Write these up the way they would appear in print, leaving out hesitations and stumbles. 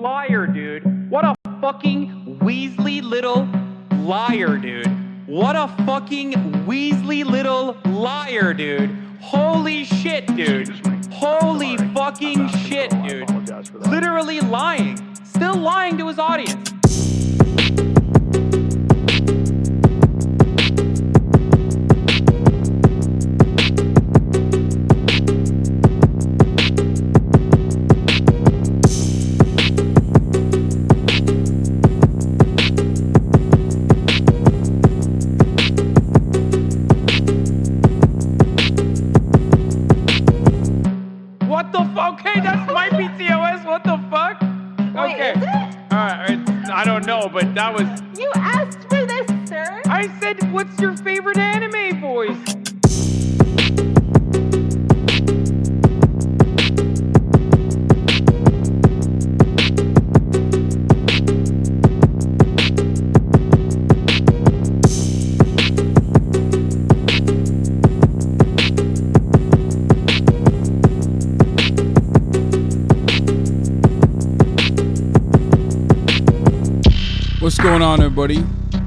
liar, dude. What a fucking Weasley little liar, dude. What a fucking Weasley little liar, dude. Holy shit, dude. Holy fucking shit, dude. Literally lying. Still lying to his audience. Okay, that's my PTOS. What the fuck? Wait, Okay. Is it? I don't know, but that was... You asked for this, sir. I said, what's your favorite anime voice? What's going on, everybody?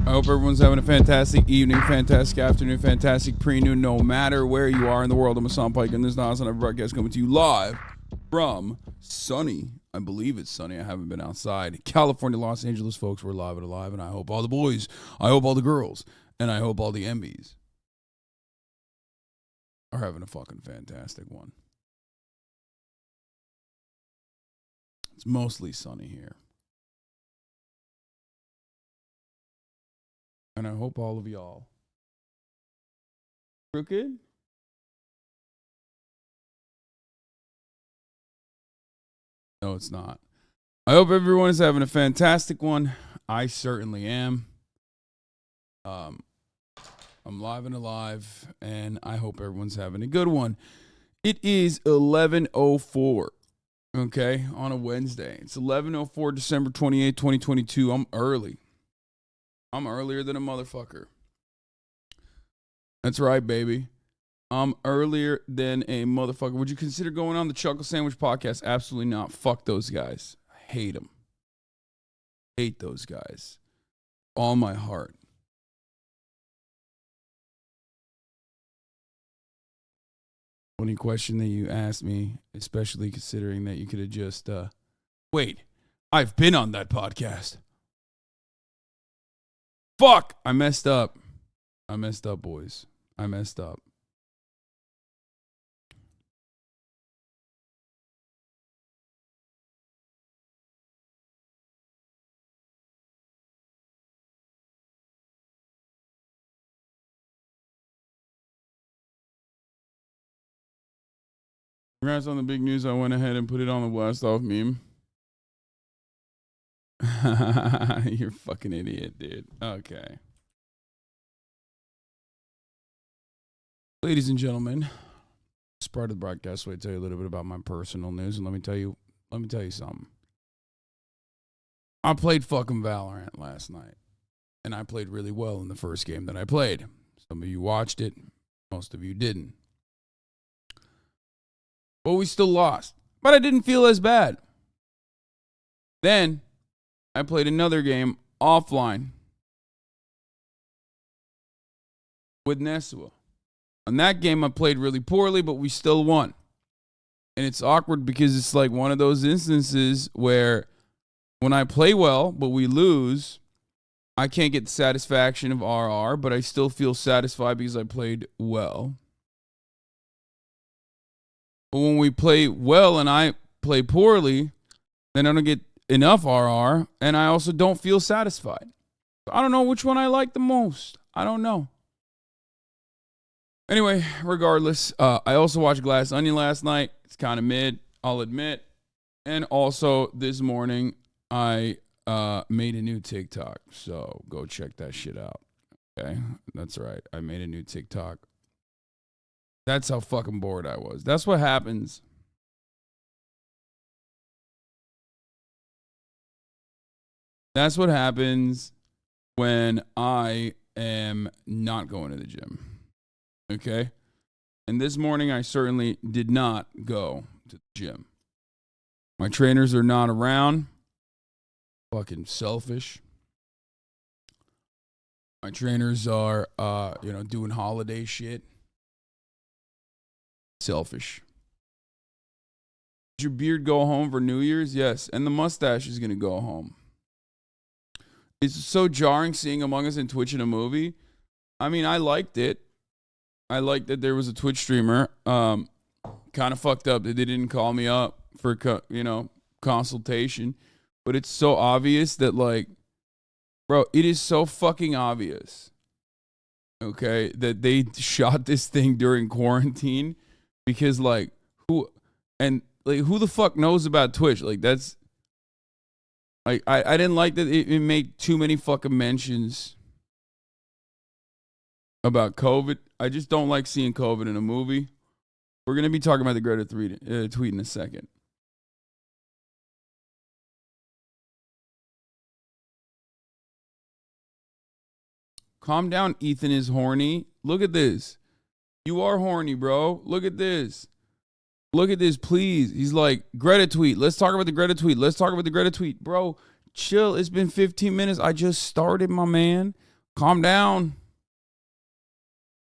I hope everyone's having a fantastic evening, fantastic afternoon, fantastic pre-noon, no matter where you are in the world. I'm Hassan Pike, and this is the HasanAbi broadcast coming to you live from sunny, I believe it's sunny, I haven't been outside, California, Los Angeles, folks. We're live and alive, and I hope all the boys, I hope all the girls, and I hope all the MBs are having a fucking fantastic one. It's mostly sunny here. And I hope all of y'all. Crooked? No, it's not. I hope everyone is having a fantastic one. I certainly am. I'm live and alive, and I hope everyone's having a good one. It is 11:04, okay, on a Wednesday. It's 11:04, December 28, 2022. I'm early. I'm earlier than a motherfucker. That's right, baby. I'm earlier than a motherfucker. Would you consider going on the Chuckle Sandwich podcast? Absolutely not. Fuck those guys. I hate them. Hate those guys. All my heart. Funny question that you asked me, especially considering that you could have just, wait, I've been on that podcast. Fuck! I messed up. I messed up, boys. I messed up. Congrats on the big news. I went ahead and put it on the blast off meme. You're a fucking idiot, dude. Okay. Ladies and gentlemen, as part of the broadcast, so I tell you a little bit about my personal news, and let me tell you something. I played fucking Valorant last night, and I played really well in the first game that I played. Some of you watched it, most of you didn't. But we still lost. But I didn't feel as bad. Then I played another game offline with Nesua. On that game, I played really poorly, but we still won. And it's awkward because it's like one of those instances where when I play well, but we lose, I can't get the satisfaction of RR, but I still feel satisfied because I played well. But when we play well and I play poorly, then I don't get enough RR, and I also don't feel satisfied. I don't know which one I like the most. I don't know. Anyway, regardless, I also watched Glass Onion last night. It's kind of mid, I'll admit. And also this morning, I made a new TikTok. So go check that shit out. Okay? That's right. I made a new TikTok. That's how fucking bored I was. That's what happens. That's what happens when I am not going to the gym. Okay? And this morning, I certainly did not go to the gym. My trainers are not around. fucking selfish. My trainers are, doing holiday shit. Selfish. Does your beard go home for New Year's? Yes. And the mustache is going to go home. It's so jarring seeing Among Us and Twitch in a movie. I mean, I liked it. I liked that there was a Twitch streamer. Kind of fucked up that they didn't call me up for, consultation. But it's so obvious that, like, bro, it is so fucking obvious, okay, that they shot this thing during quarantine because, like, who the fuck knows about Twitch? Like, that's, like, I didn't like that it made too many fucking mentions about COVID. I just don't like seeing COVID in a movie. We're going to be talking about the Greta tweet in a second. Calm down, Ethan is horny. Look at this. You are horny, bro. Look at this. Look at this, please. He's like, Greta tweet. Let's talk about the Greta tweet. Let's talk about the Greta tweet. Bro, chill. It's been 15 minutes. I just started, my man. Calm down.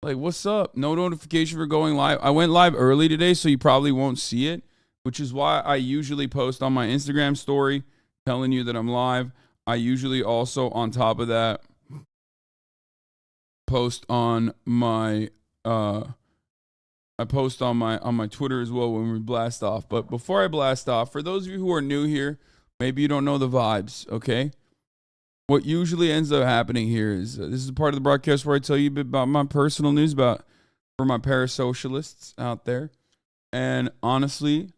Like, what's up? No notification for going live. I went live early today, so you probably won't see it, which is why I usually post on my Instagram story telling you that I'm live. I usually also, on top of that, post on my I post on my Twitter as well when we blast off. But before I blast off, for those of you who are new here, maybe you don't know the vibes, okay? What usually ends up happening here is this is a part of the broadcast where I tell you a bit about my personal news for my parasocialists out there. And honestly,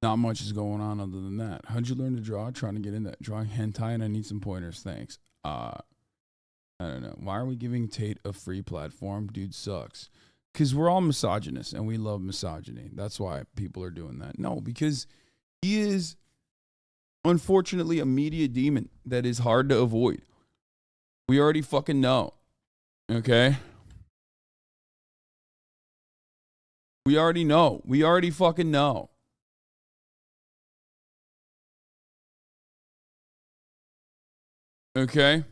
not much is going on other than that. How'd you learn to draw? Trying to get in that. Drawing hentai, and I need some pointers. Thanks. I don't know. Why are we giving Tate a free platform? Dude sucks. Because we're all misogynists, and we love misogyny. That's why people are doing that. No, because he is, unfortunately, a media demon that is hard to avoid. We already fucking know. Okay? We already know. We already fucking know. Okay?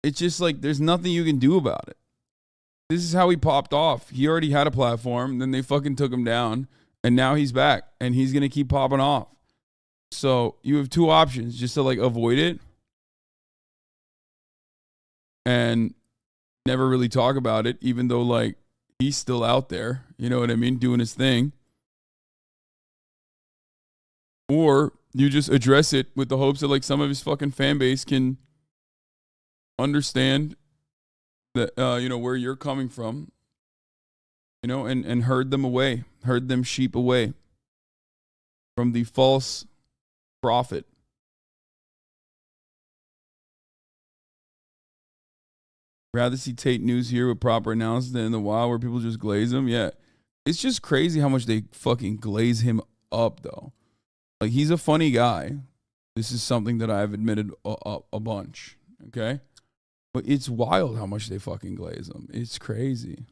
It's just like there's nothing you can do about it. This is how he popped off. He already had a platform, then they fucking took him down, and now he's back, and he's going to keep popping off. So you have two options, just to like avoid it and never really talk about it, even though like he's still out there, you know what I mean, doing his thing. Or you just address it with the hopes that like some of his fucking fan base can understand that, where you're coming from, and herd them sheep away from the false prophet. Rather see Tate news here with proper analysis than in the wild where people just glaze him. Yeah. It's just crazy how much they fucking glaze him up, though. Like, he's a funny guy. This is something that I've admitted a bunch. Okay? But it's wild how much they fucking glaze him. It's crazy.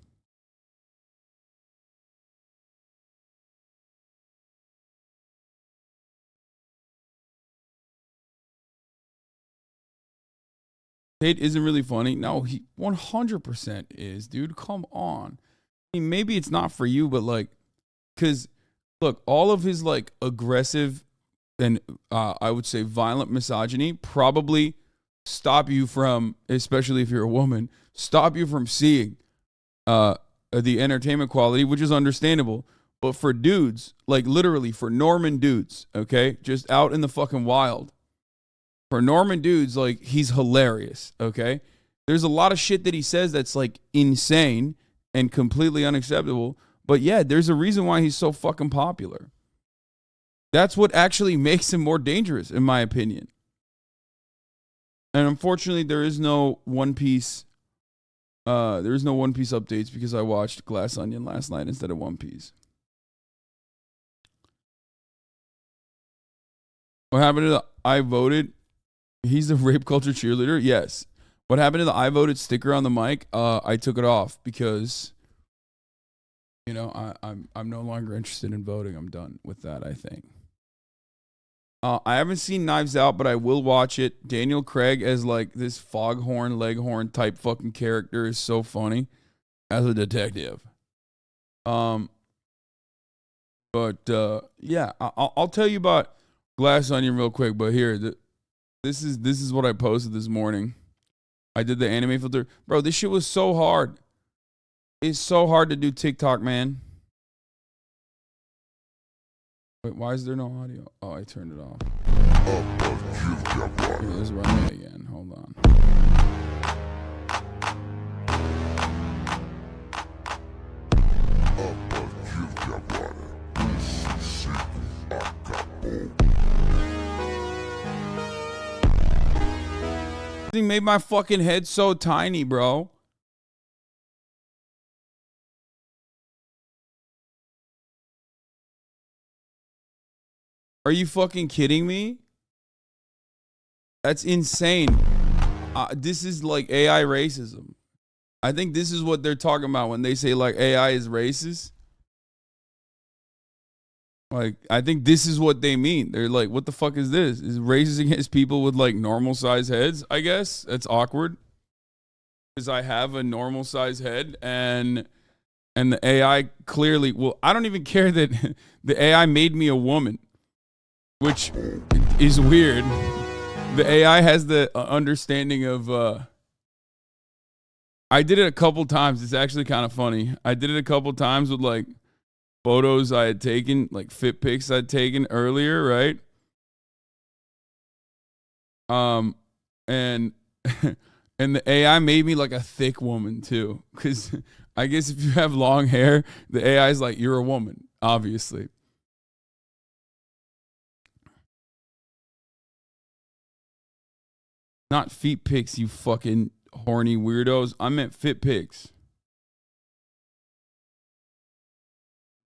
Tate isn't really funny. No, he 100% is, dude. Come on. I mean, maybe it's not for you, but like, because look, all of his like aggressive and I would say violent misogyny probably stop you from, especially if you're a woman, stop you from seeing the entertainment quality, which is understandable. But for dudes, like literally for Norman dudes, okay, just out in the fucking wild, for Norman dudes, like, he's hilarious, okay? There's a lot of shit that he says that's, like, insane and completely unacceptable. But, yeah, there's a reason why he's so fucking popular. That's what actually makes him more dangerous, in my opinion. And, unfortunately, there is no One Piece. There is no One Piece updates because I watched Glass Onion last night instead of One Piece. What happened to I voted? He's the rape culture cheerleader. Yes. What happened to the I voted sticker on the mic? I took it off because, you know, I'm no longer interested in voting. I'm done with that, I think. I haven't seen Knives Out, but I will watch it. Daniel Craig as like this foghorn, leghorn type fucking character is so funny as a detective. Yeah, I'll tell you about Glass Onion real quick. But here, this is what I posted this morning. I did the anime filter, bro. This shit was so hard. It's so hard to do TikTok, man. Wait, why is there no audio? Oh, I turned it off. Here, let's run it again. Hold on. This thing made my fucking head so tiny, bro. Are you fucking kidding me? That's insane. This is like AI racism. I think this is what they're talking about when they say like AI is racist. Like, I think this is what they mean. They're like, what the fuck is this? Is racist against people with like normal size heads? I guess that's awkward because I have a normal size head and the AI clearly, well, I don't even care that the AI made me a woman, which is weird. The AI has the understanding of, I did it a couple times. It's actually kind of funny. I did it a couple times with like photos I had taken, like fit pics I'd taken earlier, right? And and the AI made me like a thick woman too. Cause I guess if you have long hair, the AI is like, you're a woman, obviously. Not feet pics, you fucking horny weirdos. I meant fit pics.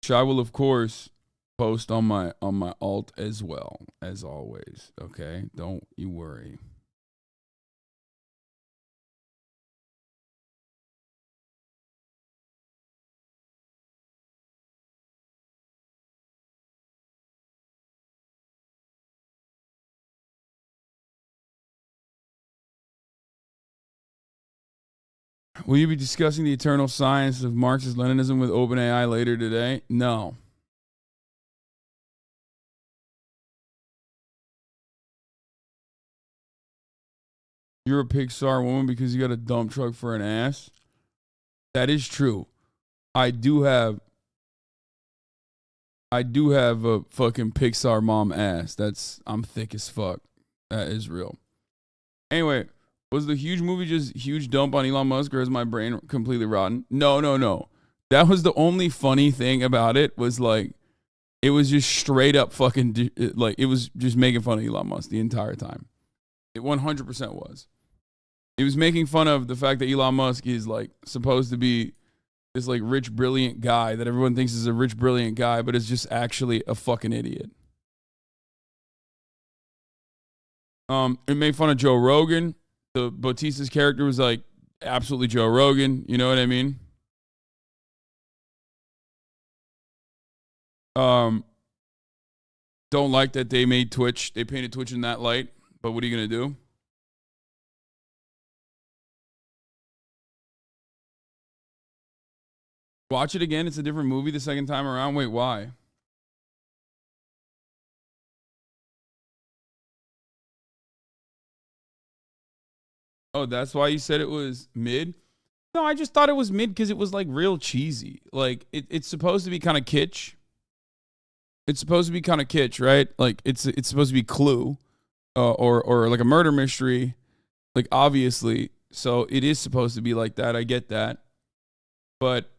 Which I will, of course, post on my alt as well, as always. Okay? Don't you worry. Will you be discussing the eternal science of Marxist-Leninism with OpenAI later today? No. You're a Pixar woman because you got a dump truck for an ass? That is true. I do have a fucking Pixar mom ass. I'm thick as fuck. That is real. Anyway, was the huge movie just huge dump on Elon Musk, or is my brain completely rotten? No. That was the only funny thing about it, was like, it was just straight up fucking, like, it was just making fun of Elon Musk the entire time. It 100% was. It was making fun of the fact that Elon Musk is like supposed to be this like rich, brilliant guy that everyone thinks is a rich, brilliant guy, but is just actually a fucking idiot. It made fun of Joe Rogan. The Bautista's character was like absolutely Joe Rogan. You know what I mean? Don't like that they made Twitch. They painted Twitch in that light. But what are you gonna do? Watch it again. It's a different movie the second time around. Wait, why? Oh, that's why you said it was mid? No, I just thought it was mid because it was like real cheesy. Like it's supposed to be kind of kitsch. It's supposed to be kind of kitsch, right? Like it's supposed to be Clue, or like a murder mystery, like obviously. So it is supposed to be like that. I get that, but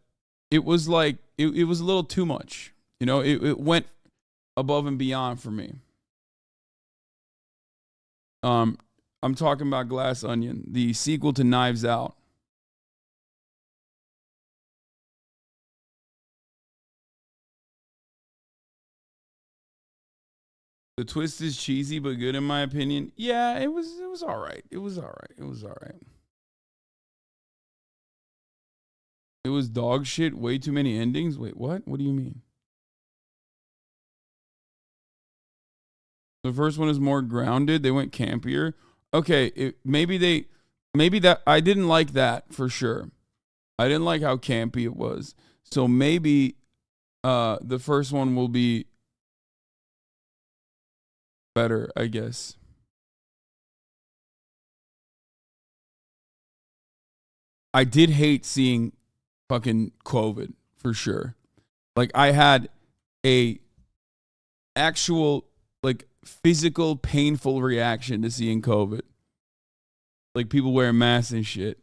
it was like it was a little too much. You know, it went above and beyond for me. I'm talking about Glass Onion, the sequel to Knives Out. The twist is cheesy but good in my opinion. Yeah, it was all right. It was all right. It was dog shit, way too many endings. Wait, what? What do you mean? The first one is more grounded. They went campier. Okay, maybe that I didn't like that for sure. I didn't like how campy it was. So maybe the first one will be better, I guess. I did hate seeing fucking COVID for sure. Like I had a actual like physical painful reaction to seeing COVID. Like people wearing masks and shit.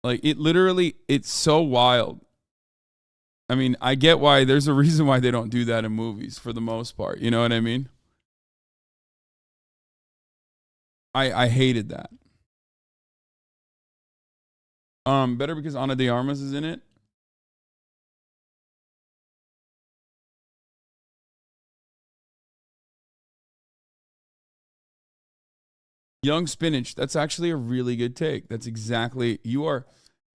Like it literally, it's so wild. I mean, I get why there's a reason why they don't do that in movies for the most part. You know what I mean? I hated that. Better because Ana de Armas is in it. Young Spinach. That's actually a really good take. That's exactly, you are,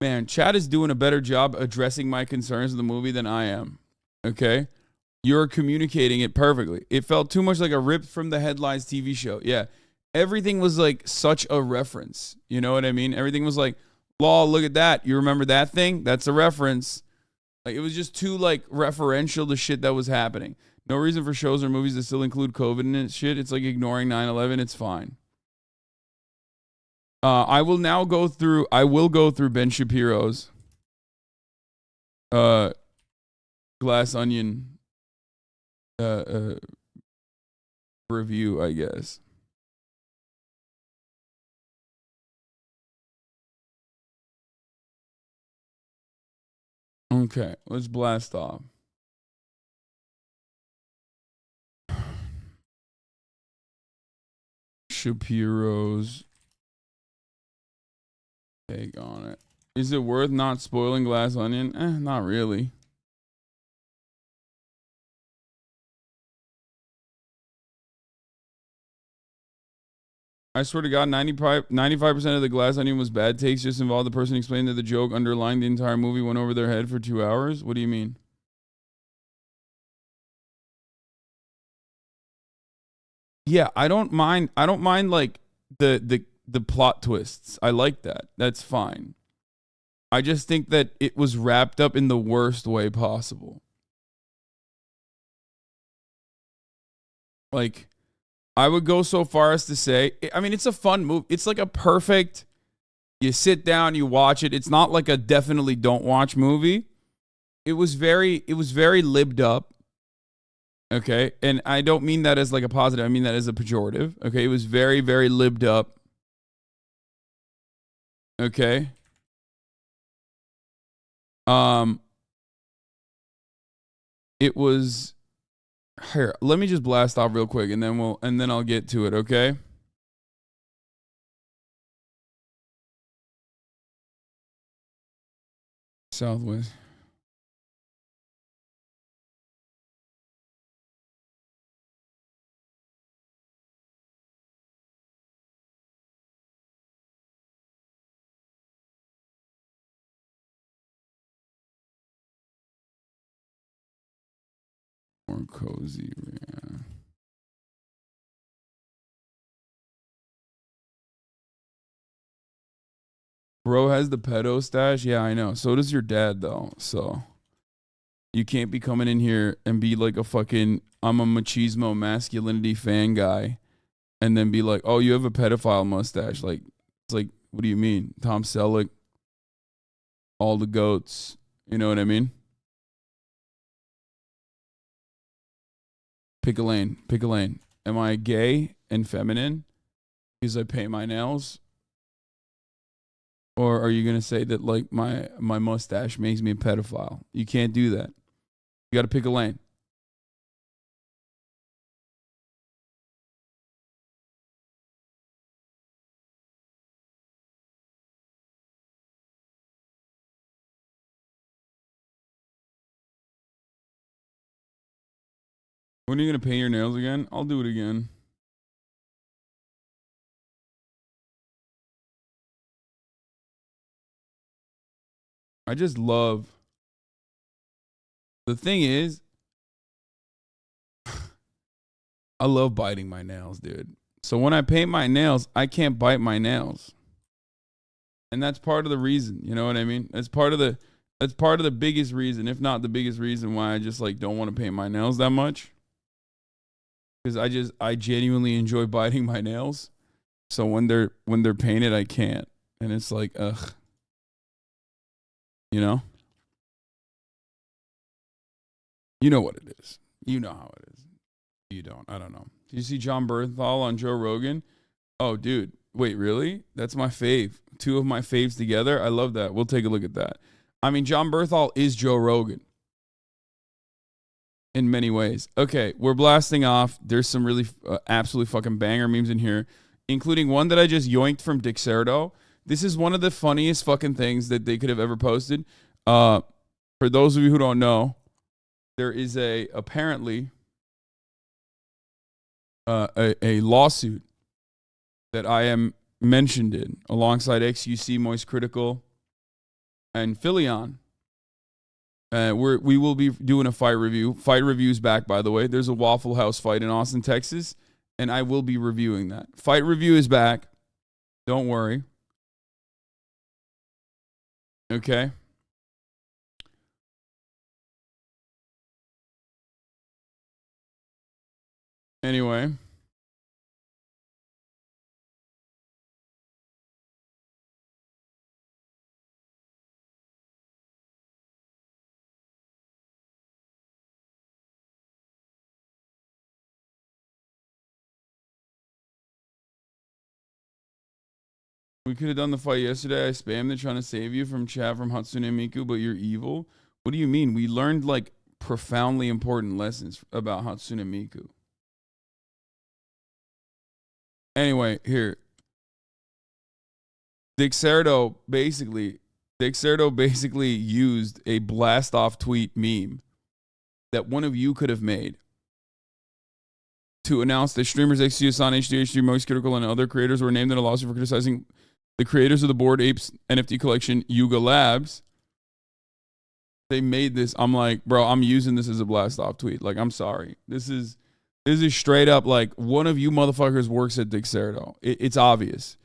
man, Chad is doing a better job addressing my concerns in the movie than I am. Okay? You're communicating it perfectly. It felt too much like a ripped from the headlines TV show. Yeah. Everything was like such a reference. You know what I mean? Everything was like, Law, look at that. You remember that thing? That's a reference. Like it was just too like referential to shit that was happening. No reason for shows or movies to still include COVID in it shit. It's like ignoring 9/11. It's fine. I will go through Ben Shapiro's Glass Onion review, I guess. Okay, let's blast off. Shapiro's take on it. Is it worth not spoiling Glass Onion? Not really. I swear to God, 95% of the Glass Onion was bad takes, just involved the person explaining that the joke underlying the entire movie went over their head for 2 hours. What do you mean? Yeah, I don't mind like the plot twists. I like that. That's fine. I just think that it was wrapped up in the worst way possible. Like, I would go so far as to say, I mean, it's a fun movie. It's like a perfect, you sit down, you watch it. It's not like a definitely don't watch movie. It was very libbed up. Okay. And I don't mean that as like a positive. I mean that as a pejorative. Okay. It was very, very libbed up. Okay. It was here. Let me just blast off real quick and then I'll get to it. Okay. Southwest. More cozy. Yeah. Bro has the pedo stash. Yeah, I know. So does your dad, though. So you can't be coming in here and be like a fucking I'm a machismo masculinity fan guy, and then be like, oh, you have a pedophile mustache. Like it's like, what do you mean? Tom Selleck, all the goats. You know what I mean? Pick a lane. Pick a lane. Am I gay and feminine because I paint my nails? Or are you gonna say that like my mustache makes me a pedophile? You can't do that. You got to pick a lane. When are you gonna paint your nails again? I'll do it again. I just love. The thing is, I love biting my nails, dude. So when I paint my nails, I can't bite my nails. And that's part of the reason, you know what I mean? That's part of the biggest reason, if not the biggest reason, why I just like don't want to paint my nails that much. Because I genuinely enjoy biting my nails. So when they're painted, I can't. And it's like, ugh. You know? You know what it is. You know how it is. You don't. I don't know. Do you see John Bernthal on Joe Rogan? Oh, dude. Wait, really? That's my fave. Two of my faves together. I love that. We'll take a look at that. I mean, John Bernthal is Joe Rogan in many ways. Okay, we're blasting off. There's some really absolutely fucking banger memes in here, including one that I just yoinked from Dixerdo. This is one of the funniest fucking things that they could have ever posted. For those of you who don't know, there is apparently a lawsuit that I am mentioned in alongside XUC, Moist Critical, and Philion. We will be doing a fight review. Fight review's back, by the way. There's a Waffle House fight in Austin, Texas, and I will be reviewing that. Fight review is back. Don't worry. Okay. Anyway. We could have done the fight yesterday. I spammed it trying to save you from chat from Hatsune Miku, but you're evil. What do you mean? We learned like profoundly important lessons about Hatsune Miku. Anyway, here. Dixerdo basically used a blast off tweet meme that one of you could have made to announce that streamers XG, Hasan, HDHD, Moist Critical, and other creators were named in a lawsuit for criticizing the creators of the Bored Apes NFT collection, Yuga Labs. They made this. I'm like, bro, I'm using this as a blast off tweet. Like, I'm sorry. This is straight up like one of you motherfuckers works at Dixerdo. It's obvious.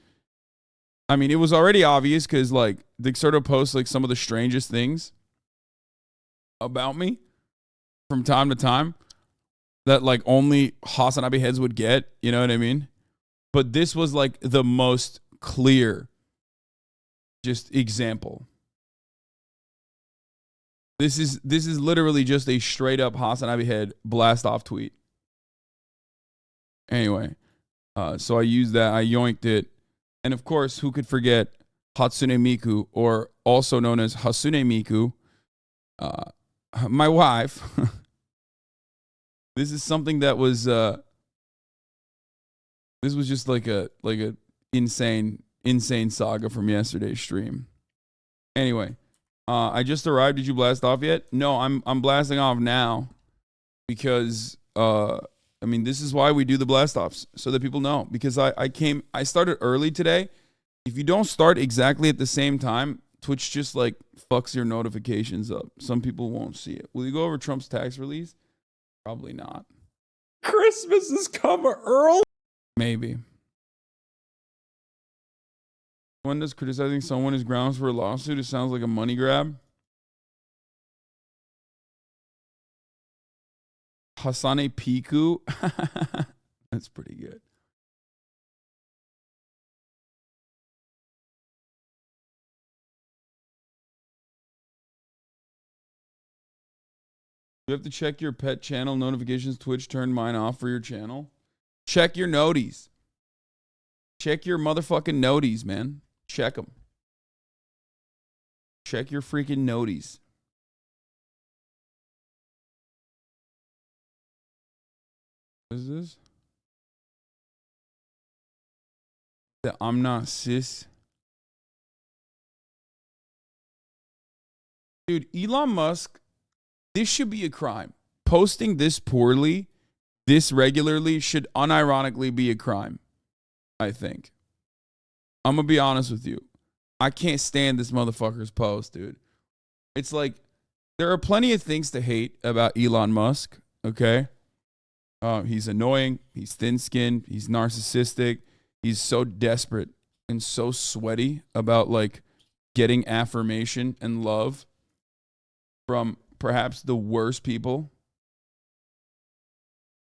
I mean, it was already obvious because like Dixerdo posts like some of the strangest things about me from time to time that like only HasanAbi heads would get. You know what I mean? But this was like the most clear just example. This is literally just a straight up HasanAbi head blast off tweet. Anyway, so I used that. I yoinked it. And of course, who could forget Hatsune Miku, or also known as Hasune Miku, my wife. This is something that was this was just like a insane saga from yesterday's stream. Anyway, I just arrived. Did you blast off yet? No, I'm blasting off now because I mean, this is why we do the blast offs, so that people know, because I started early today. If you don't start exactly at the same time, Twitch just like fucks your notifications up. Some people won't see it. Will you go over Trump's tax release? Probably not. Christmas is coming early. Maybe. When does criticizing someone is grounds for a lawsuit? It sounds like a money grab. Hasane Piku. That's pretty good. You have to check your pet channel notifications. Twitch turned mine off for your channel. Check your noties. Check your motherfucking noties, man. Check them. Check your freaking noties. What is this? The I'm not cis. Dude, Elon Musk, this should be a crime. Posting this poorly this regularly should unironically be a crime, I think. I'm going to be honest with you. I can't stand this motherfucker's post, dude. It's like, there are plenty of things to hate about Elon Musk, okay? He's annoying. He's thin-skinned. He's narcissistic. He's so desperate and so sweaty about, like, getting affirmation and love from perhaps the worst people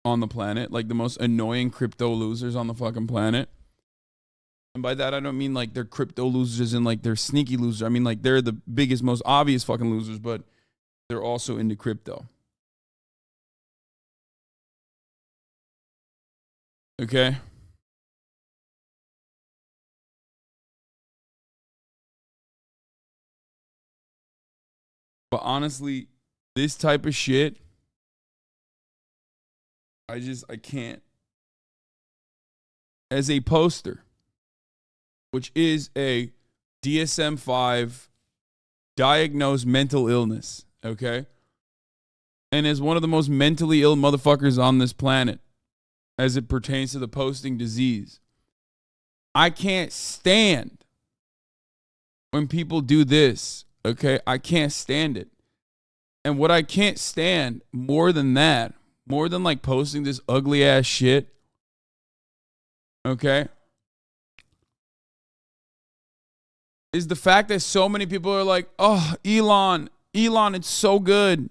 on the planet, like the most annoying crypto losers on the fucking planet. And by that, I don't mean like they're crypto losers and like they're sneaky losers. I mean like they're the biggest, most obvious fucking losers, but they're also into crypto. Okay? But honestly, this type of shit, I can't. As a poster, which is a DSM-5 diagnosed mental illness, okay? And as one of the most mentally ill motherfuckers on this planet, as it pertains to the posting disease, I can't stand when people do this, okay? I can't stand it. And what I can't stand more than that, more than like posting this ugly ass shit, okay, is the fact that so many people are like, oh, Elon, it's so good.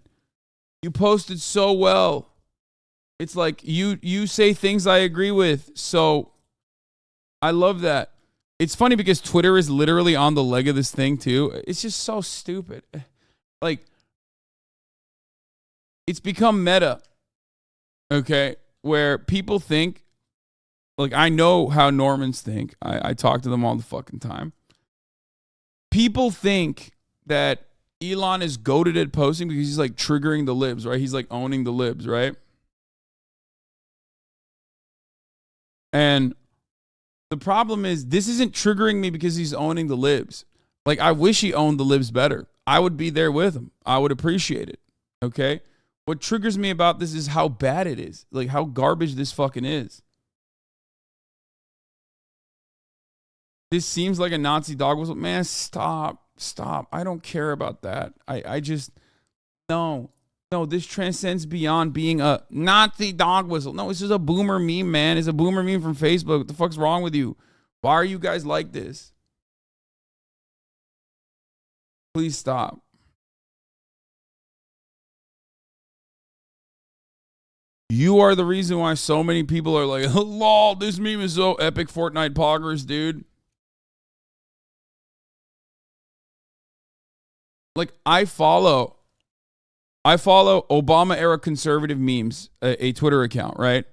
You posted so well. It's like you say things I agree with. So I love that. It's funny because Twitter is literally on the leg of this thing too. It's just so stupid. Like, it's become meta, okay, where people think, like, I know how Normans think. I talk to them all the fucking time. People think that Elon is goated at posting because he's like triggering the libs, right? He's like owning the libs, right? And the problem is this isn't triggering me because he's owning the libs. Like, I wish he owned the libs better. I would be there with him. I would appreciate it, okay? What triggers me about this is how bad it is. Like, how garbage this fucking is. This seems like a Nazi dog whistle. Man, stop. I don't care about that. I just, no, this transcends beyond being a Nazi dog whistle. No, it's just a boomer meme, man. It's a boomer meme from Facebook. What the fuck's wrong with you? Why are you guys like this? Please stop. You are the reason why so many people are like, lol, this meme is so epic, Fortnite poggers, dude. Like, I follow Obama era conservative memes, a Twitter account, right?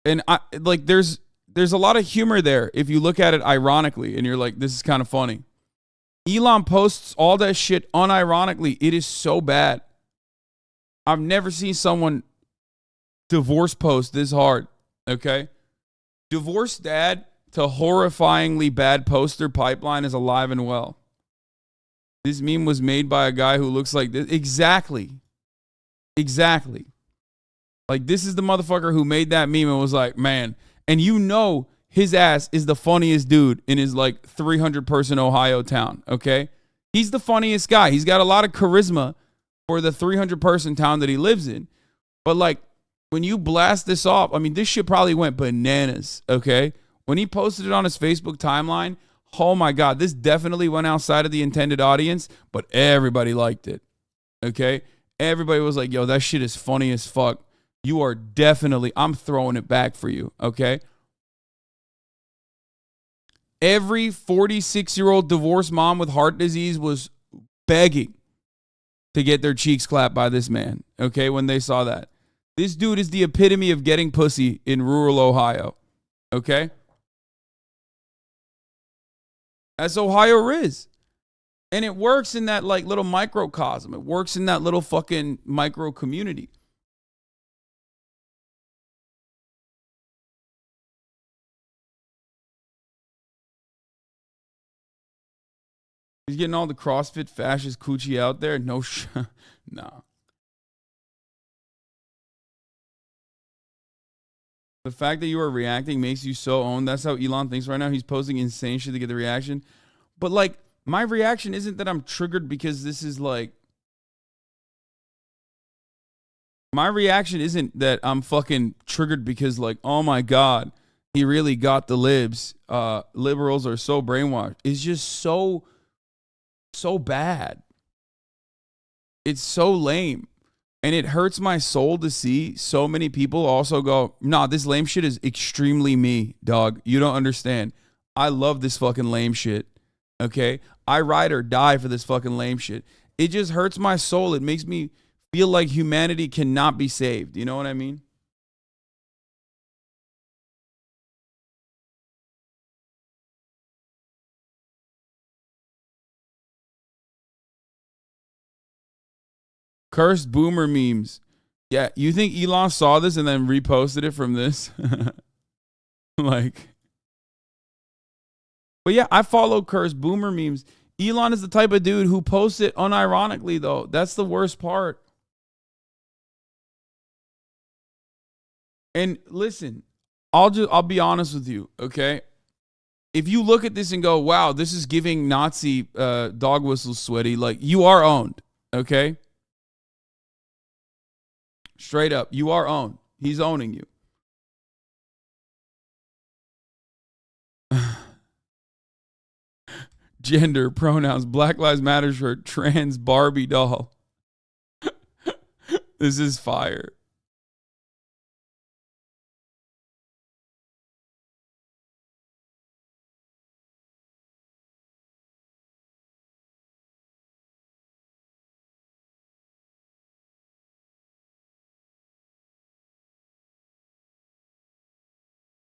And I like there's a lot of humor there if you look at it ironically and you're like, this is kind of funny. Elon posts all that shit unironically. It is so bad. I've never seen someone divorce post this hard, okay? Divorce dad to horrifyingly bad poster pipeline is alive and well. This meme was made by a guy who looks like this. Exactly. Like, this is the motherfucker who made that meme and was like, man, and you know his ass is the funniest dude in his like 300-person Ohio town, okay? He's the funniest guy. He's got a lot of charisma for the 300-person town that he lives in. But like, when you blast this off, I mean, this shit probably went bananas, okay? When he posted it on his Facebook timeline, oh my God, this definitely went outside of the intended audience, but everybody liked it, okay? Everybody was like, yo, that shit is funny as fuck. You are definitely, I'm throwing it back for you, okay? Every 46-year-old divorced mom with heart disease was begging to get their cheeks clapped by this man, okay, when they saw that. This dude is the epitome of getting pussy in rural Ohio, okay? That's Ohio is. And it works in that like little microcosm. It works in that little fucking micro community. He's getting all the CrossFit fascist coochie out there. No. The fact that you are reacting makes you so owned. That's how Elon thinks right now. He's posting insane shit to get the reaction. But like, my reaction isn't that I'm triggered because this is like, my reaction isn't that I'm fucking triggered because like, oh my God, he really got the libs. Liberals are so brainwashed. It's just so bad. It's so lame. And it hurts my soul to see so many people also go, nah, this lame shit is extremely me, dog. You don't understand. I love this fucking lame shit. Okay? I ride or die for this fucking lame shit. It just hurts my soul. It makes me feel like humanity cannot be saved. You know what I mean? Cursed boomer memes. Yeah, you think Elon saw this and then reposted it from this? Like, but yeah, I follow cursed boomer memes. Elon is the type of dude who posts it unironically, though. That's the worst part. And listen, I'll be honest with you, okay? If you look at this and go, wow, this is giving Nazi dog whistles sweaty, like, you are owned, okay? Straight up, you are owned. He's owning you. Gender, pronouns, Black Lives Matter shirt, trans Barbie doll. This is fire.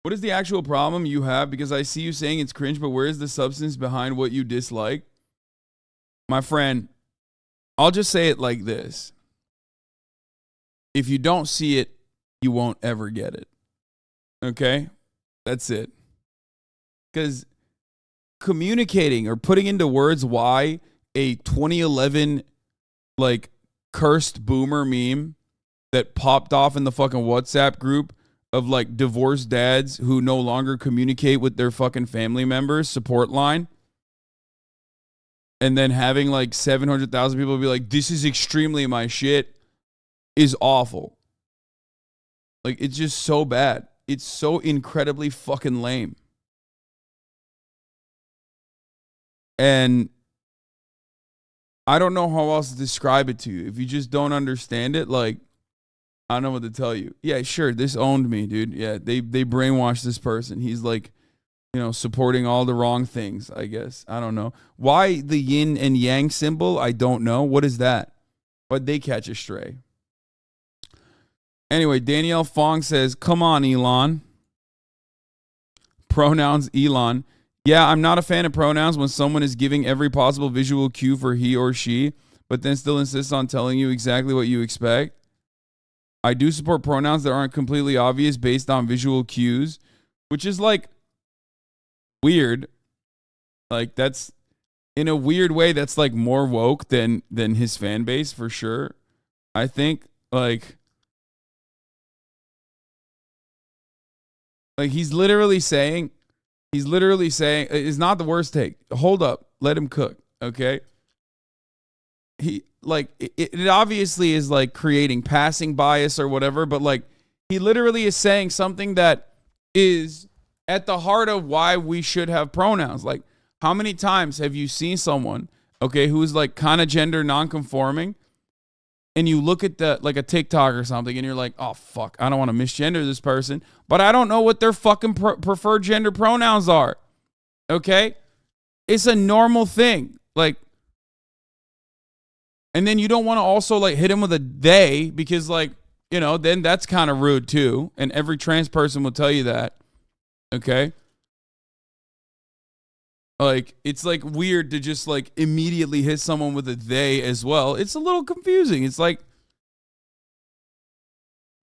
What is the actual problem you have? Because I see you saying it's cringe, but where is the substance behind what you dislike? My friend, I'll just say it like this. If you don't see it, you won't ever get it. Okay? That's it. Because communicating or putting into words why a 2011 like cursed boomer meme that popped off in the fucking WhatsApp group of like divorced dads who no longer communicate with their fucking family members support line, and then having like 700,000 people be like, this is extremely my shit, is awful. Like, it's just so bad. It's so incredibly fucking lame. And I don't know how else to describe it to you. If you just don't understand it, like, I don't know what to tell you. Yeah, sure, this owned me, dude. Yeah, they brainwashed this person. He's like, you know, supporting all the wrong things, I guess. I don't know. Why the yin and yang symbol? I don't know. What is that? But they catch a stray. Anyway, Danielle Fong says, come on, Elon. Pronouns, Elon. Yeah, I'm not a fan of pronouns when someone is giving every possible visual cue for he or she, but then still insists on telling you exactly what you expect. I do support pronouns that aren't completely obvious based on visual cues, which is like weird. Like, that's in a weird way, that's like more woke than his fan base for sure. I think like he's literally saying it's not the worst take. Hold up, let him cook, okay? He like it obviously is like creating passing bias or whatever, but like he literally is saying something that is at the heart of why we should have pronouns. Like, how many times have you seen someone, okay, who's like kind of gender non-conforming, and you look at the like a TikTok or something and you're like, oh fuck, I don't want to misgender this person, but I don't know what their fucking preferred gender pronouns are. Okay? It's a normal thing. Like, and then you don't want to also like hit him with a they, because like, you know, then that's kind of rude too. And every trans person will tell you that. Okay? Like, it's like weird to just like immediately hit someone with a they as well. It's a little confusing. It's like,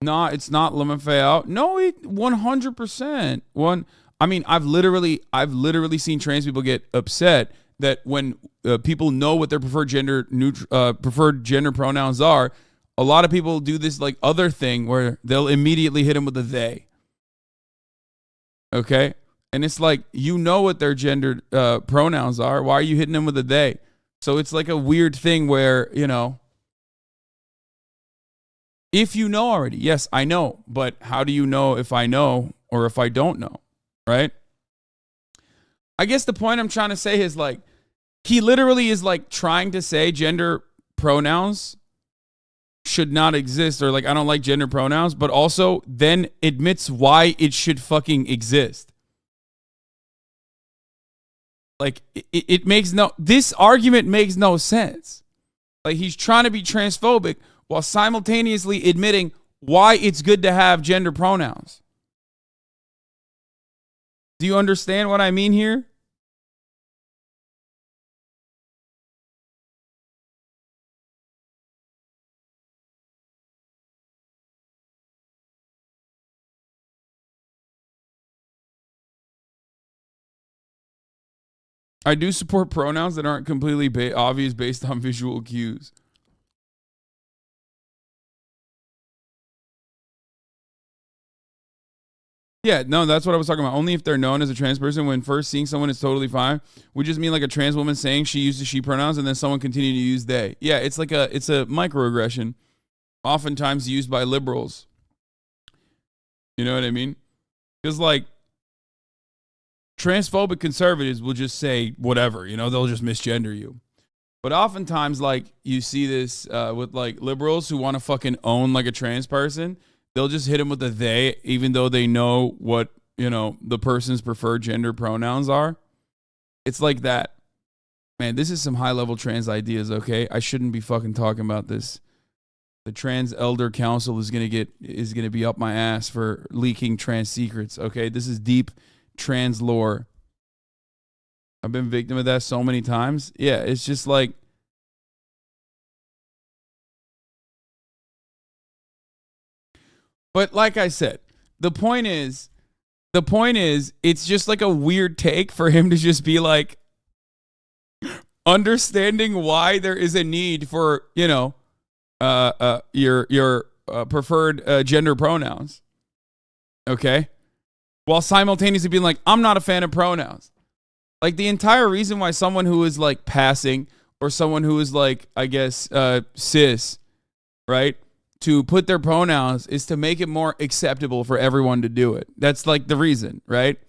nah, it's not lemon out. No, it 100%. I mean, I've literally seen trans people get upset that when people know what their preferred gender pronouns are, a lot of people do this like other thing where they'll immediately hit them with a they. Okay? And it's like, you know what their gendered pronouns are. Why are you hitting them with a they? So it's like a weird thing where, you know, if you know already, yes, I know. But how do you know if I know or if I don't know? Right? I guess the point I'm trying to say is like, he literally is like trying to say gender pronouns should not exist, or like, I don't like gender pronouns, but also then admits why it should fucking exist. Like, it makes no, this argument makes no sense. Like, he's trying to be transphobic while simultaneously admitting why it's good to have gender pronouns. Do you understand what I mean here? I do support pronouns that aren't completely obvious based on visual cues. Yeah, no, that's what I was talking about. Only if they're known as a trans person. When first seeing someone, it's totally fine. We just mean like a trans woman saying she uses she pronouns and then someone continue to use they. Yeah, it's a microaggression, oftentimes used by liberals. You know what I mean? Because like, transphobic conservatives will just say whatever, you know, they'll just misgender you. But oftentimes, like, you see this with like liberals who want to fucking own like a trans person. They'll just hit them with a they, even though they know what, you know, the person's preferred gender pronouns are. It's like that. Man, this is some high level trans ideas, okay? I shouldn't be fucking talking about this. The Trans Elder Council is gonna be up my ass for leaking trans secrets, okay? This is deep trans lore. I've been victim of that so many times. Yeah, it's just like, but like I said, the point is, it's just like a weird take for him to just be like, understanding why there is a need for, you know, your preferred gender pronouns, okay, while simultaneously being like, I'm not a fan of pronouns. Like, the entire reason why someone who is like passing, or someone who is like, I guess, cis, right, to put their pronouns is to make it more acceptable for everyone to do it. That's like the reason, right?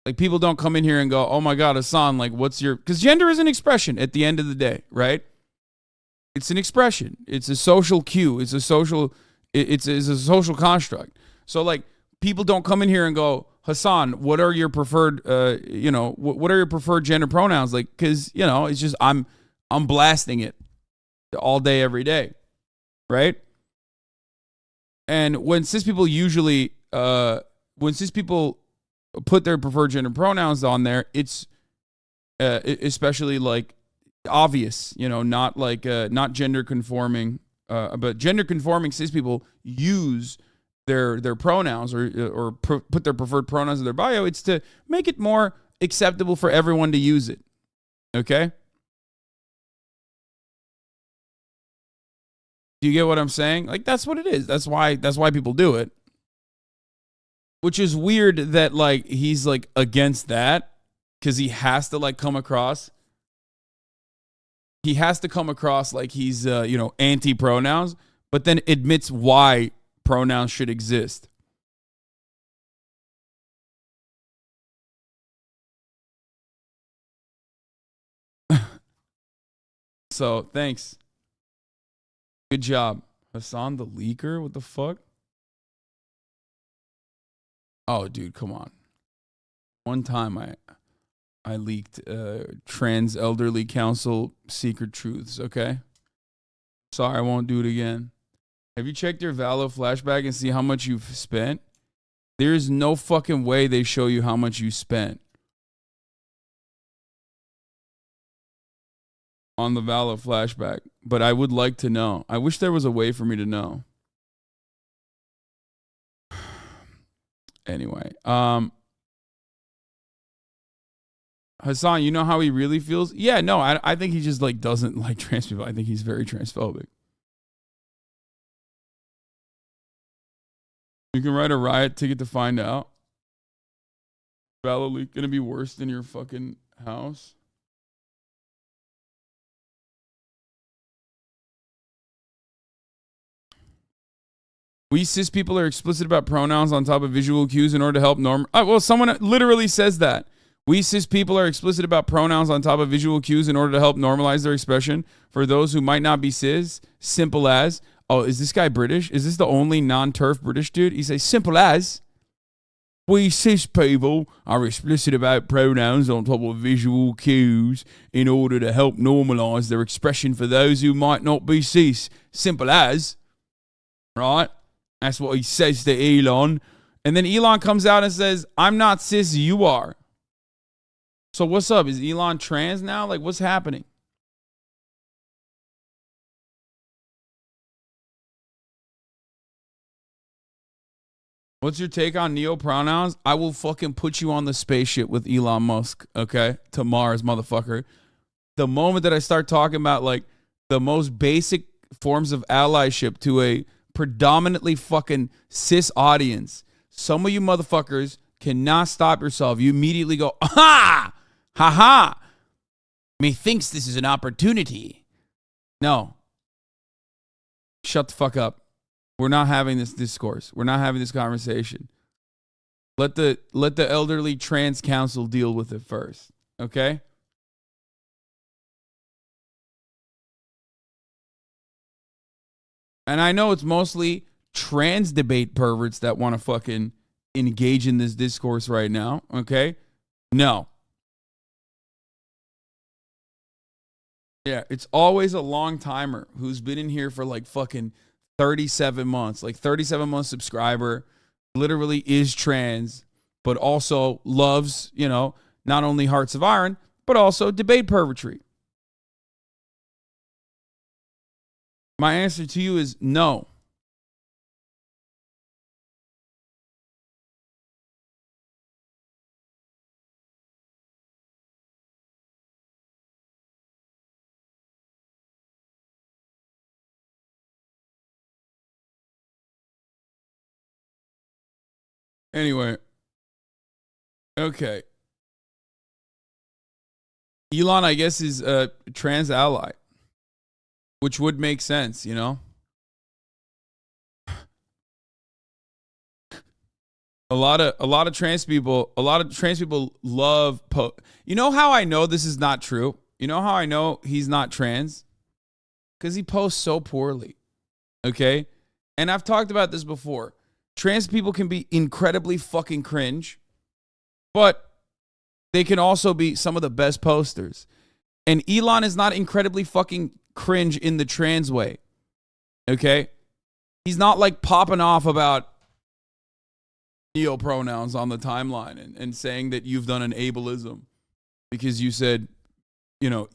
Like, people don't come in here and go, oh my God, Hasan, like, what's your, because gender is an expression at the end of the day, right? It's an expression. It's a social cue. It's a social construct. So like, people don't come in here and go, Hasan, what are your preferred, you know, what are your preferred gender pronouns? Like, because, you know, it's just, I'm blasting it all day, every day. Right? And when cis people put their preferred gender pronouns on there, it's especially like obvious, you know, not like not gender conforming, but gender conforming cis people use their pronouns or put their preferred pronouns in their bio. It's to make it more acceptable for everyone to use it. Okay? Do you get what I'm saying? Like, that's what it is. That's why people do it. Which is weird that like he's like against that, because he has to like come across like he's you know, anti pronouns, but then admits why pronouns should exist. So thanks. Good job. Hasan the leaker? What the fuck? Oh, dude, come on. One time I leaked Trans Elderly Council secret truths, okay? Sorry, I won't do it again. Have you checked your Valo flashback and see how much you've spent? There is no fucking way they show you how much you spent on the Valo flashback, but I would like to know. I wish there was a way for me to know. Anyway, Hasan, you know how he really feels? Yeah, no, I think he just like doesn't like trans people. I think he's very transphobic. You can write a riot ticket to find out. Valor leak gonna be worse than your fucking house? We cis people are explicit about pronouns on top of visual cues in order to help well, someone literally says that. We cis people are explicit about pronouns on top of visual cues in order to help normalize their expression for those who might not be cis. Simple as. Oh, is this guy British? Is this the only non-turf British dude? He says simple as. We cis people are explicit about pronouns on top of visual cues in order to help normalize their expression for those who might not be cis. Simple as. Right? That's what he says to Elon. And then Elon comes out and says, I'm not cis, you are. So what's up? Is Elon trans now? Like, what's happening? What's your take on neo-pronouns? I will fucking put you on the spaceship with Elon Musk, okay? To Mars, motherfucker. The moment that I start talking about, like, the most basic forms of allyship to a predominantly fucking cis audience, some of you motherfuckers cannot stop yourself. You immediately go, aha! Ha-ha! Methinks this is an opportunity. No. Shut the fuck up. We're not having this discourse. We're not having this conversation. Let the elderly trans council deal with it first. Okay? And I know it's mostly trans debate perverts that want to fucking engage in this discourse right now. Okay? No. Yeah, it's always a long timer who's been in here for like fucking 37 months, like 37 month subscriber, literally is trans, but also loves, you know, not only Hearts of Iron, but also debate pervertry. My answer to you is no. Anyway. Okay. Elon, I guess, is a trans ally, which would make sense, you know? A lot of trans people love you know how I know this is not true? You know how I know he's not trans? Because he posts so poorly. Okay? And I've talked about this before. Trans people can be incredibly fucking cringe, but they can also be some of the best posters. And Elon is not incredibly fucking cringe in the trans way. Okay? He's not like popping off about neo-pronouns on the timeline and saying that you've done an ableism because you said, you know,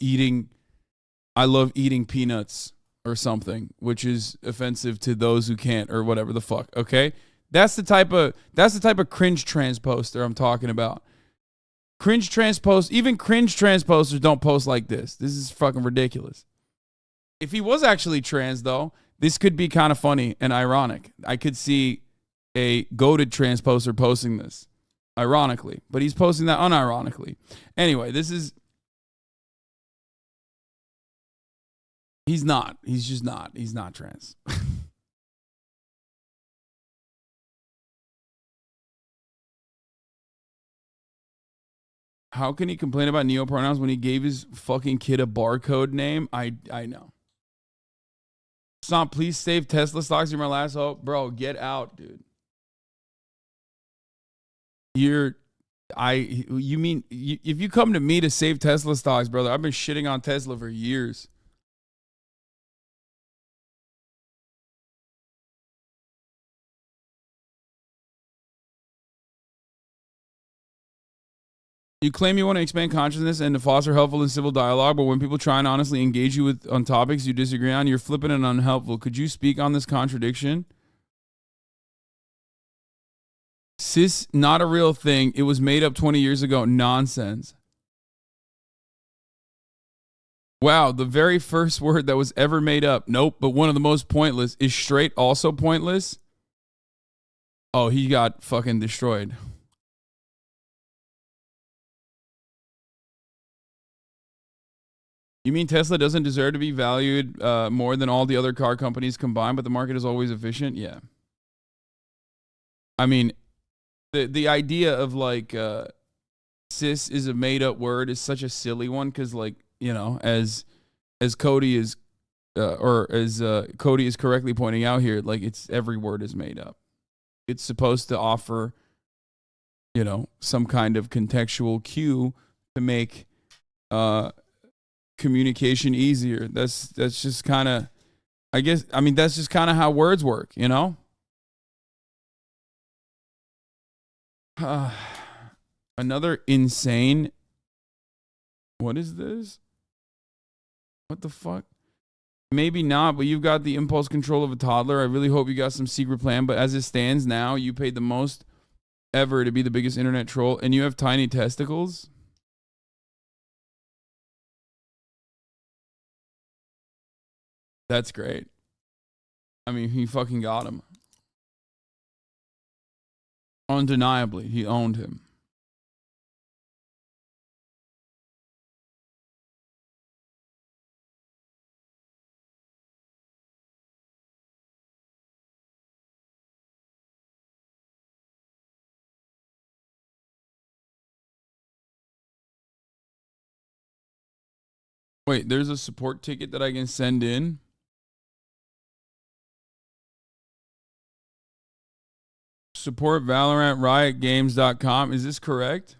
I love eating peanuts or something, which is offensive to those who can't or whatever the fuck. Okay? That's the type of cringe trans poster I'm talking about. Cringe trans posts, even cringe trans posters don't post like this. This is fucking ridiculous. If he was actually trans, though, this could be kind of funny and ironic. I could see a goated trans poster posting this, ironically, but he's posting that unironically. Anyway, he's not. He's just not. He's not trans. How can he complain about neo-pronouns when he gave his fucking kid a barcode name? I know. Stop, please save Tesla stocks. You're my last hope. Bro, get out, dude. You mean, if you come to me to save Tesla stocks, brother, I've been shitting on Tesla for years. You claim you want to expand consciousness and to foster helpful and civil dialogue, but when people try and honestly engage you on topics you disagree on, you're flippant and unhelpful. Could you speak on this contradiction? Cis, not a real thing. It was made up 20 years ago. Nonsense. Wow, the very first word that was ever made up. Nope, but one of the most pointless. Is straight also pointless? Oh, he got fucking destroyed. You mean Tesla doesn't deserve to be valued more than all the other car companies combined, but the market is always efficient? Yeah. I mean, the idea of like cis is a made up word is such a silly one because, like, you know, as Cody is Cody is correctly pointing out here, like, it's every word is made up. It's supposed to offer, you know, some kind of contextual cue to make communication easier. That's just kind of, I guess, I mean, that's just kind of how words work, you know? Another insane, what is this? What the fuck? Maybe not, but you've got the impulse control of a toddler. I really hope you got some secret plan, but as it stands now, you paid the most ever to be the biggest internet troll, and you have tiny testicles? That's great. I mean, he fucking got him. Undeniably, he owned him. Wait, there's a support ticket that I can send in? Support Valorant riotgames.com. Is this correct?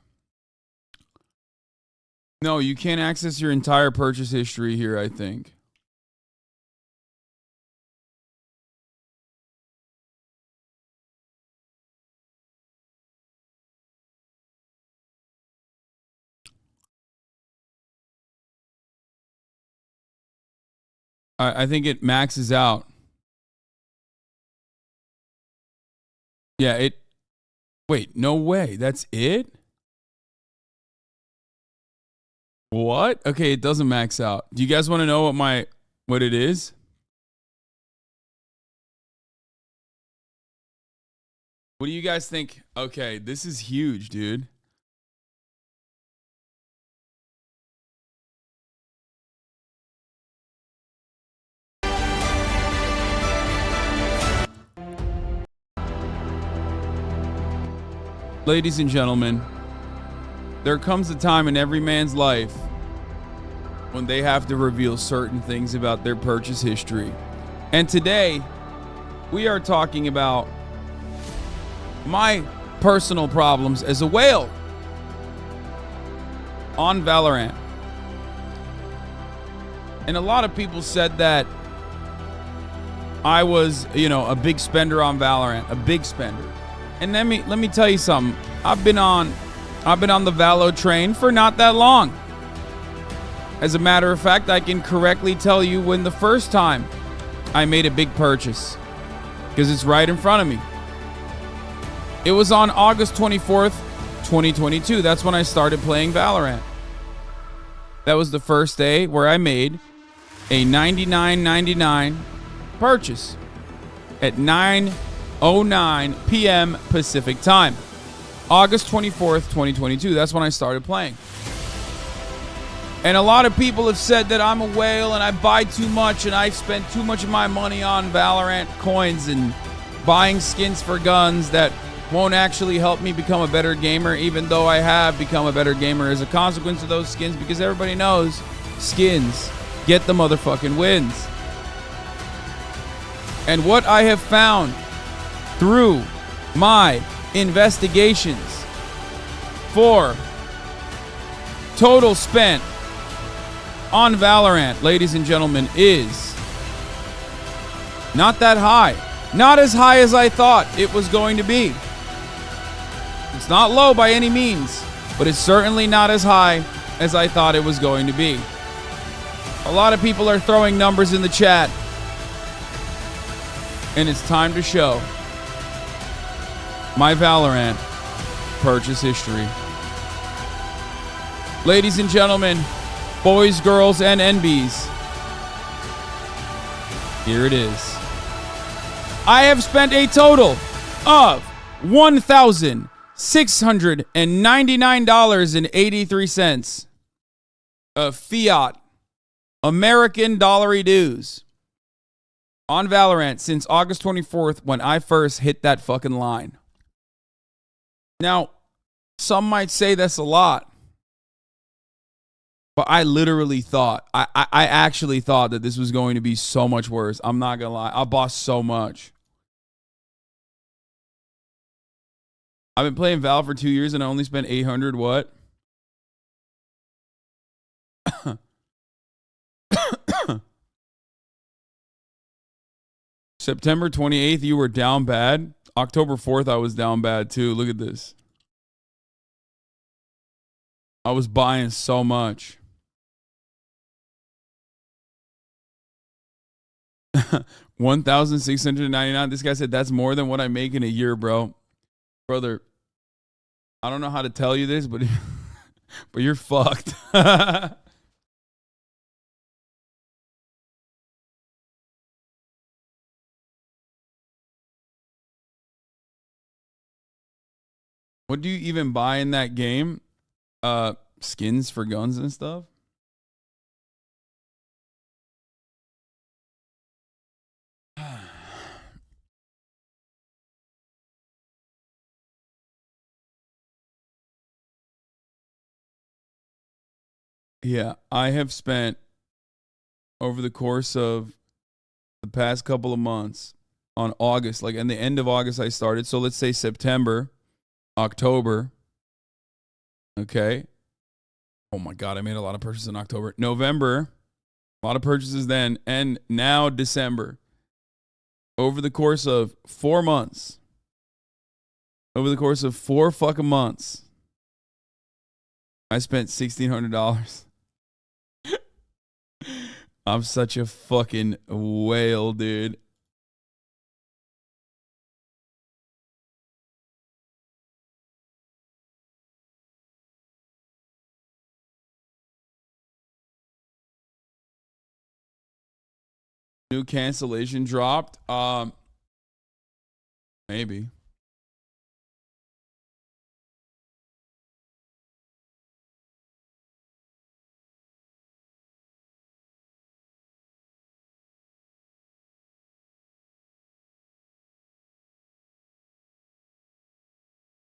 No, you can't access your entire purchase history here, I think. I think it maxes out. Yeah, it... Wait, no way. That's it? What? Okay, it doesn't max out. Do you guys want to know what it is? What do you guys think? Okay, this is huge, dude. Ladies and gentlemen, there comes a time in every man's life when they have to reveal certain things about their purchase history. And today, we are talking about my personal problems as a whale on Valorant. And a lot of people said that I was, you know, a big spender on Valorant, a big spender. And let me tell you something. I've been on the Valo train for not that long. As a matter of fact, I can correctly tell you when the first time I made a big purchase, because it's right in front of me. It was on August 24th, 2022. That's when I started playing Valorant. That was the first day where I made a $99.99 purchase at 9:09 p.m. Pacific time. August 24th, 2022. That's when I started playing. And a lot of people have said that I'm a whale and I buy too much and I spend too much of my money on Valorant coins and buying skins for guns that won't actually help me become a better gamer, even though I have become a better gamer as a consequence of those skins, because everybody knows skins get the motherfucking wins. And what I have found through my investigations for total spent on Valorant, ladies and gentlemen, is not that high. Not as high as I thought it was going to be. It's not low by any means, but it's certainly not as high as I thought it was going to be. A lot of people are throwing numbers in the chat, and it's time to show my Valorant purchase history. Ladies and gentlemen, boys, girls, and NBs, here it is. I have spent a total of $1,699.83 of fiat American dollary dues on Valorant since August 24th when I first hit that fucking line. Now, some might say that's a lot. But I literally thought, I actually thought that this was going to be so much worse. I'm not going to lie. I bought so much. I've been playing Valve for 2 years and I only spent 800 what? September 28th, you were down bad. October 4th, I was down bad too. Look at this. I was buying so much. 1,699. This guy said that's more than what I make in a year, bro. Brother, I don't know how to tell you this, but but you're fucked. What do you even buy in that game? Skins for guns and stuff? Yeah, I have spent over the course of the past couple of months on August, like in the end of August I started. So let's say September, October. Okay. Oh my God, I made a lot of purchases in October. November, a lot of purchases then. And now December. Over the course of 4 months. Over the course of 4 fucking months. I spent $1,600. I'm such a fucking whale, dude. New cancellation dropped. Maybe.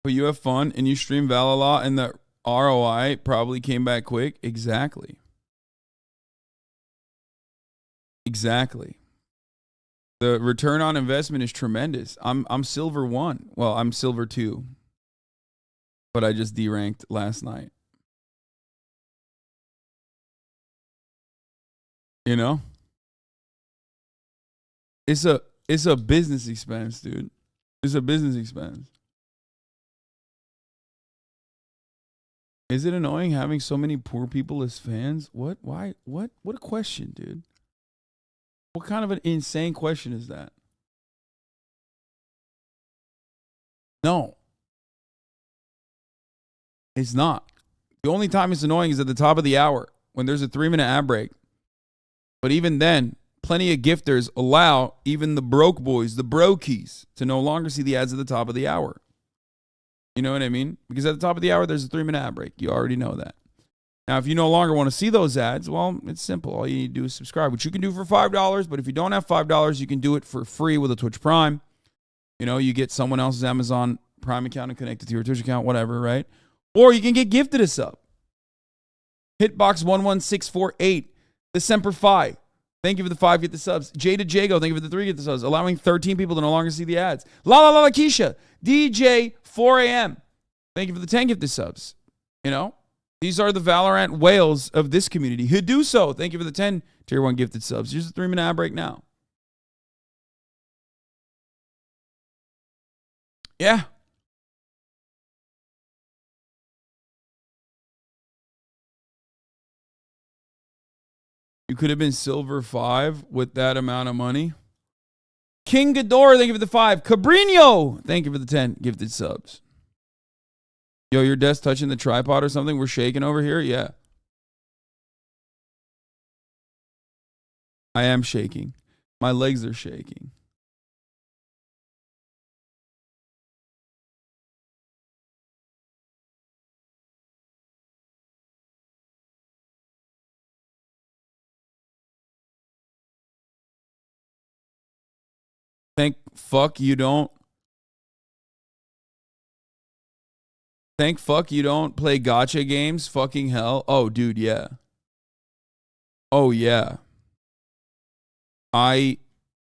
But you have fun and you stream Val a lot and the ROI probably came back quick. Exactly. Exactly. The return on investment is tremendous. I'm silver 1. Well, I'm silver 2. But I just deranked last night. You know? It's a business expense, dude. It's a business expense. Is it annoying having so many poor people as fans? What? Why? What a question, dude. What kind of an insane question is that? No. It's not. The only time it's annoying is at the top of the hour when there's a 3-minute ad break. But even then, plenty of gifters allow even the broke boys, the brokies, to no longer see the ads at the top of the hour. You know what I mean? Because at the top of the hour, there's a 3-minute ad break. You already know that. Now, if you no longer want to see those ads, well, it's simple. All you need to do is subscribe, which you can do for $5. But if you don't have $5, you can do it for free with a Twitch Prime. You know, you get someone else's Amazon Prime account and connect it to your Twitch account, whatever, right? Or you can get gifted a sub. Hitbox11648, the Semper Fi. Thank you for the 5, get the subs. Jada Jago, thank you for the 3, get the subs. Allowing 13 people to no longer see the ads. La La La La Keisha, DJ 4am. Thank you for the 10 gifted subs. You know, these are the Valorant whales of this community. Hiduso, thank you for the 10 tier 1 gifted subs. Here's a 3-minute ad break now. Yeah. You could have been silver 5 with that amount of money. King Ghidorah, thank you for the 5. Cabrino, thank you for the 10 gifted subs. Yo, your desk touching the tripod or something? We're shaking over here? Yeah. I am shaking. My legs are shaking. fuck you don't. Thank fuck you don't play gacha games. Fucking hell. Oh, dude, yeah. Oh, yeah. I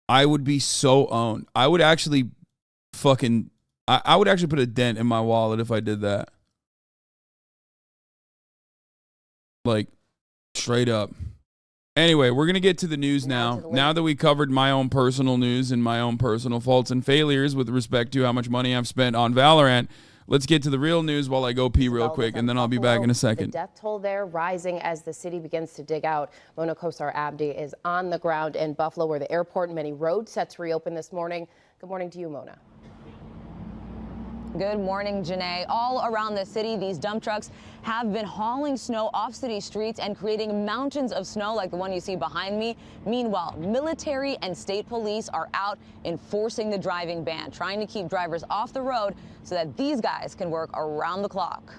would be so owned. I would actually fucking... I would actually put a dent in my wallet if I did that. Like, straight up. Anyway, we're going to get to the news now. Now that we covered my own personal news and my own personal faults and failures with respect to how much money I've spent on Valorant, let's get to the real news while I go pee real quick, and then I'll be back in a second. The death toll there rising as the city begins to dig out. Mona Kosar-Abdi is on the ground in Buffalo, where the airport and many roads set to reopen this morning. Good morning to you, Mona. Good morning, Janae. All around the city, these dump trucks have been hauling snow off city streets and creating mountains of snow like the one you see behind me. Meanwhile, military and state police are out enforcing the driving ban, trying to keep drivers off the road so that these guys can work around the clock.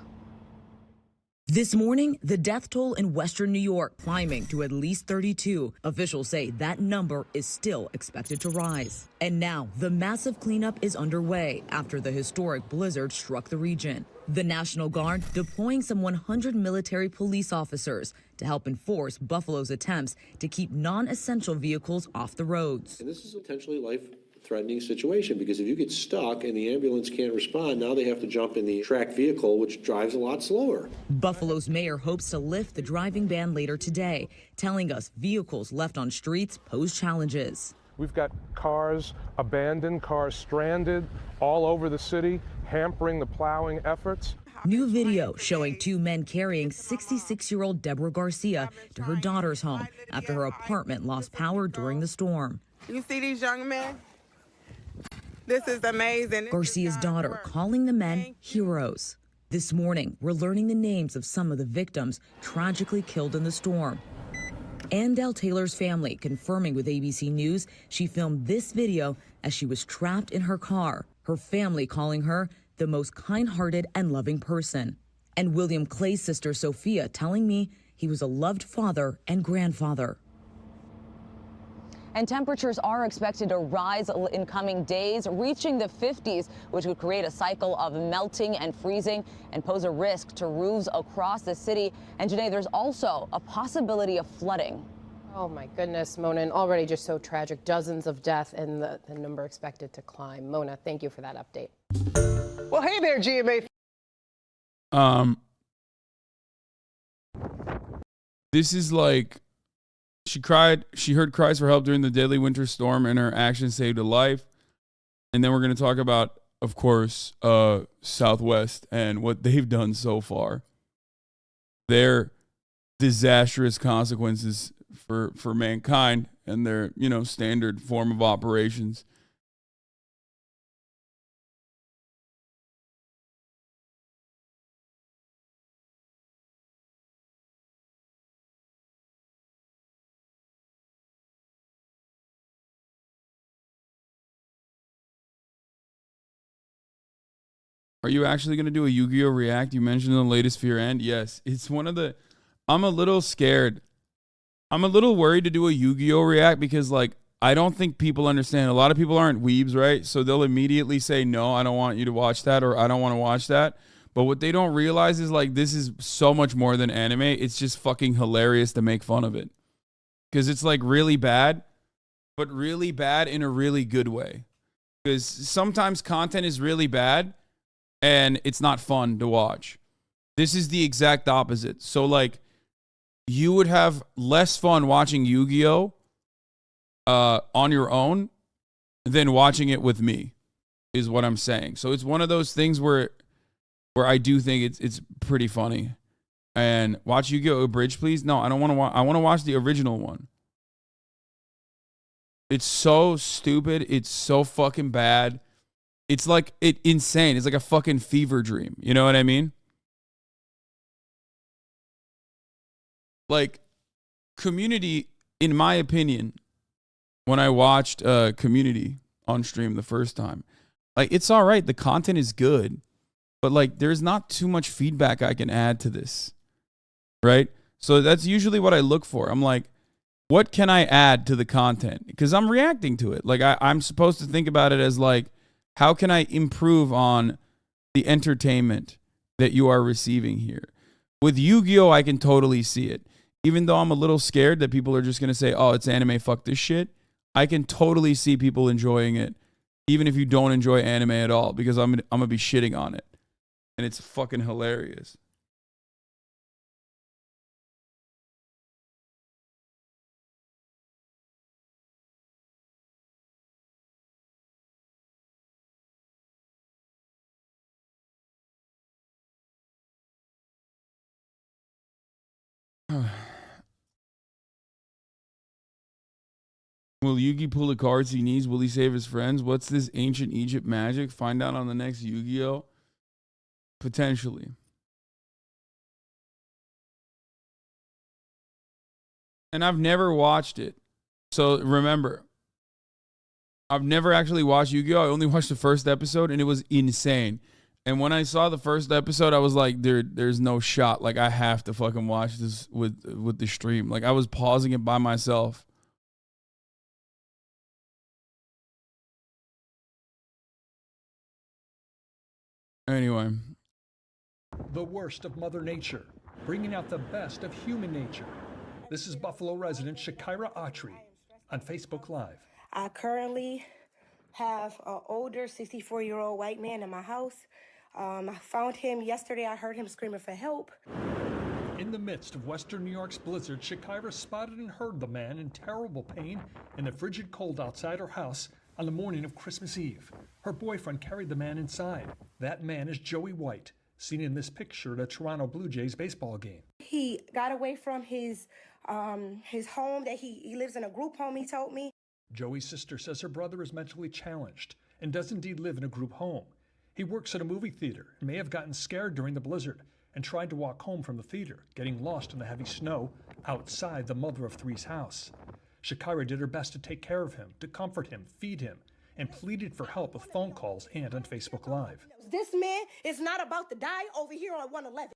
This morning, the death toll in western New York climbing to at least 32. Officials say that number is still expected to rise. And now, the massive cleanup is underway after the historic blizzard struck the region. The National Guard deploying some 100 military police officers to help enforce Buffalo's attempts to keep non-essential vehicles off the roads. And this is a potentially life-threatening situation, because if you get stuck and the ambulance can't respond, now they have to jump in the tracked vehicle, which drives a lot slower. Buffalo's mayor hopes to lift the driving ban later today, telling us vehicles left on streets pose challenges. We've got cars, abandoned cars, stranded all over the city, hampering the plowing efforts. New video showing two men carrying 66-year-old Deborah Garcia to her daughter's home after her apartment lost power during the storm. You see these young men? This is amazing. Garcia's daughter calling the men heroes. This morning, we're learning the names of some of the victims tragically killed in the storm. Andell Taylor's family confirming with ABC News she filmed this video as she was trapped in her car. Her family calling her the most kind-hearted and loving person. And William Clay's sister Sophia telling me he was a loved father and grandfather. And temperatures are expected to rise in coming days, reaching the 50s, which would create a cycle of melting and freezing and pose a risk to roofs across the city. And today, there's also a possibility of flooding. Oh, my goodness, Mona, and already just so tragic. Dozens of deaths and the number expected to climb. Mona, thank you for that update. Well, hey there, GMA. This is like... She heard cries for help during the deadly winter storm, and her action saved a life. And then we're going to talk about, of course, Southwest and what they've done so far. Their disastrous consequences for mankind and their, standard form of operations. Are you actually going to do a Yu-Gi-Oh! React? You mentioned in the latest Fear End. Yes, it's one of the... I'm a little scared. I'm a little worried to do a Yu-Gi-Oh! React because, I don't think people understand. A lot of people aren't weebs, right? So they'll immediately say, no, I don't want you to watch that, or I don't want to watch that. But what they don't realize is, this is so much more than anime. It's just fucking hilarious to make fun of it. Because it's, really bad, but really bad in a really good way. Because sometimes content is really bad, and it's not fun to watch. This is the exact opposite. So, you would have less fun watching Yu-Gi-Oh! On your own than watching it with me, is what I'm saying. So it's one of those things where I do think it's pretty funny. And watch Yu-Gi-Oh! Abridged, please. No, I don't want to watch. I want to watch the original one. It's so stupid. It's so fucking bad. It's insane. It's like a fucking fever dream. You know what I mean? Community, in my opinion, when I watched Community on stream the first time, it's all right. The content is good, but there's not too much feedback I can add to this, right? So that's usually what I look for. I'm like, what can I add to the content? Because I'm reacting to it. Like I'm supposed to think about it as like, how can I improve on the entertainment that you are receiving here? With Yu-Gi-Oh, I can totally see it. Even though I'm a little scared that people are just going to say, oh, it's anime, fuck this shit. I can totally see people enjoying it, even if you don't enjoy anime at all, because I'm going to be shitting on it. And it's fucking hilarious. Will Yugi pull the cards he needs? Will he save his friends? What's this ancient Egypt magic? Find out on the next Yu-Gi-Oh! Potentially. And I've never watched it. So remember, I've never actually watched Yu-Gi-Oh! I only watched the first episode and it was insane. And when I saw the first episode, I was like, there's no shot. Like, I have to fucking watch this with the stream. Like, I was pausing it by myself. Anyway. The worst of Mother Nature, bringing out the best of human nature. This is Buffalo resident Shakira Autry on Facebook Live. I currently have an older 64-year-old white man in my house. I found him yesterday. I heard him screaming for help. In the midst of Western New York's blizzard, Shakira spotted and heard the man in terrible pain in the frigid cold outside her house on the morning of Christmas Eve. Her boyfriend carried the man inside. That man is Joey White, seen in this picture at a Toronto Blue Jays baseball game. He got away from his home that he lives in a group home, he told me. Joey's sister says her brother is mentally challenged and does indeed live in a group home. He works at a movie theater and may have gotten scared during the blizzard and tried to walk home from the theater, getting lost in the heavy snow outside the mother of three's house. Shakira did her best to take care of him, to comfort him, feed him, and pleaded for help with phone calls and on Facebook Live. This man is not about to die over here on 111.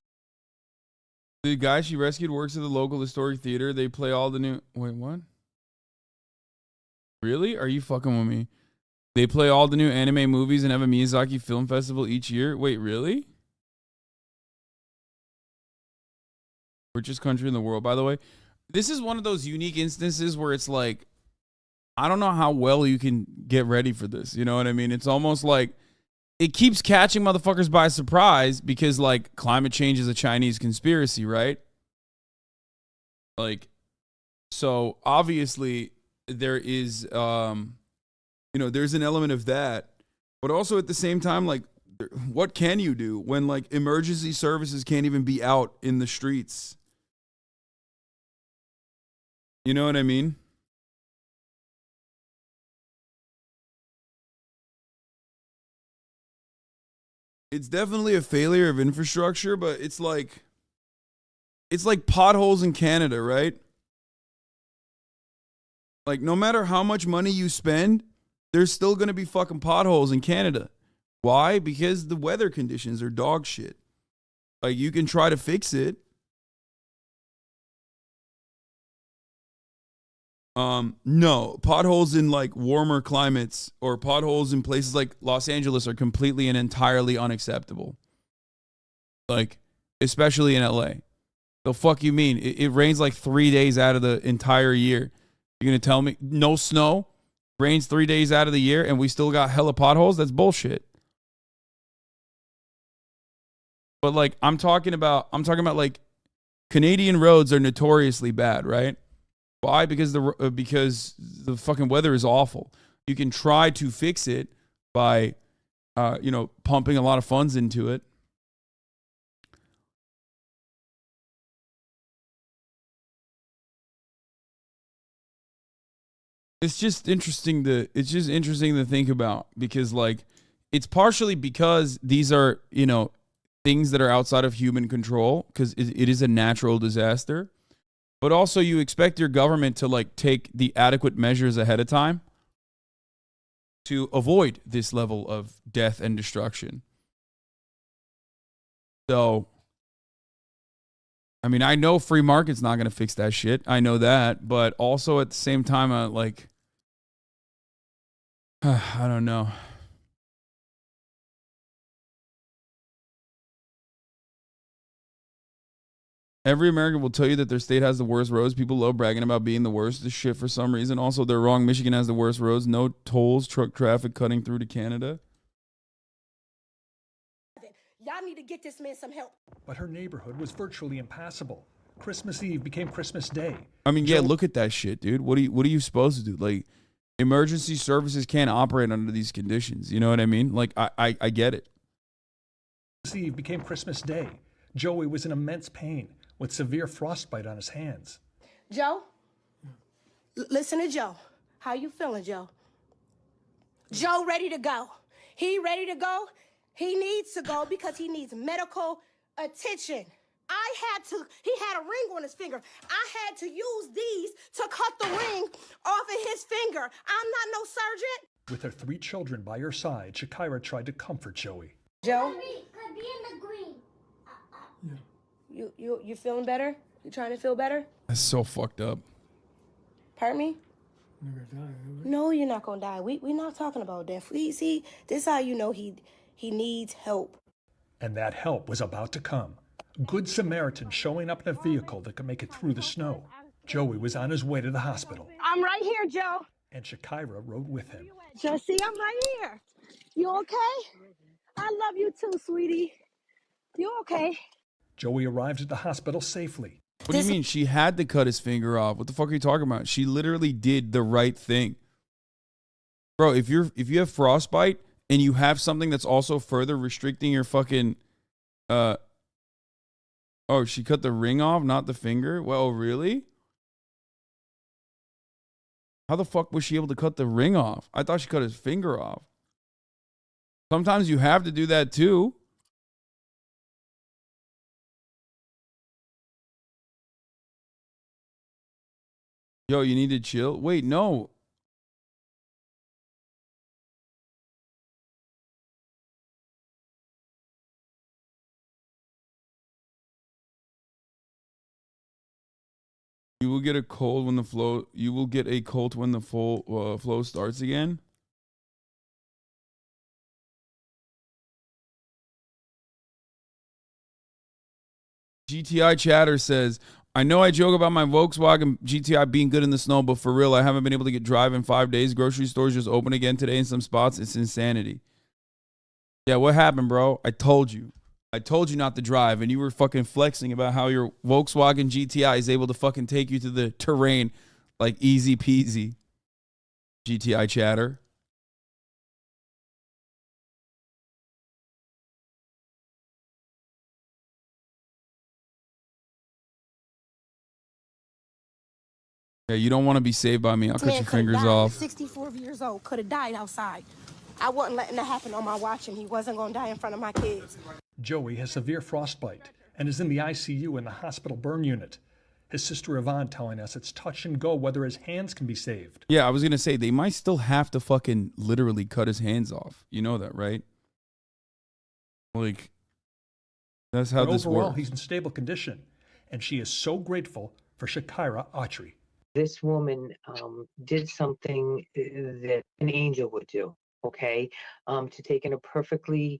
The guy she rescued works at the local historic theater. They play all the new... Wait, what? Really? Are you fucking with me? They play all the new anime movies and have a Miyazaki film festival each year? Wait, really? Richest country in the world, by the way. This is one of those unique instances where it's like, I don't know how well you can get ready for this. You know what I mean? It's almost like it keeps catching motherfuckers by surprise because, like, climate change is a Chinese conspiracy, right? Like, so obviously there is, you know, there's an element of that. But also at the same time, like, what can you do when, like, emergency services can't even be out in the streets? You know what I mean? It's definitely a failure of infrastructure, but it's like potholes in Canada, right? Like, no matter how much money you spend, there's still going to be fucking potholes in Canada. Why? Because the weather conditions are dog shit. Like, you can try to fix it. No, potholes in like warmer climates or potholes in places like Los Angeles are completely and entirely unacceptable. Like, especially in LA. The fuck you mean? It rains like 3 days out of the entire year. You're going to tell me no snow, rains 3 days out of the year, and we still got hella potholes? That's bullshit. But like, I'm talking about like Canadian roads are notoriously bad, right? Why? Because the fucking weather is awful. You can try to fix it by, you know, pumping a lot of funds into it. It's just interesting to think about because, like, it's partially because these are, you know, things that are outside of human control because it is a natural disaster. But also you expect your government to like take the adequate measures ahead of time to avoid this level of death and destruction. So I mean, I know free market's not going to fix that shit. I know that. But also at the same time, like, I don't know. Every American will tell you that their state has the worst roads. People love bragging about being the worst. This shit for some reason. Also, they're wrong. Michigan has the worst roads. No tolls, truck traffic cutting through to Canada. Y'all need to get this man some help. But her neighborhood was virtually impassable. Christmas Eve became Christmas Day. I mean, yeah, look at that shit, dude. What are you supposed to do? Like, emergency services can't operate under these conditions. You know what I mean? Like, I get it. Christmas Eve became Christmas Day. Joey was in immense pain with severe frostbite on his hands. Joe? Listen to Joe. How you feeling, Joe? Joe ready to go. He ready to go. He needs to go because he needs medical attention. He had a ring on his finger. I had to use these to cut the ring off of his finger. I'm not no surgeon. With her 3 children by her side, Shakira tried to comfort Joey. Joe? Could be in the green. You feeling better? You trying to feel better? That's so fucked up. Pardon me? No, you're not gonna die. We're not talking about death. See, this is how you know he needs help. And that help was about to come. Good Samaritan showing up in a vehicle that could make it through the snow. Joey was on his way to the hospital. I'm right here, Joe. And Shakira rode with him. Joe, see, I'm right here. You okay? I love you too, sweetie. You okay? Joey arrived at the hospital safely. What do you mean? She had to cut his finger off. What the fuck are you talking about? She literally did the right thing. Bro, if you have frostbite and you have something that's also further restricting your fucking oh, she cut the ring off, not the finger? Well, really? How the fuck was she able to cut the ring off? I thought she cut his finger off. Sometimes you have to do that too. Yo, you need to chill? Wait, no. You will get a cold when the flow. You will get a cold when the full flow starts again. GTI chatter says, I know I joke about my Volkswagen GTI being good in the snow, but for real, I haven't been able to get drive in 5 days. Grocery stores just open again today in some spots. It's insanity. Yeah, what happened, bro? I told you. I told you not to drive, and you were fucking flexing about how your Volkswagen GTI is able to fucking take you to the terrain like easy peasy. GTI chatter. Yeah, you don't want to be saved by me. I'll cut your fingers off. 64 years old, could have died outside. I wasn't letting that happen on my watch, and he wasn't going to die in front of my kids. Joey has severe frostbite and is in the ICU in the hospital burn unit. His sister Yvonne telling us it's touch and go whether his hands can be saved. Yeah, I was going to say, they might still have to fucking literally cut his hands off. You know that, right? Like, that's how this overall, works. He's in stable condition, and she is so grateful for Shakira Autry. This woman did something that an angel would do, okay? To take in a perfectly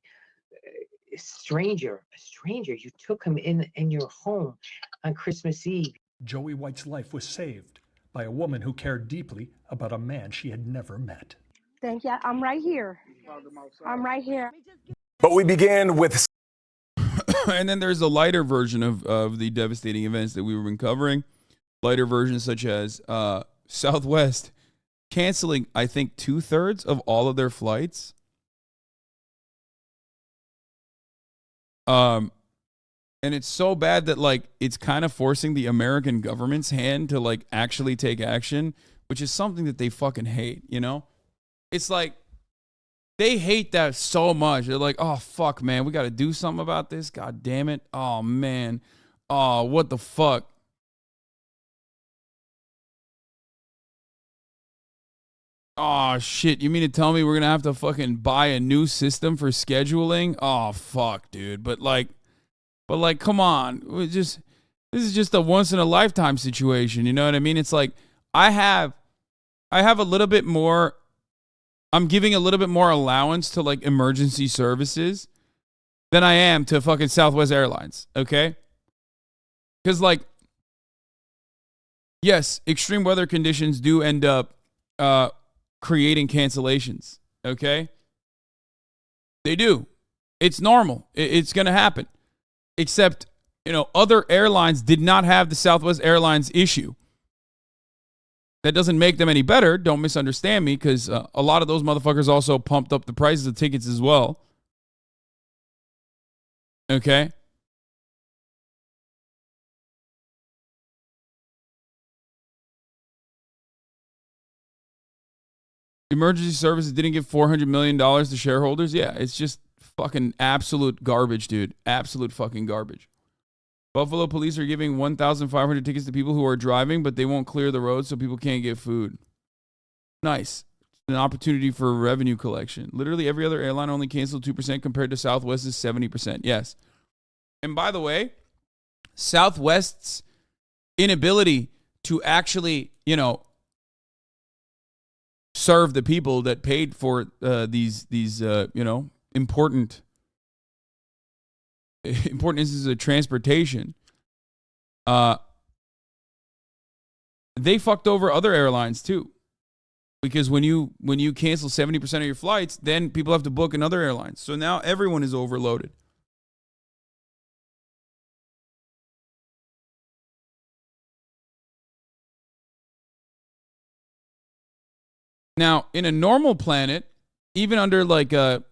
a stranger, you took him in your home on Christmas Eve. Joey White's life was saved by a woman who cared deeply about a man she had never met. Thank you. I'm right here. I'm right here. But we began with... And then there's a lighter version of the devastating events that we've been covering. Lighter versions such as Southwest canceling, I think, 2/3 of all of their flights. And it's so bad that, like, it's kind of forcing the American government's hand to, like, actually take action, which is something that they fucking hate, you know? It's like, they hate that so much. They're like, oh, fuck, man, we got to do something about this. God damn it. Oh, man. Oh, what the fuck? Oh, shit. You mean to tell me we're going to have to fucking buy a new system for scheduling? Oh, fuck, dude. But like, come on. We just, This is just a once in a lifetime situation. You know what I mean? It's like I have a little bit more. I'm giving a little bit more allowance to like emergency services than I am to fucking Southwest Airlines. Okay. Because like, yes, extreme weather conditions do end up creating cancellations. Okay. They do. It's normal. It's going to happen. Except, other airlines did not have the Southwest Airlines issue. That doesn't make them any better. Don't misunderstand me, because a lot of those motherfuckers also pumped up the prices of tickets as well. Okay? Emergency services didn't give $400 million to shareholders. Yeah, it's just fucking absolute garbage, dude. Absolute fucking garbage. Buffalo police are giving 1,500 tickets to people who are driving, but they won't clear the roads so people can't get food. Nice. An opportunity for revenue collection. Literally every other airline only canceled 2% compared to Southwest's 70%. Yes. And by the way, Southwest's inability to actually, serve the people that paid for these important instances of transportation, they fucked over other airlines too. Because when you cancel 70% of your flights, then people have to book another airline. So now everyone is overloaded. Now, in a normal planet, even under like a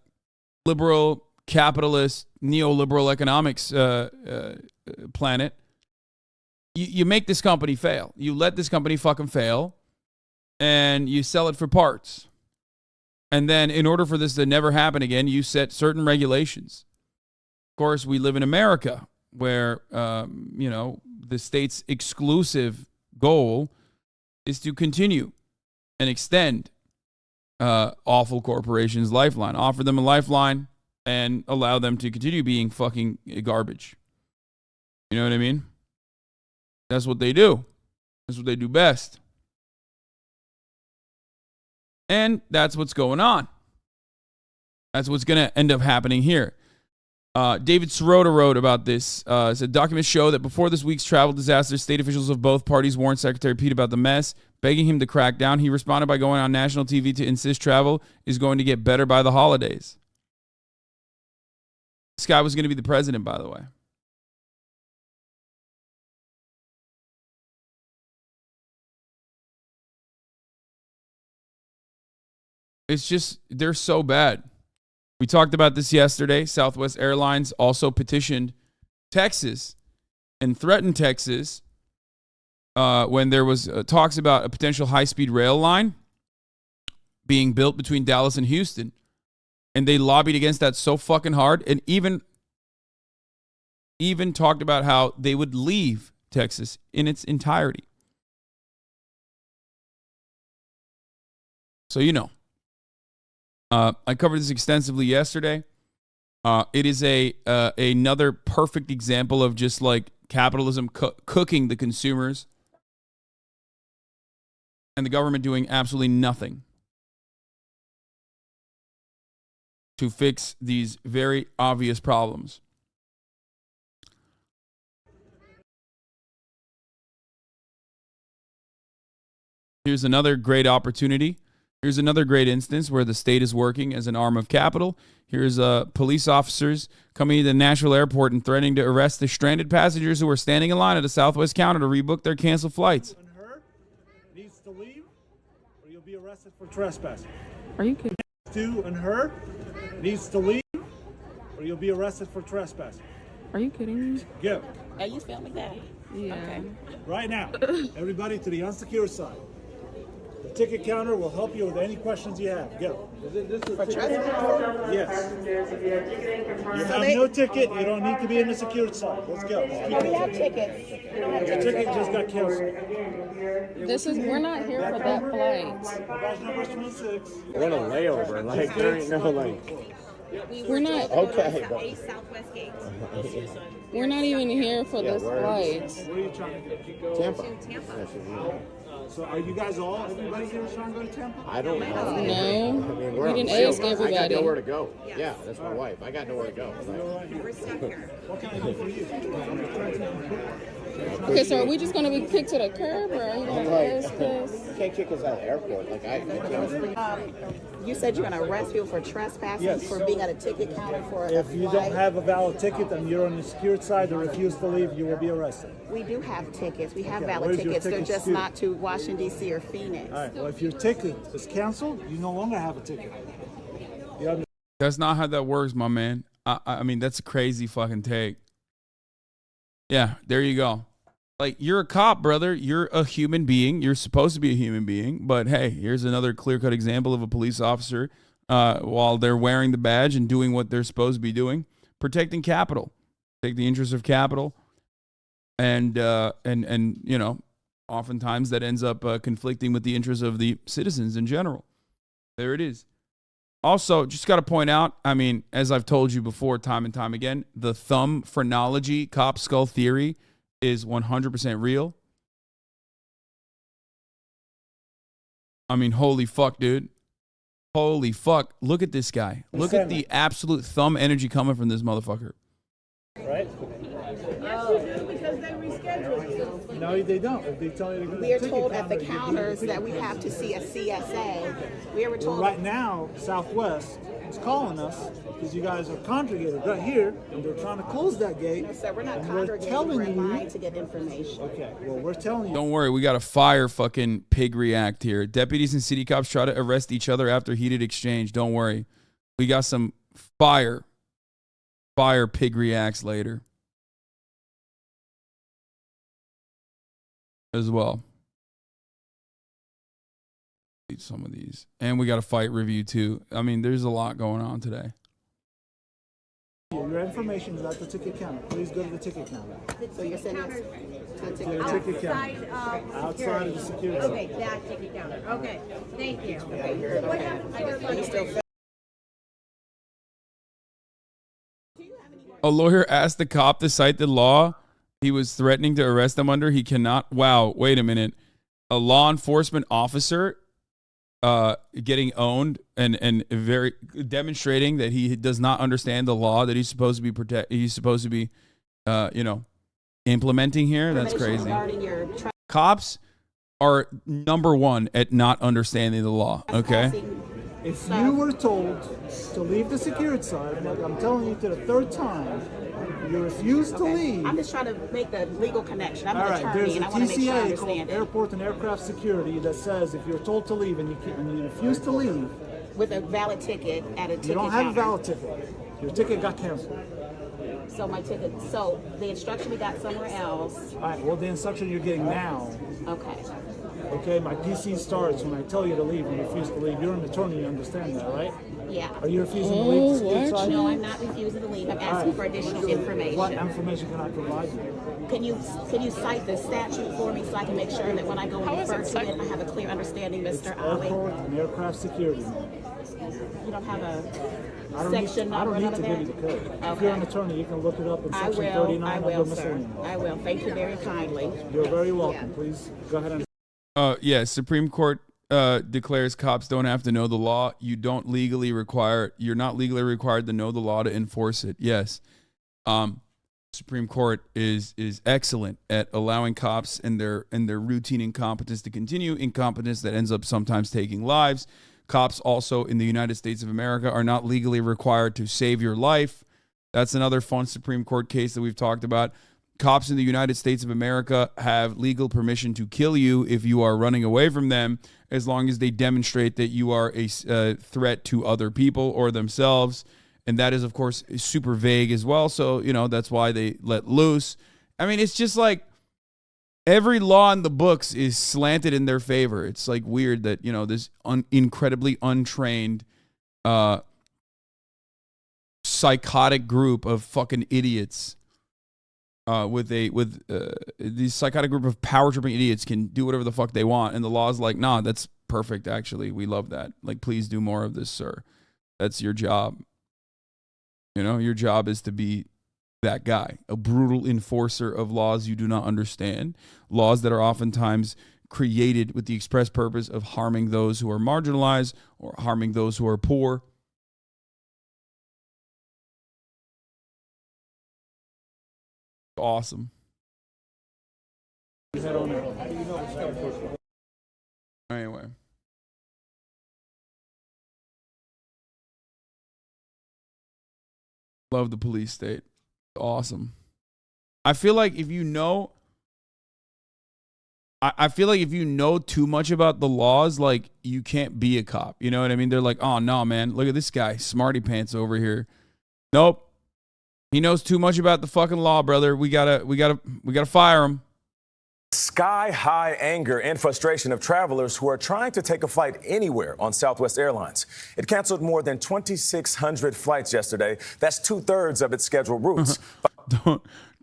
liberal, capitalist, neoliberal economics planet, you make this company fail. You let this company fucking fail, and you sell it for parts. And then in order for this to never happen again, you set certain regulations. Of course, we live in America where, the state's exclusive goal is to continue and extend awful corporations' lifeline. Offer them a lifeline and allow them to continue being fucking garbage. You know what I mean? That's what they do. That's what they do best. And that's what's going on. That's what's going to end up happening here. David Sirota wrote about this. Said documents show that before this week's travel disaster, state officials of both parties warned Secretary Pete about the mess, begging him to crack down. He responded by going on national TV to insist travel is going to get better by the holidays. This guy was going to be the president, by the way. It's just, they're so bad. We talked about this yesterday. Southwest Airlines also petitioned Texas and threatened Texas when there was talks about a potential high-speed rail line being built between Dallas and Houston. And they lobbied against that so fucking hard, and even talked about how they would leave Texas in its entirety. So, I covered this extensively yesterday. It is another perfect example of just like capitalism cooking the consumers and the government doing absolutely nothing to fix these very obvious problems. Here's another great opportunity. Here's another great instance where the state is working as an arm of capital. Here's police officers coming to the Nashville airport and threatening to arrest the stranded passengers who are standing in line at a Southwest counter to rebook their canceled flights. Her needs to leave, or you'll be arrested for trespassing. Are you kidding? Stu and her needs to leave, or you'll be arrested for trespassing. Are you kidding me? Go. Are you filming that? Yeah. Okay. Right now, everybody to the unsecured side. The ticket counter will help you with any questions you have. Go. For trespassing? Yes. You have no ticket. You don't need to be in the secured side. Let's go. We have tickets. Your ticket just got canceled. We're not here for that flight. Badge number 26. What a layover. Like, there ain't no, like... We're not... Okay. Southwest gate. We're not even here for this flight. Where are you trying to go? Tampa. So are you guys all, everybody here is trying to go to Tampa? I don't know. No. I mean, we're We on didn't the ask field. I got everybody. nowhere to go. Yeah, that's my wife. I got nowhere to go. We're stuck here. What can I do for you? Okay, so are we just going to be kicked to the curb, or are you going to ask us? You can't kick us out of the airport. Like I can't. You said you're going to arrest people for trespassing, Yes. for being at a ticket counter for a If you flight. don't have a valid ticket and you're on the secured side or refuse to leave, you will be arrested. We do have tickets. We have Okay, valid where's your tickets. They're ticket just skewed? not to Washington, D.C. or Phoenix. All right, well, if your ticket is canceled, you no longer have a ticket. You understand? That's not how that works, my man. I mean, that's a crazy fucking take. Yeah, there you go. Like, you're a cop, brother. You're a human being. You're supposed to be a human being. But hey, here's another clear-cut example of a police officer while they're wearing the badge and doing what they're supposed to be doing, protecting capital, take the interests of capital, and you know, oftentimes that ends up conflicting with the interests of the citizens in general. There it is. Also, just got to point out, I mean, as I've told you before, time and time again, the thumb phrenology, cop skull theory, is 100% real. I mean, holy fuck, dude. Holy fuck. Look at this guy. Look at the absolute thumb energy coming from this motherfucker. Right? Because they rescheduled. No, they don't. If they tell you to go to We are the told ticket at the counter, you do counters the that ticket we counter. have to see a CSA. We were Well, told right now, Southwest is calling us because you guys are congregated right here, and they're trying to close that gate. So we're not and congregating, telling we're in you. line to get information. Okay, well, we're telling you. Don't worry, we got a fire fucking pig react here. Deputies and city cops try to arrest each other after heated exchange. Don't worry. We got some fire pig reacts later as well. Eat some of these. And we got a fight review too. I mean, there's a lot going on today. Your information is at the ticket counter. Please go to the ticket counter. So you're sending us to the To ticket the counter. ticket counter. Outside of the security. Okay, that ticket counter. Okay, thank you. You still A lawyer asked the cop to cite the law he was threatening to arrest them under. He cannot. Wow, wait a minute. A law enforcement officer getting owned and very demonstrating that he does not understand the law that he's supposed to be you know, implementing here. That's crazy. Cops are number one at not understanding the law, okay? If you were told to leave the security side, like I'm telling you to the third time, you refuse to leave. I'm just trying to make the legal connection. I'm All an right, attorney, there's and a I want to make sure I TCA called understand it. Airport and Aircraft Security that says if you're told to leave and you refuse to leave, With a valid ticket at a ticket you don't have a counter. valid ticket. Your ticket got canceled. So my ticket. So the instruction we got somewhere else. All right, well, the instruction you're getting now. Okay. Okay, my PC starts when I tell you to leave and you refuse to leave. You're an attorney, you understand that, right? Yeah. Are you refusing to leave the security side? No, I'm not refusing to leave. I'm All asking right. for additional information. What information can I provide you? Can you cite the statute for me so I can make sure that when I go and refer to it, I have a clear understanding, Mr. Ali? Airport and Aircraft Security. You don't have a I don't need, section I number don't or need to none give of you the that? code. If Okay. you're an attorney, you can look it up in I section will. 39 I of will, the sir. miscellaneous. I will. Thank you very kindly. You're very welcome. Please go ahead and. Yeah, Supreme Court declares cops don't have to know the law. You're not legally required to know the law to enforce it. Yes. Supreme Court is excellent at allowing cops and their routine incompetence to continue, incompetence that ends up sometimes taking lives. Cops also in the United States of America are not legally required to save your life. That's another fun Supreme Court case that we've talked about. Cops in the United States of America have legal permission to kill you if you are running away from them, as long as they demonstrate that you are a threat to other people or themselves. And that is, of course, super vague as well. So, you know, that's why they let loose. I mean, it's just like every law in the books is slanted in their favor. It's like weird that, you know, this incredibly untrained psychotic group of fucking idiots these psychotic group of power tripping idiots can do whatever the fuck they want, and the law's like, nah, that's perfect. Actually, we love that. Like, please do more of this, sir. That's your job. You know, your job is to be that guy, a brutal enforcer of laws you do not understand, laws that are oftentimes created with the express purpose of harming those who are marginalized or harming those who are poor. Awesome. Anyway. Love the police state. Awesome. I feel like if you know, I feel like if you know too much about the laws, like you can't be a cop. You know what I mean? They're like, oh no, man, look at this guy, smarty pants over here. Nope. He knows too much about the fucking law, brother. We gotta fire him. Sky-high anger and frustration of travelers who are trying to take a flight anywhere on Southwest Airlines. It canceled more than 2,600 flights yesterday. That's 2/3 of its scheduled routes.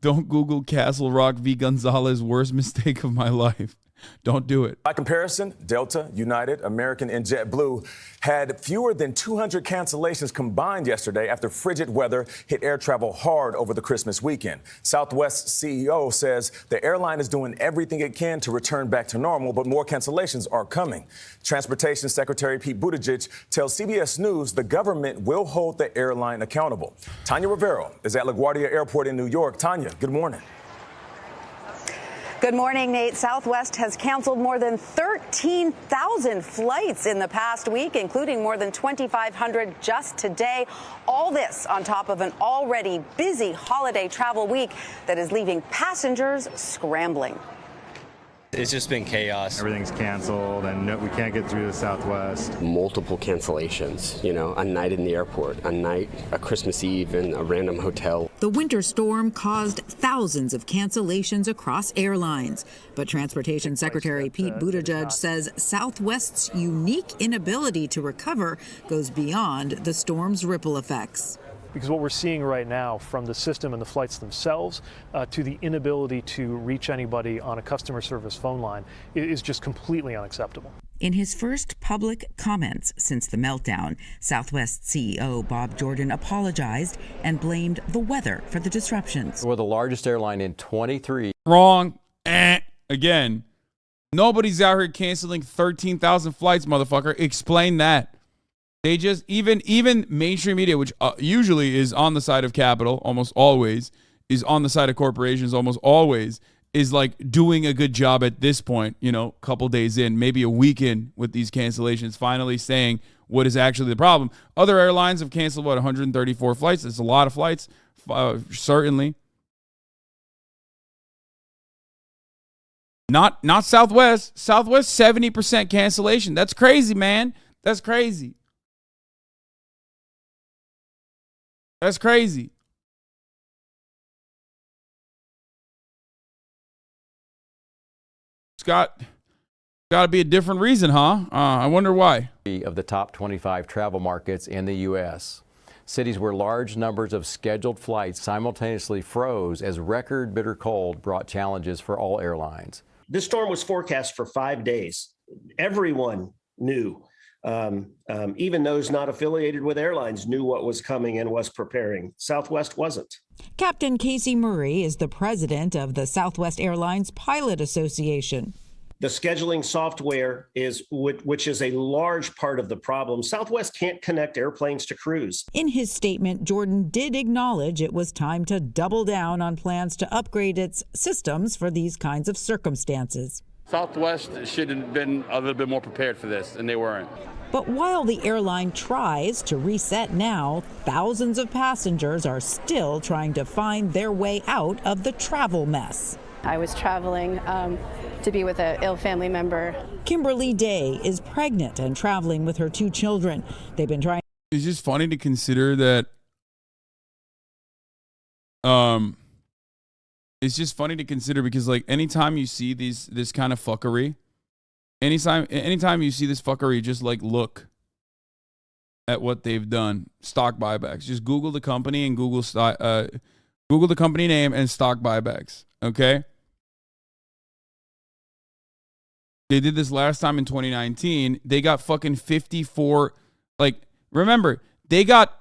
Don't Google Castle Rock v. Gonzalez, worst mistake of my life. Don't do it. By comparison, Delta, United, American, and JetBlue had fewer than 200 cancellations combined yesterday after frigid weather hit air travel hard over the Christmas weekend. Southwest's CEO says the airline is doing everything it can to return back to normal, but more cancellations are coming. Transportation Secretary Pete Buttigieg tells CBS News the government will hold the airline accountable. Tanya Rivero is at LaGuardia Airport in New York. Tanya, good morning. Good morning, Nate. Southwest has canceled more than 13,000 flights in the past week, including more than 2,500 just today. All this on top of an already busy holiday travel week that is leaving passengers scrambling. It's just been chaos. Everything's canceled and we can't get through the Southwest. Multiple cancellations, a night in the airport, a Christmas Eve in a random hotel. The winter storm caused thousands of cancellations across airlines. But Transportation Secretary Pete Buttigieg says Southwest's unique inability to recover goes beyond the storm's ripple effects. Because what we're seeing right now, from the system and the flights themselves to the inability to reach anybody on a customer service phone line, is just completely unacceptable. In his first public comments since the meltdown, Southwest CEO Bob Jordan apologized and blamed the weather for the disruptions. We're the largest airline in 23. Wrong. Again, nobody's out here canceling 13,000 flights, motherfucker. Explain that. They just, even mainstream media, which usually is on the side of capital, almost always, is on the side of corporations, almost always, is like doing a good job at this point, a couple days in, maybe a week in with these cancellations, finally saying what is actually the problem. Other airlines have canceled, 134 flights? It's a lot of flights, certainly. Not Southwest. Southwest, 70% cancellation. That's crazy, man. That's crazy. That's crazy. It's got to be a different reason, huh? I wonder why. Of the top 25 travel markets in the U.S. Cities where large numbers of scheduled flights simultaneously froze as record bitter cold brought challenges for all airlines. This storm was forecast for 5 days. Everyone knew. Even those not affiliated with airlines knew what was coming and was preparing. Southwest wasn't. Captain Casey Murray is the president of the Southwest Airlines Pilot Association. The scheduling software which is a large part of the problem. Southwest can't connect airplanes to crews. In his statement, Jordan did acknowledge it was time to double down on plans to upgrade its systems for these kinds of circumstances. Southwest should have been a little bit more prepared for this, and they weren't. But while the airline tries to reset now, thousands of passengers are still trying to find their way out of the travel mess. I was traveling to be with an ill family member. Kimberly Day is pregnant and traveling with her 2 children. They've been trying. It's just funny to consider that. It's just funny to consider because, like, anytime you see this kind of fuckery, anytime you see this fuckery, just like look at what they've done. Stock buybacks. Just Google the company and Google the company name and stock buybacks. Okay. They did this last time in 2019. They got fucking 54. Like, remember, they got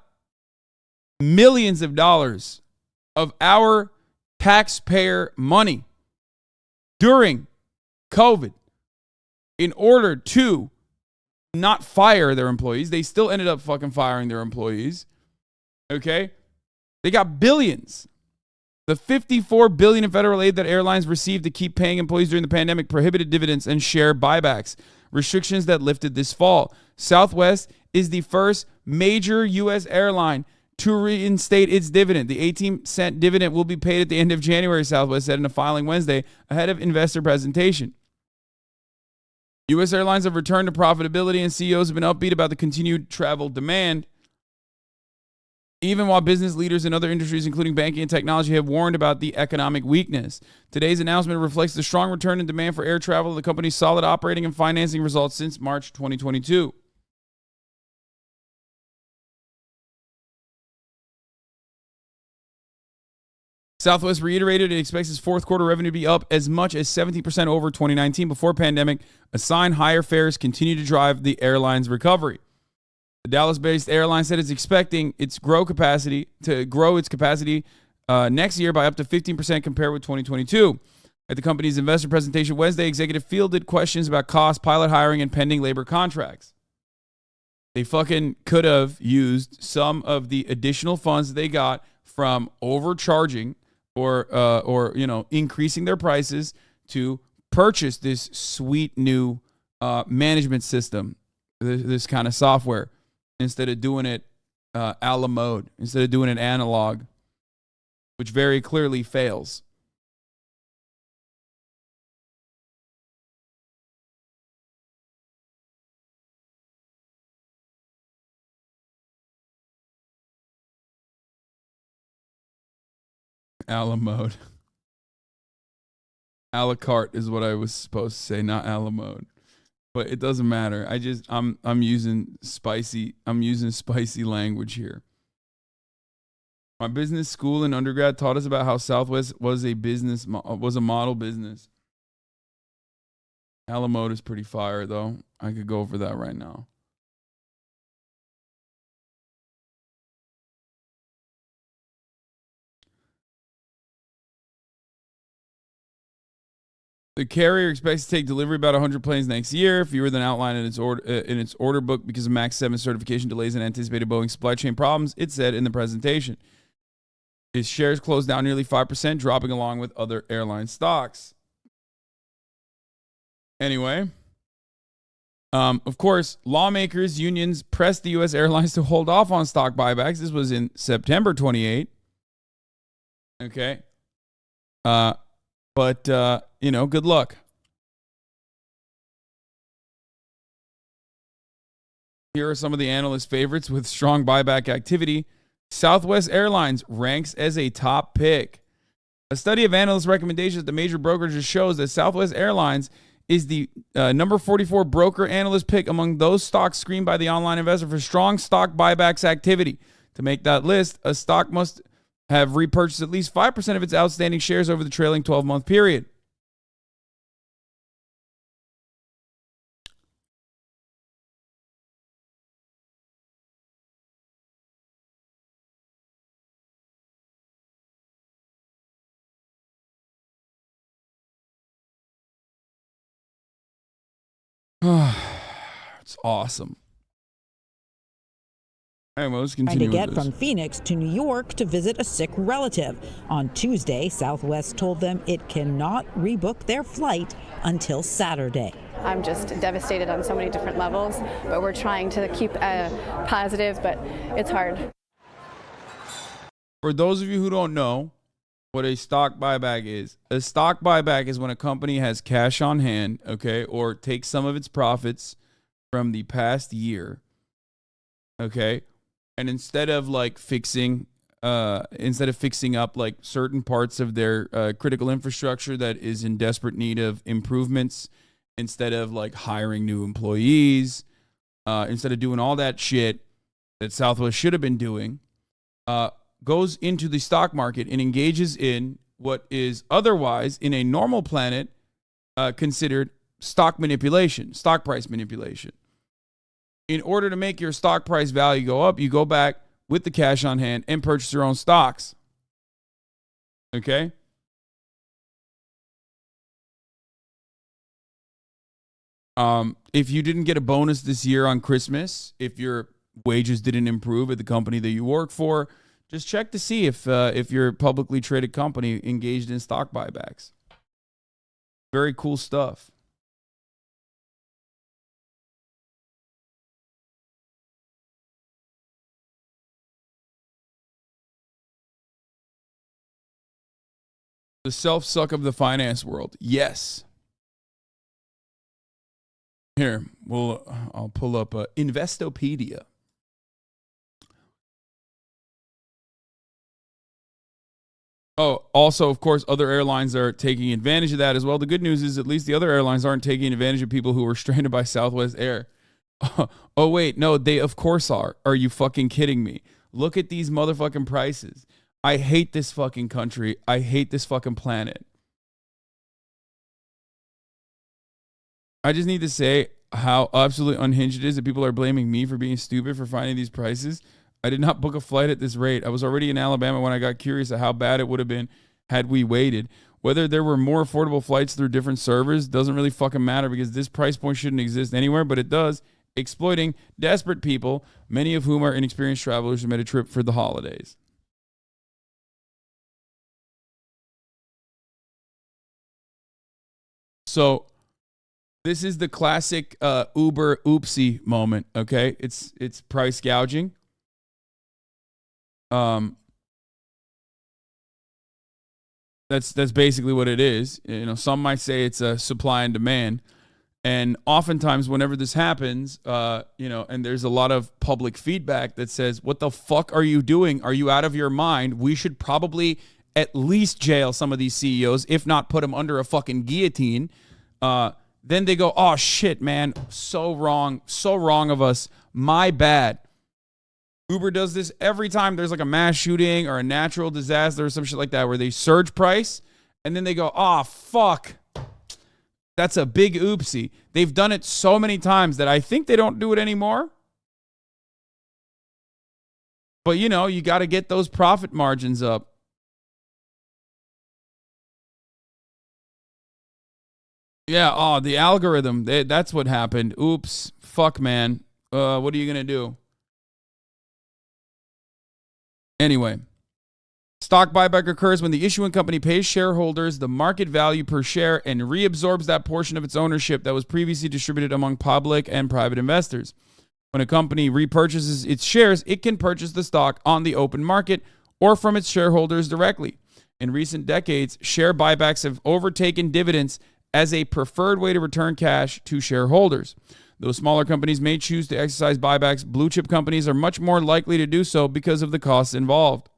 millions of dollars of our taxpayer money during COVID in order to not fire their employees. They still ended up fucking firing their employees. Okay? They got billions. The $54 billion in federal aid that airlines received to keep paying employees during the pandemic prohibited dividends and share buybacks, restrictions that lifted this fall. Southwest is the first major U.S. airline to reinstate its dividend. The 18-cent dividend will be paid at the end of January, Southwest said in a filing Wednesday ahead of investor presentation. U.S. airlines have returned to profitability, and CEOs have been upbeat about the continued travel demand, even while business leaders in other industries, including banking and technology, have warned about the economic weakness. Today's announcement reflects the strong return in demand for air travel and the company's solid operating and financing results since March 2022. Southwest reiterated it expects its fourth quarter revenue to be up as much as 17% over 2019 before pandemic. A sign higher fares continue to drive the airline's recovery. The Dallas-based airline said it's expecting its grow its capacity next year by up to 15% compared with 2022. At the company's investor presentation Wednesday, executive fielded questions about cost, pilot hiring, and pending labor contracts. They fucking could have used some of the additional funds they got from overcharging or increasing their prices to purchase this sweet new management system, this kind of software, instead of doing it a la mode, instead of doing it analog, which very clearly fails. A la mode. A la carte is what I was supposed to say, not a la mode. But it doesn't matter. I'm using spicy language here. My business school in undergrad taught us about how Southwest was a model business. A la mode is pretty fire though. I could go over that right now. The carrier expects to take delivery about 100 planes next year, fewer than outlined in its order book because of MAX 7 certification delays and anticipated Boeing supply chain problems, it said in the presentation. Its shares closed down nearly 5%, dropping along with other airline stocks. Anyway, of course, lawmakers, unions pressed the U.S. airlines to hold off on stock buybacks. This was in September 28. Okay. But good luck. Here are some of the analyst favorites with strong buyback activity. Southwest Airlines ranks as a top pick. A study of analyst recommendations at the major brokerages shows that Southwest Airlines is the number 44 broker analyst pick among those stocks screened by the online investor for strong stock buybacks activity. To make that list, a stock must have repurchased at least 5% of its outstanding shares over the trailing 12-month period. It's awesome. Anyway, let's continue. Trying to get from Phoenix to New York to visit a sick relative. On Tuesday, Southwest told them it cannot rebook their flight until Saturday. I'm just devastated on so many different levels, but we're trying to keep positive, but it's hard. For those of you who don't know what a stock buyback is, a stock buyback is when a company has cash on hand, okay, or takes some of its profits from the past year, okay, and instead of fixing up like certain parts of their critical infrastructure that is in desperate need of improvements, instead of like hiring new employees, instead of doing all that shit that Southwest should have been doing, goes into the stock market and engages in what is otherwise in a normal planet considered stock manipulation, stock price manipulation. In order to make your stock price value go up, you go back with the cash on hand and purchase your own stocks. Okay? If you didn't get a bonus this year on Christmas, if your wages didn't improve at the company that you work for, just check to see if your publicly traded company engaged in stock buybacks. Very cool stuff. The self-suck of the finance world. Yes. Here, I'll pull up Investopedia. Oh, also, of course, other airlines are taking advantage of that as well. The good news is at least the other airlines aren't taking advantage of people who were stranded by Southwest Air. Oh, wait, no, they of course are. Are you fucking kidding me? Look at these motherfucking prices. I hate this fucking country. I hate this fucking planet. I just need to say how absolutely unhinged it is that people are blaming me for being stupid for finding these prices. I did not book a flight at this rate. I was already in Alabama when I got curious at how bad it would have been had we waited. Whether there were more affordable flights through different servers doesn't really fucking matter because this price point shouldn't exist anywhere, but it does, exploiting desperate people, many of whom are inexperienced travelers who made a trip for the holidays. So this is the classic Uber oopsie moment, okay? It's price gouging. That's basically what it is. You know, some might say it's a supply and demand. And oftentimes whenever this happens, and there's a lot of public feedback that says, what the fuck are you doing? Are you out of your mind? We should probably at least jail some of these CEOs, if not put them under a fucking guillotine. Then they go, oh shit, man, so wrong of us. My bad. Uber does this every time there's like a mass shooting or a natural disaster or some shit like that where they surge price and then they go, oh, fuck. That's a big oopsie. They've done it so many times that I think they don't do it anymore. But, you know, you got to get those profit margins up. Yeah, oh, the algorithm. That's what happened. Oops. Fuck, man. What are you going to do? Anyway, stock buyback occurs when the issuing company pays shareholders the market value per share and reabsorbs that portion of its ownership that was previously distributed among public and private investors. When a company repurchases its shares, it can purchase the stock on the open market or from its shareholders directly. In recent decades, share buybacks have overtaken dividends as a preferred way to return cash to shareholders. Though smaller companies may choose to exercise buybacks, blue chip companies are much more likely to do so because of the costs involved.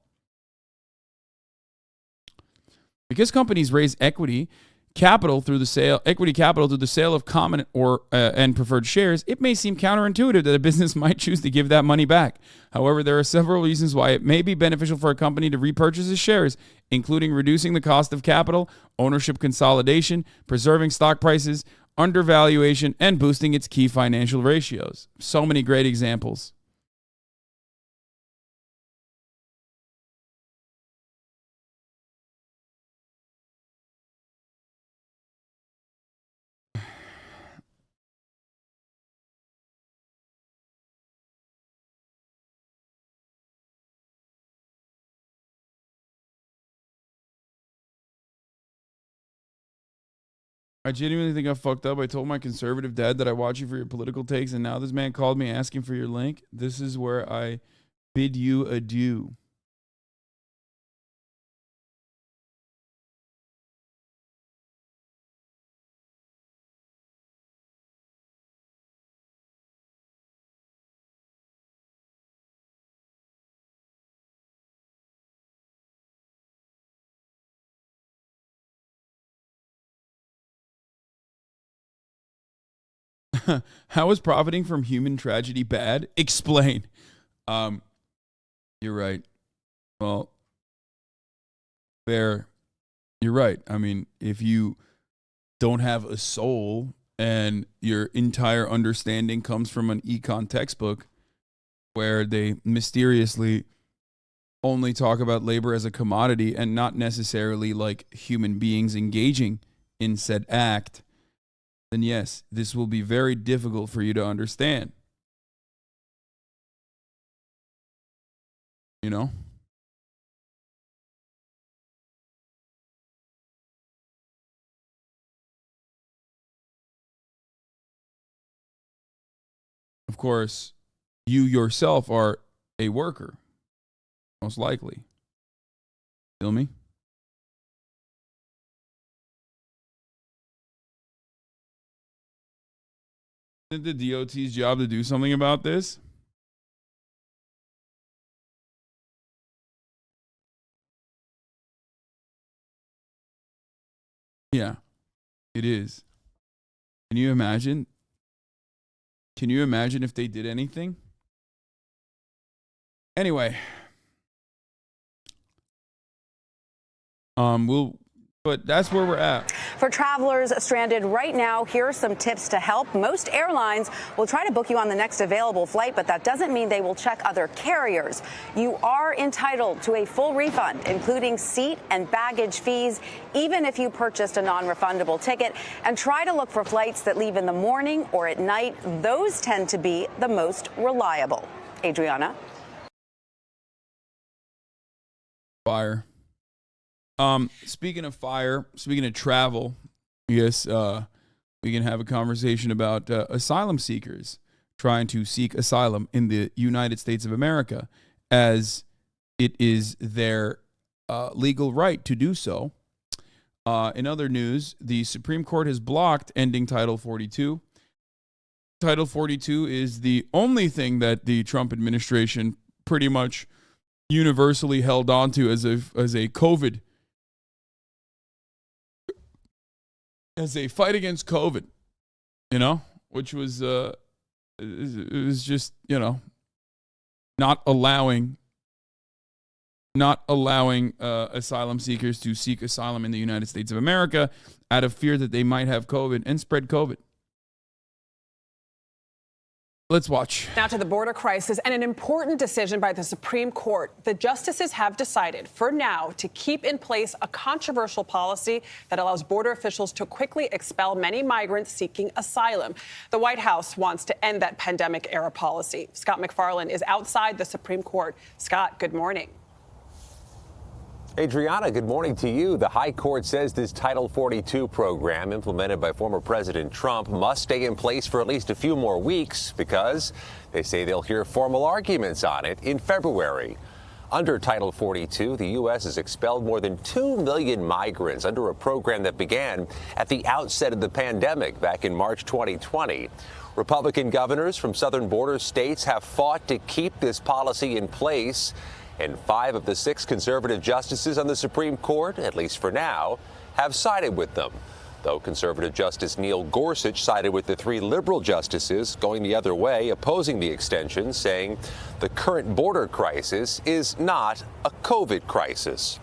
Because companies raise equity capital through the sale of common or and preferred shares, it may seem counterintuitive that a business might choose to give that money back. However, there are several reasons why it may be beneficial for a company to repurchase its shares, including reducing the cost of capital, ownership consolidation, preserving stock prices, undervaluation, and boosting its key financial ratios. So many great examples. I genuinely think I fucked up. I told my conservative dad that I watch you for your political takes, and now this man called me asking for your link. This is where I bid you adieu. How is profiting from human tragedy bad? Explain. You're right. Well, fair. You're right. I mean, if you don't have a soul and your entire understanding comes from an econ textbook where they mysteriously only talk about labor as a commodity and not necessarily like human beings engaging in said act, then yes, this will be very difficult for you to understand. You know? Of course, you yourself are a worker, most likely. Feel me? Isn't the DOT's job to do something about this? Yeah, it is. Can you imagine? Can you imagine if they did anything? Anyway, but that's where we're at. For travelers stranded right now, here are some tips to help. Most airlines will try to book you on the next available flight, but that doesn't mean they will check other carriers. You are entitled to a full refund, including seat and baggage fees, even if you purchased a non-refundable ticket. And try to look for flights that leave in the morning or at night. Those tend to be the most reliable. Adriana? Fire. Speaking of fire, speaking of travel, yes, we can have a conversation about asylum seekers trying to seek asylum in the United States of America, as it is their legal right to do so. In other news, the Supreme Court has blocked ending Title 42. Title 42 is the only thing that the Trump administration pretty much universally held on to as a COVID, as a fight against COVID, you know, which was it was just, you know, not allowing asylum seekers to seek asylum in the United States of America out of fear that they might have COVID and spread COVID. Let's watch. Now to the border crisis and an important decision by the Supreme Court. The justices have decided for now to keep in place a controversial policy that allows border officials to quickly expel many migrants seeking asylum. The White House wants to end that pandemic-era policy. Scott McFarland is outside the Supreme Court. Scott, good morning. Adriana, good morning to you. The High Court says this Title 42 program implemented by former President Trump must stay in place for at least a few more weeks because they say they'll hear formal arguments on it in February. Under Title 42, the U.S. has expelled more than 2 million migrants under a program that began at the outset of the pandemic back in March 2020. Republican governors from southern border states have fought to keep this policy in place. And 5 of the 6 conservative justices on the Supreme Court, at least for now, have sided with them. Though conservative Justice Neil Gorsuch sided with the 3 liberal justices going the other way, opposing the extension, saying the current border crisis is not a COVID crisis.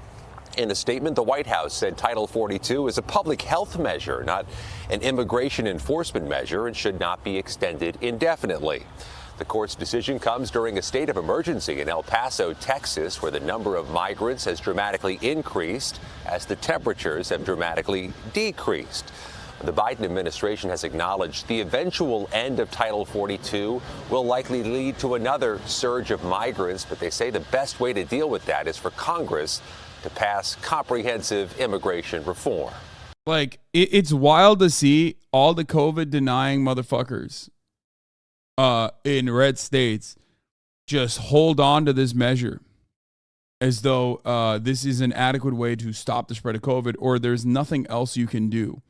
In a statement, the White House said Title 42 is a public health measure, not an immigration enforcement measure, and should not be extended indefinitely. The court's decision comes during a state of emergency in El Paso, Texas, where the number of migrants has dramatically increased as the temperatures have dramatically decreased. The Biden administration has acknowledged the eventual end of Title 42 will likely lead to another surge of migrants, but they say the best way to deal with that is for Congress to pass comprehensive immigration reform. Like, it's wild to see all the COVID denying motherfuckers in red states just hold on to this measure as though this is an adequate way to stop the spread of COVID, or there's nothing else you can do.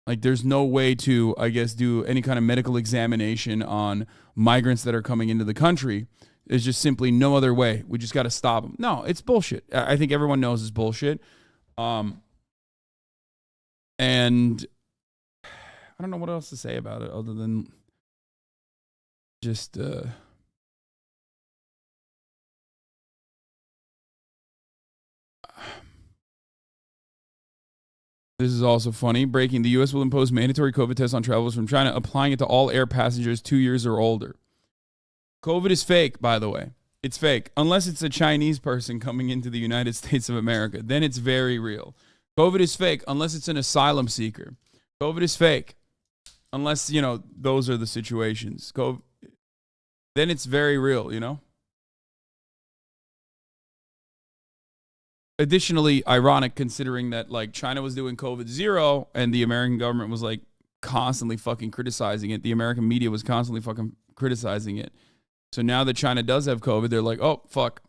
Like, there's no way to, I guess, do any kind of medical examination on migrants that are coming into the country. There's just simply no other way. We just got to stop them. No, it's bullshit. I think everyone knows it's bullshit. And I don't know what else to say about it other than just this is also funny. Breaking: the U.S. will impose mandatory COVID tests on travelers from China, applying it to all air passengers 2 years or older. COVID is fake, by the way. It's fake. Unless it's a Chinese person coming into the United States of America. Then it's very real. COVID is fake unless it's an asylum seeker. COVID is fake unless, you know, those are the situations. Then it's very real, you know? Additionally, ironic considering that, like, China was doing COVID zero and the American government was, like, constantly fucking criticizing it. The American media was constantly fucking criticizing it. So now that China does have COVID, they're like, oh, fuck.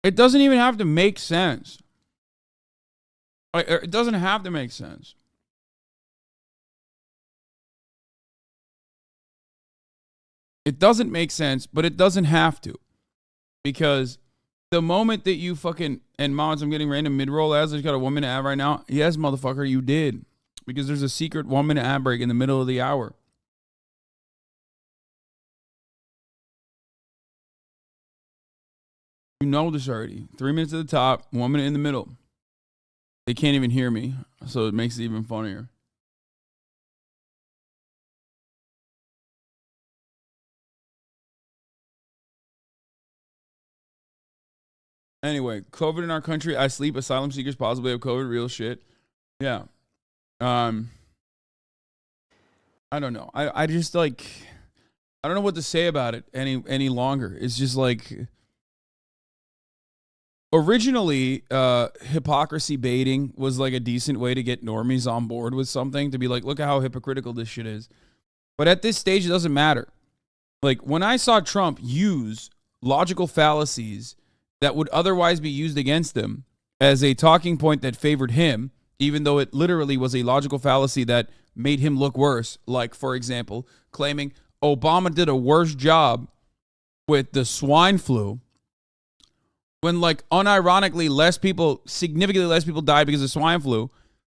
It doesn't even have to make sense. It doesn't have to make sense. It doesn't make sense, but it doesn't have to. Because the moment that you fucking, and mods, I'm getting random mid-roll ads, there's got a 1 minute ad right now. Yes, motherfucker, you did. Because there's a secret 1 minute ad break in the middle of the hour. You know this already. 3 minutes at the top, 1 minute in the middle. They can't even hear me, so it makes it even funnier. Anyway, COVID in our country. I sleep. Asylum seekers possibly have COVID. Real shit. Yeah. I don't know. I just like, I don't know what to say about it any longer. It's just like, originally, hypocrisy baiting was like a decent way to get normies on board with something, to be like, look at how hypocritical this shit is. But at this stage, it doesn't matter. Like, when I saw Trump use logical fallacies that would otherwise be used against him as a talking point that favored him, even though it literally was a logical fallacy that made him look worse. Like, for example, claiming Obama did a worse job with the swine flu, when, like, unironically significantly less people died because of swine flu.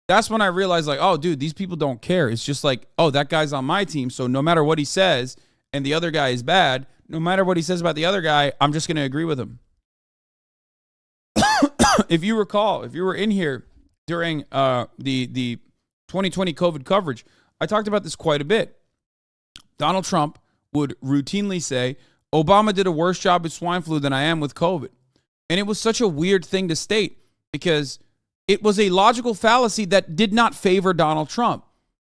That's when I realized, like, oh, dude, these people don't care. It's just like, oh, that guy's on my team, so no matter what he says and the other guy is bad, no matter what he says about the other guy, I'm just going to agree with him. If you recall, if you were in here during the 2020 COVID coverage, I talked about this quite a bit. Donald Trump would routinely say, Obama did a worse job with swine flu than I am with COVID. And it was such a weird thing to state because it was a logical fallacy that did not favor Donald Trump.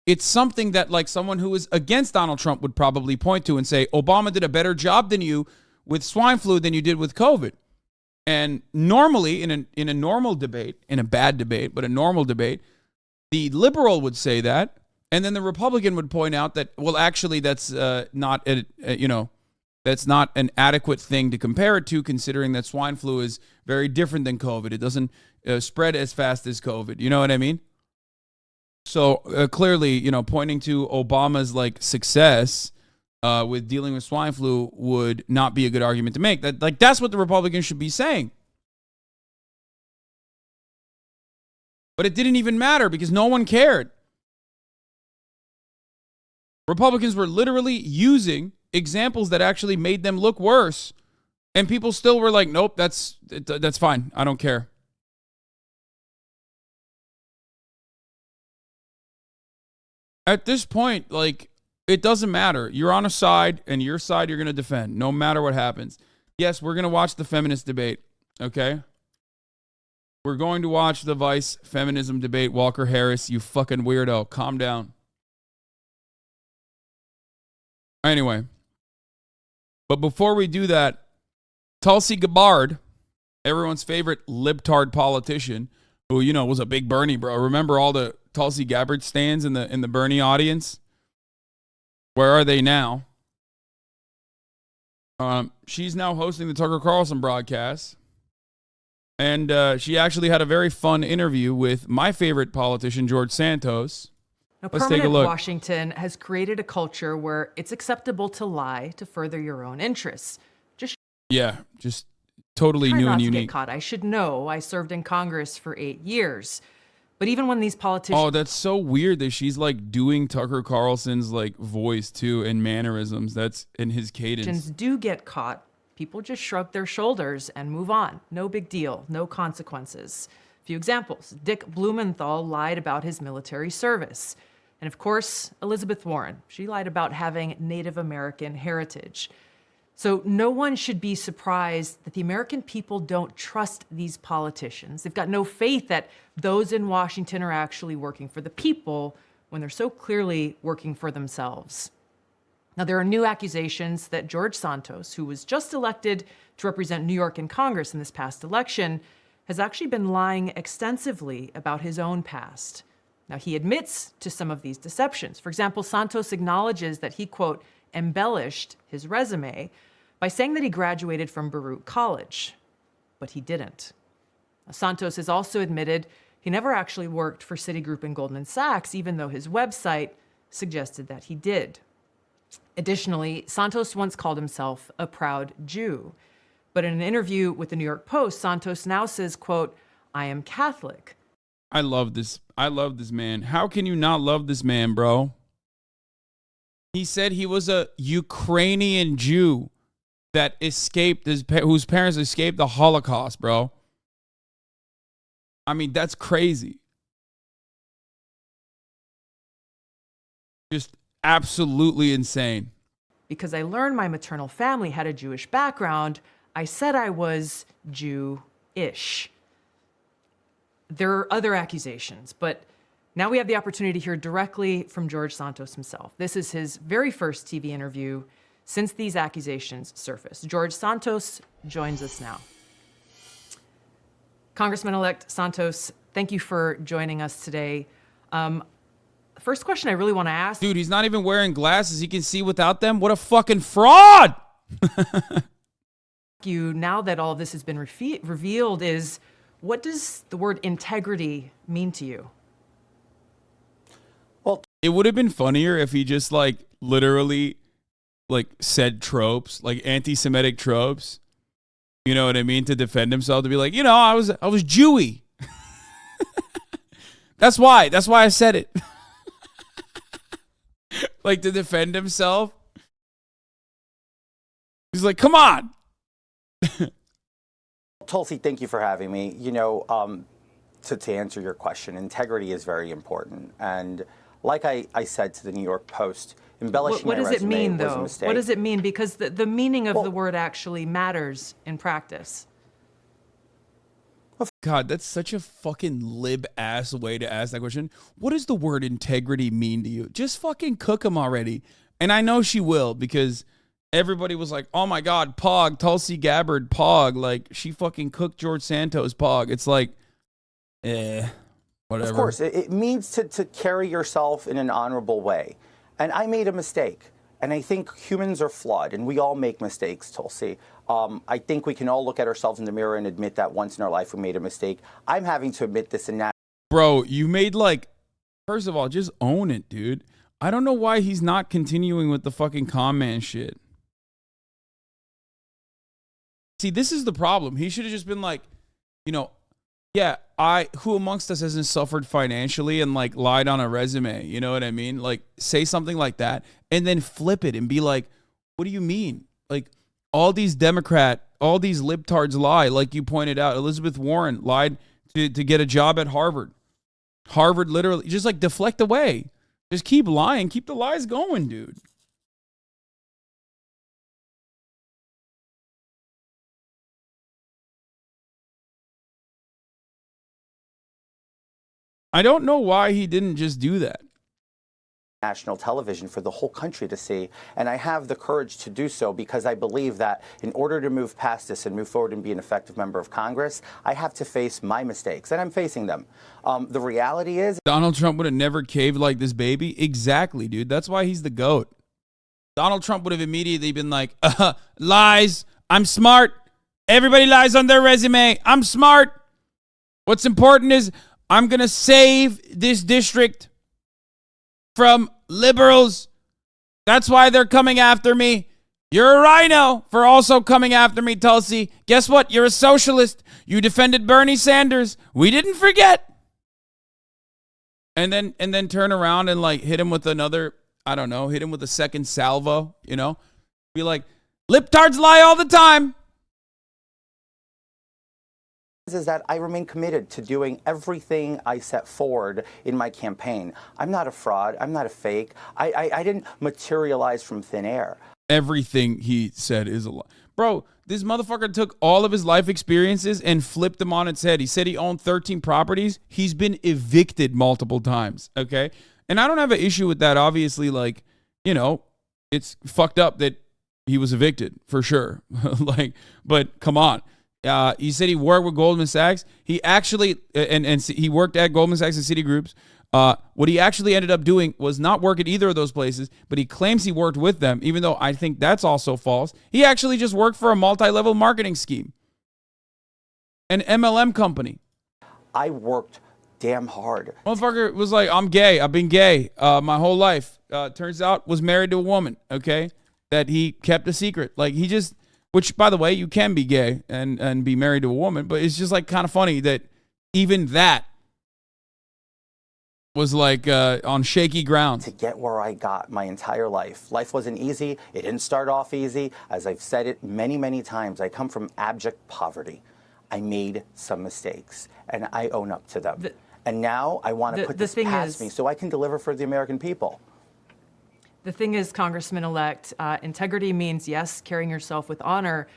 It's something that, like, someone who is against Donald Trump would probably point to and say, Obama did a better job than you with swine flu than you did with COVID. And normally, in a normal debate, in a bad debate, but a normal debate, the liberal would say that, and then the Republican would point out that, well, actually, that's not that's not an adequate thing to compare it to, considering that swine flu is very different than COVID. It doesn't spread as fast as COVID. You know what I mean? So clearly, pointing to Obama's like success with dealing with swine flu would not be a good argument to make. That's what the Republicans should be saying. But it didn't even matter because no one cared. Republicans were literally using examples that actually made them look worse, and people still were like, nope, that's fine. I don't care. At this point, like, it doesn't matter. You're on a side, and your side you're going to defend, no matter what happens. Yes, we're going to watch the feminist debate, okay? We're going to watch the Vice feminism debate. Walker Harris, you fucking weirdo. Calm down. Anyway. But before we do that, Tulsi Gabbard, everyone's favorite libtard politician, who, was a big Bernie bro. Remember all the Tulsi Gabbard stands in the Bernie audience? Where are they now? She's now hosting the Tucker Carlson broadcast. And she actually had a very fun interview with my favorite politician, George Santos. Now, Let's take a look. Washington has created a culture where it's acceptable to lie to further your own interests. Just totally try new not and to unique. Get caught. I should know. I served in Congress for 8 years. But even when these politicians... Oh, that's so weird that she's like doing Tucker Carlson's like voice too and mannerisms. That's in his cadence. do get caught, people just shrug their shoulders and move on. No big deal. No consequences. few examples. Dick Blumenthal lied about his military service. And of course, Elizabeth Warren. She lied about having Native American heritage. So no one should be surprised that the American people don't trust these politicians. They've got no faith that those in Washington are actually working for the people when they're so clearly working for themselves. Now, there are new accusations that George Santos, who was just elected to represent New York in Congress in this past election, has actually been lying extensively about his own past. Now, he admits to some of these deceptions. For example, Santos acknowledges that he, quote, embellished his resume by saying that he graduated from Baruch College, but he didn't. Now, Santos has also admitted he never actually worked for Citigroup and Goldman Sachs, even though his website suggested that he did. Additionally, Santos once called himself a proud Jew. But in an interview with the New York Post, Santos now says, quote, I am Catholic. I love this. I love this man. How can you not love this man, bro? He said he was a Ukrainian Jew that escaped, whose parents escaped the Holocaust, bro. I mean, that's crazy. Just absolutely insane. Because I learned my maternal family had a Jewish background, I said I was Jew-ish. There are other accusations, but now we have the opportunity to hear directly from George Santos himself. This is his very first TV interview since these accusations surfaced. George Santos joins us now. Congressman-elect Santos, thank you for joining us today. First question I really want to ask. Dude, he's not even wearing glasses. He can see without them. What a fucking fraud! You, now that all of this has been revealed, is what does the word integrity mean to you? Well, it would have been funnier if he just like literally like said tropes, like anti-Semitic tropes. You know what I mean? To defend himself, to be like, you know, I was Jewy. That's why I said it. Like to defend himself. He's like, come on. Tulsi, thank you for having me. You know, to answer your question, integrity is very important. And like I said to the New York Post, embellishing what my does it resume mean, was a though? mistake. What does it mean? Because the meaning of the word actually matters in practice. God, that's such a fucking lib-ass way to ask that question. What does the word integrity mean to you? Just fucking cook him already. And I know she will, because everybody was like, oh my God, Pog, Tulsi Gabbard, Pog. Like, she fucking cooked George Santos, Pog. It's like, whatever. Of course, it means to carry yourself in an honorable way. And I made a mistake. And I think humans are flawed, and we all make mistakes, Tulsi. I think we can all look at ourselves in the mirror and admit that once in our life we made a mistake. I'm having to admit this in that. Bro, you made like, first of all, just own it, dude. I don't know why he's not continuing with the fucking con man shit. See, this is the problem. He should have just been like, you know, yeah, who amongst us hasn't suffered financially and like lied on a resume? You know what I mean? Like, say something like that and then flip it and be like, what do you mean? Like, all these libtards lie. Like you pointed out, Elizabeth Warren lied to get a job at Harvard. Harvard literally, just like deflect away. Just keep lying. Keep the lies going, dude. I don't know why he didn't just do that. National television for the whole country to see, and I have the courage to do so because I believe that in order to move past this and move forward and be an effective member of Congress, I have to face my mistakes, and I'm facing them. The reality is, Donald Trump would have never caved like this baby. Exactly, dude. That's why he's the GOAT. Donald Trump would have immediately been like, lies. I'm smart. Everybody lies on their resume. I'm smart. What's important is I'm going to save this district from liberals. That's why they're coming after me. You're a rhino for also coming after me, Tulsi. Guess what? You're a socialist. You defended Bernie Sanders. We didn't forget. And then turn around and like hit him with another, I don't know, hit him with a second salvo, you know? Be like, libtards lie all the time. is that I remain committed to doing everything I set forward in my campaign. I'm not a fraud. I'm not a fake. I didn't materialize from thin air. Everything he said is a lie. Bro, this motherfucker took all of his life experiences and flipped them on its head. He said he owned 13 properties. He's been evicted multiple times, okay? And I don't have an issue with that. Obviously, like, you know, it's fucked up that he was evicted, for sure. Like, but come on. He said he worked with Goldman Sachs. He actually, and he worked at Goldman Sachs and Citigroups. What he actually ended up doing was not work at either of those places, but he claims he worked with them, even though I think that's also false. He actually just worked for a multi-level marketing scheme, an MLM company. I worked damn hard. Motherfucker was like, I'm gay. I've been gay my whole life. Turns out was married to a woman, okay, that he kept a secret. Like, he just... Which, by the way, you can be gay and be married to a woman, but it's just like kind of funny that even that was like on shaky ground. To get where I got my entire life. Life wasn't easy. It didn't start off easy. As I've said it many, many times, I come from abject poverty. I made some mistakes, and I own up to them. And now I want to put this past me so I can deliver for the American people. The thing is, Congressman-elect, integrity means, yes, carrying yourself with honor,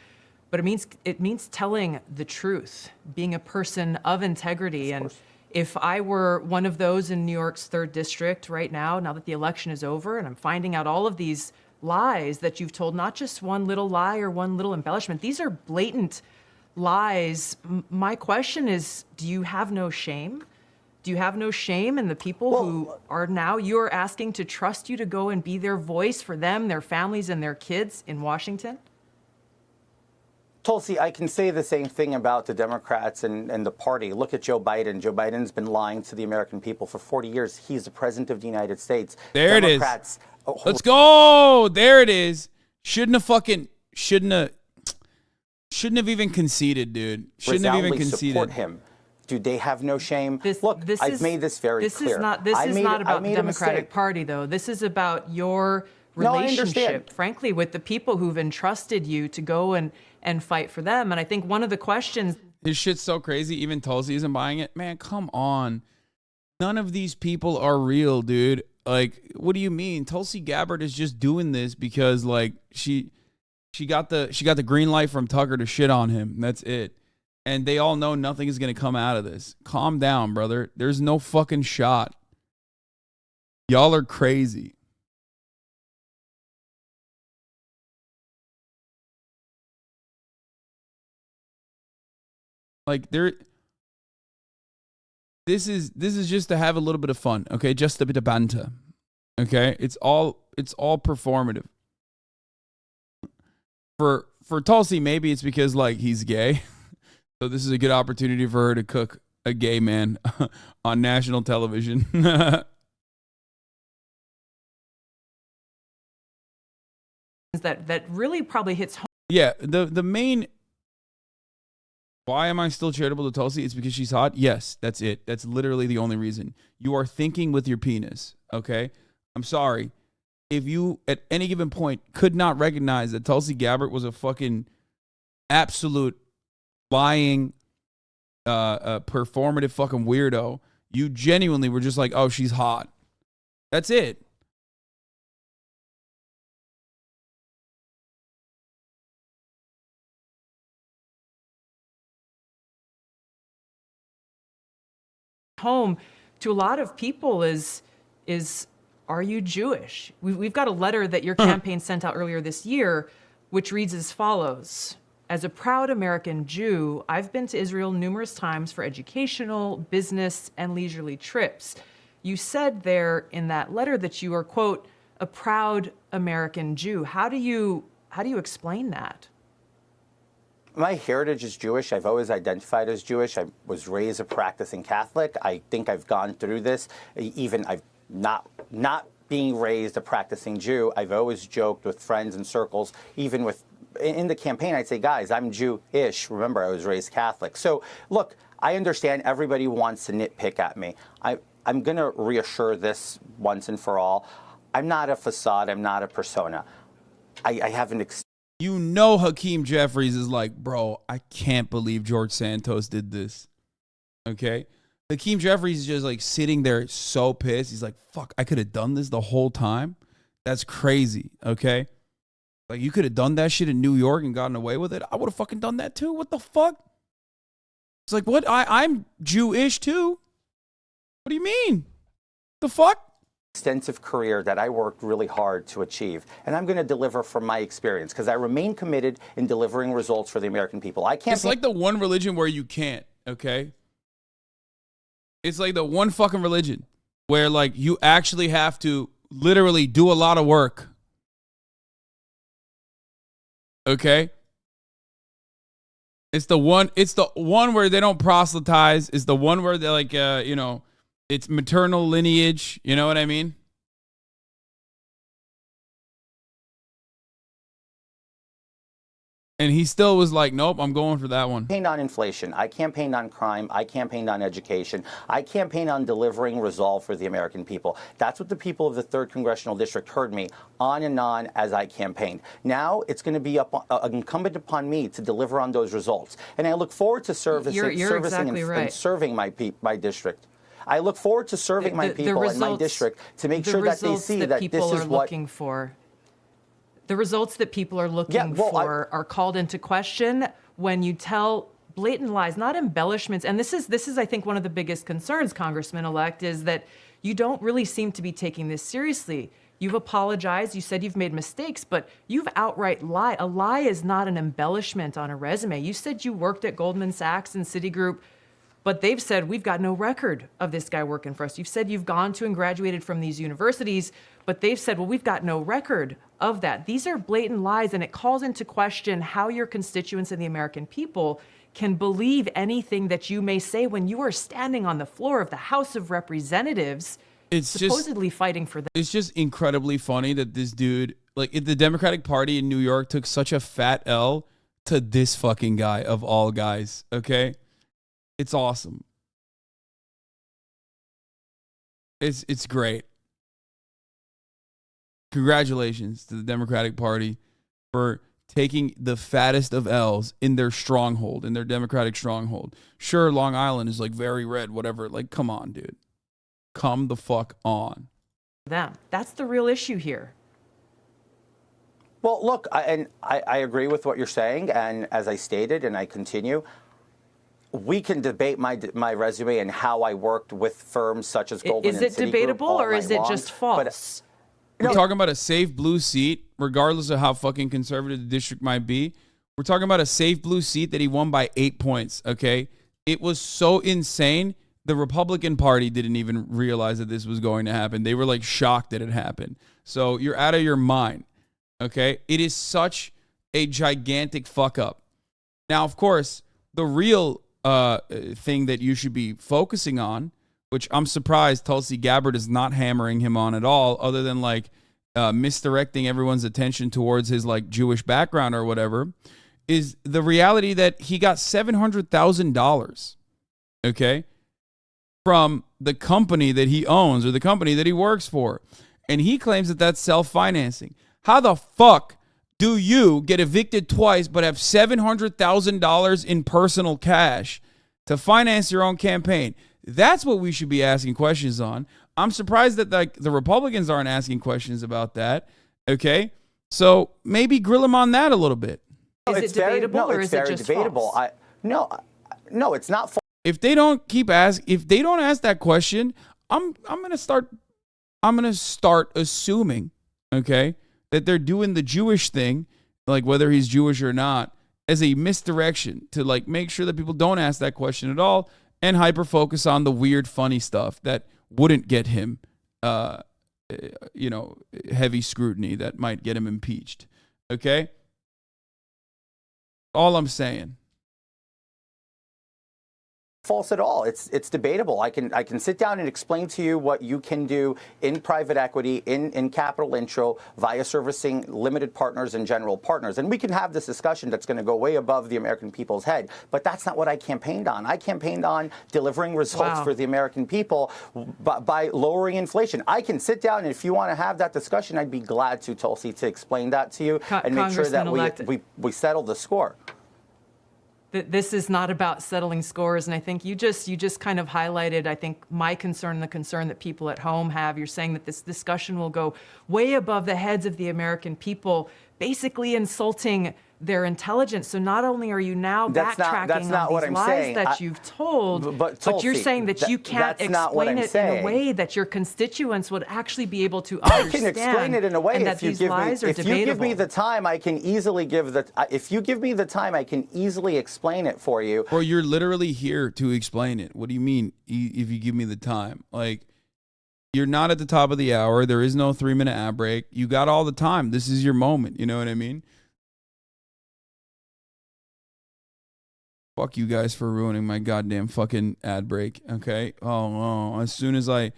but it means telling the truth, being a person of integrity. And if I were one of those in New York's 3rd District right now that the election is over, and I'm finding out all of these lies that you've told, not just one little lie or one little embellishment, these are blatant lies. My question is, do you have no shame? Do you have no shame in the people who are now you're asking to trust you to go and be their voice for them, their families, and their kids in Washington? Tulsi, I can say the same thing about the Democrats and the party. Look at Joe Biden. Joe Biden's been lying to the American people for 40 years. He's the president of the United States. There Democrats, it is. Let's go. There it is. Shouldn't have even conceded, dude. Shouldn't have even conceded. Support him. Do they have no shame? Look, I've made this very clear. This is not about the Democratic Party, though. This is about your relationship, frankly, with the people who've entrusted you to go and fight for them. And I think one of the questions... This shit's so crazy, even Tulsi isn't buying it. Man, come on. None of these people are real, dude. Like, what do you mean? Tulsi Gabbard is just doing this because, like, she got the green light from Tucker to shit on him. That's it. And they all know nothing is going to come out of this. Calm down, brother. There's no fucking shot. Y'all are crazy. Like, this is just to have a little bit of fun, okay? Just a bit of banter. Okay? It's all performative. For Tulsi, maybe it's because, like, he's gay. So this is a good opportunity for her to cook a gay man on national television. that really probably hits home. Yeah, the main... Why am I still charitable to Tulsi? It's because she's hot? Yes, that's it. That's literally the only reason. You are thinking with your penis, okay? I'm sorry. If you, at any given point, could not recognize that Tulsi Gabbard was a fucking absolute... lying, performative fucking weirdo, you genuinely were just like, oh, she's hot. That's it. Home to a lot of people is are you Jewish? We've got a letter that your campaign sent out earlier this year, which reads as follows. As a proud American Jew, I've been to Israel numerous times for educational, business, and leisurely trips. You said there in that letter that you are, quote, a proud American Jew. How do you explain that? My heritage is Jewish. I've always identified as Jewish. I was raised a practicing Catholic. I think I've gone through this. Even I've not being raised a practicing Jew. I've always joked with friends and circles, even with in the campaign, I'd say, guys, I'm Jewish. Remember, I was raised Catholic. So, look, I understand everybody wants to nitpick at me. I'm going to reassure this once and for all. I'm not a facade. I'm not a persona. I have an You know Hakeem Jeffries is like, bro, I can't believe George Santos did this. Okay? Hakeem Jeffries is just like sitting there so pissed. He's like, fuck, I could have done this the whole time. That's crazy. Okay? Like, you could have done that shit in New York and gotten away with it. I would have fucking done that too. What the fuck? It's like, what? I'm Jewish too. What do you mean? The fuck? Extensive career that I worked really hard to achieve. And I'm going to deliver from my experience because I remain committed in delivering results for the American people. I can't. It's like the one religion where you can't, okay? It's like the one fucking religion where, like, you actually have to literally do a lot of work. Okay? It's the one where they don't proselytize. It's the one where they're like, you know, it's maternal lineage. You know what I mean? And he still was like, nope, I'm going for that one. I campaigned on inflation. I campaigned on crime. I campaigned on education. I campaigned on delivering resolve for the American people. That's what the people of the 3rd Congressional District heard me on and on as I campaigned. Now it's going to be incumbent upon me to deliver on those results. And I look forward to servicing and serving my district. I look forward to serving my people in my district to make sure that they see that this is what looking for. The results that people are looking for are called into question when you tell blatant lies, not embellishments. And this is, I think, one of the biggest concerns, Congressman-elect, is that you don't really seem to be taking this seriously. You've apologized. You said you've made mistakes, but you've outright lied. A lie is not an embellishment on a resume. You said you worked at Goldman Sachs and Citigroup, but they've said, we've got no record of this guy working for us. You've said you've gone to and graduated from these universities, but they've said, well, we've got no record of that. These are blatant lies, and it calls into question how your constituents and the American people can believe anything that you may say when you are standing on the floor of the House of Representatives, supposedly fighting for them. It's just incredibly funny that this dude, like, the Democratic Party in New York took such a fat L to this fucking guy of all guys, okay? It's awesome. It's great. Congratulations to the Democratic Party for taking the fattest of L's in their stronghold, in their Democratic stronghold. Sure, Long Island is like very red, whatever. Like, come on, dude. Come the fuck on. That's the real issue here. Well, look, I agree with what you're saying. And as I stated, and I continue, we can debate my resume and how I worked with firms such as Goldman and Citigroup. Is it debatable or is it just false? We're talking about a safe blue seat, regardless of how fucking conservative the district might be. We're talking about a safe blue seat that he won by 8 points, okay? It was so insane. The Republican Party didn't even realize that this was going to happen. They were like shocked that it happened. So you're out of your mind, okay? It is such a gigantic fuck up. Now, of course, the real thing that you should be focusing on, which I'm surprised Tulsi Gabbard is not hammering him on at all, other than like misdirecting everyone's attention towards his like Jewish background or whatever, is the reality that he got $700,000, okay, from the company that he owns or the company that he works for. And he claims that that's self-financing. How the fuck do you get evicted twice but have $700,000 in personal cash to finance your own campaign? That's what we should be asking questions on. I'm surprised that like the Republicans aren't asking questions about that. Okay, so maybe grill him on that a little bit. Is it debatable or is it just debatable? false? No, it's not false. If they don't ask that question, I'm gonna start assuming, okay, that they're doing the Jewish thing, like whether he's Jewish or not, as a misdirection to like make sure that people don't ask that question at all and hyper focus on the weird, funny stuff that wouldn't get him, heavy scrutiny that might get him impeached. Okay? All I'm saying. false at all. It's debatable. I can sit down and explain to you what you can do in private equity, in capital intro, via servicing limited partners and general partners. And we can have this discussion that's going to go way above the American people's head. But that's not what I campaigned on. I campaigned on delivering results for the American people by lowering inflation. I can sit down, and if you want to have that discussion, I'd be glad to, Tulsi, to explain that to you and make sure that we settle the score. This is not about settling scores, and I think you just kind of highlighted, I think, my concern, the concern that people at home have. You're saying that this discussion will go way above the heads of the American people, basically insulting their intelligence. So not only are you now backtracking on these lies that you've told, but you're saying that you can't explain it in a way that your constituents would actually be able to understand. I can explain it in a way and that these lies are debatable. If you give me the time, I can easily if you give me the time, I can easily explain it for you. Or you're literally here to explain it. What do you mean if you give me the time? Like, you're not at the top of the hour. There is no 3-minute ad break. You got all the time. This is your moment. You know what I mean? Fuck you guys for ruining my goddamn fucking ad break. Okay. Oh, as soon as I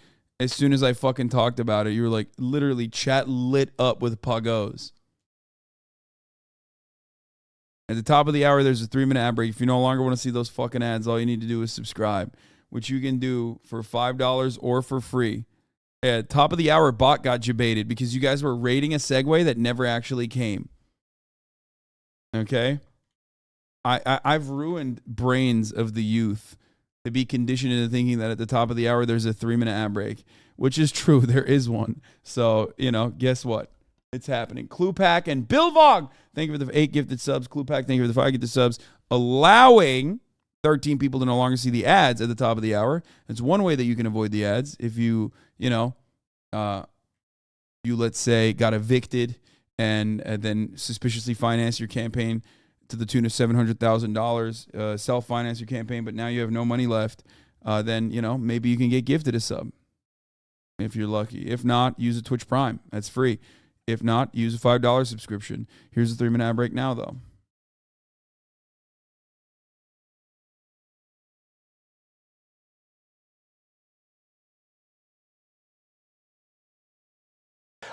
fucking talked about it, you were like, literally chat lit up with puggos. At the top of the hour, there's a 3-minute ad break. If you no longer want to see those fucking ads, all you need to do is subscribe, which you can do for $5 or for free. At top of the hour, bot got debated because you guys were rating a segue that never actually came. Okay. I've ruined brains of the youth to be conditioned into thinking that at the top of the hour there's a 3-minute ad break, which is true. There is one. So, guess what? It's happening. Cluepack and Bill Vog, thank you for the 8 gifted subs. Cluepack, thank you for the 5 gifted subs. Allowing 13 people to no longer see the ads at the top of the hour. It's one way that you can avoid the ads. If you let's say got evicted and then suspiciously finance your campaign to the tune of $700,000, self-finance your campaign, but now you have no money left, then, maybe you can get gifted a sub if you're lucky. If not, use a Twitch Prime. That's free. If not, use a $5 subscription. Here's a 3-minute ad break now, though.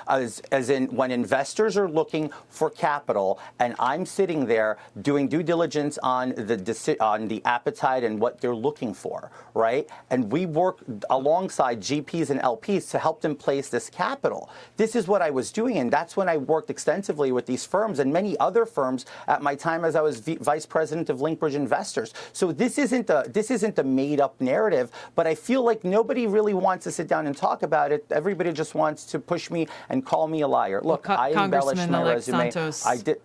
As in when investors are looking for capital and I'm sitting there doing due diligence on the appetite and what they're looking for, right? And we work alongside GPs and LPs to help them place this capital. This is what I was doing, and that's when I worked extensively with these firms and many other firms at my time as I was vice president of Linkbridge Investors. So this isn't a made-up narrative, but I feel like nobody really wants to sit down and talk about it. Everybody just wants to push me and call me a liar. Look, I embellished my resume. I did.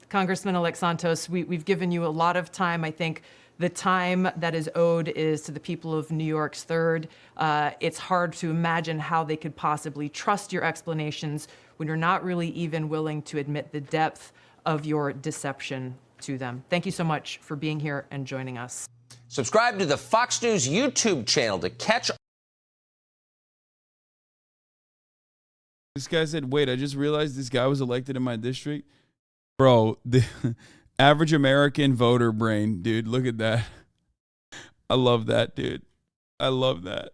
Congressman-elect Santos, we've given you a lot of time. I think the time that is owed is to the people of New York's 3rd. It's hard to imagine how they could possibly trust your explanations when you're not really even willing to admit the depth of your deception to them. Thank you so much for being here and joining us. Subscribe to the Fox News YouTube channel to catch. This guy said, wait, I just realized this guy was elected in my district. Bro, the average American voter brain, dude. Look at that. I love that, dude. I love that.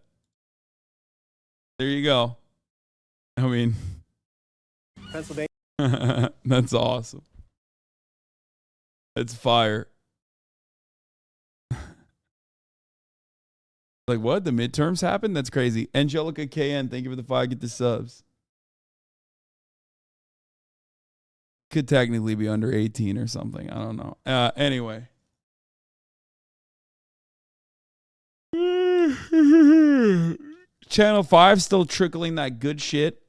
There you go. I mean, Pennsylvania. That's awesome. That's fire. Like, what? The midterms happened? That's crazy. Angelica KN, thank you for the 5. Get the subs. Could technically be under 18 or something. I don't know. Anyway. Channel 5 still trickling that good shit.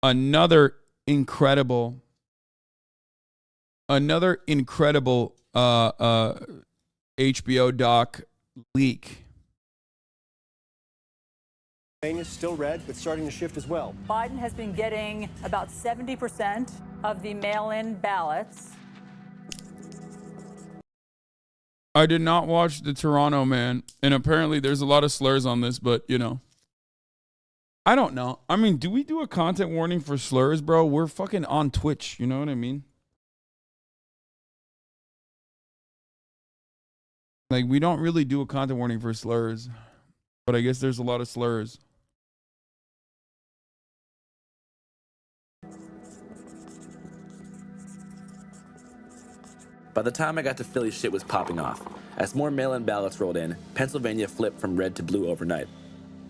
Another incredible HBO doc leak. Pennsylvania still red, but starting to shift as well. Biden has been getting about 70% of the mail-in ballots. I did not watch the Toronto man, and apparently there's a lot of slurs on this, but I don't know. I mean, do we do a content warning for slurs, bro? We're fucking on Twitch, you know what I mean? Like, we don't really do a content warning for slurs, but I guess there's a lot of slurs. By the time I got to Philly, shit was popping off. As more mail-in ballots rolled in, Pennsylvania flipped from red to blue overnight.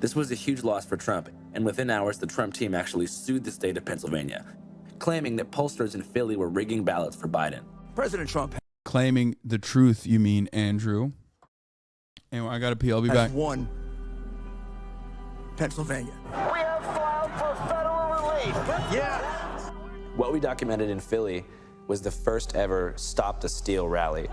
This was a huge loss for Trump, and within hours, the Trump team actually sued the state of Pennsylvania, claiming that pollsters in Philly were rigging ballots for Biden. President Trump Claiming the truth, you mean, Andrew. Anyway, I gotta pee. I'll be has back. won Pennsylvania. We have filed for federal relief. Yeah. What we documented in Philly was the first ever Stop the Steal rally.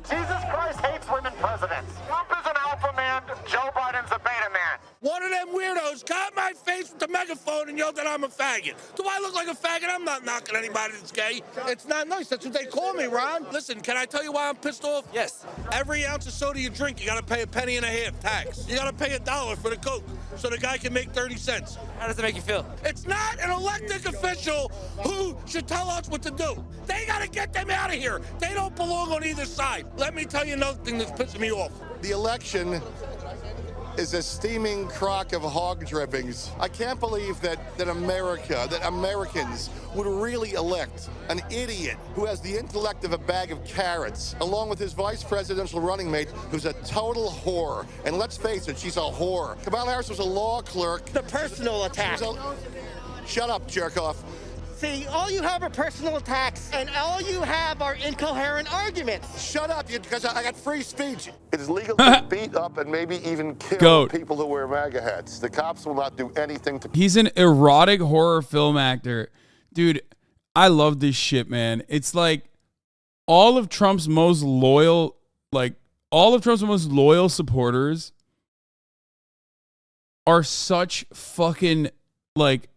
Jesus Christ hates women presidents. Trump is an alpha man. Joe Biden's a beta man. One of them weirdos got my face with the megaphone and yelled that I'm a faggot. Do I look like a faggot? I'm not knocking anybody that's gay. It's not nice. That's what they call me, Ron. Listen, can I tell you why I'm pissed off? Yes. Every ounce of soda you drink, you got to pay a penny and a half tax. You got to pay $1 for the Coke so the guy can make 30 cents. How does it make you feel? It's not an elected official who should tell us what to do. They got to get them out of here. They don't belong on either side. Let me tell you another thing that's pissing me off. The election is a steaming crock of hog drippings. I can't believe that Americans would really elect an idiot who has the intellect of a bag of carrots, along with his vice presidential running mate, who's a total whore. And let's face it, she's a whore. Kamala Harris was a law clerk. The personal attack. Shut up, jerk off. See, all you have are personal attacks, and all you have are incoherent arguments. Shut up, because I got free speech. It is legal to beat up and maybe even kill people who wear MAGA hats. The cops will not do anything to... He's an erotic horror film actor. Dude, I love this shit, man. It's like all of Trump's most loyal supporters are such fucking, like,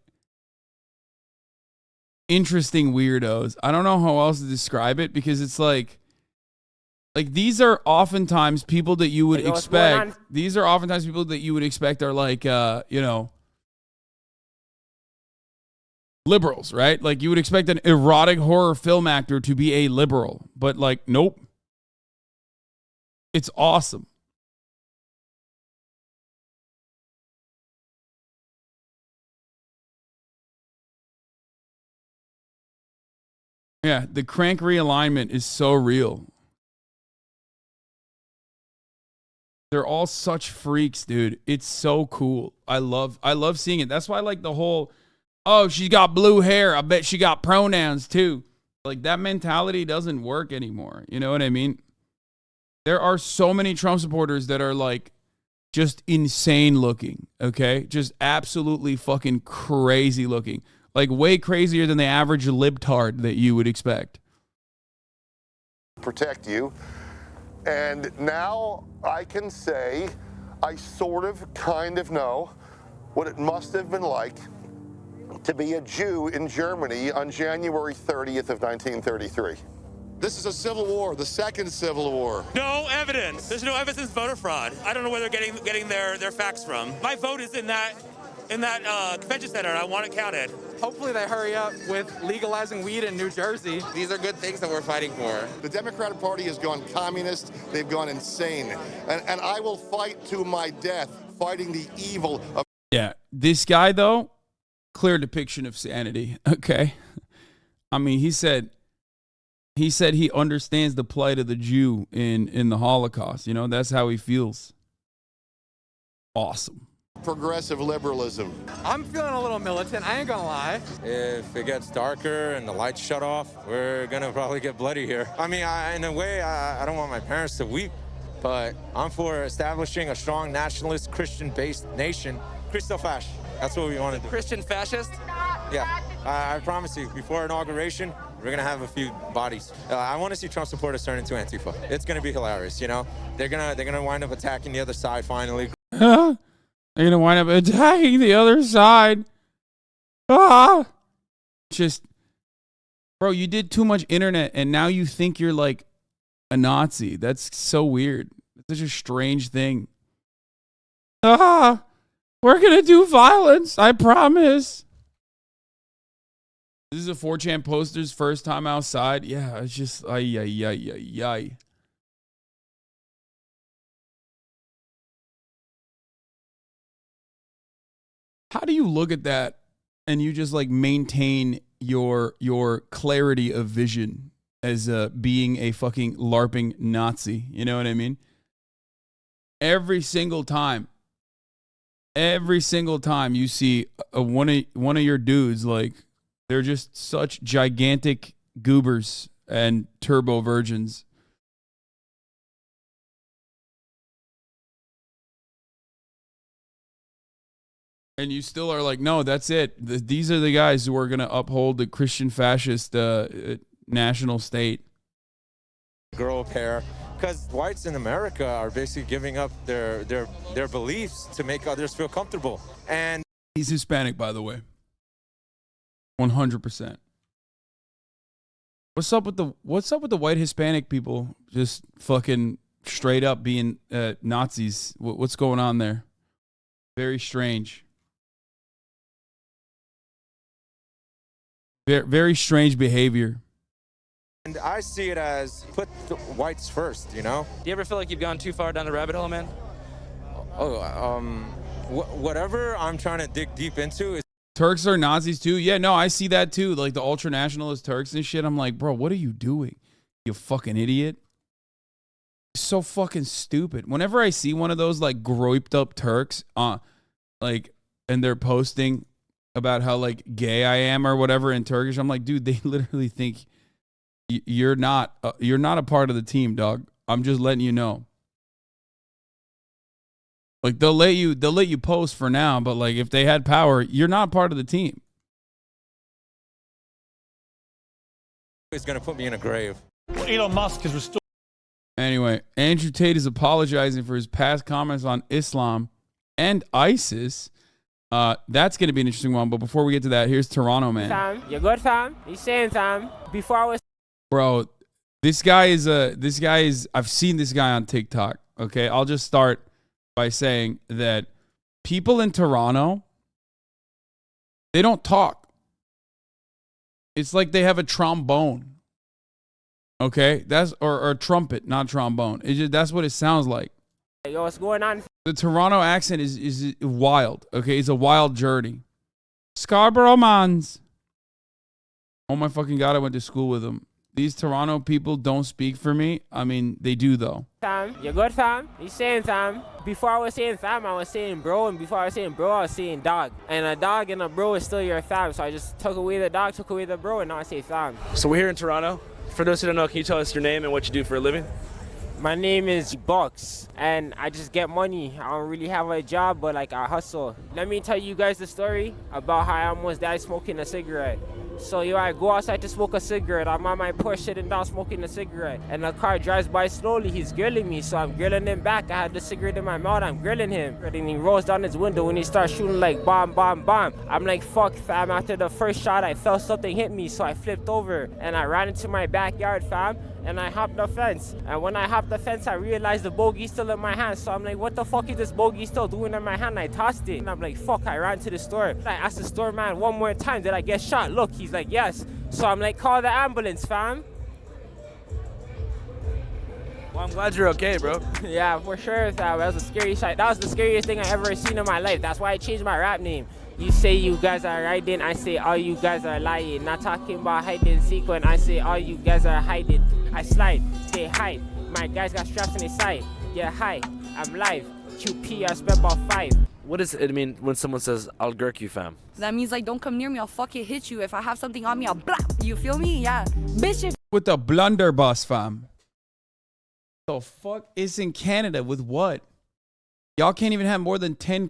interesting weirdos. I don't know how else to describe it, because it's like these are oftentimes people that you would expect. These are oftentimes people that you would expect are like liberals, right? Like, you would expect an erotic horror film actor to be a liberal, but like, nope. It's awesome. Yeah, the crank realignment is so real. They're all such freaks, dude. It's so cool. I love seeing it. That's why I like the whole, oh, she's got blue hair, I bet she got pronouns too. Like, that mentality doesn't work anymore. You know what I mean? There are so many Trump supporters that are like just insane looking, okay? Just absolutely fucking crazy looking. Like, way crazier than the average libtard that you would expect. Protect you. And now I can say I sort of kind of know what it must have been like to be a Jew in Germany on January 30th of 1933. This is a civil war, the second civil war. No evidence. There's no evidence of voter fraud. I don't know where they're getting their facts from. My vote is in that convention center, and I want it counted. Hopefully they hurry up with legalizing weed in New Jersey. These are good things that we're fighting for. The Democratic Party has gone communist. They've gone insane. And I will fight to my death, fighting the evil of... Yeah, this guy, though, clear depiction of sanity, okay? I mean, he said he understands the plight of the Jew in the Holocaust. You know, that's how he feels. Awesome. Progressive liberalism. I'm feeling a little militant, I ain't gonna lie. If it gets darker and the lights shut off, we're gonna probably get bloody here. I mean, in a way, I don't want my parents to weep, but I'm for establishing a strong nationalist, Christian-based nation. Christofash, that's what we want to do. Christian fascist? Yeah, I promise you, before inauguration, we're gonna have a few bodies. I want to see Trump supporters turn into Antifa. It's gonna be hilarious, you know? They're gonna wind up attacking the other side finally. They're going to wind up attacking the other side. Just, bro, you did too much internet and now you think you're like a Nazi. That's so weird. It's such a strange thing. We're going to do violence. I promise. This is a 4chan poster's first time outside. Yeah, it's just, ay. How do you look at that and you just like maintain your clarity of vision as being a fucking LARPing Nazi? You know what I mean? Every single time you see one of your dudes, like, they're just such gigantic goobers and turbo virgins. And you still are like, no, that's it. These are the guys who are going to uphold the Christian fascist national state. Girl pair, because whites in America are basically giving up their beliefs to make others feel comfortable. And he's Hispanic, by the way. 100%. What's up with the white Hispanic people just fucking straight up being Nazis? What's going on there? Very strange. Very strange behavior. And I see it as put the whites first, you know? Do you ever feel like you've gone too far down the rabbit hole, man? Whatever I'm trying to dig deep into is... Turks are Nazis too? Yeah, no, I see that too. Like the ultra-nationalist Turks and shit. I'm like, bro, what are you doing? You fucking idiot. So fucking stupid. Whenever I see one of those like groiped up Turks, like, and they're posting about how like gay I am or whatever in Turkish, I'm like, dude, they literally think you're not a part of the team, dog. I'm just letting you know. Like they'll let you post for now, but like if they had power, you're not part of the team. It's gonna put me in a grave. Elon Musk has restored. Anyway, Andrew Tate is apologizing for his past comments on Islam and ISIS. That's going to be an interesting one. But before we get to that, here's Toronto, man. Fam, you're good, fam. You saying, fam? Before I was... Bro, this guy is I've seen this guy on TikTok. Okay, I'll just start by saying that people in Toronto, they don't talk. It's like they have a trombone. Okay, that's or trumpet, not trombone. That's what it sounds like. Yo, what's going on? The Toronto accent is wild. Okay, it's a wild journey. Scarborough Mans. Oh my fucking God, I went to school with them. These Toronto people don't speak for me. I mean, they do though. Fam, you're good, fam. You saying, fam? Before I was saying fam, I was saying bro, and before I was saying bro, I was saying dog. And a dog and a bro is still your fam. So I just took away the dog, took away the bro, and now I say fam. So we're here in Toronto. For those who don't know, can you tell us your name and what you do for a living? My name is Bucks, and I just get money. I don't really have a job, but like I hustle. Let me tell you guys the story about how I almost died smoking a cigarette. So I go outside to smoke a cigarette. I'm on my porch sitting down smoking a cigarette, and a car drives by slowly. He's grilling me, so I'm grilling him back. I had the cigarette in my mouth. I'm grilling him, and he rolls down his window and he starts shooting like bomb, bomb, bomb. I'm like, fuck, fam. After the first shot, I felt something hit me, so I flipped over and I ran into my backyard, fam. And I hopped the fence. And when I hopped the fence, I realized the bogey's still in my hand. So I'm like, what the fuck is this bogey still doing in my hand? I tossed it. And I'm like, fuck, I ran to the store. I asked the store man one more time, did I get shot? Look, he's like, yes. So I'm like, call the ambulance, fam. Well, I'm glad you're okay, bro. Yeah, for sure, fam. That was a scary shot. That was the scariest thing I ever seen in my life. That's why I changed my rap name. You say you guys are hiding, I say all you guys are lying. Not talking about hiding sequence, I say all you guys are hiding. I slide, they hide. My guys got straps in their side. Yeah, hi, I'm live. QP, I spent about 5. What does it mean when someone says, I'll gurk you, fam? That means like, don't come near me, I'll fucking hit you. If I have something on me, I'll blap. You feel me? Yeah. Bitch, With the blunderbuss, fam. The fuck is in Canada with what? Y'all can't even have more than 10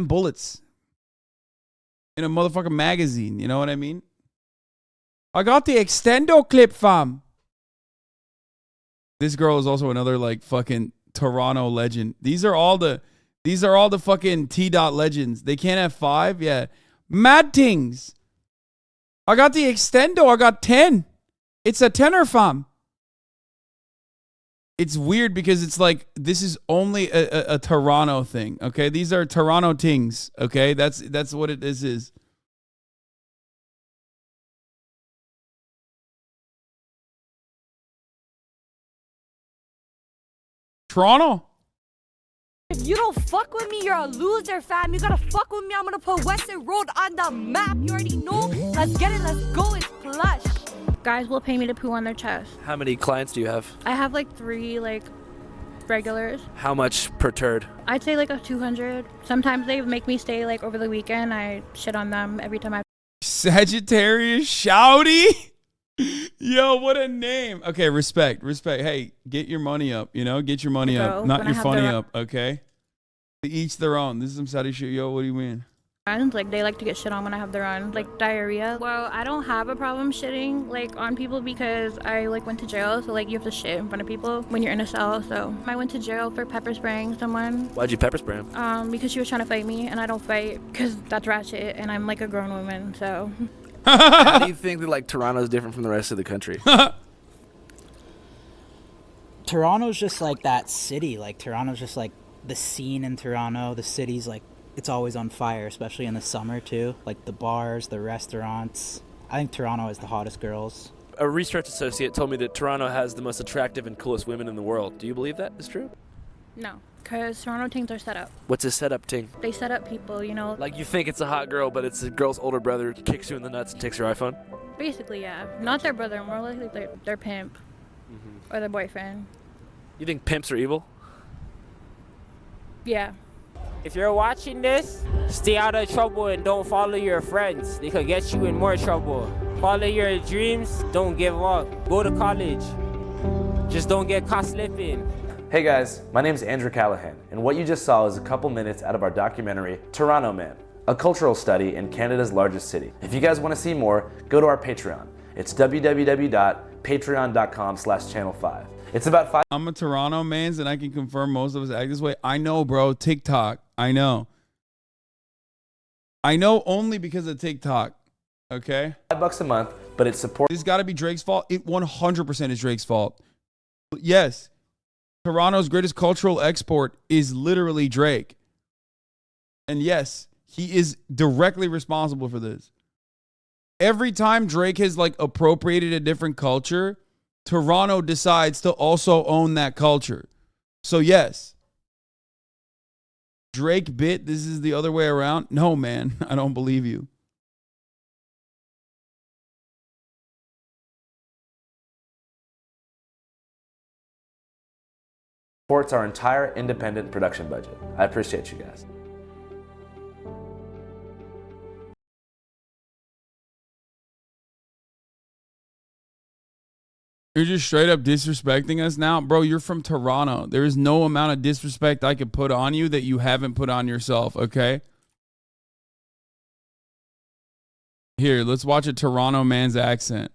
bullets in a motherfucking magazine. You know what I mean? I got the extendo clip, fam. This girl is also another like fucking Toronto legend. These are all the fucking T-Dot legends. They can't have 5? Yeah. Mad things. I got the extendo. I got 10. It's a tenor, fam. It's weird because it's like, this is only a Toronto thing, okay? These are Toronto things, okay? That's what this is. Toronto? you don't fuck with me, you're a loser, fam. You gotta fuck with me, I'm gonna put Western Road on the map. You already know. Let's get it, let's go, it's plush. Guys will pay me to poo on their chest. How many clients do you have? I have like 3 like regulars. How much per turd? I'd say like a 200. Sometimes they make me stay like over the weekend. I shit on them every time I. Sagittarius Shouty? Yo, what a name. Okay, respect. Hey, get your money up, get your money up. Not your funny up, okay? To each their own. This is some Saudi shit. Yo, what do you mean? Like they like to get shit on when I have their own, like diarrhea. Well, I don't have a problem shitting like on people because I like went to jail, so like you have to shit in front of people when you're in a cell. So I went to jail for pepper spraying someone. Why'd you pepper spray him? Because she was trying to fight me, and I don't fight because that's ratchet, and I'm like a grown woman, so. How do you think that like Toronto is different from the rest of the country? Toronto's just like that city. Like Toronto's just like the scene in Toronto. The city's like, it's always on fire, especially in the summer too. Like the bars, the restaurants. I think Toronto has the hottest girls. A research associate told me that Toronto has the most attractive and coolest women in the world. Do you believe that is true? No, because Toronto teens are set up. What's a setup ting? They set up people, Like you think it's a hot girl, but it's the girl's older brother who kicks you in the nuts and takes your iPhone? Basically, yeah. Not their brother, more likely their pimp or their boyfriend. You think pimps are evil? Yeah. If you're watching this, stay out of trouble and don't follow your friends. They could get you in more trouble. Follow your dreams, don't give up. Go to college. Just don't get caught slipping. Hey guys, my name's Andrew Callahan, and what you just saw is a couple minutes out of our documentary, Toronto Man, a cultural study in Canada's largest city. If you guys want to see more, go to our Patreon. It's www.patreon.com/channel5. It's about 5. I'm a Toronto man's and I can confirm most of us act this way. I know, bro. TikTok. I know. I know only because of TikTok. Okay? $5 a month, but it supports. It's got to be Drake's fault. It 100% is Drake's fault. Yes. Toronto's greatest cultural export is literally Drake. And yes, he is directly responsible for this. Every time Drake has like appropriated a different culture, Toronto decides to also own that culture. So yes, Drake bit, this is the other way around. No, man, I don't believe you. Supports our entire independent production budget. I appreciate you guys. You're just straight up disrespecting us now? Bro, you're from Toronto. There is no amount of disrespect I could put on you that you haven't put on yourself, okay? Here, let's watch a Toronto man's accent.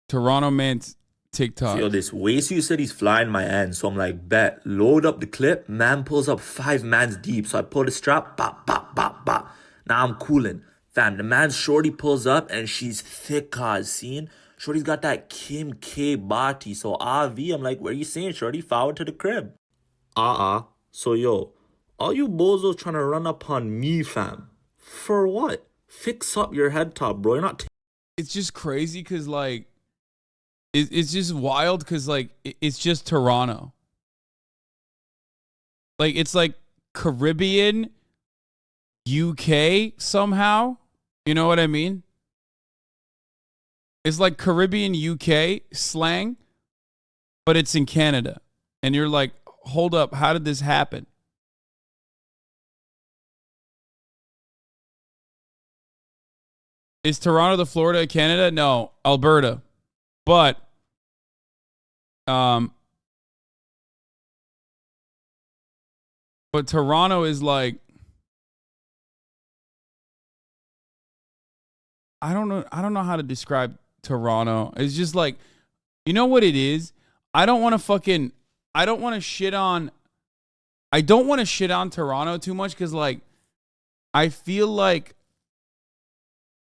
Toronto man's TikTok. Yo, this Wasu said he's flying my end, so I'm like, bet. Load up the clip. Man pulls up 5 mans deep, so I pull the strap. Bop, bop, bop, bop. Now I'm cooling. Fam, the man's shorty pulls up and she's thick, cause seen. Shorty's got that Kim K body. So RV, I'm like, where you saying, shorty? Forward to the crib. So yo, all you bozos trying to run up on me, fam. For what? Fix up your head top, bro. You're not. It's just crazy because like, it's just wild because like, it's just Toronto. Like, it's like Caribbean, UK somehow. You know what I mean? It's like Caribbean UK slang, but it's in Canada. And you're like, hold up, how did this happen? Is Toronto the Florida of Canada? No, Alberta. But Toronto is like, I don't know how to describe Toronto. It's just like, you know what it is? I don't want to shit on Toronto too much because like I feel like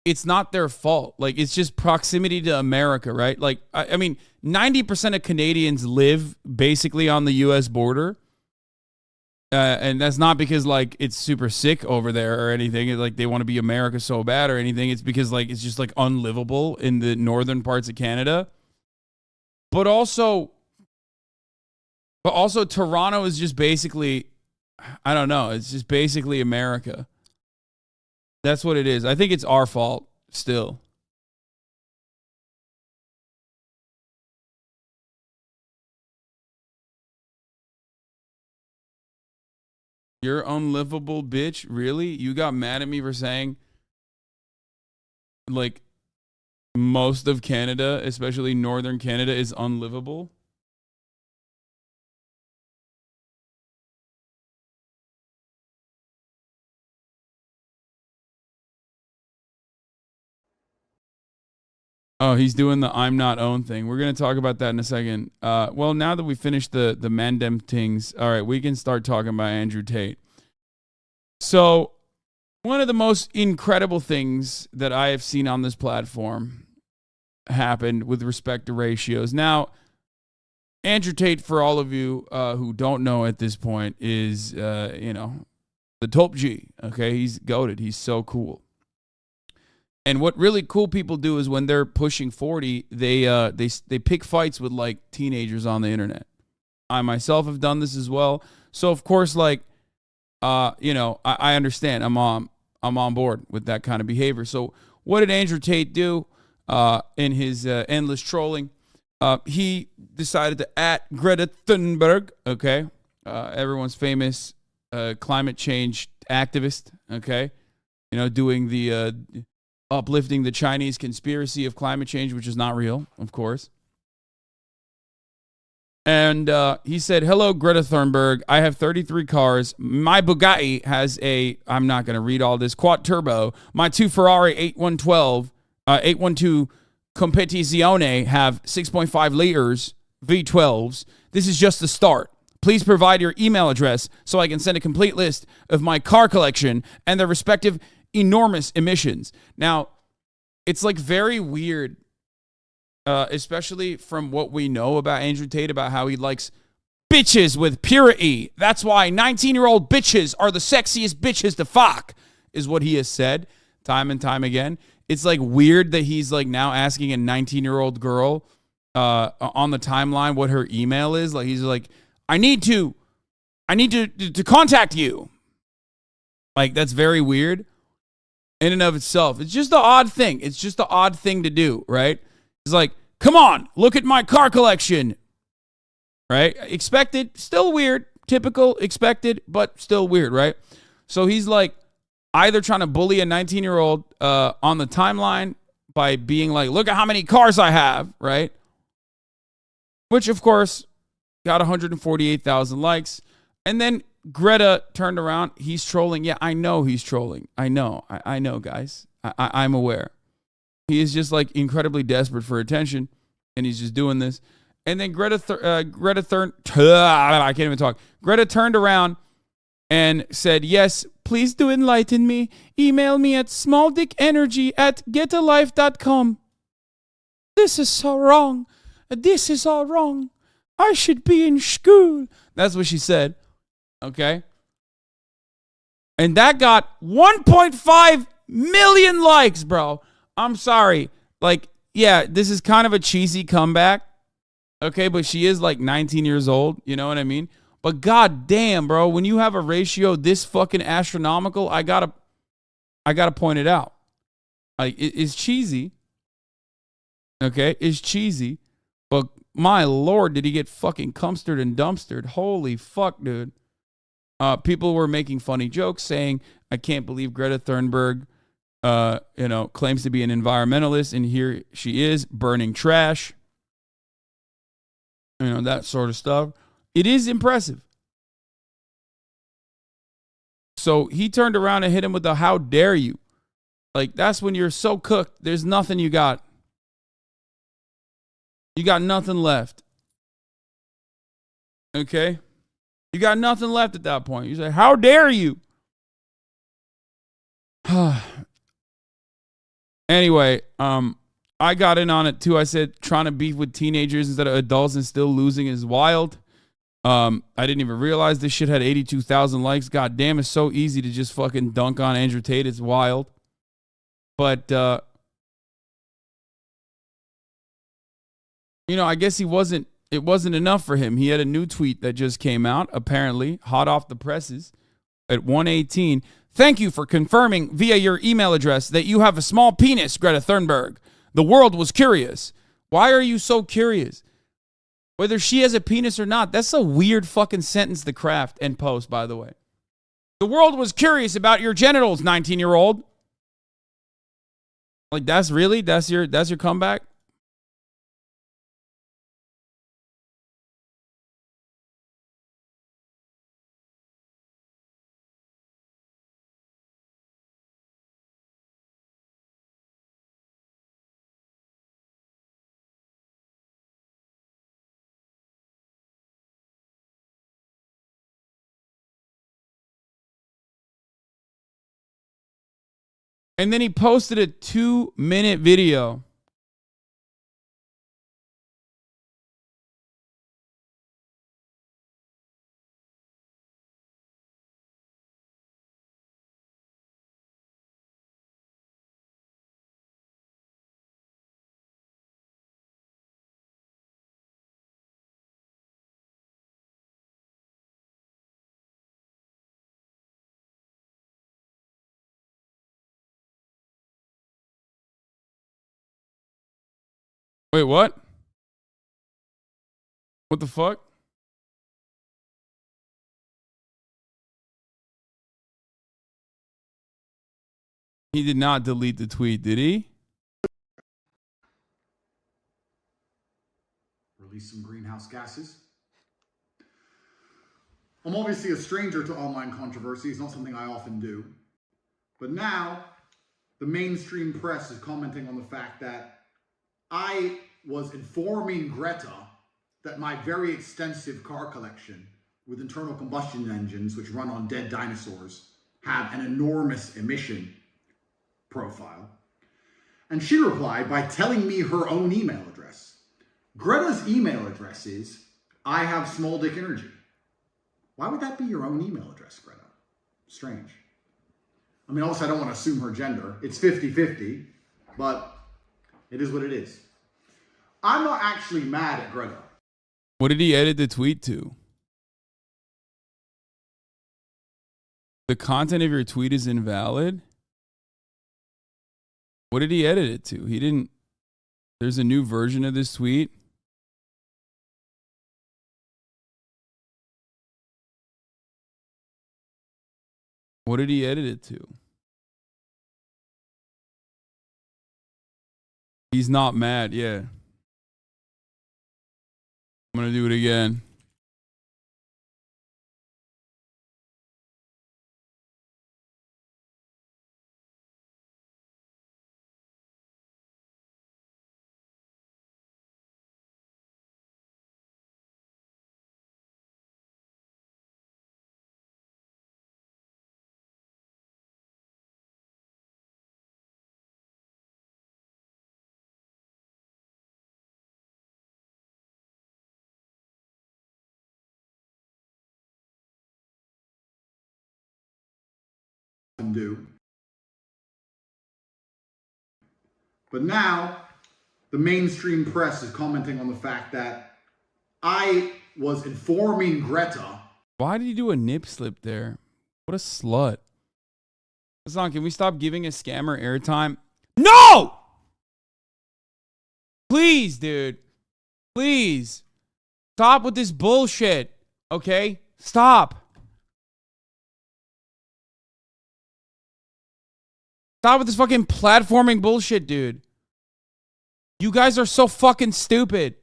it's not their fault. Like it's just proximity to America, right? Like I mean, 90% of Canadians live basically on the US border. And that's not because like it's super sick over there or anything. It's like they want to be America so bad or anything. It's because like it's just like unlivable in the northern parts of Canada. But also, But also, Toronto is just basically, I don't know, it's just basically America. That's what it is. I think it's our fault still. You're unlivable, bitch. Really? You got mad at me for saying, like, most of Canada, especially northern Canada, is unlivable? Oh, he's doing the I'm not own thing. We're going to talk about that in a second. Well, now that we finished the Mandem things, all right, we can start talking about Andrew Tate. So, one of the most incredible things that I have seen on this platform happened with respect to ratios. Now, Andrew Tate, for all of you who don't know at this point, is, the top G, okay? He's goated. He's so cool. And what really cool people do is when they're pushing 40, they pick fights with, like, teenagers on the internet. I myself have done this as well. So, of course, like, I understand. I'm on board with that kind of behavior. So what did Andrew Tate do in his endless trolling? He decided to @ Greta Thunberg, okay? Everyone's famous climate change activist, okay? Doing the uplifting the Chinese conspiracy of climate change, which is not real, of course. And he said, hello, Greta Thunberg. I have 33 cars. My Bugatti has I'm not going to read all this, quad turbo. My two Ferrari 812 Competizione have 6.5 liters V12s. This is just the start. Please provide your email address so I can send a complete list of my car collection and their respective enormous emissions. Now, it's like very weird, especially from what we know about Andrew Tate, about how he likes bitches with purity. That's why 19-year-old bitches are the sexiest bitches to fuck, is what he has said time and time again. It's like weird that he's like now asking a 19-year-old girl on the timeline what her email is. Like he's like, I need to contact you. Like that's very weird in and of itself. It's just the odd thing. It's just the odd thing to do, right? It's like, come on, look at my car collection, right? Expected, still weird, typical, expected, but still weird, right? So he's like either trying to bully a 19-year-old on the timeline by being like, look at how many cars I have, right? Which, of course, got 148,000 likes. And then Greta turned around. He's trolling. Yeah, I know he's trolling. I know, guys. I'm aware. He is just like incredibly desperate for attention, and he's just doing this. And then Greta turned around and said, yes, please do enlighten me. Email me at smalldickenergy@getalife.com. This is so wrong. This is all wrong. I should be in school. That's what she said. Okay. And that got 1.5 million likes, bro. I'm sorry. Like, yeah, this is kind of a cheesy comeback. Okay, but she is like 19 years old. You know what I mean? But god damn, bro, when you have a ratio this fucking astronomical, I gotta point it out. Like, it's cheesy. Okay, it's cheesy. But my lord, did he get fucking cumstered and dumpstered. Holy fuck, dude. People were making funny jokes saying, I can't believe Greta Thunberg claims to be an environmentalist, and here she is burning trash. That sort of stuff. It is impressive. So he turned around and hit him with the how dare you. Like, that's when you're so cooked, there's nothing you got. You got nothing left. Okay? You got nothing left at that point. You say, how dare you? Anyway, I got in on it too. I said trying to beef with teenagers instead of adults and still losing is wild. I didn't even realize this shit had 82,000 likes. God damn, it's so easy to just fucking dunk on Andrew Tate. It's wild. But, I guess he wasn't it wasn't enough for him. He had a new tweet that just came out, apparently, hot off the presses at 1:18. Thank you for confirming via your email address that you have a small penis, Greta Thunberg. The world was curious. Why are you so curious? Whether she has a penis or not, that's a weird fucking sentence to craft and post, by the way. The world was curious about your genitals, 19-year-old. Like, that's your comeback? And then he posted a 2-minute video. Wait, what? What the fuck? He did not delete the tweet, did he? Release some greenhouse gases. I'm obviously a stranger to online controversy. It's not something I often do. But now, the mainstream press is commenting on the fact that I was informing Greta that my very extensive car collection with internal combustion engines, which run on dead dinosaurs, have an enormous emission profile. And she replied by telling me her own email address. Greta's email address is, I have small dick energy. Why would that be your own email address, Greta? Strange. I mean, obviously I don't want to assume her gender. It's 50-50, but it is what it is. I'm not actually mad at Greta. What did he edit the tweet to? The content of your tweet is invalid? What did he edit it to? He didn't... There's a new version of this tweet. What did he edit it to? He's not mad, yeah. I'm going to do it again. Do. But now, the mainstream press is commenting on the fact that I was informing Greta. Why did he do a nip slip there? What a slut. Hasan, can we stop giving a scammer airtime? No! Please, dude. Please. Stop with this bullshit. Okay? Stop. Stop with this fucking platforming bullshit, dude. You guys are so fucking stupid.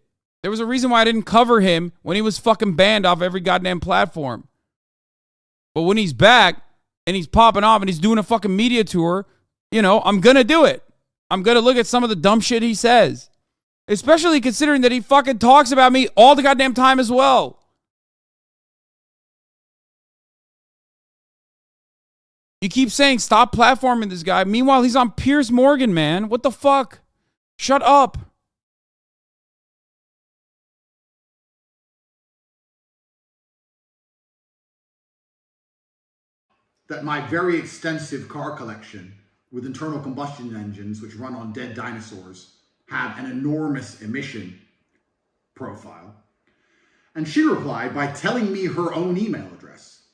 There was a reason why I didn't cover him when he was fucking banned off every goddamn platform. But when he's back and he's popping off and he's doing a fucking media tour, you know, I'm gonna do it. I'm gonna look at some of the dumb shit he says. Especially considering that he fucking talks about me all the goddamn time as well. You keep saying stop platforming this guy. Meanwhile, he's on Piers Morgan, man. What the fuck? Shut up. That my very extensive car collection with internal combustion engines, which run on dead dinosaurs, have an enormous emission profile. And she replied by telling me her own email address.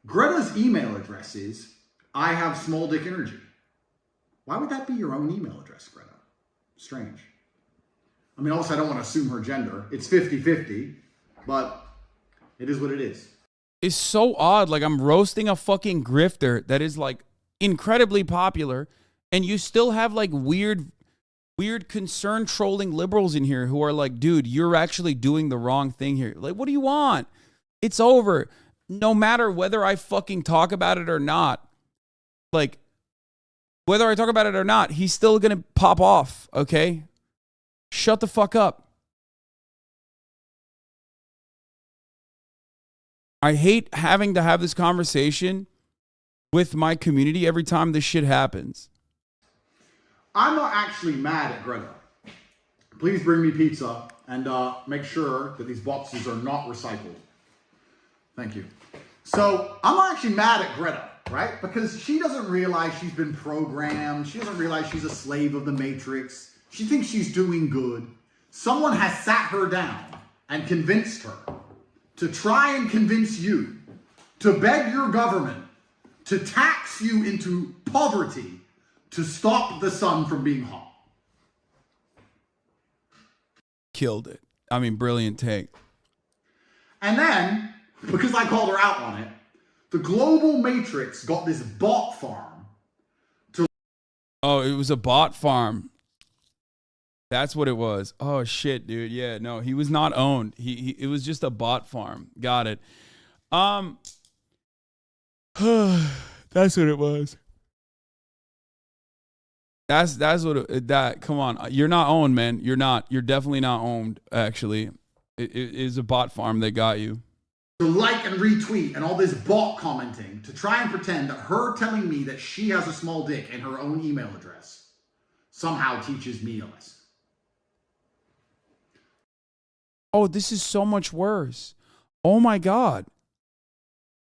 Greta's email address is, I have small dick energy. Why would that be your own email address, Greta? Strange. I mean, also, I don't want to assume her gender. It's 50-50, but it is what it is. It's so odd. Like, I'm roasting a fucking grifter that is, like, incredibly popular, and you still have, like, weird concern trolling liberals in here who are like, dude, you're actually doing the wrong thing here. Like, what do you want? It's over. No matter whether I fucking talk about it or not, like, whether I talk about it or not, he's still going to pop off, okay? Shut the fuck up. I hate having to have this conversation with my community every time this shit happens. I'm not actually mad at Greta. Please bring me pizza and make sure that these boxes are not recycled. Thank you. So I'm not actually mad at Greta, right? Because she doesn't realize she's been programmed. She doesn't realize she's a slave of the Matrix. She thinks she's doing good. Someone has sat her down and convinced her to try and convince you to beg your government to tax you into poverty to stop the sun from being hot. Killed it. I mean, brilliant take. And then, because I called her out on it, the global Matrix got this bot farm to... Oh, it was a bot farm. That's what it was. Oh, shit, dude. Yeah, no, he was not owned. It was just a bot farm. Got it. That's what it was. That's what that. Come on, you're not owned, man. You're not. You're definitely not owned. Actually, it is a bot farm that got you. To like and retweet and all this bot commenting to try and pretend that her telling me that she has a small dick and her own email address somehow teaches me a lesson. Oh, this is so much worse. Oh my God.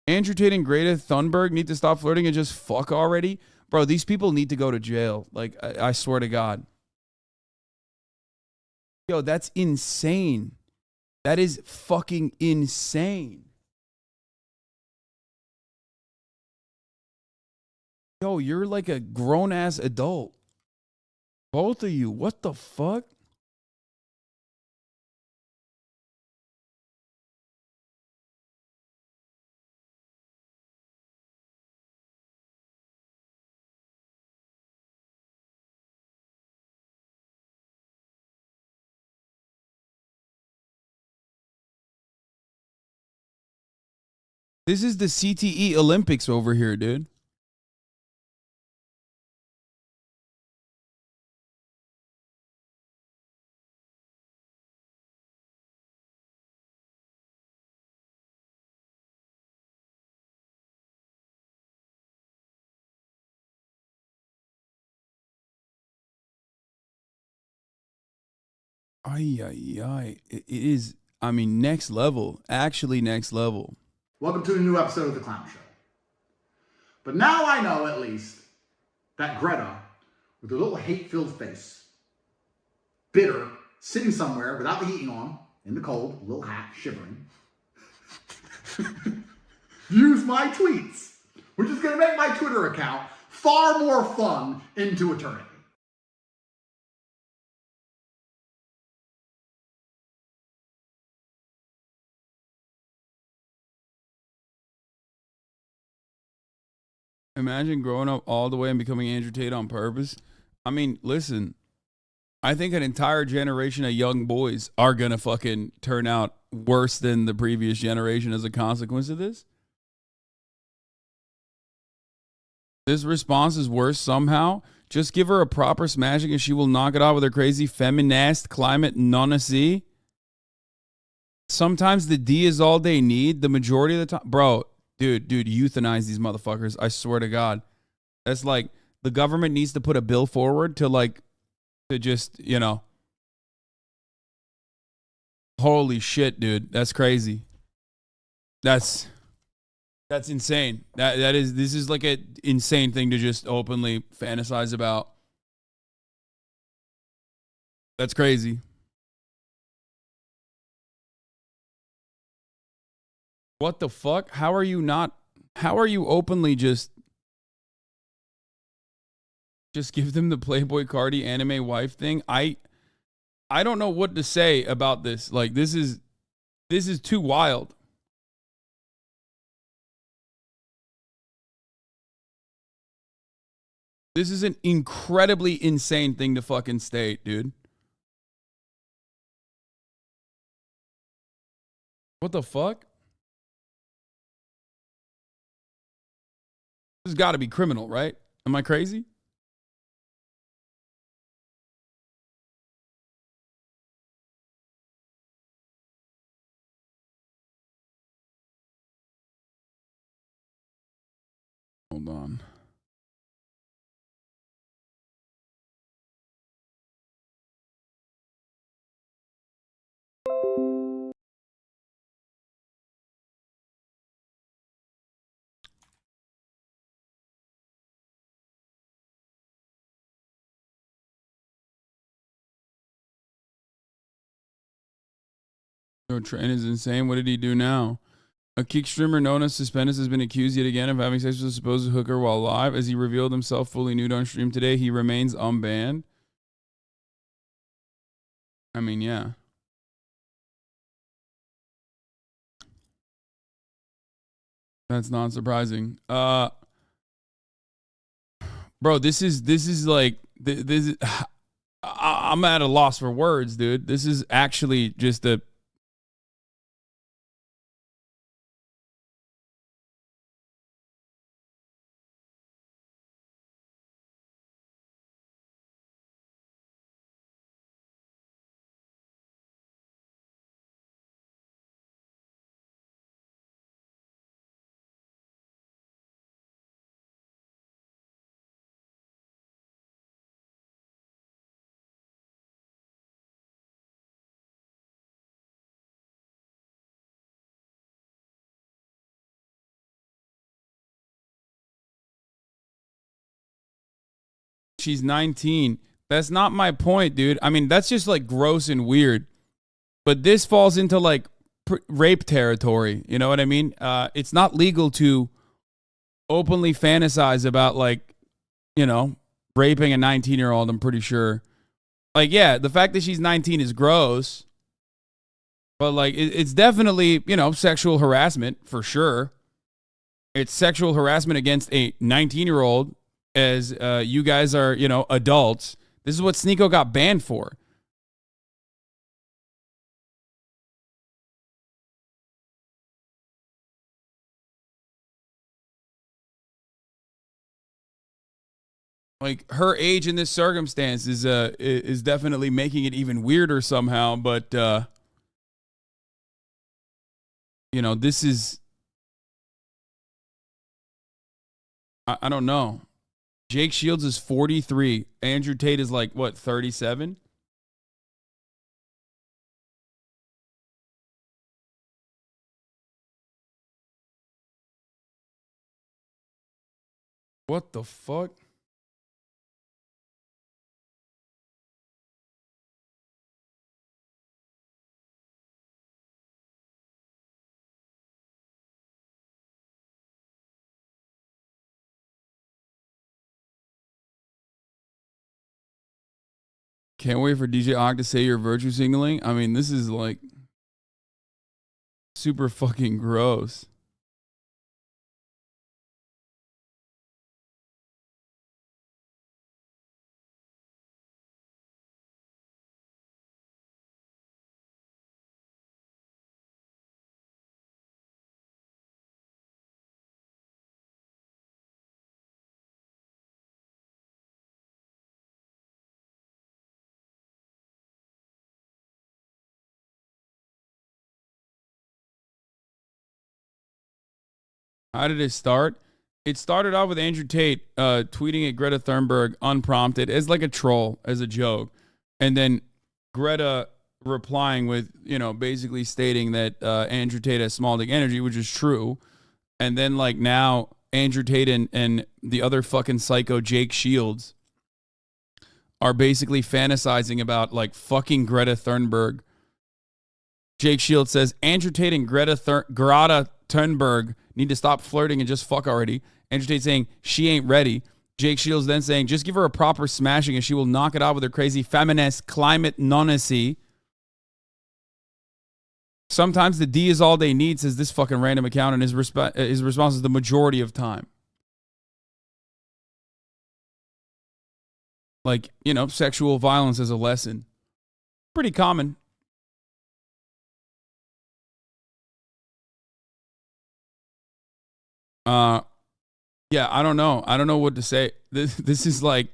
Andrew Tate and Greta Thunberg need to stop flirting and just fuck already. Bro, these people need to go to jail. Like, I swear to God. Yo, that's insane. That is fucking insane. Yo, you're like a grown-ass adult. Both of you. What the fuck? This is the CTE Olympics over here, dude. Ay. It is, I mean, next level. Actually, next level. Welcome to a new episode of The Clown Show. But now I know, at least, that Greta, with her little hate-filled face, bitter, sitting somewhere without the heating on, in the cold, little hat, shivering, views my tweets, which is going to make my Twitter account far more fun into eternity. Imagine growing up all the way and becoming Andrew Tate on purpose. I mean, listen, I think an entire generation of young boys are going to fucking turn out worse than the previous generation as a consequence of this. This response is worse somehow. Just give her a proper smashing and she will knock it off with her crazy feminist climate non-a-see. Sometimes the D is all they need. The majority of the time. Bro, dude, euthanize these motherfuckers. I swear to God. That's like, the government needs to put a bill forward to just, you know. Holy shit, dude. That's crazy. That's insane. This is like an insane thing to just openly fantasize about. That's crazy. What the fuck? How are you openly just give them the Playboy Cardi anime wife thing? I don't know what to say about this. Like, this is too wild. This is an incredibly insane thing to fucking state, dude. What the fuck? This has got to be criminal, right? Am I crazy? Hold on. No, Trent is insane. What did he do now? A kick streamer known as Suspendus has been accused yet again of having sex with a supposed hooker while live. As he revealed himself fully nude on stream today, he remains unbanned. I mean, yeah. That's not surprising. Bro, this is like this is, I'm at a loss for words, dude. This is actually just a she's 19. That's not my point, dude. I mean, that's just like gross and weird. But this falls into like rape territory. You know what I mean? It's not legal to openly fantasize about, like, you know, raping a 19-year-old, I'm pretty sure. Like, yeah, the fact that she's 19 is gross. But like, it's definitely, you know, sexual harassment for sure. It's sexual harassment against a 19-year-old. As you guys are, you know, adults. This is what Sneeko got banned for. Like, her age in this circumstance is definitely making it even weirder somehow. But you know, this is, I don't know. Jake Shields is 43. Andrew Tate is like, what, 37? What the fuck? Can't wait for DJ Ogg to say you're virtue signaling. I mean, this is like super fucking gross. How did it start? It started off with Andrew Tate tweeting at Greta Thunberg unprompted as like a troll, as a joke. And then Greta replying with, you know, basically stating that Andrew Tate has small dick energy, which is true. And then like now Andrew Tate and the other fucking psycho Jake Shields are basically fantasizing about like fucking Greta Thunberg. Jake Shields says Andrew Tate and Greta Thunberg need to stop flirting and just fuck already. Andrew Tate saying she ain't ready. Jake Shields then saying just give her a proper smashing and she will knock it out with her crazy feminist climate nonacy. Sometimes the D is all they need, says this fucking random account, and his response is the majority of time. Like, you know, sexual violence as a lesson. Pretty common. Yeah, I don't know. I don't know what to say. This is like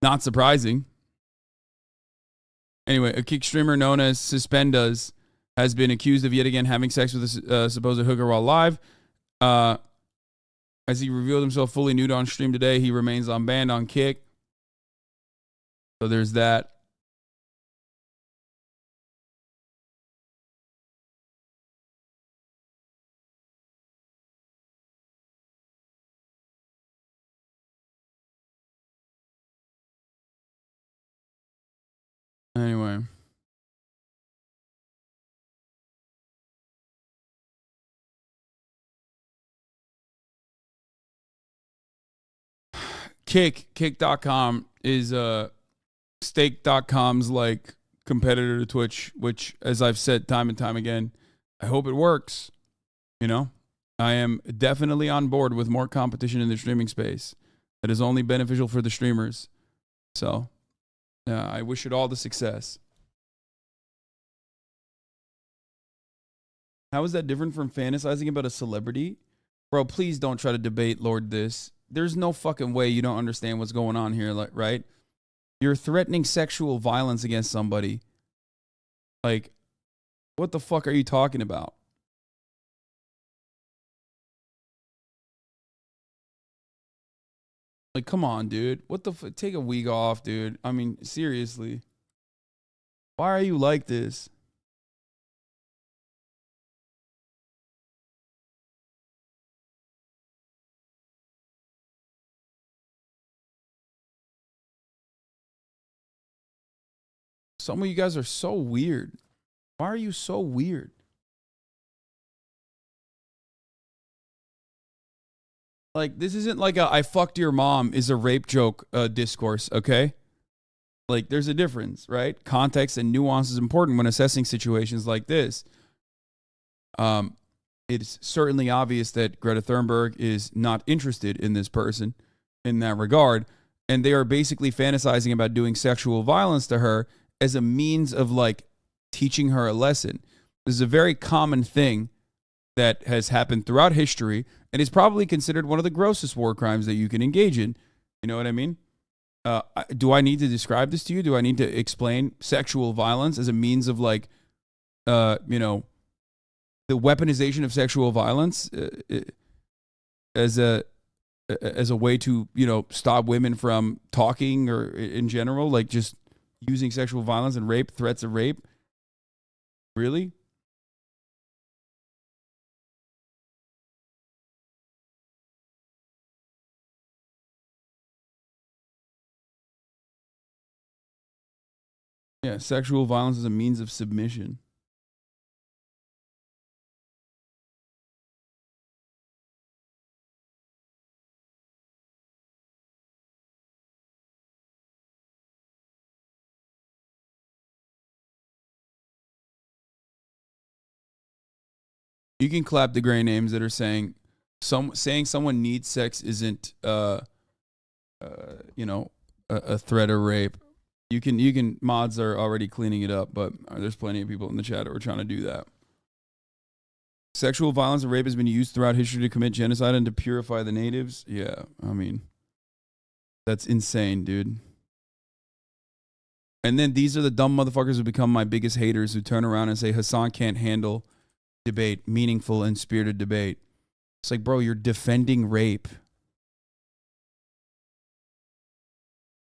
not surprising. Anyway, a kick streamer known as Suspendas has been accused of yet again having sex with a supposed hooker while live. As he revealed himself fully nude on stream today, he remains unbanned on Kick. So there's that. Anyway. Kick.com is Stake.com's like competitor to Twitch, which, as I've said time and time again, I hope it works. You know, I am definitely on board with more competition in the streaming space. That is only beneficial for the streamers. So, I wish it all the success. How is that different from fantasizing about a celebrity? Bro, please don't try to debate Lord this. There's no fucking way you don't understand what's going on here, like, right? You're threatening sexual violence against somebody. Like, what the fuck are you talking about? Like, come on, dude. What the fuck? Take a week off, dude. I mean, seriously. Why are you like this? Some of you guys are so weird. Why are you so weird? Like, this isn't like a I fucked your mom is a rape joke discourse, okay? Like, there's a difference, right? Context and nuance is important when assessing situations like this. It's certainly obvious that Greta Thunberg is not interested in this person in that regard. And they are basically fantasizing about doing sexual violence to her as a means of like teaching her a lesson. This is a very common thing that has happened throughout history and is probably considered one of the grossest war crimes that you can engage in. You know what I mean? Do I need to describe this to you? Do I need to explain sexual violence as a means of like, you know, the weaponization of sexual violence as a way to, you know, stop women from talking or in general, like just using sexual violence and rape, threats of rape? Really? Yeah, sexual violence is a means of submission. You can clap the gray names that are saying someone needs sex isn't you know, a threat or rape. You can mods are already cleaning it up, but there's plenty of people in the chat who are trying to do that. Sexual violence and rape has been used throughout history to commit genocide and to purify the natives. Yeah, I mean, that's insane, dude. And then these are the dumb motherfuckers who become my biggest haters, who turn around and say Hasan can't handle debate, meaningful and spirited debate. It's like, bro, you're defending rape.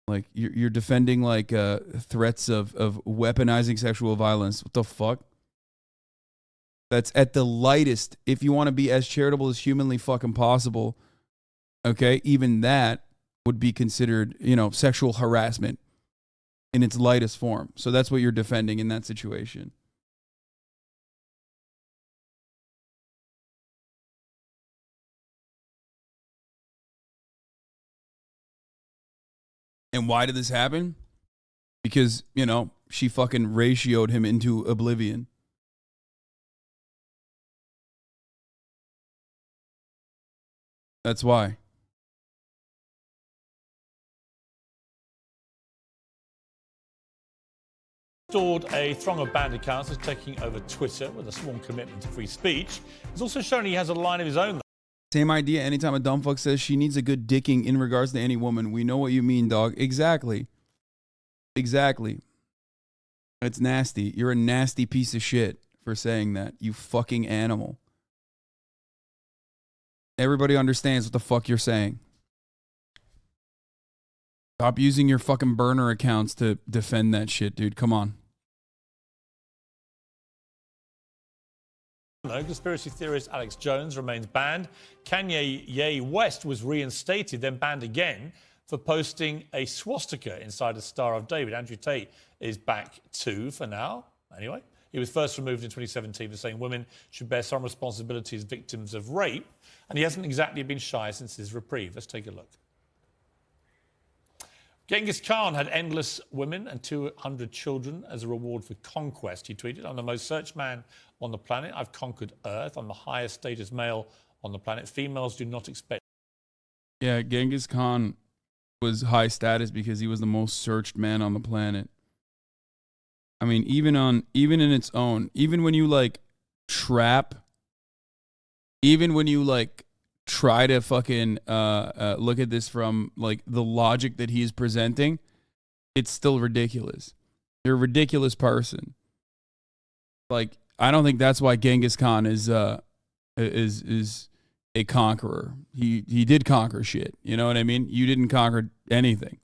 Like, you're defending like threats of weaponizing sexual violence. What the fuck? That's at the lightest. If you want to be as charitable as humanly fucking possible, okay, even that would be considered, you know, sexual harassment in its lightest form. So that's what you're defending in that situation. And why did this happen? Because, you know, she fucking ratioed him into oblivion. That's why. Restored a throng of banned accounts is taking over Twitter with a sworn commitment to free speech. He's also shown he has a line of his own. Same idea. Anytime a dumb fuck says she needs a good dicking in regards to any woman, we know what you mean, dog. Exactly. Exactly. It's nasty. You're a nasty piece of shit for saying that, you fucking animal. Everybody understands what the fuck you're saying. Stop using your fucking burner accounts to defend that shit, dude. Come on. No, conspiracy theorist Alex Jones remains banned. Kanye West was reinstated, then banned again for posting a swastika inside a Star of David. Andrew Tate is back too for now. Anyway, he was first removed in 2017 for saying women should bear some responsibility as victims of rape, and he hasn't exactly been shy since his reprieve. Let's take a look. Genghis Khan had endless women and 200 children as a reward for conquest. He tweeted, "I'm the most searched man on the planet. I've conquered Earth. I'm the highest status male on the planet. Females do not expect..." Yeah, Genghis Khan was high status because he was the most searched man on the planet. I mean, even in its own, even when you like trap, even when you like try to fucking look at this from like the logic that he's presenting, it's still ridiculous. You're a ridiculous person. Like, I don't think that's why Genghis Khan is a conqueror. He did conquer shit. You know what I mean? You didn't conquer anything.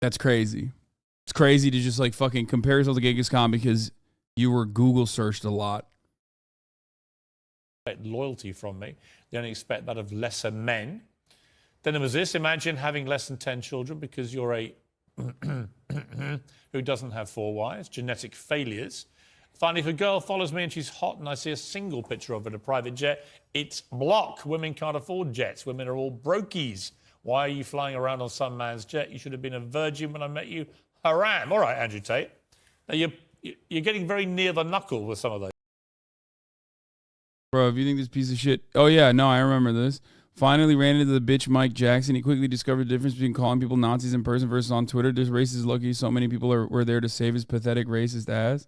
That's crazy. It's crazy to just like fucking compare yourself to Genghis Khan because you were Google searched a lot. Loyalty from me. They only expect that of lesser men. Then there was this: imagine having less than 10 children because you're a who doesn't have 4 wives. Genetic failures. Finally, if a girl follows me and she's hot and I see a single picture of her in a private jet, it's block. Women can't afford jets. Women are all brokies. Why are you flying around on some man's jet? You should have been a virgin when I met you. Haram. All right, Andrew Tate. Now you're getting very near the knuckle with some of those. Bro, if you think this piece of shit... Oh, yeah, no, I remember this. Finally ran into the bitch Mike Jackson. He quickly discovered the difference between calling people Nazis in person versus on Twitter. This racist is lucky so many people were there to save his pathetic racist ass.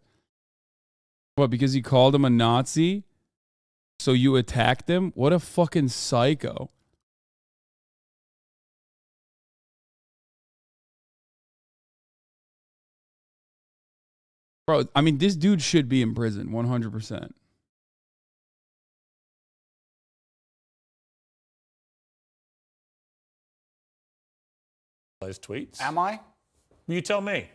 What, because he called him a Nazi? So you attacked him? What a fucking psycho. Bro, I mean, this dude should be in prison, 100%. Those tweets. Am I? You tell me.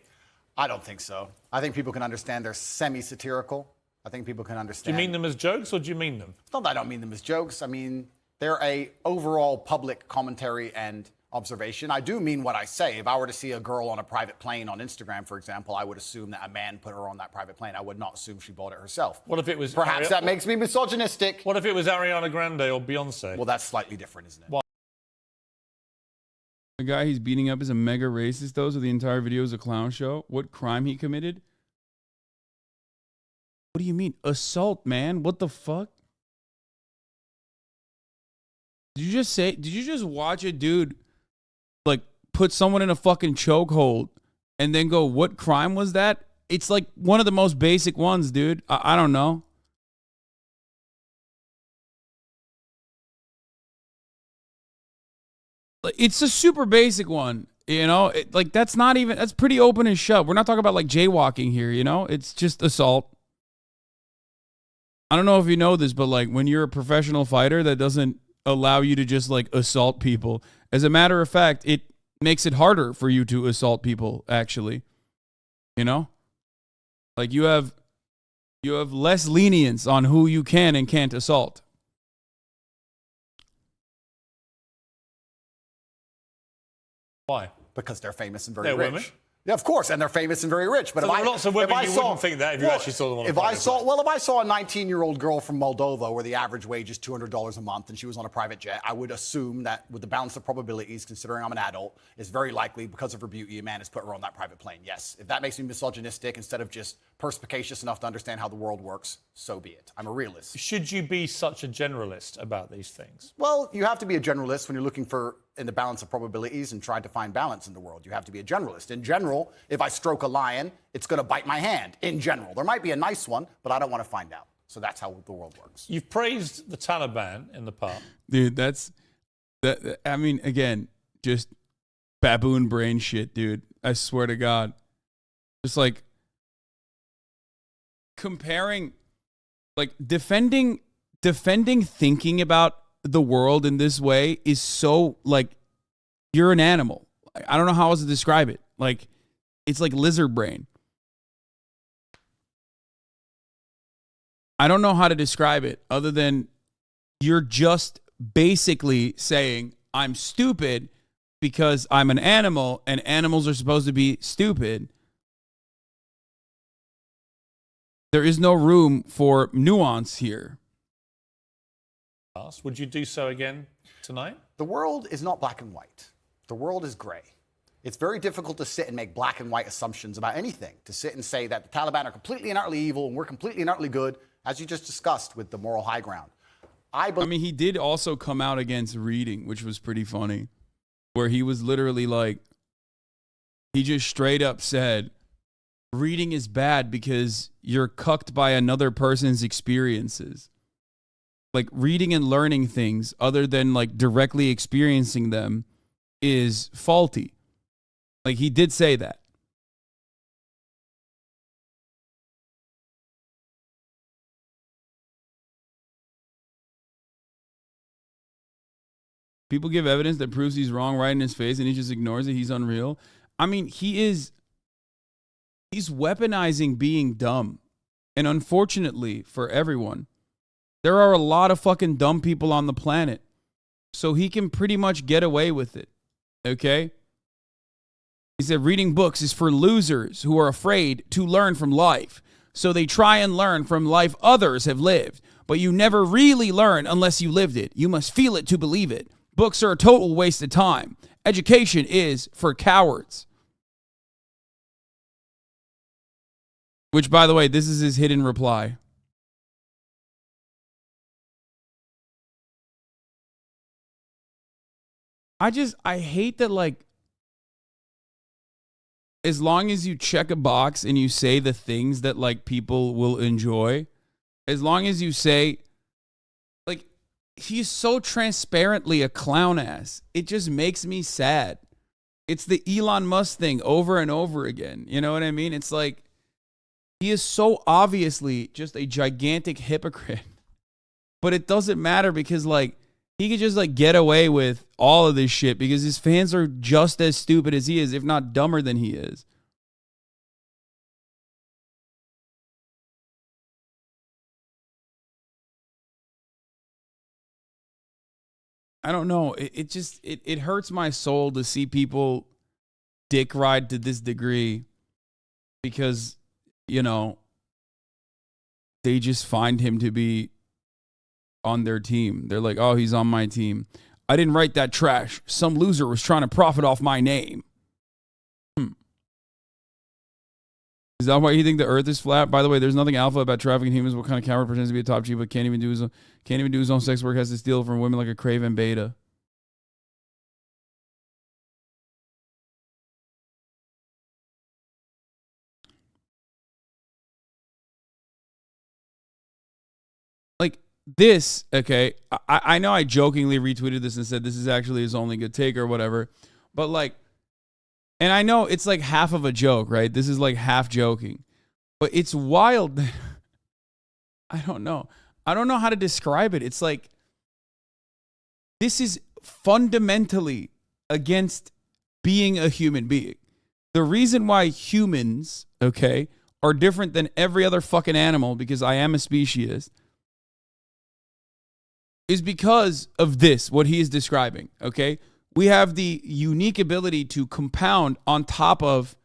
I don't think so. I think people can understand they're semi-satirical. I think people can understand. Do you mean them as jokes or do you mean them? It's not that I don't mean them as jokes. I mean, they're a overall public commentary and observation. I do mean what I say. If I were to see a girl on a private plane on Instagram, for example, I would assume that a man put her on that private plane. I would not assume she bought it herself. What if it was... Perhaps that makes me misogynistic. What if it was Ariana Grande or Beyonce? Well, that's slightly different, isn't it? Why? The guy he's beating up is a mega racist, though, so the entire video is a clown show. What crime he committed? What do you mean? Assault, man. What the fuck? Did you just watch a dude, like, put someone in a fucking chokehold and then go, what crime was that? It's like one of the most basic ones, dude. I don't know. It's a super basic one, you know? Like, that's pretty open and shut. We're not talking about, like, jaywalking here, you know? It's just assault. I don't know if you know this, but, like, when you're a professional fighter, that doesn't allow you to just, like, assault people. As a matter of fact, it makes it harder for you to assault people, actually. You know? Like, you have less lenience on who you can and can't assault. Why? Because they're famous and very They're rich. women. Yeah, of course, and they're famous and very rich. But So if there are lots of women you wouldn't think that if you actually saw them on a private plane. If I saw a 19-year-old girl from Moldova where the average wage is $200 a month and she was on a private jet, I would assume that with the balance of probabilities, considering I'm an adult, it's very likely because of her beauty, a man has put her on that private plane. Yes. If that makes me misogynistic instead of just perspicacious enough to understand how the world works, so be it. I'm a realist. Should you be such a generalist about these things? Well, you have to be a generalist when you're looking for in the balance of probabilities and trying to find balance in the world. You have to be a generalist. In general, if I stroke a lion, it's going to bite my hand. In general, there might be a nice one, but I don't want to find out. So that's how the world works. You've praised the Taliban in the past. Dude, that. I mean, again, just baboon brain shit, dude. I swear to God. Just like comparing, like defending thinking about the world in this way is so like you're an animal. I don't know how else to describe it. Like it's like lizard brain. I don't know how to describe it other than you're just basically saying I'm stupid because I'm an animal and animals are supposed to be stupid. There is no room for nuance here. Would you do so again tonight? The world is not black and white. The world is gray. It's very difficult to sit and make black and white assumptions about anything, to sit and say that the Taliban are completely and utterly evil and we're completely and utterly good, as you just discussed with the moral high ground. I mean, he did also come out against reading, which was pretty funny, where he was literally like, he just straight up said, reading is bad because you're cucked by another person's experiences. Like reading and learning things other than like directly experiencing them is faulty. Like he did say that. People give evidence that proves he's wrong right in his face and he just ignores it. He's unreal. I mean, he's weaponizing being dumb. And unfortunately for everyone, there are a lot of fucking dumb people on the planet. So he can pretty much get away with it. Okay? He said reading books is for losers who are afraid to learn from life. So they try and learn from life others have lived. But you never really learn unless you lived it. You must feel it to believe it. Books are a total waste of time. Education is for cowards. Which, by the way, this is his hidden reply. I hate that, like, as long as you check a box and you say the things that, like, people will enjoy, as long as you say, like, he's so transparently a clown ass, it just makes me sad. It's the Elon Musk thing over and over again. You know what I mean? It's like, he is so obviously just a gigantic hypocrite. But it doesn't matter because, like, he could just, like, get away with all of this shit because his fans are just as stupid as he is, if not dumber than he is. I don't know. It hurts my soul to see people dick ride to this degree because, you know, they just find him to be on their team. They're like, oh, he's on my team. I didn't write that trash. Some loser was trying to profit off my name. Is that why you think the earth is flat? By the way, there's nothing alpha about trafficking humans. What kind of coward pretends to be a top chief but can't even do his own sex work, has to steal from women like a craven beta? Like this, okay, I know I jokingly retweeted this and said this is actually his only good take or whatever, but like, and I know it's like half of a joke, right? This is like half joking, but it's wild that I don't know how to describe it. It's like, this is fundamentally against being a human being. The reason why humans, okay, are different than every other fucking animal, because I am a speciesist, is because of this, what he is describing, okay? We have the unique ability to compound on top of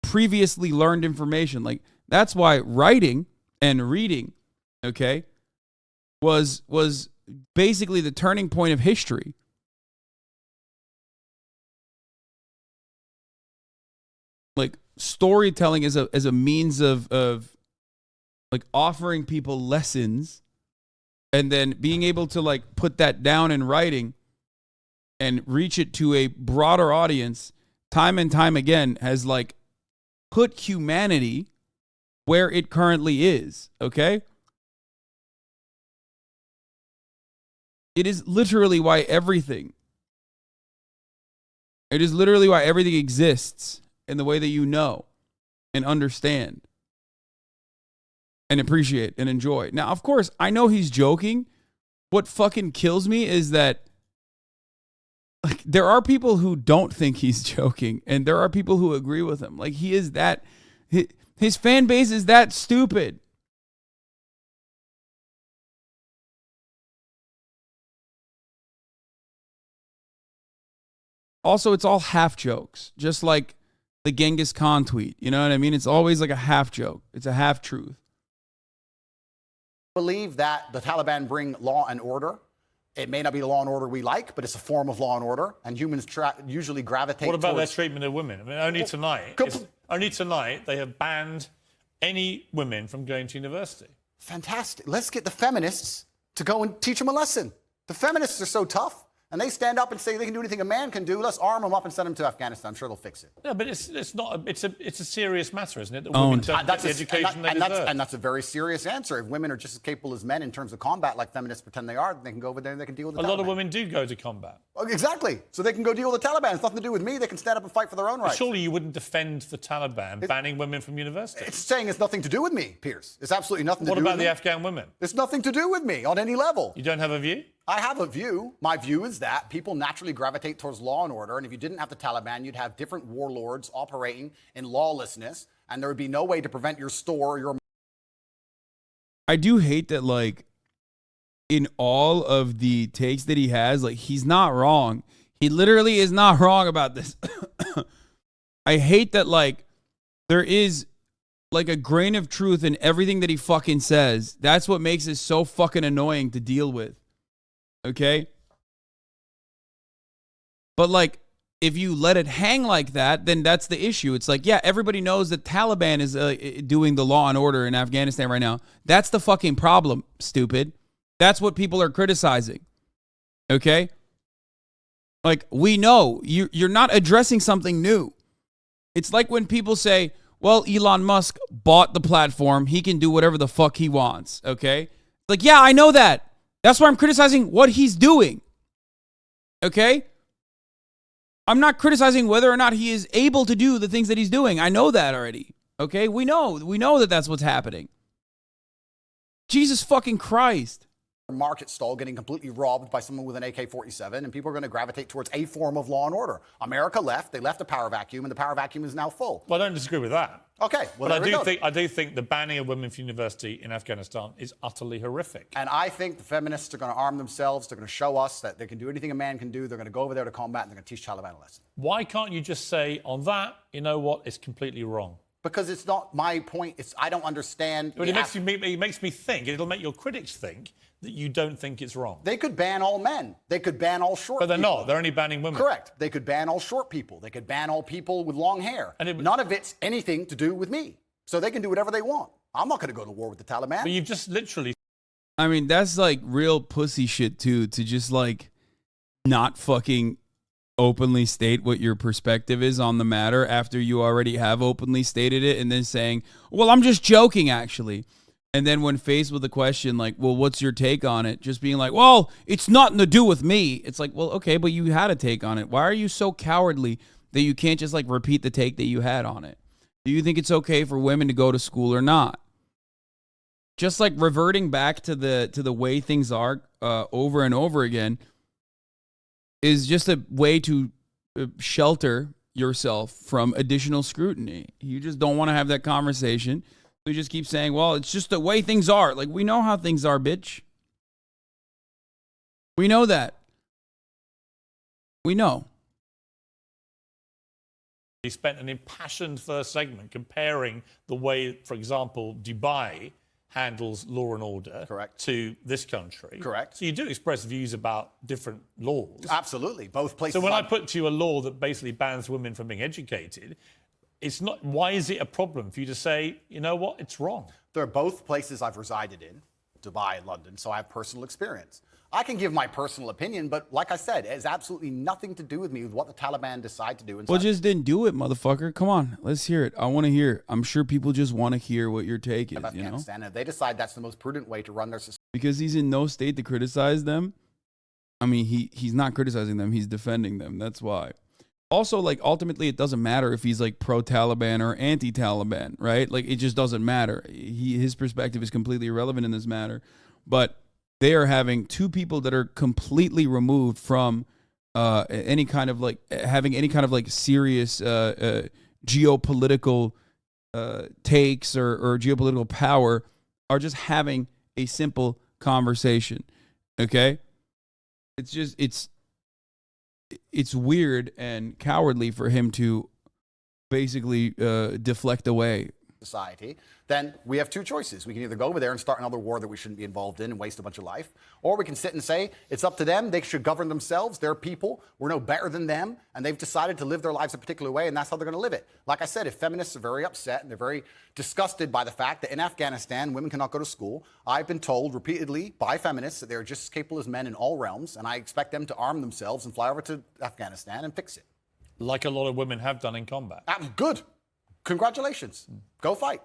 previously learned information. Like, that's why writing and reading, okay, was basically the turning point of history. Like, storytelling as a means of like offering people lessons, and then being able to like put that down in writing and reach it to a broader audience time and time again has like put humanity where it currently is, okay? It is literally why everything exists in the way that you know and understand and appreciate and enjoy. Now, of course, I know he's joking. What fucking kills me is that like there are people who don't think he's joking, and there are people who agree with him. Like, he is that, his fan base is that stupid. Also, it's all half jokes, just like the Genghis Khan tweet. You know what I mean? It's always like a half joke. It's a half truth. Believe that the Taliban bring law and order. It may not be the law and order we like, but it's a form of law and order, and humans usually gravitate What about towards... their treatment of women? I mean, only tonight they have banned any women from going to university. Fantastic. Let's get the feminists to go and teach them a lesson. The feminists are so tough, and they stand up and say they can do anything a man can do. Let's arm them up and send them to Afghanistan. I'm sure they'll fix it. Yeah, but it's not. It's a serious matter, isn't it? That women don't get the education they deserve. And that's a very serious answer. If women are just as capable as men in terms of combat, like feminists pretend they are, then they can go over there and they can deal with the Taliban. A lot of women do go to combat. Exactly. So they can go deal with the Taliban. It's nothing to do with me. They can stand up and fight for their own rights. Surely you wouldn't defend the Taliban banning women from university. It's saying it's nothing to do with me, Pierce. It's absolutely nothing to do with me. What about the Afghan women? It's nothing to do with me on any level. You don't have a view? I have a view. My view is that people naturally gravitate towards law and order, and if you didn't have the Taliban, you'd have different warlords operating in lawlessness, and there would be no way to prevent your store or your... I do hate that, like, in all of the takes that he has, like, he's not wrong. He literally is not wrong about this. I hate that, like, there is, like, a grain of truth in everything that he fucking says. That's what makes it so fucking annoying to deal with. Okay? But, like, if you let it hang like that, then that's the issue. It's like, yeah, everybody knows that Taliban is doing the law and order in Afghanistan right now. That's the fucking problem, stupid. That's what people are criticizing. Okay? Like, we know you're not addressing something new. It's like when people say, well, Elon Musk bought the platform. He can do whatever the fuck he wants. Okay? Like, yeah, I know that. That's why I'm criticizing what he's doing. Okay? I'm not criticizing whether or not he is able to do the things that he's doing. I know that already. Okay? We know that that's what's happening. Jesus fucking Christ. Market stall getting completely robbed by someone with an AK-47, and people are going to gravitate towards a form of law and order. America left. They left a power vacuum, and the power vacuum is now full. Well, I don't disagree with that. Okay. Well, but I do think the banning of women from university in Afghanistan is utterly horrific. And I think the feminists are going to arm themselves. They're going to show us that they can do anything a man can do. They're going to go over there to combat, and they're going to teach Taliban a lesson. Why can't you just say on that, you know what, it's completely wrong? Because it's not my point. I don't understand. But it makes me think. It'll make your critics think that you don't think it's wrong. They could ban all men. They could ban all short people. But they're not. They're only banning women. Correct. They could ban all short people. They could ban all people with long hair. And none of it's anything to do with me. So they can do whatever they want. I'm not going to go to war with the Taliban. But you've just literally... I mean, that's like real pussy shit, too, to just like not fucking openly state what your perspective is on the matter after you already have openly stated it, and then saying, well, I'm just joking, actually. And then when faced with the question, like, well, what's your take on it? Just being like, well, it's nothing to do with me. It's like, well, okay, but you had a take on it. Why are you so cowardly that you can't just like repeat the take that you had on it? Do you think it's okay for women to go to school or not? Just like reverting back to the way things are over and over again is just a way to shelter yourself from additional scrutiny. You just don't want to have that conversation. We just keep saying, well, it's just the way things are. Like, we know how things are, bitch. We know that. We know. He spent an impassioned first segment comparing the way, for example, Dubai handles law and order to this country. Correct. So you do express views about different laws. Absolutely. Both places. So when I put to you a law that basically bans women from being educated, it's not. Why is it a problem for you to say, you know what, it's wrong? They're both places I've resided in, Dubai and London, so I have personal experience. I can give my personal opinion, but like I said, it has absolutely nothing to do with me with what the Taliban decide to do. Well, just didn't do it, motherfucker. Come on, let's hear it. I want to hear it. I'm sure people just want to hear what your take is, you know? Afghanistan, and they decide that's the most prudent way to run their society. Because he's in no state to criticize them. I mean, he's not criticizing them. He's defending them. That's why. Also, like, ultimately, it doesn't matter if he's, like, pro-Taliban or anti-Taliban, right? Like, it just doesn't matter. His perspective is completely irrelevant in this matter. But they are having two people that are completely removed from any kind of, like, having any kind of, like, serious geopolitical takes or geopolitical power are just having a simple conversation, okay? It's just, it's weird and cowardly for him to basically deflect away. Society, then we have two choices. We can either go over there and start another war that we shouldn't be involved in and waste a bunch of life, or we can sit and say it's up to them. They should govern themselves. They're people. We're no better than them, and they've decided to live their lives a particular way, and that's how they're going to live it. Like I said, if feminists are very upset and they're very disgusted by the fact that in Afghanistan women cannot go to school, I've been told repeatedly by feminists that they're just as capable as men in all realms, and I expect them to arm themselves and fly over to Afghanistan and fix it. Like a lot of women have done in combat. Good. Congratulations. Go fight.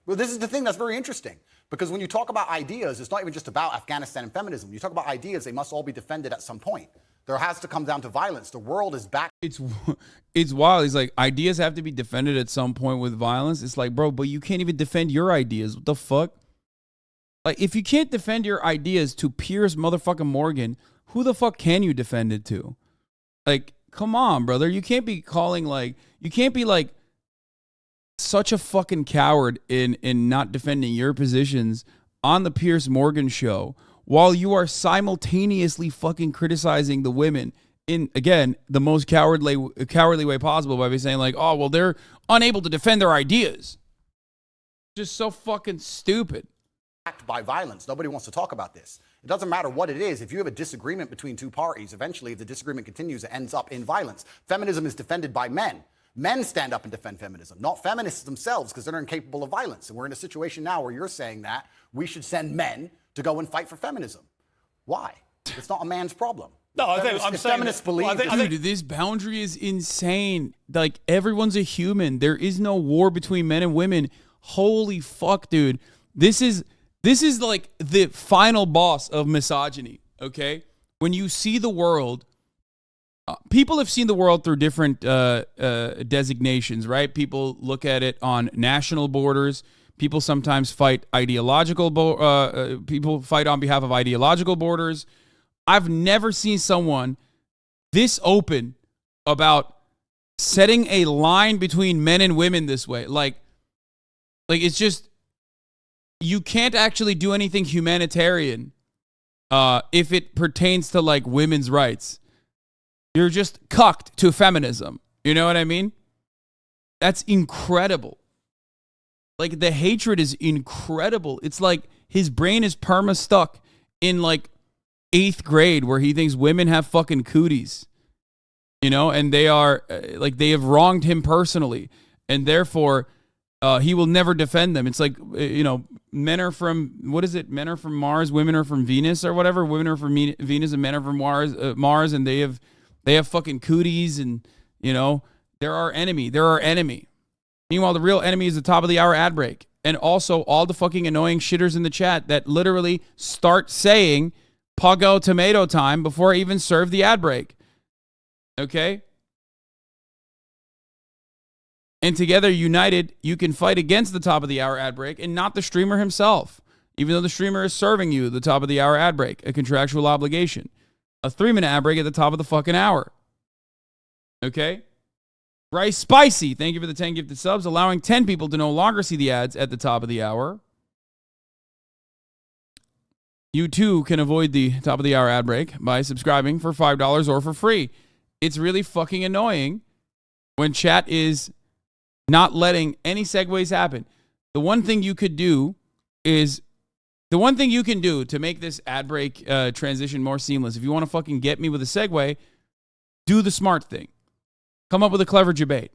Well, this is the thing that's very interesting, because when you talk about ideas, it's not even just about Afghanistan and feminism. When you talk about ideas, they must all be defended at some point. There has to come down to violence. The world is back. It's wild. He's like, ideas have to be defended at some point with violence. It's like, bro, but you can't even defend your ideas. What the fuck? Like, if you can't defend your ideas to Piers motherfucking Morgan, who the fuck can you defend it to? Like, come on, brother. You can't be calling, like, you can't be like such a fucking coward in not defending your positions on the Piers Morgan show while you are simultaneously fucking criticizing the women in, again, the most cowardly way possible by saying, like, oh, well, they're unable to defend their ideas. Just so fucking stupid. By violence. Nobody wants to talk about this. It doesn't matter what it is. If you have a disagreement between two parties, eventually, if the disagreement continues, it ends up in violence. Feminism is defended by men. Men stand up and defend feminism, not feminists themselves, because they're incapable of violence. And we're in a situation now where you're saying that we should send men to go and fight for feminism. Why? It's not a man's problem. No, I'm saying feminists believe dude, this boundary is insane. Like, everyone's a human. There is no war between men and women. Holy fuck, dude. This is like the final boss of misogyny, okay? When you see the world, people have seen the world through different designations, right? People look at it on national borders. People sometimes fight people fight on behalf of ideological borders. I've never seen someone this open about setting a line between men and women this way. Like it's just, you can't actually do anything humanitarian if it pertains to, like, women's rights. You're just cucked to feminism. You know what I mean? That's incredible. Like, the hatred is incredible. It's like his brain is perma-stuck in, like, 8th grade where he thinks women have fucking cooties. You know? And they are, like, they have wronged him personally. And therefore, he will never defend them. It's like, you know, men are from, what is it? Men are from Mars, women are from Venus or whatever. Women are from Venus and men are from Mars, and they have fucking cooties, and, you know, they're our enemy. They're our enemy. Meanwhile, the real enemy is the top of the hour ad break. And also all the fucking annoying shitters in the chat that literally start saying Puggo tomato time before I even serve the ad break. Okay? And together, united, you can fight against the top of the hour ad break and not the streamer himself, even though the streamer is serving you the top of the hour ad break, a contractual obligation. A 3-minute ad break at the top of the fucking hour. Okay? Rice Spicy, thank you for the 10 gifted subs, allowing 10 people to no longer see the ads at the top of the hour. You too can avoid the top of the hour ad break by subscribing for $5 or for free. It's really fucking annoying when chat is not letting any segues happen. The one thing you could do is, the one thing you can do to make this ad break transition more seamless, if you want to fucking get me with a segue, do the smart thing. Come up with a clever debate.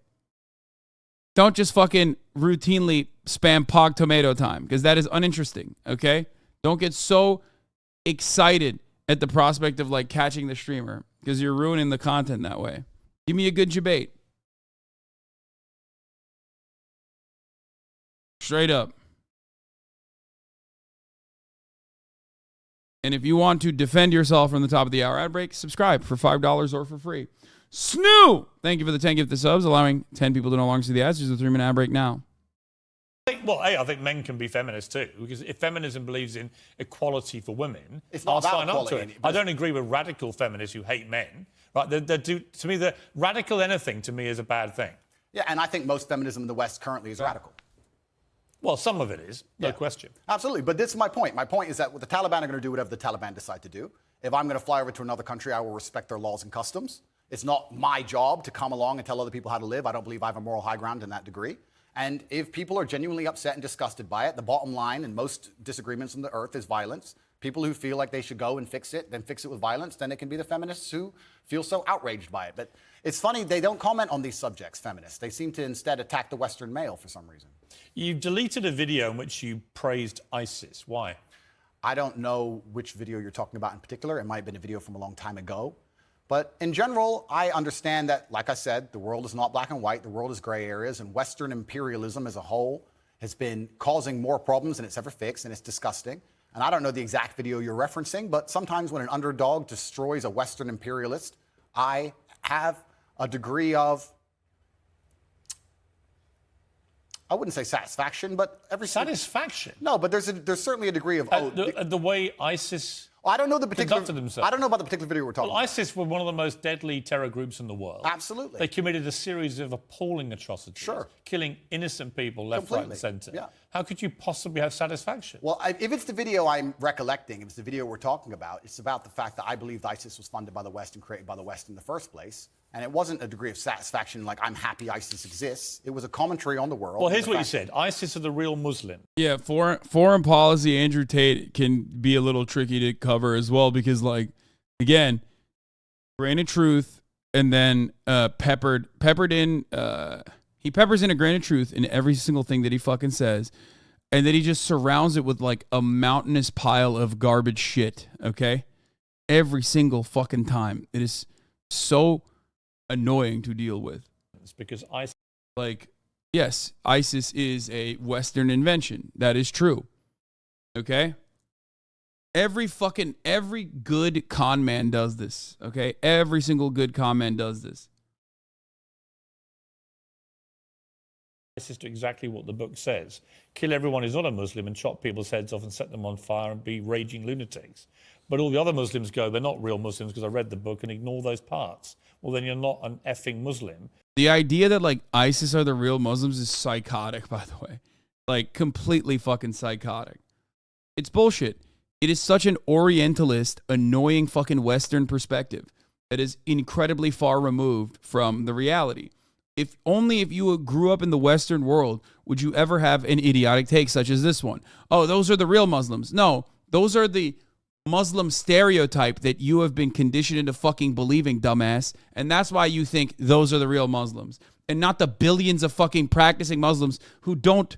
Don't just fucking routinely spam Pog Tomato time, because that is uninteresting, okay? Don't get so excited at the prospect of like catching the streamer, because you're ruining the content that way. Give me a good debate. Straight up. And if you want to defend yourself from the top of the hour ad break, subscribe for $5 or for free. Snoo! Thank you for the 10 gifted subs, allowing 10 people to no longer see the ads. There's a 3-minute ad break now. I think men can be feminists too, because if feminism believes in equality for women, It's not I'll about sign up to equality. it. I don't agree with radical feminists who hate men. Right? To me, the radical anything to me is a bad thing. Yeah, and I think most feminism in the West currently is radical. Well, some of it is, no question. Absolutely, but this is my point. My point is that the Taliban are going to do whatever the Taliban decide to do. If I'm going to fly over to another country, I will respect their laws and customs. It's not my job to come along and tell other people how to live. I don't believe I have a moral high ground in that degree. And if people are genuinely upset and disgusted by it, the bottom line in most disagreements on the earth is violence. People who feel like they should go and fix it, then fix it with violence, then it can be the feminists who feel so outraged by it. But it's funny, they don't comment on these subjects, feminists. They seem to instead attack the Western male for some reason. You deleted a video in which you praised ISIS. Why? I don't know which video you're talking about in particular. It might have been a video from a long time ago. But in general, I understand that, like I said, the world is not black and white. The world is gray areas. And Western imperialism as a whole has been causing more problems than it's ever fixed. And it's disgusting. And I don't know the exact video you're referencing, but sometimes when an underdog destroys a Western imperialist, I have a degree of, I wouldn't say satisfaction, but satisfaction. No, but there's certainly a degree of the way ISIS. I don't know the particular. Themselves. I don't know about the particular video we're talking about. ISIS were one of the most deadly terror groups in the world. Absolutely. They committed a series of appalling atrocities, killing innocent people left, right, and centre. Yeah. How could you possibly have satisfaction? Well, if it's the video I'm recollecting, if it's the video we're talking about, it's about the fact that I believe ISIS was funded by the West and created by the West in the first place. And it wasn't a degree of satisfaction like I'm happy ISIS exists. It was a commentary on the world. Well, here's what you said. ISIS are the real Muslim. Yeah, foreign policy, Andrew Tate can be a little tricky to cover as well because, like, again, grain of truth and then peppered in, he peppers in a grain of truth in every single thing that he fucking says. And then he just surrounds it with, like, a mountainous pile of garbage shit, okay? Every single fucking time. It is so annoying to deal with. It's because ISIS, yes, ISIS is a Western invention. That is true. Okay? Every good con man does this. Okay? Every single good con man does this. ISIS do exactly what the book says. Kill everyone who's not a Muslim and chop people's heads off and set them on fire and be raging lunatics. But all the other Muslims go, they're not real Muslims because I read the book, and ignore those parts. Well, then you're not an effing Muslim. The idea that, like, ISIS are the real Muslims is psychotic, by the way. Like, completely fucking psychotic. It's bullshit. It is such an Orientalist, annoying fucking Western perspective that is incredibly far removed from the reality. If you grew up in the Western world, would you ever have an idiotic take such as this one? Oh, those are the real Muslims. No, those are the Muslim stereotype that you have been conditioned into fucking believing, dumbass. And that's why you think those are the real Muslims and not the billions of fucking practicing Muslims who don't,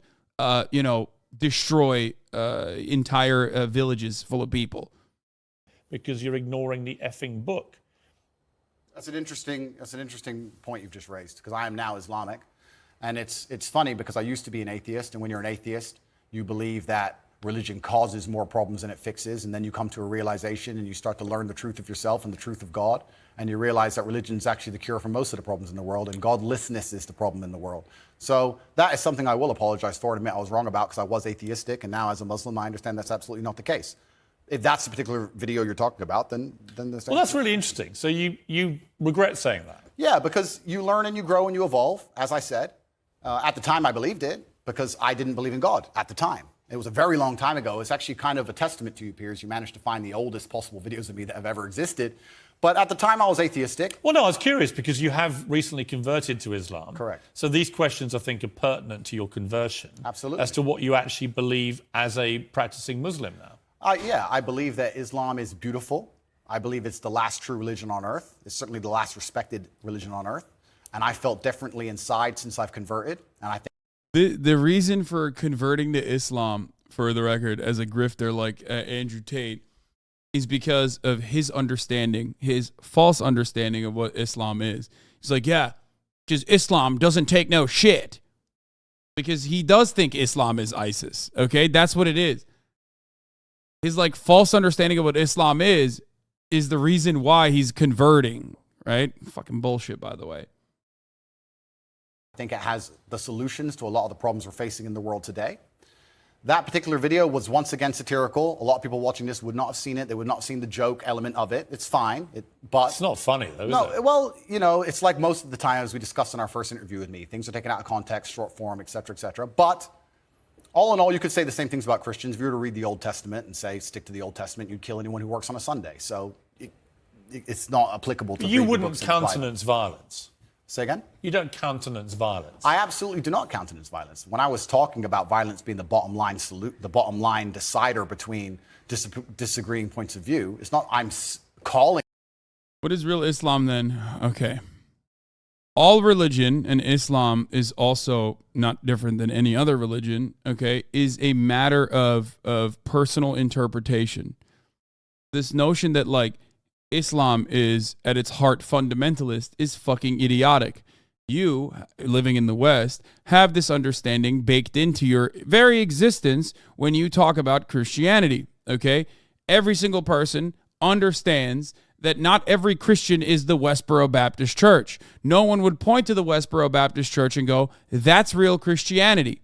destroy entire villages full of people. Because you're ignoring the effing book. That's an interesting point you've just raised, because I am now Islamic. And it's funny because I used to be an atheist, and when you're an atheist, you believe that religion causes more problems than it fixes, and then you come to a realization and you start to learn the truth of yourself and the truth of God, and you realize that religion is actually the cure for most of the problems in the world, and godlessness is the problem in the world. So that is something I will apologize for and admit I was wrong about, because I was atheistic, and now as a Muslim I understand that's absolutely not the case. If that's the particular video you're talking about, then there's... Well, that's really interesting. So you regret saying that? Yeah, because you learn and you grow and you evolve, as I said. At the time I believed it, because I didn't believe in God at the time. It was a very long time ago. It's actually kind of a testament to you, Piers. You managed to find the oldest possible videos of me that have ever existed. But at the time, I was atheistic. Well, no, I was curious because you have recently converted to Islam. Correct. So these questions, I think, are pertinent to your conversion. Absolutely. As to what you actually believe as a practicing Muslim now. Yeah, I believe that Islam is beautiful. I believe it's the last true religion on earth. It's certainly the last respected religion on earth. And I felt differently inside since I've converted. And I think The reason for converting to Islam, for the record, as a grifter like Andrew Tate, is because of his understanding, his false understanding of what Islam is. He's like, yeah, because Islam doesn't take no shit. Because he does think Islam is ISIS, okay? That's what it is. His like false understanding of what Islam is the reason why he's converting, right? Fucking bullshit, by the way. I think it has the solutions to a lot of the problems we're facing in the world today. That particular video was once again satirical. A lot of people watching this would not have seen it. They would not have seen the joke element of it. It's fine, but it's not funny though, is it? Well, you know, it's like most of the time, as we discussed in our first interview with me, things are taken out of context, short form, etc., etc. But all in all, you could say the same things about Christians. If you were to read the Old Testament and say stick to the Old Testament, you'd kill anyone who works on a Sunday. So it's not applicable to. You wouldn't countenance violence. Say again? You don't countenance violence. I absolutely do not countenance violence. When I was talking about violence being the bottom line the bottom line decider between disagreeing points of view, it's not I'm calling. What is real Islam then? Okay. All religion, and Islam is also not different than any other religion, okay, is a matter of personal interpretation. This notion that like Islam is at its heart fundamentalist is fucking idiotic. You, living in the West, have this understanding baked into your very existence when you talk about Christianity, okay? Every single person understands that not every Christian is the Westboro Baptist Church. No one would point to the Westboro Baptist Church and go, that's real Christianity.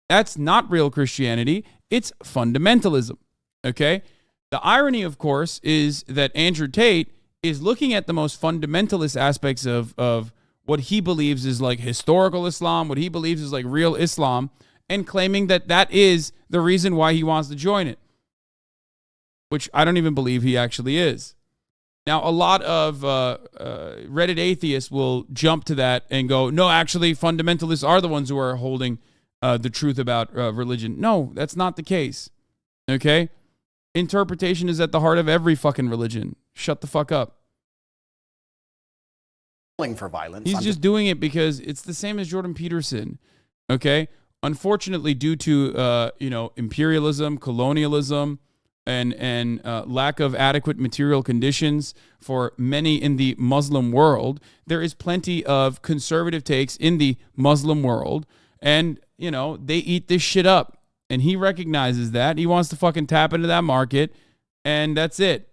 That's not real Christianity. It's fundamentalism, okay? The irony, of course, is that Andrew Tate is looking at the most fundamentalist aspects of what he believes is like historical Islam, what he believes is like real Islam, and claiming that that is the reason why he wants to join it, which I don't even believe he actually is. Now, a lot of Reddit atheists will jump to that and go, no, actually, fundamentalists are the ones who are holding the truth about religion. No, that's not the case, okay? Interpretation is at the heart of every fucking religion. Shut the fuck up. For violence. He's just doing it because it's the same as Jordan Peterson. Okay? Unfortunately, due to imperialism, colonialism, and lack of adequate material conditions for many in the Muslim world, there is plenty of conservative takes in the Muslim world, and they eat this shit up. And he recognizes that. He wants to fucking tap into that market, and that's it.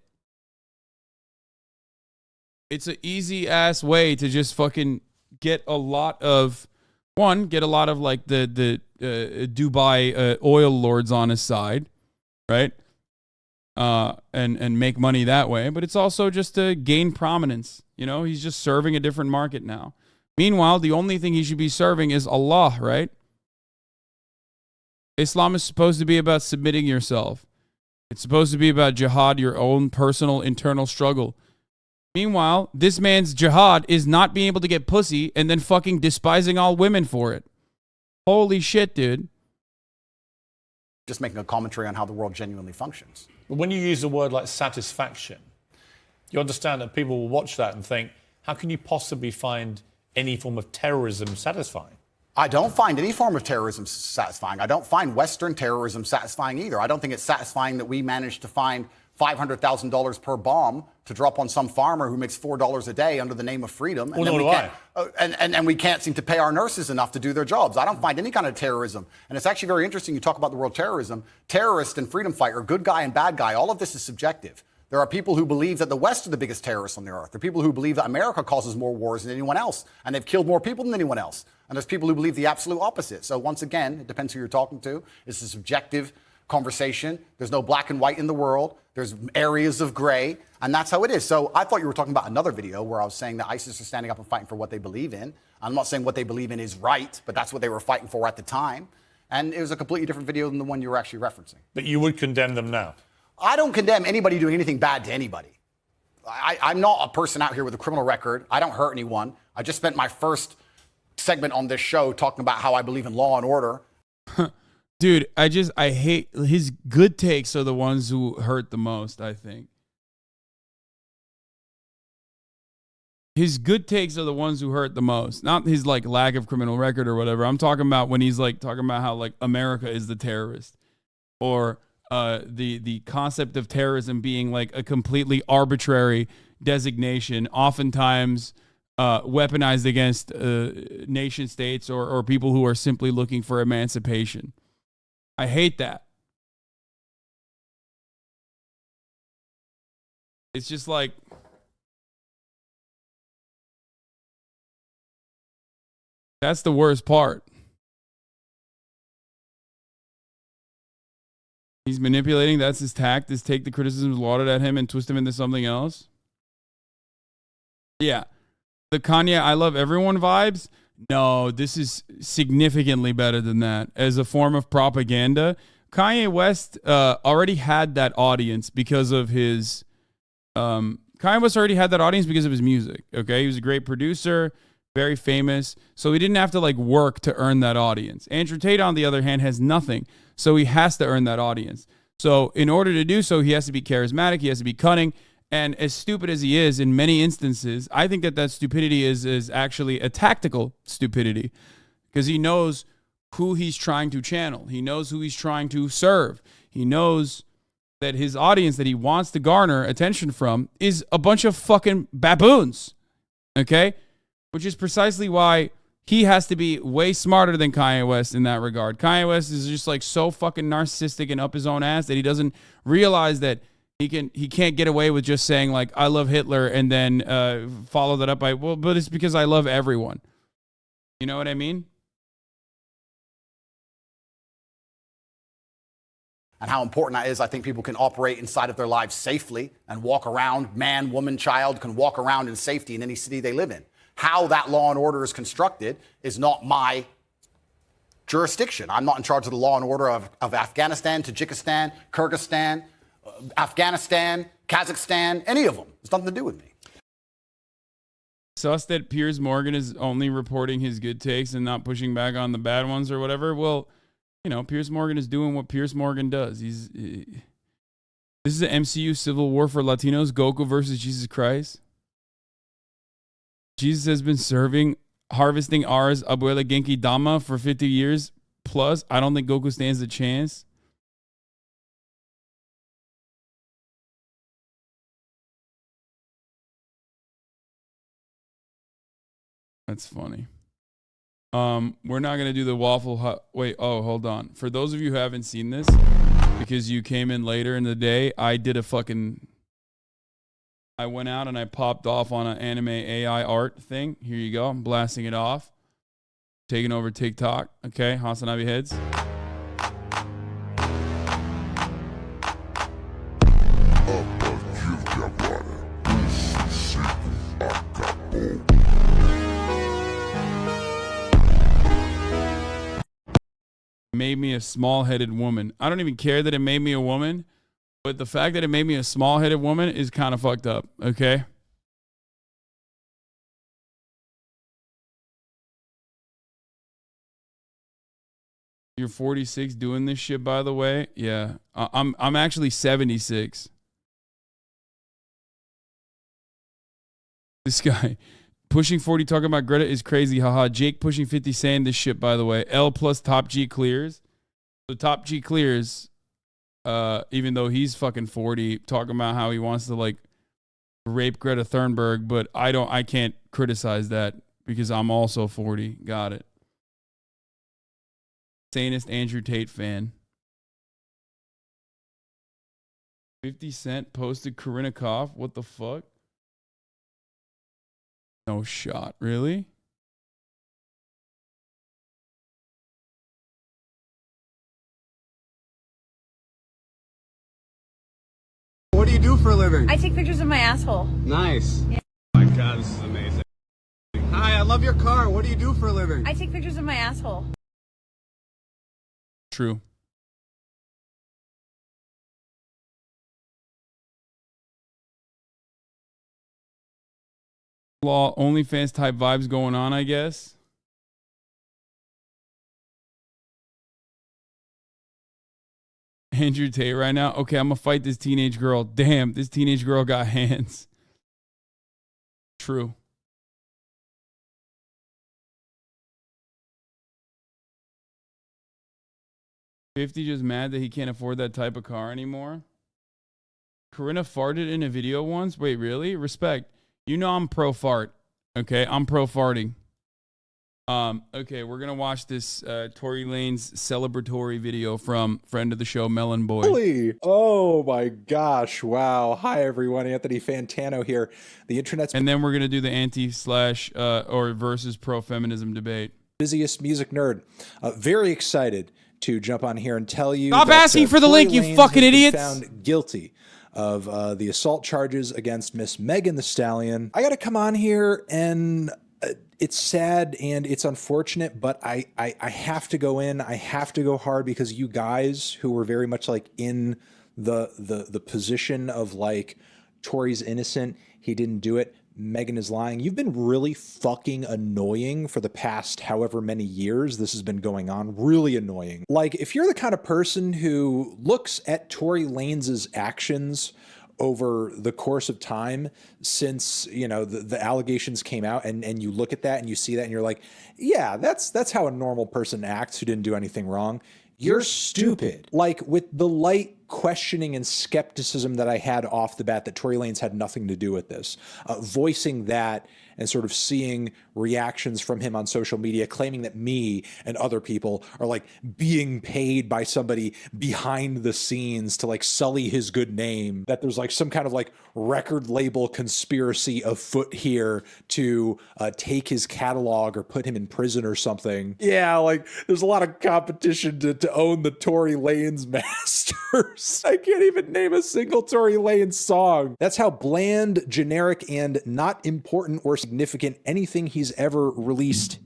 It's an easy-ass way to just fucking get a lot of like the Dubai oil lords on his side, right? And make money that way. But it's also just to gain prominence. He's just serving a different market now. Meanwhile, the only thing he should be serving is Allah, right? Islam is supposed to be about submitting yourself. It's supposed to be about jihad, your own personal internal struggle. Meanwhile, this man's jihad is not being able to get pussy and then fucking despising all women for it. Holy shit, dude. Just making a commentary on how the world genuinely functions. But when you use a word like satisfaction, you understand that people will watch that and think, how can you possibly find any form of terrorism satisfying? I don't find any form of terrorism satisfying. I don't find Western terrorism satisfying either. I don't think it's satisfying that we managed to find $500,000 per bomb to drop on some farmer who makes $4 a day under the name of freedom. And we can't seem to pay our nurses enough to do their jobs. I don't find any kind of terrorism. And it's actually very interesting you talk about the word terrorism. Terrorist and freedom fighter, good guy and bad guy, all of this is subjective. There are people who believe that the West are the biggest terrorists on the earth. There are people who believe that America causes more wars than anyone else, and they've killed more people than anyone else. And there's people who believe the absolute opposite. So once again, it depends who you're talking to. It's a subjective conversation. There's no black and white in the world. There's areas of gray, and that's how it is. So I thought you were talking about another video where I was saying that ISIS are standing up and fighting for what they believe in. I'm not saying what they believe in is right, but that's what they were fighting for at the time. And it was a completely different video than the one you were actually referencing. But you would condemn them now? I don't condemn anybody doing anything bad to anybody. I'm not a person out here with a criminal record. I don't hurt anyone. I just spent my first segment on this show talking about how I believe in law and order. Dude, I hate his good takes are the ones who hurt the most, I think. His good takes are the ones who hurt the most, not his like lack of criminal record or whatever. I'm talking about when he's like talking about how like America is the terrorist, or the concept of terrorism being like a completely arbitrary designation, oftentimes weaponized against nation states or people who are simply looking for emancipation. I hate that. It's just like, that's the worst part. He's manipulating. That's his tact, is take the criticisms lauded at him and twist them into something else. Yeah. The Kanye I love everyone vibes. No, this is significantly better than that. As a form of propaganda, Kanye West already had that audience because of his... Kanye West already had that audience because of his music, okay? He was a great producer, very famous, so he didn't have to like work to earn that audience. Andrew Tate, on the other hand, has nothing, so he has to earn that audience. So in order to do so, he has to be charismatic, he has to be cunning, and as stupid as he is in many instances, I think that stupidity is actually a tactical stupidity, because he knows who he's trying to channel. He knows who he's trying to serve. He knows that his audience that he wants to garner attention from is a bunch of fucking baboons, okay? Which is precisely why he has to be way smarter than Kanye West in that regard. Kanye West is just like so fucking narcissistic and up his own ass that he doesn't realize that he can't get away with just saying like, I love Hitler, and then follow that up by, well, but it's because I love everyone. You know what I mean? And how important that is. I think people can operate inside of their lives safely and walk around, man, woman, child, can walk around in safety in any city they live in. How that law and order is constructed is not my jurisdiction. I'm not in charge of the law and order of Afghanistan, Tajikistan, Kyrgyzstan, Afghanistan, Kazakhstan, any of them. It's nothing to do with me. Sus that Piers Morgan is only reporting his good takes and not pushing back on the bad ones or whatever. Well, you know, Piers Morgan is doing what Piers Morgan does. This is an MCU Civil War for Latinos, Goku versus Jesus Christ. Jesus has been harvesting ours, Abuela Genki Dama, for 50 years plus. I don't think Goku stands a chance. That's funny. We're not going to do the waffle hut. Wait, oh, hold on. For those of you who haven't seen this, because you came in later in the day, I went out and I popped off on an anime AI art thing. Here you go. I'm blasting it off. Taking over TikTok. Okay, HasanAbi heads. Made me a small-headed woman. I don't even care that it made me a woman, but the fact that it made me a small-headed woman is kind of fucked up, okay? You're 46 doing this shit, by the way? Yeah. I'm actually 76. This guy pushing 40 talking about Greta is crazy. Haha. Jake pushing 50 saying this shit, by the way. L plus Top G clears. So Top G clears, even though he's fucking 40, talking about how he wants to like rape Greta Thunberg, but I can't criticize that because I'm also 40. Got it. Sanest Andrew Tate fan. 50 Cent posted Corinna Koff. What the fuck? No shot. Really? What do you do for a living? I take pictures of my asshole. Nice. Yeah. Oh my God, this is amazing. Hi, I love your car. What do you do for a living? I take pictures of my asshole. True. Law OnlyFans type vibes going on, I guess. Andrew Tate right now. Okay, I'm gonna fight this teenage girl. Damn, this teenage girl got hands. True. $50 just mad that he can't afford that type of car anymore. Corinna farted in a video once. Wait, really? Respect. You know I'm pro fart. Okay, I'm pro farting. Okay, we're gonna watch this Tory Lanez celebratory video from friend of the show, Melon Boy. Holy, oh my gosh, wow. Hi everyone, Anthony Fantano here. The internet's And then we're gonna do the anti/ or versus pro-feminism debate. busiest music nerd. Very excited to jump on here and tell you Stop asking for the Tory link, you Lanez fucking has been idiots! Found guilty of the assault charges against Miss Megan Thee Stallion. I gotta come on here and it's sad and it's unfortunate, but I have to go in. I have to go hard because you guys who were very much like in the position of like Tory's innocent, he didn't do it, Megan is lying. You've been really fucking annoying for the past however many years this has been going on. Really annoying. Like if you're the kind of person who looks at Tory Lanez's actions over the course of time since, you know, the allegations came out and you look at that and you see that and you're like, yeah, that's how a normal person acts who didn't do anything wrong. You're stupid. Like with the light questioning and skepticism that I had off the bat that Tory Lanez had nothing to do with this, voicing that and sort of seeing reactions from him on social media claiming that me and other people are like being paid by somebody behind the scenes to like sully his good name, that there's like some kind of like record label conspiracy afoot here to take his catalog or put him in prison or something. Yeah, like there's a lot of competition to own the Tory Lanez masters. I can't even name a single Tory Lanez song. That's how bland, generic, and not important or significant anything he's ever released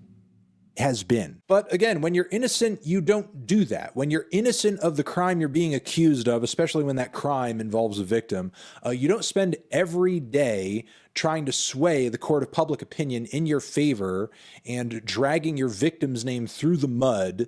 has been. But again, when you're innocent, you don't do that. When you're innocent of the crime you're being accused of, especially when that crime involves a victim, you don't spend every day trying to sway the court of public opinion in your favor and dragging your victim's name through the mud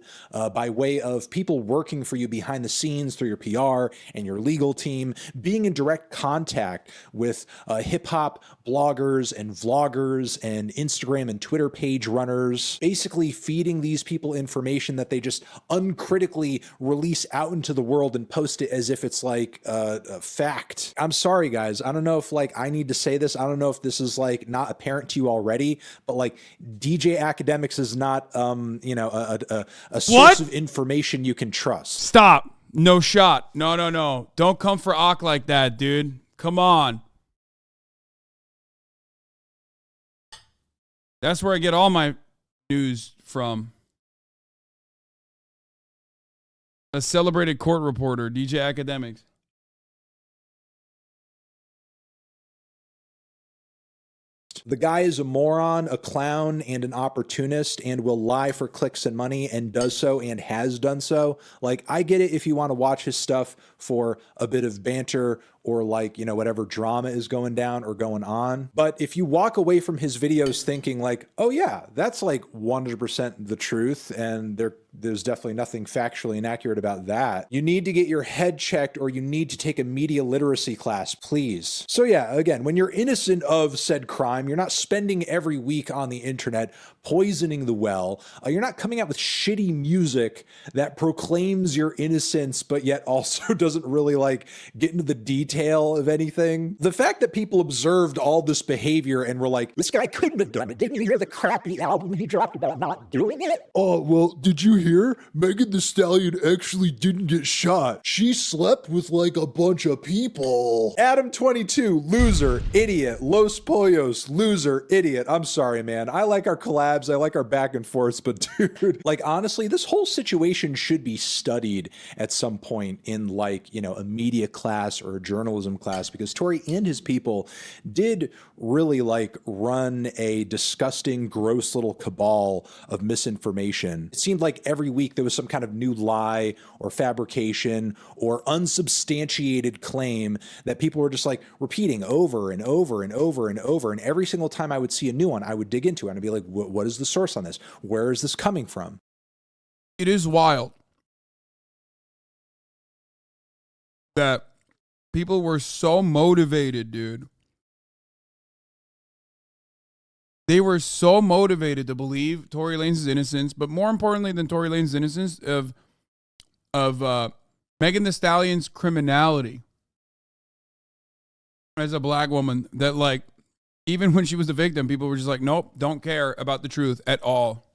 by way of people working for you behind the scenes through your PR and your legal team, being in direct contact with hip-hop bloggers and vloggers and Instagram and Twitter page runners, basically feeding these people information that they just uncritically release out into the world and post it as if it's like a fact. I'm sorry, guys. I don't know if like I need to say this. I don't know if this is like not apparent to you already, but like DJ Academics is not, you know, a source of information you can trust. Stop. No shot. No. Don't come for Ock like that, dude. Come on. That's where I get all my news from. A celebrated court reporter, DJ Academics. The guy is a moron, a clown, and an opportunist and will lie for clicks and money and does so and has done so. Like, I get it if you want to watch his stuff for a bit of banter or like, you know, whatever drama is going down or going on. But if you walk away from his videos thinking like, oh yeah, that's like 100% the truth and there's definitely nothing factually inaccurate about that, you need to get your head checked or you need to take a media literacy class, please. So yeah, again, when you're innocent of said crime, you're not spending every week on the internet poisoning the well. You're not coming out with shitty music that proclaims your innocence, but yet also doesn't really like get into the detail of anything. The fact that people observed all this behavior and were like, this guy couldn't have done it. Didn't you hear the crappy album he dropped about not doing it? Oh, well, did you hear? Megan Thee Stallion actually didn't get shot. She slept with like a bunch of people. Adam22, loser, idiot. Los Pollos, loser, idiot. I'm sorry, man. I like our collabs. I like our back and forths, but dude, like honestly, this whole situation should be studied at some point in like, you know, a media class or a journalism journalism class, because Tory and his people did really like run a disgusting, gross little cabal of misinformation. It seemed like every week there was some kind of new lie or fabrication or unsubstantiated claim that people were just like repeating over and over and over and over. And every single time I would see a new one, I would dig into it and I'd be like, what is the source on this? Where is this coming from? It is wild that people were so motivated, dude. They were so motivated to believe Tory Lanez's innocence, but more importantly than Tory Lanez's innocence, of Megan Thee Stallion's criminality as a black woman, that like, even when she was the victim, people were just like, nope, don't care about the truth at all.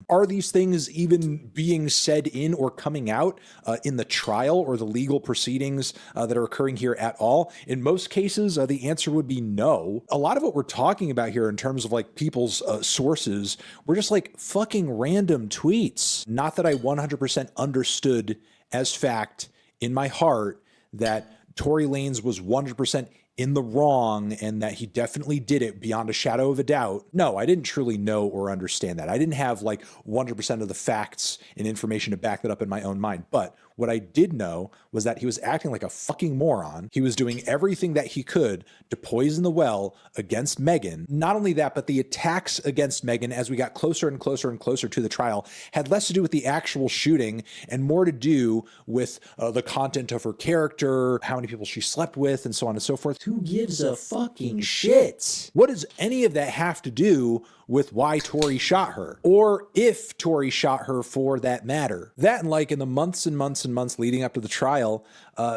Are these things even being said in or coming out in the trial or the legal proceedings that are occurring here at all? In most cases, the answer would be no. A lot of what we're talking about here in terms of like people's sources were just like fucking random tweets. Not that I 100% understood as fact in my heart that Tory Lanez was 100% in the wrong and that he definitely did it beyond a shadow of a doubt. No, I didn't truly know or understand that. I didn't have like 100% of the facts and information to back that up in my own mind. But what I did know was that he was acting like a fucking moron. He was doing everything that he could to poison the well against Megan. Not only that, but the attacks against Megan as we got closer and closer and closer to the trial had less to do with the actual shooting and more to do with the content of her character, how many people she slept with, and so on and so forth. Who gives a fucking shit? What does any of that have to do with why Tory shot her? Or if Tory shot her, for that matter? That, and like in the months and months and months leading up to the trial,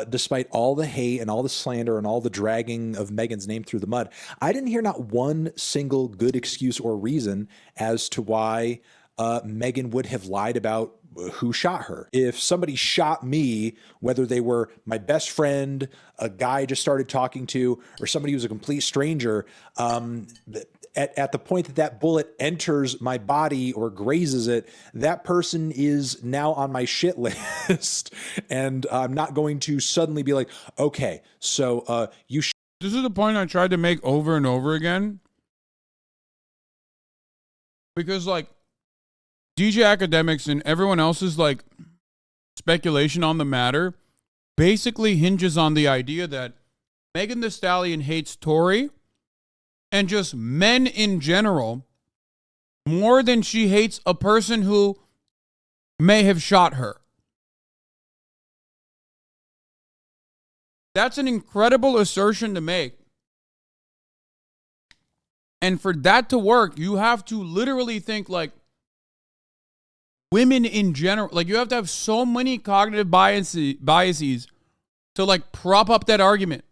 despite all the hate and all the slander and all the dragging of Megan's name through the mud, I didn't hear not one single good excuse or reason as to why Megan would have lied about who shot her. If somebody shot me, whether they were my best friend, a guy I just started talking to, or somebody who's a complete stranger, at the point that that bullet enters my body or grazes it, that person is now on my shit list. And I'm not going to suddenly be like, okay, so you This is the point I tried to make over and over again. Because like DJ Academics and everyone else's like speculation on the matter basically hinges on the idea that Megan Thee Stallion hates Tory and just men in general more than she hates a person who may have shot her. That's an incredible assertion to make. And for that to work, you have to literally think like women in general. Like you have to have so many cognitive biases to like prop up that argument.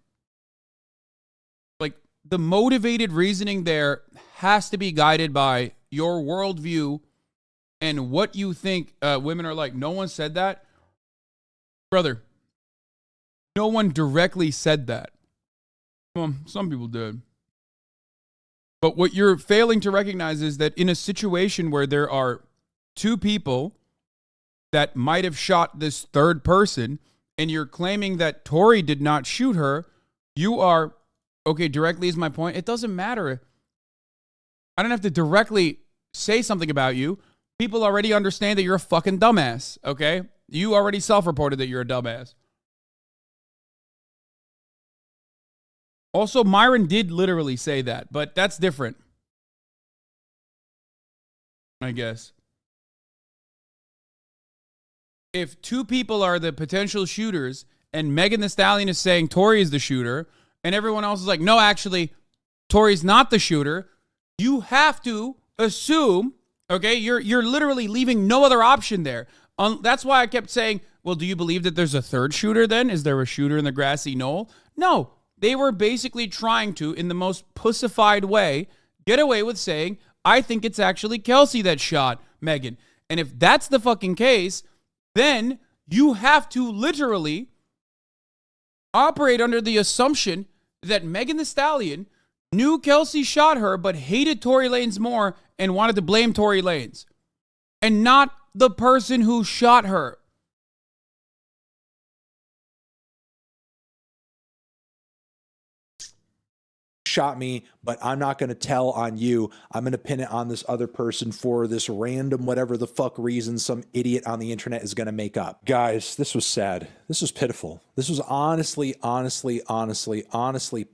Like the motivated reasoning there has to be guided by your worldview and what you think women are like. No one said that. Brother, no one directly said that. Well, some people did. But what you're failing to recognize is that in a situation where there are two people that might have shot this third person, and you're claiming that Tory did not shoot her, you are, okay, directly is my point. It doesn't matter. I don't have to directly say something about you. People already understand that you're a fucking dumbass, okay? You already self-reported that you're a dumbass. Also, Myron did literally say that, but that's different, I guess. If two people are the potential shooters and Megan Thee Stallion is saying Tory is the shooter and everyone else is like, no, actually, Tory's not the shooter, you have to assume, okay, you're literally leaving no other option there. That's why I kept saying, well, do you believe that there's a third shooter then? Is there a shooter in the grassy knoll? No. They were basically trying to, in the most pussified way, get away with saying, I think it's actually Kelsey that shot Megan. And if that's the fucking case, then you have to literally operate under the assumption that Megan Thee Stallion knew Kelsey shot her, but hated Tory Lanez more and wanted to blame Tory Lanez and not the person who shot her. Shot me, but I'm not going to tell on you. I'm going to pin it on this other person for this random whatever the fuck reason some idiot on the internet is going to make up. Guys, this was sad. This was pitiful. This was honestly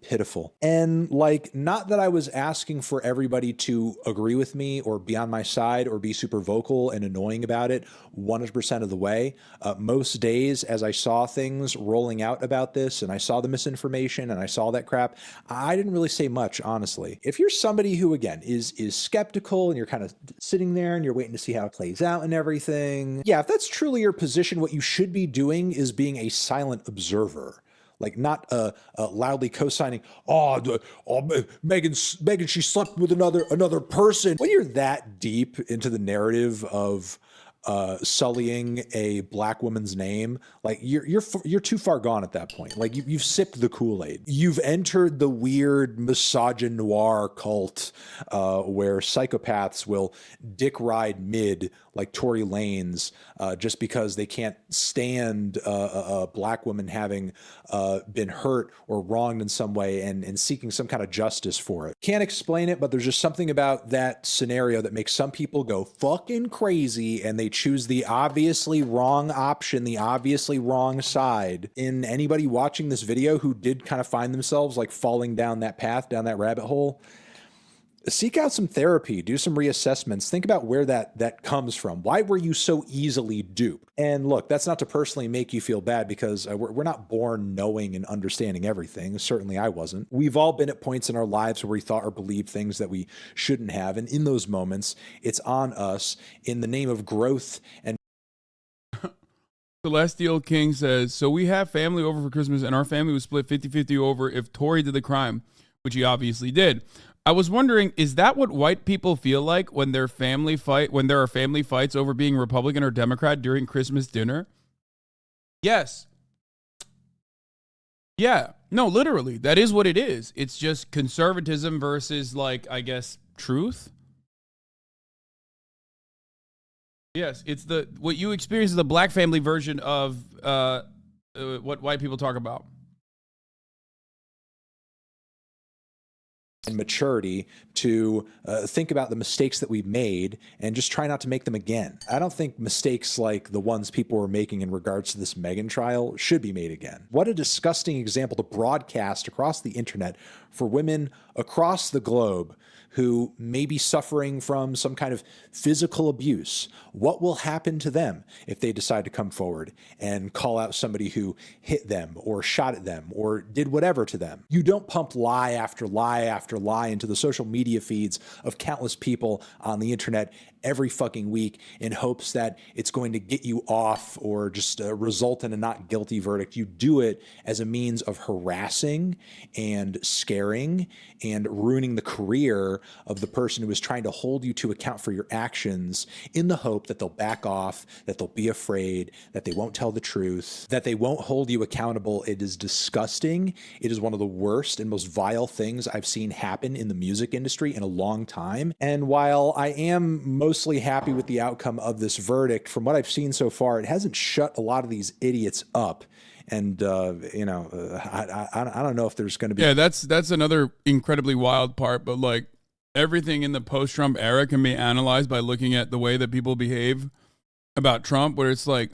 pitiful. And like, not that I was asking for everybody to agree with me or be on my side or be super vocal and annoying about it 100% of the way. Most days as I saw things rolling out about this and I saw the misinformation and I saw that crap, I didn't really say much, honestly. If you're somebody who, again, is skeptical and you're kind of sitting there and you're waiting to see how it plays out and everything, yeah, if that's truly your position, what you should be doing is being a silent observer. Like, not loudly co-signing, Megan, she slept with another person. When you're that deep into the narrative of sullying a black woman's name, like you're too far gone at that point. Like you've sipped the Kool-Aid. You've entered the weird misogynoir cult where psychopaths will dick ride mid like Tory Lanez just because they can't stand a black woman having been hurt or wronged in some way and seeking some kind of justice for it. Can't explain it, but there's just something about that scenario that makes some people go fucking crazy and they choose the obviously wrong option, the obviously wrong side. In anybody watching this video who did kind of find themselves like falling down that path, down that rabbit hole, seek out some therapy, do some reassessments, think about where that comes from. Why were you so easily duped? And look, that's not to personally make you feel bad because we're not born knowing and understanding everything. Certainly I wasn't. We've all been at points in our lives where we thought or believed things that we shouldn't have. And in those moments, it's on us in the name of growth and Celestial King says, so we have family over for Christmas and our family was split 50-50 over if Tory did the crime, which he obviously did. I was wondering, is that what white people feel like when there are family fights over being Republican or Democrat during Christmas dinner? Yes. Yeah. No, literally. That is what it is. It's just conservatism versus, like, I guess, truth. Yes, it's what you experience is the black family version of what white people talk about. And maturity to think about the mistakes that we've made and just try not to make them again. I don't think mistakes like the ones people were making in regards to this Meghan trial should be made again. What a disgusting example to broadcast across the internet for women across the globe who may be suffering from some kind of physical abuse. What will happen to them if they decide to come forward and call out somebody who hit them or shot at them or did whatever to them? You don't pump lie after lie after lie into the social media feeds of countless people on the internet every fucking week in hopes that it's going to get you off or just result in a not guilty verdict. You do it as a means of harassing and scaring and ruining the career of the person who is trying to hold you to account for your actions in the hope that they'll back off, that they'll be afraid, that they won't tell the truth, that they won't hold you accountable. It is disgusting. It is one of the worst and most vile things I've seen happen in the music industry in a long time. And while I am mostly happy with the outcome of this verdict, from what I've seen so far, it hasn't shut a lot of these idiots up. And, I don't know if there's going to be... Yeah, that's another incredibly wild part, but like everything in the post-Trump era can be analyzed by looking at the way that people behave about Trump, where it's like,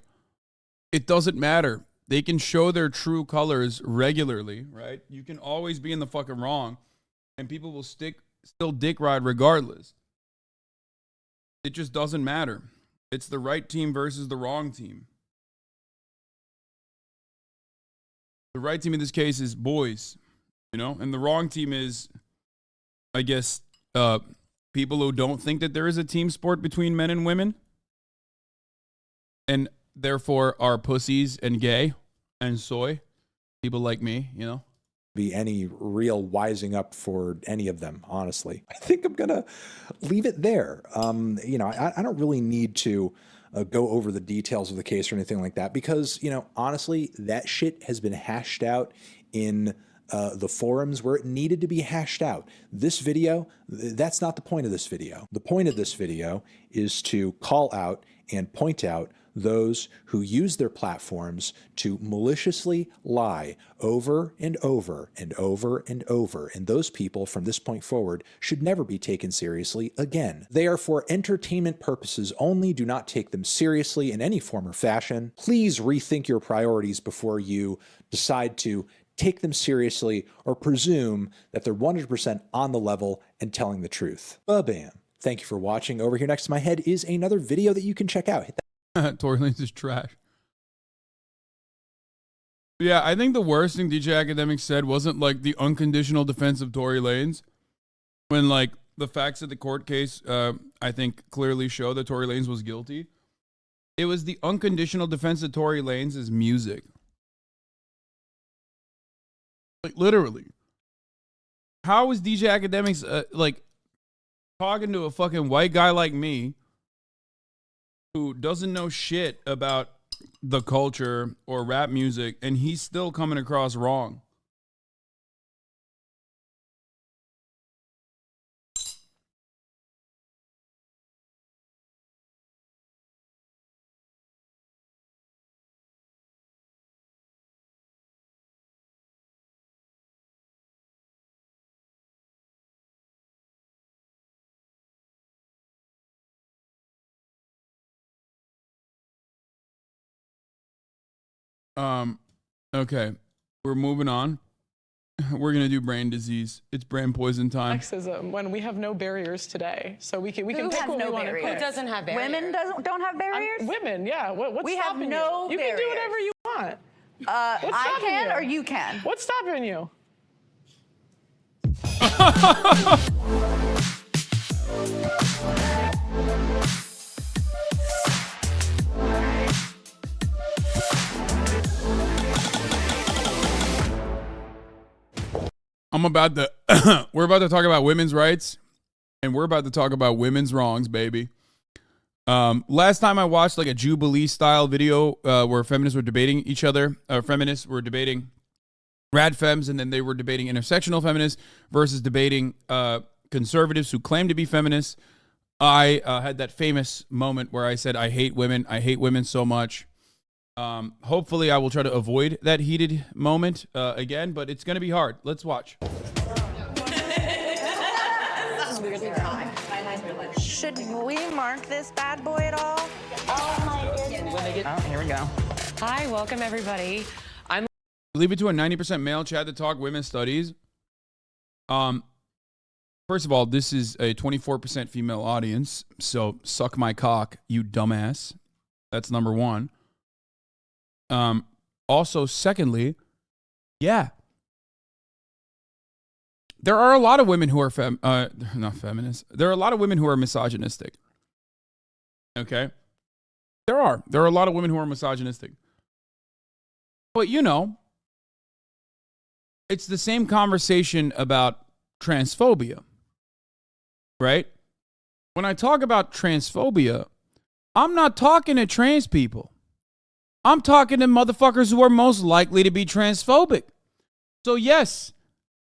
it doesn't matter. They can show their true colors regularly, right? You can always be in the fucking wrong, and people will still dick ride regardless. It just doesn't matter. It's the right team versus the wrong team. The right team in this case is boys, and the wrong team is, I guess, people who don't think that there is a team sport between men and women and therefore are pussies and gay and soy. People like me, be any real wising up for any of them, honestly. I think I'm gonna leave it there. I don't really need to go over the details of the case or anything like that because, honestly, that shit has been hashed out in the forums where it needed to be hashed out. This video, that's not the point of this video. The point of this video is to call out and point out those who use their platforms to maliciously lie over and over and over and over, and those people from this point forward should never be taken seriously again. They are for entertainment purposes only. Do not take them seriously in any form or fashion. Please rethink your priorities before you decide to take them seriously or presume that they're 100% on the level and telling the truth. Ba-bam. Thank you for watching. Over here next to my head is another video that you can check out. Hit that. Tory Lanez is trash. Yeah, I think the worst thing DJ Academic said wasn't like the unconditional defense of Tory Lanez, when like the facts of the court case, I think clearly show that Tory Lanez was guilty. It was the unconditional defense of Tory Lanez's music. Like literally. How is DJ Academics like talking to a fucking white guy like me who doesn't know shit about the culture or rap music, and he's still coming across wrong? Okay, we're moving on. We're gonna do brain disease. It's brain poison time. Sexism when we have no barriers today, so we can pick what we want to pick. Who doesn't have barriers? Women don't have barriers. Women, yeah. What's We have stopping no you? You can do barriers. whatever you want. I can or you can? What's stopping you? We're about to talk about women's rights, and we're about to talk about women's wrongs, baby. Last time I watched like a Jubilee style video where feminists were debating each other. Feminists were debating rad femmes, and then they were debating intersectional feminists versus debating conservatives who claim to be feminists. I had that famous moment where I said, I hate women so much. Hopefully I will try to avoid that heated moment again, but it's going to be hard. Let's watch. Should we mark this bad boy at all? Oh my goodness. Oh, here we go. Hi, welcome everybody. Leave it to a 90% male chat to talk women's studies. First of all, this is a 24% female audience, so suck my cock, you dumbass. That's number one. Also, secondly, yeah, there are a lot of women who are not feminists. There are a lot of women who are misogynistic. Okay, there are a lot of women who are misogynistic. But you know, it's the same conversation about transphobia, right? When I talk about transphobia, I'm not talking to trans people. I'm talking to motherfuckers who are most likely to be transphobic. So yes,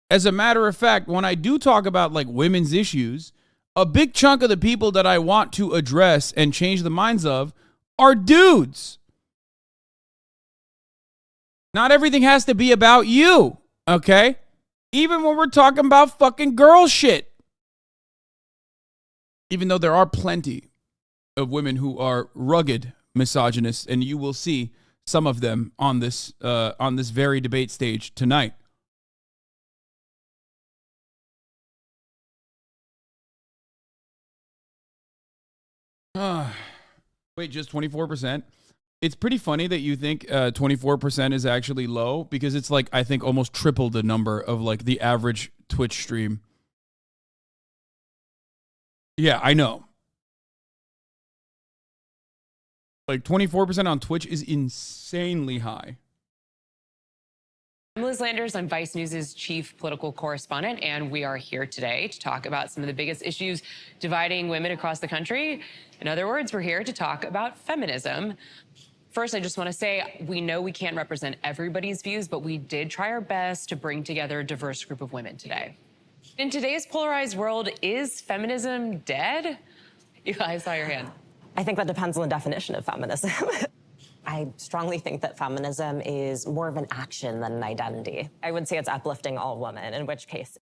as a matter of fact, when I do talk about like women's issues, a big chunk of the people that I want to address and change the minds of are dudes. Not everything has to be about you, okay? Even when we're talking about fucking girl shit. Even though there are plenty of women who are rugged misogynists, and you will see some of them on this very debate stage tonight. Wait, just 24%? It's pretty funny that you think 24% is actually low, because it's like, I think almost triple the number of like the average Twitch stream. Yeah, I know. Like 24% on Twitch is insanely high. I'm Liz Landers. I'm Vice News' chief political correspondent, and we are here today to talk about some of the biggest issues dividing women across the country. In other words, we're here to talk about feminism. First, I just want to say we know we can't represent everybody's views, but we did try our best to bring together a diverse group of women today. In today's polarized world, is feminism dead? I saw your hand. I think that depends on the definition of feminism. I strongly think that feminism is more of an action than an identity. I would say it's uplifting all women, in which case.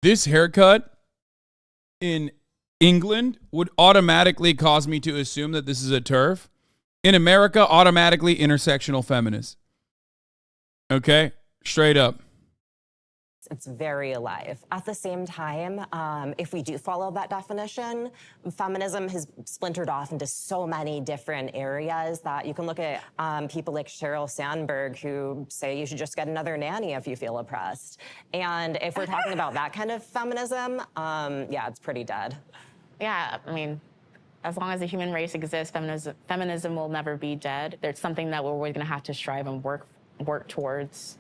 This haircut in England would automatically cause me to assume that this is a TERF. In America, automatically intersectional feminist. Okay? Straight up. It's very alive. At the same time, if we do follow that definition, feminism has splintered off into so many different areas that you can look at people like Sheryl Sandberg who say you should just get another nanny if you feel oppressed. And if we're talking about that kind of feminism, yeah, it's pretty dead. Yeah, I mean, as long as the human race exists, feminism will never be dead. There's something that we're always going to have to strive and work towards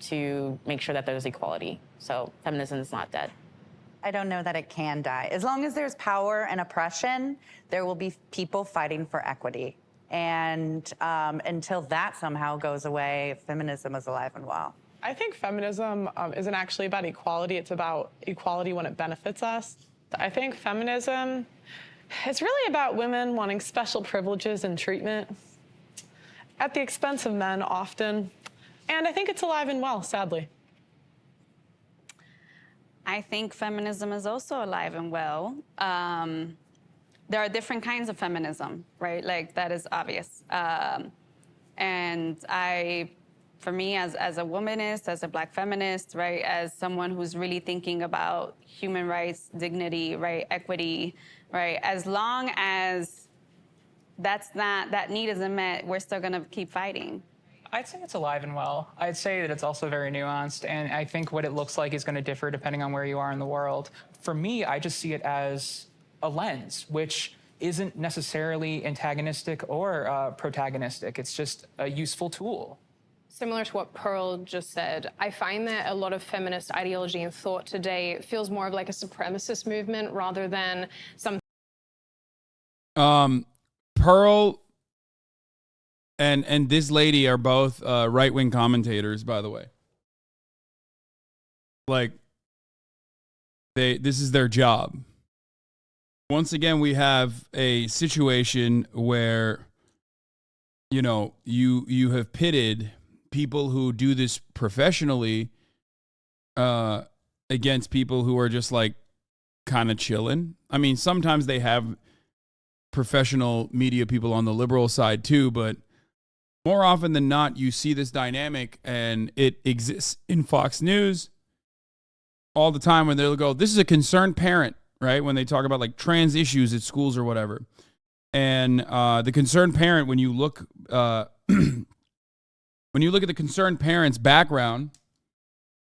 to make sure that there's equality. So feminism is not dead. I don't know that it can die. As long as there's power and oppression, there will be people fighting for equity. And until that somehow goes away, feminism is alive and well. I think feminism isn't actually about equality. It's about equality when it benefits us. I think feminism is really about women wanting special privileges and treatment at the expense of men often. And I think it's alive and well, sadly. I think feminism is also alive and well. There are different kinds of feminism, right? Like, that is obvious. And for me, as a womanist, as a Black feminist, right, as someone who's really thinking about human rights, dignity, right, equity, right, as long as that need isn't met, we're still gonna keep fighting. I'd say it's alive and well. I'd say that it's also very nuanced, and I think what it looks like is going to differ depending on where you are in the world. For me, I just see it as a lens, which isn't necessarily antagonistic or protagonistic. It's just a useful tool. Similar to what Pearl just said, I find that a lot of feminist ideology and thought today feels more of like a supremacist movement rather than some. Pearl and this lady are both right-wing commentators, by the way. Like, this is their job. Once again, we have a situation where, you know, you have pitted people who do this professionally against people who are just like kind of chilling. I mean, sometimes they have professional media people on the liberal side too, but more often than not, you see this dynamic, and it exists in Fox News all the time when they'll go, this is a concerned parent, right? When they talk about like trans issues at schools or whatever. And the concerned parent, when you look at the concerned parent's background,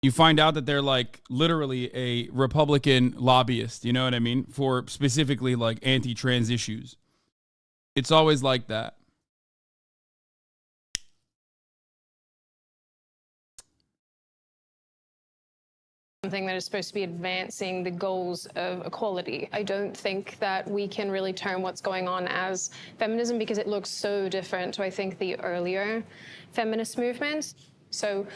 you find out that they're like literally a Republican lobbyist, you know what I mean? For specifically like anti-trans issues. It's always like that. Something that is supposed to be advancing the goals of equality. I don't think that we can really term what's going on as feminism because it looks so different to, I think, the earlier feminist movements. So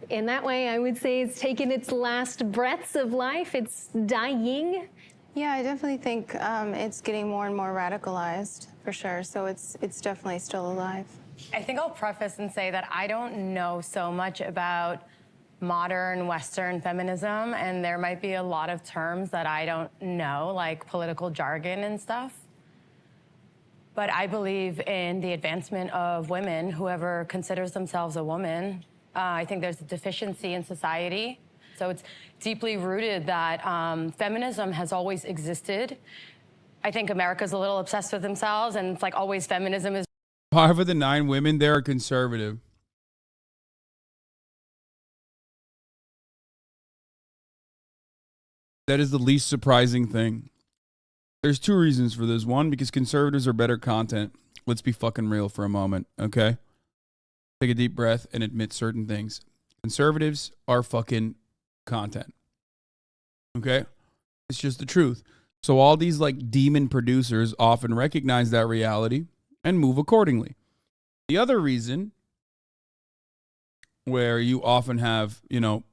in that way, I would say it's taken its last breaths of life. It's dying. Yeah, I definitely think it's getting more and more radicalized, for sure. So it's definitely still alive. I think I'll preface and say that I don't know so much about modern Western feminism, and there might be a lot of terms that I don't know, like political jargon and stuff. But I believe in the advancement of women, whoever considers themselves a woman. I think there's a deficiency in society. So it's deeply rooted that feminism has always existed. I think America's a little obsessed with themselves, and it's like always feminism is. 5 of the 9 women there are conservative. That is the least surprising thing. There's 2 reasons for this. One, because conservatives are better content. Let's be fucking real for a moment, okay? Take a deep breath and admit certain things. Conservatives are fucking content. Okay? It's just the truth. So all these like demon producers often recognize that reality and move accordingly. The other reason where you often have, you know,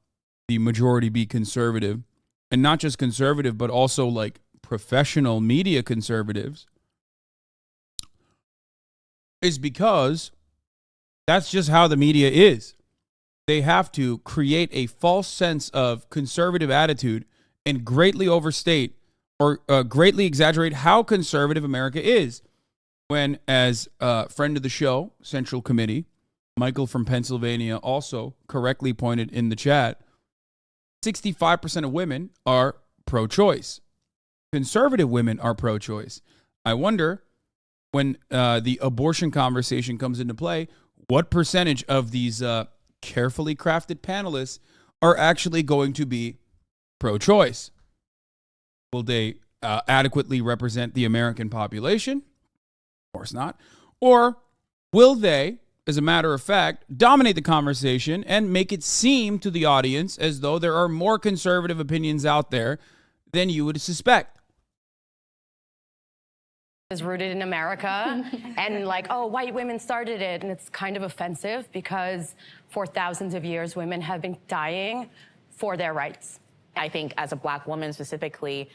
the majority be conservative, and not just conservative, but also like professional media conservatives, is because that's just how the media is. They have to create a false sense of conservative attitude and greatly overstate or greatly exaggerate how conservative America is. When, as a friend of the show, Central Committee, Michael from Pennsylvania also correctly pointed in the chat, 65% of women are pro-choice. Conservative women are pro-choice. I wonder, when the abortion conversation comes into play, what percentage of these carefully crafted panelists are actually going to be pro-choice? Will they adequately represent the American population? Of course not. Or will they, as a matter of fact, dominate the conversation and make it seem to the audience as though there are more conservative opinions out there than you would suspect? Is rooted in America and like, oh, white women started it. And it's kind of offensive because for thousands of years, women have been dying for their rights. I think as a black woman specifically,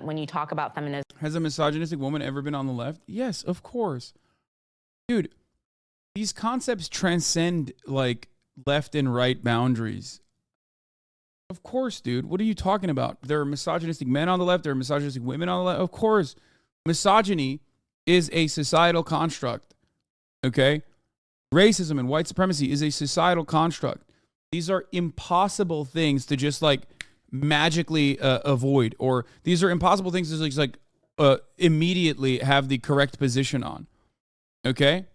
when you talk about feminism. Has a misogynistic woman ever been on the left? Yes, of course. Dude, these concepts transcend like left and right boundaries. Of course, dude. What are you talking about? There are misogynistic men on the left. There are misogynistic women on the left. Of course. Misogyny is a societal construct. Okay? Racism and white supremacy is a societal construct. These are impossible things to just like magically avoid, or these are impossible things to just like immediately have the correct position on. Okay?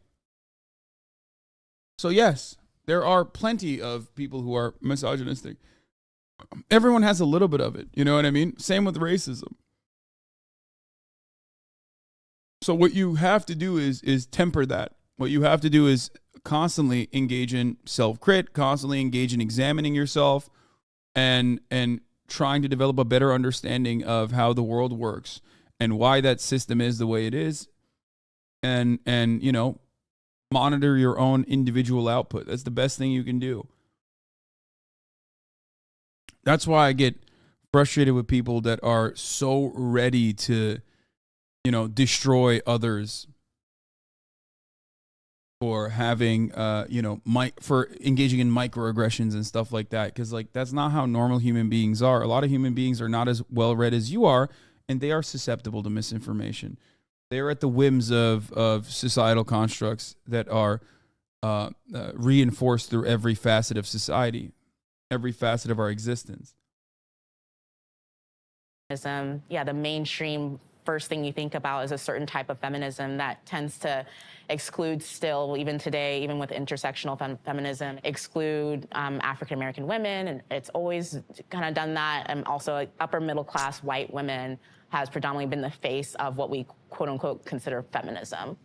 So yes, there are plenty of people who are misogynistic. Everyone has a little bit of it. You know what I mean? Same with racism. So what you have to do is temper that. What you have to do is constantly engage in self-crit, constantly engage in examining yourself and trying to develop a better understanding of how the world works and why that system is the way it is. And you know, monitor your own individual output. That's the best thing you can do. That's why I get frustrated with people that are so ready to, you know, destroy others for having, you know, for engaging in microaggressions and stuff like that. Because, like, that's not how normal human beings are. A lot of human beings are not as well read as you are, and they are susceptible to misinformation. They are at the whims of societal constructs that are reinforced through every facet of society, every facet of our existence. Yeah, the mainstream first thing you think about is a certain type of feminism that tends to exclude still, even today, even with intersectional feminism, exclude African-American women. And it's always kind of done that. And also like, upper middle class white women has predominantly been the face of what we quote unquote consider feminism.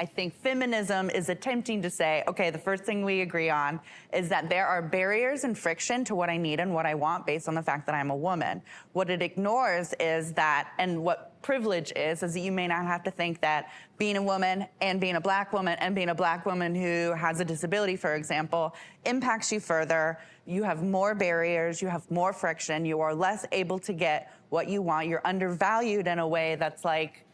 I think feminism is attempting to say, okay, the first thing we agree on is that there are barriers and friction to what I need and what I want based on the fact that I'm a woman. What it ignores is that, and what privilege is that you may not have to think that being a woman and being a black woman and being a black woman who has a disability, for example, impacts you further. You have more barriers, you have more friction, you are less able to get what you want. You're undervalued in a way that's like,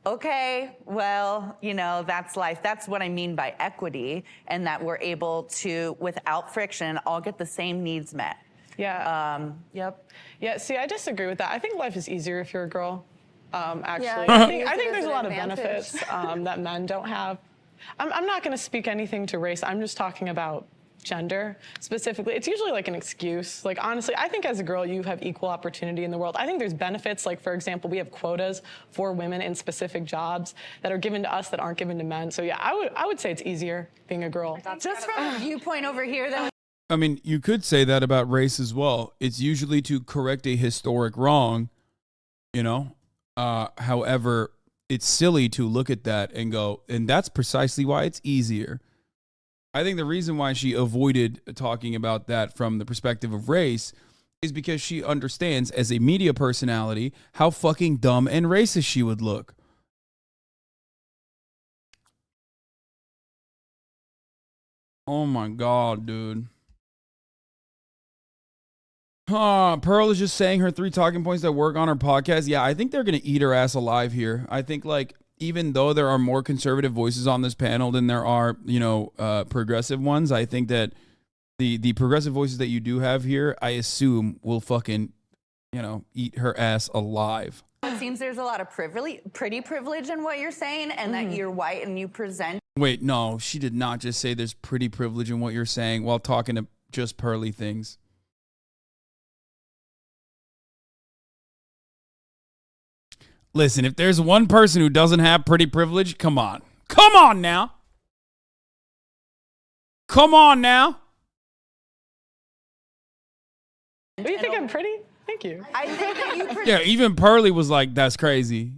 okay, well, you know, that's life. That's what I mean by equity, and that we're able to, without friction, all get the same needs met. Yeah. Yep. Yeah, see, I disagree with that. I think life is easier if you're a girl, actually. Yeah, I think there's a lot of benefits that men don't have. I'm not going to speak anything to race. I'm just talking about gender specifically. It's usually like an excuse. Like, honestly, I think as a girl, you have equal opportunity in the world. I think there's benefits. Like, for example, we have quotas for women in specific jobs that are given to us that aren't given to men. So yeah, I would say it's easier being a girl. Just from a viewpoint over here, though. I mean, you could say that about race as well. It's usually to correct a historic wrong, you know? However, it's silly to look at that and go, and that's precisely why it's easier. I think the reason why she avoided talking about that from the perspective of race is because she understands as a media personality how fucking dumb and racist she would look. Oh my God, dude. Pearl is just saying her 3 talking points that work on her podcast. Yeah, I think they're going to eat her ass alive here. I think, like, even though there are more conservative voices on this panel than there are, you know, progressive ones, I think that the progressive voices that you do have here, I assume will fucking, you know, eat her ass alive. It seems there's a lot of pretty privilege in what you're saying, and that you're white and you present. Wait, no, she did not just say there's pretty privilege in what you're saying while talking to just pearly things. Listen, if there's one person who doesn't have pretty privilege, come on. Come on now. Come on now. Do you think I'm pretty? Thank you. I think that you Yeah, even Pearly was like, that's crazy.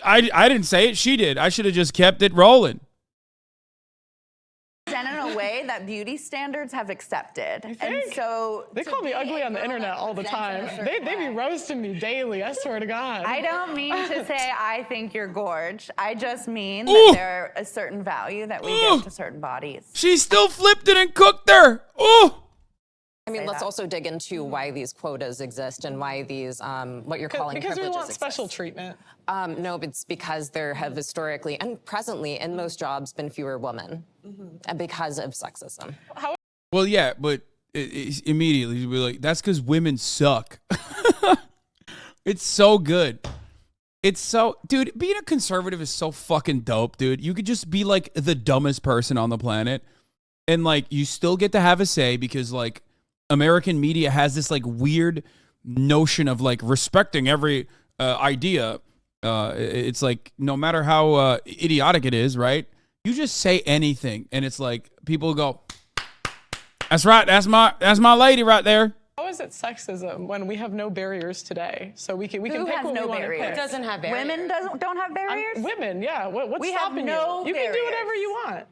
I didn't say it. She did. I should have just kept it rolling. present in a way that beauty standards have accepted. And so They call me ugly on the internet all the time. They be roasting me daily, I swear to God. I don't mean to say I think you're gorge. I just mean that there a certain value that we give to certain bodies. She still flipped it and cooked her. Oh. I mean, let's also dig into why these quotas exist and why these, what you're calling because we privileges want exist. special treatment. No, but it's because there have historically and presently in most jobs been fewer women and because of sexism. Well, yeah, but immediately you'll be like, that's because women suck. It's so good. It's so, dude, being a conservative is so fucking dope, dude. You could just be like the dumbest person on the planet and like you still get to have a say because like American media has this like weird notion of like respecting every idea. It's like no matter how idiotic it is, right? You just say anything and it's like people go, that's right, that's my lady right there. How is it sexism when we have no barriers today? So we can pick has what no we want to barriers? pick. It doesn't have barriers. Women don't have barriers? Women, yeah. What's We have stopping no you? You can do barriers. whatever you want.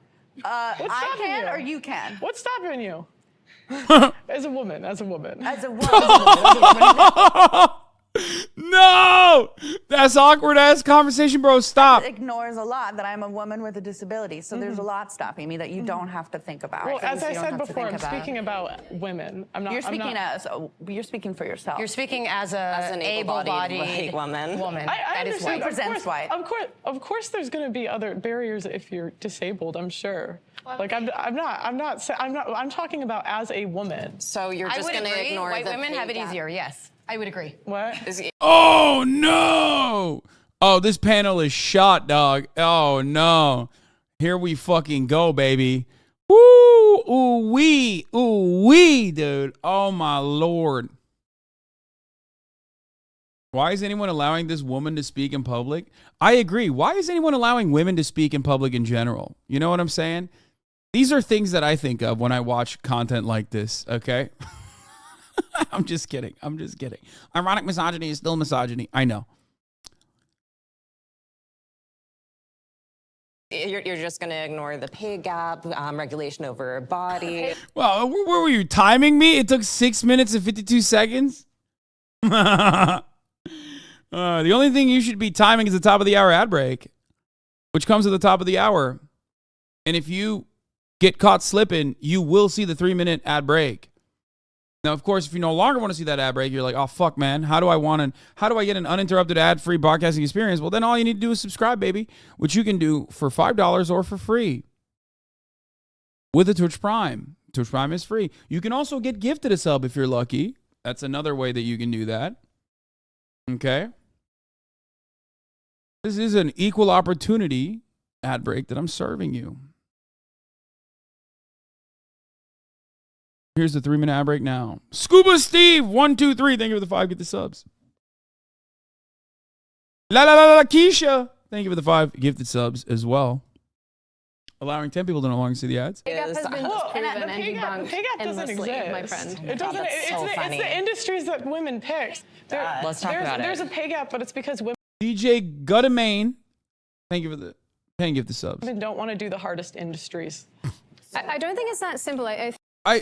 I stopping can you? or you can? What's stopping you? As a woman. As a woman. No, that's awkward ass conversation, bro. Stop. It ignores a lot that I'm a woman with a disability. So there's a lot stopping me that you don't have to think about. Well, as I You don't said have to before, think I'm about. speaking about women. I'm not. You're speaking I'm not, you're speaking for yourself. You're speaking as an able-bodied able-bodied white woman. I That is understand. white. Presents white. Of course, there's going to be other barriers if you're disabled. I'm sure. Like I'm talking about as a woman. So you're I just would going to agree. ignore White the women pay have it gap. easier. Yes, I would agree. What? Oh no. Oh, this panel is shot, dog. Oh no. Here we fucking go, baby. Woo, ooh wee, dude. Oh my Lord. Why is anyone allowing this woman to speak in public? I agree. Why is anyone allowing women to speak in public in general? You know what I'm saying? These are things that I think of when I watch content like this, okay? I'm just kidding. Ironic misogyny is still misogyny. I know. You're just going to ignore the pay gap, regulation over body. Well, where were you timing me? It took 6 minutes and 52 seconds. The only thing you should be timing is the top of the hour ad break, which comes at the top of the hour. And if you get caught slipping, you will see the 3-minute ad break. Now, of course, if you no longer want to see that ad break, you're like, oh, fuck, man. How do I get an uninterrupted ad-free broadcasting experience? Well, then all you need to do is subscribe, baby, which you can do for $5 or for free with a Twitch Prime. Twitch Prime is free. You can also get gifted a sub if you're lucky. That's another way that you can do that. Okay. This is an equal opportunity ad break that I'm serving you. Here's the 3-minute ad break now. Scuba Steve, 1, 2, 3. Thank you for the 5. Get the subs. La Keisha. Thank you for the 5 gifted subs as well. Allowing 10 people to no longer see the ads. Pay gap has been disproven and pay gap debunked doesn't endlessly, exist. my friend. It doesn't. It's the industries that women pick. Let's talk about it. There's a pay gap, but it's because women DJ Guttermain. Thank you for the 10 gifted subs. don't want to do the hardest industries. I don't think it's that simple.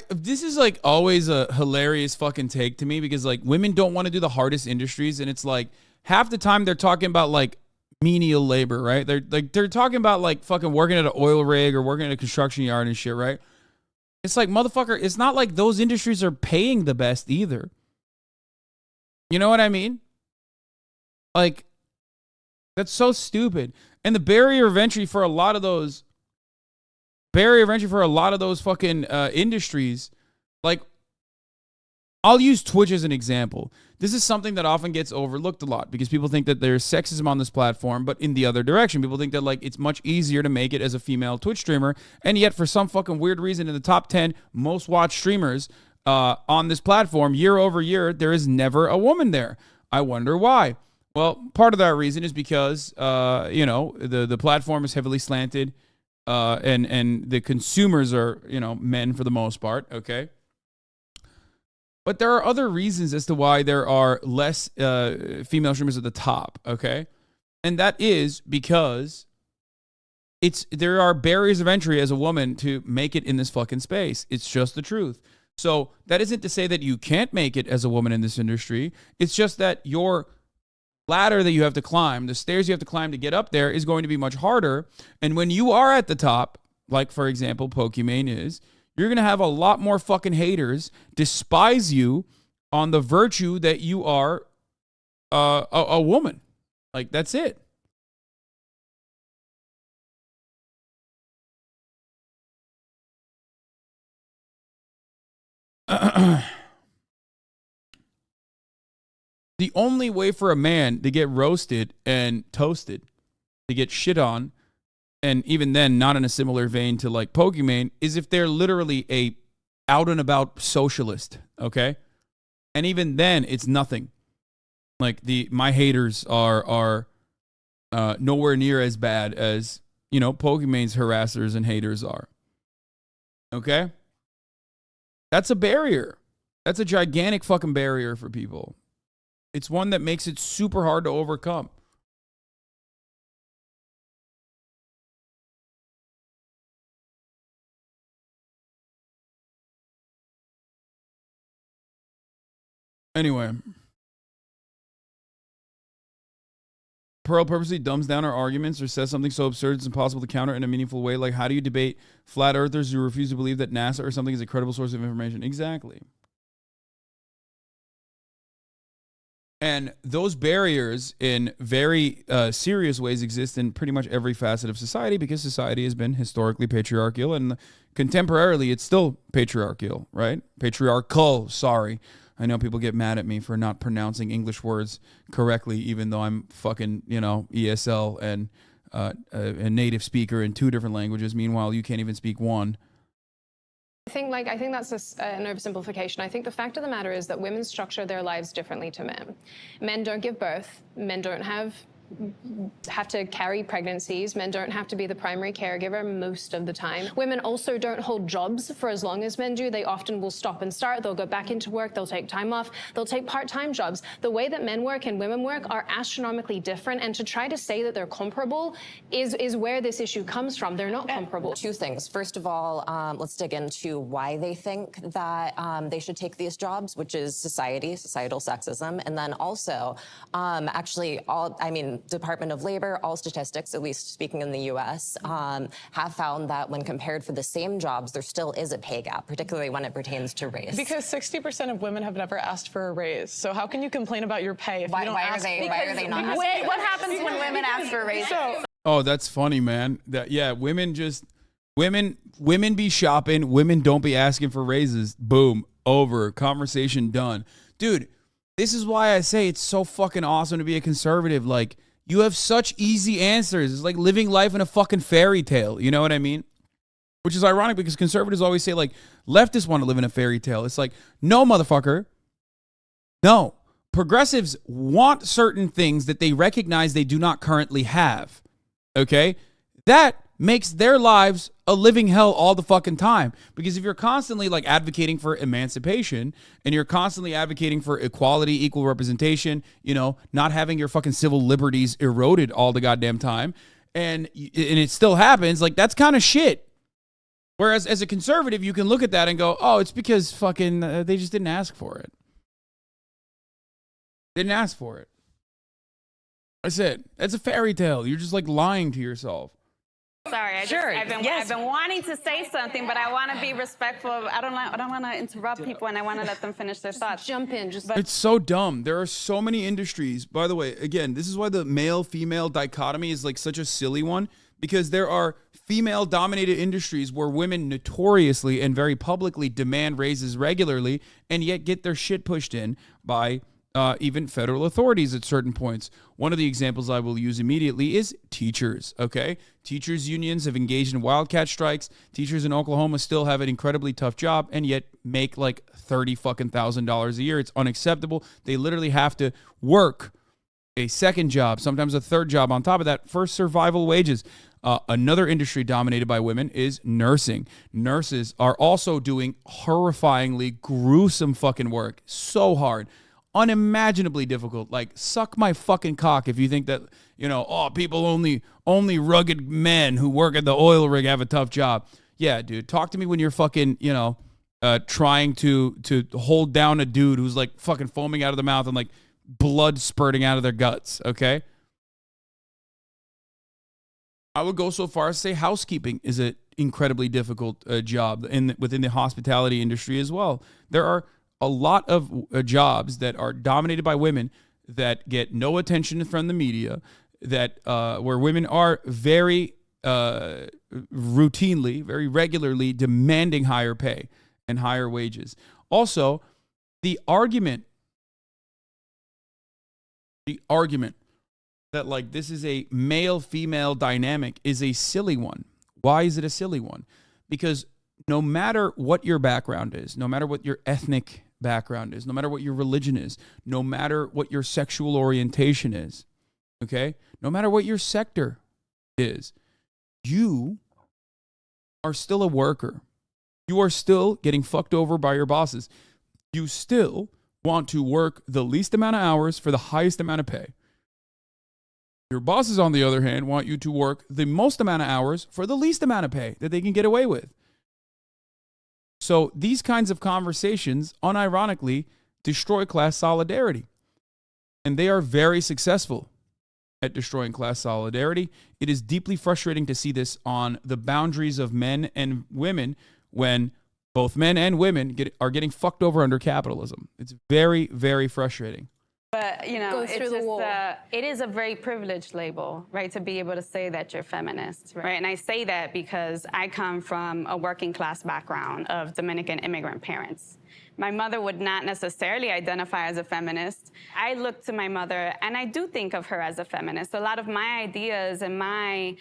This is like always a hilarious fucking take to me because like women don't want to do the hardest industries, and it's like half the time they're talking about like menial labor, right? They're talking about like fucking working at an oil rig or working at a construction yard and shit, right? It's like, motherfucker, it's not like those industries are paying the best either. You know what I mean? Like, that's so stupid. And the barrier of entry for a lot of those fucking industries, like, I'll use Twitch as an example. This is something that often gets overlooked a lot because people think that there's sexism on this platform, but in the other direction, people think that like it's much easier to make it as a female Twitch streamer, and yet for some fucking weird reason, in the top 10 most watched streamers on this platform, year over year, there is never a woman there. I wonder why. Well, part of that reason is because you know, the platform is heavily slanted, and the consumers are, you know, men for the most part. Okay. But there are other reasons as to why there are less female streamers at the top, okay? And that is because there are barriers of entry as a woman to make it in this fucking space. It's just the truth. So that isn't to say that you can't make it as a woman in this industry. It's just that your ladder that you have to climb, the stairs you have to climb to get up there is going to be much harder. And when you are at the top, like for example, Pokimane is, you're going to have a lot more fucking haters despise you on the virtue that you are a woman. Like, that's it. The only way for a man to get roasted and toasted, to get shit on, and even then, not in a similar vein to like Pokimane, is if they're literally a out and about socialist, okay? And even then, it's nothing. Like my haters are nowhere near as bad as, you know, Pokimane's harassers and haters are. Okay? That's a barrier. That's a gigantic fucking barrier for people. It's one that makes it super hard to overcome. Anyway, Pearl purposely dumbs down our arguments or says something so absurd it's impossible to counter in a meaningful way. Like, how do you debate flat earthers who refuse to believe that NASA or something is a credible source of information? Exactly. And those barriers in very serious ways exist in pretty much every facet of society because society has been historically patriarchal, and contemporarily it's still patriarchal, right? Patriarchal, sorry. I know people get mad at me for not pronouncing English words correctly, even though I'm fucking, you know, ESL and a native speaker in 2 different languages. Meanwhile, you can't even speak one. I think that's an oversimplification. I think the fact of the matter is that women structure their lives differently to men. Men don't give birth. Men don't have to carry pregnancies. Men don't have to be the primary caregiver most of the time. Women also don't hold jobs for as long as men do. They often will stop and start. They'll go back into work. They'll take time off. They'll take part-time jobs. The way that men work and women work are astronomically different. And to try to say that they're comparable is where this issue comes from. They're not comparable. 2 things. First of all, let's dig into why they think that they should take these jobs, which is societal sexism. And then also, Department of Labor, all statistics, at least speaking in the U.S., have found that when compared for the same jobs, there still is a pay gap, particularly when it pertains to race. Because 60% of women have never asked for a raise. So how can you complain about your pay if you don't ask? Why are they not? Wait, what happens when women ask for a raise? Oh, that's funny, man. Women be shopping. Women don't be asking for raises. Boom, over. Conversation done. Dude, this is why I say it's so fucking awesome to be a conservative. Like, you have such easy answers. It's like living life in a fucking fairy tale. You know what I mean? Which is ironic because conservatives always say, like, leftists want to live in a fairy tale. It's like, no, motherfucker. No. Progressives want certain things that they recognize they do not currently have. Okay? That makes their lives a living hell all the fucking time. Because if you're constantly like advocating for emancipation and you're constantly advocating for equality, equal representation, you know, not having your fucking civil liberties eroded all the goddamn time, and it still happens, like, that's kind of shit. Whereas as a conservative, you can look at that and go, oh, it's because fucking they just didn't ask for it. Didn't ask for it. That's it. That's a fairy tale. You're just like lying to yourself. Sorry, I've been wanting to say something, but I want to be respectful. I don't want to interrupt people, and I want to let them finish their thoughts. Jump in. It's so dumb. There are so many industries. By the way, again, this is why the male-female dichotomy is like such a silly one, because there are female-dominated industries where women notoriously and very publicly demand raises regularly and yet get their shit pushed in by even federal authorities at certain points. One of the examples I will use immediately is teachers, okay? Teachers unions have engaged in wildcat strikes. Teachers in Oklahoma still have an incredibly tough job and yet make like $30,000 a year. It's unacceptable. They literally have to work a second job, sometimes a third job on top of that for survival wages. Another industry dominated by women is nursing. Nurses are also doing horrifyingly gruesome fucking work. So hard. Unimaginably difficult. Like, suck my fucking cock if you think that, people only rugged men who work at the oil rig have a tough job. Yeah, dude, talk to me when you're fucking, trying to hold down a dude who's like fucking foaming out of the mouth and like blood spurting out of their guts, okay? I would go so far as to say housekeeping is an incredibly difficult job within the hospitality industry as well. There are a lot of jobs that are dominated by women that get no attention from the media, that where women are very routinely, very regularly demanding higher pay and higher wages. Also, the argument that like this is a male-female dynamic is a silly one. Why is it a silly one? Because no matter what your background is, no matter what your ethnic background is, no matter what your religion is, no matter what your sexual orientation is, okay? No matter what your sector is, you are still a worker. You are still getting fucked over by your bosses. You still want to work the least amount of hours for the highest amount of pay. Your bosses, on the other hand, want you to work the most amount of hours for the least amount of pay that they can get away with. So these kinds of conversations, unironically, destroy class solidarity. And they are very successful at destroying class solidarity. It is deeply frustrating to see this on the boundaries of men and women when both men and women are getting fucked over under capitalism. It's very, very frustrating. But, Goes through the wall. It is a very privileged label, right, to be able to say that you're feminist, right? And I say that because I come from a working class background of Dominican immigrant parents. My mother would not necessarily identify as a feminist. I look to my mother, and I do think of her as a feminist. A lot of my ideas and my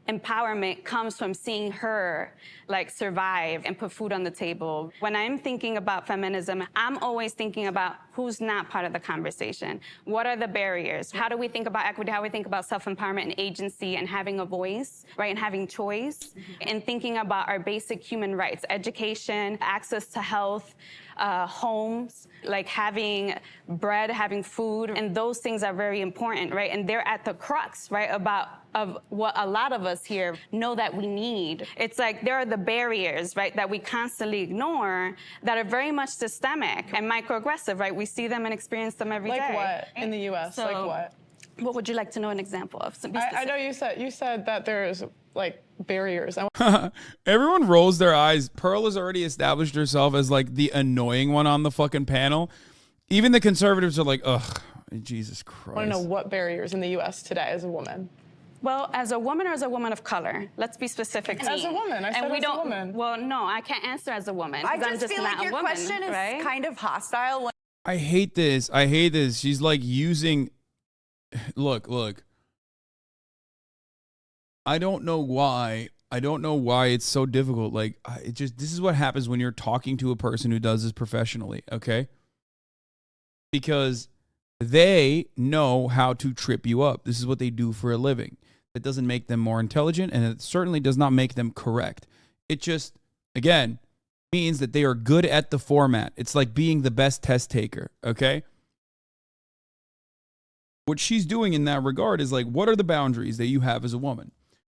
empowerment comes from seeing her like survive and put food on the table. When I'm thinking about feminism, I'm always thinking about who's not part of the conversation. What are the barriers? How do we think about equity? How do we think about self-empowerment and agency and having a voice, right? And having choice and thinking about our basic human rights, education, access to health, homes, like having bread, having food, and those things are very important, right? And they're at the crux, right, of what a lot of us here know that we need. It's like there are the barriers, right, that we constantly ignore that are very much systemic and microaggressive, right? We see them and experience them every day. Like what in the U.S.? So, like what? What would you like to know an example of? I know you said that there's like barriers. Everyone rolls their eyes. Pearl has already established herself as like the annoying one on the fucking panel. Even the conservatives are like, ugh, Jesus Christ. I want to know what barriers in the U.S. today as a woman. Well, as a woman or as a woman of color? Let's be specific. As a woman. I said as a woman. Well, no, I can't answer as a woman. I I'm just feel not like your a woman, question is right? kind of hostile. I hate this. She's like using... Look. I don't know why it's so difficult. Like, this is what happens when you're talking to a person who does this professionally, okay? Because they know how to trip you up. This is what they do for a living. It doesn't make them more intelligent, and it certainly does not make them correct. It just, again, means that they are good at the format. It's like being the best test taker, okay? What she's doing in that regard is like, what are the boundaries that you have as a woman?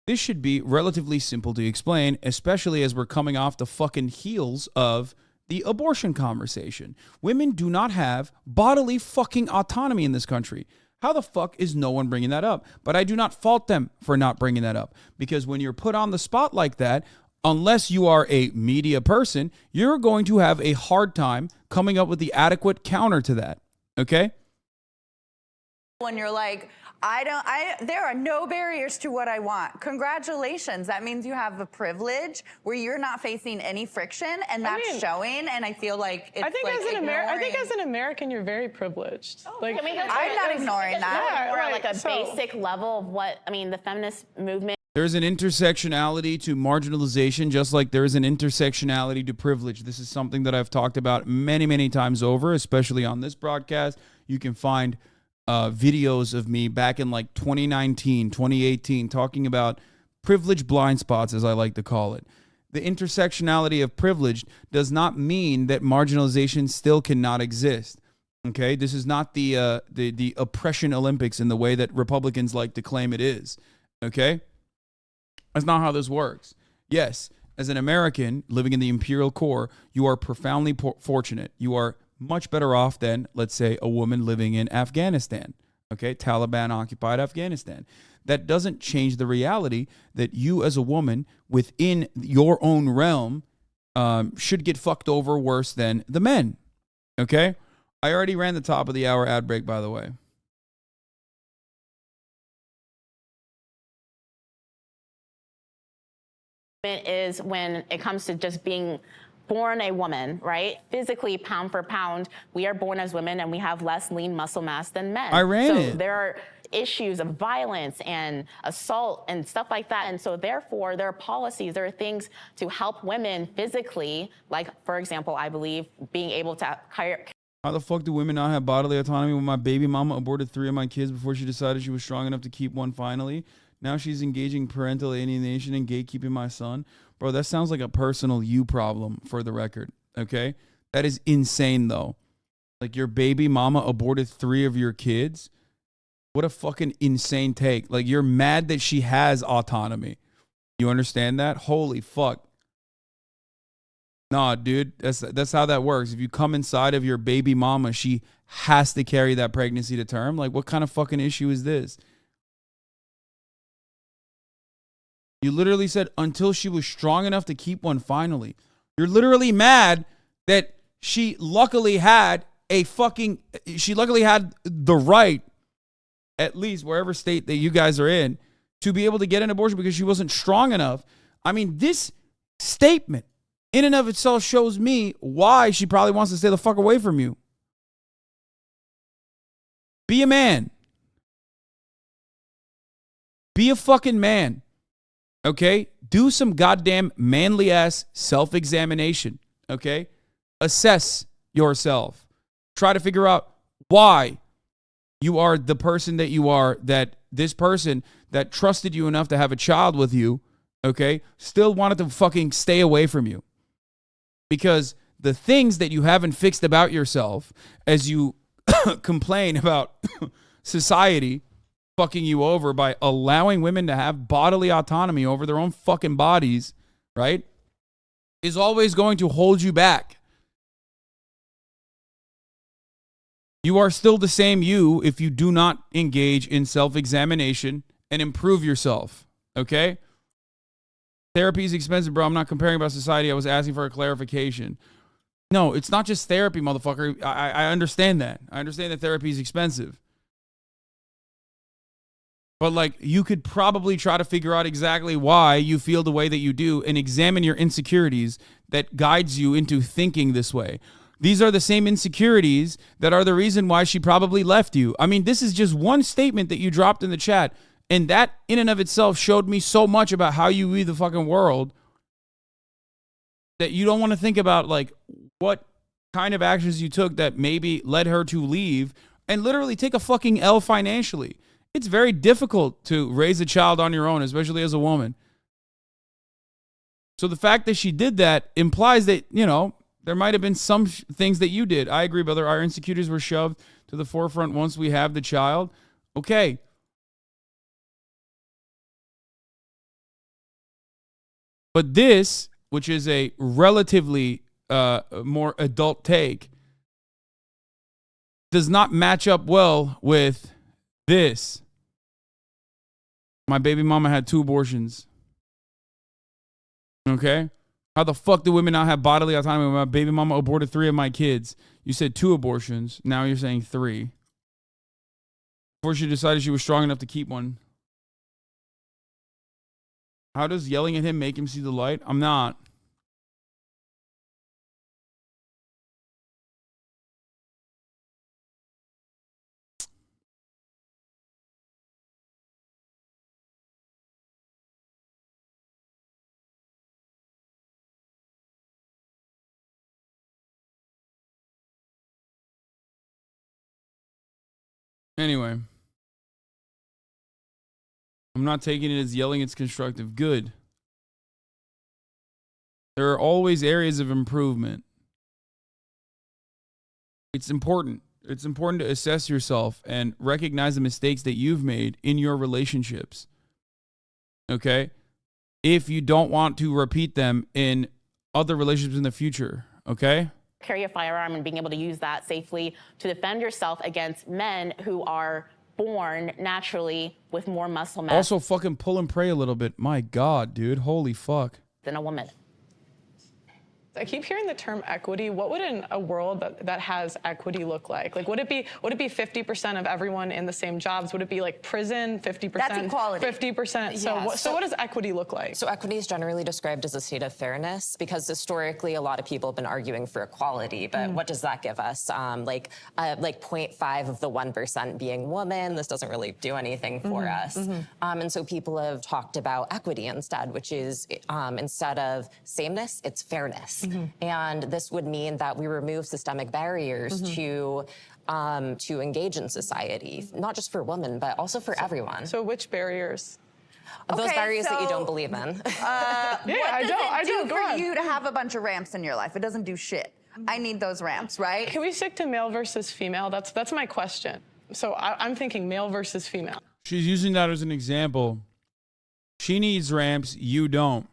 This should be relatively simple to explain, especially as we're coming off the fucking heels of the abortion conversation. Women do not have bodily fucking autonomy in this country. How the fuck is no one bringing that up? But I do not fault them for not bringing that up, because when you're put on the spot like that, unless you are a media person, you're going to have a hard time coming up with the adequate counter to that. Okay? When you're like, there are no barriers to what I want. Congratulations. That means you have a privilege where you're not facing any friction, and that's showing. And I feel like it's I think as an American, you're very privileged. I'm not ignoring that. Or like a basic level of what, I mean, the feminist movement. There's an intersectionality to marginalization, just like there is an intersectionality to privilege. This is something that I've talked about many, many times over, especially on this broadcast. You can find videos of me back in like 2019, 2018, talking about privilege blind spots, as I like to call it. The intersectionality of privilege does not mean that marginalization still cannot exist. Okay, this is not the oppression Olympics in the way that Republicans like to claim it is. Okay, that's not how this works. Yes, as an American living in the imperial core, you are profoundly fortunate. You are much better off than, let's say, a woman living in Afghanistan, okay, Taliban-occupied Afghanistan. That doesn't change the reality that you as a woman within your own realm should get fucked over worse than the men, okay? I already ran the top of the hour ad break, by the way. Is when it comes to just being born a woman, right? Physically, pound for pound, we are born as women and we have less lean muscle mass than men. I ran it. There are issues of violence and assault and stuff like that. And so therefore, there are policies, there are things to help women physically, like, for example, I believe being able to How the fuck do women not have bodily autonomy when my baby mama aborted 3 of my kids before she decided she was strong enough to keep one finally? Now she's engaging parental alienation and gatekeeping my son. Bro, that sounds like a personal you problem, for the record, okay? That is insane, though. Like, your baby mama aborted 3 of your kids? What a fucking insane take. Like, you're mad that she has autonomy. You understand that? Holy fuck. Nah, dude, that's how that works. If you come inside of your baby mama, she has to carry that pregnancy to term. Like, what kind of fucking issue is this? You literally said until she was strong enough to keep one finally. You're literally mad that she luckily had the right, at least wherever state that you guys are in, to be able to get an abortion because she wasn't strong enough. I mean, this statement in and of itself shows me why she probably wants to stay the fuck away from you. Be a man. Be a fucking man. Okay? Do some goddamn manly ass self-examination. Okay? Assess yourself. Try to figure out why you are the person that you are, that this person that trusted you enough to have a child with you, okay, still wanted to fucking stay away from you. Because the things that you haven't fixed about yourself, as you complain about society fucking you over by allowing women to have bodily autonomy over their own fucking bodies, right, is always going to hold you back. You are still the same you if you do not engage in self-examination and improve yourself, okay? Therapy is expensive, bro. I'm not comparing about society. I was asking for a clarification. No, it's not just therapy, motherfucker. I understand that. I understand that therapy is expensive. But, like, you could probably try to figure out exactly why you feel the way that you do and examine your insecurities that guides you into thinking this way. These are the same insecurities that are the reason why she probably left you. I mean, this is just one statement that you dropped in the chat, and that in and of itself showed me so much about how you view the fucking world that you don't want to think about, like, what kind of actions you took that maybe led her to leave and literally take a fucking L financially. It's very difficult to raise a child on your own, especially as a woman. So the fact that she did that implies that, you know, there might have been some things that you did. I agree, brother. Our insecurities were shoved to the forefront once we have the child. Okay. But this, which is a relatively more adult take, does not match up well with this. My baby mama had 2 abortions. Okay? How the fuck do women not have bodily autonomy when my baby mama aborted 3 of my kids? You said 2 abortions. Now you're saying 3. Before she decided she was strong enough to keep one. How does yelling at him make him see the light? I'm not. Anyway. I'm not taking it as yelling it's constructive. Good. There are always areas of improvement. It's important. It's important to assess yourself and recognize the mistakes that you've made in your relationships. Okay? If you don't want to repeat them in other relationships in the future. Okay? Carry a firearm and being able to use that safely to defend yourself against men who are born naturally with more muscle mass Also, fucking pull and pray a little bit. My God, dude. Holy fuck. than a woman. I keep hearing the term equity. What would a world that has equity look like? Like, would it be 50% of everyone in the same jobs? Would it be like prison, 50%? That's equality. 50%. So what does equity look like? So equity is generally described as a state of fairness because historically a lot of people have been arguing for equality. But what does that give us? Like 0.5 of the 1% being women. This doesn't really do anything for us. And so people have talked about equity instead, which is instead of sameness, it's fairness. And this would mean that we remove systemic barriers to engage in society, not just for women, but also for everyone. So which barriers? Those barriers that you don't believe in. What does it do for you to have a bunch of ramps in your life? It doesn't do shit. I need those ramps, right? Can we stick to male versus female? That's my question. So I'm thinking male versus female. She's using that as an example. She needs ramps, you don't.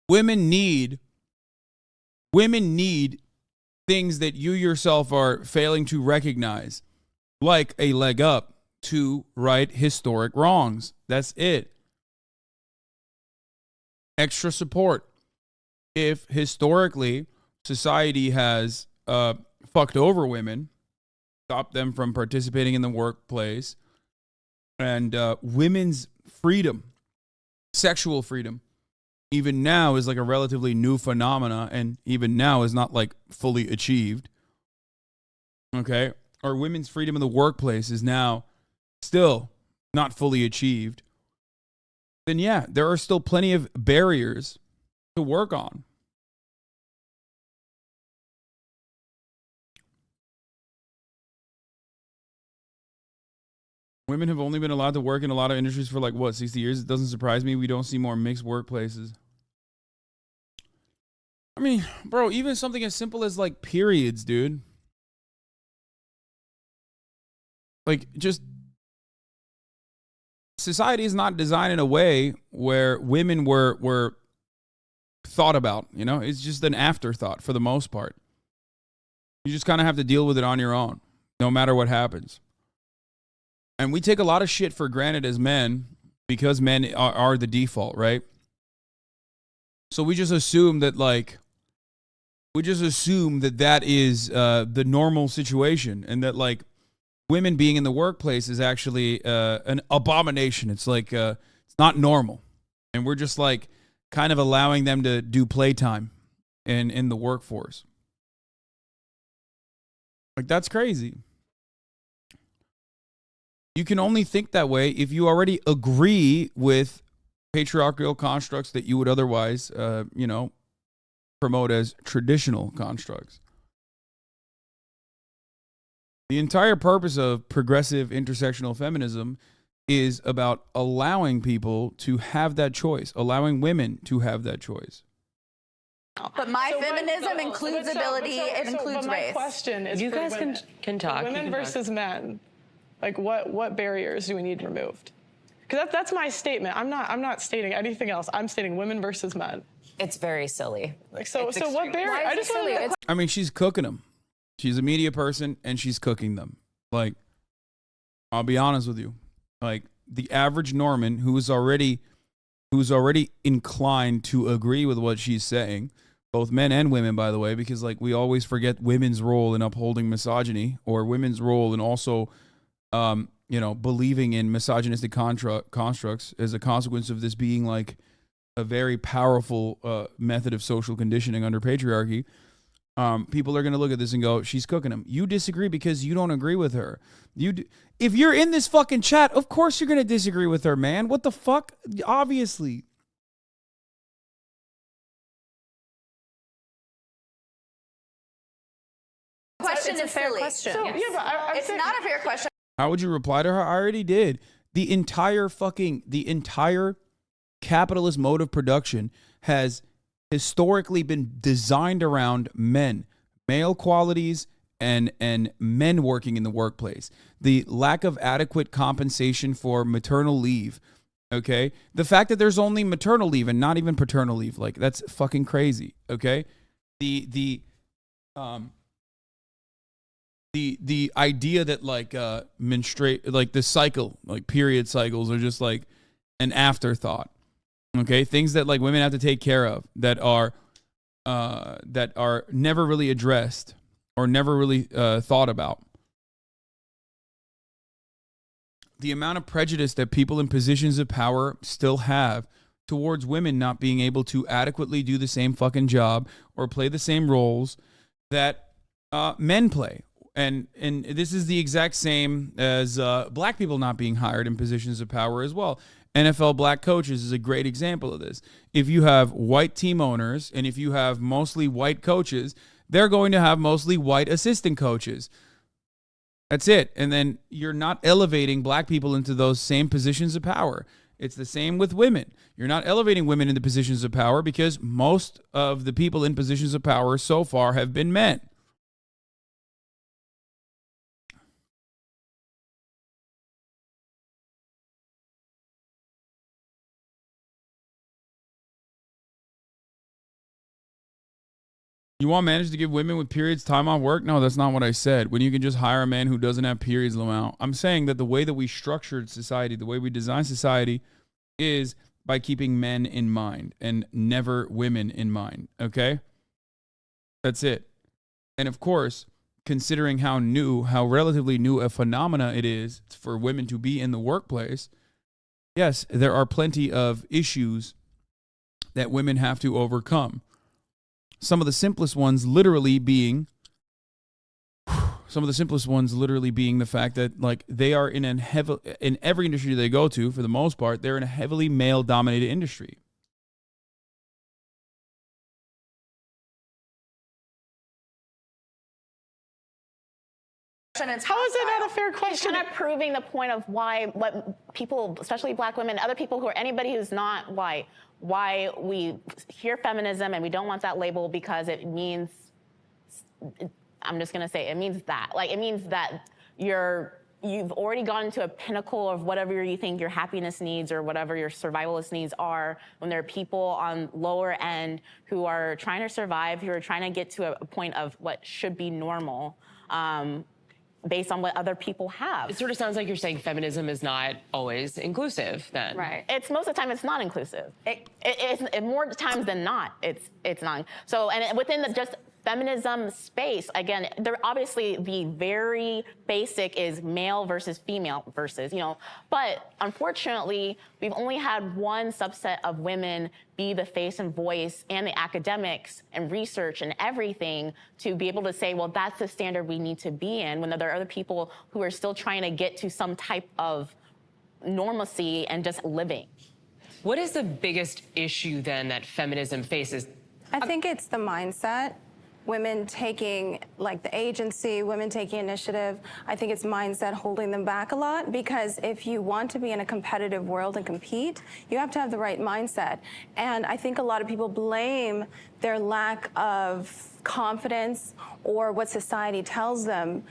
Women need things that you yourself are failing to recognize, like a leg up to right historic wrongs. That's it. Extra support. If historically society has fucked over women, stopped them from participating in the workplace, and women's freedom, sexual freedom, even now is like a relatively new phenomena, and even now is not like fully achieved. Okay? Or women's freedom in the workplace is now still not fully achieved. Then yeah, there are still plenty of barriers to work on. Women have only been allowed to work in a lot of industries for 60 years. It doesn't surprise me we don't see more mixed workplaces. I mean, bro, even something as simple as periods, dude. Just society is not designed in a way where women were thought about, It's just an afterthought for the most part. You just kind of have to deal with it on your own, no matter what happens. And we take a lot of shit for granted as men because men are the default, right? So we just assume that that is the normal situation, and that women being in the workplace is actually an abomination. It's it's not normal, and we're just kind of allowing them to do playtime in the workforce. That's crazy. You can only think that way if you already agree with patriarchal constructs that you would otherwise, promote as traditional constructs. The entire purpose of progressive intersectional feminism is about allowing people to have that choice, allowing women to have that choice. But my feminism includes ability, it includes my race. question is You for guys women. can talk. Women versus men. What barriers do we need removed? Because that's my statement. I'm not stating anything else. I'm stating women versus men. It's very silly. Like, so what barrier? Why is I it just silly? want to. I mean, she's cooking them. She's a media person and she's cooking them. Like, I'll be honest with you. Like, the average Norman who's already inclined to agree with what she's saying, both men and women, by the way, because like we always forget women's role in upholding misogyny, or women's role in also, believing in misogynistic constructs as a consequence of this being like a very powerful method of social conditioning under patriarchy. People are going to look at this and go, she's cooking them. You disagree because you don't agree with her. If you're in this fucking chat, of course you're going to disagree with her, man. What the fuck? Obviously. Question It's a is fair silly. question. So, yeah, but I'm It's saying, not a fair question. How would you reply to her? I already did. The entire capitalist mode of production has historically been designed around men, male qualities, and men working in the workplace. The lack of adequate compensation for maternal leave. Okay, the fact that there's only maternal leave and not even paternal leave, like that's fucking crazy. Okay, the idea that like the cycle, like period cycles, are just like an afterthought. Okay, things that like women have to take care of that are never really addressed or never really thought about. The amount of prejudice that people in positions of power still have towards women not being able to adequately do the same fucking job or play the same roles that men play. And this is the exact same as black people not being hired in positions of power as well. NFL black coaches is a great example of this. If you have white team owners and if you have mostly white coaches, they're going to have mostly white assistant coaches. That's it. And then you're not elevating black people into those same positions of power. It's the same with women. You're not elevating women into positions of power because most of the people in positions of power so far have been men. You want managers to give women with periods time off work? No, that's not what I said. When you can just hire a man who doesn't have periods amount. I'm saying that the way that we structured society, the way we design society is by keeping men in mind and never women in mind, okay? That's it. And of course, considering how relatively new a phenomena it is for women to be in the workplace, yes, there are plenty of issues that women have to overcome. Some of the simplest ones literally being the fact that like they are in every industry they go to, for the most part, they're in a heavily male dominated industry. How is it not a fair question? Kind of proving the point of what people, especially black women, other people anybody who's not white, why we hear feminism and we don't want that label because it means, I'm just gonna say, it means that. Like, it means that you've already gotten to a pinnacle of whatever you think your happiness needs or whatever your survivalist needs are, when there are people on lower end who are trying to survive, who are trying to get to a point of what should be normal. Based on what other people have. It sort of sounds like you're saying feminism is not always inclusive then. Right. It's most of the time it's not inclusive. It's more times than not, it's not. So, and within the just feminism space, again, there obviously the very basic is male versus female versus, but unfortunately, we've only had one subset of women be the face and voice and the academics and research and everything to be able to say, well, that's the standard we need to be in, when there are other people who are still trying to get to some type of normalcy and just living. What is the biggest issue then that feminism faces? I think it's the mindset. Women taking like the agency, women taking initiative. I think it's mindset holding them back a lot, because if you want to be in a competitive world and compete, you have to have the right mindset. And I think a lot of people blame their lack of confidence or what society tells them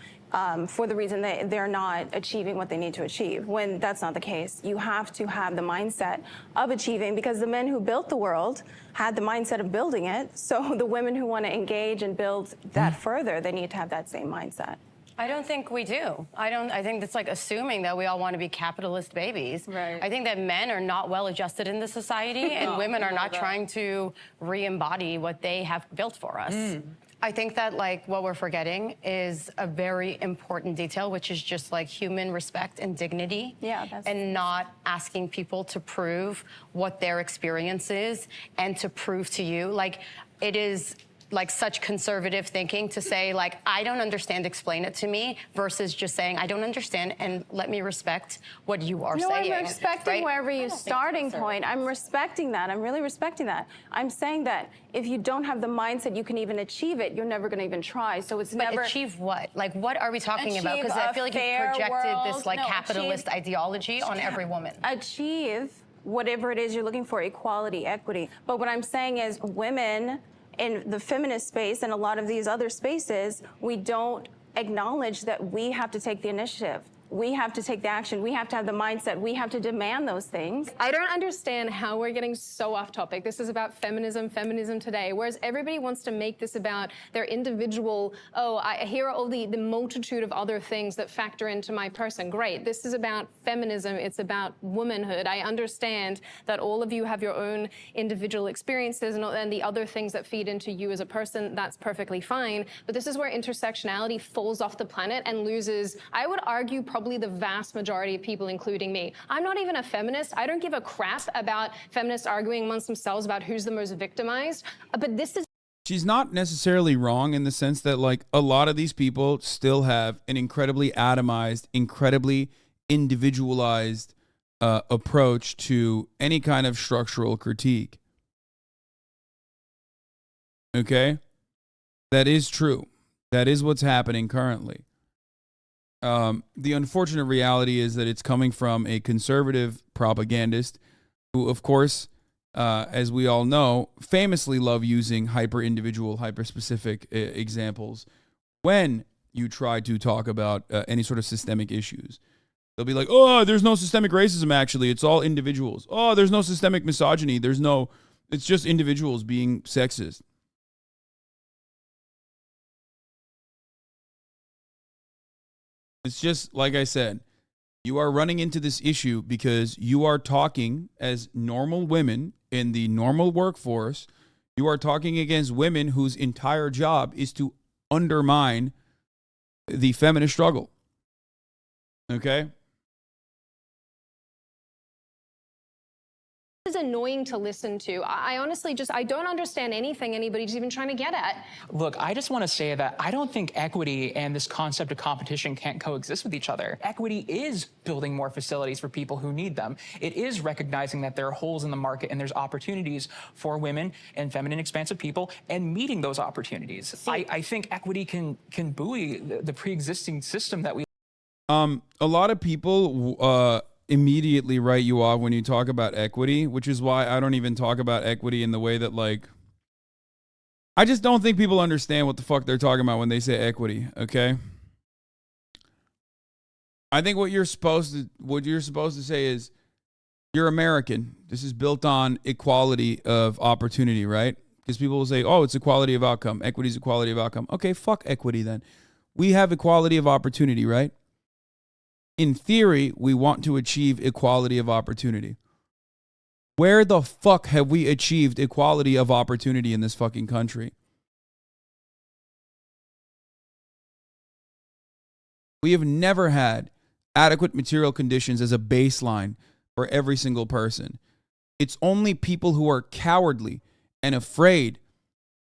for the reason that they're not achieving what they need to achieve, when that's not the case. You have to have the mindset of achieving, because the men who built the world had the mindset of building it. So the women who want to engage and build that further, they need to have that same mindset. I don't think we do. I think that's like assuming that we all want to be capitalist babies. Right. I think that men are not well adjusted in the society, and women are not trying to re-embody what they have built for us. I think that like what we're forgetting is a very important detail, which is just like human respect and dignity. Yeah, and not asking people to prove what their experience is and to prove to you. Like, it is like such conservative thinking to say like, I don't understand, explain it to me, versus just saying, I don't understand and let me respect what you are saying. I'm respecting wherever your starting point. I'm respecting that. I'm really respecting that. I'm saying that if you don't have the mindset you can even achieve it, you're never going to even try. So it's never... achieve what? Like, what are we talking about? Because I feel like you've projected this like capitalist ideology on every woman. Achieve whatever it is you're looking for, equality, equity. But what I'm saying is women in the feminist space and a lot of these other spaces, we don't acknowledge that we have to take the initiative. We have to take the action. We have to have the mindset. We have to demand those things. I don't understand how we're getting so off topic. This is about feminism today, whereas everybody wants to make this about their individual, here are all the multitude of other things that factor into my person. Great. This is about feminism. It's about womanhood. I understand that all of you have your own individual experiences and the other things that feed into you as a person. That's perfectly fine. But this is where intersectionality falls off the planet and loses, I would argue, probably the vast majority of people, including me. I'm not even a feminist. I don't give a crap about feminists arguing amongst themselves about who's the most victimized. But this is... She's not necessarily wrong in the sense that, like, a lot of these people still have an incredibly atomized, incredibly individualized approach to any kind of structural critique. Okay? That is true. That is what's happening currently. The unfortunate reality is that it's coming from a conservative propagandist who, of course, as we all know, famously love using hyper-individual, hyper-specific examples when you try to talk about any sort of systemic issues. They'll be like, oh, there's no systemic racism, actually. It's all individuals. Oh, there's no systemic misogyny. It's just individuals being sexist. It's just, like I said, you are running into this issue because you are talking as normal women in the normal workforce. You are talking against women whose entire job is to undermine the feminist struggle. Okay? Is annoying to listen to. I honestly I don't understand anything anybody's even trying to get at. Look, I just want to say that I don't think equity and this concept of competition can't coexist with each other. Equity is building more facilities for people who need them. It is recognizing that there are holes in the market and there's opportunities for women and feminine expansive people and meeting those opportunities. I think equity can buoy the pre-existing system that we... A lot of people immediately write you off when you talk about equity, which is why I don't even talk about equity in the way that, like, I just don't think people understand what the fuck they're talking about when they say equity, okay? I think what you're supposed to say is, you're American. This is built on equality of opportunity, right? Because people will say, oh, it's equality of outcome. Equity is equality of outcome. Okay, fuck equity then. We have equality of opportunity, right? In theory, we want to achieve equality of opportunity. Where the fuck have we achieved equality of opportunity in this fucking country? We have never had adequate material conditions as a baseline for every single person. It's only people who are cowardly and afraid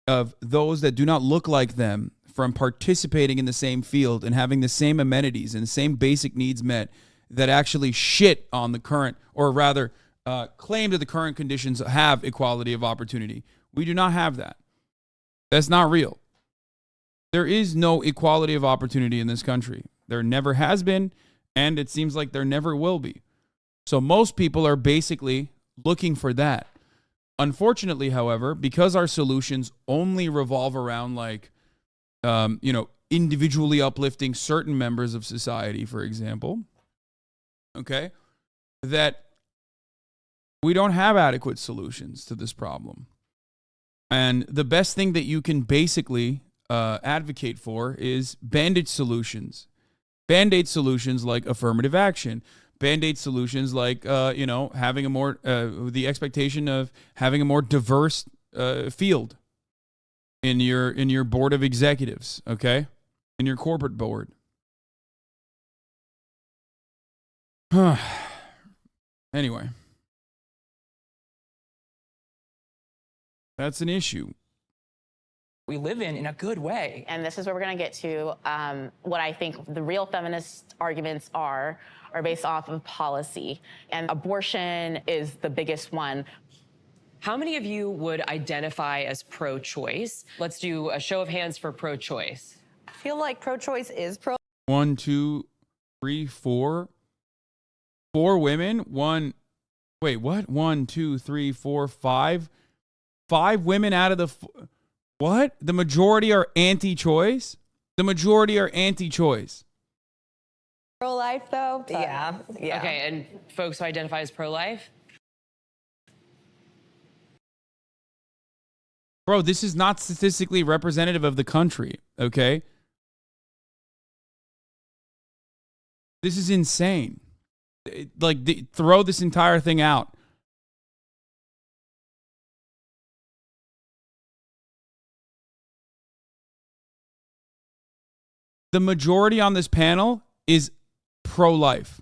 of those that do not look like them from participating in the same field and having the same amenities and the same basic needs met that actually shit on the current, or rather claim that the current conditions have equality of opportunity. We do not have that. That's not real. There is no equality of opportunity in this country. There never has been, and it seems like there never will be. So most people are basically looking for that. Unfortunately, however, because our solutions only revolve around, like, individually uplifting certain members of society, for example, okay, that we don't have adequate solutions to this problem. And the best thing that you can basically advocate for is Band-Aid solutions. Band-Aid solutions like affirmative action. Band-Aid solutions like, having a more, the expectation of having a more diverse field in your board of executives, okay? In your corporate board. Anyway. That's an issue. We live in a good way. And this is where we're going to get to what I think the real feminist arguments are based off of policy. And abortion is the biggest one. How many of you would identify as pro-choice? Let's do a show of hands for pro-choice. I feel like pro-choice is pro. 1, 2, 3, 4. 4 women. Wait, what? 1, 2, 3, 4, 5. 5 women out of the... What? The majority are anti-choice? The majority are anti-choice. Pro-life, though? Yeah. Okay, and folks who identify as pro-life? Bro, this is not statistically representative of the country, okay? This is insane. Throw this entire thing out. The majority on this panel is pro-life,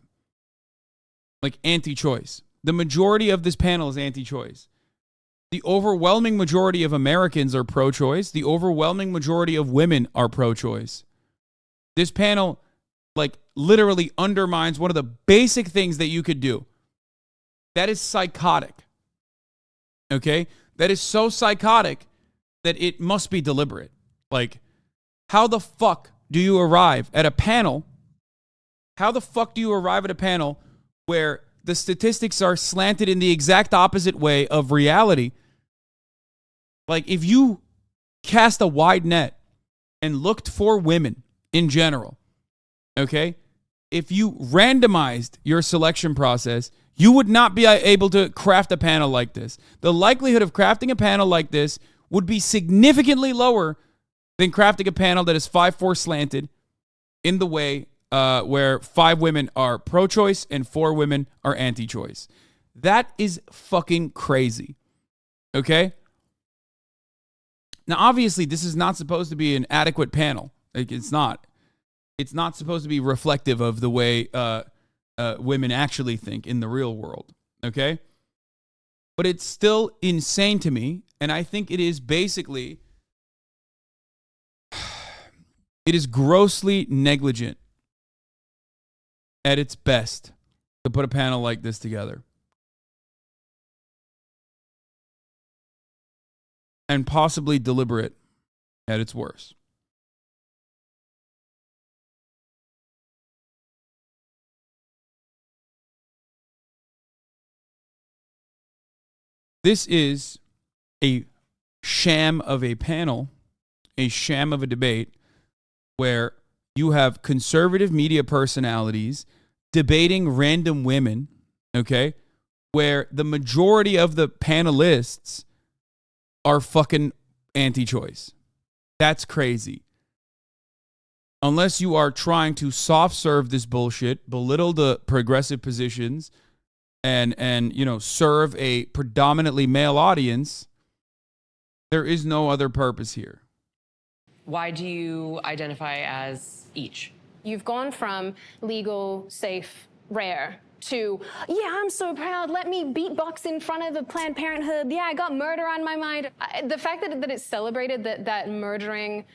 like anti-choice. The majority of this panel is anti-choice. The overwhelming majority of Americans are pro-choice. The overwhelming majority of women are pro-choice. This panel, literally undermines one of the basic things that you could do. That is psychotic. Okay? That is so psychotic that it must be deliberate. How the fuck do you arrive at a panel? How the fuck do you arrive at a panel where the statistics are slanted in the exact opposite way of reality? If you cast a wide net and looked for women in general, okay? If you randomized your selection process, you would not be able to craft a panel like this. The likelihood of crafting a panel like this would be significantly lower than crafting a panel that is 5-4 slanted in the way where 5 women are pro-choice and 4 women are anti-choice. That is fucking crazy. Okay? Now, obviously, this is not supposed to be an adequate panel. It's not. It's not supposed to be reflective of the way women actually think in the real world. Okay? But it's still insane to me, and I think it is basically... It is grossly negligent at its best to put a panel like this together. And possibly deliberate at its worst. This is a sham of a panel, a sham of a debate, where you have conservative media personalities debating random women, okay, where the majority of the panelists are fucking anti-choice. That's crazy. Unless you are trying to soft serve this bullshit, belittle the progressive positions, and serve a predominantly male audience, there is no other purpose here. Why do you identify as each? You've gone from legal, safe, rare to, yeah, I'm so proud, let me beatbox in front of the Planned Parenthood. Yeah, I got murder on my mind. The fact that it's celebrated that murdering...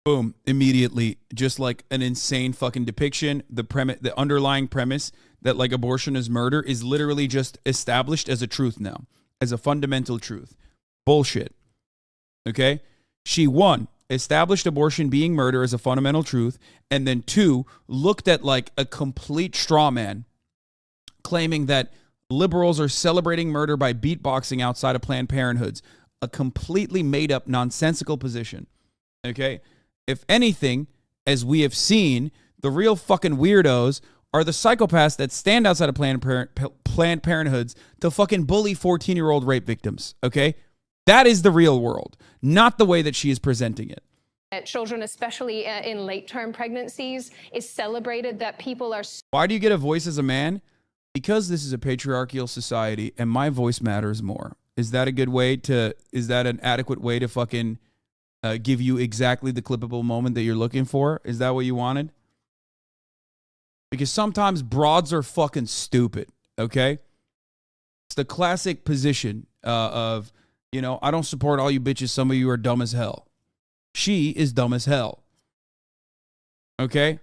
Boom, immediately, just like an insane fucking depiction, the underlying premise that abortion is murder is literally just established as a truth now, as a fundamental truth. Bullshit. Okay? She, 1, established abortion being murder as a fundamental truth, and then 2, looked at a complete straw man, claiming that liberals are celebrating murder by beatboxing outside of Planned Parenthoods. A completely made up, nonsensical position. Okay? If anything, as we have seen, the real fucking weirdos are the psychopaths that stand outside of Planned Parenthoods to fucking bully 14-year-old rape victims, okay? That is the real world, not the way that she is presenting it. Children, especially in late-term pregnancies, is celebrated that people are... Why do you get a voice as a man? Because this is a patriarchal society and my voice matters more. Is that a good way to, is that an adequate way to fucking give you exactly the clippable moment that you're looking for? Is that what you wanted? Because sometimes broads are fucking stupid, okay? It's the classic position of, you know, I don't support all you bitches. Some of you are dumb as hell. She is dumb as hell. Okay?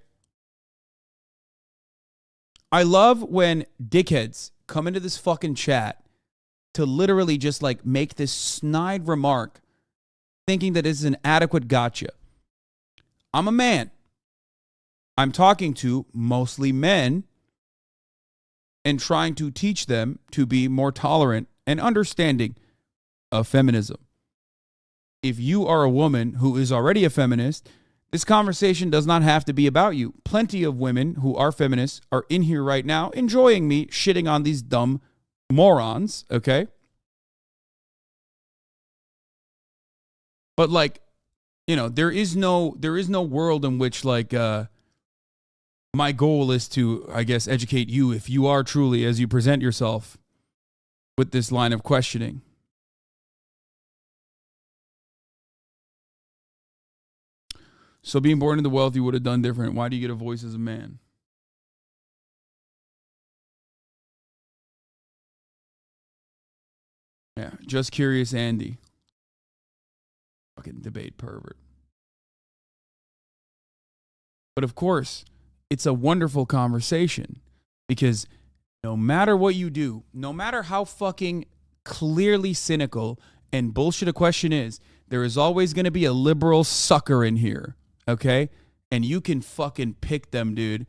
I love when dickheads come into this fucking chat to literally just like make this snide remark thinking that it's an adequate gotcha. I'm a man. I'm talking to mostly men and trying to teach them to be more tolerant and understanding of feminism. If you are a woman who is already a feminist, this conversation does not have to be about you. Plenty of women who are feminists are in here right now enjoying me shitting on these dumb morons, okay? But like, you know, there is no world in which like my goal is to, I guess, educate you if you are truly as you present yourself with this line of questioning. So being born into wealth, you would have done different. Why do you get a voice as a man? Yeah, just curious, Andy. Fucking debate pervert. But of course, it's a wonderful conversation because no matter what you do, no matter how fucking clearly cynical and bullshit a question is, there is always going to be a liberal sucker in here. Okay? And you can fucking pick them, dude.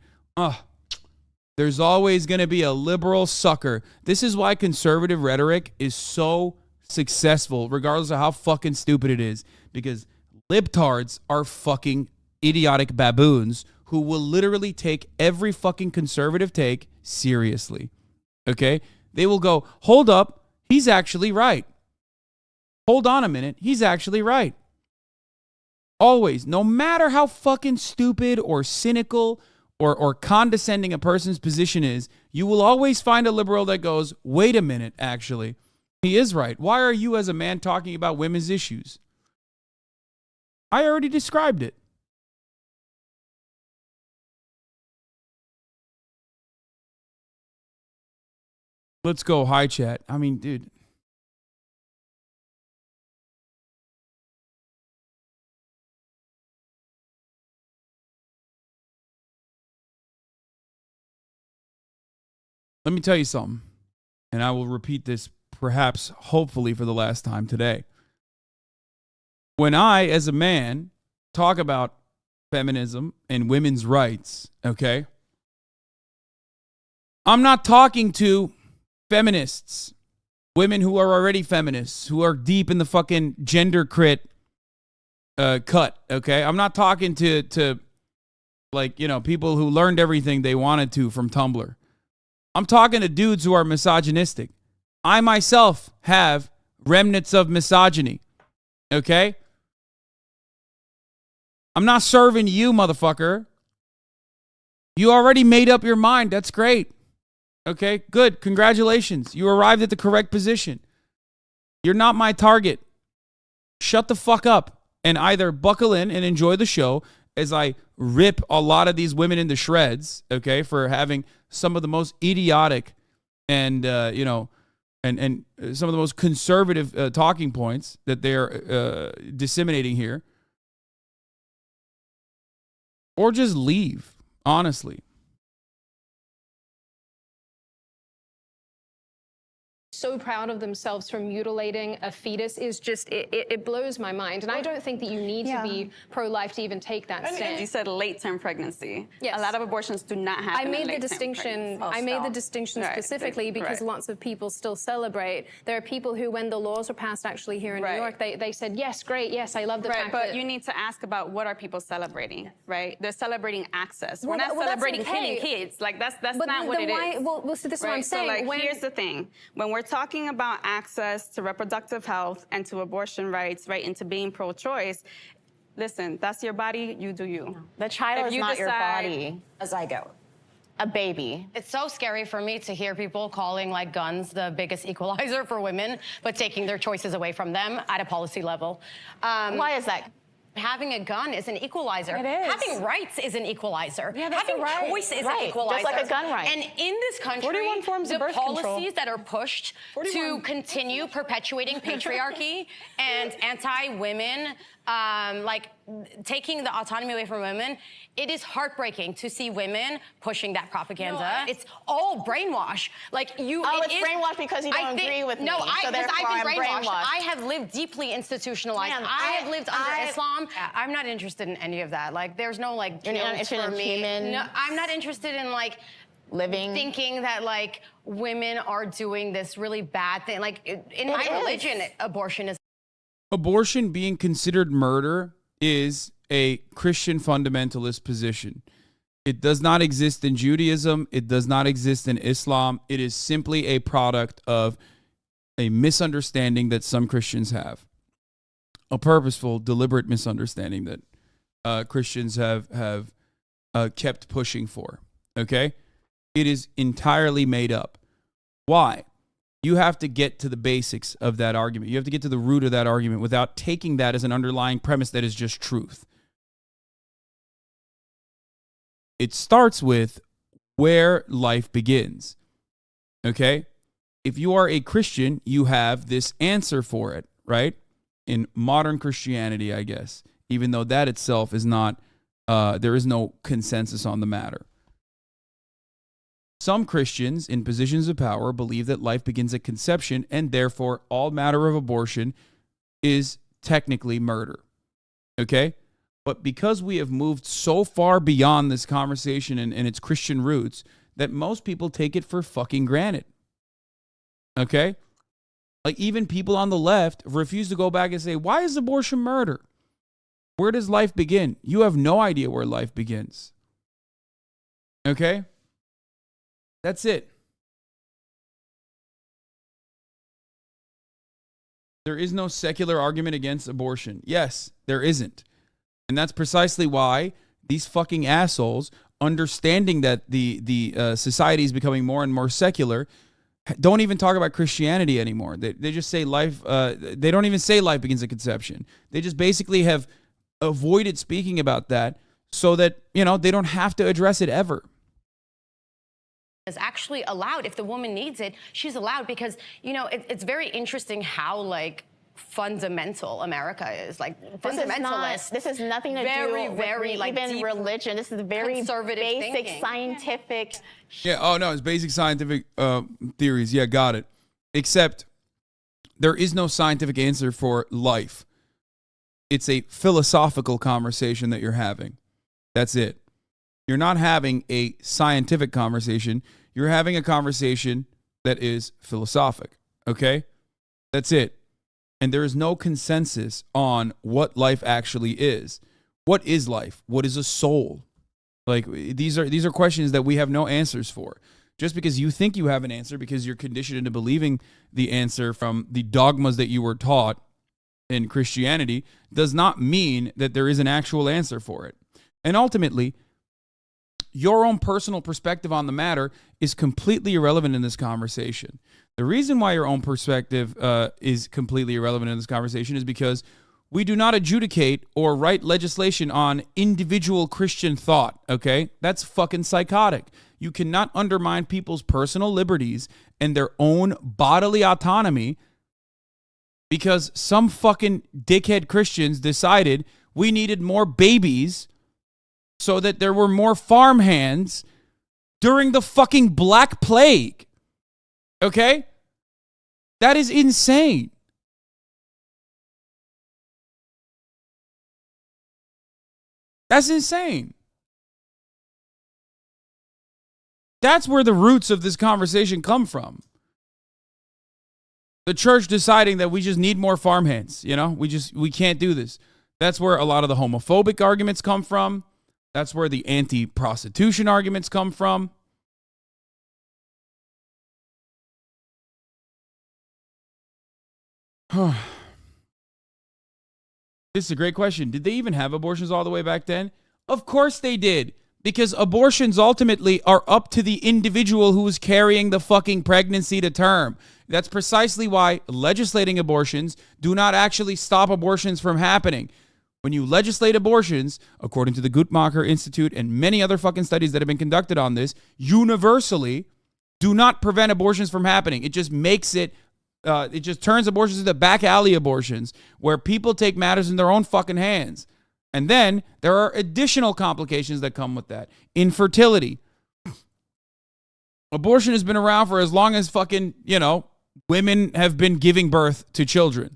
There's always going to be a liberal sucker. This is why conservative rhetoric is so successful, regardless of how fucking stupid it is. Because libtards are fucking idiotic baboons who will literally take every fucking conservative take seriously. Okay? They will go, hold up, he's actually right. Hold on a minute, he's actually right. Always, no matter how fucking stupid or cynical or condescending a person's position is, you will always find a liberal that goes, wait a minute, actually, he is right. Why are you as a man talking about women's issues? I already described it. Let's go, hi chat. I mean, dude. Let me tell you something, and I will repeat this perhaps, hopefully, for the last time today. When I, as a man, talk about feminism and women's rights, okay, I'm not talking to feminists, women who are already feminists, who are deep in the fucking gender crit cut, okay? I'm not talking to like, you know, people who learned everything they wanted to from Tumblr. I'm talking to dudes who are misogynistic. I myself have remnants of misogyny. Okay? I'm not serving you, motherfucker. You already made up your mind. That's great. Okay, good. Congratulations. You arrived at the correct position. You're not my target. Shut the fuck up and either buckle in and enjoy the show as I rip a lot of these women into shreds, okay, for having some of the most idiotic and, you know, and some of the most conservative talking points that they're disseminating here. Or just leave, honestly. so proud of themselves for mutilating a fetus is just, it blows my mind. And I don't think that you need to be pro-life to even take that And stance. you said late-term pregnancy. Yes. A lot of abortions do not happen I made in the late-term distinction. pregnancy. I made the distinction Right. specifically because Right. lots of people still celebrate. There are people who, when the laws were passed actually here in New York, they said, yes, great, yes, I love the fact but that... you need to ask about what are people celebrating, right? They're celebrating access. We're not Well, that's celebrating okay. killing kids. Like, that's But not what then it why- is. well, so this is what I'm Right? saying. So, like, When- here's the thing. When we're talking about access to reproductive health and to abortion rights, right, and to being pro-choice, listen, that's your body, you do you. The child If is you not your decide- body. As I go. A baby. It's so scary for me to hear people calling like guns the biggest equalizer for women, but taking their choices away from them at a policy level. Why is that? Having a gun is an equalizer. It is. Having rights is an equalizer. Yeah, that's Having a right. choice is Right, an equalizer. just like a gun right. And in this country, 41 forms the of birth control. policies that are pushed to continue perpetuating patriarchy and anti-women, like taking the autonomy away from women, it is heartbreaking to see women pushing that propaganda. It's all brainwash. Like you, Oh, it it's is- brainwash because you don't I think- agree with no, me, so because therefore I've been I'm brainwashed. I have lived deeply institutionalized. Man, I have lived under Islam. I'm not interested in any of that. Like, there's no like You're not guilt interested for in me. human No, I'm not interested in like living, thinking that like women are doing this really bad thing. Like in my is. religion, abortion is. Abortion being considered murder is a Christian fundamentalist position. It does not exist in Judaism. It does not exist in Islam. It is simply a product of a misunderstanding that some Christians have. A purposeful, deliberate misunderstanding that Christians have kept pushing for. Okay? It is entirely made up. Why? You have to get to the basics of that argument. You have to get to the root of that argument without taking that as an underlying premise that is just truth. It starts with where life begins. Okay? If you are a Christian, you have this answer for it, right? In modern Christianity, I guess, even though that itself is not, there is no consensus on the matter. Some Christians in positions of power believe that life begins at conception and therefore all matter of abortion is technically murder. Okay? But because we have moved so far beyond this conversation and its Christian roots that most people take it for fucking granted. Okay? Like even people on the left refuse to go back and say, why is abortion murder? Where does life begin? You have no idea where life begins. Okay? That's it. There is no secular argument against abortion. Yes, there isn't. And that's precisely why these fucking assholes, understanding that the society is becoming more and more secular, don't even talk about Christianity anymore. They just say life, they don't even say life begins at conception. They just basically have avoided speaking about that so that, you know, they don't have to address it ever. Is actually allowed. If the woman needs it, she's allowed because, you know, it's very interesting how like fundamental America is. Like fundamentalist. This is nothing to do with like even deep religion. This is very conservative basic thinking. scientific. Yeah, oh no, it's basic scientific theories. Yeah, got it. Except there is no scientific answer for life. It's a philosophical conversation that you're having. That's it. You're not having a scientific conversation. You're having a conversation that is philosophic. Okay? That's it. And there is no consensus on what life actually is. What is life? What is a soul? Like these are questions that we have no answers for. Just because you think you have an answer because you're conditioned into believing the answer from the dogmas that you were taught in Christianity does not mean that there is an actual answer for it. And ultimately, your own personal perspective on the matter is completely irrelevant in this conversation. The reason why your own perspective is completely irrelevant in this conversation is because we do not adjudicate or write legislation on individual Christian thought, okay? That's fucking psychotic. You cannot undermine people's personal liberties and their own bodily autonomy because some fucking dickhead Christians decided we needed more babies so that there were more farmhands during the fucking Black Plague. Okay? That is insane. That's insane. That's where the roots of this conversation come from. The church deciding that we just need more farmhands, you know? We can't do this. That's where a lot of the homophobic arguments come from. That's where the anti-prostitution arguments come from. This is a great question. Did they even have abortions all the way back then? Of course they did. Because abortions ultimately are up to the individual who is carrying the fucking pregnancy to term. That's precisely why legislating abortions do not actually stop abortions from happening. When you legislate abortions, according to the Guttmacher Institute and many other fucking studies that have been conducted on this, universally do not prevent abortions from happening. It just makes it just turns abortions into back alley abortions where people take matters in their own fucking hands. And then there are additional complications that come with that. Infertility. Abortion has been around for as long as fucking, women have been giving birth to children.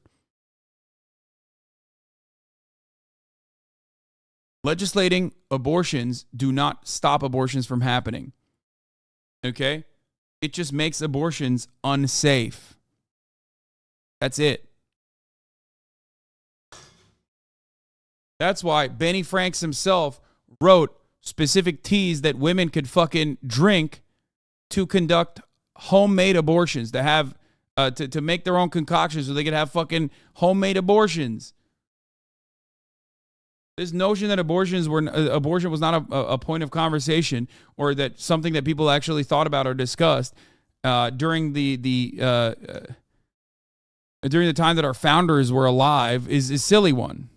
Legislating abortions do not stop abortions from happening. Okay? It just makes abortions unsafe. That's it. That's why Benny Franks himself wrote specific teas that women could fucking drink to conduct homemade abortions, to have to make their own concoctions so they could have fucking homemade abortions. This notion that abortion was not a point of conversation or that something that people actually thought about or discussed during the time that our founders were alive is a silly one.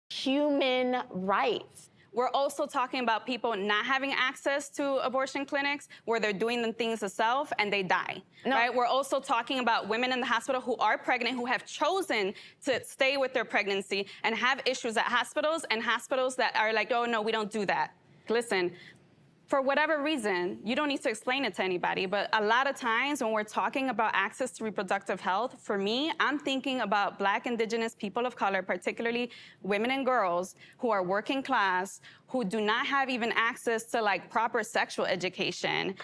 Human rights. We're also talking about people not having access to abortion clinics where they're doing the things themselves and they die, right? We're also talking about women in the hospital who are pregnant, who have chosen to stay with their pregnancy and have issues at hospitals, and hospitals that are like, oh, no, we don't do that. Listen, for whatever reason, you don't need to explain it to anybody, but a lot of times when we're talking about access to reproductive health, for me, I'm thinking about Black, Indigenous, people of color, particularly women and girls who are working class, who do not have even access to like proper sexual education.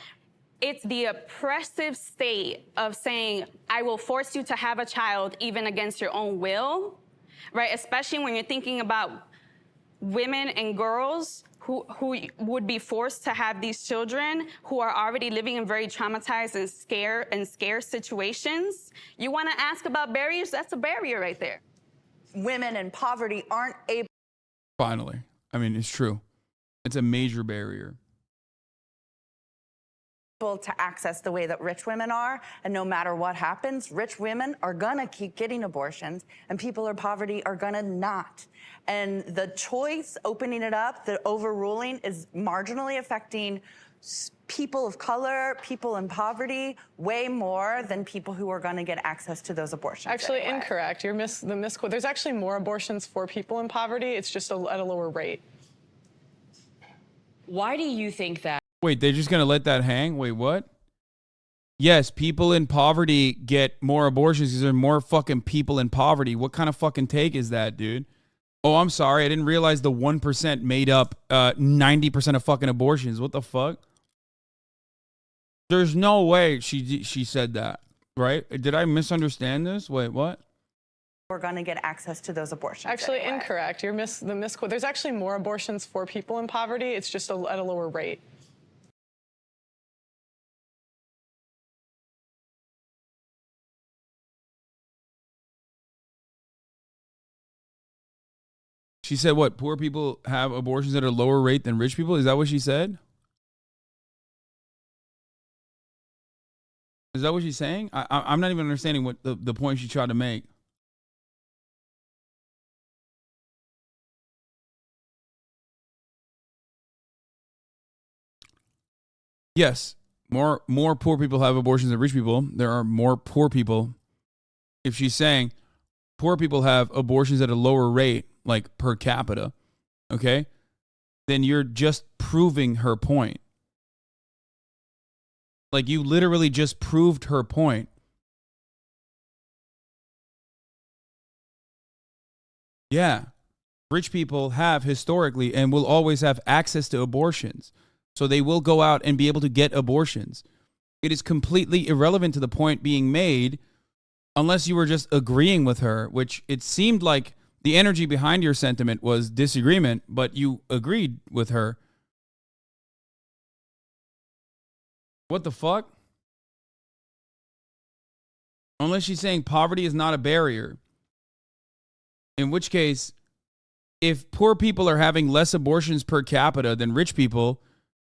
It's the oppressive state of saying, I will force you to have a child even against your own will, right? Especially when you're thinking about women and girls who would be forced to have these children who are already living in very traumatized and scarce situations. You want to ask about barriers? That's a barrier right there. Women in poverty aren't able. Finally. I mean, it's true. It's a major barrier To access the way that rich women are, and no matter what happens, rich women are gonna keep getting abortions and people in poverty are gonna not. And the choice, opening it up, the overruling is marginally affecting people of color, people in poverty, way more than people who are gonna get access to those abortions. Actually, anyway. incorrect. You're the misquote. There's actually more abortions for people in poverty. It's just at a lower rate. Why do you think that? Wait, they're just going to let that hang? Wait, what? Yes, people in poverty get more abortions because there are more fucking people in poverty. What kind of fucking take is that, dude? Oh, I'm sorry. I didn't realize the 1% made up 90% of fucking abortions. What the fuck? There's no way she said that, right? Did I misunderstand this? Wait, what? We're gonna get access to those abortions. Actually, anyway. incorrect. You're the misquote. There's actually more abortions for people in poverty. It's just at a lower rate. She said what? Poor people have abortions at a lower rate than rich people? Is that what she said? Is that what she's saying? I'm not even understanding what the point she tried to make. Yes, more poor people have abortions than rich people. There are more poor people. If she's saying poor people have abortions at a lower rate, like per capita, okay? then you're just proving her point. Like, you literally just proved her point. Yeah. Rich people have historically and will always have access to abortions. So they will go out and be able to get abortions. It is completely irrelevant to the point being made unless you were just agreeing with her, which it seemed like the energy behind your sentiment was disagreement, but you agreed with her. What the fuck? Unless she's saying poverty is not a barrier. In which case, if poor people are having less abortions per capita than rich people,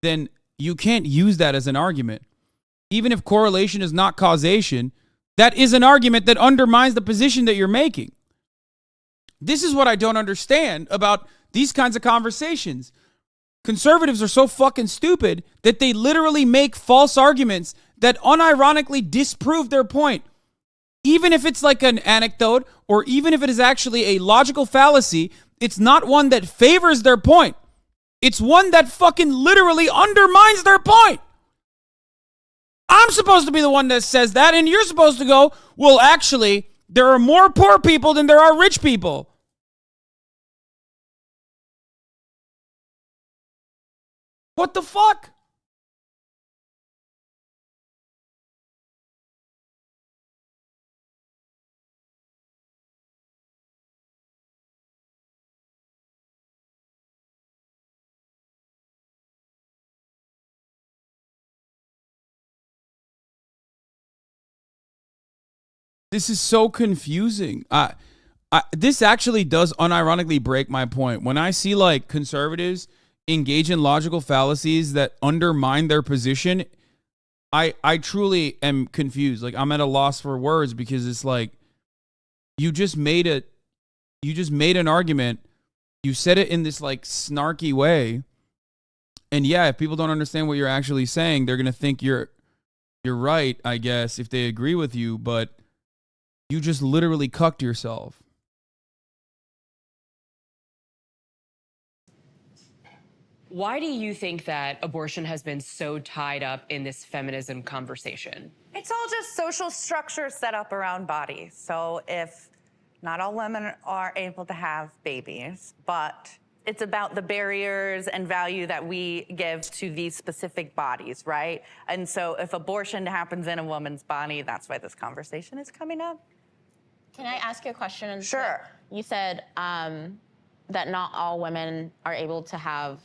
then you can't use that as an argument. Even if correlation is not causation, that is an argument that undermines the position that you're making. This is what I don't understand about these kinds of conversations. Conservatives are so fucking stupid that they literally make false arguments that unironically disprove their point. Even if it's like an anecdote or even if it is actually a logical fallacy, it's not one that favors their point. It's one that fucking literally undermines their point. I'm supposed to be the one that says that, and you're supposed to go, well, actually, there are more poor people than there are rich people. What the fuck? This is so confusing. This actually does unironically break my point. When I see like conservatives engage in logical fallacies that undermine their position, I truly am confused. Like, I'm at a loss for words because it's like you just made an argument. You said it in this like snarky way. And yeah, if people don't understand what you're actually saying, they're going to think you're right, I guess, if they agree with you, but you just literally cucked yourself. Why do you think that abortion has been so tied up in this feminism conversation? It's all just social structure set up around bodies. So if not all women are able to have babies, but it's about the barriers and value that we give to these specific bodies, right? And so if abortion happens in a woman's body, that's why this conversation is coming up. Can I ask you a question? Sure. You said that not all women are able to have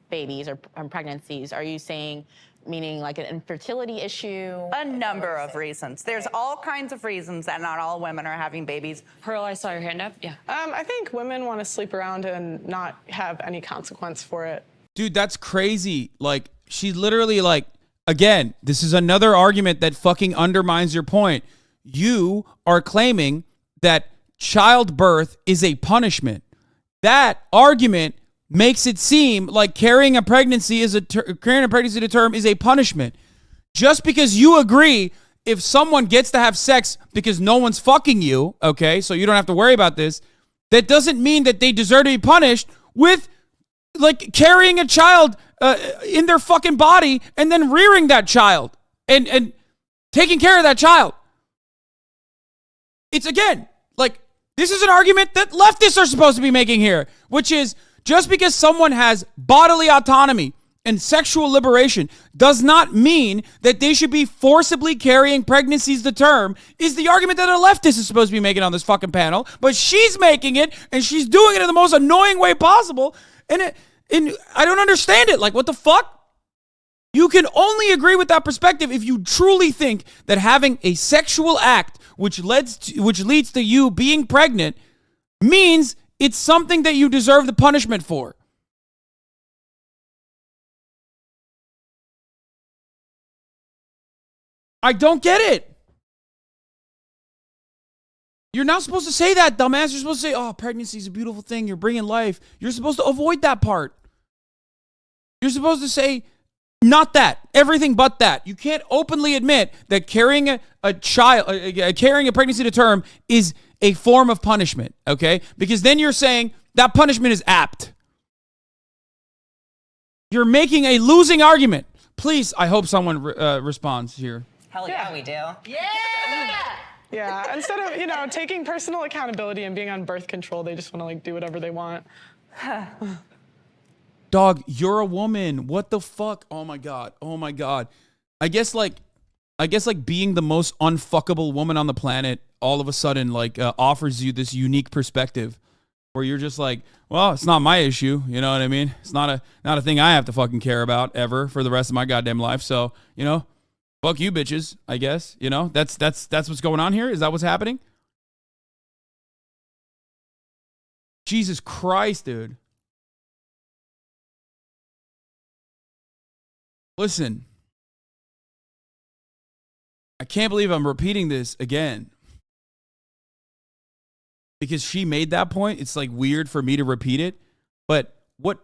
babies or pregnancies. Are you saying, meaning like an infertility issue? A number of reasons. There's all kinds of reasons that not all women are having babies. Pearl, I saw your hand up. Yeah. I think women want to sleep around and not have any consequence for it. Dude, that's crazy. Like, she's literally like, again, this is another argument that fucking undermines your point. You are claiming that childbirth is a punishment. That argument makes it seem like carrying a pregnancy to term is a punishment. Just because you agree, if someone gets to have sex because no one's fucking you, okay, so you don't have to worry about this, that doesn't mean that they deserve to be punished with like carrying a child in their fucking body and then rearing that child and taking care of that child. It's, again, like, this is an argument that leftists are supposed to be making here, which is just because someone has bodily autonomy and sexual liberation does not mean that they should be forcibly carrying pregnancies to term, is the argument that a leftist is supposed to be making on this fucking panel. But she's making it, and she's doing it in the most annoying way possible, and I don't understand it. Like, what the fuck? You can only agree with that perspective if you truly think that having a sexual act which leads to you being pregnant means it's something that you deserve the punishment for. I don't get it. You're not supposed to say that, dumbass. You're supposed to say, oh, pregnancy is a beautiful thing. You're bringing life. You're supposed to avoid that part. You're supposed to say, not that. Everything but that. You can't openly admit that carrying carrying a pregnancy to term is a form of punishment, okay? Because then you're saying that punishment is apt. You're making a losing argument. Please, I hope someone responds here. Hell yeah, we do. Yeah, instead of, you know, taking personal accountability and being on birth control, they just want to like do whatever they want. Dog, you're a woman. What the fuck? Oh my god. Oh my god. I guess like being the most unfuckable woman on the planet all of a sudden like offers you this unique perspective where you're just like, well, it's not my issue, you know what I mean? It's not a thing I have to fucking care about ever for the rest of my goddamn life. So, you know, fuck you bitches, I guess. You know, that's what's going on here. Is that what's happening? Jesus Christ, dude. Listen. I can't believe I'm repeating this again. Because she made that point. It's like weird for me to repeat it. But what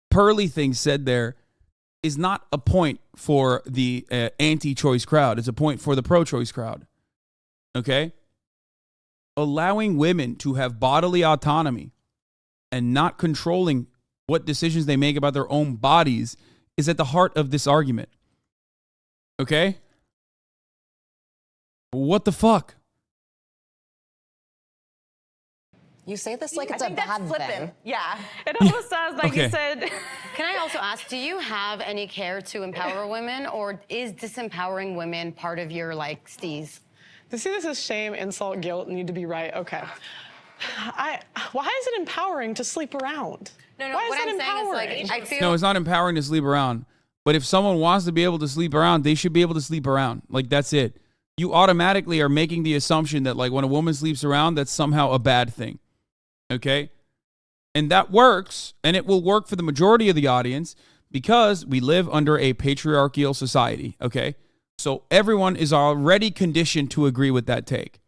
Pearly Thing said there is not a point for the anti-choice crowd. It's a point for the pro-choice crowd. Okay? Allowing women to have bodily autonomy and not controlling what decisions they make about their own bodies is at the heart of this argument. Okay? What the fuck? You say this like it's a bad thing. Yeah. It almost sounds like Okay. you said. Can I also ask, do you have any care to empower women, or is disempowering women part of your like steez? To see this as shame, insult, guilt, need to be right. Okay. Why is it empowering to sleep around? No, Why what is I'm that saying empowering? is like, I feel No, it's not empowering to sleep around. But if someone wants to be able to sleep around, they should be able to sleep around. Like, that's it. You automatically are making the assumption that, like, when a woman sleeps around, that's somehow a bad thing. Okay? And that works, and it will work for the majority of the audience because we live under a patriarchal society. Okay? So everyone is already conditioned to agree with that take.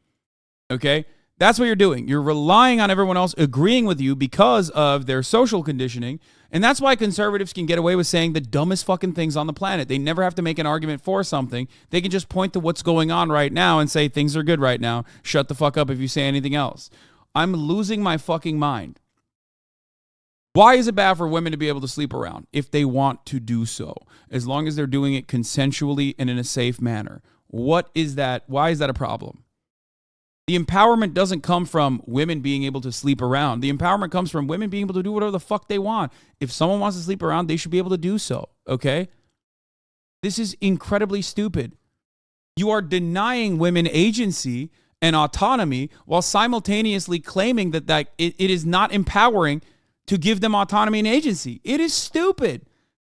Okay? That's what you're doing. You're relying on everyone else agreeing with you because of their social conditioning. And that's why conservatives can get away with saying the dumbest fucking things on the planet. They never have to make an argument for something. They can just point to what's going on right now and say things are good right now. Shut the fuck up if you say anything else. I'm losing my fucking mind. Why is it bad for women to be able to sleep around if they want to do so, as long as they're doing it consensually and in a safe manner? What is that? Why is that a problem? The empowerment doesn't come from women being able to sleep around. The empowerment comes from women being able to do whatever the fuck they want. If someone wants to sleep around, they should be able to do so, okay? This is incredibly stupid. You are denying women agency and autonomy while simultaneously claiming that it is not empowering to give them autonomy and agency. It is stupid.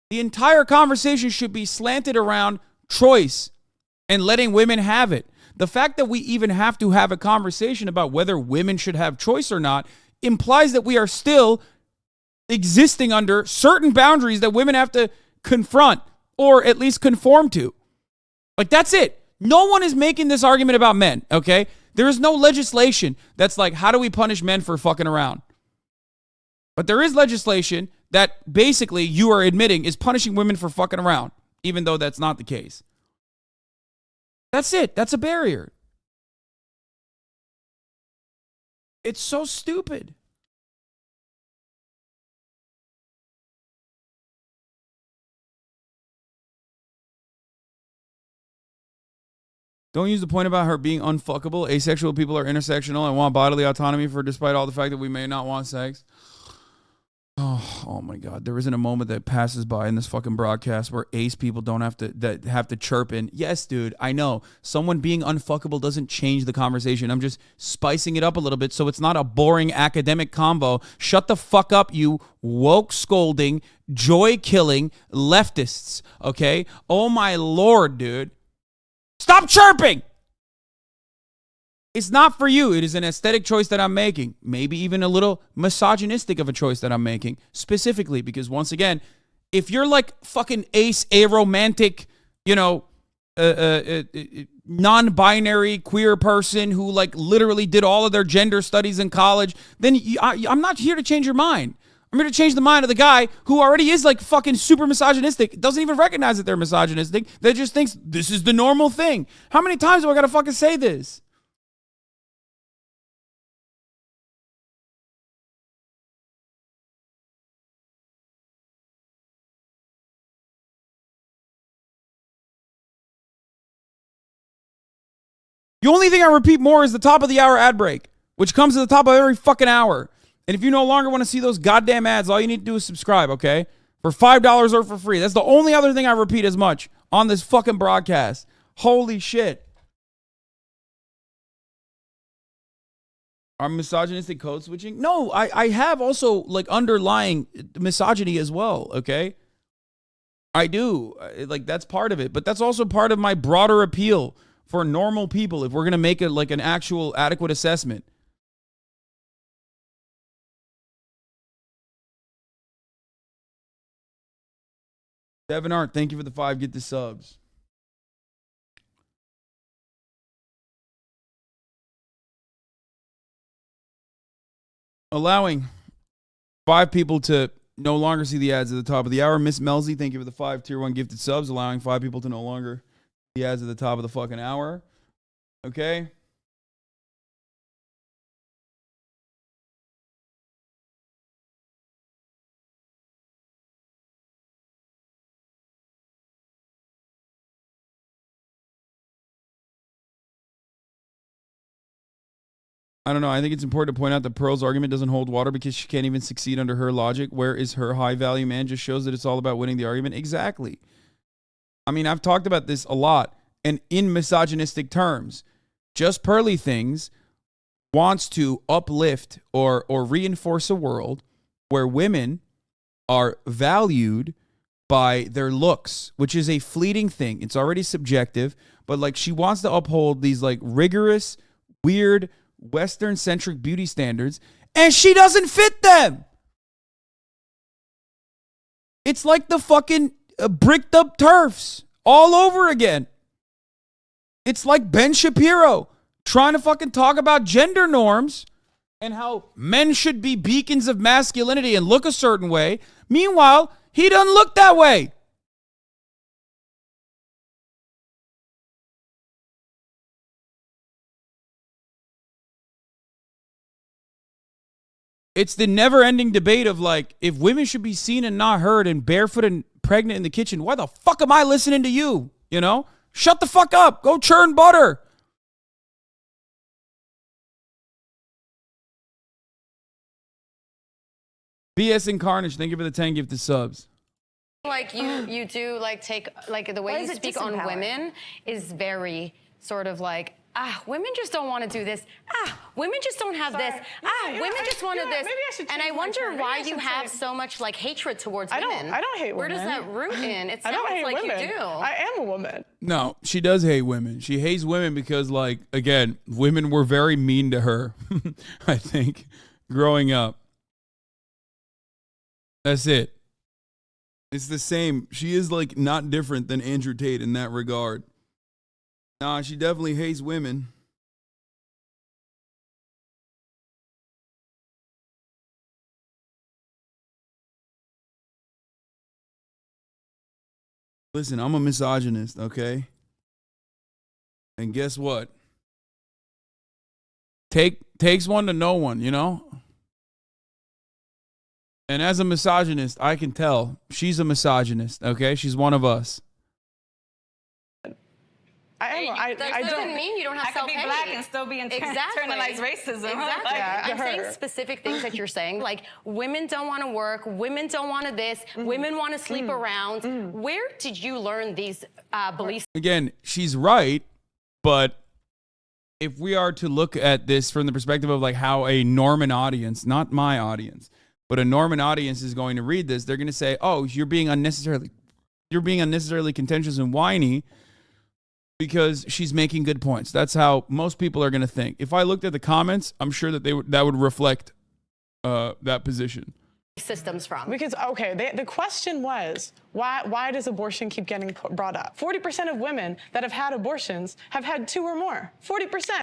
The entire conversation should be slanted around choice and letting women have it. The fact that we even have to have a conversation about whether women should have choice or not implies that we are still existing under certain boundaries that women have to confront or at least conform to. Like, that's it. No one is making this argument about men, okay? There is no legislation that's like, how do we punish men for fucking around? But there is legislation that basically you are admitting is punishing women for fucking around, even though that's not the case. That's it. That's a barrier. It's so stupid. Don't use the point about her being unfuckable. Asexual people are intersectional and want bodily autonomy for despite all the fact that we may not want sex. Oh my God. There isn't a moment that passes by in this fucking broadcast where ace people don't have to chirp in. Yes, dude, I know. Someone being unfuckable doesn't change the conversation. I'm just spicing it up a little bit so it's not a boring academic combo. Shut the fuck up, you woke scolding, joy killing leftists, okay? Oh my Lord, dude. Stop chirping! It's not for you. It is an aesthetic choice that I'm making. Maybe even a little misogynistic of a choice that I'm making. Specifically because, once again, if you're like fucking ace, aromantic, you know, non-binary queer person who like literally did all of their gender studies in college, then I'm not here to change your mind. I'm here to change the mind of the guy who already is like fucking super misogynistic, doesn't even recognize that they're misogynistic, that just thinks this is the normal thing. How many times do I gotta fucking say this? The only thing I repeat more is the top of the hour ad break, which comes at the top of every fucking hour. And if you no longer want to see those goddamn ads, all you need to do is subscribe, okay? For $5 or for free. That's the only other thing I repeat as much on this fucking broadcast. Holy shit. Are misogynistic code switching? No, I have also like underlying misogyny as well, okay? I do. Like that's part of it, but that's also part of my broader appeal for normal people if we're going to make it like an actual adequate assessment. Devin Art, thank you for the 5. Get the subs. Allowing 5 people to no longer see the ads at the top of the hour. Miss Melzy, thank you for the 5 tier 1 gifted subs. Allowing 5 people to no longer see the ads at the top of the fucking hour. Okay. I don't know. I think it's important to point out that Pearl's argument doesn't hold water because she can't even succeed under her logic. Where is her high value man? Just shows that it's all about winning the argument. Exactly. I mean, I've talked about this a lot. And in misogynistic terms, Just Pearly Things wants to uplift or reinforce a world where women are valued by their looks, which is a fleeting thing. It's already subjective, but like she wants to uphold these like rigorous, weird, Western-centric beauty standards, and she doesn't fit them. It's like the fucking bricked up turfs all over again. It's like Ben Shapiro trying to fucking talk about gender norms and how men should be beacons of masculinity and look a certain way. Meanwhile, he doesn't look that way. It's the never-ending debate of like, if women should be seen and not heard and barefoot and pregnant in the kitchen, why the fuck am I listening to you? You know? Shut the fuck up. Go churn butter. BS and Carnage, thank you for the 10 gifted subs. Like you do like take like the way you speak on women is very sort of like women just don't want to do this. Women just don't have this. Women just want to this. And I wonder why you have so much like hatred towards women. I don't hate women. Where does that root in? It sounds like women. you do. I am a woman. No, she does hate women. She hates women because, like, again, women were very mean to her, I think, growing up. That's it. It's the same. She is, like, not different than Andrew Tate in that regard. Nah, she definitely hates women. Listen, I'm a misogynist, okay? And guess what? Takes one to know one, you know? And as a misogynist, I can tell she's a misogynist, okay? She's one of us. That doesn't mean you don't have self-hate. I could be black and still be internalized racism. Exactly. Yeah, I'm saying specific things that you're saying, like women don't want to work, women don't want to this, women want to sleep around. Where did you learn these beliefs? Again, she's right, but if we are to look at this from the perspective of like how a Norman audience, not my audience, but a Norman audience is going to read this, they're going to say, "Oh, you're being unnecessarily contentious and whiny." Because she's making good points. That's how most people are going to think. If I looked at the comments, I'm sure that that would reflect that position. Systems from. Because, okay, the question was, why does abortion keep getting brought up? 40% of women that have had abortions have had 2 or more. 40%.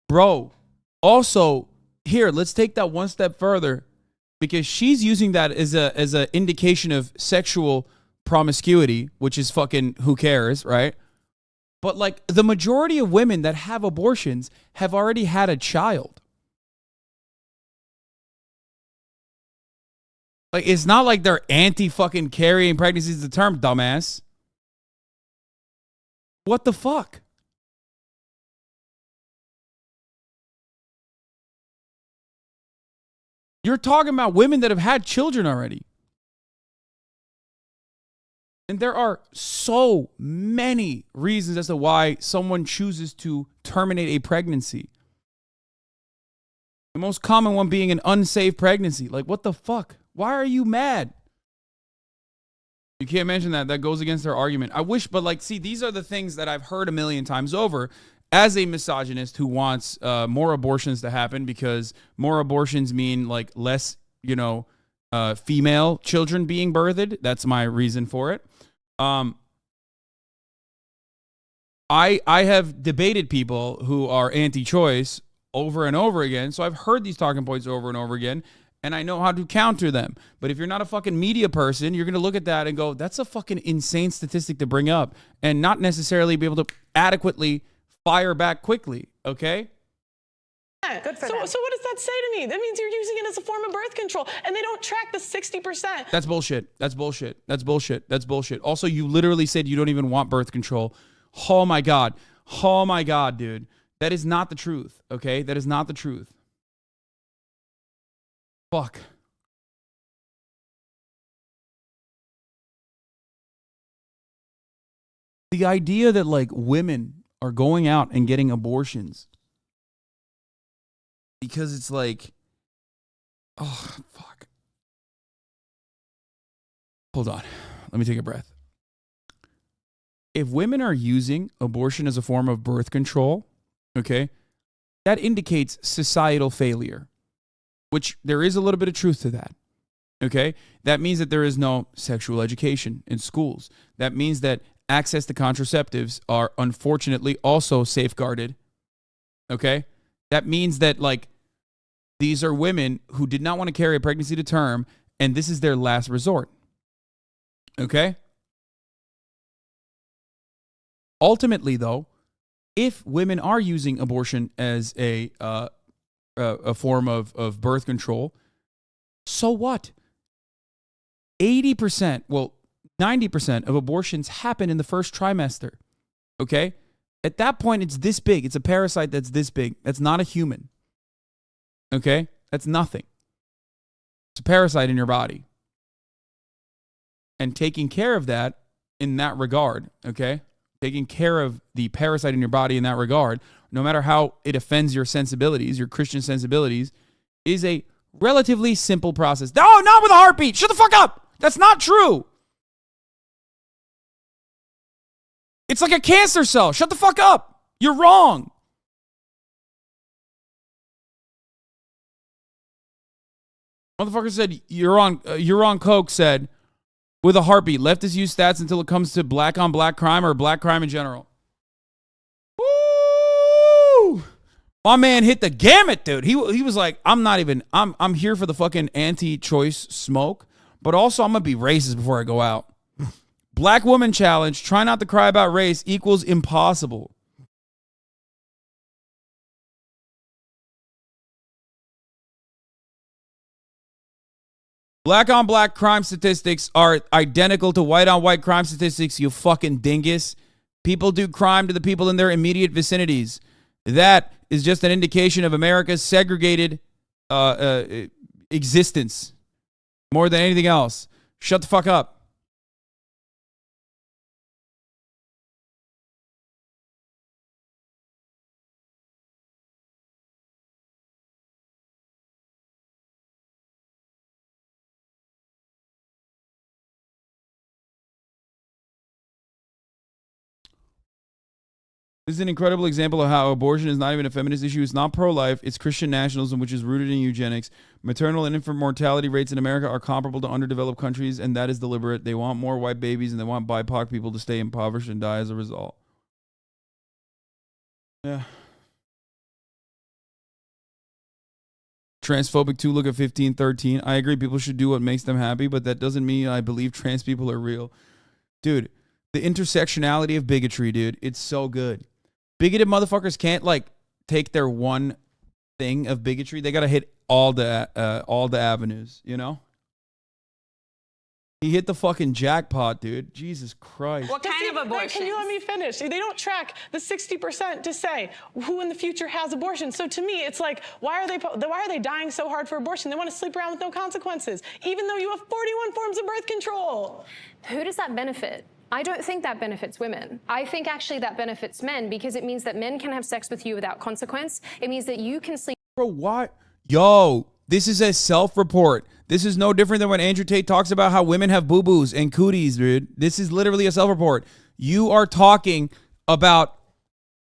Bro, also, here, let's take that one step further. Because she's using that as a indication of sexual promiscuity, which is fucking who cares, right? But like the majority of women that have abortions have already had a child. Like it's not like they're anti-fucking carrying pregnancies to term, dumbass. What the fuck? You're talking about women that have had children already. And there are so many reasons as to why someone chooses to terminate a pregnancy. The most common one being an unsafe pregnancy. Like, what the fuck? Why are you mad? You can't mention that. That goes against their argument. I wish, but like, see, these are the things that I've heard a million times over as a misogynist who wants more abortions to happen, because more abortions mean like less, female children being birthed. That's my reason for it. I have debated people who are anti-choice over and over again, so I've heard these talking points over and over again, and I know how to counter them. But if you're not a fucking media person, you're going to look at that and go, that's a fucking insane statistic to bring up, and not necessarily be able to adequately fire back quickly, okay? Good for them. So what does that say to me? That means you're using it as a form of birth control, and they don't track the 60%. That's bullshit. That's bullshit. That's bullshit. That's bullshit. Also, you literally said you don't even want birth control. Oh my God. Oh my God, dude. That is not the truth, okay? That is not the truth. Fuck. The idea that like women are going out and getting abortions because it's like, oh, fuck. Hold on. Let me take a breath. If women are using abortion as a form of birth control, okay, that indicates societal failure, which there is a little bit of truth to that, okay? That means that there is no sexual education in schools. That means that access to contraceptives are unfortunately also safeguarded, okay? That means that, like, these are women who did not want to carry a pregnancy to term, and this is their last resort, okay? Ultimately, though, if women are using abortion as a form of birth control, so what? 80%, well, 90% of abortions happen in the first trimester, okay? At that point, it's this big. It's a parasite that's this big. That's not a human, okay? That's nothing. It's a parasite in your body. And taking care of that in that regard, okay? Taking care of the parasite in your body in that regard, no matter how it offends your sensibilities, your Christian sensibilities, is a relatively simple process. No, not with a heartbeat. Shut the fuck up. That's not true. It's like a cancer cell. Shut the fuck up. You're wrong. Motherfucker said, you're on coke, said, with a heartbeat. Leftists use stats until it comes to black on black crime or black crime in general. Woo! My man hit the gamut, dude. He was like, I'm here for the fucking anti-choice smoke, but also I'm going to be racist before I go out. Black woman challenge, try not to cry about race equals impossible. Black on black crime statistics are identical to white on white crime statistics, you fucking dingus. People do crime to the people in their immediate vicinities. That is just an indication of America's segregated existence more than anything else. Shut the fuck up. This is an incredible example of how abortion is not even a feminist issue. It's not pro-life. It's Christian nationalism, which is rooted in eugenics. Maternal and infant mortality rates in America are comparable to underdeveloped countries, and that is deliberate. They want more white babies, and they want BIPOC people to stay impoverished and die as a result. Yeah. Transphobic too, look at 1513. I agree people should do what makes them happy, but that doesn't mean I believe trans people are real. Dude, the intersectionality of bigotry, dude, it's so good. Bigoted motherfuckers can't like take their one thing of bigotry. They got to hit all the avenues, you know? He hit the fucking jackpot, dude. Jesus Christ. What kind of abortion? Can you let me finish? They don't track the 60% to say who in the future has abortion. So to me, it's like, why are they dying so hard for abortion? They want to sleep around with no consequences, even though you have 41 forms of birth control. Who does that benefit? I don't think that benefits women. I think actually that benefits men because it means that men can have sex with you without consequence. It means that you can sleep. Bro, what? Yo, this is a self-report. This is no different than when Andrew Tate talks about how women have boo-boos and cooties, dude. This is literally a self-report. You are talking about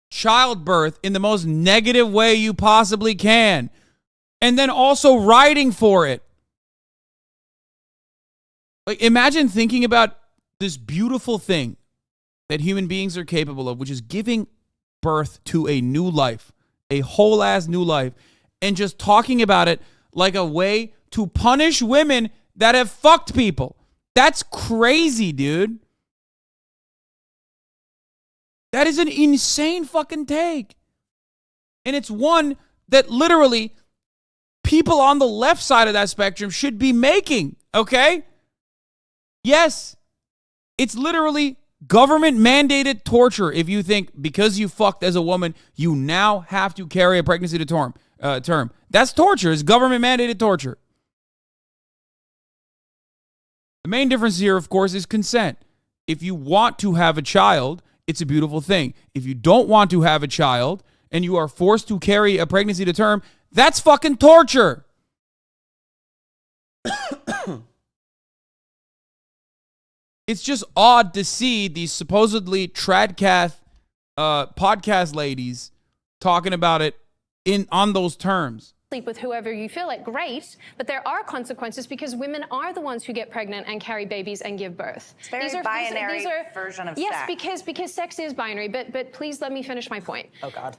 childbirth in the most negative way you possibly can. And then also writing for it. Like, imagine thinking about this beautiful thing that human beings are capable of, which is giving birth to a new life, a whole-ass new life, and just talking about it like a way to punish women that have fucked people. That's crazy, dude. That is an insane fucking take. And it's one that literally people on the left side of that spectrum should be making, okay? Yes, it's literally government mandated torture if you think because you fucked as a woman, you now have to carry a pregnancy to term. That's torture. It's government mandated torture. The main difference here, of course, is consent. If you want to have a child, it's a beautiful thing. If you don't want to have a child and you are forced to carry a pregnancy to term, that's fucking torture. It's just odd to see these supposedly tradcath podcast ladies talking about it on those terms. Sleep with whoever you feel like, great, but there are consequences because women are the ones who get pregnant and carry babies and give birth. It's very binary version of yes, sex. because sex is binary, but please let me finish my point. Oh, God.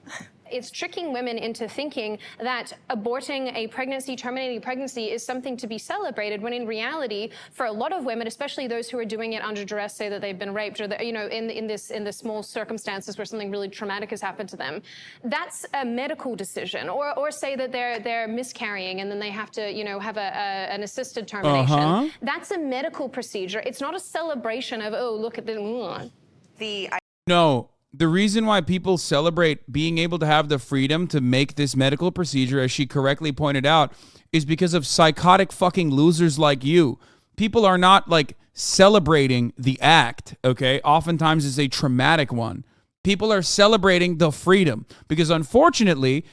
It's tricking women into thinking that aborting a pregnancy, terminating a pregnancy is something to be celebrated, when in reality, for a lot of women, especially those who are doing it under duress, say that they've been raped or that, you know, in the small circumstances where something really traumatic has happened to them, that's a medical decision. Or say that they're miscarrying and then they have to, you know, have an assisted termination. That's a medical procedure. It's not a celebration of, oh, look at the. No. The reason why people celebrate being able to have the freedom to make this medical procedure, as she correctly pointed out, is because of psychotic fucking losers like you. People are not like celebrating the act, okay? Oftentimes it's a traumatic one. People are celebrating the freedom because unfortunately,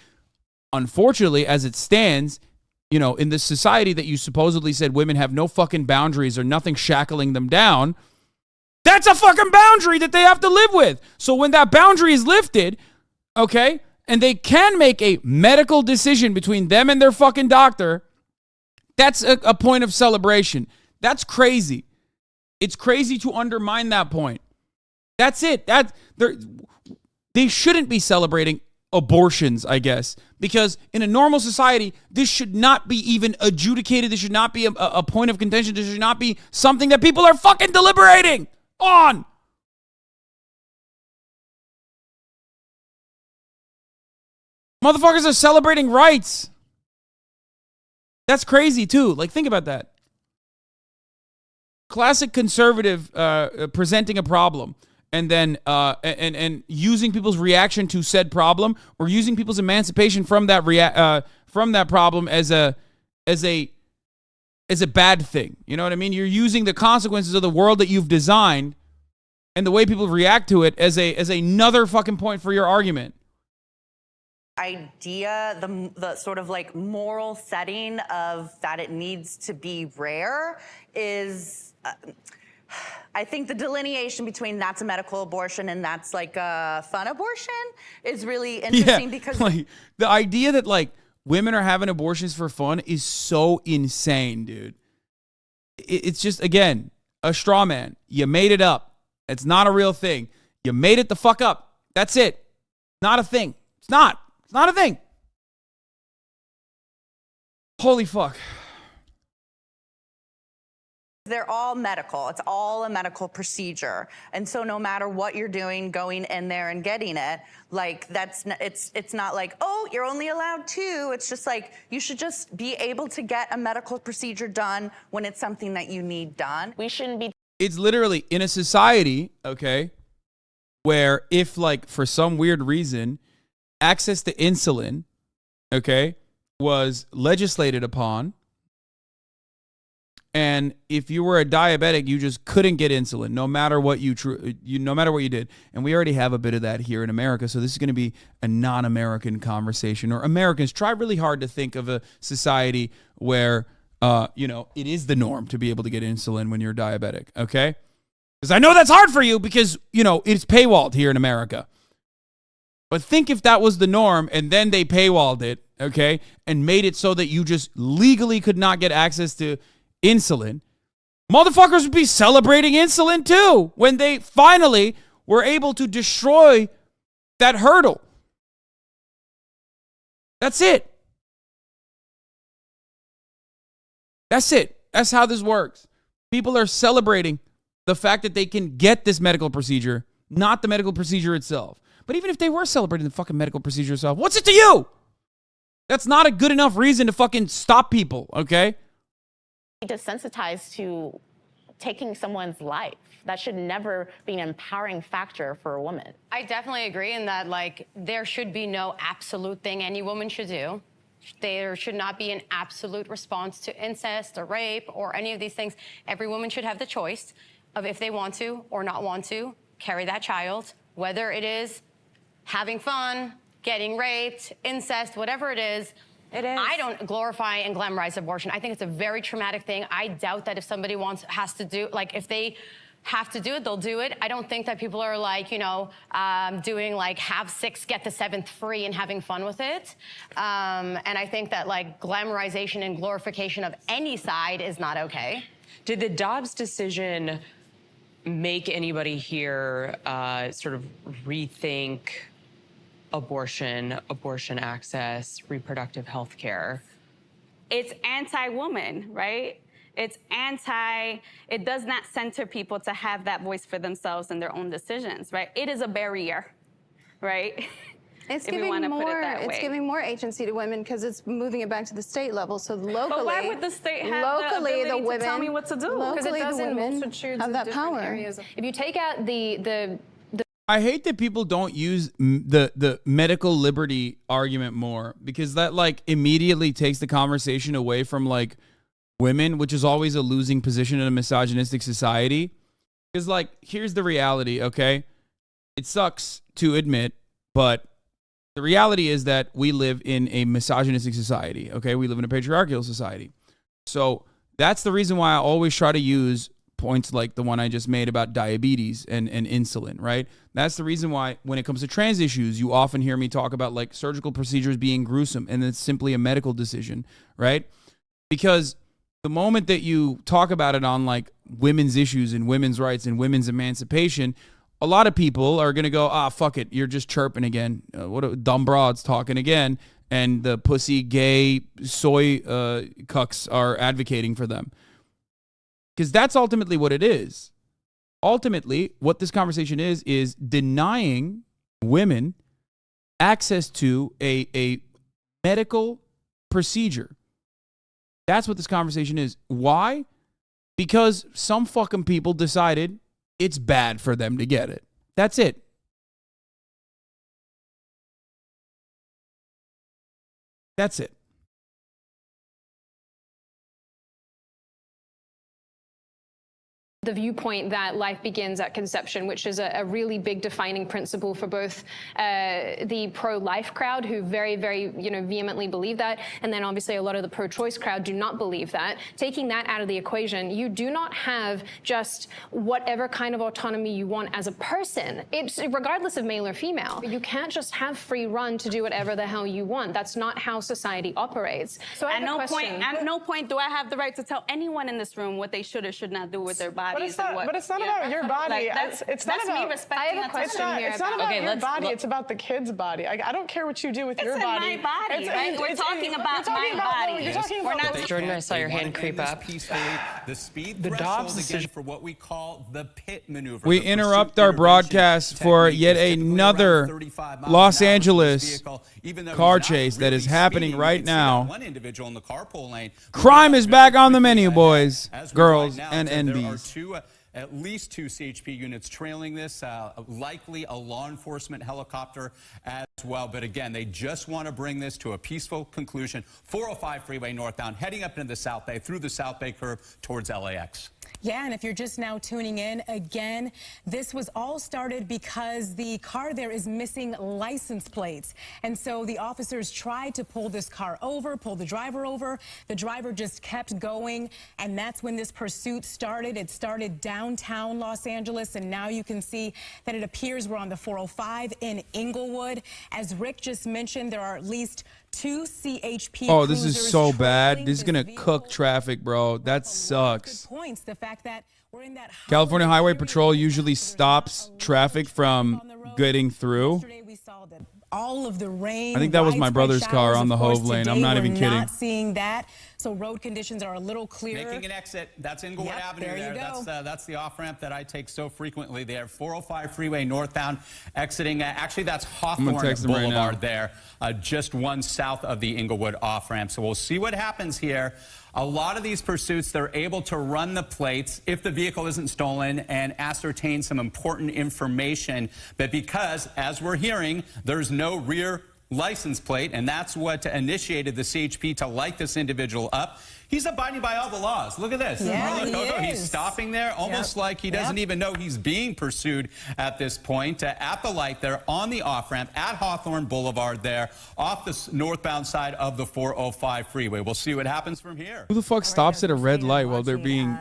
as it stands, you know, in this society that you supposedly said women have no fucking boundaries or nothing shackling them down, that's a fucking boundary that they have to live with. So when that boundary is lifted, okay, and they can make a medical decision between them and their fucking doctor, that's a point of celebration. That's crazy. It's crazy to undermine that point. That's it. They shouldn't be celebrating abortions, I guess, because in a normal society, this should not be even adjudicated. This should not be a point of contention. This should not be something that people are fucking deliberating on. Motherfuckers are celebrating rights. That's crazy too. Like, think about that. Classic conservative presenting a problem and then and using people's reaction to said problem, or using people's emancipation from that problem as a bad thing. You know what I mean? You're using the consequences of the world that you've designed and the way people react to it as another fucking point for your argument. Idea, the sort of like moral setting of that it needs to be rare is, I think the delineation between that's a medical abortion and that's like a fun abortion is really interesting because like, the idea that like women are having abortions for fun is so insane, dude. It's just, again, a straw man. You made it up. It's not a real thing. You made it the fuck up. That's it. Not a thing. It's not. It's not a thing. Holy fuck. They're all medical. It's all a medical procedure. And so no matter what you're doing, going in there and getting it, like it's not like, oh, you're only allowed 2. It's just like, you should just be able to get a medical procedure done when it's something that you need done. We shouldn't be. It's literally in a society, okay, where if like for some weird reason, access to insulin, okay, was legislated upon, and if you were a diabetic, you just couldn't get insulin, no matter what no matter what you did. And we already have a bit of that here in America. So this is going to be a non-American conversation. Or Americans, try really hard to think of a society where, you know, it is the norm to be able to get insulin when you're diabetic. Okay, because I know that's hard for you because, you know, it's paywalled here in America. But think if that was the norm and then they paywalled it, okay, and made it so that you just legally could not get access to insulin, motherfuckers would be celebrating insulin too when they finally were able to destroy that hurdle. That's it. That's it. That's how this works. People are celebrating the fact that they can get this medical procedure, not the medical procedure itself. But even if they were celebrating the fucking medical procedure itself, what's it to you? That's not a good enough reason to fucking stop people, okay? Desensitized to taking someone's life. That should never be an empowering factor for a woman. I definitely agree in that, like, there should be no absolute thing any woman should do. There should not be an absolute response to incest or rape or any of these things. Every woman should have the choice of if they want to or not want to carry that child, whether it is having fun, getting raped, incest, whatever it is. It is. I don't glorify and glamorize abortion. I think it's a very traumatic thing. I doubt that if somebody has to do, like, if they have to do it, they'll do it. I don't think that people are like, you know, doing like have 6, get the 7th free and having fun with it. And I think that like glamorization and glorification of any side is not okay. Did the Dobbs decision make anybody here sort of rethink abortion access, reproductive health care? It's anti-woman, right? It's it does not center people to have that voice for themselves and their own decisions, right? It is a barrier, right? It's If we giving wanna put it more. that It's way. giving more agency to women because it's moving it back to the state level. So locally, But why would the state have the ability to women tell me what to do? Locally, Because it the doesn't women multitudes have of that different power. areas. If you take out the I hate that people don't use the medical liberty argument more, because that like immediately takes the conversation away from like women, which is always a losing position in a misogynistic society. Because like, here's the reality, okay? It sucks to admit, but the reality is that we live in a misogynistic society, okay? We live in a patriarchal society. So that's the reason why I always try to use points like the one I just made about diabetes and insulin, right? That's the reason why when it comes to trans issues, you often hear me talk about like surgical procedures being gruesome and it's simply a medical decision, right? Because the moment that you talk about it on like women's issues and women's rights and women's emancipation, a lot of people are going to go, fuck it, you're just chirping again. What dumb broads talking again. And the pussy, gay, soy cucks are advocating for them. Because that's ultimately what it is. Ultimately, what this conversation is denying women access to a medical procedure. That's what this conversation is. Why? Because some fucking people decided it's bad for them to get it. That's it. That's it. the viewpoint that life begins at conception, which is a really big defining principle for both the pro-life crowd, who very, very, vehemently believe that, and then obviously a lot of the pro-choice crowd do not believe that. Taking that out of the equation, you do not have just whatever kind of autonomy you want as a person. It's regardless of male or female. You can't just have free run to do whatever the hell you want. That's not how society operates. So At no point do I have the right to tell anyone in this room what they should or should not do with their body. bodies. But it's not about your body. It's not about me respecting a question here. It's not about your body. It's about the kid's body. I don't care what you do with your body. It's my body, right? We're talking about my body. You're talking about Jordan, I saw your hand creep up. The speed The threshold Dobbs again decision. for what we call the pit maneuver. We the interrupt pursuit our intervention broadcast for technique yet is typically around another 35 miles Los an hour for this Angeles vehicle. Even though car he's not chase that really is happening speeding, right you can see that now. one individual in the carpool lane. Crime is back on the menu, boys, As we girls, find out, and there are NBs. at least two CHP units trailing this, likely a law enforcement helicopter as well. But again, they just want to bring this to a peaceful conclusion. 405 freeway northbound, heading up into the South Bay, through the South Bay curve towards LAX. Yeah, and if you're just now tuning in, again, this was all started because the car there is missing license plates. And so the officers tried to pull this car over, pull the driver over. The driver just kept going, and that's when this pursuit started. It started downtown Los Angeles, and now you can see that it appears we're on the 405 in Inglewood. As Rick just mentioned, there are at least 2 CHP Oh, this is cruisers so bad. trailing This is going to cook traffic, bro. That sucks. points. The fact that we're in that California Highway Patrol usually stops traffic from getting through. all of the rain. I think that was my widespread brother's car showers. on the Of course, Hove lane. I'm today not we're even kidding. Not seeing that. So road conditions are a little clearer. Making an exit. That's Inglewood Yep, Avenue there you go. That's the off-ramp that I take so frequently there. 405 freeway northbound exiting. Actually, that's Hawthorne text him right Boulevard now. there, just one south of the Inglewood off-ramp. So we'll see what happens here. A lot of these pursuits, they're able to run the plates if the vehicle isn't stolen and ascertain some important information. But because, as we're hearing, there's no rear license plate, and that's what initiated the CHP to light this individual up. He's abiding by all the laws. Look at this. Yeah, Marla he Coco, is. he's stopping there almost like he doesn't even know he's being pursued at this point. At the light there on the off-ramp at Hawthorne Boulevard there off the northbound side of the 405 freeway. We'll see what happens from here. Who the fuck stops at a red light while they're being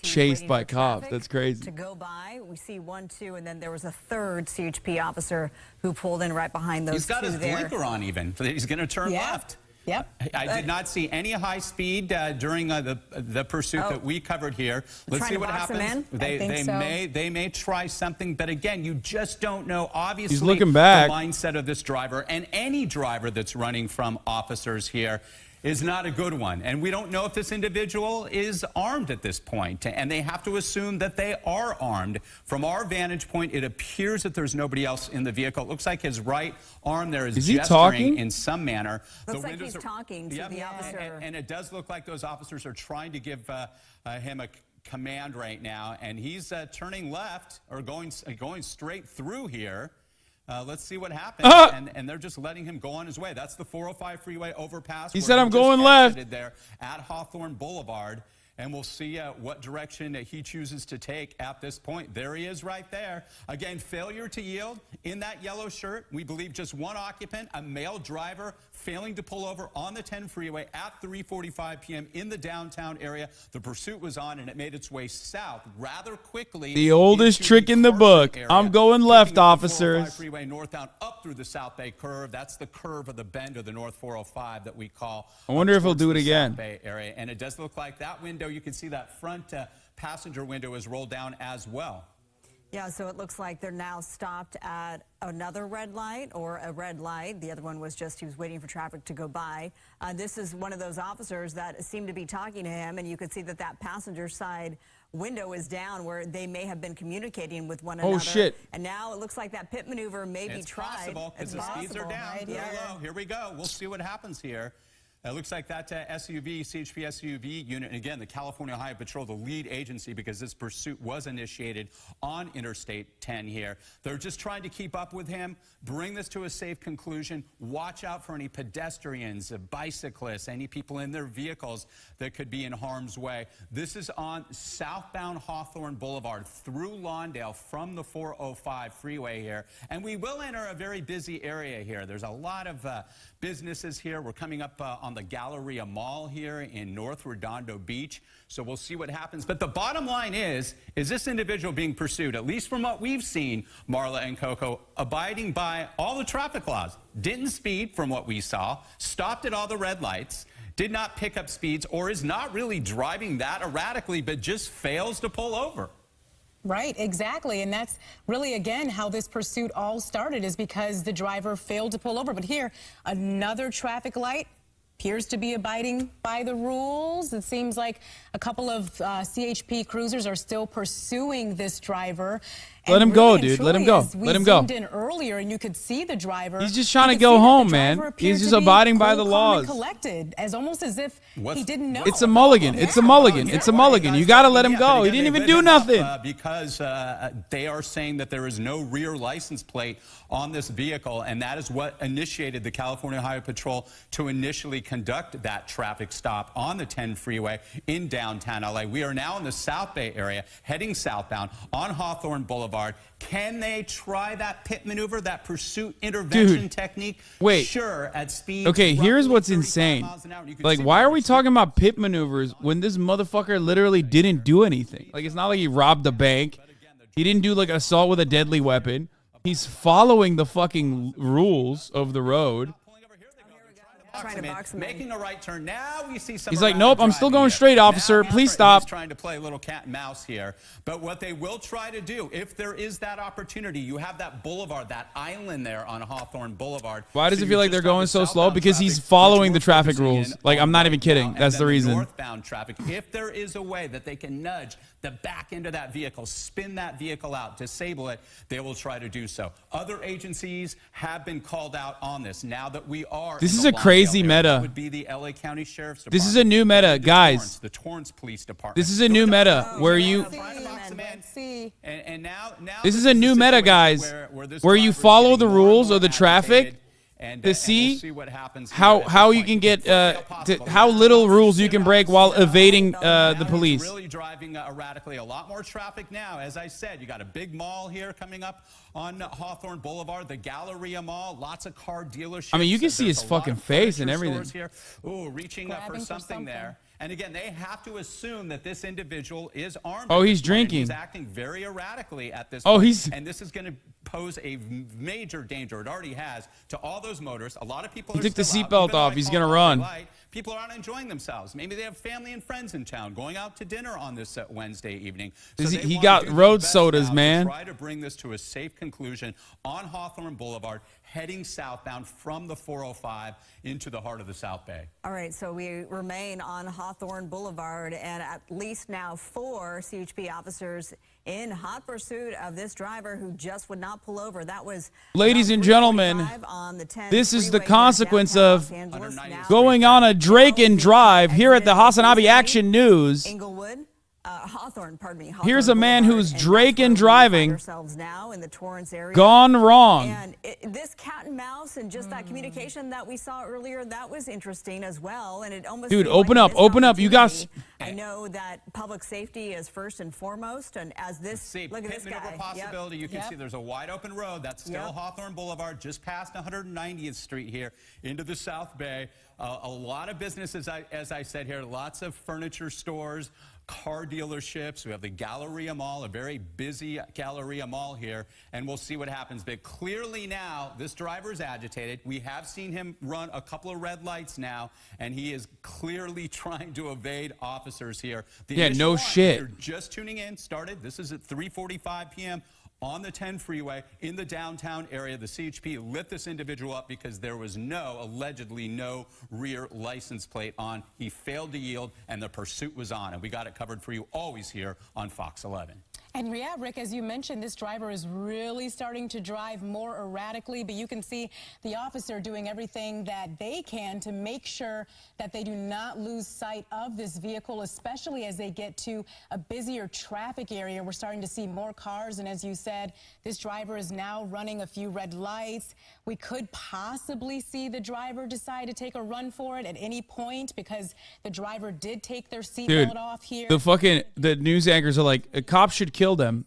chased by cops? That's crazy. To go by, we see 1, 2, and then there was a third CHP officer who pulled in right behind those He's got two his there. blinker on even. He's going to turn left. Yep. I did not see any high speed during the pursuit that we covered here. Let's see what happens. They may try something, but again, you just don't know. Obviously, He's looking back. The mindset of this driver and any driver that's running from officers here is not a good one. And we don't know if this individual is armed at this point, and they have to assume that they are armed. From our vantage point, it appears that there's nobody else in the vehicle. It looks like his right arm there is he gesturing talking? in some manner. Looks like he's talking to the officer. And it does look like those officers are trying to give him a command right now, and he's turning left or going straight through here. Let's see what happens. And they're just letting him go on his way. That's the 405 freeway overpass. He where said, "I'm just going left." exited there at Hawthorne Boulevard. And we'll see what direction he chooses to take at this point. There he is right there. Again, failure to yield in that yellow shirt. We believe just one occupant, a male driver, failing to pull over on the 10 freeway at 3:45 p.m. in the downtown area. The pursuit was on, and it made its way south rather quickly. The oldest into trick in the book. area, I'm going left, taking up the 405 officers. freeway northbound up through the South Bay curve. That's the curve of the bend of the North 405 that we call. I wonder if he'll towards do it the again. South Bay area, and it does look like that window. You can see that front passenger window is rolled down as well. Yeah, so it looks like they're now stopped at another red light or a red light. The other one was just he was waiting for traffic to go by. This is one of those officers that seemed to be talking to him, and you could see that that passenger side window is down where they may have been communicating with one another. Oh, shit. And now it looks like that pit maneuver may be tried. Possible because the speeds are down. Right? Very Yeah. low. Here we go. We'll see what happens here. It looks like that SUV, CHP SUV unit, and again, the California Highway Patrol, the lead agency, because this pursuit was initiated on Interstate 10 here. They're just trying to keep up with him, bring this to a safe conclusion, watch out for any pedestrians, bicyclists, any people in their vehicles that could be in harm's way. This is on southbound Hawthorne Boulevard through Lawndale from the 405 freeway here, and we will enter a very busy area here. There's a lot of businesses here. We're coming up on the Galleria Mall here in North Redondo Beach. So we'll see what happens. But the bottom line is this individual being pursued, at least from what we've seen, Marla and Coco, abiding by all the traffic laws. Didn't speed from what we saw, stopped at all the red lights, did not pick up speeds or is not really driving that erratically, but just fails to pull over. Right, exactly. And that's really, again, how this pursuit all started, is because the driver failed to pull over. But here, another traffic light appears to be abiding by the rules. It seems like a couple of CHP cruisers are still pursuing this driver. Let him go, dude. Let him go. Let him go. We zoomed in earlier, and you could see the driver. He's just trying to go home, man. He's just abiding by the laws. Collected, as almost as if he didn't know. It's a mulligan. It's a mulligan. It's a mulligan. You got to let him go. He didn't even do nothing. Because they are saying that there is no rear license plate on this vehicle, and that is what initiated the California Highway Patrol to initially conduct that traffic stop on the 10 freeway in downtown LA. We are now in the South Bay area, heading southbound on Hawthorne Boulevard. Can they try that pit maneuver, that pursuit intervention technique? Wait. Sure, at speed. Okay, here's what's insane. Like, why are we talking about pit maneuvers when this motherfucker literally didn't do anything? Like, it's not like he robbed a bank. He didn't do, like, assault with a deadly weapon. He's following the fucking rules of the road. Making a right turn. Now we see some. He's like, nope, I'm still going straight, officer. Please stop. He's trying to play a little cat and mouse here. But what they will try to do, if there is that opportunity, you have that boulevard, that island there on Hawthorne Boulevard. Why does it feel like they're going so slow? Because he's following the traffic rules. Like, I'm not even kidding. That's the reason. Northbound traffic. If there is a way that they can nudge the back end of that vehicle, spin that vehicle out, disable it, they will try to do so. Other agencies have been called out on this. Now that we are, this is a crazy meta. Would be the LA County Sheriff's Department. This is a new meta, guys. The Torrance Police Department. This is a new meta where you. And now this is a new meta, guys, where you follow the rules of the traffic to see how you can get how little rules you can break while evading the police. Really driving erratically. A lot more traffic now. As I said, you got a big mall here coming up on Hawthorne Boulevard, the Galleria Mall. Lots of car dealerships. I mean, you can see his fucking face and everything. Here. Ooh, reaching up for something there. And again, they have to assume that this individual is armed. Oh, he's drinking. He's acting very erratically at this point. Oh, he's. And this is going to pose a major danger. It already has to all those motorists. A lot of people. He are took the still seatbelt off. He's going to run. People aren't enjoying themselves. Maybe they have family and friends in town going out to dinner on this Wednesday evening. So he got road sodas, man. Try to bring this to a safe conclusion on Hawthorne Boulevard, heading southbound from the 405 into the heart of the South Bay. All right, so we remain on Hawthorne Boulevard, and at least now 4 CHP officers in hot pursuit of this driver who just would not pull over. That was, ladies and gentlemen, this is the consequence of going on a Drake and drive here at the HasanAbi Action News. Inglewood. Hawthorne, pardon me. Here's a man who's Drake and driving, now in the Torrance area. gone wrong. And this cat and mouse and just that communication that we saw earlier, that was interesting as well. And it almost, dude, open up, open up. You guys. I know that public safety is first and foremost, and as this, look at this guy. Possibility. You can see there's a wide open road. That's still Hawthorne Boulevard, just past 190th Street here into the South Bay. A lot of businesses, as I said here, lots of furniture stores, car dealerships. We have the Galleria Mall, a very busy Galleria Mall here, and we'll see what happens. But clearly now, this driver is agitated. We have seen him run a couple of red lights now, and he is clearly trying to evade officers here. Yeah, no shit. You're just tuning in, started. This is at 3:45 p.m. on the 10 freeway in the downtown area. The CHP lit this individual up because there was allegedly no rear license plate on. He failed to yield, and the pursuit was on. And we got it covered for you always here on Fox 11. And yeah, Rick, as you mentioned, this driver is really starting to drive more erratically, but you can see the officer doing everything that they can to make sure that they do not lose sight of this vehicle, especially as they get to a busier traffic area. We're starting to see more cars, and as you said, this driver is now running a few red lights. We could possibly see the driver decide to take a run for it at any point because the driver did take their seatbelt off here. The news anchors are like, a cop should kill them.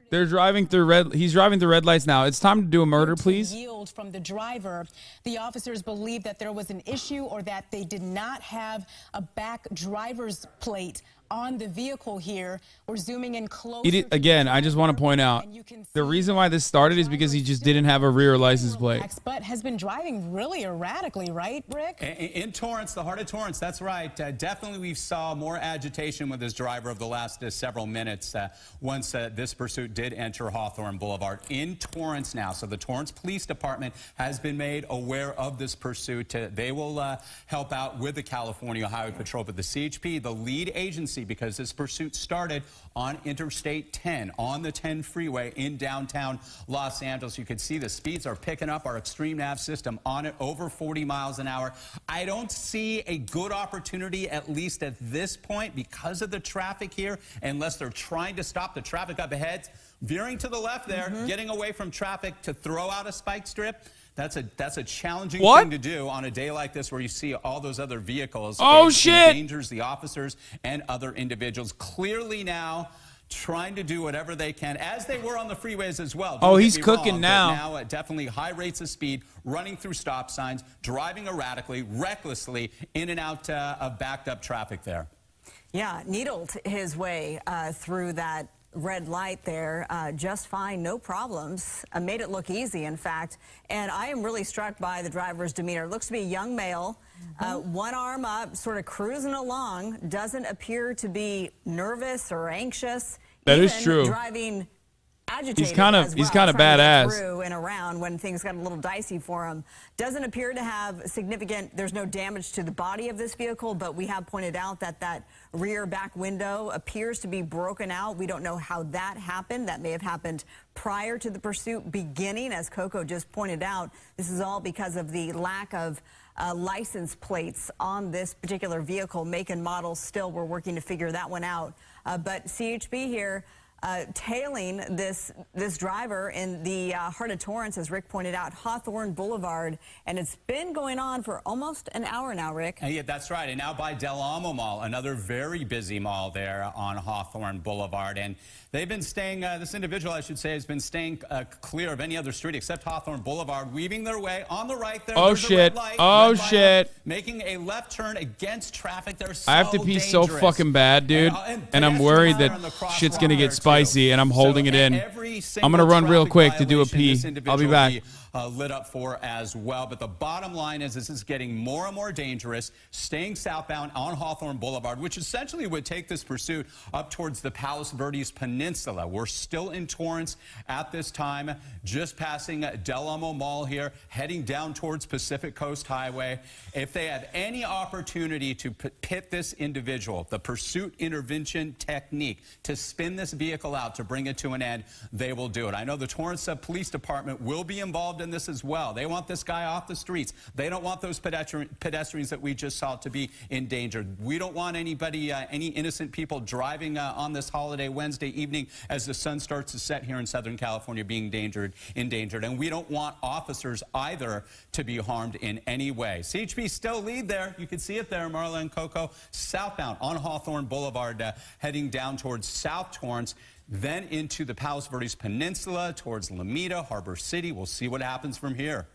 They're driving through he's driving through red lights now. It's time to do a murder, please. Yield from the driver. The officers believe that there was an issue or that they did not have a back driver's plate on the vehicle here. We're zooming in close. Again, I just want to point out, the reason why this started is because he just didn't have a rear license plate. But has been driving really erratically, right, Rick? In Torrance, the heart of Torrance, that's right. Definitely we saw more agitation with this driver over the last several minutes once this pursuit did enter Hawthorne Boulevard in Torrance now. So the Torrance Police Department has been made aware of this pursuit. They will help out with the California Highway Patrol, but the CHP, the lead agency, because this pursuit started on Interstate 10, on the 10 freeway in downtown Los Angeles. You can see the speeds are picking up. Our Extreme Nav system on it, over 40 miles an hour. I don't see a good opportunity, at least at this point, because of the traffic here, unless they're trying to stop the traffic up ahead. Veering to the left there, getting away from traffic to throw out a spike strip. That's a challenging thing to do on a day like this where you see all those other vehicles. Oh, it shit! endangers the officers and other individuals. Clearly now trying to do whatever they can, as they were on the freeways as well. Oh, he's cooking now. Now definitely high rates of speed, running through stop signs, driving erratically, recklessly, in and out of backed up traffic there. Yeah, needled his way through that red light there just fine, no problems. Made it look easy, in fact. And I am really struck by the driver's demeanor. Looks to be a young male, one arm up, sort of cruising along, doesn't appear to be nervous or anxious. That is true. Driving agitated. He's kind of badass. Through and around when things got a little dicey for him. Doesn't appear to have significant. There's no damage to the body of this vehicle, but we have pointed out that that rear back window appears to be broken out. We don't know how that happened. That may have happened prior to the pursuit beginning, as Coco just pointed out. This is all because of the lack of license plates on this particular vehicle, make and model. Still, we're working to figure that one out. But CHP here tailing this driver in the heart of Torrance, as Rick pointed out, Hawthorne Boulevard, and it's been going on for almost an hour now, Rick. Yeah, that's right. And now by Del Amo Mall, another very busy mall there on Hawthorne Boulevard. And they've been staying, this individual, I should say, has been staying clear of any other street except Hawthorne Boulevard, weaving their way on the right there. Oh, shit. Oh, shit. Making a left turn against traffic. They're so I have to pee dangerous. so fucking bad, dude. And I'm worried that shit's going to get spicy, and I'm holding it in. I'm going to run real quick to do a pee. I'll be back. Lit up for as well. But the bottom line is this is getting more and more dangerous, staying southbound on Hawthorne Boulevard, which essentially would take this pursuit up towards the Palos Verdes Peninsula. We're still in Torrance at this time, just passing Del Amo Mall here, heading down towards Pacific Coast Highway. If they have any opportunity to pit this individual, the pursuit intervention technique, to spin this vehicle out, to bring it to an end, they will do it. I know the Torrance Police Department will be involved in this as well. They want this guy off the streets. They don't want those pedestrians that we just saw to be endangered. We don't want anybody, any innocent people driving on this holiday Wednesday evening as the sun starts to set here in Southern California being endangered. And we don't want officers either to be harmed in any way. CHP still lead there. You can see it there, Marla and Coco. Southbound on Hawthorne Boulevard, heading down towards South Torrance, then into the Palos Verdes Peninsula, towards Lomita, Harbor City. We'll see what happens from here.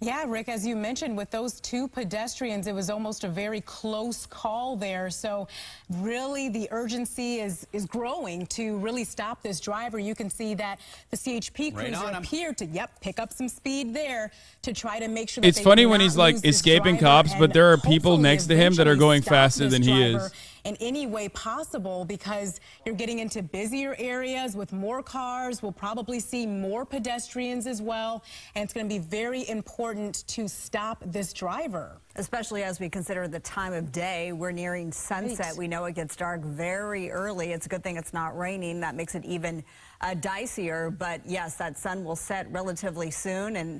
Yeah, Rick, as you mentioned, with those two pedestrians, it was almost a very close call there. So really the urgency is growing to really stop this driver. You can see that the CHP cruiser appeared to, pick up some speed there to try to make sure that it's funny when he's like escaping cops, but there are people next to him that are going faster than he is. In any way possible, because you're getting into busier areas with more cars. We'll probably see more pedestrians as well, and it's going to be very important to stop this driver. Especially as we consider the time of day. We're nearing sunset. We know it gets dark very early. It's a good thing it's not raining. That makes it even dicier. But yes, that sun will set relatively soon. And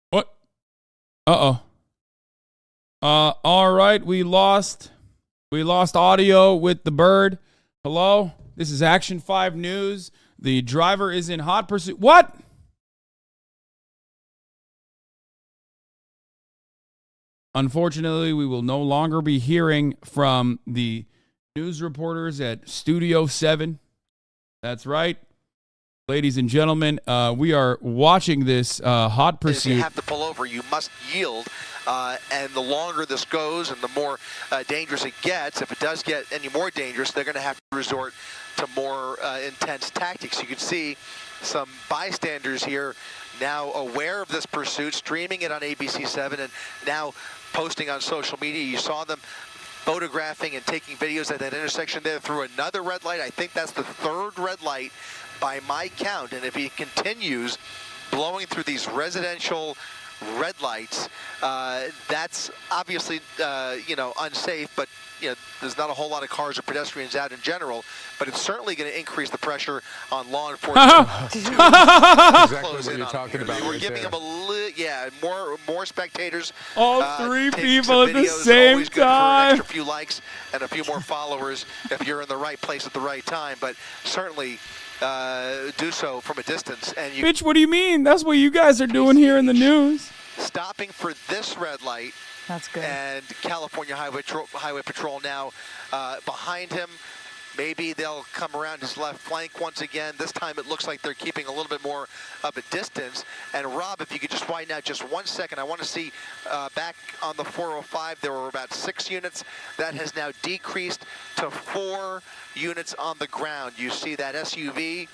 what? Uh-oh. All right, we lost audio with the bird. Hello? This is Action 5 News. The driver is in hot pursuit. What? Unfortunately, we will no longer be hearing from the news reporters at Studio 7. That's right. Ladies and gentlemen, we are watching this hot If pursuit. you have to pull over, you must yield. And the longer this goes and the more dangerous it gets, if it does get any more dangerous, they're going to have to resort to more intense tactics. You can see some bystanders here now aware of this pursuit, streaming it on ABC7 and now posting on social media. You saw them photographing and taking videos at that intersection there through another red light. I think that's the third red light by my count. And if he continues blowing through these residential red lights, that's obviously, unsafe, but, there's not a whole lot of cars or pedestrians out in general, but it's certainly going to increase the pressure on law enforcement. Exactly what you're talking about. We're giving them more spectators. All three people at the videos, same always good for an time. extra few likes and a few more followers if you're in the right place at the right time, but certainly do so from a distance. And you Bitch, what do you mean? That's what you guys are doing here in the news. stopping for this red light. That's good. And California Highway Patrol now behind him. Maybe they'll come around his left flank once again. This time it looks like they're keeping a little bit more of a distance. And Rob, if you could just widen out just 1 second, I want to see back on the 405, there were about 6 units. That has now decreased to 4 units on the ground. You see that SUV,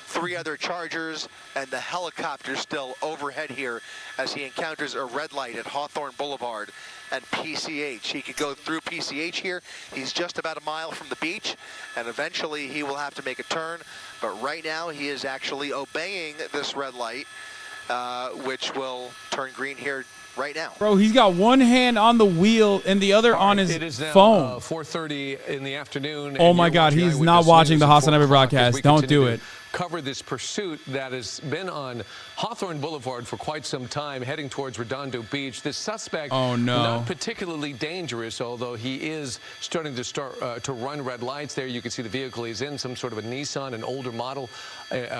3 other Chargers, and the helicopter still overhead here as he encounters a red light at Hawthorne Boulevard and PCH. He could go through PCH here. He's just about a mile from the beach, and eventually he will have to make a turn. But right now he is actually obeying this red light, which will turn green here right now. Bro, he's got one hand on the wheel and the other on his It is now phone. 4:30 in the afternoon. Oh and my you're God, watching he's Eyewitness not watching News the at 4 HasanAbi o'clock as broadcast. we Don't continue do to it. Cover this pursuit that has been on Hawthorne Boulevard for quite some time, heading towards Redondo Beach. This suspect, Oh, no. not particularly dangerous, although he is starting to run red lights there. You can see the vehicle he's in, some sort of a Nissan, an older model,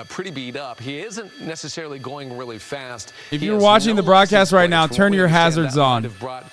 pretty beat up. He isn't necessarily going really fast. If He you're has watching no the broadcast license right plates. now, From turn what we your understand, hazards that might on. have brought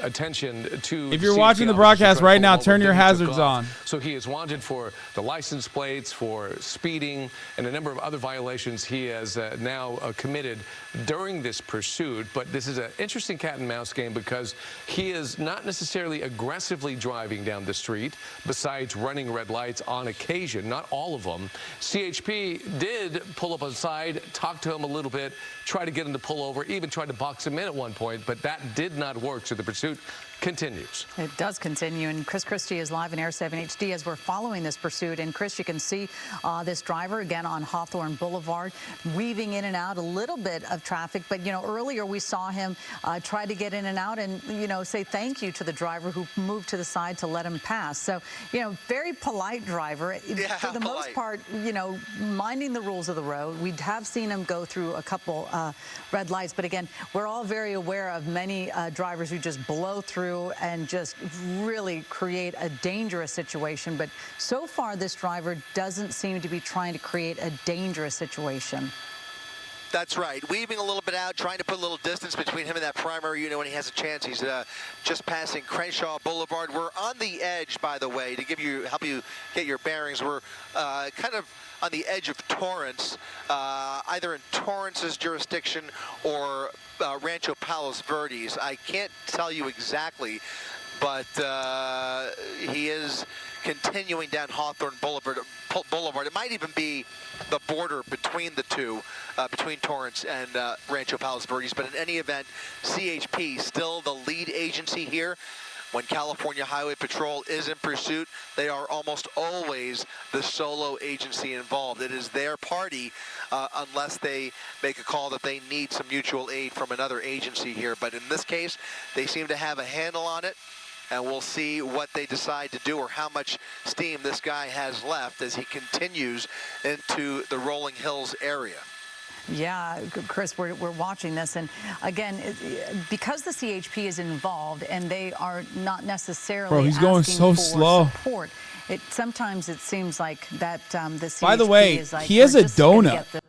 attention to If you're CHP watching the officers broadcast trying to right pull now, him over, turn your then he took hazards off. on. So he is wanted for the license plates, for speeding, and a number of other violations he has now committed during this pursuit. But this is an interesting cat and mouse game because he is not necessarily aggressively driving down the street, besides running red lights on occasion, not all of them. CHP did pull up aside, talk to him a little bit, try to get him to pull over, even tried to box him in at one point, but that did not work. So the pursuit continues. It does continue, and Chris Christie is live in Air 7 HD as we're following this pursuit. And Chris, you can see this driver again on Hawthorne Boulevard, weaving in and out a little bit of traffic. But earlier we saw him try to get in and out, and say thank you to the driver who moved to the side to let him pass. So very polite driver. For the most part, minding the rules of the road. We have seen him go through a couple red lights, but again, we're all very aware of many drivers who just blow through and just really create a dangerous situation. But so far, this driver doesn't seem to be trying to create a dangerous situation. That's right. Weaving a little bit out, trying to put a little distance between him and that primary unit when he has a chance. He's just passing Crenshaw Boulevard. We're on the edge, by the way, to help you get your bearings. We're kind of on the edge of Torrance, either in Torrance's jurisdiction or Rancho Palos Verdes. I can't tell you exactly, but he is continuing down Hawthorne Boulevard. It might even be the border between the two, between Torrance and Rancho Palos Verdes. But in any event, CHP still the lead agency here. When California Highway Patrol is in pursuit, they are almost always the solo agency involved. It is their party unless they make a call that they need some mutual aid from another agency here. But in this case, they seem to have a handle on it, and we'll see what they decide to do or how much steam this guy has left as he continues into the Rolling Hills area. Yeah, Chris, we're watching this. And again, because the CHP is involved and they are not necessarily Bro, he's going so slow. Support, sometimes it seems like that the CHP By the way, is like, he has we're a just gonna donut. get the-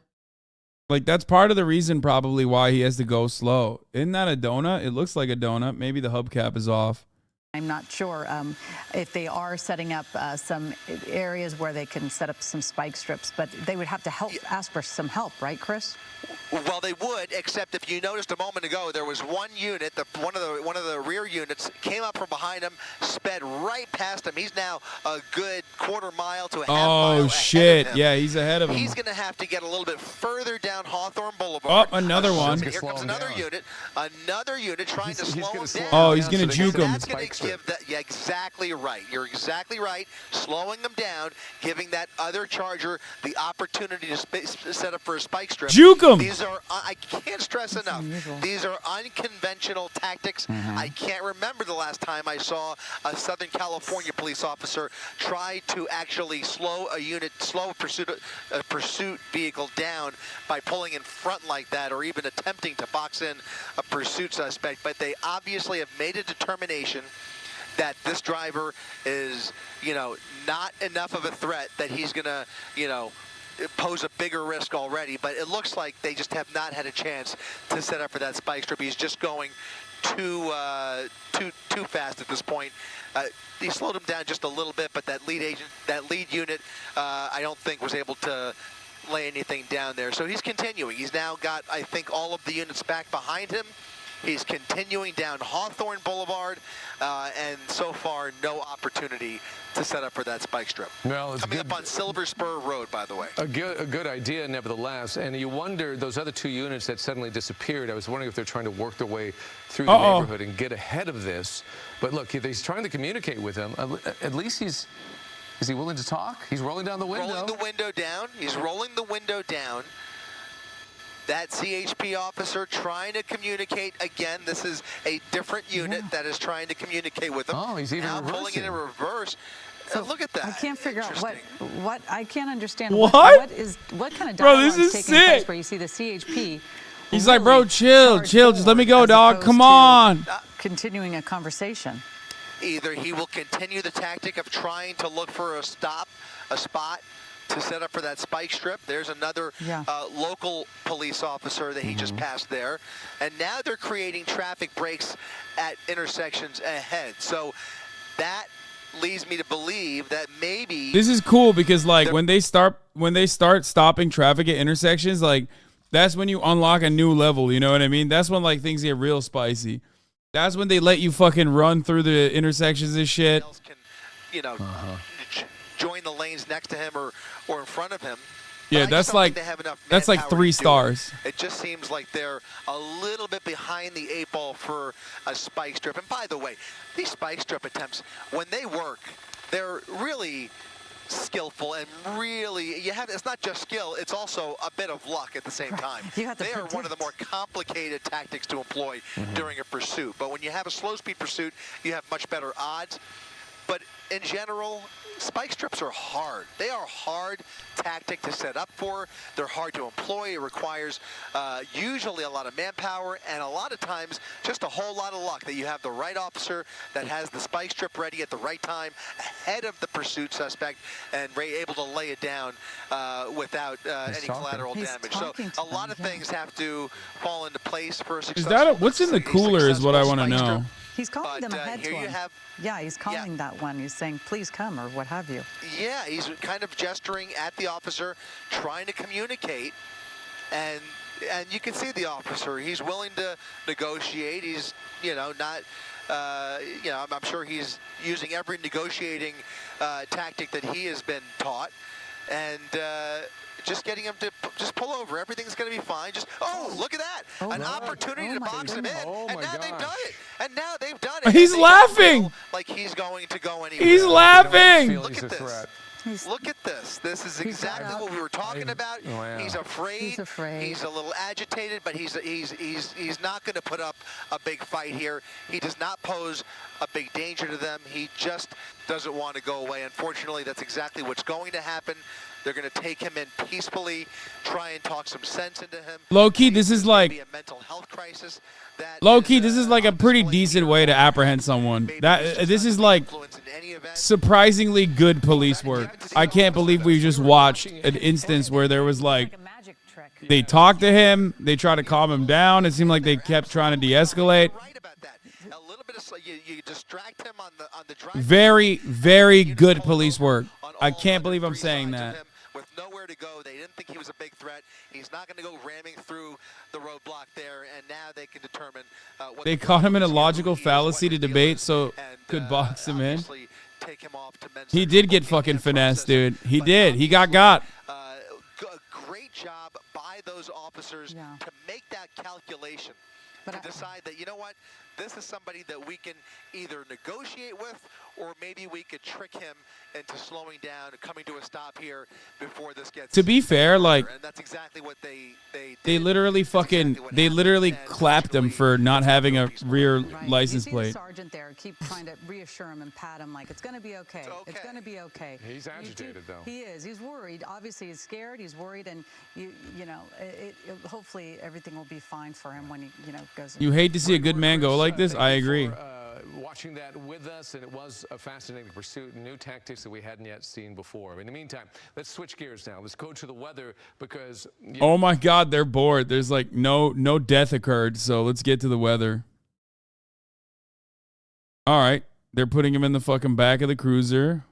Like, that's part of the reason probably why he has to go slow. Isn't that a donut? It looks like a donut. Maybe the hubcap is off. I'm not sure if they are setting up some areas where they can set up some spike strips, but they would have to ask for some help, right, Chris? Well, they would, except if you noticed a moment ago, there was one unit, one of the rear units came up from behind him, sped right past him. He's now a good quarter mile to a half mile Oh, shit. ahead of him. Yeah, he's ahead of him. He's going to have to get a little bit further down Hawthorne Boulevard. Oh, another one. Here comes another unit trying to slow him down. Oh, he's going to juke him. That's going to give that, yeah, exactly right. You're exactly right. Slowing them down, giving that other charger the opportunity to set up for a spike strip. Juke him. These are, I can't stress enough, these are unconventional tactics. I can't remember the last time I saw a Southern California police officer try to actually slow a pursuit vehicle down by pulling in front like that, or even attempting to box in a pursuit suspect. But they obviously have made a determination that this driver is, not enough of a threat that he's gonna, pose a bigger risk already. But it looks like they just have not had a chance to set up for that spike strip. He's just going too fast at this point. He slowed him down just a little bit, but that lead unit, I don't think was able to lay anything down there. So he's continuing. He's now got, I think, all of the units back behind him. He's continuing down Hawthorne Boulevard, and so far, no opportunity to set up for that spike strip. Well, it's coming up on Silver Spur Road, by the way. A good idea, nevertheless. And you wonder, those other two units that suddenly disappeared, I was wondering if they're trying to work their way through the neighborhood and get ahead of this. But look, if he's trying to communicate with them, at least is he willing to talk? He's rolling down the window. Rolling the window down. He's rolling the window down. That CHP officer trying to communicate. Again, this is a different unit that is trying to communicate with him. Oh, he's even now pulling it in reverse. So look at that. I can't figure out what I can't understand. What kind of bro, dialogue this is taking place sick. where you see the CHP? He's like, bro, chill, just let me go, dog. Come on. Continuing a conversation. Either he will continue the tactic of trying to look for a spot to set up for that spike strip. There's another local police officer that he just passed there. And now they're creating traffic breaks at intersections ahead. So that leads me to believe that maybe This is cool because like when they start stopping traffic at intersections, like that's when you unlock a new level, you know what I mean? That's when like things get real spicy. That's when they let you fucking run through the intersections and shit. Join the lanes next to him or in front of him. Yeah, that's like 3 stars. It just seems like they're a little bit behind the 8 ball for a spike strip. And by the way, these spike strip attempts, when they work, they're really skillful and really it's not just skill, it's also a bit of luck at the same time. They are one of the more complicated tactics to employ during a pursuit. But when you have a slow speed pursuit, you have much better odds. But in general, spike strips are hard. They are a hard tactic to set up for. They're hard to employ. It requires usually a lot of manpower and a lot of times just a whole lot of luck that you have the right officer that has the spike strip ready at the right time ahead of the pursuit suspect and able to lay it down without any collateral damage. So a lot of things have to fall into place for a successful. What's in the cooler is what I want to know. He's calling them ahead to him. Yeah, he's calling that one. He's saying, please come, or what have you. Yeah, he's kind of gesturing at the officer, trying to communicate. And you can see the officer. He's willing to negotiate. He's, not, I'm sure he's using every negotiating tactic that he has been taught. And just getting him to just pull over. Everything's going to be fine. Just, look at that. An opportunity to box him in. And now they've done it. And now they've done it. He's laughing. Like he's going to go anywhere. He's laughing. Look at this. Look at this. This is exactly what we were talking about. Wow. He's afraid. He's a little agitated, but he's not going to put up a big fight here. He does not pose a big danger to them. He just doesn't want to go away. Unfortunately, that's exactly what's going to happen. They're going to take him in peacefully, try and talk some sense into him. Low-key, this is like a mental health crisis. Low-key, this is like a pretty decent way to apprehend someone. This is like surprisingly good police work. I can't believe we just watched an instance where there was like they talked to him, they tried to calm him down. It seemed like they kept trying to de-escalate. you distract him on the drive. Very, very good police work. I can't believe I'm saying that. With nowhere to go, they didn't think he was a big threat. He's not going to go ramming through the roadblock there, and now they can determine what They caught him in a logical fallacy to debate, so could box him in. Take him off to men's. He did get fucking finessed, dude. He did. He got. Great job by those officers to make that calculation, to decide that, you know what, this is somebody that we can either negotiate with, or maybe we could trick him into slowing down and coming to a stop here before this gets. To be fair, like, and that's exactly what they they literally clapped him for not having a rear license The plate. sergeant there keep trying to reassure him and pat him like it's going to be okay. It's going to be okay. He's agitated though. He is. He's worried. Obviously, he's scared. He's worried, and you know, hopefully everything will be fine for him when he goes. You hate to see a good man go like this. I agree. Watching that with us, and it was a fascinating pursuit, new tactics that we hadn't yet seen before. In the meantime, let's switch gears now. Let's go to the weather because. Oh my God, they're bored. There's like no death occurred, so let's get to the weather. All right, they're putting him in the fucking back of the cruiser.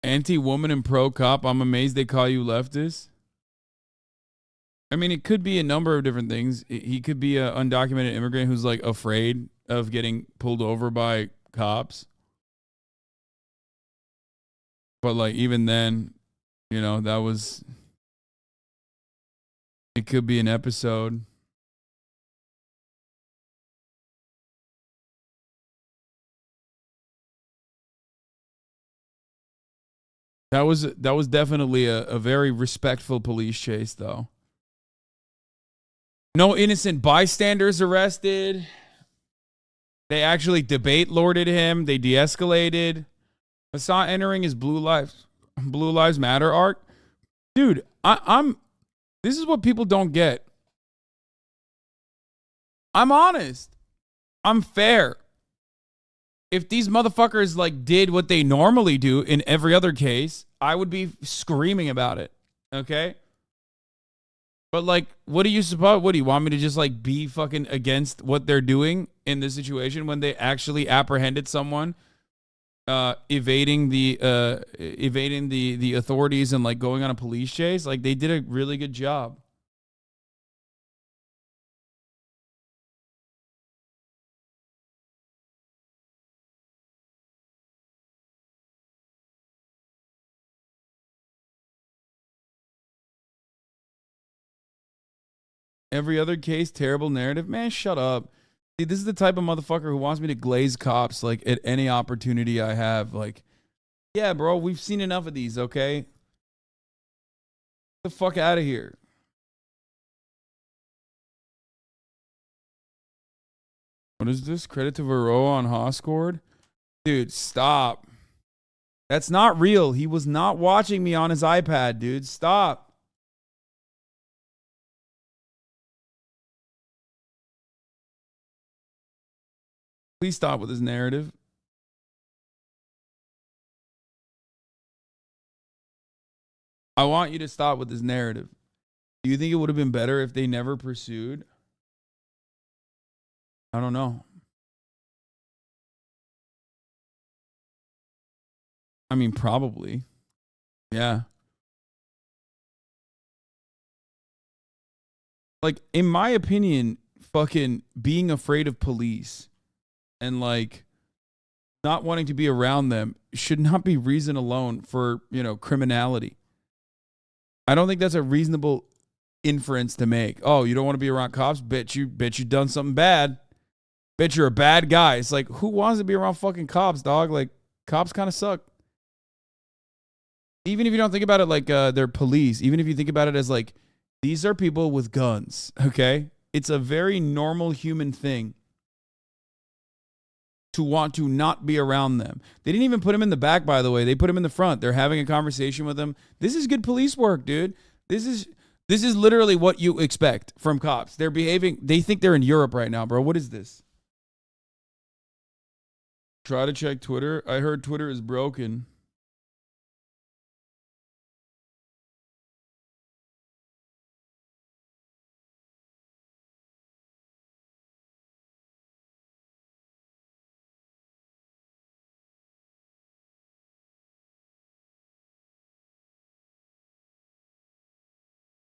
Anti-woman and pro-cop. I'm amazed they call you leftist. I mean, it could be a number of different things. He could be an undocumented immigrant who's like afraid of getting pulled over by cops. But like even then, you know, it could be an episode. That was definitely a very respectful police chase, though. No innocent bystanders arrested. They actually debate lorded him. They de-escalated. Hasan entering his Blue Lives Matter arc. Dude, this is what people don't get. I'm honest. I'm fair. If these motherfuckers like did what they normally do in every other case, I would be screaming about it. Okay? But like, what do you suppose? What do you want me to just like be fucking against what they're doing in this situation when they actually apprehended someone evading the authorities and like going on a police chase? Like they did a really good job. Every other case, terrible narrative. Man, shut up. See, this is the type of motherfucker who wants me to glaze cops like at any opportunity I have. Like, yeah, bro, we've seen enough of these, okay? Get the fuck out of here. What is this? Credit to Varroa on Hoscord? Dude, stop. That's not real. He was not watching me on his iPad, dude. Stop. Please stop with this narrative. I want you to stop with this narrative. Do you think it would have been better if they never pursued? I don't know. I mean, probably. Yeah. Like, in my opinion, fucking being afraid of police and like not wanting to be around them should not be reason alone for, you know, criminality. I don't think that's a reasonable inference to make. Oh, you don't want to be around cops? Bet you done something bad. Bet you're a bad guy. It's like, who wants to be around fucking cops, dog? Like, cops kind of suck. Even if you don't think about it like they're police, even if you think about it as like, these are people with guns, okay? It's a very normal human thing to want to not be around them. They didn't even put him in the back, by the way. They put him in the front. They're having a conversation with him. This is good police work, dude. This is literally what you expect from cops. They're behaving. They think they're in Europe right now, bro. What is this? Try to check Twitter. I heard Twitter is broken.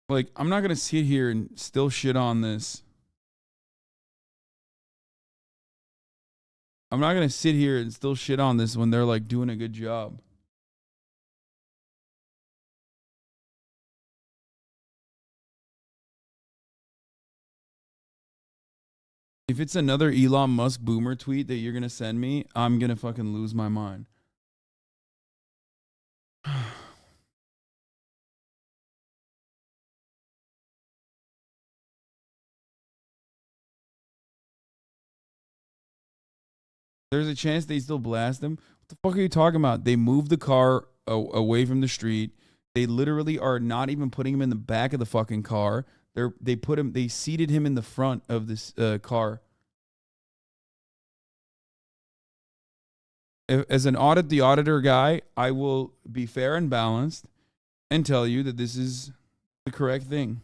Like, I'm not going to sit here and still shit on this. I'm not going to sit here and still shit on this when they're like doing a good job. If it's another Elon Musk boomer tweet that you're going to send me, I'm going to fucking lose my mind. There's a chance they still blast him. What the fuck are you talking about? They moved the car away from the street. They literally are not even putting him in the back of the fucking car. They seated him in the front of this car. As an the auditor guy, I will be fair and balanced and tell you that this is the correct thing.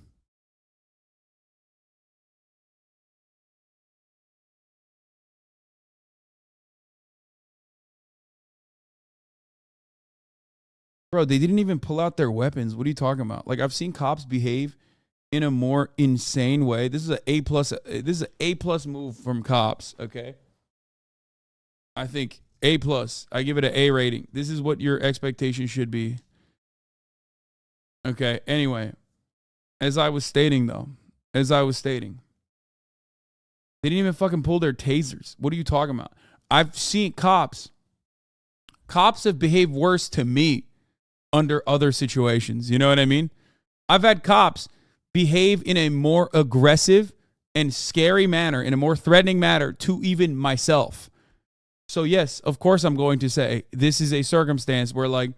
Bro, they didn't even pull out their weapons. What are you talking about? Like, I've seen cops behave in a more insane way. This is an A+. This is an A+ move from cops, okay? I think A+. I give it an A rating. This is what your expectation should be. Okay, anyway. As I was stating, they didn't even fucking pull their tasers. What are you talking about? I've seen cops. Cops have behaved worse to me under other situations. You know what I mean? I've had cops behave in a more aggressive and scary manner, in a more threatening manner to even myself. So yes, of course I'm going to say this is a circumstance where, like,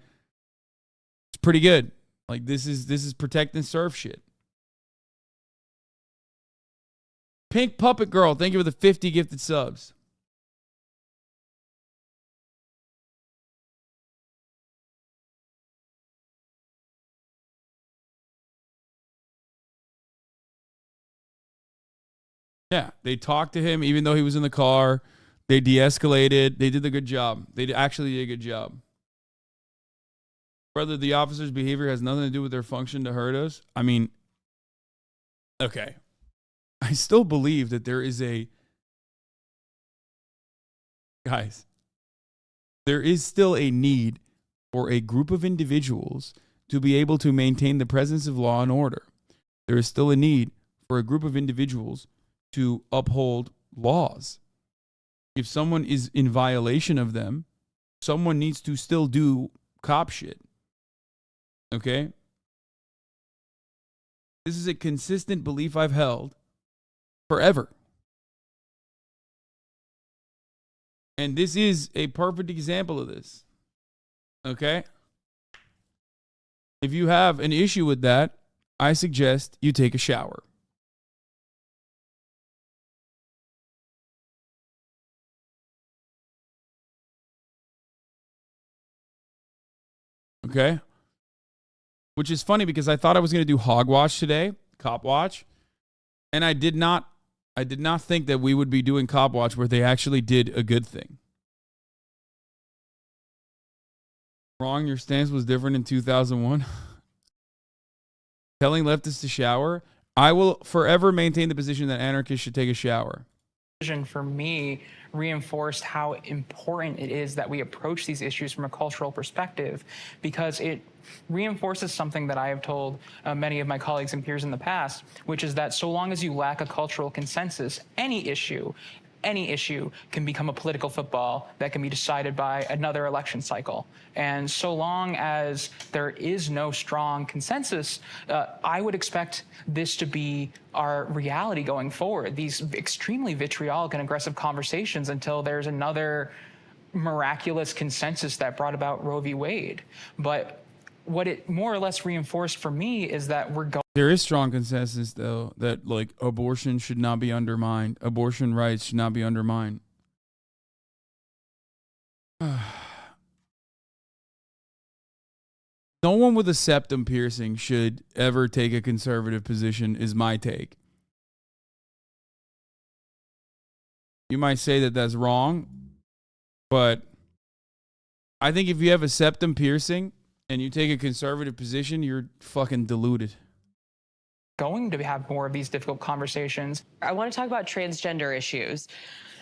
it's pretty good. Like, this is protect and serve shit. Pink Puppet Girl, thank you for the 50 gifted subs. Yeah, they talked to him even though he was in the car. They de-escalated. They did a good job. They actually did a good job. Whether the officer's behavior has nothing to do with their function to hurt us, I mean, okay. I still believe that there is there is still a need for a group of individuals to be able to maintain the presence of law and order. There is still a need for a group of individuals to uphold laws. If someone is in violation of them, someone needs to still do cop shit. Okay? This is a consistent belief I've held forever. And this is a perfect example of this. Okay? If you have an issue with that, I suggest you take a shower. Okay? Which is funny because I thought I was going to do Hog Watch today, Cop Watch, and I did not think that we would be doing Cop Watch where they actually did a good thing. Wrong, your stance was different in 2001. Telling leftists to shower. I will forever maintain the position that anarchists should take a shower. For me, reinforced how important it is that we approach these issues from a cultural perspective, because it reinforces something that I have told many of my colleagues and peers in the past, which is that so long as you lack a cultural consensus, any issue can become a political football that can be decided by another election cycle. And so long as there is no strong consensus, I would expect this to be our reality going forward, these extremely vitriolic and aggressive conversations until there's another miraculous consensus that brought about Roe v. Wade. But what it more or less reinforced for me is that we're going. There is strong consensus, though, that like abortion should not be undermined. Abortion rights should not be undermined. No one with a septum piercing should ever take a conservative position, is my take. You might say that that's wrong, but I think if you have a septum piercing and you take a conservative position, you're fucking deluded. Going to have more of these difficult conversations. I want to talk about transgender issues.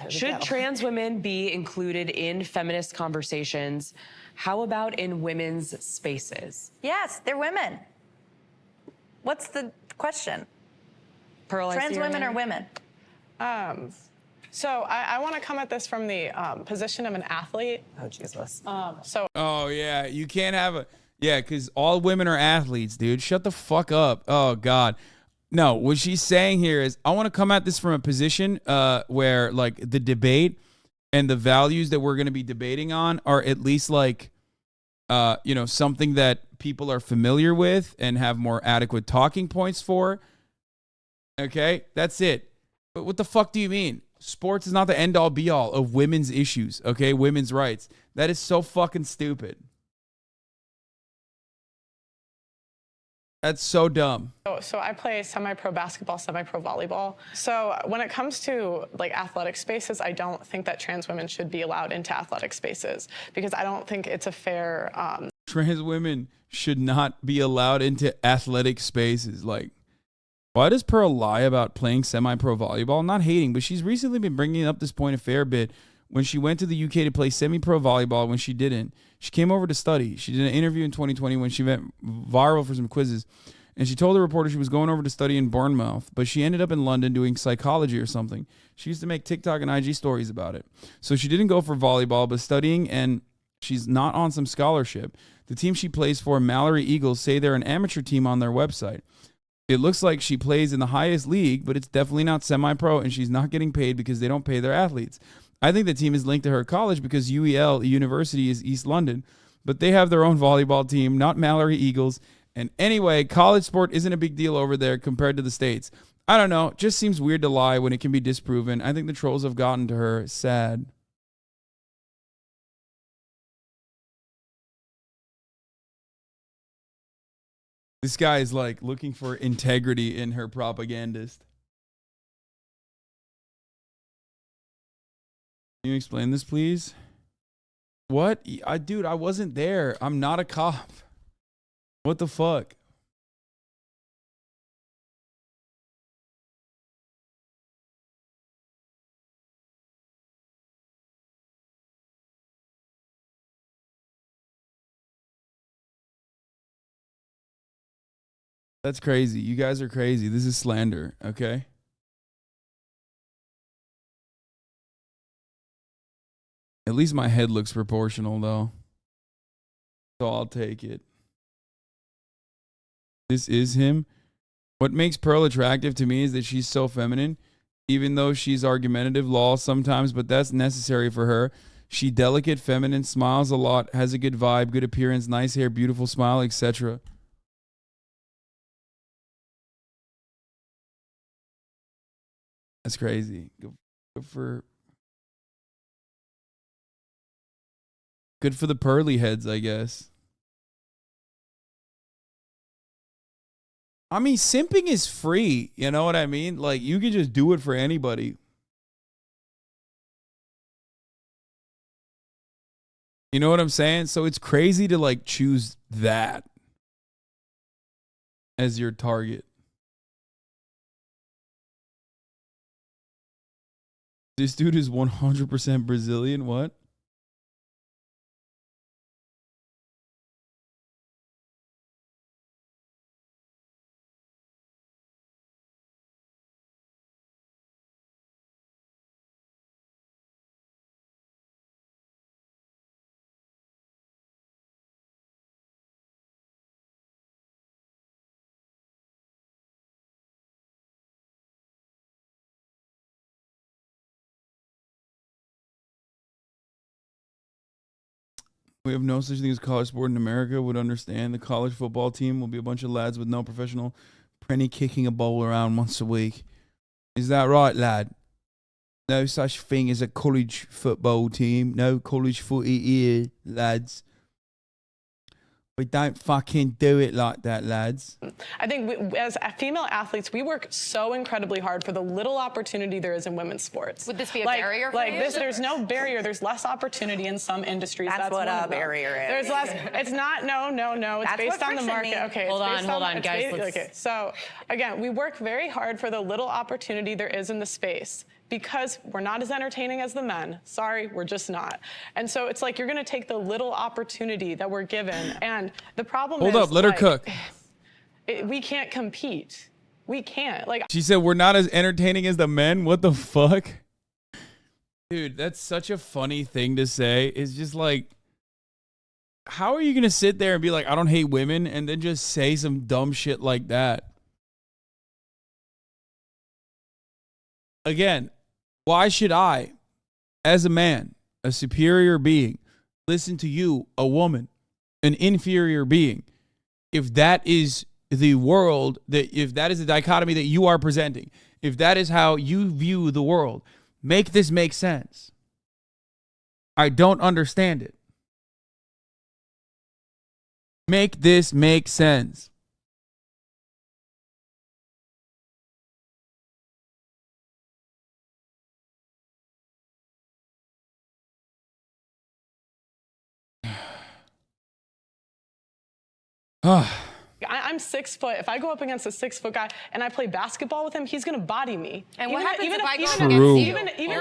Should trans women be included in feminist conversations? How about in women's spaces? Yes, they're women. What's the question? Pearl, I see Trans your women are hand. women. So I want to come at this from the position of an athlete. Oh, Jesus. Oh, yeah. You can't have a... Yeah, because all women are athletes, dude. Shut the fuck up. Oh, God. No, what she's saying here is I want to come at this from a position where, like, the debate and the values that we're going to be debating on are at least, like, you know, something that people are familiar with and have more adequate talking points for. Okay? That's it. But what the fuck do you mean? Sports is not the end-all, be-all of women's issues, okay? Women's rights. That is so fucking stupid. That's so dumb. So I play semi-pro basketball, semi-pro volleyball. So when it comes to like athletic spaces, I don't think that trans women should be allowed into athletic spaces because I don't think it's a fair. Trans women should not be allowed into athletic spaces. Like, why does Pearl lie about playing semi-pro volleyball? I'm not hating, but she's recently been bringing up this point a fair bit. When she went to the UK to play semi-pro volleyball, when she didn't, she came over to study. She did an interview in 2020 when she went viral for some quizzes. And she told the reporter she was going over to study in Bournemouth, but she ended up in London doing psychology or something. She used to make TikTok and IG stories about it. So she didn't go for volleyball, but studying, and she's not on some scholarship. The team she plays for, Mallory Eagles, say they're an amateur team on their website. It looks like she plays in the highest league, but it's definitely not semi-pro, and she's not getting paid because they don't pay their athletes. I think the team is linked to her college because UEL, a university, is East London, but they have their own volleyball team, not Mallory Eagles. And anyway, college sport isn't a big deal over there compared to the States. I don't know. Just seems weird to lie when it can be disproven. I think the trolls have gotten to her. Sad. This guy is like looking for integrity in her propagandist. Can you explain this, please? What? Dude, I wasn't there. I'm not a cop. What the fuck? That's crazy. You guys are crazy. This is slander, okay? At least my head looks proportional, though. So I'll take it. This is him. What makes Pearl attractive to me is that she's so feminine, even though she's argumentative law sometimes, but that's necessary for her. She delicate, feminine, smiles a lot, has a good vibe, good appearance, nice hair, beautiful smile, etc. That's crazy. Good for the pearly heads, I guess. I mean, simping is free. You know what I mean? Like, you can just do it for anybody. You know what I'm saying? So it's crazy to, like, choose that as your target. This dude is 100% Brazilian. What? We have no such thing as college sport in America. Would understand the college football team will be a bunch of lads with no professional penny kicking a ball around once a week. Is that right, lad? No such thing as a college football team. No college footy here, lads. We don't fucking do it like that, lads. I think as female athletes, we work so incredibly hard for the little opportunity there is in women's sports. Would this be a barrier for you? There's no barrier. There's less opportunity in some industries. That's what one a of them. barrier is. There's less. It's not. No. It's That's based what on the friction market. means. Okay. Hold on, guys. Okay. So again, we work very hard for the little opportunity there is in the space. Because we're not as entertaining as the men. Sorry, we're just not. And so it's like you're going to take the little opportunity that we're given. And the problem is... Hold up, let her cook. We can't compete. We can't. Like, She said we're not as entertaining as the men. What the fuck? Dude, that's such a funny thing to say. It's just like, how are you going to sit there and be like, I don't hate women, and then just say some dumb shit like that? Again, why should I, as a man, a superior being, listen to you, a woman, an inferior being, if that is the world, if that is the dichotomy that you are presenting, if that is how you view the world, make this make sense. I don't understand it. Make this make sense. I'm 6 foot. If I go up against a 6 foot guy and I play basketball with him, he's going to body me. And what happens if I go against True. you? Even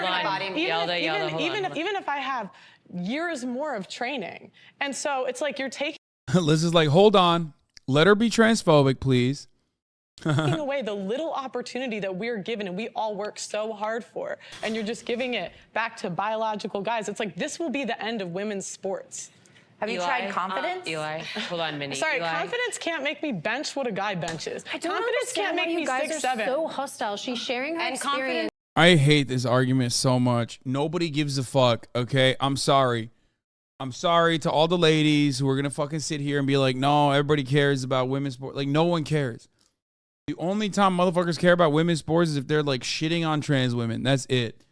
if I have years more of training. And so it's like you're taking Liz is like, hold on. Let her be transphobic, please. away the little opportunity that we're given and we all work so hard for. And you're just giving it back to biological guys. It's like this will be the end of women's sports. Have you tried confidence? Eli, hold on, Minnie. Sorry, Eli. confidence can't make me bench what a guy benches. I don't Confidence can't understand make why me you guys 6'7". are so hostile. She's sharing her experience. I hate this argument so much. Nobody gives a fuck, okay? I'm sorry. I'm sorry to all the ladies who are going to fucking sit here and be like, no, everybody cares about women's sports. Like, no one cares. The only time motherfuckers care about women's sports is if they're, like, shitting on trans women. That's it.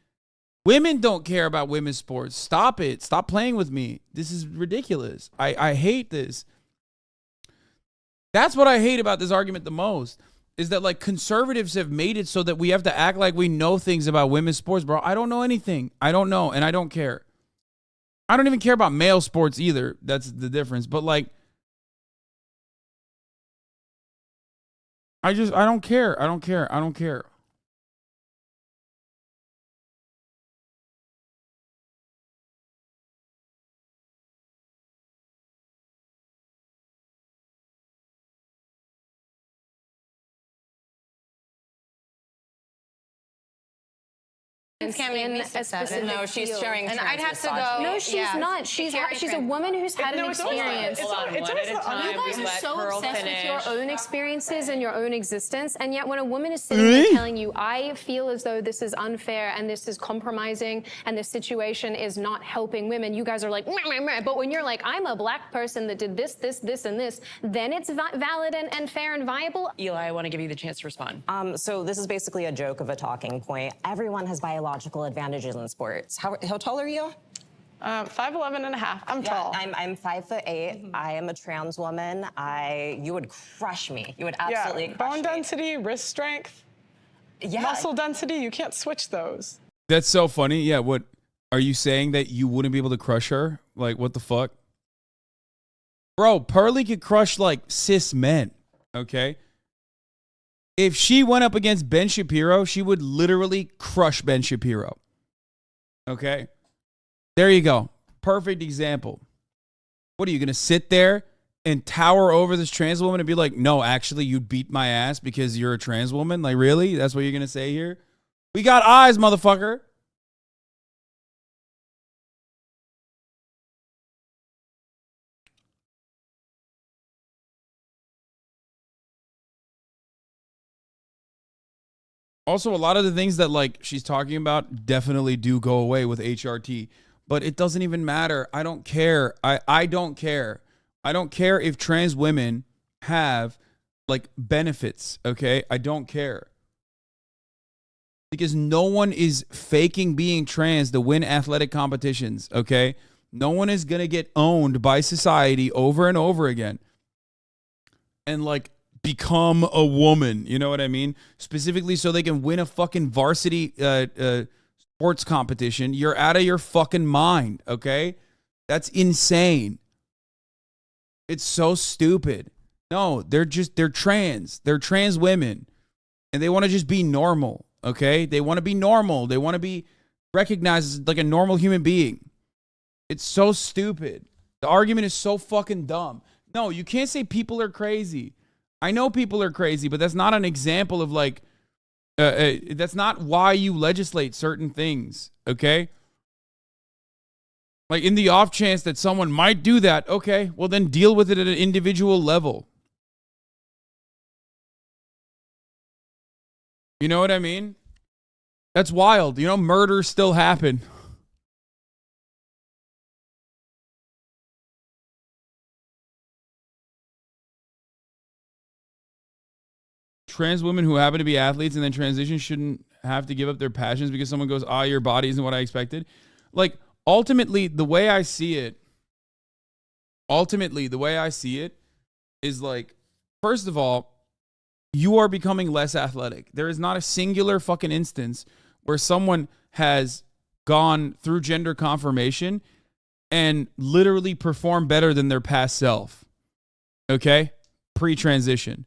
Women don't care about women's sports. Stop it. Stop playing with me. This is ridiculous. I hate this. That's what I hate about this argument the most, is that, like, conservatives have made it so that we have to act like we know things about women's sports, bro. I don't know anything. I don't know, and I don't care. I don't even care about male sports either. That's the difference. But, like, I don't care. I don't care. Can't make me 6'7". No, she's sharing and trans I'd have to go. misogyny. No, she's not. She's a woman who's had an experience. Hold on, one at a time. You guys We are let so Pearl obsessed finish. with your own experiences and your own existence, and yet when a woman is sitting there telling you, "I feel as though this is unfair and this is compromising and this situation is not helping women," you guys are like, meh, meh, meh. But when you're like, "I'm a black person that did this, this, this, and this," then it's valid and fair and viable. Eli, I want to give you the chance to respond. So this is basically a joke of a talking point. Everyone has biological advantages in sports. How tall are you? 5'11" and a half. I'm tall. I'm 5'8". I am a trans woman. You would crush me. You would absolutely crush Bone density, wrist strength, muscle density. You can't switch those. That's so funny. Yeah, what are you saying, that you wouldn't be able to crush her? Like, what the fuck? Bro, Pearly could crush, like, cis men, okay? If she went up against Ben Shapiro, she would literally crush Ben Shapiro. Okay? There you go. Perfect example. What are you going to sit there and tower over this trans woman and be like, no, actually, you beat my ass because you're a trans woman? Like, really? That's what you're going to say here? We got eyes, motherfucker. Also, a lot of the things that, like, she's talking about definitely do go away with HRT, but it doesn't even matter. I don't care. I don't care. I don't care if trans women have, like, benefits, okay? I don't care. because no one is faking being trans to win athletic competitions, okay? No one is going to get owned by society over and over again and like become a woman, you know what I mean? Specifically so they can win a fucking varsity sports competition. You're out of your fucking mind, okay? That's insane. It's so stupid. No, they're trans. They're trans women. And they want to just be normal, okay? They want to be normal. They want to be recognized as like a normal human being. It's so stupid. The argument is so fucking dumb. No, you can't say people are crazy. I know people are crazy, but that's not an example of like, that's not why you legislate certain things, okay? Like in the off chance that someone might do that, okay, well then deal with it at an individual level. You know what I mean? That's wild. You know, murders still happen. Trans women who happen to be athletes and then transition shouldn't have to give up their passions because someone goes, your body isn't what I expected. Like, ultimately, the way I see it is like, first of all, you are becoming less athletic. There is not a singular fucking instance where someone has gone through gender confirmation and literally performed better than their past self. Okay? Pre-transition.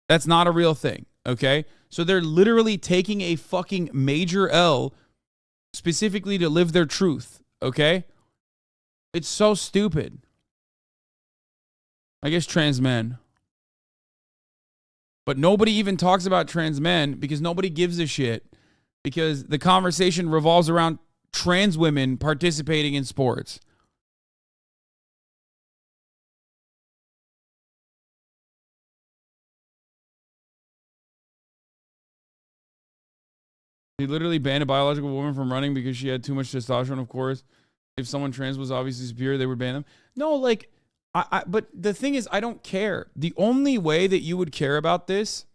That's not a real thing, okay? So they're literally taking a fucking major L specifically to live their truth, okay? It's so stupid. I guess trans men. But nobody even talks about trans men because nobody gives a shit because the conversation revolves around trans women participating in sports. He literally banned a biological woman from running because she had too much testosterone, of course. If someone trans was obviously superior, they would ban them. No, like, but the thing is, I don't care. The only way that you would care about this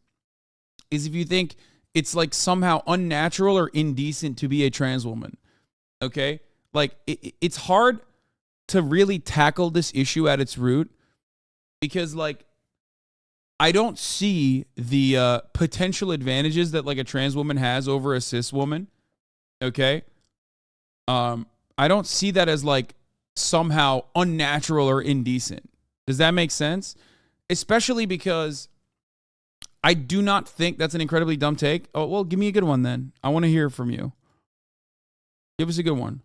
is if you think it's like somehow unnatural or indecent to be a trans woman. Okay? Like, it's hard to really tackle this issue at its root because, like, I don't see the potential advantages that like a trans woman has over a cis woman. Okay. I don't see that as like somehow unnatural or indecent. Does that make sense? Especially because I do not think that's an incredibly dumb take. Oh, well, give me a good one then. I want to hear from you. Give us a good one.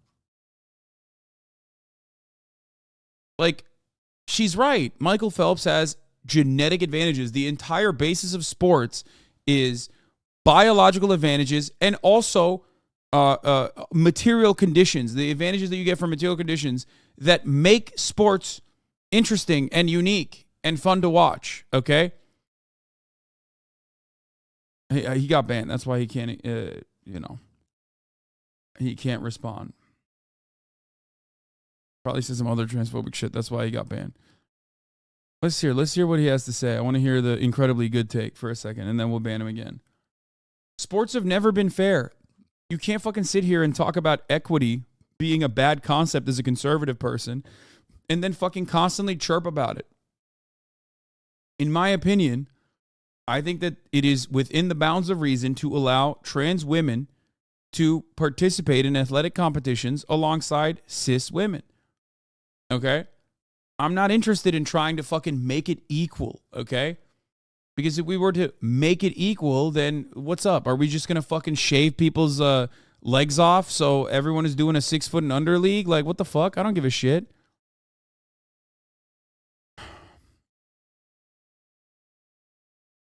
Like, she's right. Michael Phelps has genetic advantages. The entire basis of sports is biological advantages and also material conditions, the advantages that you get from material conditions that make sports interesting and unique and fun to watch, okay? He got banned. That's why he can't, he can't respond. Probably said some other transphobic shit. That's why he got banned. Let's hear what he has to say. I want to hear the incredibly good take for a second, and then we'll ban him again. Sports have never been fair. You can't fucking sit here and talk about equity being a bad concept as a conservative person and then fucking constantly chirp about it. In my opinion, I think that it is within the bounds of reason to allow trans women to participate in athletic competitions alongside cis women. Okay? I'm not interested in trying to fucking make it equal, okay? Because if we were to make it equal, then what's up? Are we just going to fucking shave people's legs off so everyone is doing a 6 foot and under league? Like, what the fuck? I don't give a shit.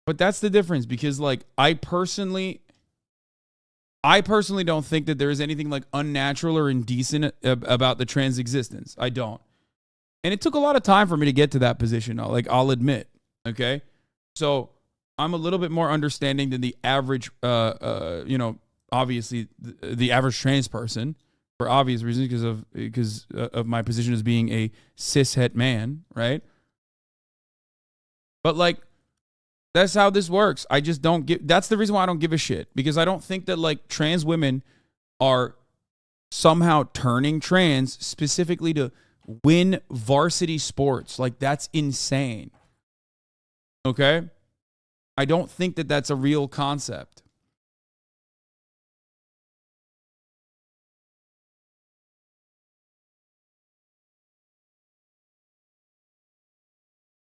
But that's the difference because, like, I personally don't think that there is anything, like, unnatural or indecent about the trans existence. I don't. And it took a lot of time for me to get to that position, I'll admit, okay? So I'm a little bit more understanding than the average, obviously the average trans person for obvious reasons because of my position as being a cishet man, right? But, like, That's how this works. I just don't give. That's the reason why I don't give a shit, because I don't think that like trans women are somehow turning trans specifically to win varsity sports. Like, that's insane. Okay? I don't think that that's a real concept.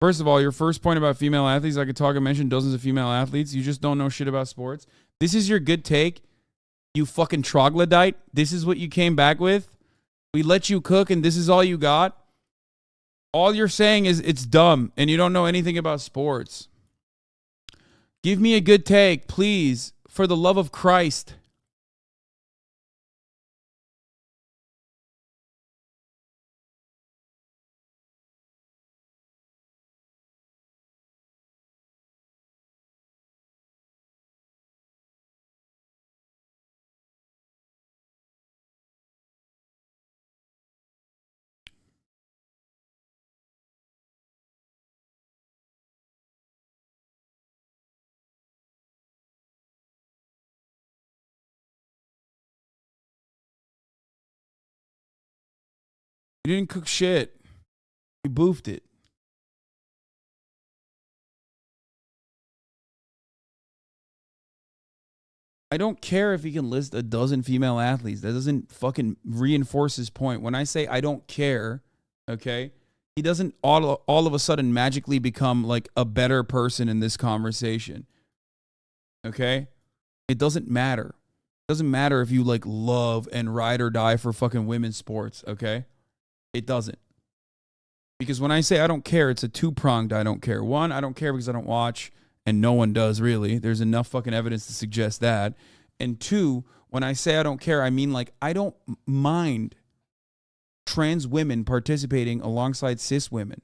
First of all, your first point about female athletes, I could talk and mention dozens of female athletes. You just don't know shit about sports. This is your good take, you fucking troglodyte. This is what you came back with. We let you cook and this is all you got. All you're saying is it's dumb and you don't know anything about sports. Give me a good take, please, for the love of Christ. You didn't cook shit. You boofed it. I don't care if he can list a dozen female athletes. That doesn't fucking reinforce his point. When I say I don't care, okay, he doesn't all of a sudden magically become like a better person in this conversation. Okay? It doesn't matter. It doesn't matter if you like love and ride or die for fucking women's sports, okay? It doesn't. Because when I say I don't care, it's a two-pronged I don't care. One, I don't care because I don't watch, and no one does really. There's enough fucking evidence to suggest that. And two, when I say I don't care, I mean like I don't mind trans women participating alongside cis women.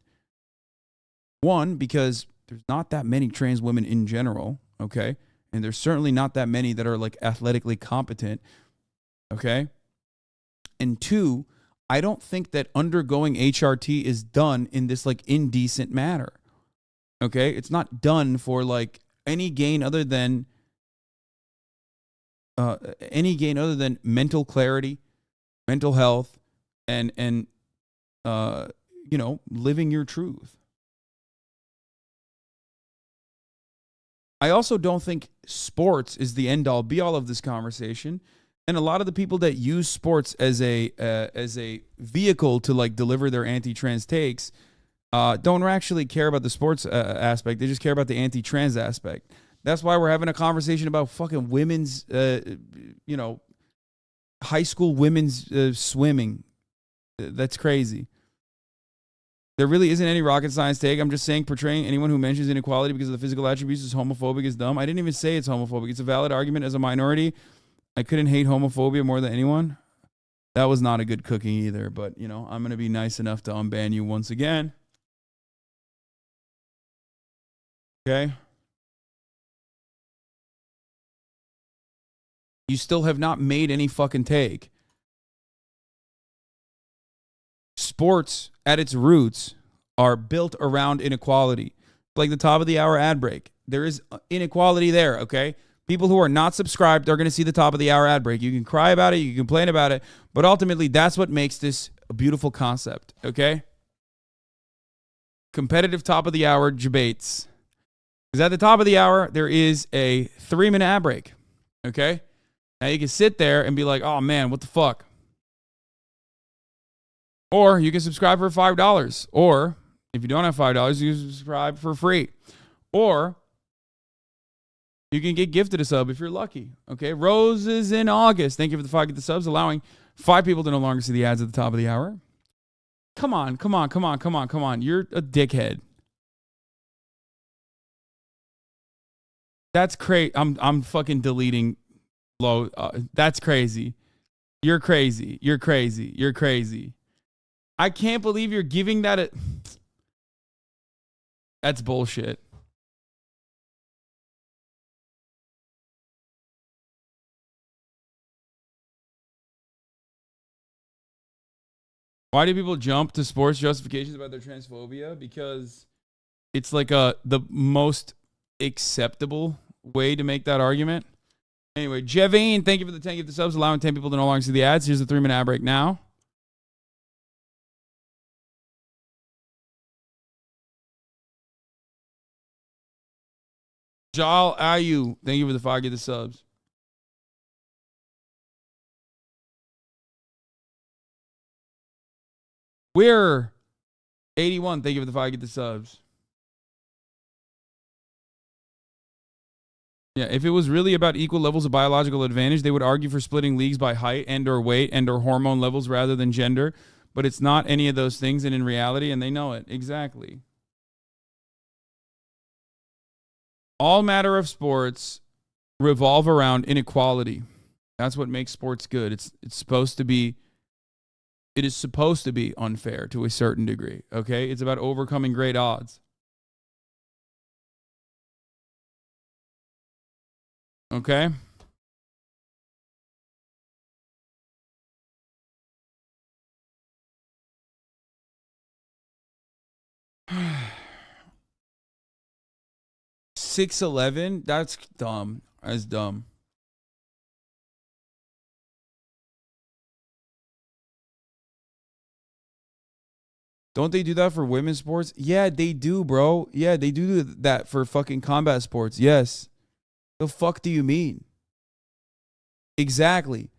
One, because there's not that many trans women in general, okay? And there's certainly not that many that are like athletically competent, okay? And two, I don't think that undergoing HRT is done in this like indecent manner. Okay? It's not done for like any gain other than mental clarity, mental health, and you know, living your truth. I also don't think sports is the end all be all of this conversation. And a lot of the people that use sports as a vehicle to like deliver their anti-trans takes don't actually care about the sports aspect. They just care about the anti-trans aspect. That's why we're having a conversation about fucking women's, you know, high school women's swimming. That's crazy. There really isn't any rocket science take. I'm just saying portraying anyone who mentions inequality because of the physical attributes is homophobic is dumb. I didn't even say it's homophobic. It's a valid argument as a minority. I couldn't hate homophobia more than anyone. That was not a good cooking either, but, you know, I'm going to be nice enough to unban you once again. Okay? You still have not made any fucking take. Sports, at its roots, are built around inequality. Like the top of the hour ad break. There is inequality there, okay? People who are not subscribed are going to see the top of the hour ad break. You can cry about it, you can complain about it, but ultimately that's what makes this a beautiful concept, okay? Competitive top of the hour debates. Because at the top of the hour, there is a 3-minute ad break, okay? Now you can sit there and be like, oh man, what the fuck? Or you can subscribe for $5. Or if you don't have $5, you can subscribe for free. Or you can get gifted a sub if you're lucky. Okay, Roses in August. Thank you for the 5 gift subs, allowing 5 people to no longer see the ads at the top of the hour. Come on. You're a dickhead. That's crazy. I'm fucking deleting low. That's crazy. You're crazy. I can't believe you're giving that a... That's bullshit. Why do people jump to sports justifications about their transphobia? Because it's like the most acceptable way to make that argument. Anyway, Jevine, thank you for the 10 gift subs, allowing 10 people to no longer see the ads. Here's the 3-minute ad break now. Jal Ayu, thank you for the 5 gift subs. We're 81, thank you for the 5 gift subs. Yeah, if it was really about equal levels of biological advantage, they would argue for splitting leagues by height and or weight and or hormone levels rather than gender. But it's not any of those things, and in reality, and they know it. Exactly. All matter of sports revolve around inequality. That's what makes sports good. It is supposed to be unfair to a certain degree, okay? It's about overcoming great odds. Okay? $6.11? That's dumb. That's dumb. Don't they do that for women's sports? Yeah, they do, bro. Yeah, they do that for fucking combat sports. Yes. The fuck do you mean? Exactly.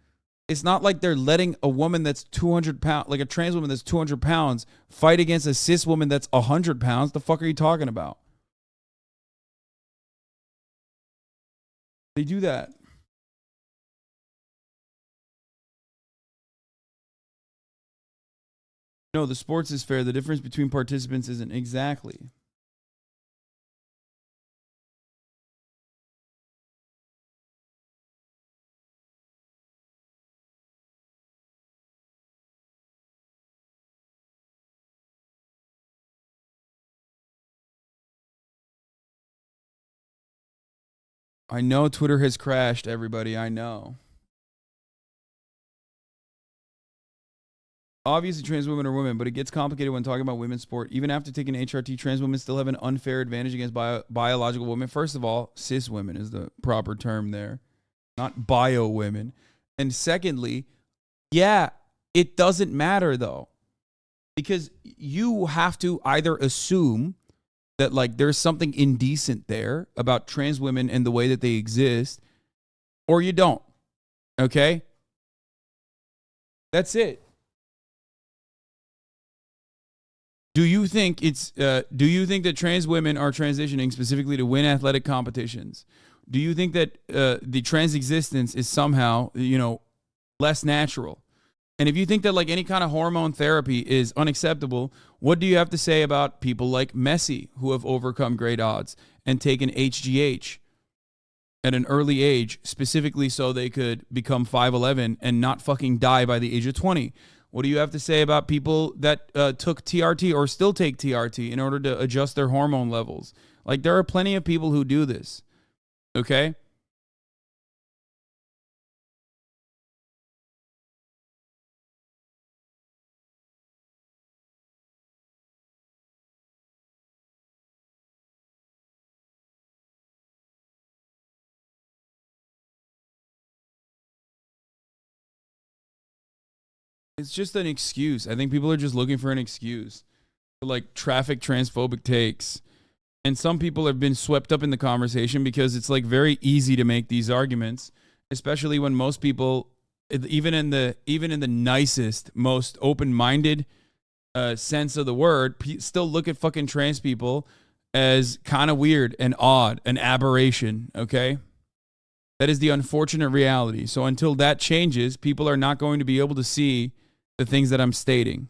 It's not like they're letting a woman that's 200 pounds, like a trans woman that's 200 pounds, fight against a cis woman that's 100 pounds. The fuck are you talking about? They do that. No, the sports is fair. The difference between participants isn't. Exactly. I know Twitter has crashed, everybody. I know. Obviously, trans women are women, but it gets complicated when talking about women's sport. Even after taking HRT, trans women still have an unfair advantage against biological women. First of all, cis women is the proper term there, not bio women. And secondly, yeah, it doesn't matter though, because you have to either assume that like there's something indecent there about trans women and the way that they exist, or you don't. Okay? That's it. Do you think that trans women are transitioning specifically to win athletic competitions? Do you think that the trans existence is somehow, less natural? And if you think that like any kind of hormone therapy is unacceptable, what do you have to say about people like Messi who have overcome great odds and taken HGH at an early age, specifically so they could become 5'11" and not fucking die by the age of 20? What do you have to say about people that took TRT or still take TRT in order to adjust their hormone levels? Like, there are plenty of people who do this. Okay? It's just an excuse. I think people are just looking for an excuse for like traffic transphobic takes. And some people have been swept up in the conversation because it's like very easy to make these arguments, especially when most people, even in the nicest, most open-minded sense of the word, still look at fucking trans people as kind of weird and odd, an aberration, okay? That is the unfortunate reality. So until that changes, people are not going to be able to see the things that I'm stating.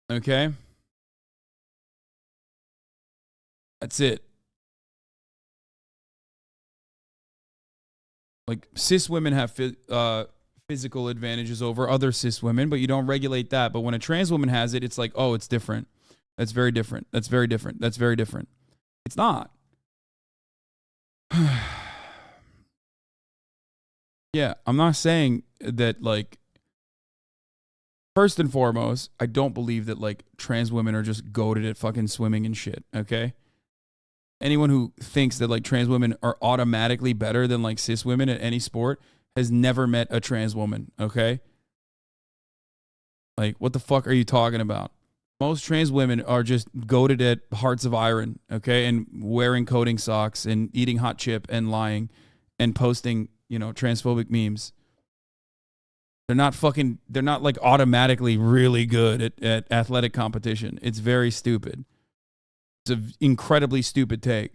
Okay? That's it. Like, cis women have physical advantages over other cis women, but you don't regulate that. But when a trans woman has it, it's like, oh, it's different. That's very different. That's very different. That's very different. It's not. Yeah, I'm not saying that, like, First and foremost, I don't believe that like trans women are just goated at fucking swimming and shit, okay? Anyone who thinks that like trans women are automatically better than like cis women at any sport has never met a trans woman, okay? Like, what the fuck are you talking about? Most trans women are just goated at hearts of iron, okay? And wearing coating socks and eating hot chip and lying and posting, you know, transphobic memes. They're not like automatically really good at athletic competition. It's very stupid. It's an incredibly stupid take.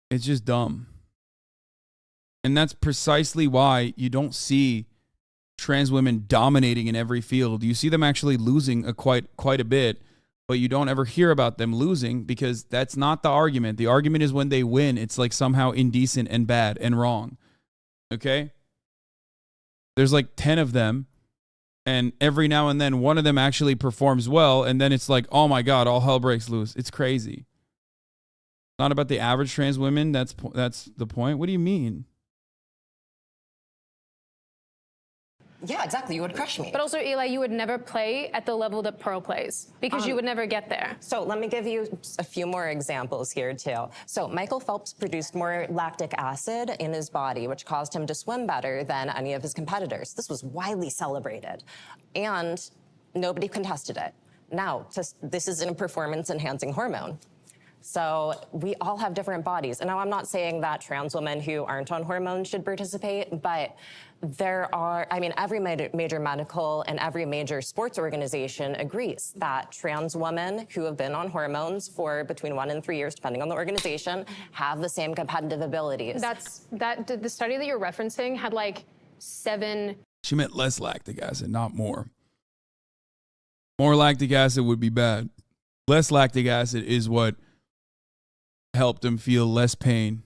It's just dumb. And that's precisely why you don't see trans women dominating in every field. You see them actually losing quite a bit, but you don't ever hear about them losing because that's not the argument. The argument is when they win, it's like somehow indecent and bad and wrong. Okay? There's like 10 of them, and every now and then one of them actually performs well, and then it's like, oh my God, all hell breaks loose. It's crazy. It's not about the average trans women. That's the point. What do you mean? Yeah, exactly. You would crush me. But also, Eli, you would never play at the level that Pearl plays because you would never get there. So let me give you a few more examples here, too. So Michael Phelps produced more lactic acid in his body, which caused him to swim better than any of his competitors. This was widely celebrated, and nobody contested it. Now, this is a performance-enhancing hormone. So we all have different bodies. And now I'm not saying that trans women who aren't on hormones should participate, but there are, I mean, every major medical and every major sports organization agrees that trans women who have been on hormones for between 1 and 3 years, depending on the organization, have the same competitive abilities. The study that you're referencing had like 7. She meant less lactic acid, not more. More lactic acid would be bad. Less lactic acid is what helped him feel less pain.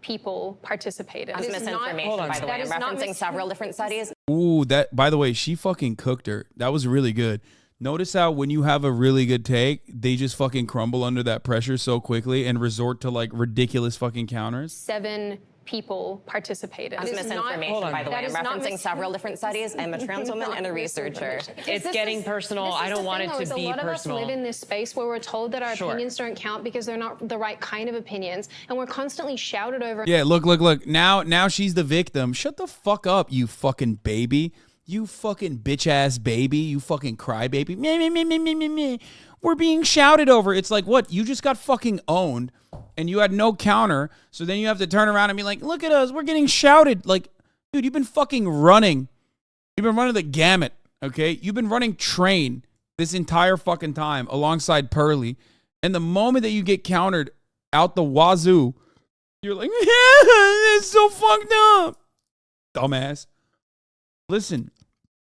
People participated. That's misinformation, by the way. I'm referencing several different studies. Ooh, that, by the way, she fucking cooked her. That was really good. Notice how when you have a really good take, they just fucking crumble under that pressure so quickly and resort to like ridiculous fucking counters. 7 people participated. That's misinformation, by the way. I'm referencing several different studies. I'm a trans woman and a researcher. It's getting personal. I don't want it to be personal. A lot of us personal. live in this space where we're told that our opinions don't count because they're not the right kind of opinions, and we're constantly shouted over. Yeah, look. Now she's the victim. Shut the fuck up, you fucking baby. You fucking bitch-ass baby. You fucking crybaby. Me. We're being shouted over. It's like, what? You just got fucking owned, and you had no counter, so then you have to turn around and be like, look at us. We're getting shouted. Like, dude, you've been fucking running. You've been running the gamut, okay? You've been running train this entire fucking time alongside Pearly, and the moment that you get countered out the wazoo, you're like, yeah, it's so fucked up. Dumbass. Listen,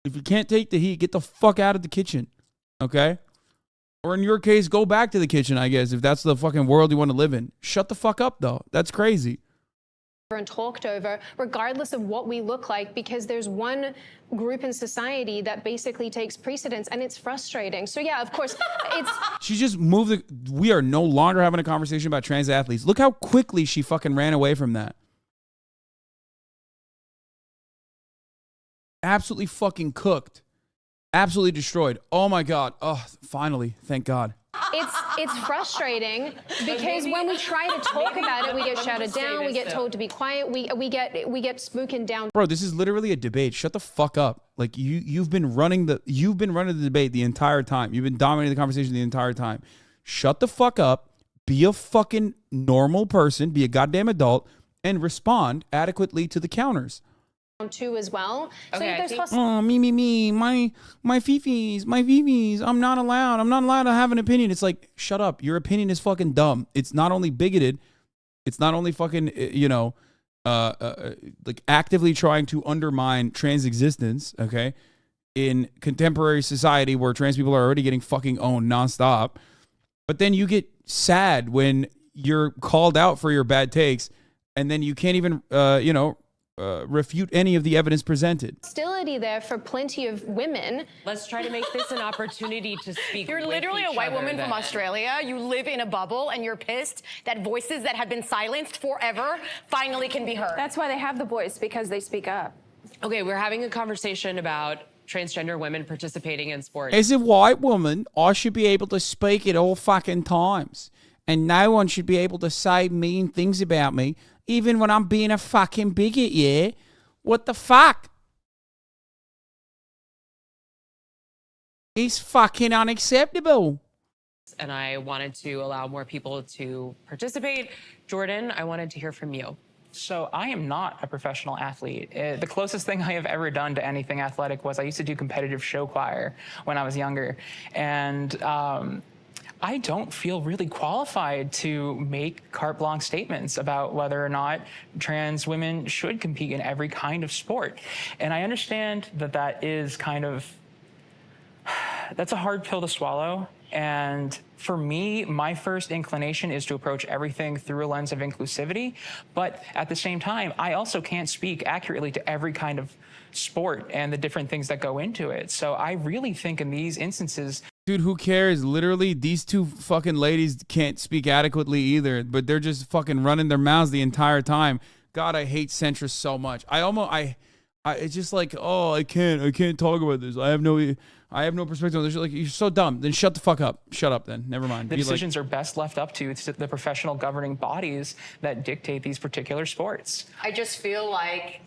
if you can't take the heat, get the fuck out of the kitchen, okay? Or in your case, go back to the kitchen, I guess, if that's the fucking world you want to live in. Shut the fuck up, though. That's crazy. And talked over, regardless of what we look like, because there's one group in society that basically takes precedence, and it's frustrating. So yeah, of course, it's... She just moved we are no longer having a conversation about trans athletes. Look how quickly she fucking ran away from that. Absolutely fucking cooked. Absolutely destroyed. Oh my God. Oh, finally. Thank God. It's frustrating because when we try to talk about it, we get shouted down, we get told to be quiet, we get spoken down. Bro, this is literally a debate. Shut the fuck up. Like you've been running the debate the entire time. You've been dominating the conversation the entire time. Shut the fuck up. Be a fucking normal person, be a goddamn adult, and respond adequately to the counters. Too as well. Okay, Oh, me, my fifis. I'm not allowed to have an opinion. It's like, shut up. Your opinion is fucking dumb. It's not only bigoted. It's not only fucking, like actively trying to undermine trans existence, okay, in contemporary society where trans people are already getting fucking owned nonstop. But then you get sad when you're called out for your bad takes, and then you can't even, refute any of the evidence presented. Hostility there for plenty of women. Let's try to make this an opportunity to speak. You're with literally a each white other woman from then. Australia. You live in a bubble and you're pissed that voices that have been silenced forever finally can be heard. That's why they have the voice, because they speak up. Okay, we're having a conversation about transgender women participating in sports. As a white woman, I should be able to speak at all fucking times. And no one should be able to say mean things about me, even when I'm being a fucking bigot, yeah? What the fuck? It's fucking unacceptable. And I wanted to allow more people to participate. Jordan, I wanted to hear from you. So I am not a professional athlete. The closest thing I have ever done to anything athletic was I used to do competitive show choir when I was younger. And I don't feel really qualified to make carte blanche statements about whether or not trans women should compete in every kind of sport. And I understand that that is kind of, that's a hard pill to swallow. And for me, my first inclination is to approach everything through a lens of inclusivity. But at the same time, I also can't speak accurately to every kind of sport and the different things that go into it. So I really think in these instances, Dude, who cares? Literally, these two fucking ladies can't speak adequately either, but they're just fucking running their mouths the entire time. God, I hate centrists so much. It's just like, oh, I can't talk about this. I have no perspective on this. Like, you're so dumb. Then shut the fuck up. Shut up then. Never mind. the decisions are best left up to the professional governing bodies that dictate these particular sports. I just feel like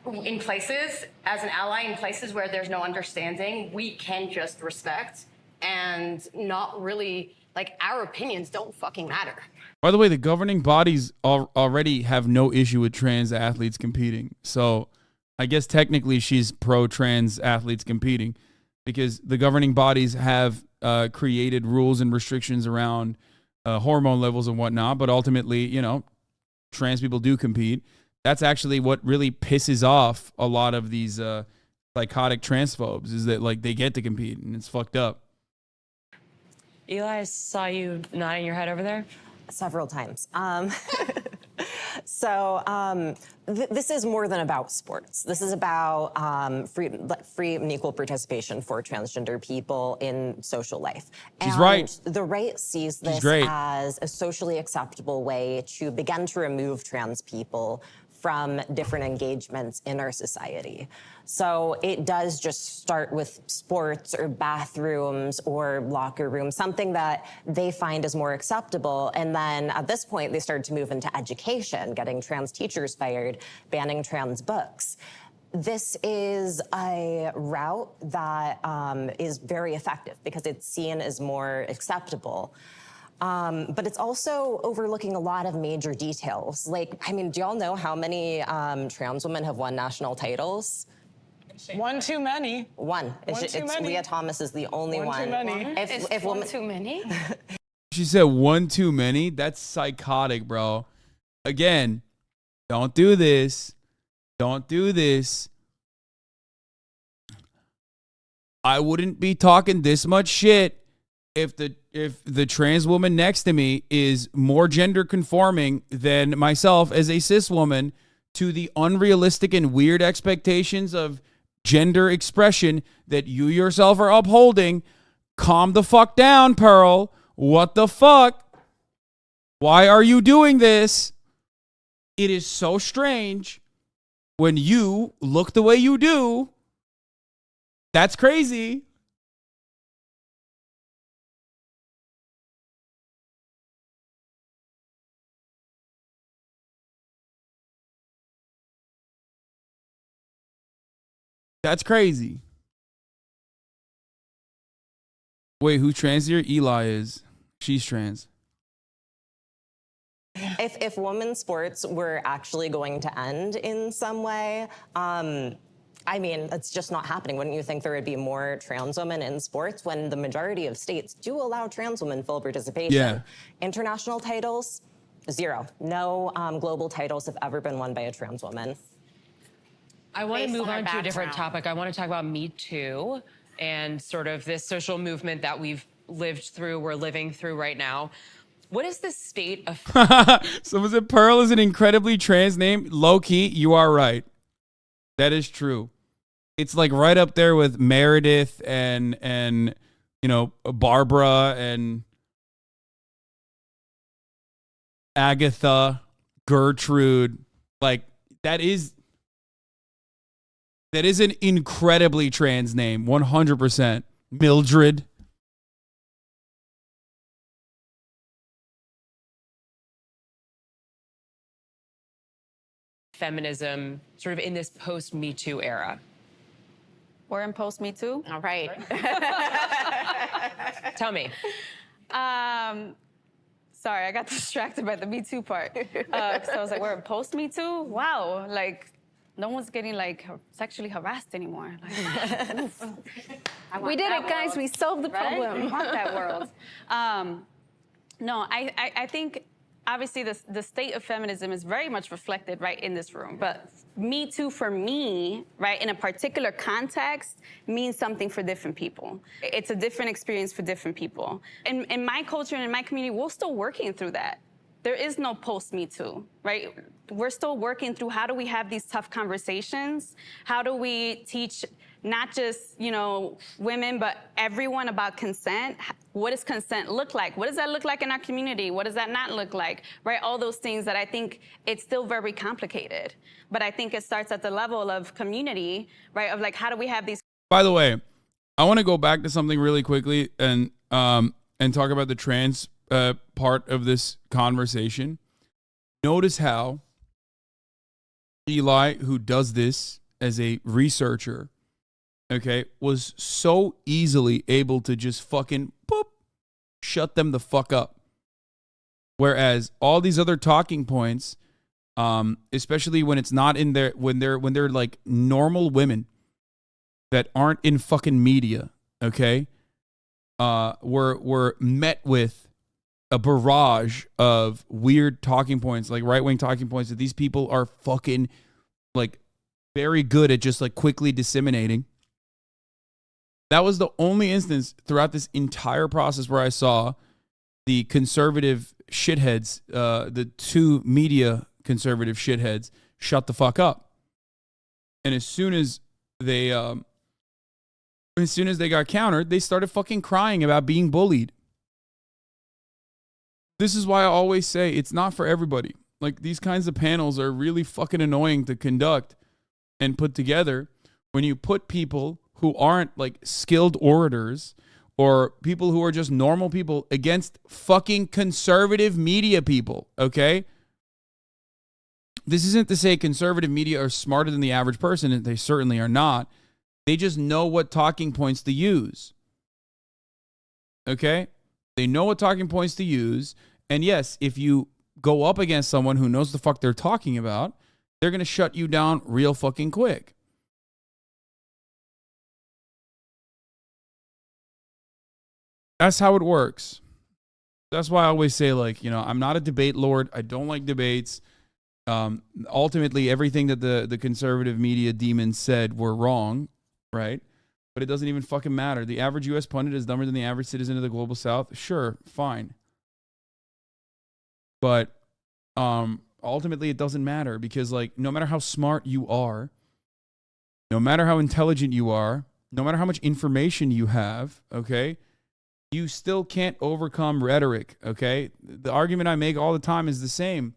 in places, as an ally, in places where there's no understanding, we can just respect and not really, like, our opinions don't fucking matter. By the way, the governing bodies already have no issue with trans athletes competing. So I guess technically she's pro-trans athletes competing because the governing bodies have created rules and restrictions around hormone levels and whatnot. But ultimately, you know, trans people do compete. That's actually what really pisses off a lot of these psychotic transphobes is that, like, they get to compete and it's fucked up. Eli, I saw you nodding your head over there. Several times. This is more than about sports. This is about free and equal participation for transgender people in social life. She's right. The right sees this as a socially acceptable way to begin to remove trans people from different engagements in our society. So it does just start with sports or bathrooms or locker rooms, something that they find is more acceptable. And then at this point, they started to move into education, getting trans teachers fired, banning trans books. This is a route that is very effective because it's seen as more acceptable. But it's also overlooking a lot of major details. Like, I mean, do y'all know how many trans women have won national titles? One too many. One. Leah Thomas is the only one. One too many. If one too many? She said one too many. That's psychotic, bro. Again, don't do this. Don't do this. I wouldn't be talking this much shit if the trans woman next to me is more gender conforming than myself as a cis woman to the unrealistic and weird expectations of gender expression that you yourself are upholding. Calm the fuck down, Pearl. What the fuck? Why are you doing this? It is so strange when you look the way you do. That's crazy. That's crazy. Wait, who trans here? Eli is. She's trans. If women's sports were actually going to end in some way, I mean, it's just not happening. Wouldn't you think there would be more trans women in sports when the majority of states do allow trans women full participation? Yeah. International titles, zero. No global titles have ever been won by a trans woman. I want to move on to a different topic. I want to talk about Me Too and sort of this social movement that we've lived through, we're living through right now. What is the state of So was it Pearl is an incredibly trans name? Low key, you are right. That is true. It's like right up there with Meredith and you know, Barbara and Agatha, Gertrude. Like that is an incredibly trans name, 100%. Mildred. feminism sort of in this post-Me Too era? We're in post-Me Too. All right. Tell me. Sorry, I got distracted by the Me Too part. So I was like, we're in post-Me Too? Wow, like, no one's getting, like, sexually harassed anymore. Like, oof. We did it, guys. We solved the problem. We want that world. No, I think obviously the state of feminism is very much reflected right in this room. But Me Too for me, right, in a particular context, means something for different people. It's a different experience for different people. In my culture and in my community, we're still working through that. There is no post-Me Too, right? We're still working through how do we have these tough conversations? How do we teach not just, you know, women, but everyone about consent? What does consent look like? What does that look like in our community? What does that not look like, right? All those things that I think it's still very complicated. But I think it starts at the level of community, right? Of like, how do we have these? By the way, I want to go back to something really quickly and talk about the trans part of this conversation. Notice how Eli, who does this as a researcher, okay, was so easily able to just fucking boop, shut them the fuck up. Whereas all these other talking points, especially when it's not in their, when they're like normal women that aren't in fucking media, okay, were met with a barrage of weird talking points, like right-wing talking points that these people are fucking like very good at just like quickly disseminating. That was the only instance throughout this entire process where I saw the conservative shitheads, the two media conservative shitheads, shut the fuck up. And as soon as they got countered, they started fucking crying about being bullied. This is why I always say it's not for everybody. Like, these kinds of panels are really fucking annoying to conduct and put together when you put people who aren't like skilled orators or people who are just normal people against fucking conservative media people, okay? This isn't to say conservative media are smarter than the average person, and they certainly are not. They just know what talking points to use, okay? They know what talking points to use. And yes, if you go up against someone who knows the fuck they're talking about, they're going to shut you down real fucking quick. That's how it works. That's why I always say, like, you know, I'm not a debate lord. I don't like debates. Ultimately, everything that the conservative media demons said were wrong, right? But it doesn't even fucking matter. The average U.S. pundit is dumber than the average citizen of the global south. Sure, fine. But ultimately, it doesn't matter because, like, no matter how smart you are, no matter how intelligent you are, no matter how much information you have, okay, you still can't overcome rhetoric, okay? The argument I make all the time is the same.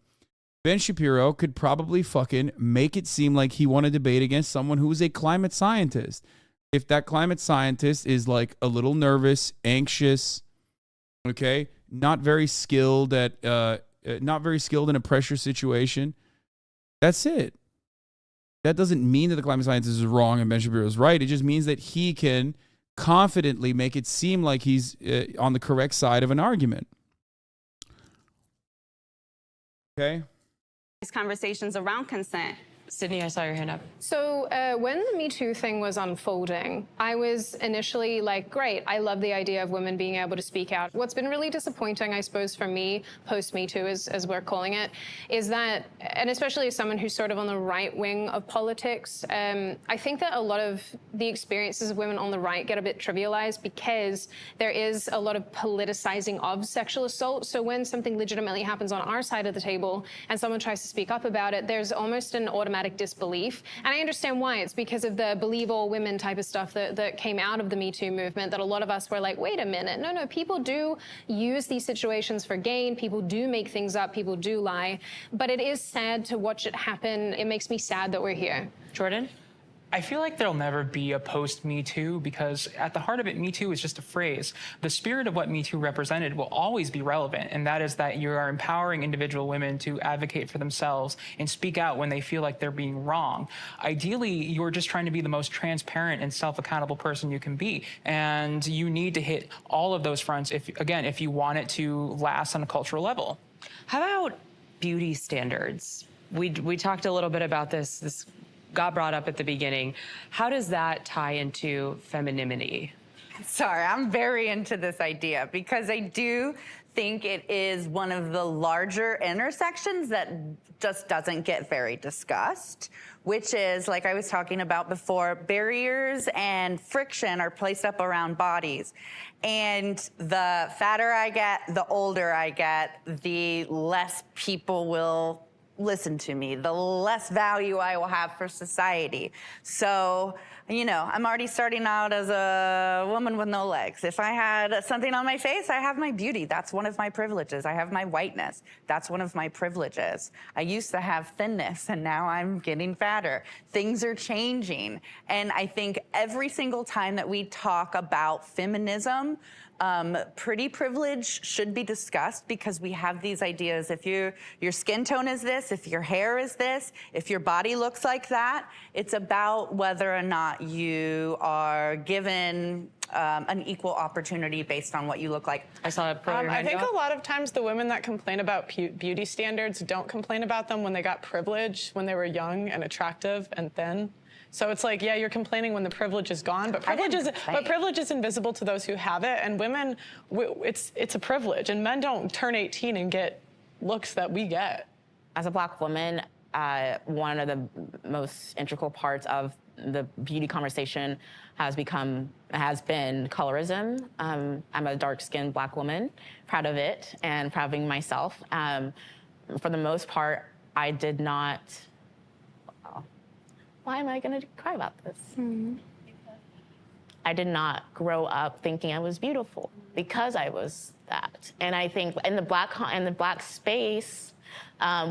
Ben Shapiro could probably fucking make it seem like he won a debate against someone who is a climate scientist. If that climate scientist is like a little nervous, anxious, okay, not very skilled in a pressure situation, that's it. That doesn't mean that the climate scientist is wrong and Ben Shapiro is right. It just means that he can confidently make it seem like he's on the correct side of an argument. Okay? These conversations around consent, Sydney, I saw your hand up. So when the Me Too thing was unfolding, I was initially like, great, I love the idea of women being able to speak out. What's been really disappointing, I suppose, for me, post-Me Too, as we're calling it, is that, and especially as someone who's sort of on the right wing of politics, I think that a lot of the experiences of women on the right get a bit trivialized because there is a lot of politicizing of sexual assault. So when something legitimately happens on our side of the table and someone tries to speak up about it, there's almost an automatic disbelief. And I understand why. It's because of the believe all women type of stuff that came out of the Me Too movement, that a lot of us were like, wait a minute, no, people do use these situations for gain. People do make things up. People do lie. But it is sad to watch it happen. It makes me sad that we're here. Jordan? I feel like there'll never be a post-Me Too because at the heart of it, Me Too is just a phrase. The spirit of what Me Too represented will always be relevant, and that is that you are empowering individual women to advocate for themselves and speak out when they feel like they're being wrong. Ideally, you're just trying to be the most transparent and self-accountable person you can be, and you need to hit all of those fronts, if you want it to last on a cultural level. How about beauty standards? We talked a little bit about this got brought up at the beginning. How does that tie into femininity? Sorry, I'm very into this idea because I do think it is one of the larger intersections that just doesn't get very discussed, which is, like I was talking about before, barriers and friction are placed up around bodies. And the fatter I get, the older I get, the less people will listen to me, the less value I will have for society. So, you know, I'm already starting out as a woman with no legs. If I had something on my face, I have my beauty. That's one of my privileges. I have my whiteness. That's one of my privileges. I used to have thinness, and now I'm getting fatter. Things are changing. And I think every single time that we talk about feminism, pretty privilege should be discussed because we have these ideas. If your skin tone is this, if your hair is this, if your body looks like that, it's about whether or not you are given an equal opportunity based on what you look like. I saw it. I think a lot of times the women that complain about beauty standards don't complain about them when they got privilege, when they were young and attractive and thin. So it's like, yeah, you're complaining when the privilege is gone, but privilege is invisible to those who have it. And women, it's a privilege, and men don't turn 18 and get looks that we get. As a Black woman, one of the most integral parts of the beauty conversation has been colorism. I'm a dark-skinned Black woman, proud of it and proud of being myself. For the most part, I did not. Why am I going to cry about this? I did not grow up thinking I was beautiful because I was that. And I think in the Black space,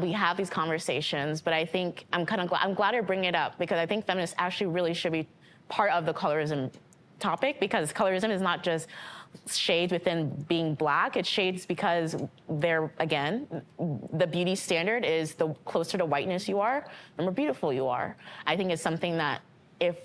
we have these conversations, but I think I'm glad I bring it up because I think feminists actually really should be part of the colorism topic, because colorism is not just shades within being Black. It's shades because they're, again, the beauty standard is the closer to whiteness you are, the more beautiful you are. I think it's something that if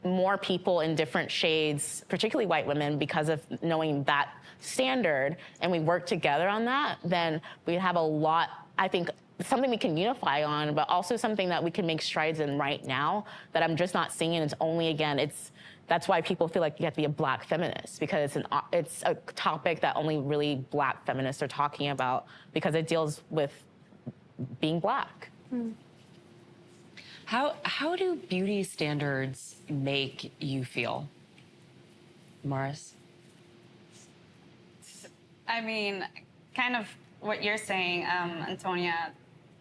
more people in different shades, particularly white women, because of knowing that standard, and we work together on that, then we have a lot, I think, something we can unify on, but also something that we can make strides in right now that I'm just not seeing. And it's only, again, that's why people feel like you have to be a Black feminist, because it's a topic that only really Black feminists are talking about because it deals with being Black. How do beauty standards make you feel, Morris? I mean, kind of what you're saying, Antonia,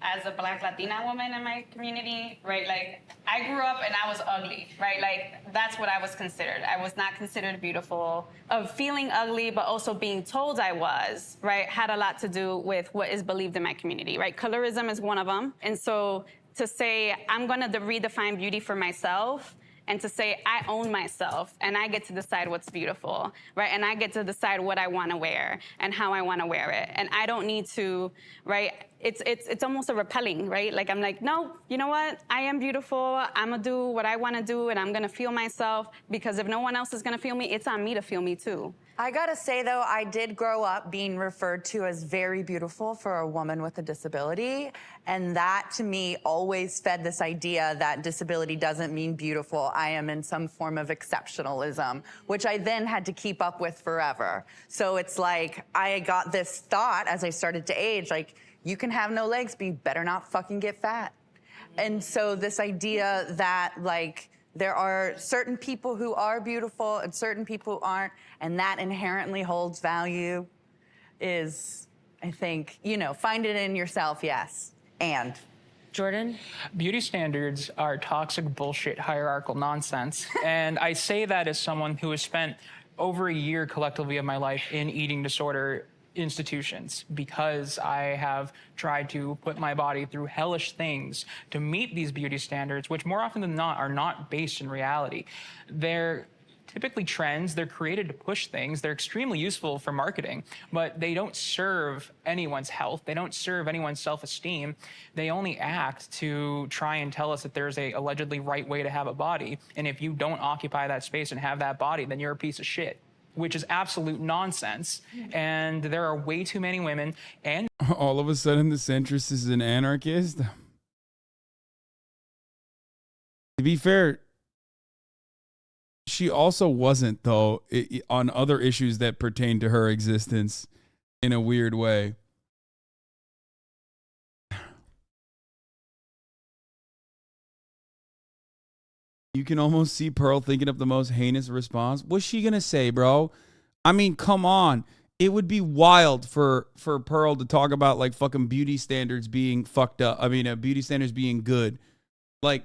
as a Black Latina woman in my community, right? Like, I grew up and I was ugly, right? Like, that's what I was considered. I was not considered beautiful. Of feeling ugly, but also being told I was, right, had a lot to do with what is believed in my community, right? Colorism is one of them. And so to say, I'm gonna redefine beauty for myself, and to say, I own myself, and I get to decide what's beautiful, right? And I get to decide what I wanna wear and how I wanna wear it. And I don't need to, right? It's almost a repelling, right? Like, I'm like, no, you know what? I am beautiful, I'm gonna do what I wanna do, and I'm gonna feel myself, because if no one else is gonna feel me, it's on me to feel me too. I gotta say though, I did grow up being referred to as very beautiful for a woman with a disability. And that to me always fed this idea that disability doesn't mean beautiful. I am in some form of exceptionalism, which I then had to keep up with forever. So it's like, I got this thought as I started to age, like, you can have no legs, but you better not fucking get fat. And so this idea that like, there are certain people who are beautiful and certain people who aren't, and that inherently holds value is, I think, you know, find it in yourself, yes. And Jordan? Beauty standards are toxic bullshit hierarchical nonsense. And I say that as someone who has spent over a year collectively of my life in eating disorder institutions, because I have tried to put my body through hellish things to meet these beauty standards, which more often than not are not based in reality. They're typically trends, they're created to push things, they're extremely useful for marketing, but they don't serve anyone's health, they don't serve anyone's self-esteem. They only act to try and tell us that there's a allegedly right way to have a body, and if you don't occupy that space and have that body, then you're a piece of shit, which is absolute nonsense. And there are way too many women and All of a sudden, the centrist is an anarchist. To be fair, she also wasn't, though, on other issues that pertain to her existence in a weird way. You can almost see Pearl thinking of the most heinous response. What's she going to say, bro? I mean, come on. It would be wild for Pearl to talk about like fucking beauty standards being fucked up. I mean, beauty standards being good. Like,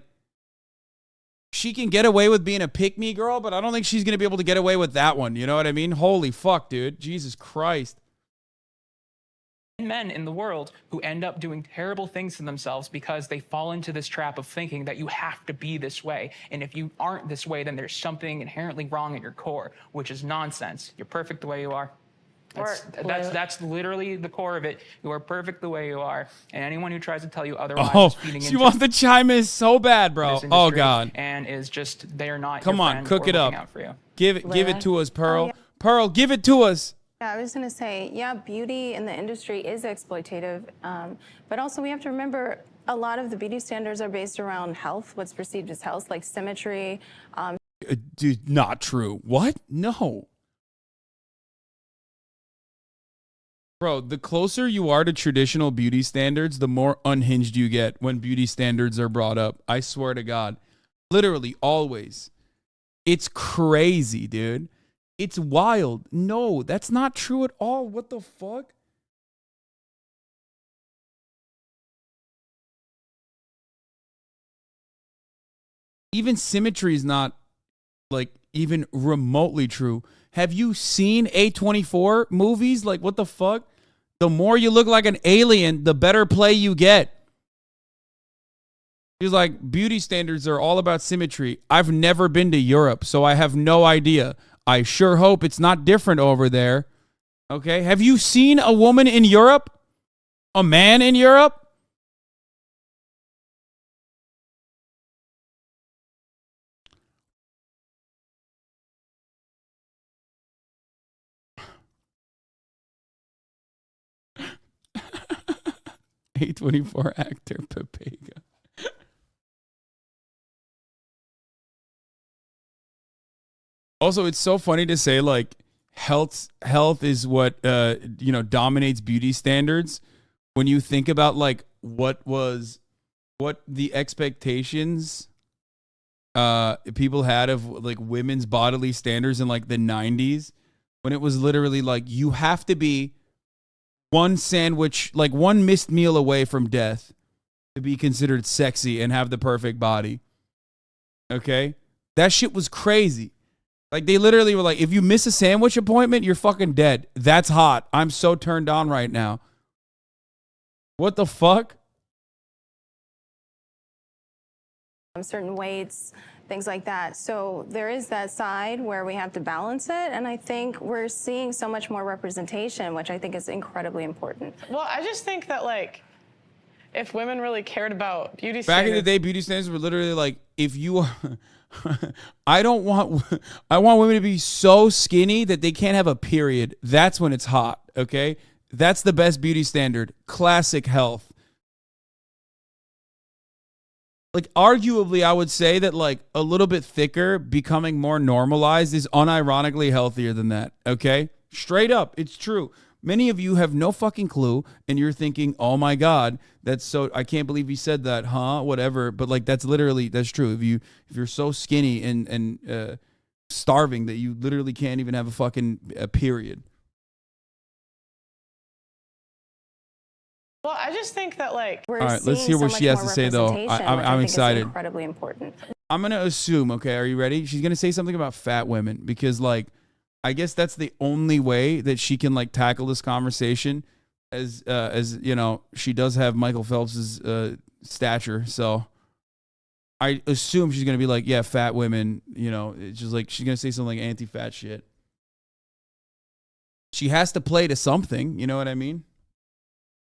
she can get away with being a pick-me girl, but I don't think she's going to be able to get away with that one. You know what I mean? Holy fuck, dude. Jesus Christ. men in the world who end up doing terrible things to themselves because they fall into this trap of thinking that you have to be this way. And if you aren't this way, then there's something inherently wrong at your core, which is nonsense. You're perfect the way you are. That's literally the core of it. You are perfect the way you are. And anyone who tries to tell you otherwise is feeding into she wants to chime in so bad, bro. Oh, God. And is just, they're not Come your on, friend cook or it up. looking out for you. Give it to us, Pearl. Pearl, give it to us. Yeah, I was going to say, yeah, beauty in the industry is exploitative, but also we have to remember a lot of the beauty standards are based around health, what's perceived as health, like symmetry. Dude, not true. What? No. Bro, the closer you are to traditional beauty standards, the more unhinged you get when beauty standards are brought up. I swear to God. Literally, always. It's crazy, dude. It's wild. No, that's not true at all. What the fuck? Even symmetry is not, like, even remotely true. Have you seen A24 movies? Like, what the fuck? The more you look like an alien, the better play you get. He's like, beauty standards are all about symmetry. I've never been to Europe, so I have no idea. I sure hope it's not different over there. Okay, have you seen a woman in Europe? A man in Europe? A24 actor Pepega. Also, it's so funny to say like health is what dominates beauty standards when you think about like what the expectations people had of like women's bodily standards in like the 90s, when it was literally like you have to be one sandwich, like one missed meal away from death to be considered sexy and have the perfect body. Okay? That shit was crazy. Like, they literally were like, if you miss a sandwich appointment, you're fucking dead. That's hot. I'm so turned on right now. What the fuck? Certain weights, things like that. So there is that side where we have to balance it, and I think we're seeing so much more representation, which I think is incredibly important. Well, I just think that, like, if women really cared about beauty Back standards. in the day, beauty standards were literally like, if you are, I want women to be so skinny that they can't have a period. That's when it's hot, okay? That's the best beauty standard. Classic health. Like, arguably, I would say that, like, a little bit thicker, becoming more normalized is unironically healthier than that, okay? Straight up, it's true. Many of you have no fucking clue, and you're thinking, oh my God, that's so, I can't believe he said that, huh? Whatever. But, like, that's true. If you're so skinny and starving that you literally can't even have a period. Well, I just think that, like, all right, let's hear what she has to say, though. I'm excited. Incredibly important. I'm going to assume, okay, are you ready? She's going to say something about fat women because, like, I guess that's the only way that she can, like, tackle this conversation as you know, she does have Michael Phelps's stature. So I assume she's going to be like, yeah, fat women, you know, it's just like she's going to say something like anti-fat shit. She has to play to something, you know what I mean?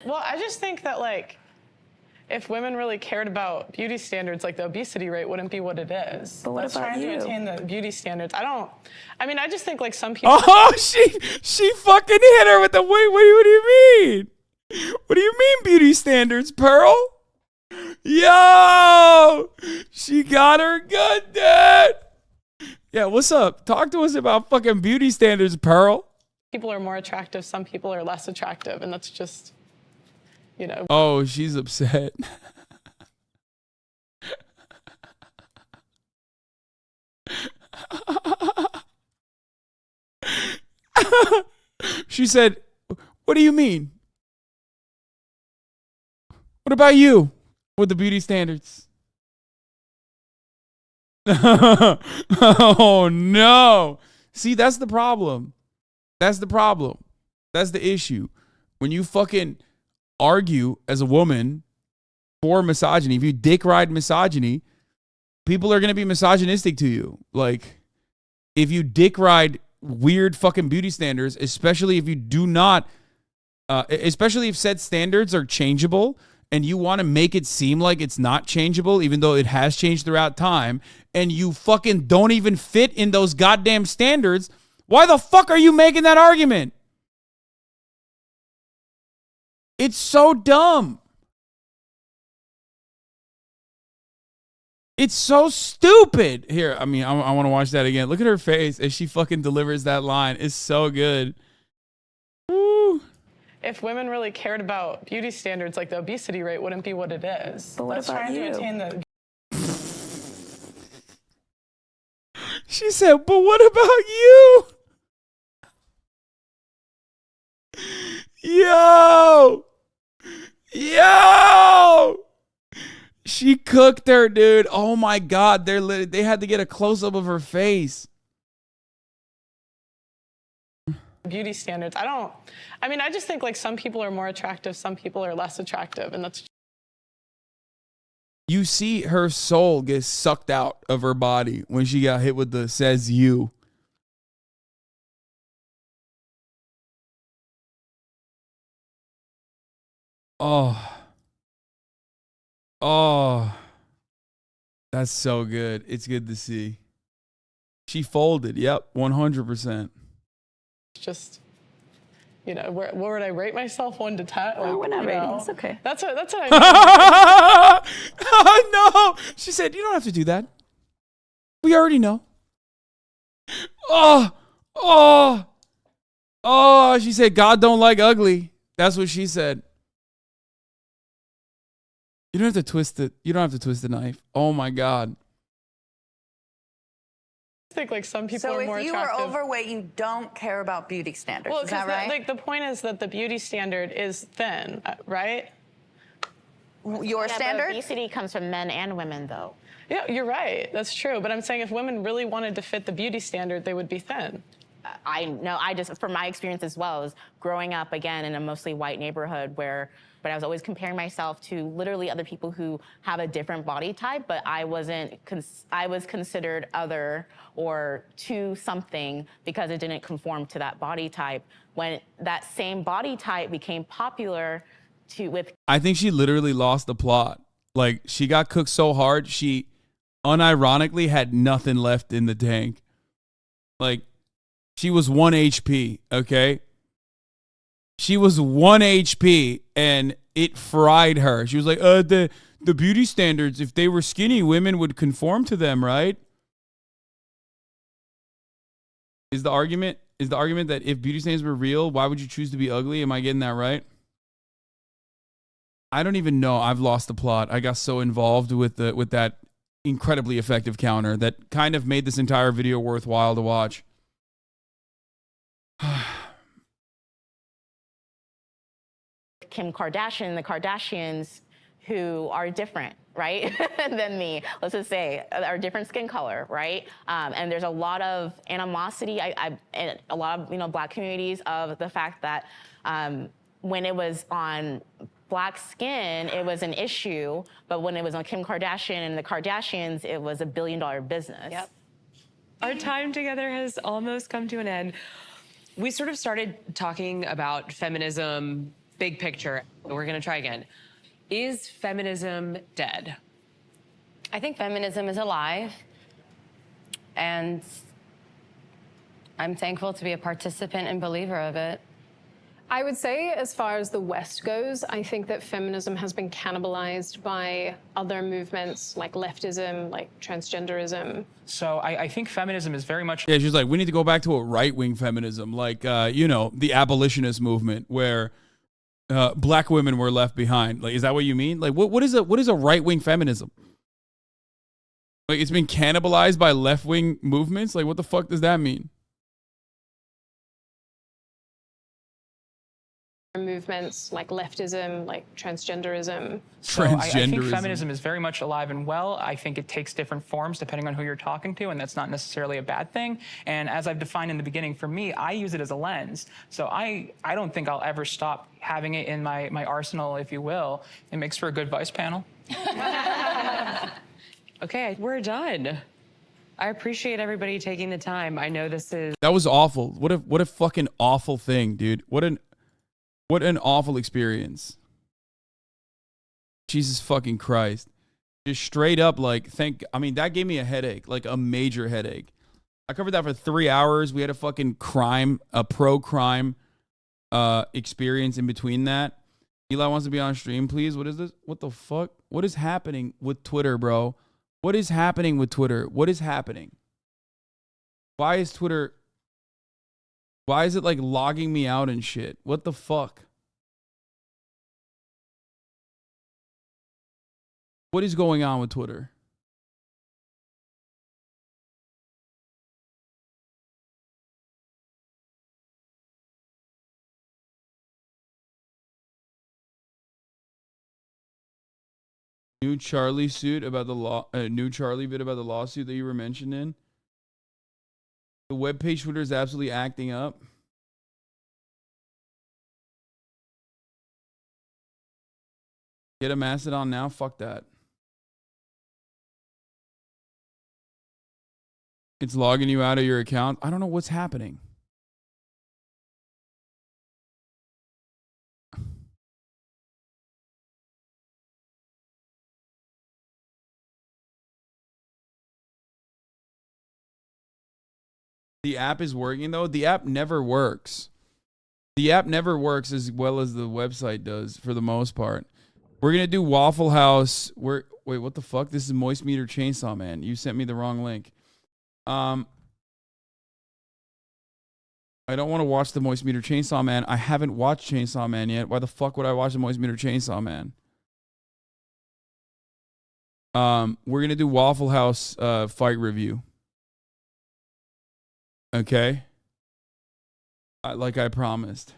well, I just think that, like, if women really cared about beauty standards, like, the obesity rate wouldn't be what it is. But what That's about trying you? to attain the beauty standards. I just think, like, some people. Oh, she fucking hit her with the, wait, what do you mean? What do you mean beauty standards, Pearl? Yo, she got her good, dude. Yeah, what's up? Talk to us about fucking beauty standards, Pearl. People are more attractive, some people are less attractive, and that's just, you know. Oh, she's upset. She said, what do you mean? What about you with the beauty standards? Oh, no. See, that's the problem. That's the problem. That's the issue. When you fucking argue as a woman for misogyny, if you dick ride misogyny, people are going to be misogynistic to you. Like, if you dick ride weird fucking beauty standards, especially if you do not, especially if said standards are changeable and you want to make it seem like it's not changeable, even though it has changed throughout time, and you fucking don't even fit in those goddamn standards, why the fuck are you making that argument? It's so dumb. It's so stupid. Here, I mean, I want to watch that again. Look at her face as she fucking delivers that line. It's so good. Woo. If women really cared about beauty standards, like, the obesity rate wouldn't be what it is. But what That's about trying you? to attain the. She said, but what about you? Yo! She cooked her, dude. Oh my God. They had to get a close-up of her face. Beauty standards. I just think, like, some people are more attractive, some people are less attractive, and that's. You see her soul get sucked out of her body when she got hit with the says you. Oh, that's so good. It's good to see. She folded. Yep, 100%. Just, you know, where would I rate myself 1 to 10? Oh, we're not rating. It's okay. That's what I mean. Oh, no. She said, you don't have to do that. We already know. Oh, she said, God don't like ugly. That's what she said. You don't have to twist it. You don't have to twist the knife. Oh my God. I think, like, some people So are more if you attractive. are overweight, you don't care about beauty standards. Well, is that right? like, the point is that the beauty standard is thin, right? Your standard? But obesity comes from men and women, though. Yeah, you're right. That's true. But I'm saying if women really wanted to fit the beauty standard, they would be thin. I know, from my experience as well, is growing up, again, in a mostly white neighborhood but I was always comparing myself to literally other people who have a different body type, but I was considered other or to something because it didn't conform to that body type. When that same body type became popular, I think she literally lost the plot. Like, she got cooked so hard, she unironically had nothing left in the tank. Like, she was 1 HP, okay? She was 1 HP, and it fried her. She was like, the beauty standards, if they were skinny, women would conform to them, right? Is the argument that if beauty standards were real, why would you choose to be ugly? Am I getting that right? I don't even know. I've lost the plot. I got so involved with that incredibly effective counter that kind of made this entire video worthwhile to watch. Kim Kardashian, the Kardashians who are different, right, than me, let's just say, are different skin color, right? And there's a lot of animosity, in a lot of, Black communities of the fact that when it was on Black skin, it was an issue, but when it was on Kim Kardashian and the Kardashians, it was $1 billion business. Yep. Our time together has almost come to an end. We sort of started talking about feminism, big picture. We're gonna try again. Is feminism dead? I think feminism is alive, and I'm thankful to be a participant and believer of it. I would say, as far as the West goes, I think that feminism has been cannibalized by other movements like leftism, like transgenderism. So I think feminism is very much... Yeah, she's like, we need to go back to a right-wing feminism, like, the abolitionist movement, where Black women were left behind. Like, is that what you mean? Like, what is a right-wing feminism? Like, it's been cannibalized by left-wing movements? Like, what the fuck does that mean? Movements like leftism, like transgenderism. So I think feminism is very much alive and well. I think it takes different forms depending on who you're talking to, and that's not necessarily a bad thing. And as I've defined in the beginning, for me, I use it as a lens. So I don't think I'll ever stop having it in my arsenal, if you will. It makes for a good vice panel. Okay, we're done. I appreciate everybody taking the time. I know this is... That was awful. What a fucking awful thing, dude. What an awful experience. Jesus fucking Christ. Just straight up, like, that gave me a headache, like a major headache. I covered that for 3 hours. We had a fucking pro-crime experience in between that. Eli wants to be on stream, please. What is this? What the fuck? What is happening with Twitter, bro? What is happening with Twitter? What is happening? Why is Twitter... Why is it like logging me out and shit? What the fuck? What is going on with Twitter? New Charlie suit about the new Charlie bit about the lawsuit that you were mentioned in. The webpage Twitter is absolutely acting up. Get a Mastodon now? Fuck that. It's logging you out of your account. I don't know what's happening. The app is working, though. The app never works. The app never works as well as the website does for the most part. We're going to do Waffle House. Wait, what the fuck? This is Moist Meter Chainsaw Man. You sent me the wrong link. I don't want to watch the Moist Meter Chainsaw Man. I haven't watched Chainsaw Man yet. Why the fuck would I watch the Moist Meter Chainsaw Man? We're going to do Waffle House fight review. Okay? Like I promised.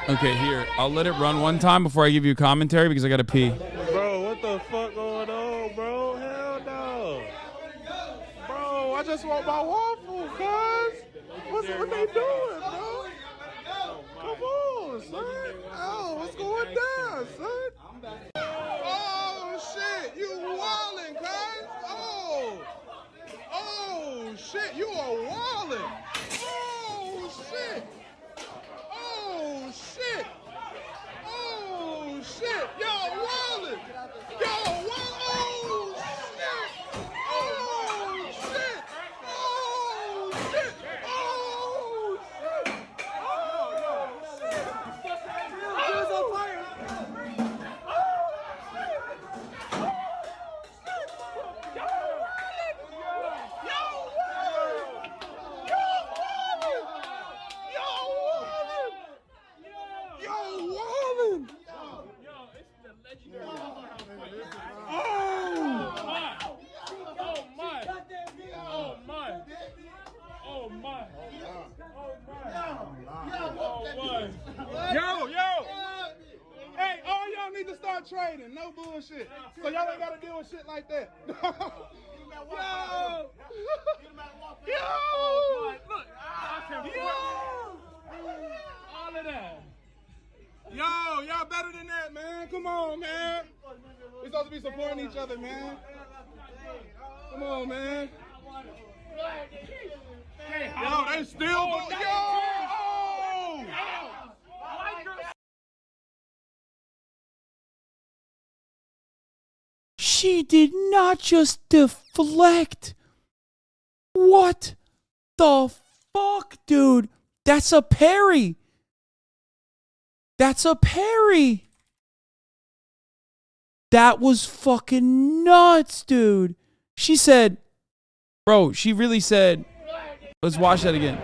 Okay, here. I'll let it run one time before I give you a commentary because I got to pee. Bro, what the fuck going on, bro? Hell no. Bro, I just want my waffle, cuz. What they doing, bro? Come on, son. Oh, what's going down, son? Oh, shit. You wildin', cuz. Oh, shit. You are wildin'. Oh, shit. trading, no bullshit. So y'all ain't gotta deal with shit like that. Yo! All of that. Yo, y'all better than that, man. Come on, man. We're supposed to be supporting each other, man. Come on, man. Yo, they still go. Yo! She did not just deflect. What the fuck, dude? That's a parry. That's a parry. That was fucking nuts, dude. She said, bro, she really said, let's watch that again.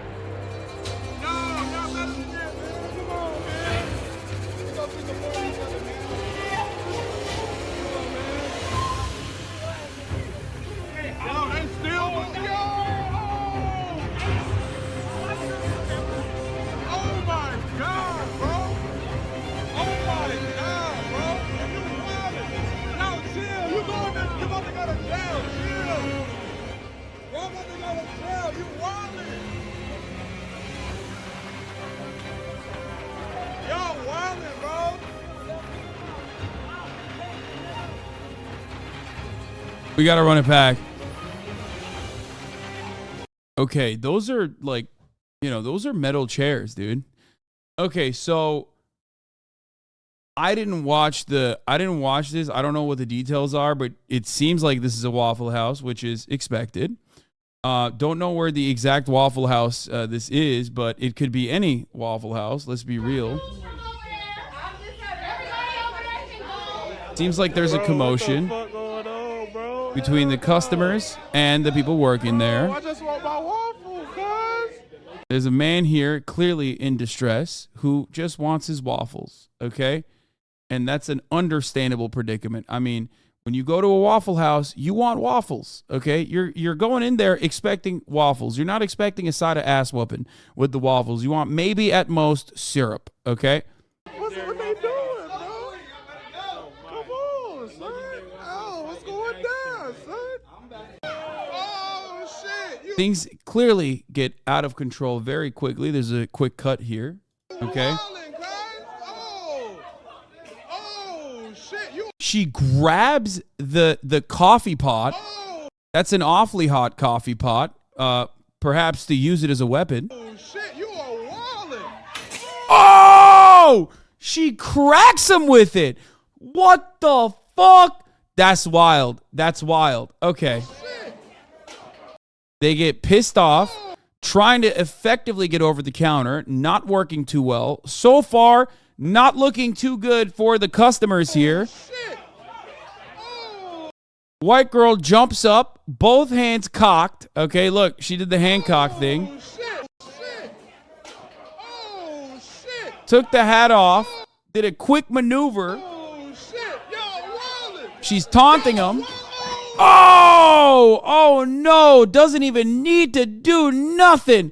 We gotta run it back. Okay, those are like, you know, those are metal chairs, dude. Okay, so I didn't watch this. I don't know what the details are, but it seems like this is a Waffle House, which is expected. Don't know where the exact Waffle House this is, but it could be any Waffle House. Let's be real. Seems like there's a commotion between the customers and the people working there. I just want my waffle, cuz. There's a man here clearly in distress who just wants his waffles, okay? And that's an understandable predicament. I mean, when you go to a Waffle House, you want waffles, okay? You're going in there expecting waffles. You're not expecting a side of ass whooping with the waffles. You want maybe at most syrup, okay? What they doing, bro? Come on, son. Oh, what's going down, son? Oh, shit. Things clearly get out of control very quickly. There's a quick cut here, okay? She grabs the coffee pot. That's an awfully hot coffee pot. Perhaps to use it as a weapon. Oh, shit. You are wildin'. Oh! She cracks him with it. What the fuck? That's wild. That's wild. Okay. They get pissed off, trying to effectively get over the counter, not working too well. So far, not looking too good for the customers here. White girl jumps up, both hands cocked. Okay, look, she did the Hancock thing. Took the hat off, did a quick maneuver. She's taunting him. Oh no, doesn't even need to do nothing.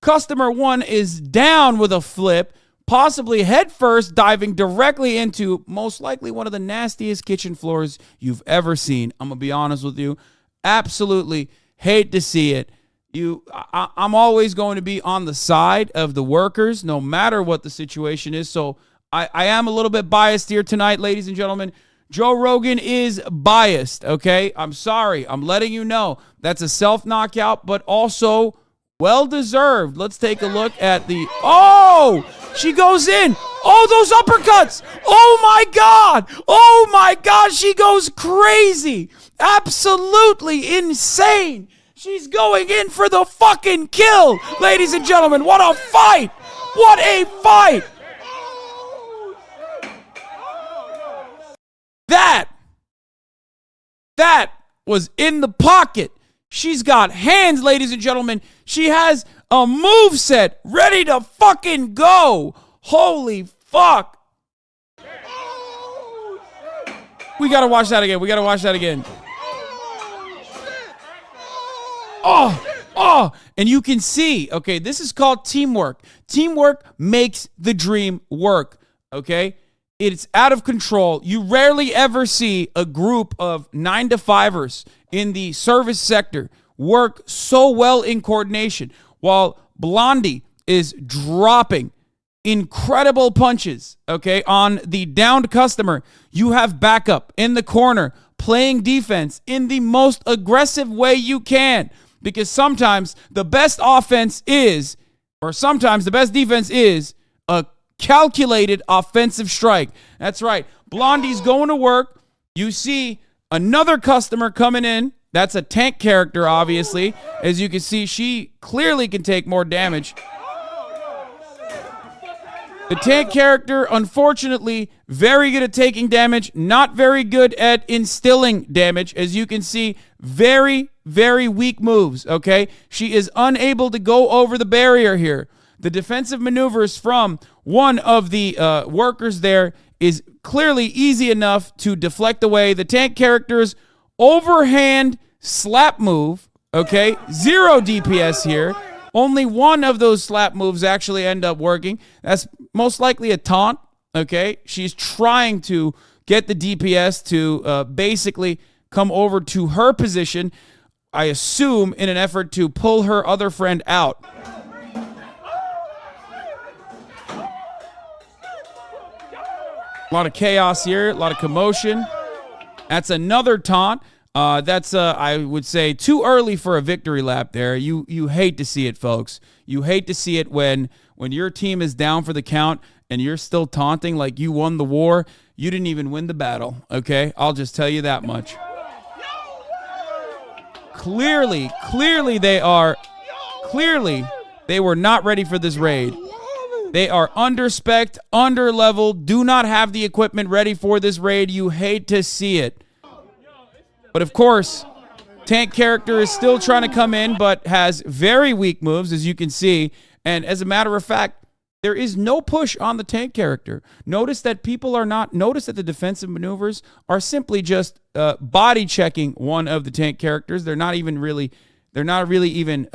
Customer one is down with a flip, possibly head first, diving directly into most likely one of the nastiest kitchen floors you've ever seen. I'm gonna be honest with you. Absolutely hate to see it. I'm always going to be on the side of the workers, no matter what the situation is. So I am a little bit biased here tonight, ladies and gentlemen. Joe Rogan is biased, okay? I'm sorry. I'm letting you know. That's a self-knockout, but also well-deserved. Let's take a look at the... Oh! She goes in. Oh, those uppercuts. Oh, my God. Oh, my God. She goes crazy. Absolutely insane. She's going in for the fucking kill. Ladies and gentlemen, what a fight. What a fight. That was in the pocket. She's got hands, ladies and gentlemen. She has a moveset ready to fucking go. Holy fuck. We gotta watch that again. We gotta watch that again. Oh, and you can see, okay, this is called teamwork. Teamwork makes the dream work, okay? It's out of control. You rarely ever see a group of 9-to-5ers in the service sector work so well in coordination, while Blondie is dropping incredible punches, okay, on the downed customer. You have backup in the corner playing defense in the most aggressive way you can, because sometimes the best offense is, or sometimes the best defense is, a calculated offensive strike. That's right. Blondie's going to work. You see another customer coming in. That's a tank character, obviously. As you can see, she clearly can take more damage. The tank character, unfortunately, very good at taking damage, not very good at instilling damage. As you can see, very, very weak moves, okay? She is unable to go over the barrier here. The defensive maneuvers from one of the workers there is clearly easy enough to deflect away. The tank character's overhand slap move, okay? 0 DPS here. Only one of those slap moves actually end up working. That's most likely a taunt, okay? She's trying to get the DPS to basically come over to her position, I assume in an effort to pull her other friend out. A lot of chaos here, a lot of commotion. That's another taunt. That's, I would say, too early for a victory lap there. You hate to see it, folks. You hate to see it when your team is down for the count and you're still taunting like you won the war. You didn't even win the battle, okay? I'll just tell you that much. Clearly they were not ready for this raid. They are under-spec'd, under-leveled, do not have the equipment ready for this raid. You hate to see it. But of course, tank character is still trying to come in, but has very weak moves, as you can see. And as a matter of fact, there is no push on the tank character. Notice that notice that the defensive maneuvers are simply just body checking one of the tank characters. They're not really even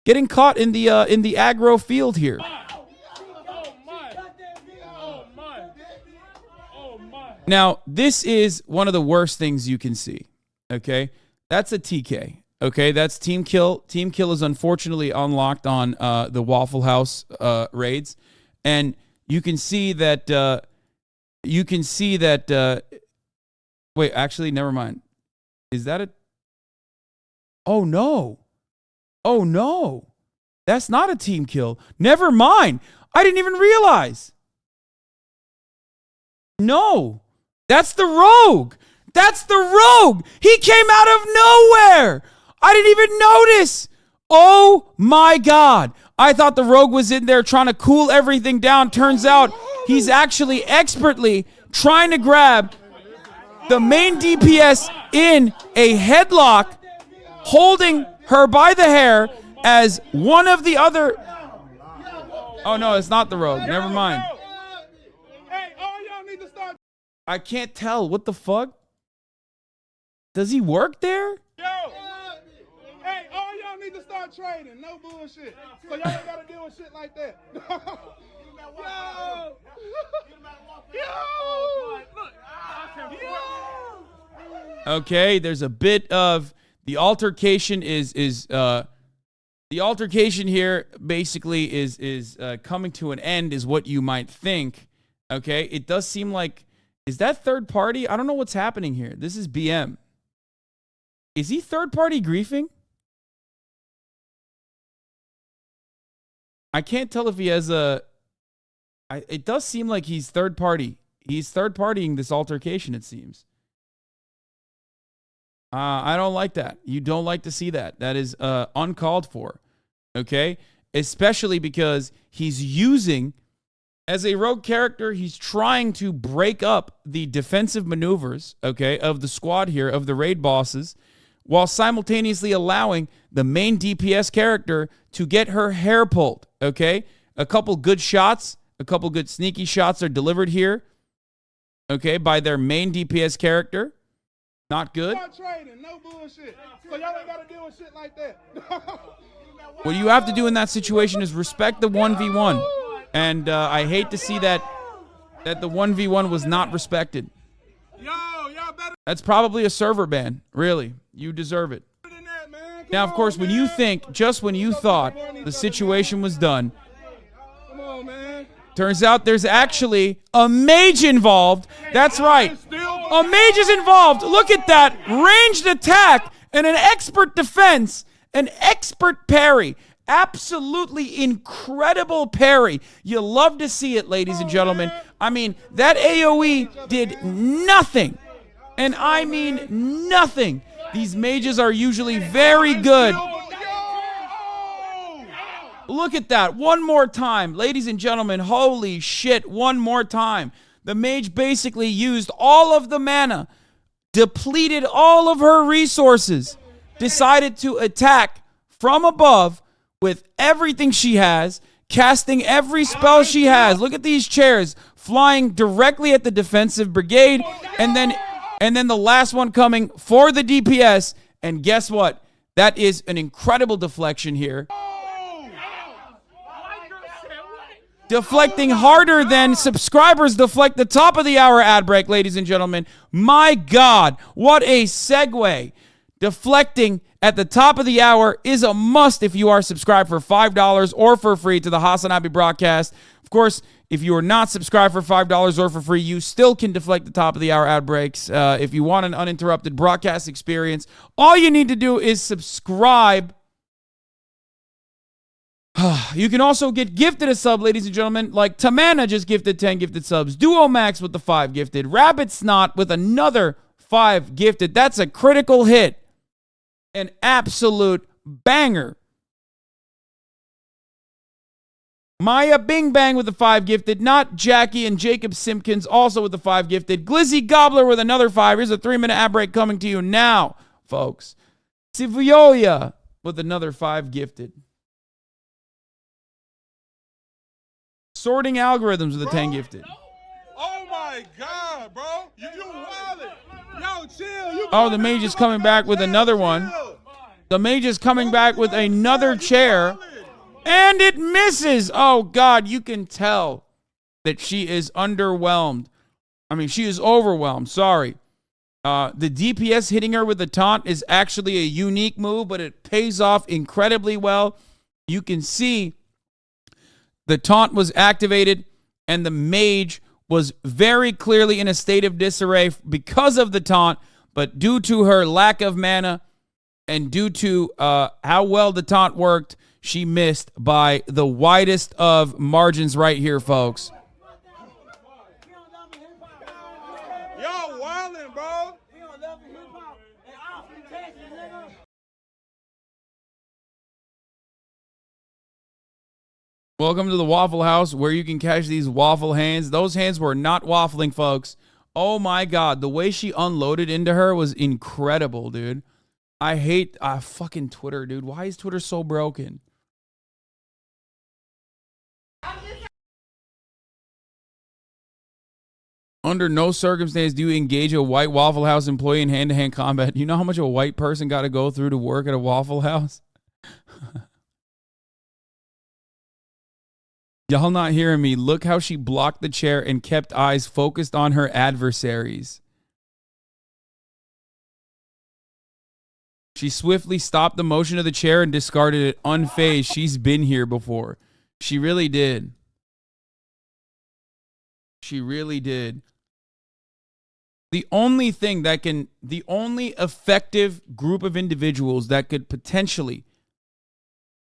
getting caught in the aggro field here. Now, this is one of the worst things you can see, okay? That's a TK, okay? That's team kill. Team kill is unfortunately unlocked on the Waffle House raids. And you can see that, wait, actually, never mind. Is that a, oh no. Oh no. That's not a team kill. Never mind. I didn't even realize. No. That's the rogue. That's the rogue. He came out of nowhere. I didn't even notice. Oh my God. I thought the rogue was in there trying to cool everything down. Turns out he's actually expertly trying to grab the main DPS in a headlock, holding her by the hair as one of the other. Oh no, it's not the rogue. Never mind. I can't tell. What the fuck? Does he work there? Yo! Hey, all y'all need to start trading. No bullshit. So y'all ain't gotta deal with shit like that. Yo! Okay, there's a bit of the altercation the altercation here basically is coming to an end, is what you might think. Okay, it does seem like, is that third party? I don't know what's happening here. This is BM. Is he third party griefing? I can't tell if he has it does seem like he's third party. He's third partying this altercation, it seems. I don't like that. You don't like to see that. That is uncalled for. Okay? Especially because he's using, as a rogue character, he's trying to break up the defensive maneuvers, okay, of the squad here, of the raid bosses, while simultaneously allowing the main DPS character to get her hair pulled, okay? A couple good shots, a couple good sneaky shots are delivered here, okay, by their main DPS character. Not good. Not trading, no bullshit. So y'all ain't gotta deal with shit like that. What you have to do in that situation is respect the 1v1. And I hate to see that the 1v1 was not respected. That's probably a server ban. Really. You deserve it. Now, of course, when you think, just when you thought the situation was done, turns out there's actually a mage involved. That's right. A mage is involved. Look at that. Ranged attack and an expert defense. An expert parry. Absolutely incredible parry. You love to see it, ladies and gentlemen. I mean, that AoE did nothing. And I mean nothing. These mages are usually very good. Look at that. One more time. Ladies and gentlemen, holy shit. One more time. The mage basically used all of the mana, depleted all of her resources, decided to attack from above with everything she has, casting every spell she has. Look at these chairs flying directly at the defensive brigade, and then the last one coming for the DPS. And guess what? That is an incredible deflection here. Deflecting harder than subscribers deflect the top of the hour ad break, ladies and gentlemen. My God, what a segue. Deflecting at the top of the hour is a must if you are subscribed for $5 or for free to the HasanAbi broadcast. Of course, if you are not subscribed for $5 or for free, you still can deflect the top of the hour ad breaks. If you want an uninterrupted broadcast experience, all you need to do is subscribe. You can also get gifted a sub, ladies and gentlemen, like Tamana just gifted 10 gifted subs, Duo Max with the 5 gifted, Rabbit Snot with another 5 gifted. That's a critical hit. An absolute banger. Maya Bing Bang with the 5 gifted, Not Jackie and Jacob Simpkins also with the 5 gifted, Glizzy Gobbler with another 5. Here's a 3-minute ad break coming to you now, folks. Sivioya with another 5 gifted. Sorting Algorithms with a 10 gifted. Oh my God, bro. You wildin'. Yo, chill. Oh, the mage is coming back with another one. The mage is coming back with another chair. And it misses. Oh, God, you can tell that she is underwhelmed. I mean, she is overwhelmed. Sorry. The DPS hitting her with the taunt is actually a unique move, but it pays off incredibly well. You can see the taunt was activated, and the mage was very clearly in a state of disarray because of the taunt, but due to her lack of mana and due to how well the taunt worked, she missed by the widest of margins right here, folks. Yo, wildin', bro. Welcome to the Waffle House, where you can catch these waffle hands. Those hands were not waffling, folks. Oh, my God. The way she unloaded into her was incredible, dude. I hate fucking Twitter, dude. Why is Twitter so broken? Under no circumstance do you engage a white Waffle House employee in hand-to-hand combat. You know how much a white person got to go through to work at a Waffle House? Y'all not hearing me. Look how she blocked the chair and kept eyes focused on her adversaries. She swiftly stopped the motion of the chair and discarded it unfazed. She's been here before. She really did. She really did. The only effective group of individuals that could potentially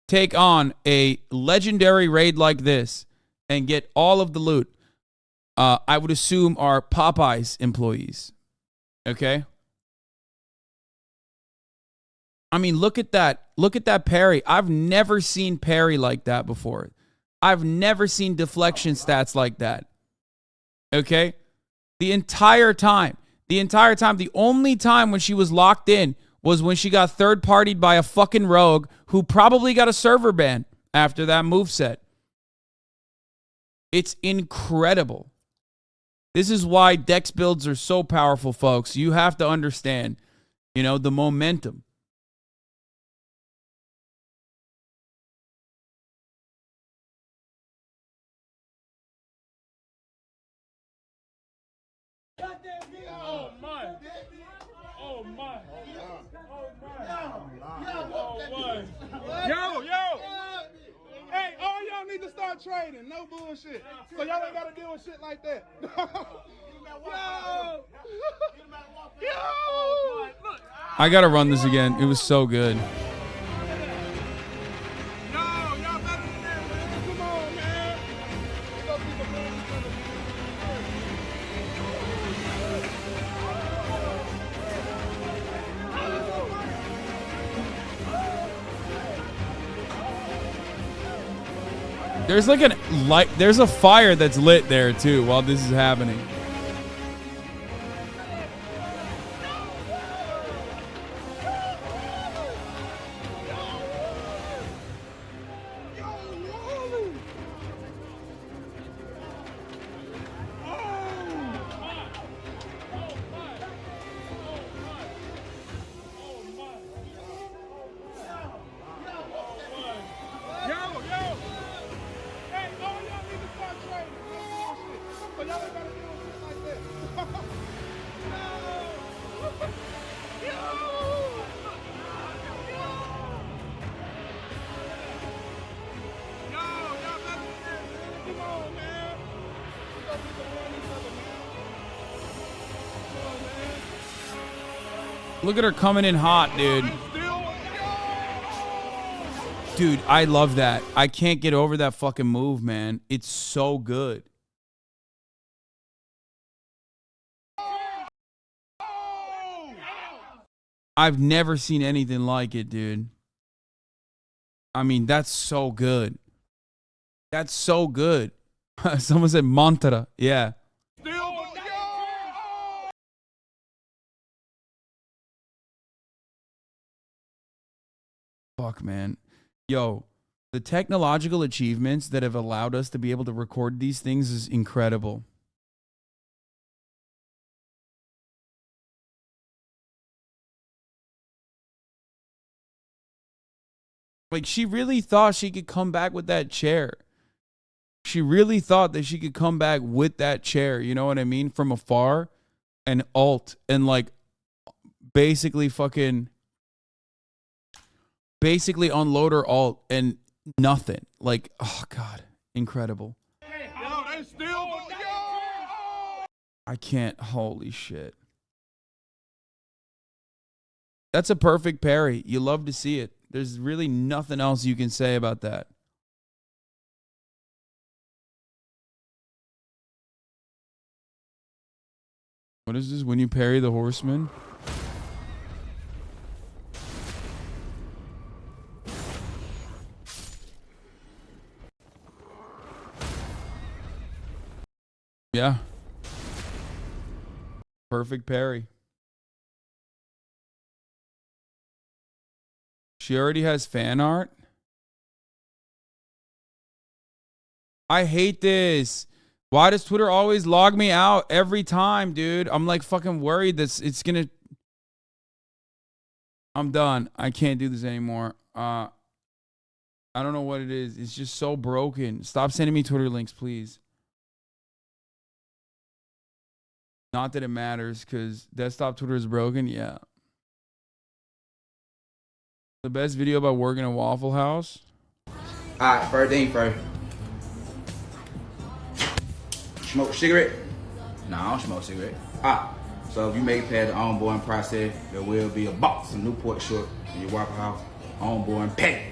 take on a legendary raid like this and get all of the loot, I would assume are Popeye's employees. Okay? I mean, look at that. Look at that parry. I've never seen parry like that before. I've never seen deflection stats like that. Okay? The entire time, the only time when she was locked in was when she got third-partied by a fucking rogue who probably got a server ban after that moveset. It's incredible. This is why Dex builds are so powerful, folks. You have to understand, you know, the momentum. Oh my! Oh my! Yo! Hey, all y'all need to start trading. No bullshit. So y'all ain't gotta deal with shit like that. Yo! I gotta run this again. It was so good. There's like there's a fire that's lit there too while this is happening. Look at her coming in hot, dude. Dude, I love that. I can't get over that fucking move, man. It's so good. I've never seen anything like it, dude. I mean, that's so good. That's so good. Someone said mantra. Yeah. Fuck, man. Yo, the technological achievements that have allowed us to be able to record these things is incredible. Like, she really thought she could come back with that chair. She really thought that she could come back with that chair, you know what I mean? From afar and ult and like basically unload her ult and nothing. Like, oh God, incredible. I can't, holy shit. That's a perfect parry. You love to see it. There's really nothing else you can say about that. What is this? When you parry the horseman? Yeah. Perfect parry. She already has fan art? I hate this. Why does Twitter always log me out every time, dude? I'm like fucking worried that it's gonna... I'm done. I can't do this anymore. I don't know what it is. It's just so broken. Stop sending me Twitter links, please. Not that it matters, because desktop Twitter is broken. Yeah. The best video about working at Waffle House? Alright, first thing first. Smoke a cigarette? No, I don't smoke a cigarette. Alright, so if you make it past the onboarding process, there will be a box of Newport short in your Waffle House onboarding pack.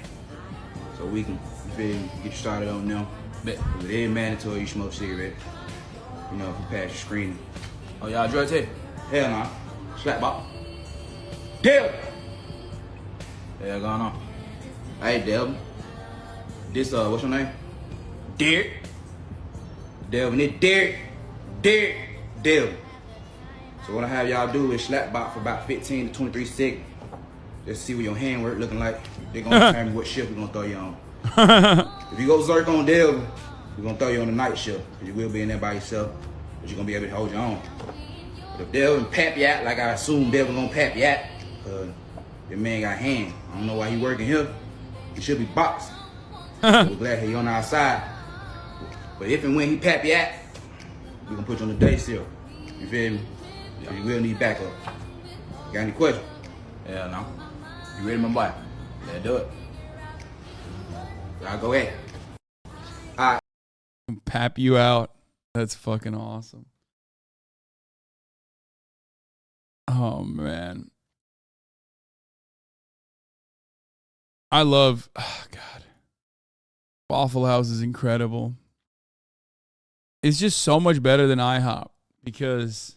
So we can, get you started on them. But it is mandatory you smoke a cigarette. You know, if you pass your screening. Oh, y'all drugs here? Hell no. Slap box. Hell! Hell going on. Hey, Delvin. This, what's your name? Derek. Delvin, it's Derek. Delvin. So what I have y'all do is slap box for about 15 to 23 seconds. Just to see what your handwork looking like. They're gonna determine what shift we're gonna throw you on. If you go Zerk on Delvin, we're gonna throw you on the night shift. Because you will be in there by yourself. but you're gonna be able to hold your own. But if they don't pap you out like I assumed they were gonna pap you out, the man got hands. I don't know why he working here. He should be boxed. We're glad he on our side. But if and when he pap you out, we gonna put you on the day still. You feel me? So you will need backup. Got any questions? Yeah, no. You ready, my boy? Let's do it. Y'all go ahead. All right. Pap you out. That's fucking awesome. Oh, man. I love, oh God. Waffle House is incredible. It's just so much better than IHOP because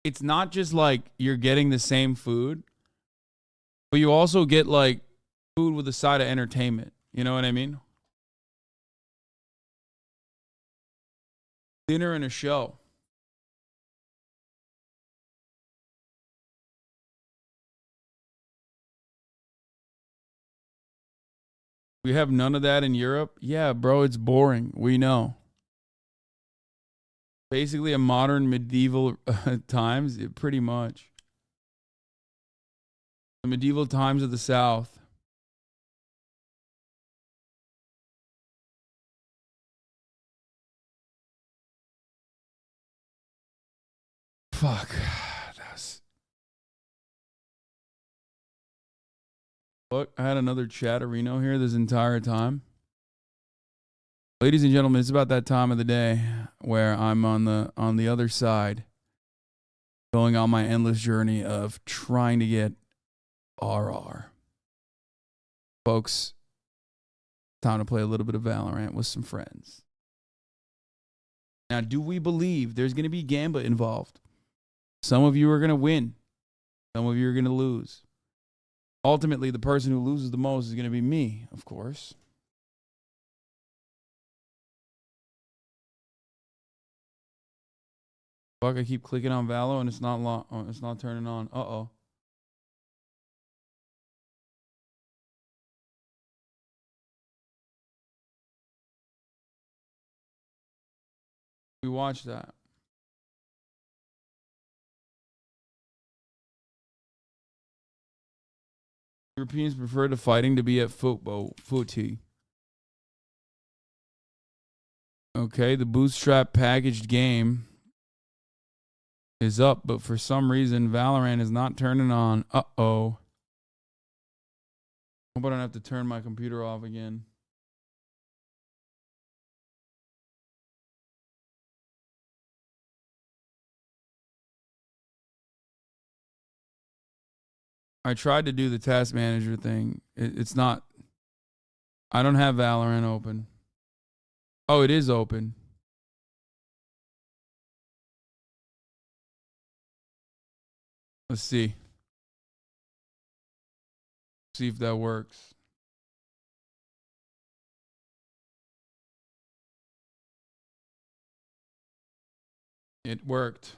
it's not just like you're getting the same food, but you also get like food with a side of entertainment. You know what I mean? Dinner and a show. We have none of that in Europe. Yeah, bro, it's boring. We know. Basically a modern medieval times, pretty much. The medieval times of the South. Fuck. Look, I had another chatterino here this entire time. Ladies and gentlemen, it's about that time of the day where I'm on the other side, going on my endless journey of trying to get RR. Folks, time to play a little bit of Valorant with some friends. Now, do we believe there's going to be gambit involved? Some of you are going to win. Some of you are going to lose. Ultimately, the person who loses the most is going to be me, of course. Fuck, I keep clicking on Valo and it's not turning on. Uh-oh. We watched that. Europeans prefer the fighting to be at footy. Okay, the bootstrap packaged game is up, but for some reason Valorant is not turning on. Uh-oh. Hope I don't have to turn my computer off again. I tried to do the task manager thing. It's not. I don't have Valorant open. Oh, it is open. Let's see. See if that works. It worked.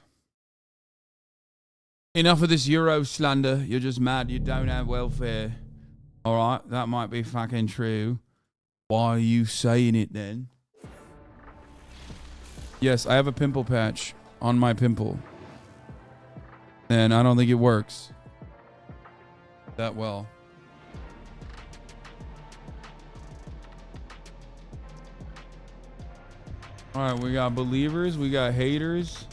Enough of this Euro slander. You're just mad you don't have welfare. Alright, that might be fucking true. Why are you saying it then? Yes, I have a pimple patch on my pimple. And I don't think it works that well. Alright, we got believers, we got haters.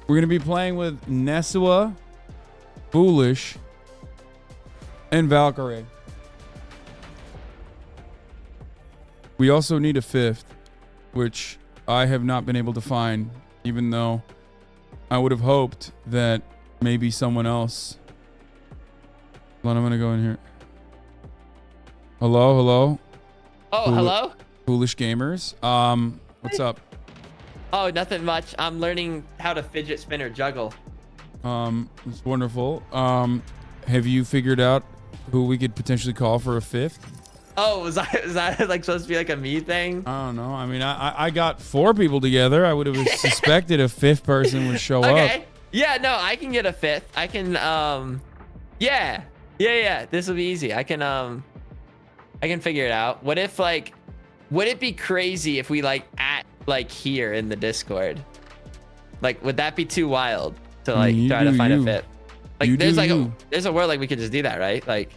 We're going to be playing with Nesua, Foolish, and Valkyrie. We also need a fifth, which I have not been able to find, even though I would have hoped that maybe someone else. Hold on, I'm going to go in here. Hello, hello. Oh, hello? Foolish gamers. What's up? Oh, nothing much. I'm learning how to fidget spinner juggle. It's wonderful. Have you figured out who we could potentially call for a fifth? Oh, was that like supposed to be like a me thing? I don't know. I mean, I got 4 people together. I would have suspected a 5th person would show up. Okay. Yeah, no, I can get a 5th. I can yeah. This will be easy. I can figure it out. What if like, would it be crazy if we like at like here in the Discord? Like, would that be too wild to like try to find a 5th? Like there's like there's a world like we could just do that, right? Like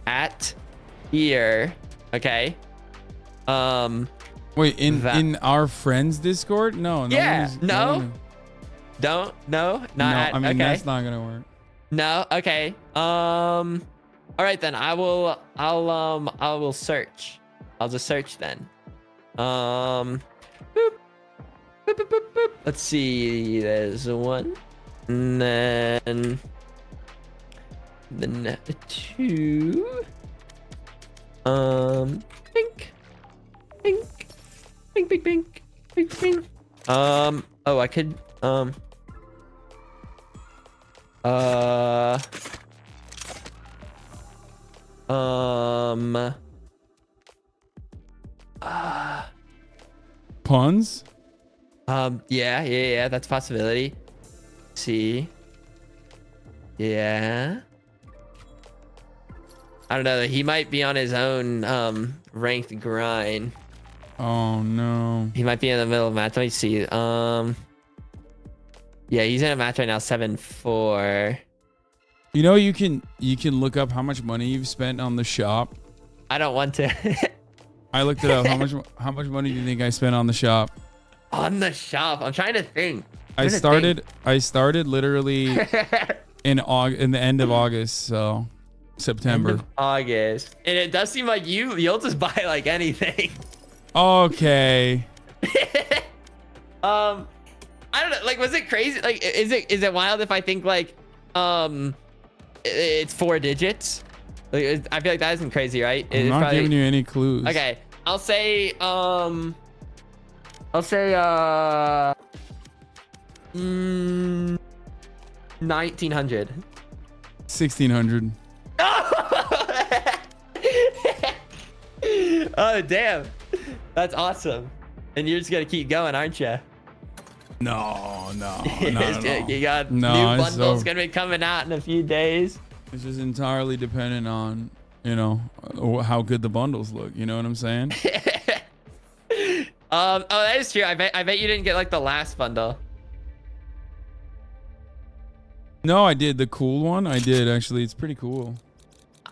at here, okay. Wait, in our friends Discord? No. Yeah, no. Don't, no, not. No, at, I mean, okay. that's not gonna work. No, okay. All right then. I will search. I'll just search then. Boop. Boop, boop, boop, boop. Let's see. There's one, and then 2. Pink, pink, pink, pink, pink, pink, pink. Oh, I could. Puns? Yeah, that's a possibility. See. Yeah. I don't know. He might be on his own ranked grind. Oh no. He might be in the middle of a match. Let me see. Yeah, he's in a match right now, 7-4. You know, you can look up how much money you've spent on the shop. I don't want to. I looked it up. How much money do you think I spent on the shop? On the shop. I'm trying to think. I started literally in the end of August, so September. End of August. And it does seem like you'll just buy like anything. Okay. I don't know. Like, was it crazy? Like, is it wild if I think like it's 4 digits? Like, I feel like that isn't crazy, right? I'm not giving you any clues. Okay, I'll say 1900. 1600. Oh damn, that's awesome. And you're just gonna keep going, aren't you? No. You got No, new bundles so- gonna be coming out in a few days. This is entirely dependent on, you know, how good the bundles look. You know what I'm saying? Oh, that is true. I bet you didn't get like the last bundle. No, I did the cool one. I did actually. It's pretty cool.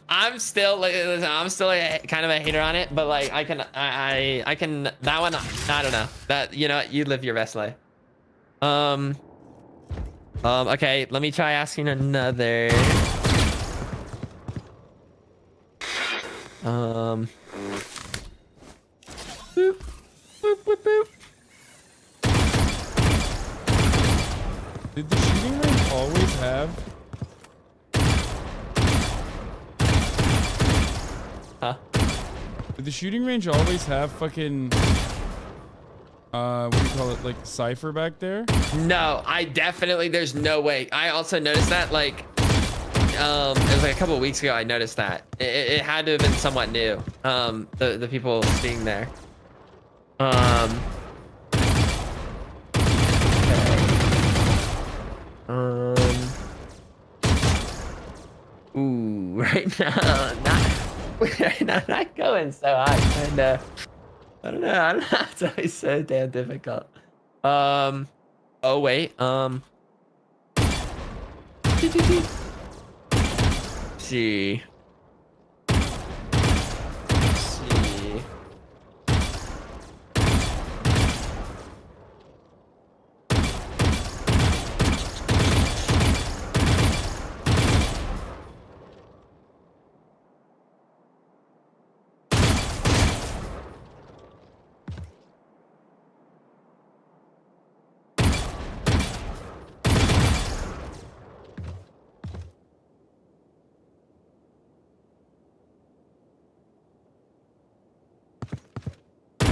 I'm still like, listen, I'm still like kind of a hater on it, but like I can that one. I don't know. That, you know what, you live your best life. Okay, let me try asking another. Boop, boop, boop, boop. Did the shooting range always have? Huh? Did the shooting range always have fucking what do you call it, like cipher back there? No, there's no way. I also noticed that like it was like a couple of weeks ago. I noticed that it had to have been somewhat new. The people being there. Ooh, right now, not going so hot. And I don't know. It's always so damn difficult. Oh wait. See.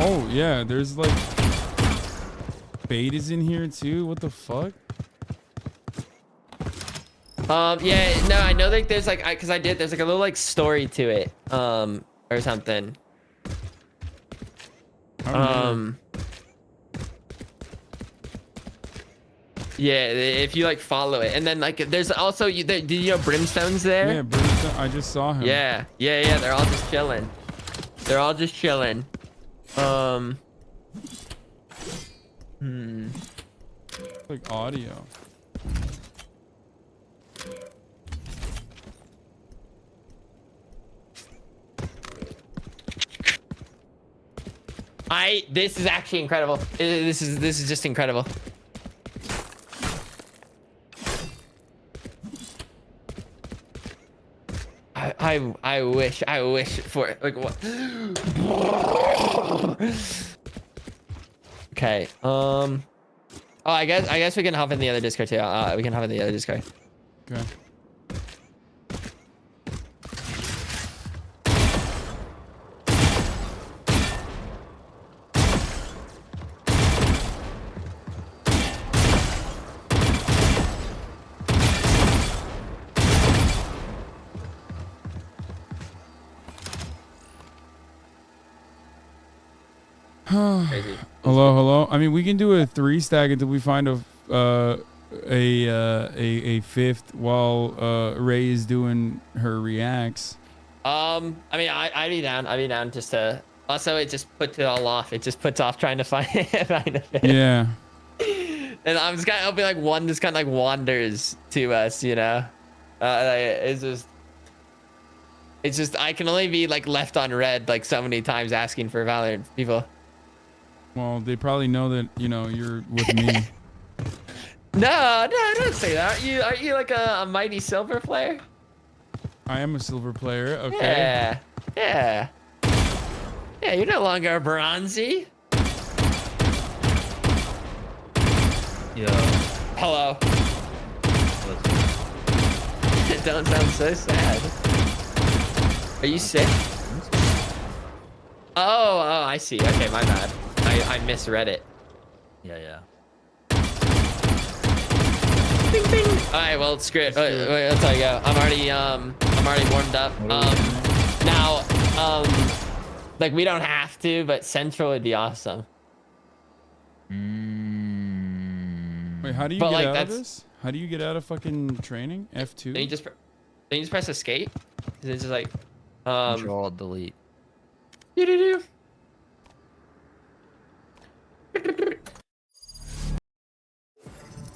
Oh yeah, there's like betas in here too. What the fuck? Yeah, no, I know that there's like, there's like a little like story to it, or something. Yeah, if you like follow it, and then like there's also did you know Brimstone's there? Yeah, Brimstone. I just saw him. Yeah. They're all just chilling. They're all just chilling. Like audio. This is actually incredible. This is just incredible. I wish for it. Like what? Okay. Oh, I guess we can hop in the other Discord too. We can hop in the other Discord. Okay. Crazy. Hello. I mean, we can do a 3 stack until we find a fifth while Ray is doing her reacts. I mean, I'd be down just to. Also, it just puts it all off. It just puts off trying to find a fifth. Yeah. And I'm just kind of hoping like one just kind of like wanders to us, you know. It's just I can only be like left on red like so many times asking for Valorant people. Well, they probably know that, you know, you're with me. No, don't say that. Are you like a mighty silver player? I am a silver player. Okay. Yeah, you're no longer a bronzy. Yeah. Hello. Don't sound so sad. Are you sick? Oh, I see. Okay, my bad. I misread it. Yeah. Bing, bing. All right, well, screw it. Wait, let's let you go. I'm already warmed up. Now, like we don't have to, but Central would be awesome. Wait, how do you get out of this? How do you get out of fucking training? F2? Then you just press escape. Is it just like Control delete. Do.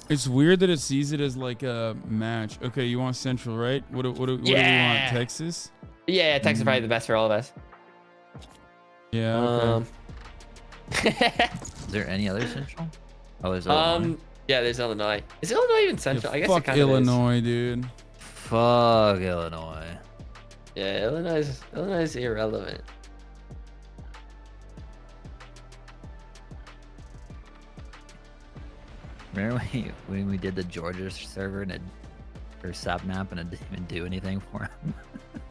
It's weird that it sees it as like a match. Okay, you want Central, right? What do we want? Texas? Yeah, Texas is probably the best for all of us. Yeah. Okay. Is there any other Central? Oh, there's Illinois. Yeah, there's Illinois. Is Illinois even Central? I guess fuck it kind of Illinois, dude. Fuck Illinois. Yeah, Illinois is irrelevant. Remember when we did the Georgia server and or SAPNAP and it didn't even do anything for him?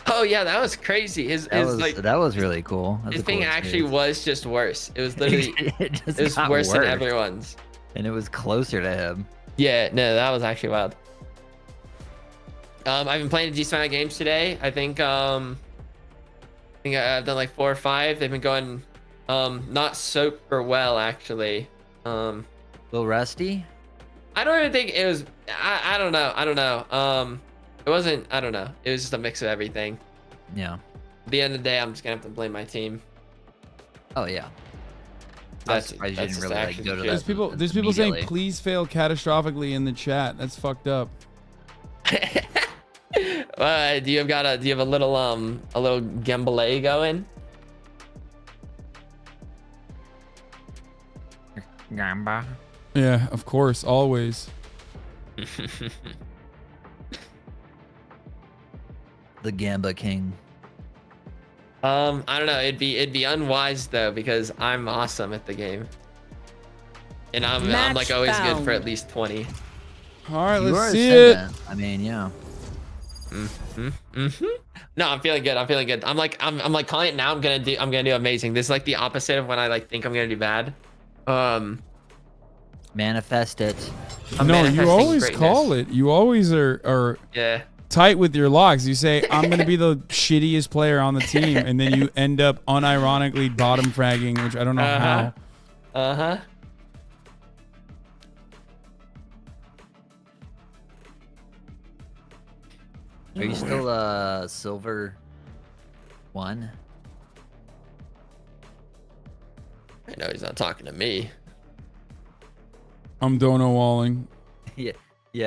Oh yeah, that was crazy. That was really cool. His thing actually was just worse. It was literally it was worse than everyone's. And it was closer to him. Yeah, no, that was actually wild. I've been playing a decent amount of games today. I think I've done like 4 or 5. They've been going not super well actually. A little rusty? I don't even think it was. I don't know. It wasn't. I don't know. It was just a mix of everything. Yeah. At the end of the day, I'm just gonna have to blame my team. Oh yeah. That's you didn't really like go to There's people saying please fail catastrophically in the chat. That's fucked up. Do you have a little Gembele going? Gamba. Yeah, of course, always. The Gamba King. I don't know. It'd be unwise though because I'm awesome at the game, and I'm like always good for at least 20. All right, let's see it. I mean, yeah. No, I'm feeling good. I'm like calling it now. I'm gonna do amazing. This is like the opposite of when I like think I'm gonna do bad. Manifest it. No, you always call it. You always are tight with your locks. You say, I'm going to be the shittiest player on the team, and then you end up unironically bottom fragging, which I don't know how. Uh-huh. Are you still silver 1? I know he's not talking to me. I'm dono walling. Yeah,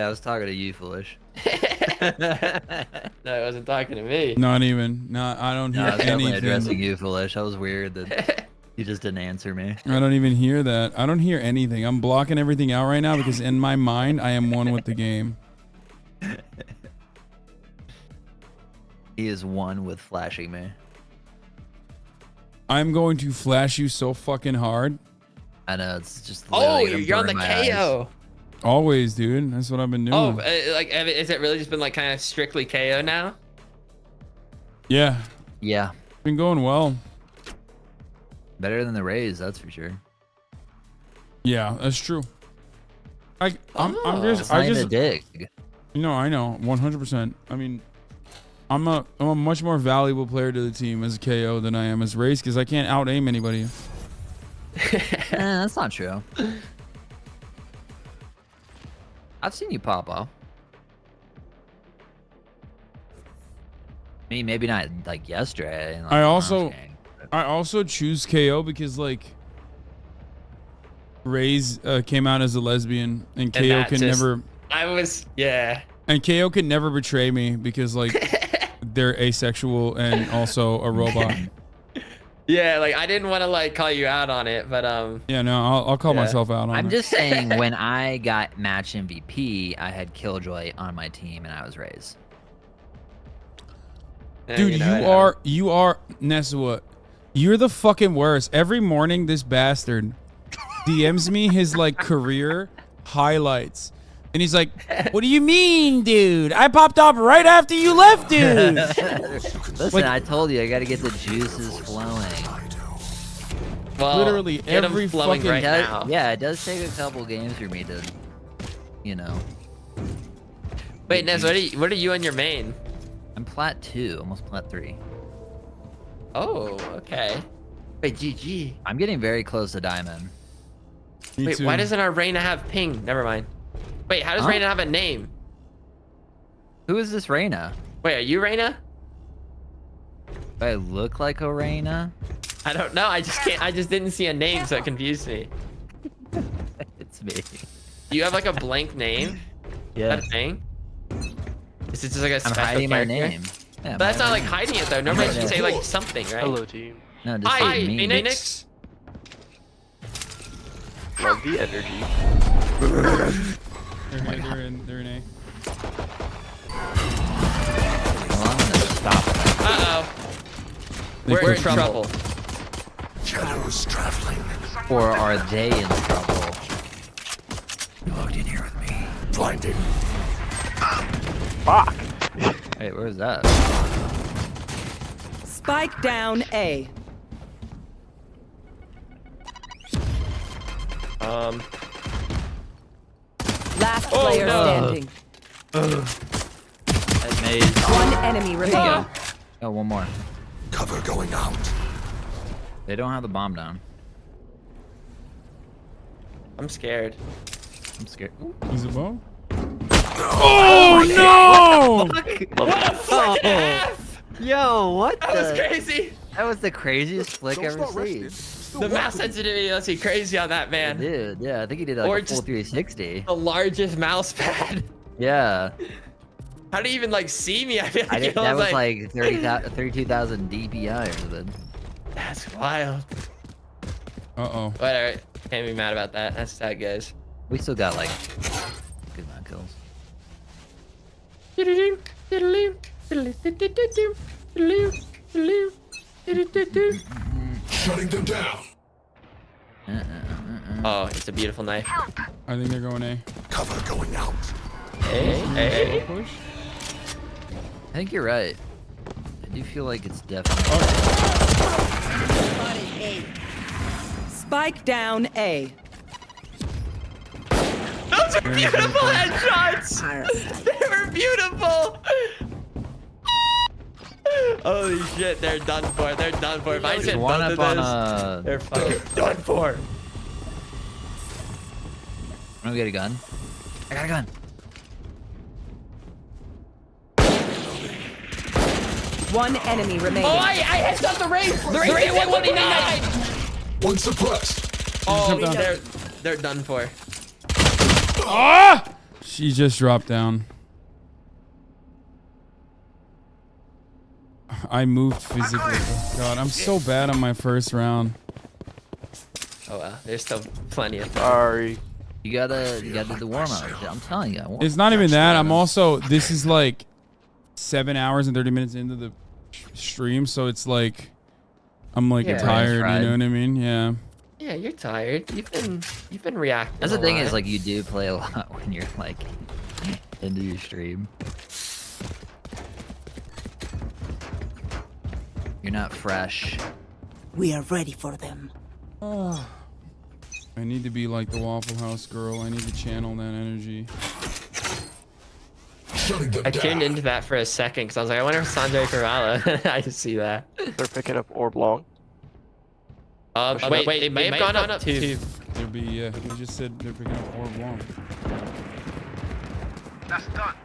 I was talking to you, foolish. No, I wasn't talking to me. Not even. I don't hear I was definitely anything. addressing you, foolish. That was weird that you just didn't answer me. I don't even hear that. I don't hear anything. I'm blocking everything out right now because in my mind, I am one with the game. He is one with flashing me. I'm going to flash you so fucking hard. I know, it's just Oh, literally you're on the gonna burn my KO. eyes. Always, dude. That's what I've been doing. Oh, like, has it really just been like kind of strictly KO now? Yeah. Yeah. Been going well. Better than the Rays, that's for sure. Yeah, that's true. I'm It's not even a dig. No, I know, 100%. I mean, I'm a much more valuable player to the team as a KO than I am as Race because I can't out aim anybody. That's not true. I've seen you pop off. I mean, maybe not like yesterday. Like I also choose KO because like Ray's came out as a lesbian and KO can never. And KO can never betray me because like they're asexual and also a robot. Yeah, like I didn't want to like call you out on it, but Yeah, no, I'll call myself out on it. I'm just saying, when I got match MVP, I had Killjoy on my team and I was Rays. Dude, you are Nesua. You're the fucking worst. Every morning, this bastard DMs me his like career highlights, and he's like, "What do you mean, dude? I popped off right after you left, dude." Listen, Like- I told you I got to get the juices flowing. Well, literally get 'em every flowing fucking right now. Yeah, it does take a couple games for me to, you know. Wait, Nez, what are you on your main? I'm plat 2, almost plat 3. Oh, okay. Wait, GG. I'm getting very close to diamond. Wait, why doesn't our Reyna have ping? Never mind. Wait, how does Huh? Reyna have a name? Who is this Reyna? Wait, are you Reyna? Do I look like a Reyna? I don't know. I just didn't see a name, so it confused me. It's me. Do you have like a blank name? Yeah. Is that a thing? Is it just like a I'm special hiding my character? name. Yeah, But that's my not like name. hiding it though. Normally you Yeah. should say like something, right? Hello, team. No, just Hi, say me. Phoenix. Love the energy. They're in A. Well, I'm gonna stop it. Uh-oh. They We're in pushed me. trouble. Shadows traveling. Or are they in trouble? You logged in here with me. Blinding. Fuck. Hey, where's that? Spike down A. Last player standing. That maze. One enemy remaining. Oh, one more. Cover going out. They don't have the bomb down. I'm scared. I'm scared. He's a bow? Oh, no! Oh. Yo, what That was crazy. That was the craziest flick I've ever seen. The mouse sensitivity must be crazy on that man. Dude, yeah, I think he did like Or a full just 360. the largest mouse pad. Yeah. How do you even like see me? I feel like I did, it that was like 32,000 DPI or something. That's wild. Uh-oh. Whatever. Can't be mad about that. That's how it goes. We still got like good amount of kills. Shutting them down. Oh, it's a beautiful knife. I think they're going A. Cover going out. Hey. Push. I think you're right. I do feel like it's definitely. Spike down A. were beautiful headshots. They were beautiful. Holy shit, they're done for. They're done for. If I hit one both up of on those, they're fucking done for. I'm gonna get a gun. I got a gun. One enemy remaining. Oh, I headshot the race. The race hit 189. One suppressed. Oh, they're done for. Ah! She just dropped down. I moved physically. Oh, God, I'm so bad on my first round. Oh well, there's still plenty of. Sorry. You gotta do the warm up. I'm telling you. It's not even that. I'm also. This is like 7 hours and 30 minutes into the stream, so it's like I'm like tired. You know what I mean? Yeah. Yeah, you're tired. You've been reacting. That's the a thing lot. is like you do play a lot when you're like into your stream. You're not fresh. We are ready for them. Oh. I need to be like the Waffle House girl. I need to channel that energy. I tuned into that for a second because I was like, I wonder if Sanjay Kerala. I just see that. They're picking up orb long. Wait, they may have gone up to. There'll be, yeah, they just said they're picking up orb long. That's done.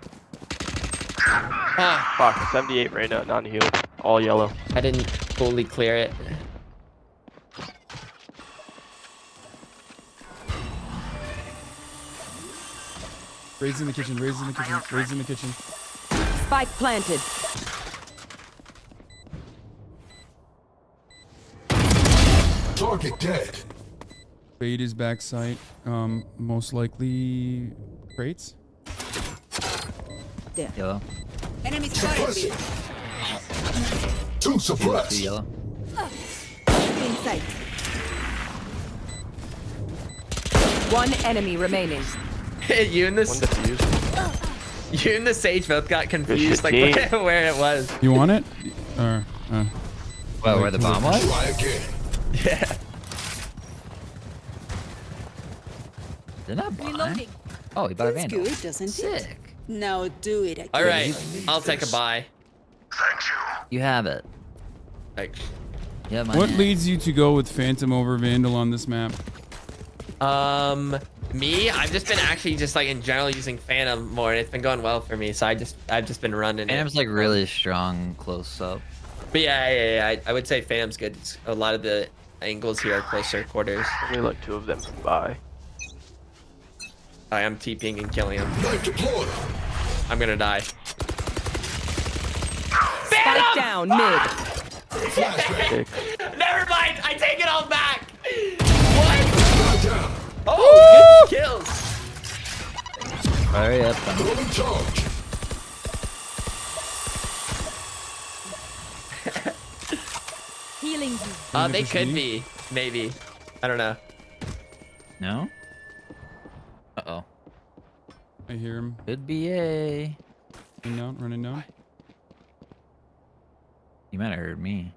Fuck, 78 right now, non-healed. All yellow. I didn't fully clear it. Raids in the kitchen, raids in the kitchen, raids in the kitchen. Spike planted. Target dead. Raid is backside. Most likely crates. There. Yellow. Enemy spotted. Two suppressed. Two yellow. Inside. One enemy remaining. You and this. You and the Sage both got confused, like where it was. You want it? Or, well, where the bomb was? Yeah. Did not buy. Oh, he bought a Vandal. Good, doesn't Sick. it? Now do it again. All right, I'll take a buy. You have it. Thanks. Yeah, what leads you to go with Phantom over Vandal on this map? Me, I've just been actually just like in general using Phantom more, and it's been going well for me. So I've just been running. Phantom's like really strong close up. But yeah, I would say Phantom's good. A lot of the angles here are closer quarters. Only like 2 of them can buy. I am TPing and killing him. I'm gonna die. Spike down mid. Never mind. I take it all back. What? Oh, good kills. Hurry up. Healing you. They could be. Maybe. I don't know. No? Uh-oh. I hear him. Could be a. Running down, running down. You might have heard me.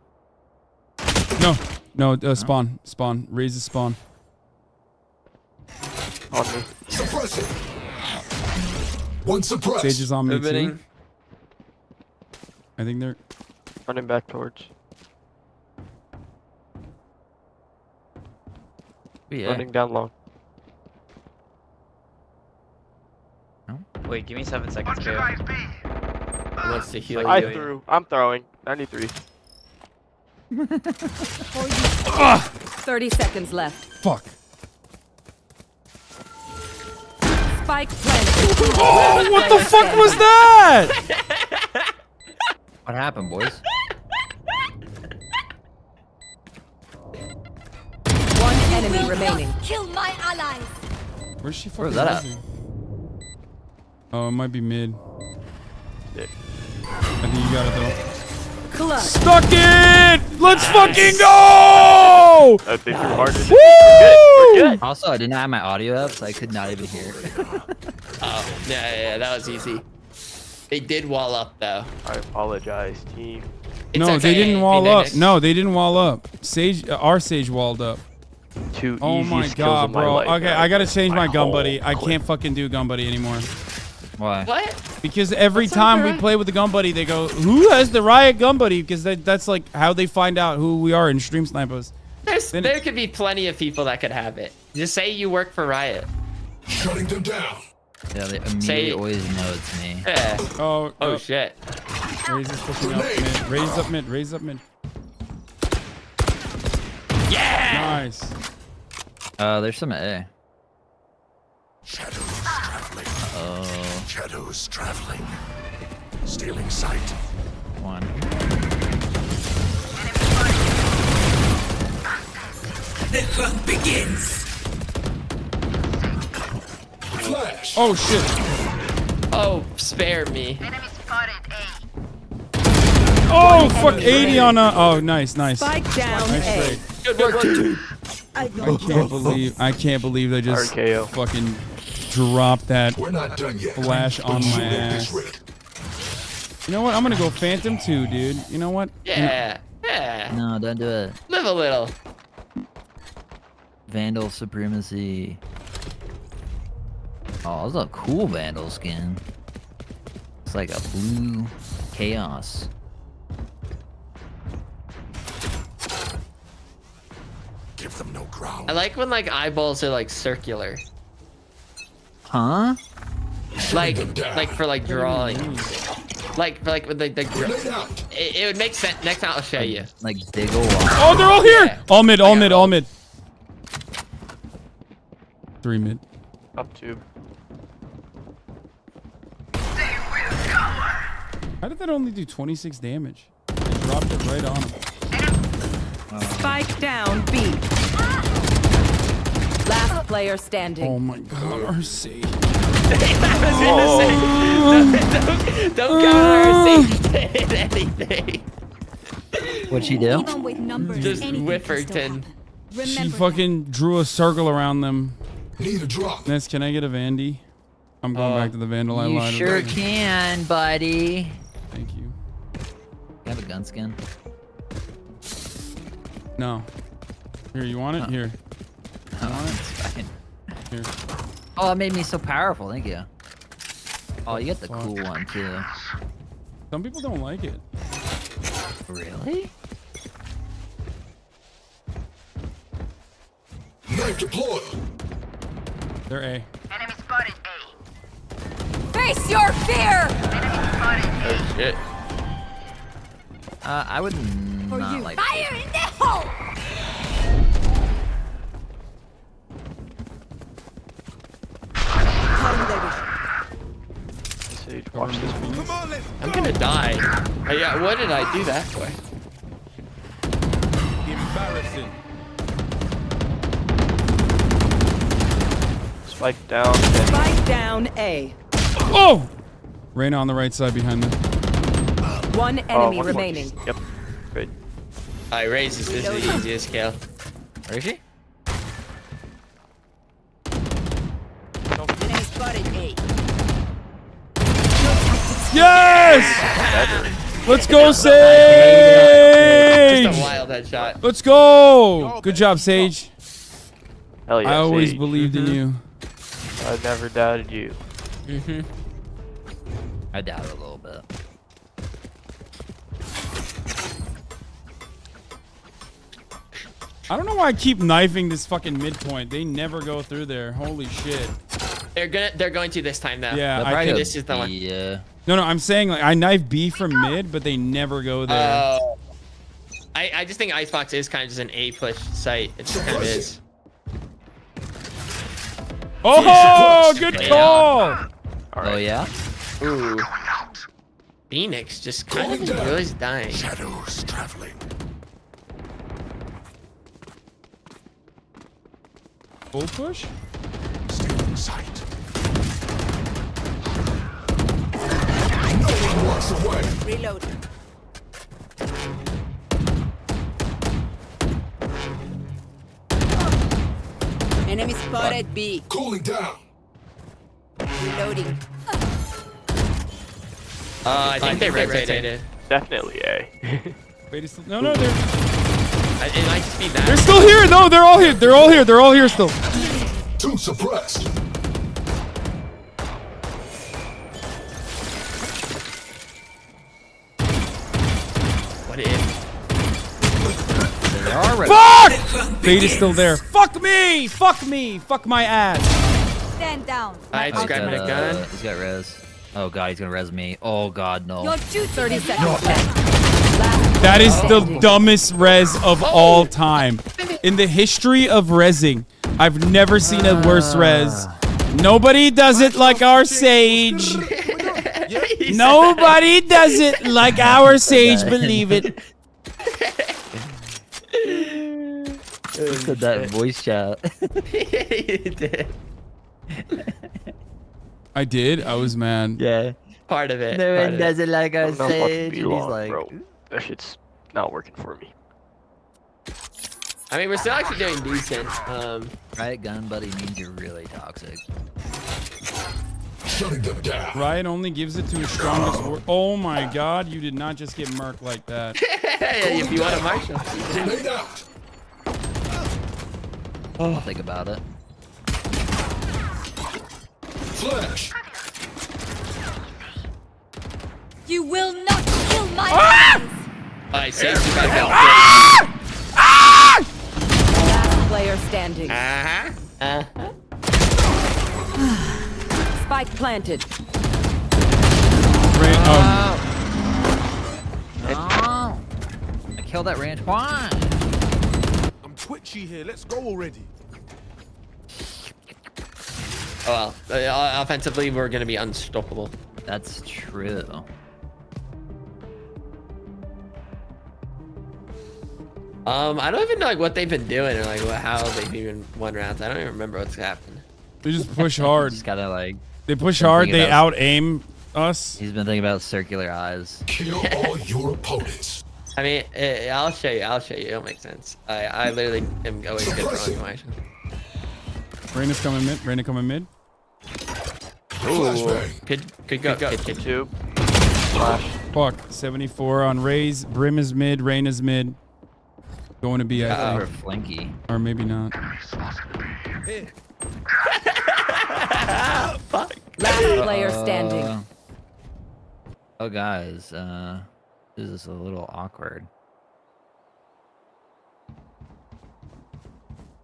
No, spawn. Spawn. Raise the spawn. On me. Suppress it. One suppressed. Sage is on me Moving. too. I think they're running back towards. Yeah. Running down long. No? Wait, give me 7 seconds, Kale. He wants to heal I you. threw. I'm throwing. 93. 30 seconds left. Fuck. Spike planted. Oh, what the fuck was that? What happened, boys? One enemy remaining. Kill my allies. Where's she Where's fucking that at? losing? Oh, it might be mid. Yeah. I think you got it though. Clutch. Stuck it! Let's fucking go! I think we're hard to Woo! We're good. Also, I didn't have my audio up, so I could not even hear it. Oh, yeah, that was easy. They did wall up though. I apologize, team. It's No, okay, they didn't wall Phoenix. up. No, they didn't wall up. Sage, our Sage walled up. two Oh my easiest kills god, of my bro. life. Okay, I gotta change my gun whole buddy. I clip. can't fucking do gun buddy anymore. Why? What? Because every time we play with the gun buddy, they go, "Who has the riot gun buddy?" Because that's like how they find out who we are in stream snipers. There could be plenty of people that could have it. Just say you work for Riot. Shutting them down. Yeah, they immediately always know it's me. Yeah. Oh shit. Raise is pushing up mid. Raise up mid. Raise up mid. Yeah. Nice. There's some A. Shadows traveling. Oh. Shadows traveling. Stealing sight. One. The hunt begins. Flash. Oh shit. Oh, spare me. Oh fuck, 80 on a. Oh, nice, nice. Spike down Nice A. trade. Good work, team. I can't believe they just RKO. fucking dropped that We're not done yet. flash on my ass. You know what? I'm gonna go Phantom 2, dude. You know what? Yeah. Yeah. No, don't do it. Live a little. Vandal supremacy. Oh, that's a cool Vandal skin. It's like a blue chaos. Give them no ground. I like when like eyeballs are like circular. Huh? Like for like drawing. Like with the it would make sense. Next time I'll show you. Like Diggle. Oh, they're all here. Yeah. All mid, all mid, all mid. 3 mid. Up tube. How did that only do 26 damage? They dropped it right on him. Spike down B. Last player standing. Oh my god, RC. Don't count RC anything. What'd she do? Just Whifferton. She fucking drew a circle around them. Need a drop. Ness, can I get a Vandy? I'm going back to the Vandal. I You lied sure about it. can, buddy. Thank you. You have a gun skin? No. Here, you want it? Oh. Here. You want it? It's fine. Here. Oh, it made me so powerful. Thank you. Oh, you got the cool one too. Some people don't like it. Really? Knife deployed. They're A. Enemy spotted A. Face your fear! Oh shit. I would not like. Fire in the hole! Sage, watch this. I'm gonna die. Yeah, what did I do that for? Embarrassing. Spike down. Spike down A. Oh! Reyna on the right side behind them. One enemy one more. remaining. Yep. Great. I raise this is the easiest kill. Where is she? Enemy spotted A. Yes! Let's go, Just Sage! a wild headshot. Let's go! Good job, Sage. Hell yeah, I always Sage. believed in you. I never doubted you. I doubt it a little bit. I don't know why I keep knifing this fucking midpoint. They never go through there. Holy shit. They're going to this time though. Yeah, I think this is the one. Yeah. No, I'm saying like I knife B from mid, but they never go there. I just think Icebox is kind of just an A push site. It just kind of is. Oh, good call! Oh yeah. Ooh. Phoenix just kind of enjoys dying. Shadows traveling. Full push? Stealing sight. No one walks away. Reload. Enemy spotted B. Cooling down. Reloading. I think they rotated. Definitely A. Wait, no, they're. It might just be that. They're still here. No, they're all here. They're all here. They're all here still. Two suppressed. What if? Fuck! Fade is still there. Fuck me! Fuck me! Fuck my ass. Stand down. I just grabbed a gun. He's got res. Oh god, he's gonna res me. Oh god, no. Your duty 30 seconds left. That is the dumbest res of all time. In the history of resing, I've never seen a worse res. Nobody does it like our Sage. Nobody does it like our Sage, believe it. You said that in voice chat. You did. I did? I was mad. Yeah. Part of it. No part one of does it like our I'm not about to Sage. be And he's long, like, bro. That shit's not working for me. I mean, we're still actually doing decent. Right gun buddy means you're really toxic. Shutting them down. Ryan only gives it to his strongest war. Oh my god, you did not just get murked like that. Hey, if you want a Marshall. Grenade out. I'll think about it. Flash. You will not kill my enemies. Alright, Sage is back out. Last player standing. Spike planted. No. I killed that ranch. Why? I'm twitchy here. Let's go already. Oh well, offensively we're gonna be unstoppable. That's true. I don't even know like what they've been doing or like how they've even won rounds. I don't even remember what's happened. They just push hard. Just gotta like. They push hard. They out aim us. He's been thinking about circular eyes. Kill all your opponents. I mean, I'll show you. I'll show you. It'll make sense. I literally am always good for information. Raina's coming mid. Raina coming mid. Ooh. Could go. Could tube. Flash. Fuck. 74 on Raze. Brim is mid. Raina's mid. Going to be, I think. Flanky. Or maybe not. Fuck. Last player standing. Oh, guys. This is a little awkward.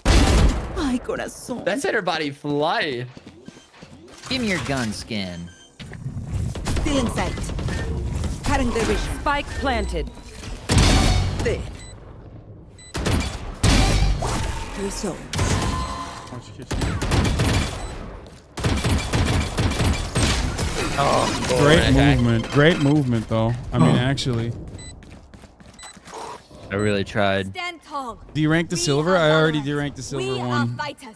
Ay, corazón. That set her body flying. Give me your gun skin. Still in sight. Cutting their vision. Spike planted. There. Your soul. Oh, Great movement. Great movement, though. I mean, actually. I really tried. Stand tall. D-rank the silver? I already D-ranked the silver one. Fighters.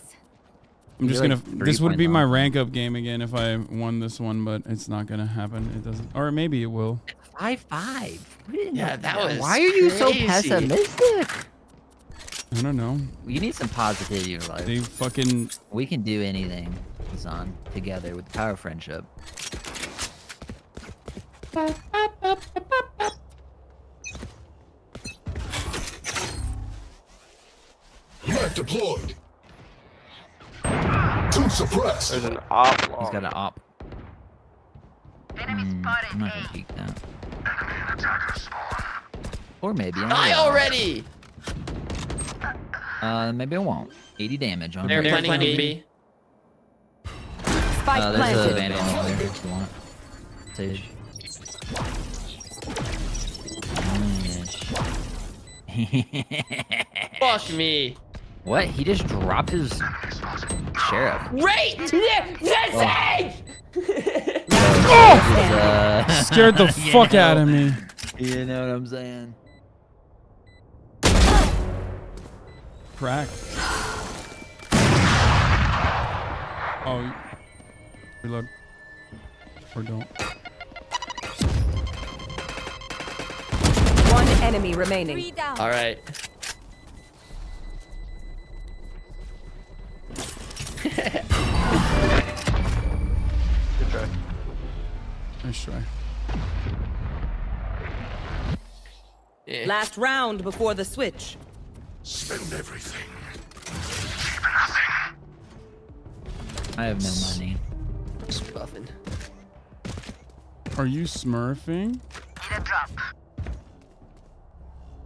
I'm just You're gonna. like This 3 would be points my off. rank up game again if I won this one, but it's not gonna happen. It doesn't. Or maybe it will. 5-5. Yeah, that was. Why are you so crazy. pessimistic? I don't know. You need some positivity in your life. They fucking. We can do anything, Hasan, together with the power of friendship. Map deployed. Two suppressed. There's an op. He's got an op. I'm not gonna peek that. Or maybe Die already. Maybe I won't. 80 damage on They're him. planning B. Spike There's a planted. vandal on there if you want. Sage. Fuck me. What? He just dropped his sheriff. Right! Yeah, Scared the fuck out of me. You know what I'm saying? Crack. Oh. Reload. Or don't. One enemy remaining. All right. Good try. Nice try. Yeah. Last round before the switch. Spend everything. I have no money. Just buffing. Are you smurfing?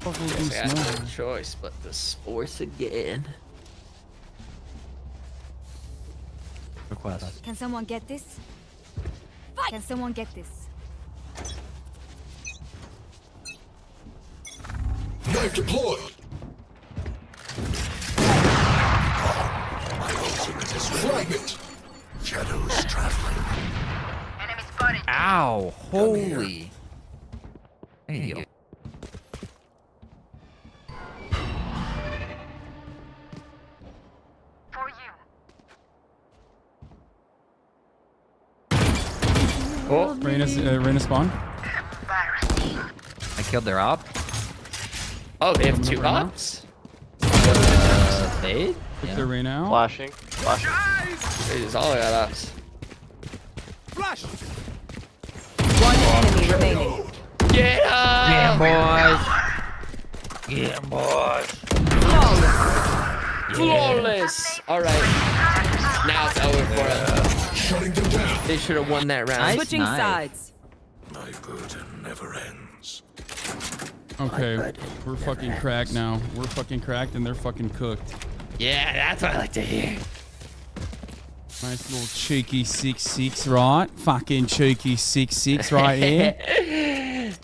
Guess I got no choice but to force again. Request. Can someone get this? Can someone get this? Knife deployed. My ultimate is fragment. Shadows traveling. Ow! Holy. There you go. Oh, Reyna spawn. I killed their op. Oh, they have 2 ops? Fade? Took their Reyna out. Flashing. Flashing. They just all got ops. Flash. One enemy remaining. Get up! Yeah, boys. Yeah, boys. Flawless! Alright. Now it's over for them. Shutting them down. They should have won that round. Switching sides. My burden never ends. Okay, we're fucking cracked now. We're fucking cracked and they're fucking cooked. Yeah, that's what I like to hear. Nice little cheeky 6-6, right? Fucking cheeky 6-6 right here.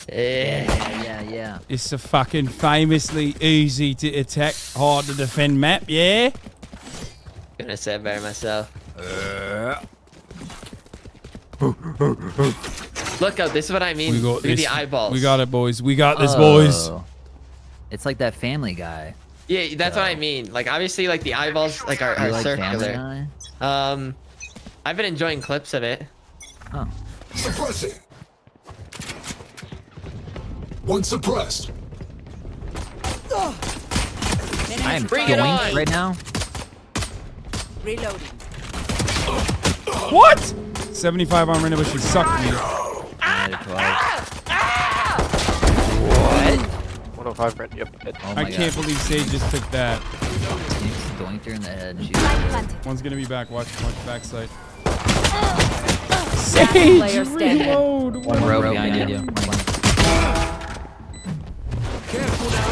Yeah. It's a fucking famously easy to attack, hard to defend map, yeah? Gonna say it better myself. Look up, this is what I mean. Look at the eyeballs. We got it, boys. We got this, boys. It's like that Family Guy. Yeah, that's what I mean. Like, obviously, like, the eyeballs, like, are You like circular. Family Guy? I've been enjoying clips of it. Oh. Suppressing. One suppressed. I am Bring it on. right now. Reloading. What? 75 on Reyna, but she sucked me. What? 105 Brent. Yep. Oh I can't believe Sage just took that. Doinked her in the head. One's gonna be back. Watch backside. Player Sage, standing. reload. One row behind you. Careful now.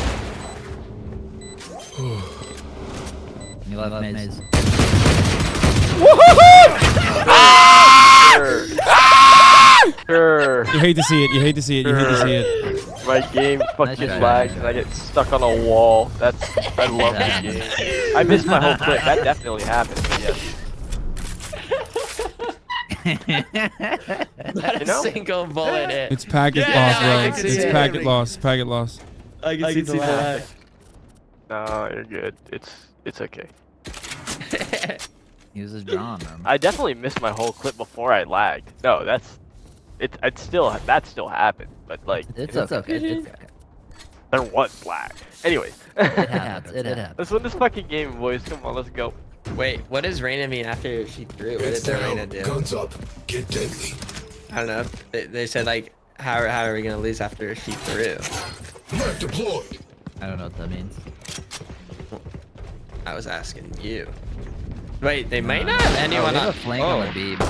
You love maze. Sure. You hate to see it. You hate to see it. You hate to see it. My game fucking lags and I get stuck on a wall. I love this game. I missed my whole clip. That definitely happened. But yes. Not a single bullet hit. It's packet loss, bro. It's packet loss. Packet loss. I can see that. No, you're good. It's okay. He was just drawn, man. I definitely missed my whole clip before I lagged. No, that still happened, but like It's okay. It's okay. there was lag. Anyways, It happens. It happens. let's win this fucking game, boys. Come on, let's go. Wait, what does Reyna mean after she threw? What It's did down. Reyna do? Guns up. Get deadly. I don't know. They said like, how are we gonna lose after she threw? Knife deployed. I don't know what that means. I was asking you. Wait, they might not have anyone on on. the flank on the B, bro.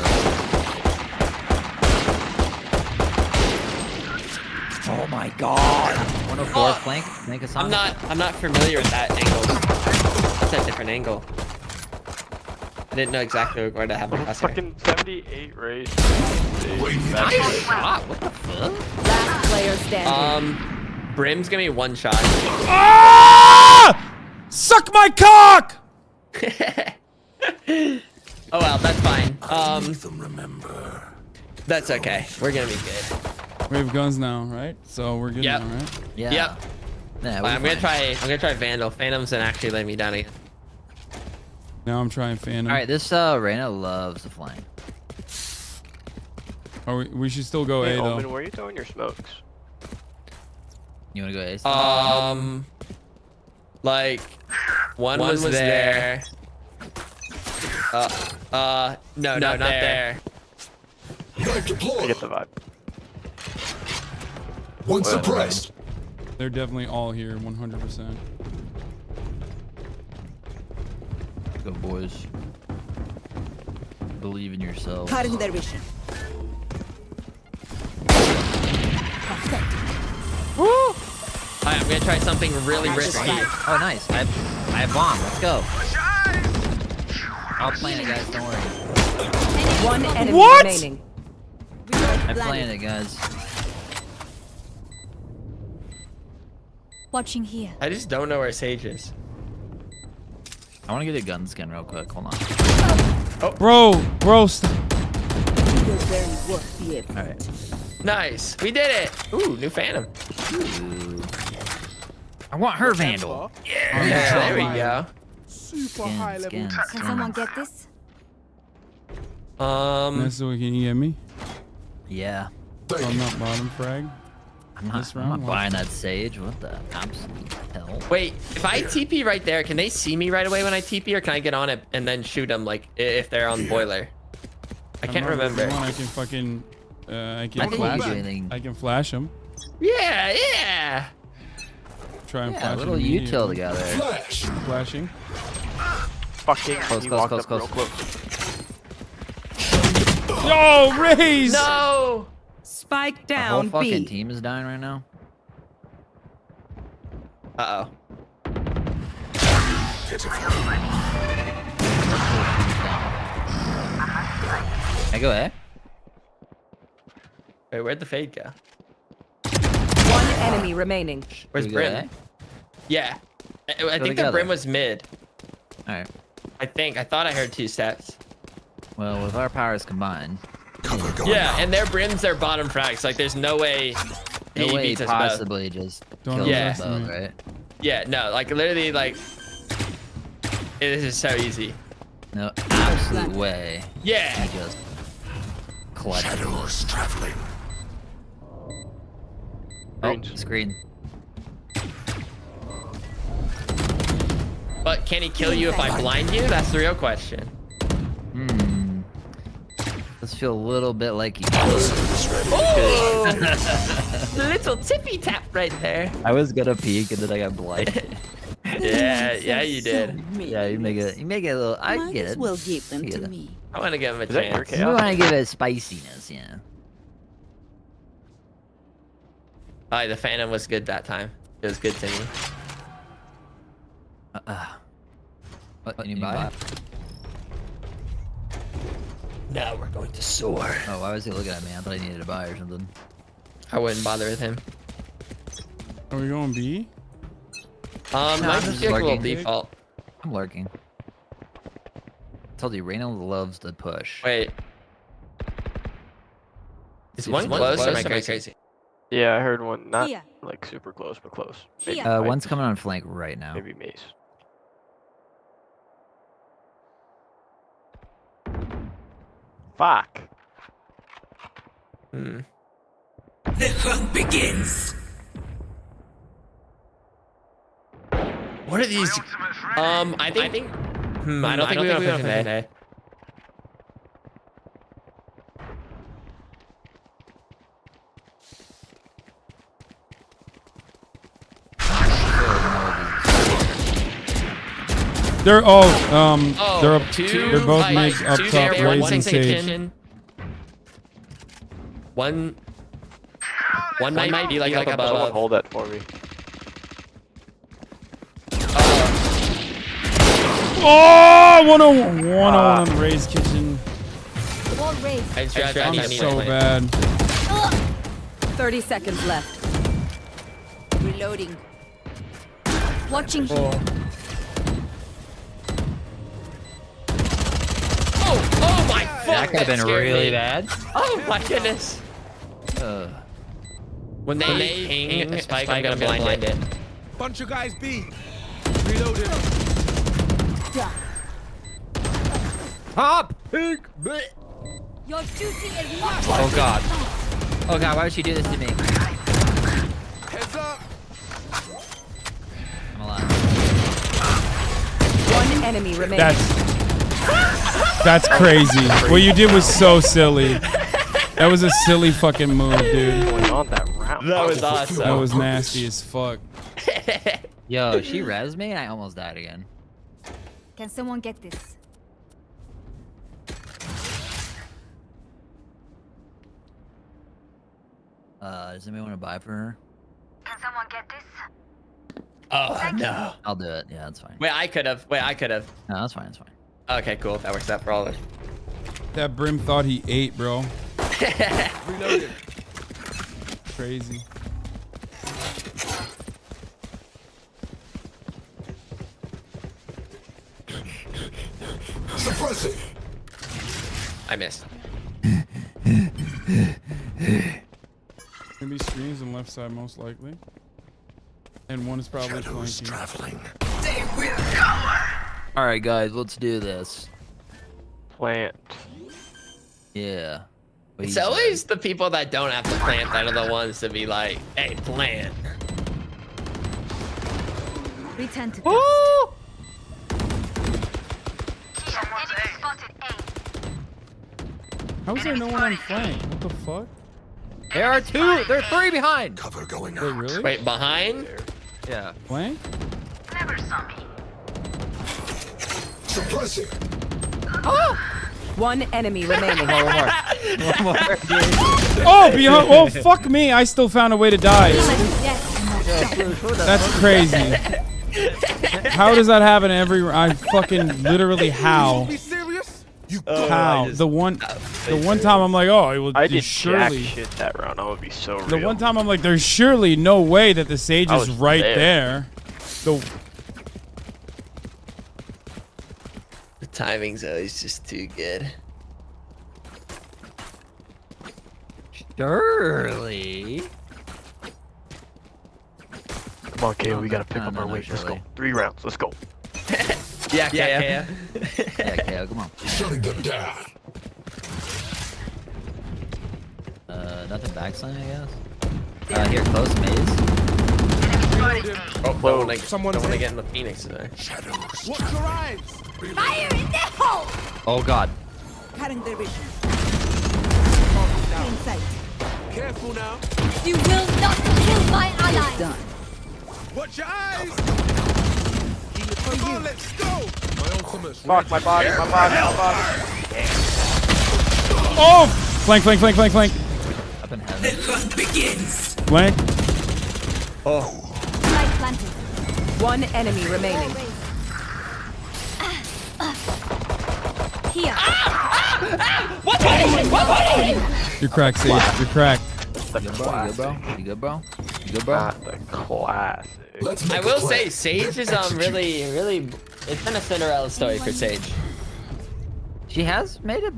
Oh my god! 104 flank. Make a song. I'm not familiar with that angle. That's a different angle. I didn't know exactly where to have a crosshair. Fucking 78 race. Nice shot. What the fuck? Last player standing. Brim's gonna be one shot. Ah! Suck my cock! Oh well, that's fine. Them remember. That's okay. We're gonna be good. We have guns now, right? So we're good Yep. now, right? Yeah. Yep. Yeah, I'm gonna try Vandal. Phantom's gonna actually let me down again. Now I'm trying Phantom. All right, this Reyna loves the flank. Oh, we should still go Hey, A Omen, though. where are you throwing your smokes? You wanna go ace? Like one was there. No, not there. Knife I deployed. get the vibe. One suppressed. They're definitely all here, 100%. Go, boys. Believe in yourself. Cutting their vision. Woo! Alright, I'm gonna try something really risky. Oh, nice. I have bomb. Let's go. I'll plant it, guys. Don't worry. One enemy What? remaining. I planted it, guys. Watching here. I just don't know where Sage is. I want to get a gun skin real quick. Hold on. Oh. Bro, stop. You're very worth the effort. All right. Nice. We did it. Ooh, new Phantom. I want her Vandal. Yeah, there we go. Super high level. Can someone get this? That's the way. Can you get me? Yeah. I'm not bottom frag. I'm not buying that Sage. What the absolute hell? Wait, if I TP right there, can they see me right away when I TP, or can I get on it and then shoot them like if they're on boiler? I can't remember. I can fucking. I can I think flash you do them. anything. I can flash them. Yeah. Try and Yeah, flash a little them util immediately. together. Flashing. Fucking Close, he close, walked close, up real close. close. Yo, Raze! No. Spike The whole down fucking B. team is dying right now. Uh-oh. Hey, go ahead. Wait, where'd the fade go? One enemy remaining. Where's We go Brim? A? Yeah. I Go think the together. Brim was mid. All right. I thought I heard 2 steps. Well, with our powers combined, Yeah, and their Brims are bottom frags. Like, there's no way no he way beats us both. possibly just Don't kills us Yeah. both, right? Yeah, no, like literally, like this is so easy. No absolute way. Yeah. He just clutched. Shadows traveling. Oh, screen. But can he kill you if I blind you? That's the real question. Let's feel a little bit like he. Oh, little tippy tap right there. I was gonna peek and then I got blinded. Yeah, you did. Yeah, you make it a little. I get it. Well, give them I get to it. me. I want to give him a Is that your chance. You want to give it spiciness, yeah. Alright, the Phantom was good that time. It was good to me. What can you buy? Now we're going to soar. Oh, why was he looking at me? I thought he needed to buy or something. I wouldn't bother with him. Are we going B? No, Might I'm just just be like a little lurking. default. I'm lurking. Told you, Reyna loves to push. Wait. Is Is one one close or am close I or am I crazy? Yeah, I heard one. Not Here. like super close, but close. Here. One's coming on flank right now. Maybe Mace. Fuck. The hunt begins. What are these? I think. I don't think we want to push an A. They're they're up. Two, They're both like, mids up two top, there, one Raze and Sage. kitchen. One might be like Someone above. hold that for me. Oh, 101 on the Raze kitchen. Wall raised. I I'm so bad. 30 seconds left. Reloading. Watching here. Oh my fuck! That could have been scared really me. bad. Oh my goodness! When they ping a spike, I'm gonna blind it. Bunch of guys B. Reloaded. Pop! You're juicy and watch. Oh god. Oh god, why would she do this to me? Heads up. I'm alive. One enemy remaining. That's crazy. What you did was so silly. That was a silly fucking move, dude. On that round. That was awesome. That was nasty as fuck. Yo, she rezzed me and I almost died again. Can someone get this? Does anybody want to buy for her? Can someone get this? Oh no. I'll do it. Yeah, that's fine. Wait, I could have. Wait, I could have. No, that's fine. That's fine. Okay, cool. That works out for all of us. That Brim thought he ate, bro. Reloaded. Crazy. Suppress it. I missed. Maybe screens on left side most likely. And one is probably flanking. Traveling. All right, guys, let's do this. Plant. Yeah. What It's do you say? always the people that don't have to plant that are the ones to be like, hey, plant. Return to Woo! How is there no one on flank? What the fuck? There are two. There are three behind. Cover going Wait, out. really? Wait, behind? Yeah. Flank? Never saw me. Suppress it. One enemy remaining. One more. Oh, behind. Oh, fuck me. I still found a way to die. That's crazy. How does that happen every? I fucking literally how? How? The one time I'm like, oh, it will I did surely. jack shit that round. I would be so real. The one time I'm like, there's surely no way that the sage I is was right there. there. The timing's always just too good. Surely. Come on, Kale, we gotta pick up our weight. Let's go. 3 rounds. Let's go. Yeah, Yeah, Kale, come on. Shutting them down. Nothing backsliding, I guess. Here, close maze. Oh, don't want to get in the Phoenix today. Shadows. Watch your eyes! Fire in the hole! Oh God. Cutting their vision. In sight. Careful now. You will not kill my ally! Done. Watch your eyes. Come on, let's go. My ultimate. Fuck, my body, my body, my body. Oh! Flank, flank, flank, flank, flank. Up in heaven. The hunt begins. Flank. Oh. Light planted. One enemy remaining. Here. What body? What body? You're cracked, Sage. You're cracked. The You good, classic. bro? You good, bro? You good, bro? Not the classic. Let's make I a will play. say, Sage is really. It's been a Cinderella story for Sage. She has made a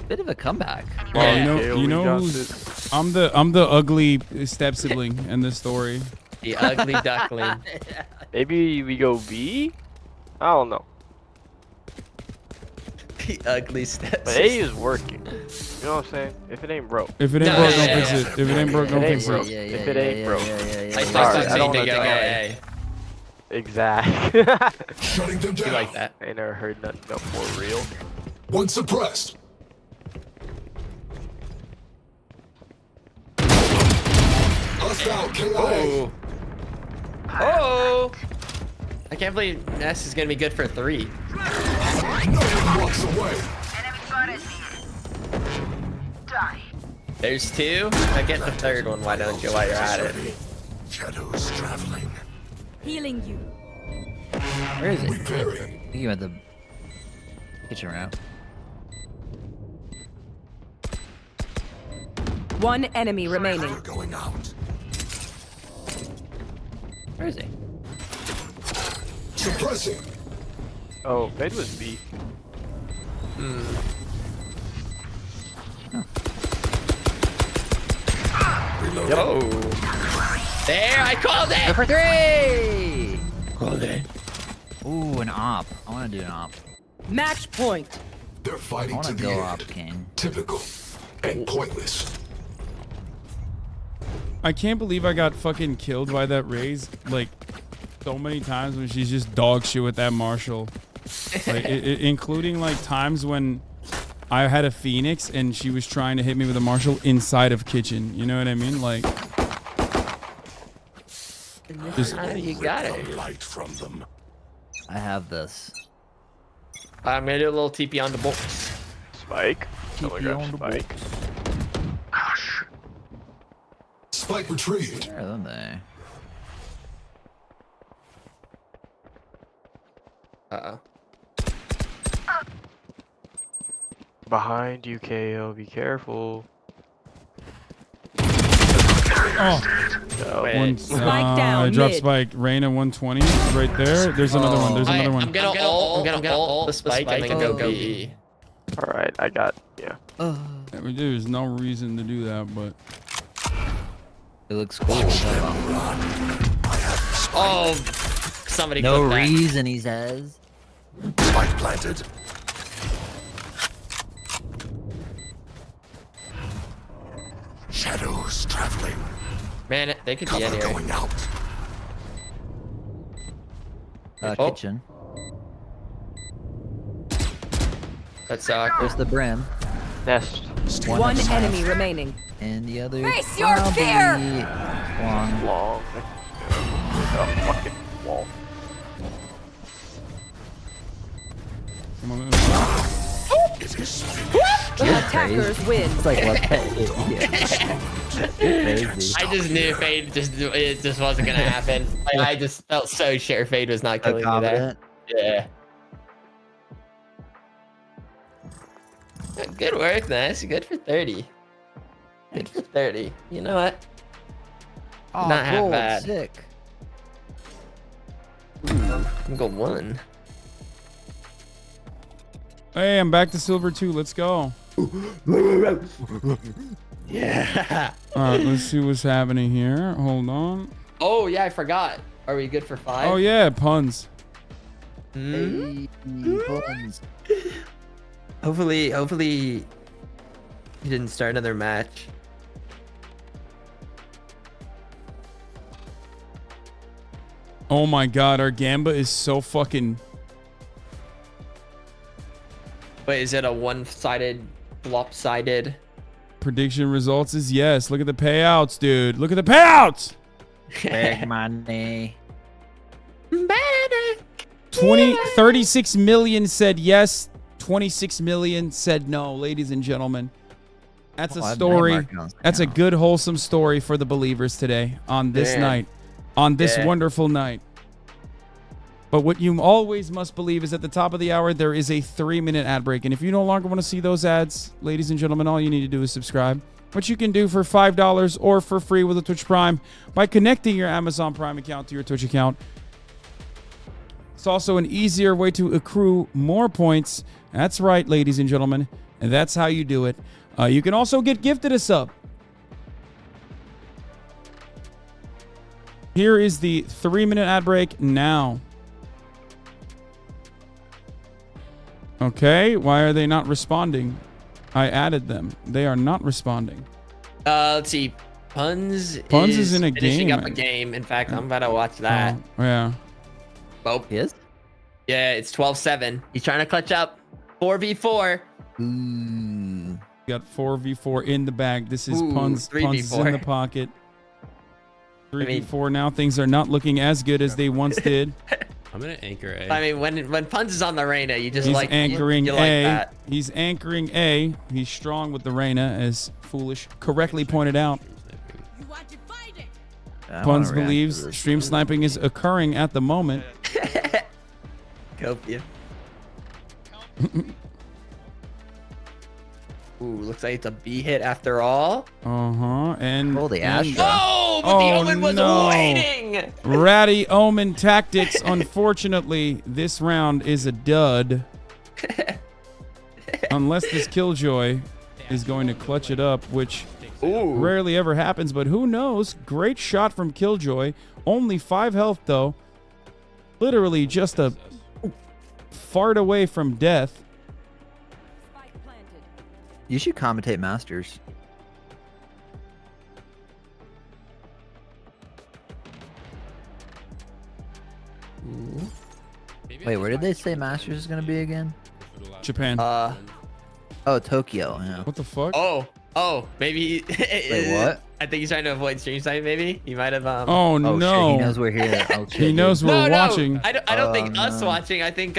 bit of a comeback. Well, Yeah. you know who's I'm the ugly step sibling in this story. The ugly duckling. Maybe we go B? I don't know. The ugly steps. But A is working. You know what I'm saying? If it ain't broke. If it ain't No, broke, yeah, don't yeah, fix yeah. it. If it ain't broke, don't It ain't fix broke. it. If it ain't broke. I Sorry, start I don't saying to wanna go, take hey. Exactly. Shutting them You down. like that? I ain't never heard nothing no more real. One suppressed. Hostile KIA. Oh! I can't believe S is gonna be good for 3. No one walks away. There's 2. I get the 3rd one. Why don't you? While you're at it. Shadows traveling. Healing you. Where is it? Repairing. I think you at the kitchen route. One enemy remaining. Cover going out. Where is he? Suppressing. Oh, maybe it was B. Reloading. Oh. There, I called it! For 3! Called it. Ooh, an op. I want to do an op. Match point. They're I fighting want to to the go end. op, King. Typical and pointless. I can't believe I got fucking killed by that Raze like so many times when she's just dog shit with that Marshall. Like, including like times when I had a Phoenix and she was trying to hit me with a Marshall inside of kitchen. You know what I mean? Like, just You got it. The light from them. I have this. I'm gonna do a little TP on the box. Spike. TP on the Spike. Spike retrieved. Where are they? Uh-oh. Behind you, KO. Be careful. Oh. Wait. I dropped Spike. Reyna 120 right there. There's another one. There's another one. I'm gonna ult the Spike and then go B. All right, I got yeah. There's no reason to do that, but it looks cool. Oh, somebody. No clip that. reason, he says. Spike planted. Shadows traveling. Man, they could be in here. Going out. Kitchen. That sucks. There's the brim. Nest. One enemy remaining. And the other. Face your fear! Long. A fucking wall. come on. It is Attackers win. It's like what? Yeah. Crazy. I just knew Fade it just wasn't gonna happen. Like, I just felt so sure Fade was not killing me there. Yeah. Good work, nice. Good for 30. Good for 30. You know what? Oh, Not half gold, bad. sick. Ooh, I'm going 1. Hey, I'm back to silver 2. Let's go. Yeah. All right, let's see what's happening here. Hold on. Oh yeah, I forgot. Are we good for 5? Oh yeah, puns. Hey, puns. Hopefully he didn't start another match. Oh my god, our Gamba is so fucking. Wait, is it a one-sided, lopsided? Prediction results is yes. Look at the payouts, dude. Look at the payouts. Big money. 36 million said yes. 26 million said no, ladies and gentlemen. That's a story. That's a good, wholesome story for the believers today on this night, on this wonderful night. But what you always must believe is at the top of the hour, there is a 3-minute ad break. And if you no longer want to see those ads, ladies and gentlemen, all you need to do is subscribe, which you can do for $5 or for free with a Twitch Prime by connecting your Amazon Prime account to your Twitch account. It's also an easier way to accrue more points. That's right, ladies and gentlemen. And that's how you do it. You can also get gifted a sub. Here is the 3-minute ad break now. Okay, why are they not responding? I added them. They are not responding. Let's see. Puns is in a finishing game. up a game. In fact, I'm about to watch that. Oh, yeah. Oh, he is? Yeah, it's 12-7. He's trying to clutch up. 4v4. Got 4v4 in the bag. This is Puns. 3v4. Puns is in the pocket. 3v4 now. Things are not looking as good as they once did. I'm gonna anchor A. I mean, when Puns is on the Reyna, you just He's like anchoring you A. like that. He's anchoring A. He's strong with the Reyna, as Foolish correctly pointed out. Puns believes stream sniping is occurring at the moment. Copia. Ooh, looks like it's a B hit after all. And the and- Astra. Oh, but the Omen was waiting. Ratty Omen tactics. Unfortunately, this round is a dud. Unless this Killjoy is going to clutch it up, which rarely ever happens, but who knows? Great shot from Killjoy. Only 5 health, though. Literally just a fart away from death. You should commentate Masters. Wait, where did they say Masters is gonna be again? Japan. Oh, Tokyo. Yeah. What the fuck? Oh, maybe. Wait, what? I think he's trying to avoid stream snipe. Maybe he might have. Oh no! Shit, he knows we're here. Oh, shit, he knows we're watching. I don't think us watching. I think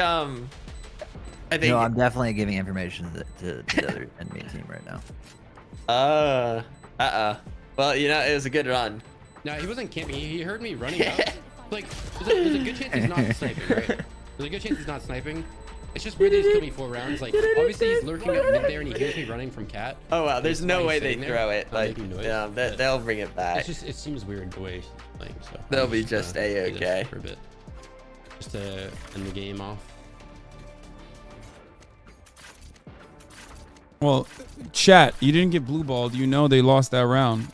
I think. No, I'm definitely giving information to the other enemy team right now. Well, you know, it was a good run. No, he wasn't camping. He heard me running up. Like, there's a good chance he's not sniping, right? There's a good chance he's not sniping. It's just weird that he's killed me 4 rounds. Like, obviously he's lurking up mid there and he hears me running from cat. Oh wow, there's no way they throw it. Like, yeah, they'll bring it back. It's just, it seems weird the way he's playing. So they'll be just a-okay for a bit, just to end the game off. Well, chat, you didn't get blue balled. You know they lost that round.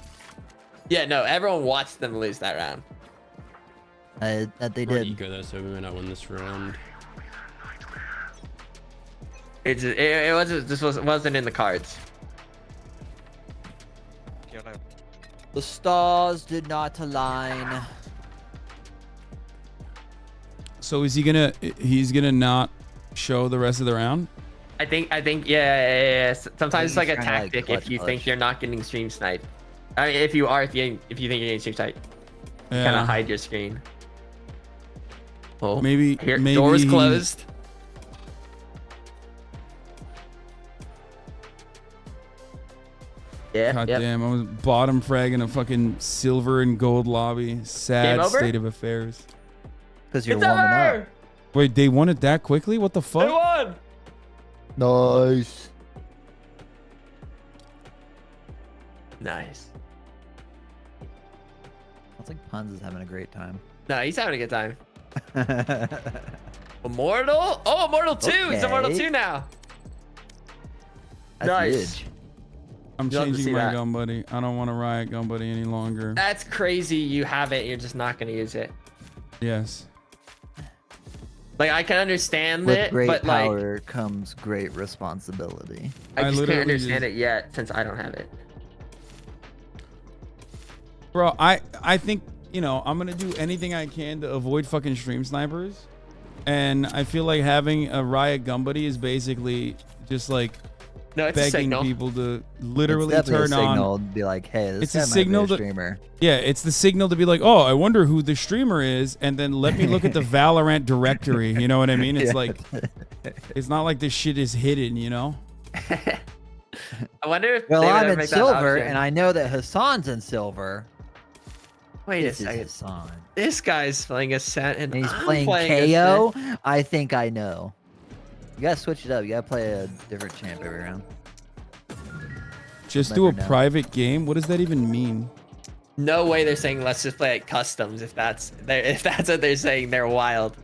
Yeah, no, everyone watched them lose that round. That they We're did. eco though, so we might not win this round. It wasn't in the cards. The stars did not align. So is he's gonna not show the rest of the round? I think yeah. Sometimes it's like a He's trying to, tactic like, if you clutch think you're not getting stream sniped. I mean, if you think you're getting stream sniped, Yeah. kind of hide your screen. Oh, Maybe door's closed. Yeah. God damn, I was bottom fragging a fucking silver and gold lobby. Sad Game over? state of affairs. Because you're It's warming over! up. Wait, they won it that quickly? What the fuck? They won. Nice. Nice. Sounds like Puns is having a great time. No, he's having a good time. Immortal? Oh, Immortal 2. He's Immortal Okay. 2 now. That's Nice. huge. I'm You'll have to changing see my that. gun buddy. I don't want to riot gun buddy any longer. That's crazy. You have it. You're just not going to use it. Yes. Like, I can understand With it, great but like, power comes great responsibility. I just can't literally understand it yet since I don't have it. Bro, I think, you know, I'm gonna do anything I can to avoid fucking stream snipers. And I feel like having a riot gun buddy is basically just like No, it's a begging signal. people to literally It's definitely turn a signal on. to be like, hey, this It's guy a might be signal a to, streamer. yeah, it's the signal to be like, oh, I wonder who the streamer is, and then let me look at the Valorant directory. You know what I mean? It's Yeah. like, it's not like this shit is hidden, you know? I wonder if Well, they would I'm ever in make that silver, option. and I know that Hassan's in silver. Wait a This is second. Hassan. This guy's playing a set and And he's I'm playing a KO. Sith. I think I know. You gotta switch it up. You gotta play a different champ every round. Just do a Never know. private game? What does that even mean? No way they're saying let's just play like customs if that's what they're saying. They're wild.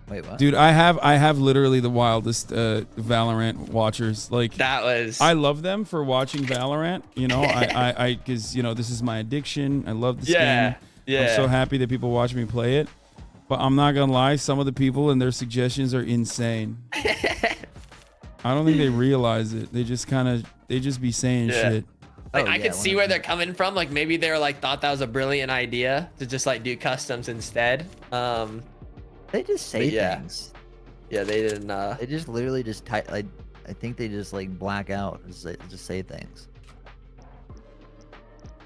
Wait, what? Dude, I have literally the wildest Valorant watchers. Like That was I love them for watching Valorant. You know, I because you know this is my addiction. I love this game. I'm so happy that people watch me play it. But I'm not gonna lie, some of the people and their suggestions are insane. I don't think they realize it. They just be saying Yeah. shit. Like Oh, I yeah, could see where they're coming from. Like maybe they're like thought that was a brilliant idea to just like do customs instead. They just say But yeah. things. Yeah, they didn't. They just literally just type. I think they just like black out and just say things.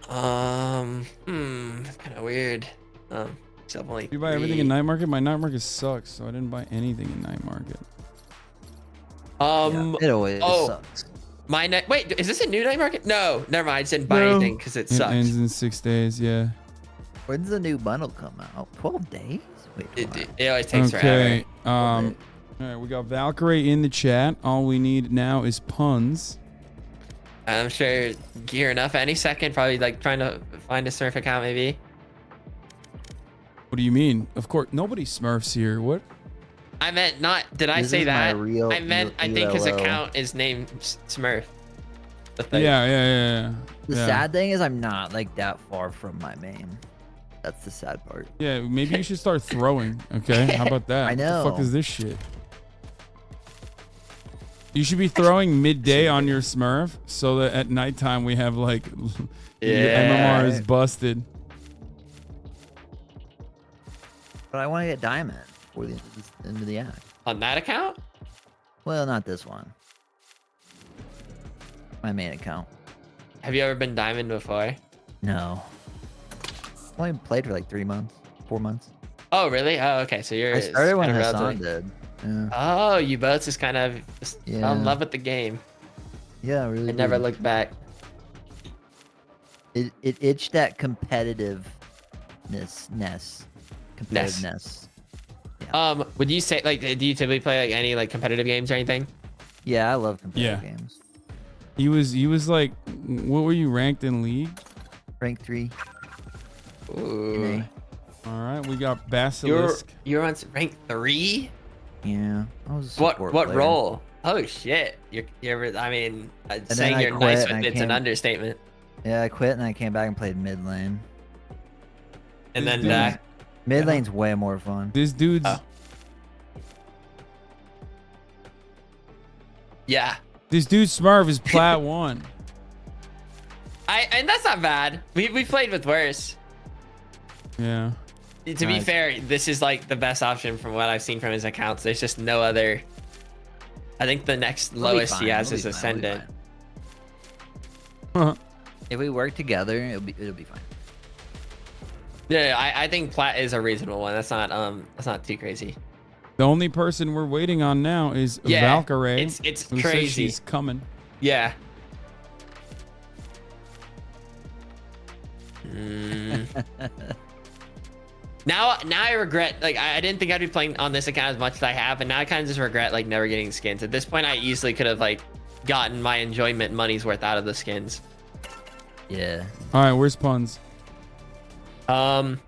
It's kind of weird. Definitely. You buy everything in night market? My night market sucks, so I didn't buy anything in night market. It always sucks. My night. Wait, is this a new night market? No, never mind. I just didn't buy anything because it sucks. ends in 6 days, yeah. When's the new bundle come out? 12 days? Wait, It always takes Okay. forever. All right, we got Valkyrie in the chat. All we need now is puns. I'm sure gearing up any second. Probably like trying to find a surf account maybe. What do you mean? Of course, nobody smurfs here. What? I meant not. Did I This say is my that? real I meant. I think his ULL. account is named Smurf. Yeah. The Yeah. sad thing is I'm not like that far from my main. That's the sad part. Yeah, maybe you should start throwing. Okay, how about that? I know. What the fuck is this shit? You should be throwing midday on your Smurf so that at nighttime we have like your MMR is busted. But I want to get diamond before the end of the act. On that account? Well, not this one. My main account. Have you ever been diamond before? No. Only played for like 3 months, 4 months. Oh really? Oh okay. So you're. I started when kinda Hassan relatively- did. Yeah. Oh, you both just kind of fell Yeah. in love with the game. Yeah, really. I never did. looked back. It itched that competitiveness. Competitiveness. Would you say like, do you typically play like any like competitive games or anything? Yeah, I love competitive games. He was like, what were you ranked in league? Rank 3. Ooh. All right, we got Basilisk. You're on rank 3. Yeah, I was. What player. role? Oh shit! You're I mean, saying then I you're quit nice and with I it's an came- understatement. Yeah, I quit and I came back and played mid lane. And then mid lane's way more fun. This dude's. Yeah. This dude Smurf is plat 1. And that's not bad. We played with worse. Yeah. To be Nice. fair, this is like the best option from what I've seen from his accounts. There's just no other. I think the next It'll be lowest he fine, has it'll is be fine, it'll be Ascendant. If we work together, it'll be fine. Yeah, I think Plat is a reasonable one. That's not too crazy. The only person we're waiting on now is Yeah, Valkyrie. it's who says crazy. she's coming. Yeah. Now I regret, like, I didn't think I'd be playing on this account as much as I have, and now I kind of just regret like never getting skins. At this point, I easily could have like gotten my enjoyment money's worth out of the skins. Yeah. All right, where's Puns? Buds.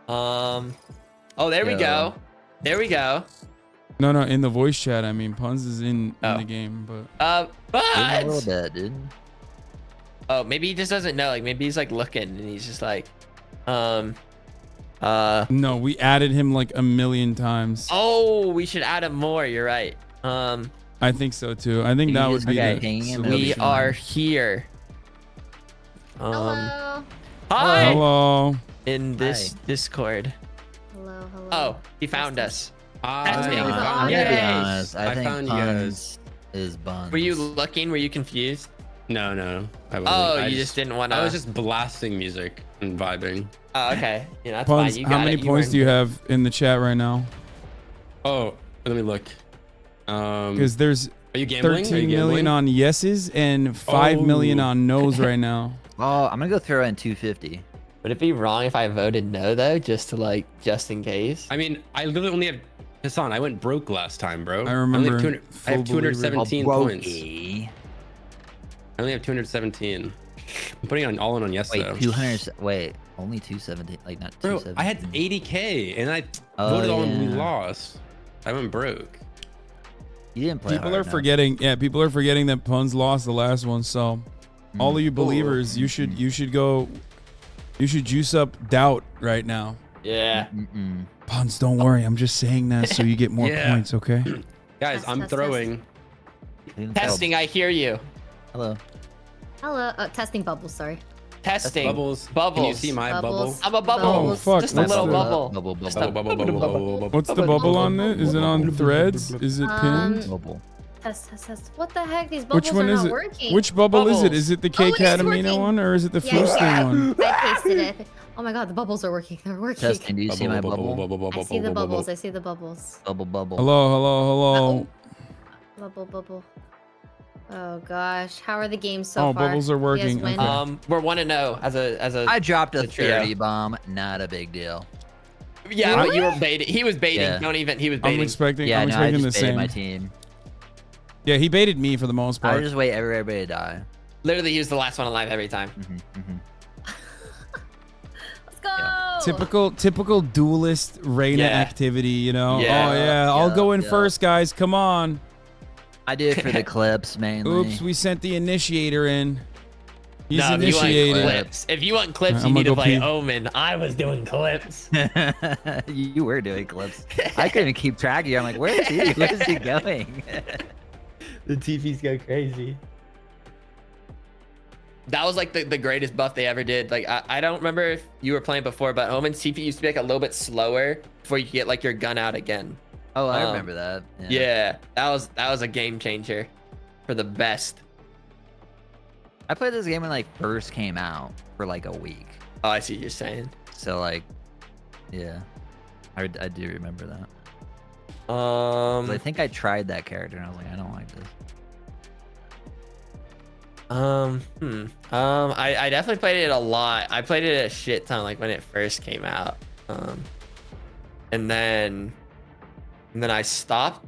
Oh, there we Yo. go. There we go. No, in the voice chat. I mean, Puns is in the game, but. A little Buds. bit, dude. Oh, maybe he just doesn't know. Like maybe he's like looking and he's just like, No, we added him like a million times. oh, we should add him more. You're right. I think so too. I think that would be the solution. We are here. Hello. Hi. Hello. In this Discord. Hello. Oh, he found us. Testing. I'm gonna be Yay. honest. I think found you Puns is buns. Were you looking? Were you confused? No, I wasn't. Oh, I you just didn't want to. I was just blasting music and vibing. Oh, okay. Yeah, that's Puns, fine. You how got many it. points do you have in the chat right now? Oh, let me look. Because there's Are you gambling? 13 million on yeses and 5 million on no's right now. Oh, I'm gonna go throw in 250. Would it be wrong if I voted no though, just in case? I mean, I literally only have Hasan. I went broke last time, bro. I remember. I have 217 Full points. believer. I only have 217. I'm putting on all in on yes Wait, though. 200. Wait, only 270. Like not Bro, 270. I had 80k and I Oh, voted all and we yeah. lost. I went broke. You didn't play. People hard are enough. forgetting. Yeah, people are forgetting that Puns lost the last one. So, all of you believers, you should juice up doubt right now. Yeah. Puns, don't worry. I'm just saying that so you get more Yeah. points, okay? Guys, I'm throwing. Testing, I hear you. Hello. Hello. Testing bubbles. Sorry. Testing. Bubbles. Bubbles. Can you see my bubble? I'm a bubble. Oh, fuck. Just a little bubble. Bubble. Just a Bubble. What's the bubble on this? Is it on threads? Is it pinned? Bubble. Test. What the heck? These bubbles Which one are is not it? working. Which bubble is it? Bubbles. Is it the K it's Catamina working. one or is it the Yeah, Fuster one? I tasted it. Oh my god, the bubbles are working. They're working. Testing. Do you see my bubble? I see the bubbles. I see the bubbles. Bubble. Hello. Bubble. Oh gosh, how are the games so far? Bubbles are You guys working. win? Okay. We're 1-0 as a. I dropped a trio. 30 bomb. Not a big deal. Yeah, but you were baiting. He was baiting. Yeah. Don't even. He was I'm baiting. expecting. Yeah, I'm no, I expecting the just baited same. my team. Yeah, he baited me for the most I part. just wait everybody to die. Literally, he was the last one alive every time. Let's go. Typical duelist Reyna Yeah. activity, you know? Yeah. Oh yeah, I'll go in Yeah. first, guys. Come on. I do it for the clips mainly. Oops, we sent the initiator in. He's No, if you want initiated. clips, if you want clips, Alright, you I'm need to gonna go play pee. Omen. I was doing clips. You were doing clips. I couldn't keep track of you. I'm like, where is he? Where is he going? The TVs go crazy. That was like the greatest buff they ever did. Like I don't remember if you were playing before, but Omen's TP used to be like a little bit slower before you could get like your gun out again. Oh, I remember that. Yeah, that was a game changer for the best. I played this game when like first came out for like a week. Oh, I see what you're saying. So like, yeah. I do remember that. 'Cause I think I tried that character and I was like, I don't like this. I definitely played it a lot. I played it a shit ton, like when it first came out. And then I stopped.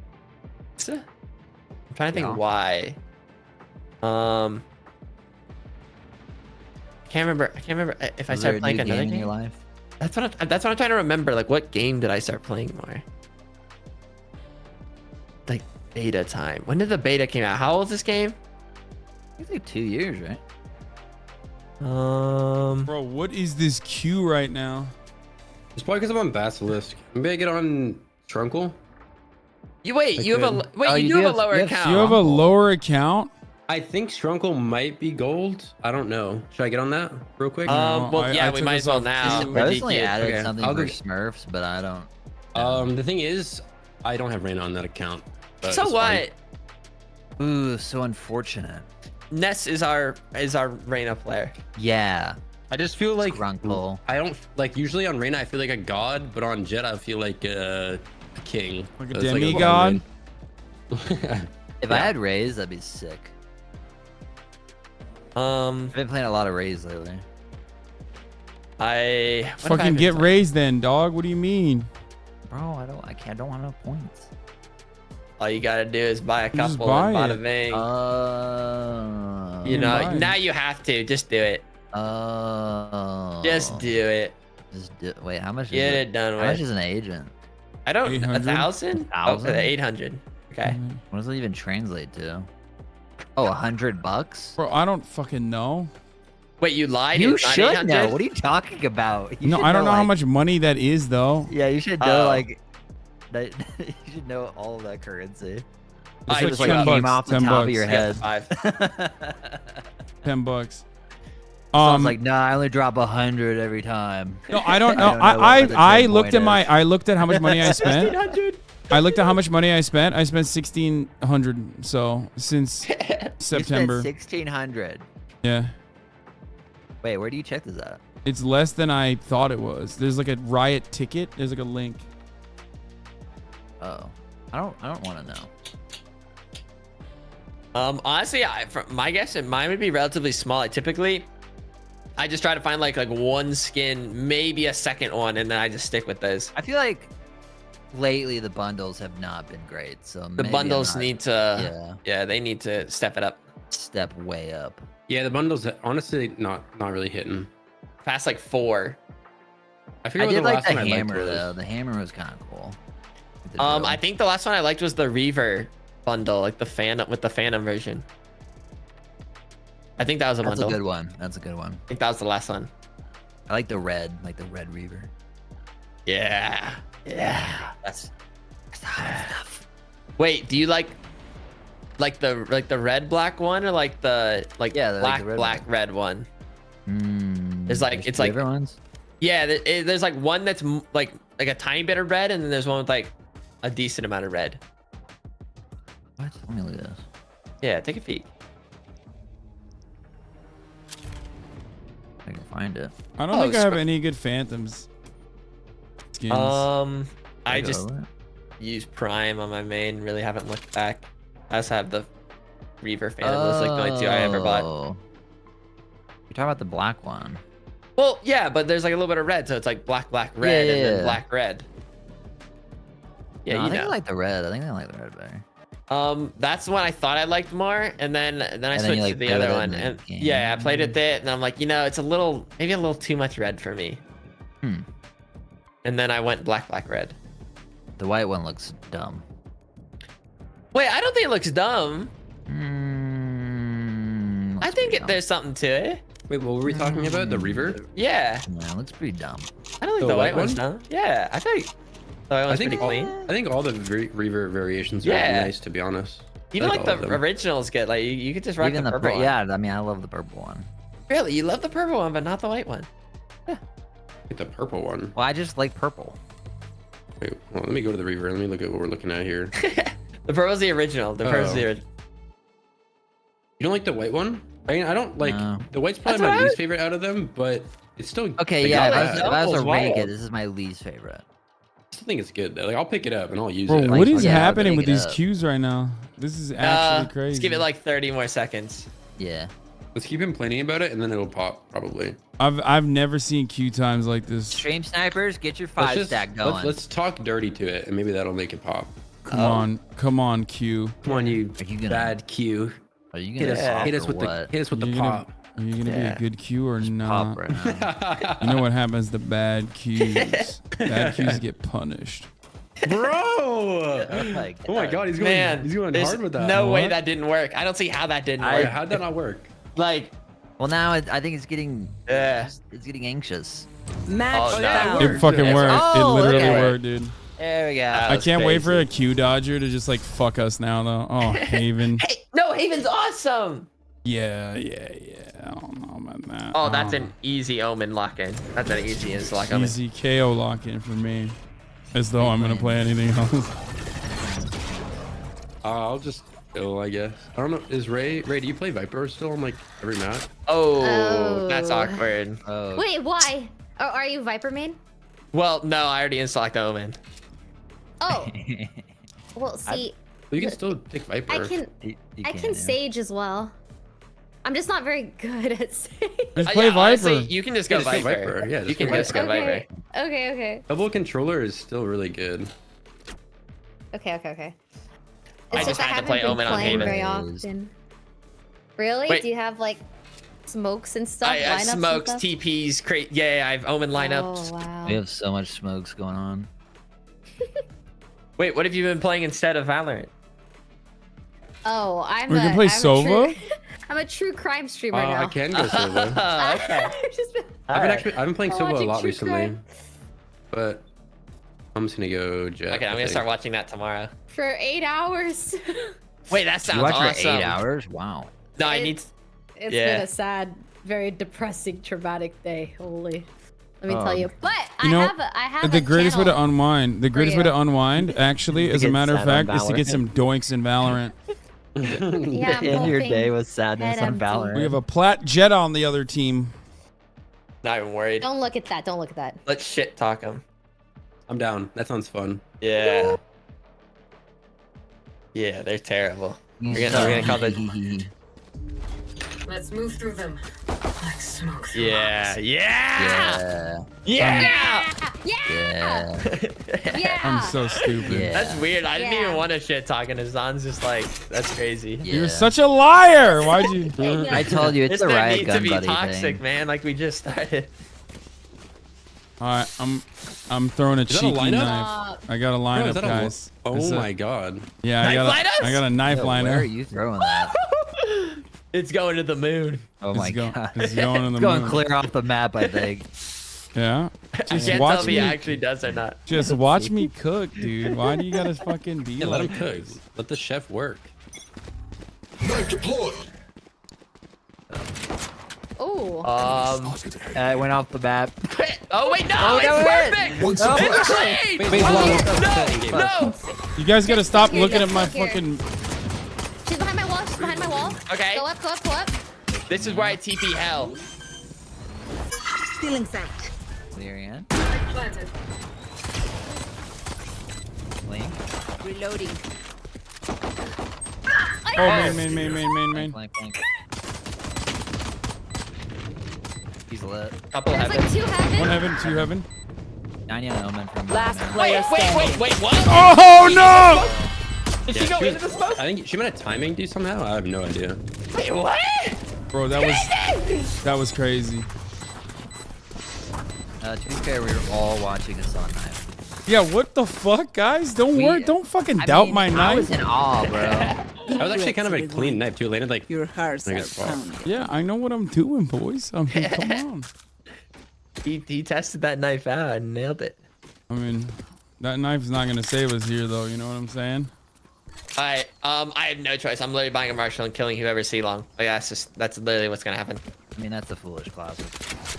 I'm trying to think why. I can't remember if I started playing another game. In your life? That's what I'm trying to remember. Like, what game did I start playing more? Like beta time. When did the beta came out? How old is this game? It's like 2 years, right? Bro, what is this queue right now? It's probably because I'm on Basilisk. Maybe I get on Trunkle. You you have a you do have a lower account. You have a lower account? I think Strunkle might be gold. I don't know. Should I get on that real quick? Well, yeah, we might as well now. I recently added something for Smurfs, but I don't. The thing is, I don't have Reyna on that account. But So what? fine. Ooh, so unfortunate. Ness is our Reyna player. Yeah. I just feel like Grunkle. I don't like usually on Reyna I feel like a god, but on Jet I feel like a king. Like a So it's demigod? If I had Rays, that'd be sick. I've been playing a lot of Rays lately. Fucking get raised then, dog. What do you mean? Bro, I don't want no points. All you gotta do is buy a just couple buy and bada it. bing. You You know, buy it. now you have to. Just do it. Just do it. Just do. Wait, how much? Get is it done How with. much is an agent? I don't. 800? 1,000? Oh, 800. Okay. What does it even translate to? Oh, $100? Bro, I don't fucking know. Wait, you lied? You It's not should 800? know. What are you talking about? You No, should I don't know how like- much money that is though. Yeah, you should know like that. You should know all of that currency. It's Just like came off the top of your head. $10. I was like, nah, I only drop 100 every time. No, I don't know. what the I trade looked point at is. I looked at how much money I spent. 1,600. I looked at how much money I spent. I spent 1,600. So since September. You spent 1,600. Yeah. Wait, where do you check this at? It's less than I thought it was. There's like a Riot ticket. There's like a link. Oh, I don't want to know. Honestly, from my guess, mine would be relatively small. I just try to find like one skin, maybe a second one, and then I just stick with those. I feel like lately the bundles have not been great. So The maybe bundles I'm not- need to, yeah, they need to step it up. Step way up. Yeah, the bundles honestly not really hitting. Past like 4. I forget I what did the like last the one I liked hammer was. though. The hammer was kind of cool. I think the last one I liked was the Reaver bundle, like the Phantom with the Phantom version. I think that was a That's bundle. a good one. That's a good one. I think that was the last one. I like the red Reaver. Yeah. Yeah. That's the hot stuff. Wait, do you like the red black one or like the black the red black one. red one? There's There's it's like favorite ones. yeah, there's like one that's like a tiny bit of red, and then there's one with like a decent amount of red. What? Let me look at this. Yeah, take a peek. I can find it. I don't think I have any good Phantoms skins. I go just over it. use Prime on my main. Really haven't looked back. I also have the Reaver Phantom. Those are like the only 2 I ever bought. Oh. You're talking about the black one. Well, yeah, but there's like a little bit of red, so it's like black, red, and then black, red. Yeah, No, you I think I know. like the red. I think I like the red better. That's the one I thought I liked more, and then I then you, switched like, to the play with other it one, in the and game. yeah, I played with it, and I'm like, it's maybe a little too much red for me. And then I went black, red. The white one looks dumb. Wait, I don't think it looks dumb. I think there's something to it. Wait, what were we talking about? The Reaver? Yeah. Yeah, it looks pretty dumb. I don't think the white one's dumb. Yeah, I think the white one's pretty clean. I think all the Reaver variations are Yeah. nice, to be honest. Even I like all of the them. original's good. Like you could just rock Even the purple one. yeah, I mean, I love the purple one. Really, you love the purple one, but not the white one. Get the purple one. Well, I just like purple. Wait, well, let me go to the Reaver. Let me look at what we're looking at here. The purple's the original. The purple's the original. You don't like the white one? I mean, I don't like the white's probably That's my what least favorite out of them, but it's still Okay, like, yeah, not if bad. I was to Apple's rank wild. it, this is my least favorite. still think it's good though. Like I'll pick it up and I'll use Bro, it. what is Yeah, happening pick with it these up. queues right now? This is actually crazy. Let's give it like 30 more seconds. Yeah. Let's keep complaining about it and then it'll pop probably. I've never seen queue times like this. Stream snipers, get your Let's 5 stack going. Let's talk dirty to it and maybe that'll make it pop. Come on, Q. Come on, you gonna- bad Q. Are you Hit gonna us, hit us or with the what? hit us with Are the you gonna- pop. Are you gonna be a good Q or not? Pop right now. You know what happens to bad Qs? Bad Qs get punished. Bro! Oh my God, he's going. Man, he's going there's hard with that. No way What? that didn't work. I don't see how that didn't work. How'd that not work? Like, Well, now I think it's getting yeah. it's getting anxious. Match Oh, no. It fucking worked. Oh, it literally okay. worked, dude. There we go. I can't wait for a Q dodger to just like fuck us now, though. Oh, Haven. Hey, no, Haven's awesome. Yeah. I don't know about that. Oh, that's an easy omen lock-in. That's an easy lock omen. Easy KO lock in for me. As though I'm gonna play anything else. I'll just go, I guess. I don't know. Is Ray? Do you play Viper still on like every map? Oh, that's awkward. Oh. Wait, why? Are you Viper main? Well, no, I already installed the omen. Oh. Well, see, You can still pick Viper. I can yeah. Sage as well. I'm just not very good at Sage. Just play Yeah, Viper. honestly, you can just go Yeah, just go Viper. Viper. Yeah, you just can go just go Okay. Viper. Okay. Double controller is still really good. Okay. I It's just I had to haven't play been Omen on playing Haven. very often. Really? Wait. Do you have like smokes and stuff? I have lineups and smokes, stuff? TPs, yeah, I have omen lineups. Oh wow. We have so much smokes going on. Wait, what have you been playing instead of Valorant? Oh, We can play Sova? I'm a true crime streamer I now. can go solo. Okay. I've been playing solo a watching lot true recently, crime. but I'm just gonna go Jet. Okay, I'm gonna start watching that tomorrow. For 8 hours. Wait, that sounds You watch awesome. for 8 hours? Wow. No, I need. It's Yeah. been a sad, very depressing, traumatic day. Holy. Let me tell you. But You know, I have the a greatest way to channel. unwind. The greatest way to unwind, actually, as a get matter of sad on fact, is to get Valorant. some doinks in Valorant. Yeah, I'm End your hoping day with sadness head on empty. Valorant. We have a Plat Jet on the other team. Not even worried. Don't look at that. Don't look at that. Let's shit talk him. I'm down. That sounds fun. Yeah. Yeah, they're terrible. We're gonna call the. Let's move through them like smoke through Yeah. Yeah. Yeah. Yeah. Yeah. I'm so stupid. Yeah. That's weird. I didn't even want to shit talk, and Hassan's just like, that's crazy. You're such a liar. Why'd you? I told you it's There's the no riot need gun to be buddy toxic, thing. man. Like we just started. All right, I'm throwing a Is that a cheeky lineup? knife. I got a lineup, is that a guys. Oh It's a- my god. Yeah, I Knife got a knife Yo, liner. where are you throwing that? It's going to the moon. Oh my god. It's going in the It's going moon. clear off the map, I think. Yeah. I Just can't watch tell if he me. actually does or not. Just watch me cook, dude. Why do you gotta fucking be Yeah, let like him cook. this? Let the chef work. Knife deployed. Oh. It went off the map. Oh wait, no! Oh, it's no, perfect! One It's suppressed. great! Wait, No! You guys gotta stop Here, looking just at my look here. fucking. She's behind my wall. She's behind my wall. Okay. Go up. Go up. Go up. This is where I TP hell. Stealing sight. Lyrian. Planted. Link. Reloading. Oh, main. Blank. He's lit. Couple There's heaven. like 2 heaven. One heaven, 2 heaven. 90 on Omen from Last now. player standing. Wait, what? Oh no! Did she go into the smoke? I think she might have timing do somehow. I have no idea. Wait, what? Bro, that was crazy. To be fair, we were all watching this on knife. Yeah, what the fuck, guys? Don't fucking I doubt mean, my I was knife. in awe, bro. That was actually kind of a clean knife too. It landed like Your hearts like a are spot. pounding. Yeah, I know what I'm doing, boys. I mean, come on. He tested that knife out and nailed it. I mean, that knife's not gonna save us here, though. You know what I'm saying? Alright, I have no choice. I'm literally buying a Marshall and killing whoever C long. Like that's literally what's gonna happen. I mean, that's a foolish classic.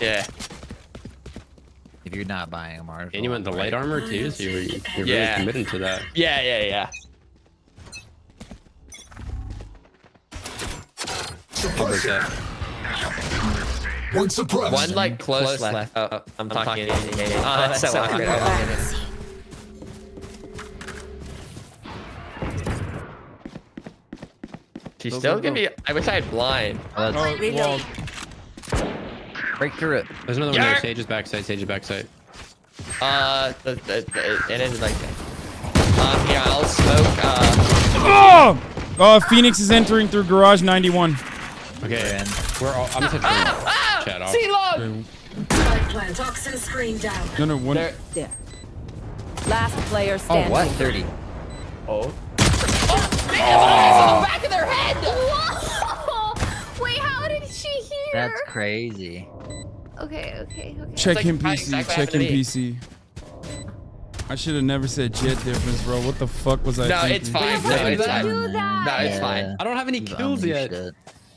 Yeah. If you're not buying a Marshall. And you went the light armor too, so you're really Yeah. committed to that. Yeah. I'll break that. One suppressed. One like close left. Oh, I'm talking. Oh, that's so awkward. She's Go, still go, gonna go. be. I wish I had blind. Oh, well, Break through it. There's another one there. Sage is backside. Sage is backside. It ended like that. Yeah, I'll smoke. Oh, Phoenix is entering through garage 91. Okay, we're all. I'm just gonna chat off. C-log. Plant toxin screen down. No, one. There. Last player Oh, standing. what? 30. Oh. Man, on the back of their head. Whoa! Wait, how did she hear? That's crazy. Okay. Check him That's PC. exactly Check him happened to me. PC. I should have never said jet difference, bro. What the fuck was I No, thinking? it's fine. No, it's fine. No, it's fine. I don't have any kills yet.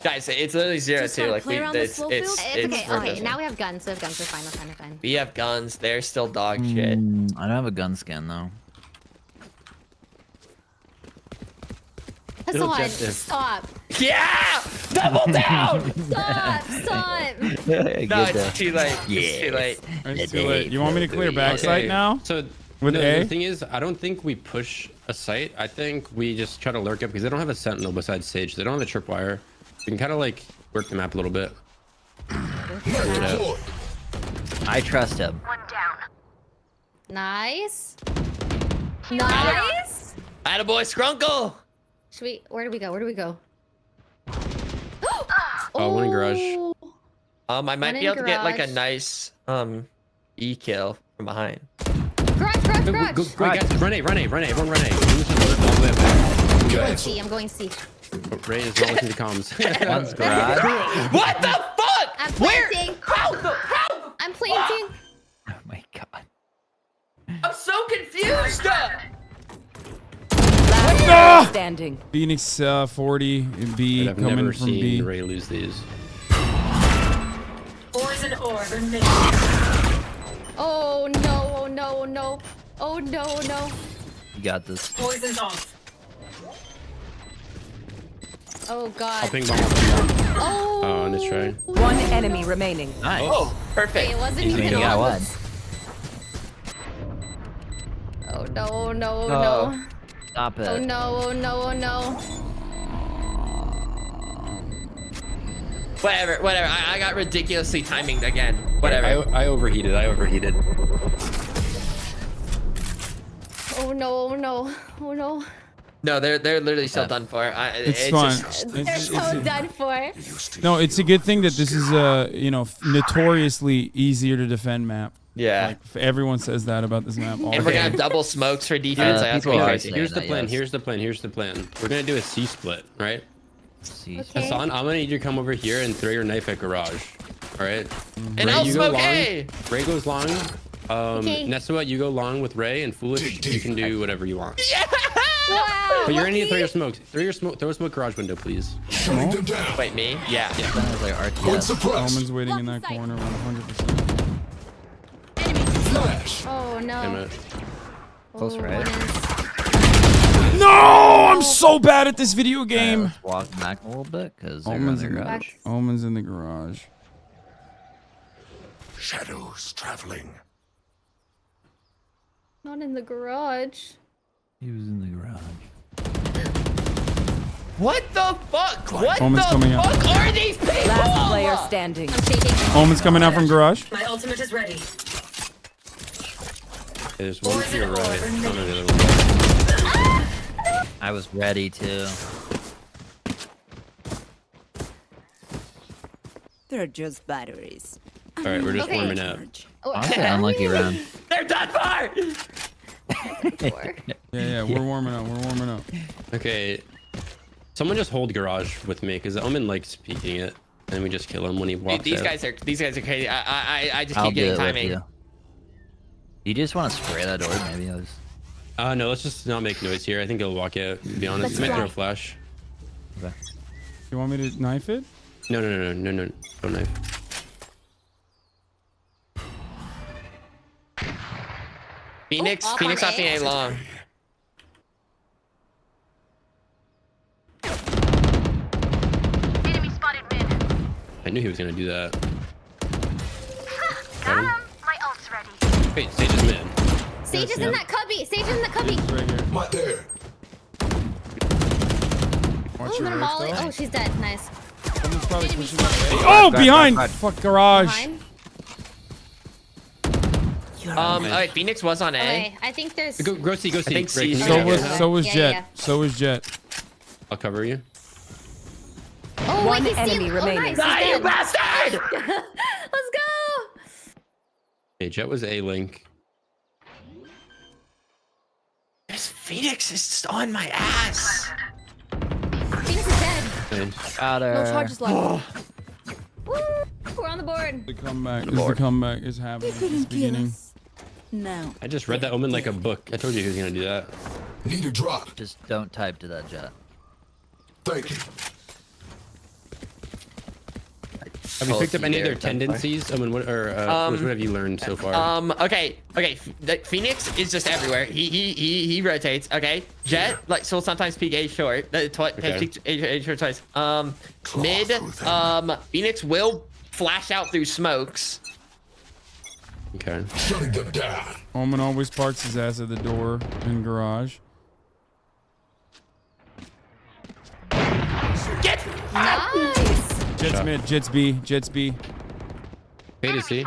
Guys, it's literally 0-2. Like it's Okay, now we have guns. So we have guns. We're fine. We have guns. They're still dog shit. I don't have a gun skin though. Hasan, stop. Yeah! Double down! Stop. No, it's too late. It's too late. It's too late. You want me to clear backside now? So With no, A? the thing is, I don't think we push a site. I think we just try to lurk up because they don't have a sentinel besides Sage. They don't have a tripwire. We can kind of like work the map a little bit. I trust him. Nice. Attaboy, Skrunkle! Should we? Where do we go? Oh, one in garage. I might One be in able to get like a garage. nice E kill from behind. Garage. Go, guys, run A, everyone run A. All the way back. I'm going C. Ray is not listening to comms. One's garage. What the fuck? I'm planting. How? I'm planting. Oh my god. I'm so confused. Last standing. Phoenix 40 in B I've coming never from seen B. Ray lose these. Poison orb emitted. Oh no. Oh no. You got this. Poison's off. Oh god. I'll ping bomb. Oh, on this try. One enemy remaining. Nice. Oh, perfect. It wasn't I mean, even you got on. one. Oh no. Stop it. Oh no. Whatever. I got ridiculously timing again. Whatever. I overheated. Oh no. No, they're literally still done for. It's fine. They're so done for. No, it's a good thing that this is a notoriously easier to defend map. Yeah. Like, everyone says that about this map. All And the we're gonna time. have double smokes for defense. That's people gonna be are crazy. Here's the that, plan. yes. Here's the plan. We're gonna do a C split, right? See. Okay. Hasan, I'm gonna need you to come over here and throw your knife at garage. All right. And I'll you go smoke long. A. Ray goes long. Okay. Nesua, you go long with Ray, and Foolish, you can do whatever you want. Wow. But you're gonna need to throw your smokes. Throw a smoke garage window, please. Wait, me? Yeah. Sounds like RTS. Almond's waiting in that corner 100%. Oh no. Damn it. Close right. No, I'm so bad at this video game. Let's walk back a little bit because they're in Almond's the in the garage. Almond's in the garage. Shadows traveling. Not in the garage. He was in the garage. What the fuck? What Omen's the coming out. fuck are these people? Last player standing. I'm shaking. Almond's coming out from garage. My ultimate is ready. There's one to your right. Oh, no, the other one. I was ready to. They're just batteries. All right, we're just Okay. warming up. Honestly, unlucky round. They're done for. Yeah, we're warming up. Okay. Someone just hold garage with me because Omen likes peeking it, and we just kill him when he walks Dude, out. these guys are crazy. I just I'll keep do getting it with timing. you. You just want to spray that door, maybe. No, let's just not make noise here. I think he'll walk out, to be honest. He might throw a flash. You want me to knife it? No. Don't knife. Phoenix Oh, opting A long. I knew he was gonna do that. Got him. My ult's ready. Wait, Sage is mid. Sage is in that cubby. Sage is in the cubby. Right there. Watch Watch your I'm gonna roof, molly. though. Oh, she's dead. Nice. Someone's probably Enemy pushing. spotted. Oh, Garage, behind! garage. Fuck garage. Behind? All right, Phoenix was on A. Okay, I think there's. Go see. I think C. So was Yeah, Jet. yeah. So was Jet. I'll cover you. Oh, One wait, he's enemy still... remaining. Oh, nice. He's You dead. bastard! Let's go. Hey, Jet was A link. This Phoenix is just on my ass. Phoenix is dead. Nice. Got her. No charges left. Woo! We're on the board. The comeback is happening. It's beginning. No. I just read that Omen like a book. I told you he was gonna do that. Need a drop. Just don't type to that Jet. Thank you. Have you picked up any of their There, that's fine. tendencies? Omen, what have you learned so far? Okay. Phoenix is just everywhere. He rotates. Okay. Jet will sometimes peek A short. Has peeked A short twice. Mid. Phoenix will flash out through smokes. Okay. Shutting them down. Omen always parks his ass at the door in garage. Get. Nice. Jet's mid. Jet's B. Jet's B. Pay to see.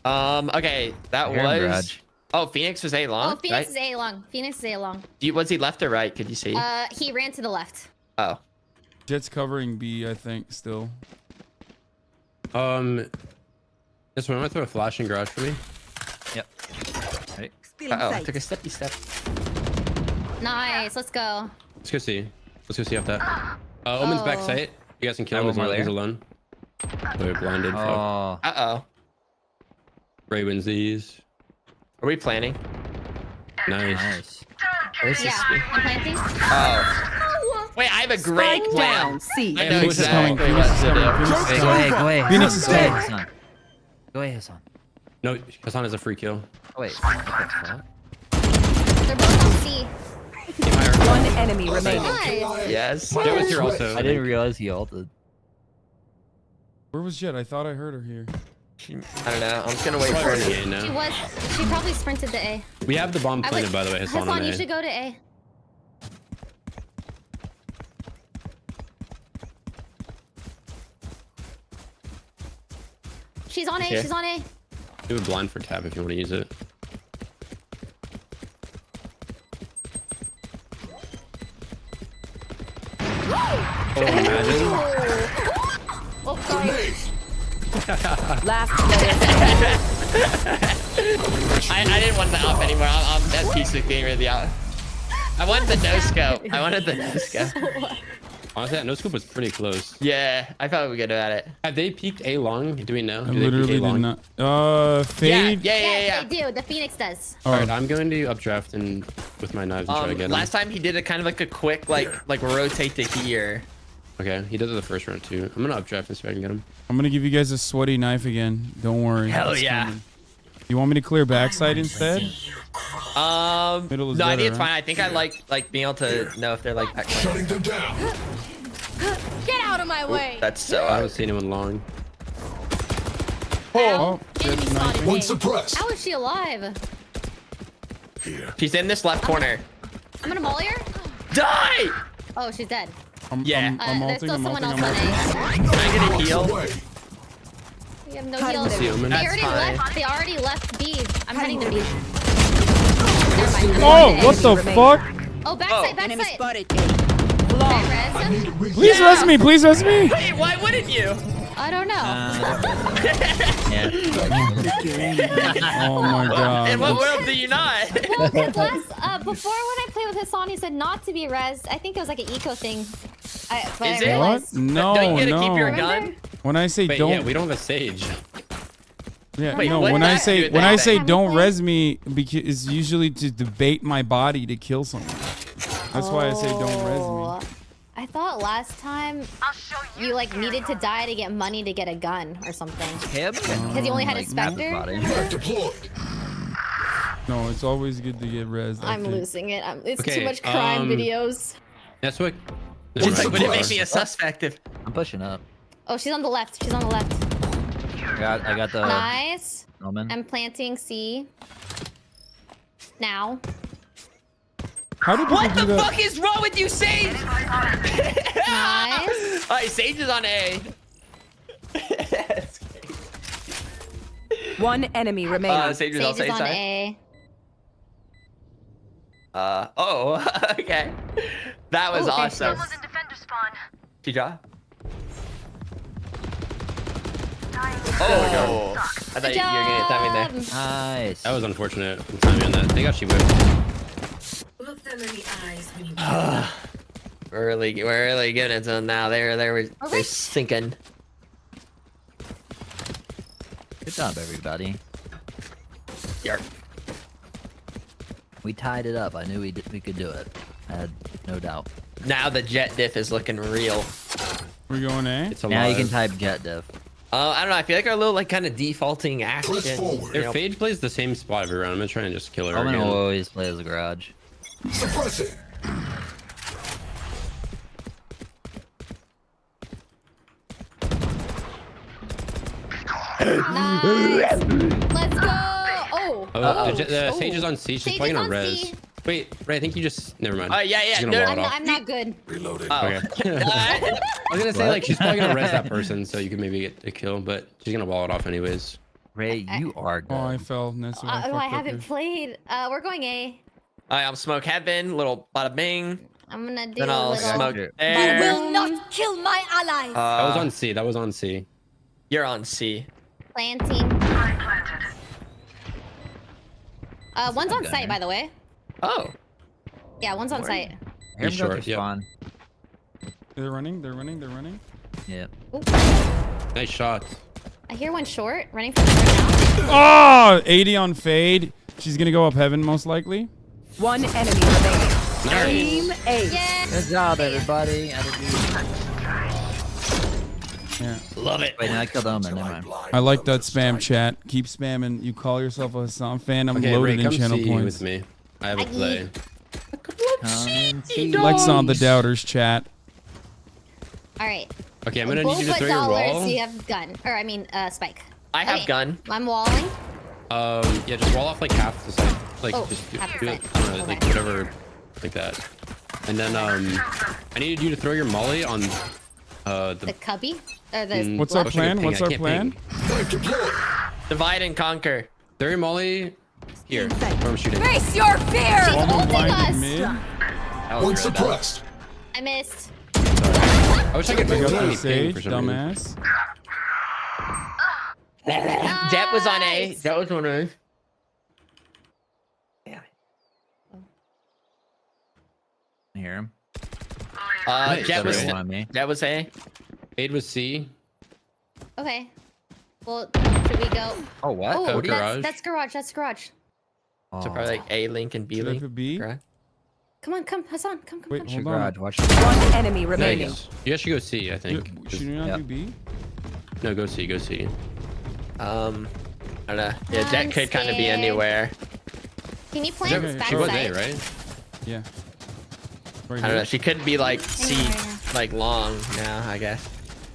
Okay. That Here in was. garage. Oh, Phoenix was A long. Oh, Phoenix is A long. Phoenix is A long. Was he left or right? Could you see? He ran to the left. Oh. Jet's covering B, I think, still. This one, I'm gonna throw a flash in garage for me. Yep. Right. Uh-oh, took a steppy step. Nice. Let's go. Let's go see. Let's go see off that. Omen's back Oh. sight. You guys can kill him. He's alone. We're blinded. Oh. Uh-oh. Ray wins these. Are we planning? Nice. Where's this? Yeah, I'm planting. Oh. Wait, I have a great Spike plan. down, C. I know Phoenix is coming. exactly Phoenix what is to coming. do. Phoenix is Go away, coming. go away. Phoenix is Go away, dead. Hasan. Go away, Hasan. No, Hasan has a free kill. Oh, wait. What the fuck? They're both on C. One enemy remaining. Nice. Yes. Jet was here also. I didn't realize he ulted. Where was Jet? I thought I heard her here. I don't know. I'm just gonna wait for Probably it. A now. She probably sprinted to A. We have the bomb I planted, would- by the way, Hasan on Hasan, A. you should go to A. She's on A. Okay. She's on A. Do a blind for tab if you want to use it. Oh, imagine. Oh, sorry. Last player. I didn't want the up anymore. I'm at peace with getting rid of the up. I wanted the no scope. I wanted the no scope. Honestly, that no scoop was pretty close. Yeah, I thought we were good at it. Have they peaked A long? Do we know? I Do they peak literally A did long? not. Fade. Yeah. They do. The Phoenix does. Oh. Alright, I'm going to updraft and with my knives and try to get him. Last time he did a kind of like a quick like rotate to here. Okay, he does it the first round too. I'm gonna updraft and see if I can get him. I'm gonna give you guys a sweaty knife again. Don't worry. Hell It's yeah. coming. You want me to clear backside instead? Middle is No, I better, think it's huh? fine. I think I like being able to know if they're like. Shutting them down. Get out of my way. That's so. I haven't seen anyone long. Oh, Enemy Jet's spotted knifing. A. suppressed. How is she alive? She's in this left corner. I'm gonna molly her. Die! Oh, she's dead. Yeah. I'm There's ulting, still I'm someone ulting, else I'm on ulting. Can I get a heal? We have no Cutting heals. them. See, Omen. They That's already fine. left. They already left B. I'm heading to B. Oh, what the fuck? Oh, backside, Enemy backside. spotted. Okay, res. Please res me, please res me. Wait, why wouldn't you? I don't know. Yeah. Oh my god. In what world do you not? Well, because before when I played with Hasan, he said not to be res. I think it was like an eco thing. Is I it? realized. What? No, Don't you get to no. keep your gun? When I say Wait, don't, yeah, we don't have a sage. yeah, Wait, no. what When did I that do say with when that I thing? say Have don't you res me, because it's usually to debate my body to kill someone. That's why I say don't res Oh. I thought last time you like needed to die to get money to get a gun or something. Him? Because you only had a Like, map his Spectre? body. Deployed. me. No, it's always good to get res. I I'm think. losing it. It's Okay, too much crime videos. That's what. She's like, would it make me a suspect if? I'm pushing up. Oh, she's on the left. She's on the left. I got the Nice. Omen. I'm planting C. Now. How do people What do the that? fuck is wrong with you, Sage? Nice. All right, Sage is on A. One enemy remaining. Sage is Sage on is Sage on side. A. Oh, okay. That was Oh, okay, awesome. close. She dropped. Oh, I thought you were gonna get timing there. Nice. That was unfortunate. The timing on that. They got she whipped. Look them in the eyes when you We're really good at them now. They're sinking. Good job, everybody. Yarp. We tied it up. I knew we could do it. I had no doubt. Now the jet diff is looking real. We're going A. It's Now you alive. can type jet diff. I don't know. I feel like our little like kind of defaulting action. Their Fade plays the same spot every round. I'm gonna try and just kill her Roman again. will always play as a garage. Suppress it. Nice. Let's go. Oh. The Sage is on C. She's Sage probably is gonna on res. C. Wait, Ray, I think you just. Never mind. Yeah. She's gonna No, wall it off. I'm not good. Reloading. Okay. I was gonna say like she's probably gonna res that person, so you can maybe get a kill, but she's gonna wall it off anyways. Ray, you are good. Oh, I fell. That's what I I fucked up haven't here. played. We're going A. I'm smoke heaven. Little bada bing. I'm gonna do Then a I'll little. smoke You there. will not kill my allies. That was on C. That was on C. You're on C. Planting. One's on site, by the way. Oh. Yeah, one's on site. Here's short, yeah. spawn. They're running. They're running. They're running. Yeah. Nice shot. I hear one short, running from the right now. Oh, 80 on Fade. She's gonna go up heaven most likely. One enemy remaining. Nice. Team A. Yeah. Good job, everybody. Yeah. Love it. Wait, no, I killed Omen. Never mind. I like that spam chat. Keep spamming. You call yourself a Hasan fan. I'm Okay, Ray, loaded in come channel see points. with me. I have a play. Come and see. Lex on the doubters chat. All right. Okay, I'm gonna need you to throw your dollars, wall. you have gun, or I mean, spike. I have Okay, gun. I'm walling. Yeah, just wall off like half the side. Like Oh, just half do the it, side. I don't know, like Okay. whatever, like that. And then I needed you to throw your molly on The cubby, or the. What's our left? plan? ping, What's I our can't plan? ping. Divide and conquer. Throw your molly here. Where I'm shooting. Face your fear. She's ulting Blinded us. mid. That One was really bad. suppressed. I missed. I wish I could I got ping the me ping for Sage, some reason. dumbass. Jet was on A. Jet was on A. I hear him. Nice, Jet was Ray. on me. Jet was A. Fade was C. Okay. Well, should we go? Oh, what? Oh, garage. that's garage. That's garage. Oh. So probably like A link and B Should I link. put B? Correct. Come on, come, Hasan, come. Wait, Watch hold your on. garage. Watch One enemy remaining. Nice. You guys should go C, I think. Should you not Yep. do B? No, go C. Go C. I don't know. Yeah, I'm Jet could kind of be scared. anywhere. Can you plant Okay, back She was A, side? right? Yeah. Right I don't know. here. She could be like Hang C, on, right now. like long now, I guess.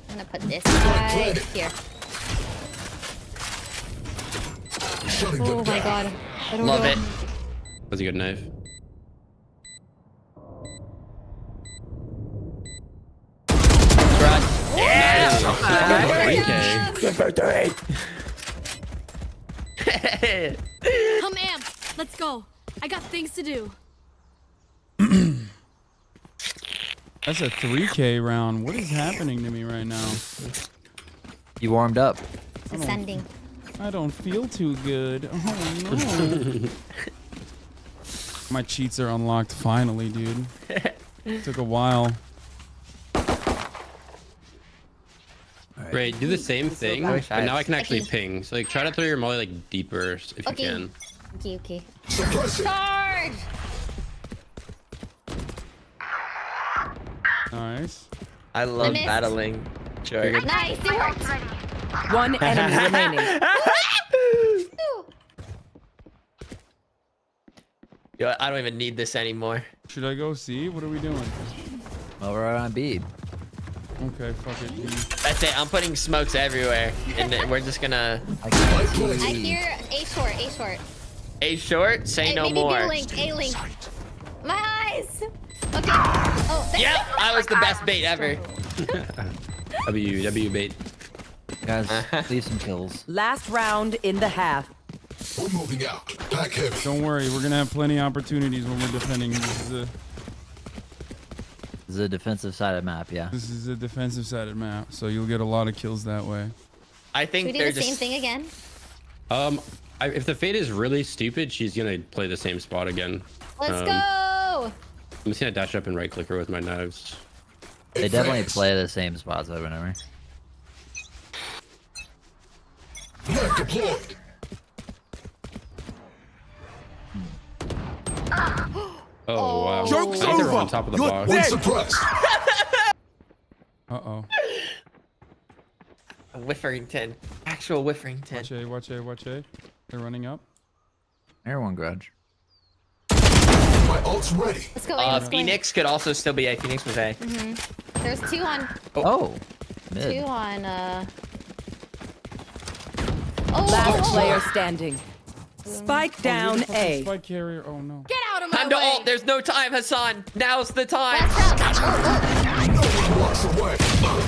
I'm gonna put this right here. Shutting Oh them my down. god. I don't Love know. it. That's a good knife. Trust. Yeah. Okay. Come amp. Let's go. I got things to do. That's a 3K round. What is happening to me right now? You warmed up. It's ascending. I don't feel too good. Oh no. My cheats are unlocked finally, dude. Took a while. Ray, do the same thing, wish I but now had- I can actually ping. So like, try to throw your molly like deeper if Okay. you can. Okay, okay. Suppress it. Charge! Nice. I love missed. battling. Sure. Nice, it worked. One enemy remaining. Yo, I don't even need this anymore. Should I go C? What are we doing? Well, we're on B. Okay, fuck it. B. That's it. I'm putting smokes everywhere, and then we're just gonna I can't I see. hear A short, A short. A short. Say no Maybe more. B link, A link. My eyes. Okay. Oh. Yep, I was the best bait ever. W bait. Guys, leave some kills. Last round in the half. We're moving out. Pack heavy. Don't worry, we're gonna have plenty of opportunities when we're defending. This is a defensive sided map, yeah. This is a defensive sided map, so you'll get a lot of kills that way. I think Should we do the same thing again? If the Fade is really stupid, she's gonna play the same spot again. Let's go. I'm just gonna dash up and right click her with my knives. They definitely play the same spots over and over. Knife deployed. Oh wow! Joke's I think they're over. on top of the You're box. dead. Suppressed. Uh-oh. Whifferington. Actual Whifferington. Watch A, watch A, watch A. They're running up. Everyone grudge. My ult's ready. Let's go. Let's go. Phoenix could also still be A. Phoenix was A. There's 2 on. Oh. Mid. 2 on. Last player standing. Spike down A. Spike carrier. Oh no. Get out of my Time to way. ult. There's no time, Hassan. Now's the time.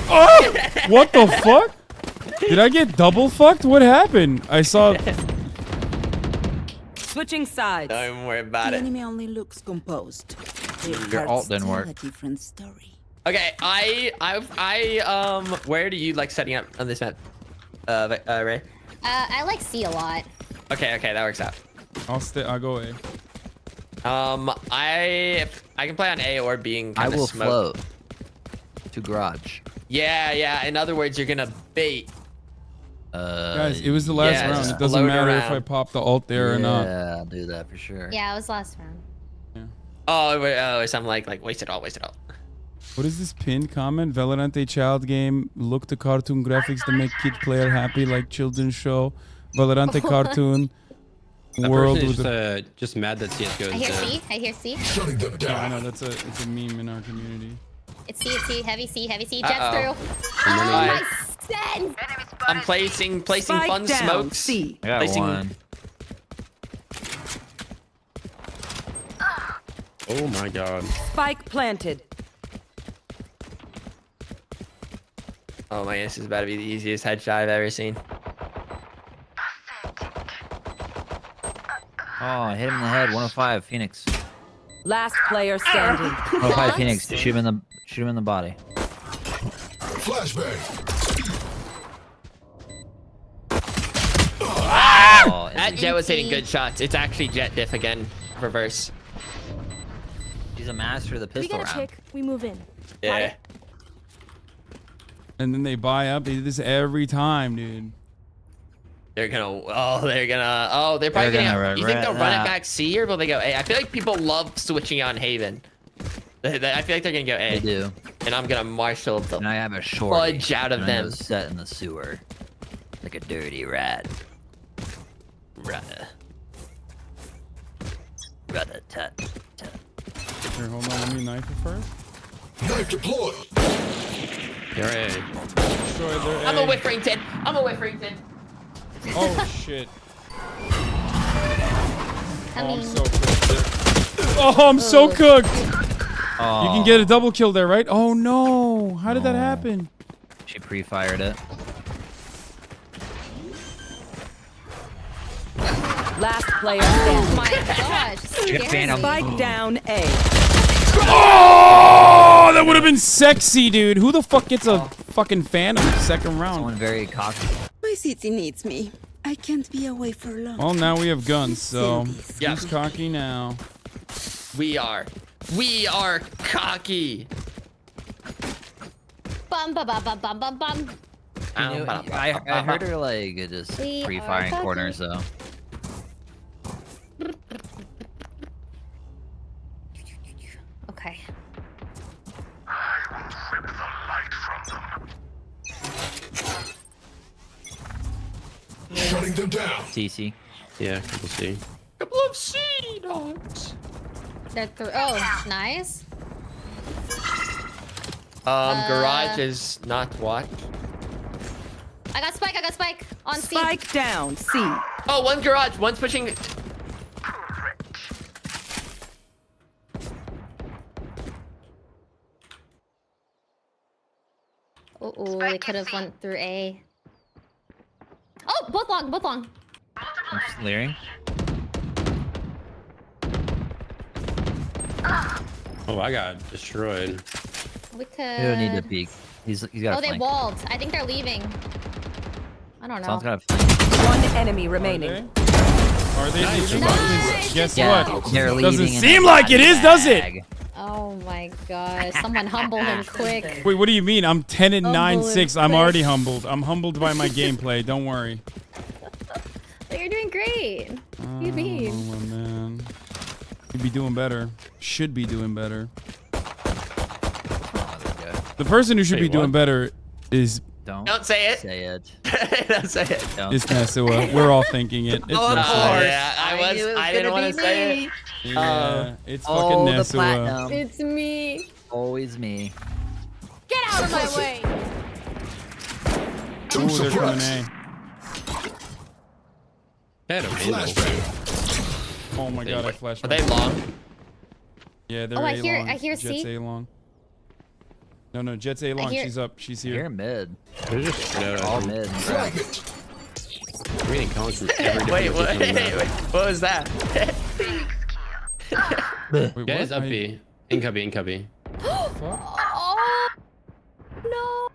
Oh! What the fuck? Did I get double fucked? What happened? I saw. Switching sides. Don't worry about The it. enemy only looks composed. Their Your hearts ult didn't tell work. a different story. Okay, where do you like setting up on this map, Ray? I like C a lot. Okay, that works out. I'll go A. I can play on A or being I kind will of smoke. float to garage. Yeah. In other words, you're gonna bait. Guys, it was the last yeah, round. just It doesn't float matter if around. I pop the ult there or not. Yeah, I'll do that for sure. Yeah, it was last round. Oh, wait, so I'm like waste it all. What is this pinned comment? Valorant child game. Look to cartoon graphics to make kid player happy like children's show. Valorant cartoon That world person is with just mad that CS:GO I is hear dead. C. I hear C. Shutting them Yeah, I down. know it's a meme in our community. It's C. It's C. Heavy C. Heavy C. Jets Uh-oh. through. I'm Oh running. my sense. I'm placing Spike fun down, smokes. C. I got Placing- one. Oh my god. Spike planted. Oh my, this is about to be the easiest headshot I've ever seen. Oh, I hit him in the head. 105, Phoenix. Last player standing. 105, Phoenix. Shoot him in the body. Flashbang. Oh, That Jet was hitting good shots. It's actually Jet diff again. Reverse. She's a master of the pistol round. We move in. Yeah. And then they buy up. They do this every time, dude. They're probably gonna. You think they'll run it back C or will they go A? I feel like people love switching on Haven. I feel like they're gonna go A. They do. And I'm gonna marshal the And I have a short. fudge out of them. Set in the sewer, like a dirty rat. Rat. Rat-a-tat. Here, hold on. Let me knife it first. Knife deployed. You're A. Destroy their I'm a Whifferington. Oh shit. I mean, I'm so cooked. Oh, I'm so cooked. Oh, You can get a double kill there, right? Oh no! How did that happen? She pre-fired it. Last player oh standing. my gosh. Get Phantom. Spike down A. Oh, that would have been sexy, dude. Who the fuck gets a fucking Phantom second round? Someone very cocky. My city needs me. I can't be away for long. Well, now we have guns, so Yeah. who's cocky now? We are cocky. Bum bum bum bum bum bum bum. I heard her like just We pre-firing are corners though. Okay. Shutting them down. CC. Yeah, we'll see. Couple of C dogs. They're oh, nice. Garage is not what? I got spike on C. Spike down C. Oh, one garage. One's pushing. Oh, they could have went through A. Oh, both long, both long. I'm just leering. Oh, I got destroyed. We could. We don't need to peek. He's got. Oh, they walled. I think they're leaving. I don't know. Someone's got a flank. One enemy remaining. Are they? Nice. Guess Yeah, what? they're Doesn't leaving in seem a like it is, does it? bag. Oh my god. Someone humble him quick. Wait, what do you mean? I'm 10 and 9 Humble 6. him I'm quick. already humbled. I'm humbled by my gameplay. Don't worry. But you're doing great. What do you mean? Oh man, you'd be doing better. Should be doing better. The person who should be doing better is Don't say it. Say it. Don't say it. It's Nesua. We're all thinking it. It's Nesua. Yeah, I didn't want to say it. Yeah, it's fucking Oh, the Nesua. platinum. It's me. Always me. Get out of my way. Ooh, they're coming A. Oh my god, I flashed. Are they long? Yeah, they're Oh, I A hear- long. I hear Jets C. A long. No, Jet's A long. hear- She's up. She's here. You're mid. They're just All mid. I'm getting calls from every Wait, different what was that? Wait, Guys, what? up B. In cubby, in cubby. Oh no.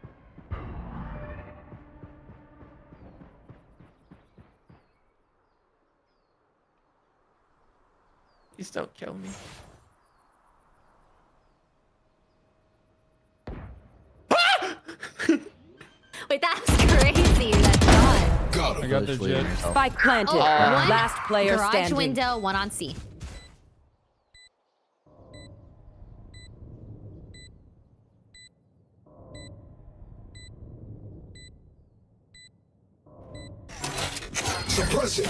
Please don't kill me. Wait, that was crazy. That shot. Got I got their jet. Spike planted. Oh, one Last player garage standing. window, one on C. Suppress it.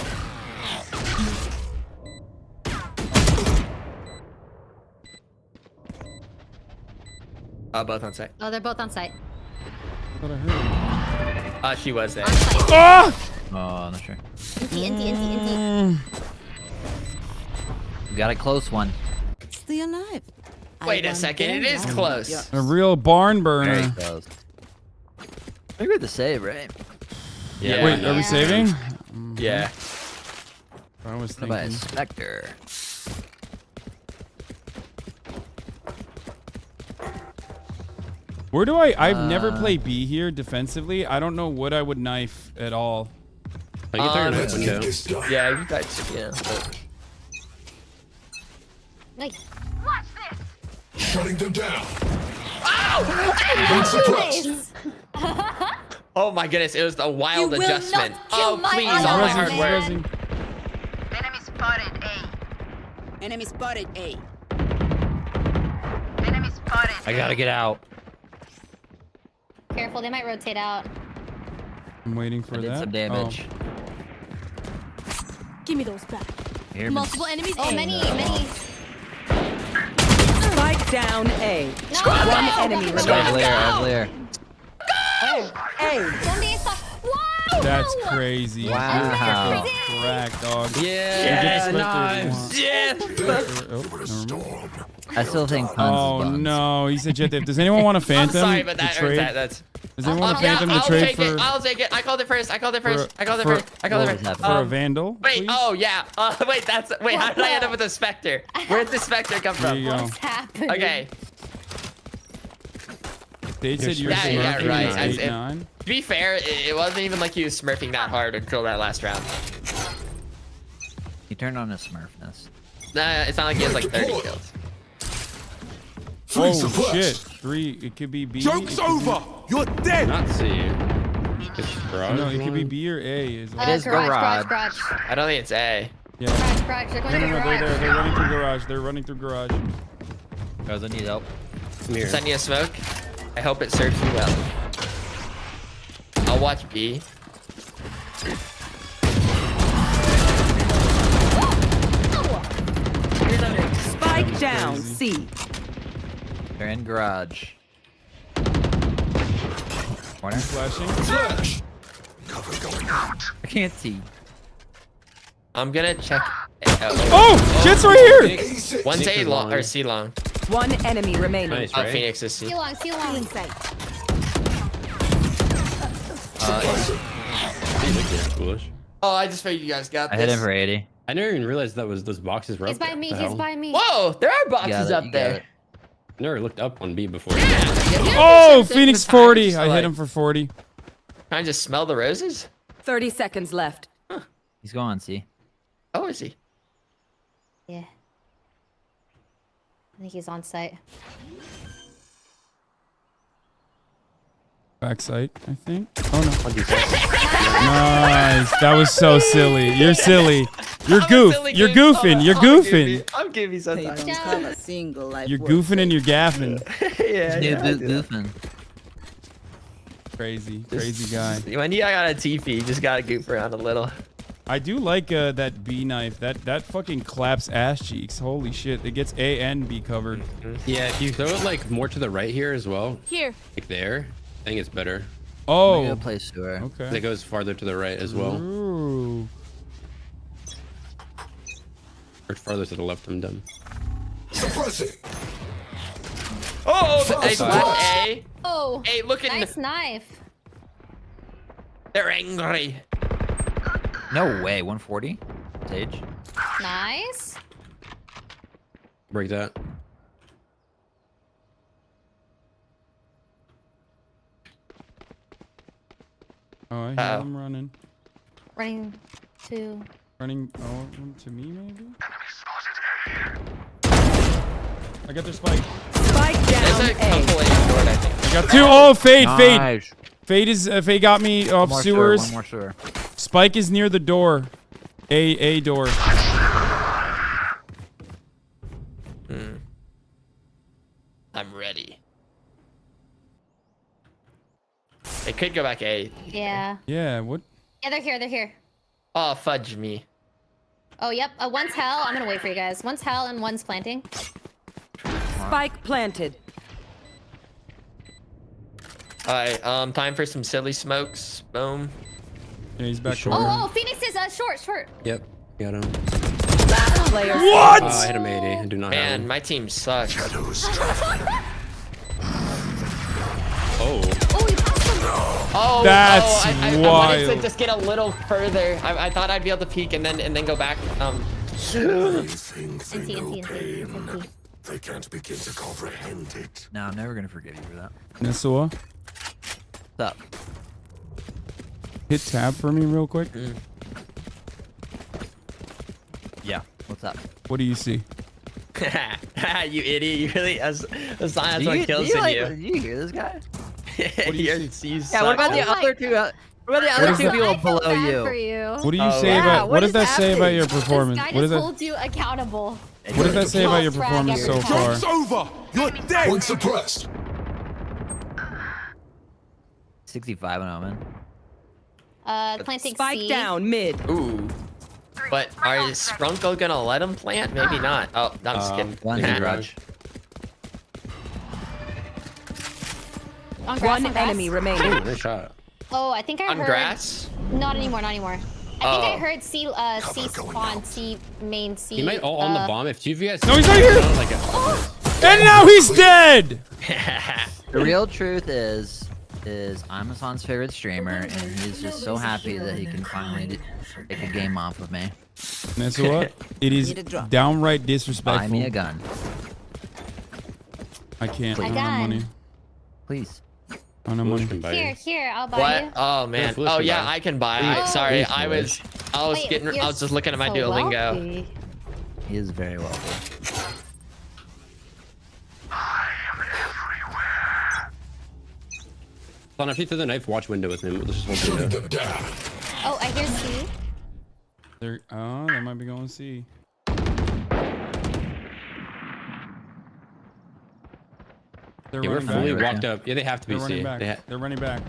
Both on site. Oh, they're both on site. She was there. Ah! Oh, I'm not sure. Inti. We got a close one. Stay alive. Wait a second, it is close. A real barn burner. Very close. We got the save, right? Yeah. Wait, are we saving? Yeah. I was What about a thinking. Spectre? Where do I've never played B here defensively. I don't know what I would knife at all. I can turn Let's it get window. this done. Yeah, you guys. Yeah. Nice. Shutting them down. Nice. Oh my goodness, it was the wild will adjustment. not kill Oh my please, all my hard Resin, work. resin. Enemy spotted A. Enemy spotted A. Enemy spotted. I gotta get out. Careful, they might rotate out. I'm waiting for I did that. some damage. Give me those back. Here, Multiple enemies. Oh, A. many. Spike down A. No, One no, enemy no, remaining. Avalier. A. Don't be so. Wow. That's crazy. Wow. You're fucking cracked, dog. Yeah, knives. Yeah. Oh, never mind. I still think Puns Oh is buns. no, he said jet dip. Does anyone want a I'm phantom sorry, but to that trade? that's. Does anyone want a phantom to I'll trade take for it. I'll take it. I called it first. I called it first. I called it for- first. I called what it was that first. for? for a vandal? Wait. please? Oh yeah. Wait. That's. Wait. How did I end up with a specter? Where did the specter come There from? you go. What's happening? Okay. They said you were Yeah, yeah, smurfing right. at As if- 8-9. To be fair, it wasn't even like he was smurfing that hard until that last round. He turned on his smurfness. Nah, it's not like he has like 30 kills. Oh shit! 3. It could be B. Joke's it could be- over. You're dead. Not C. It's garage. No, it could be one. B or A. As well. It is garage. I don't think it's A. Yeah. Garage. They're No, going to they're garage. there. They're running through garage. They're running through garage. Guys, I need help. Come here. Send you a smoke. I hope it serves you well. I'll watch B. Spike down C. They're in garage. Corner. Flashing. Flash. I can't see. I'm gonna check. Oh, Jet's right here. One's A Sneaker long or long. C long. One enemy remaining. Nice, Oh, right? Phoenix is C. See long. Inside. Foolish. Oh, I just figured you guys got I this. hit him for 80. I never even realized that was those boxes were He's up by there. me. What the He's hell? by me. Whoa, there are You boxes got it, up you got there. it. I never looked up on B before. Oh, Phoenix 40. I hit him for 40. Can I just smell the roses? 30 seconds left. He's going on C. Oh, is he? Yeah. I think he's on site. Backside, I think. Oh no. Nice. That was so silly. You're silly. You're You're goofing. You're goofing. I'm goofy sometimes. You're goofing and you're gaffing. Goofing. Crazy guy. When you got a TP, you just gotta goof around a little. I do like that B knife. That fucking claps ass cheeks. Holy shit. It gets A and B covered. Yeah, if you throw it like more to the right here as well. Here. Like there. I think it's better. Oh. Good place to her. Okay. It goes farther to the right as well. Ooh. Or farther to the left, I'm done. Suppressing. Oh, they left A. Oh. Hey, look at nice knife. They're angry. No way. 140. Sage. Nice. Break that. Oh, I hear them running. Running to. Running to me, maybe? I got their spike. Spike down A. I got two. Oh, Fade. Nice. Fade got me off One more sewers. One more sewer. Spike is near the door. A door. I'm ready. It could go back A. Yeah. Yeah, what? Yeah, they're here. They're here. Oh, fudge me. Oh, yep. One's hell. I'm gonna wait for you guys. One's hell and one's planting. Spike planted. Alright, time for some silly smokes. Boom. Yeah, he's back Short. Oh, Phoenix is short. Yep, got him. Player. What? I hit him 80. I do not have Man, him. my team sucks. Oh. Oh, That's I wanted wild. to just get a little further. I thought I'd be able to peek and then go back. NT. They can't begin to comprehend it. No, I'm never gonna forgive you for that. Nessua, What's up? hit tab for me real quick. Yeah. What's up? What do you see? You idiot! You really that's what kills do you. you hear this guy? What do you see? Yeah. What about the other two? What about the other two people below Bad you? for you. What do you say about? What does that say about your performance? This guy What does just that? holds you accountable. What does that say about your False brag performance so every time. far? Over! You're dead! Point suppressed. 65 on Omen. Planting Spike C. down mid. Ooh. But is Sprunkle gonna let him plant? Maybe not. Oh, no, I'm just kidding. One Nah. garage. On grass, One on grass. enemy remaining. Ooh, nice shot. Oh, I think I On heard. grass? Not anymore. I think I Oh. heard C spawn, C main, C. He might all on the bomb. If two of you guys. No, he's not here. Like And now he's dead. The real truth is I'm Hasan's favorite streamer, and he's just so happy that he can finally take a game off with me. Nessua, it is downright disrespectful. Buy me a gun, I can't. I A don't have gun. money. please. I don't have money. Here, I'll buy What? you. Oh man. Foolish Oh can yeah, buy. I can buy. Please, Sorry, please, I was Wait, getting. you're I was just looking at my so Duolingo. wealthy. He is very wealthy. Son, if you throw the knife watch window with him, let's just hold window. Oh, I hear C. They might be going to see. They're Yeah, we're running back. fully walked up. Yeah, they have to be They're running C. back. They're running back.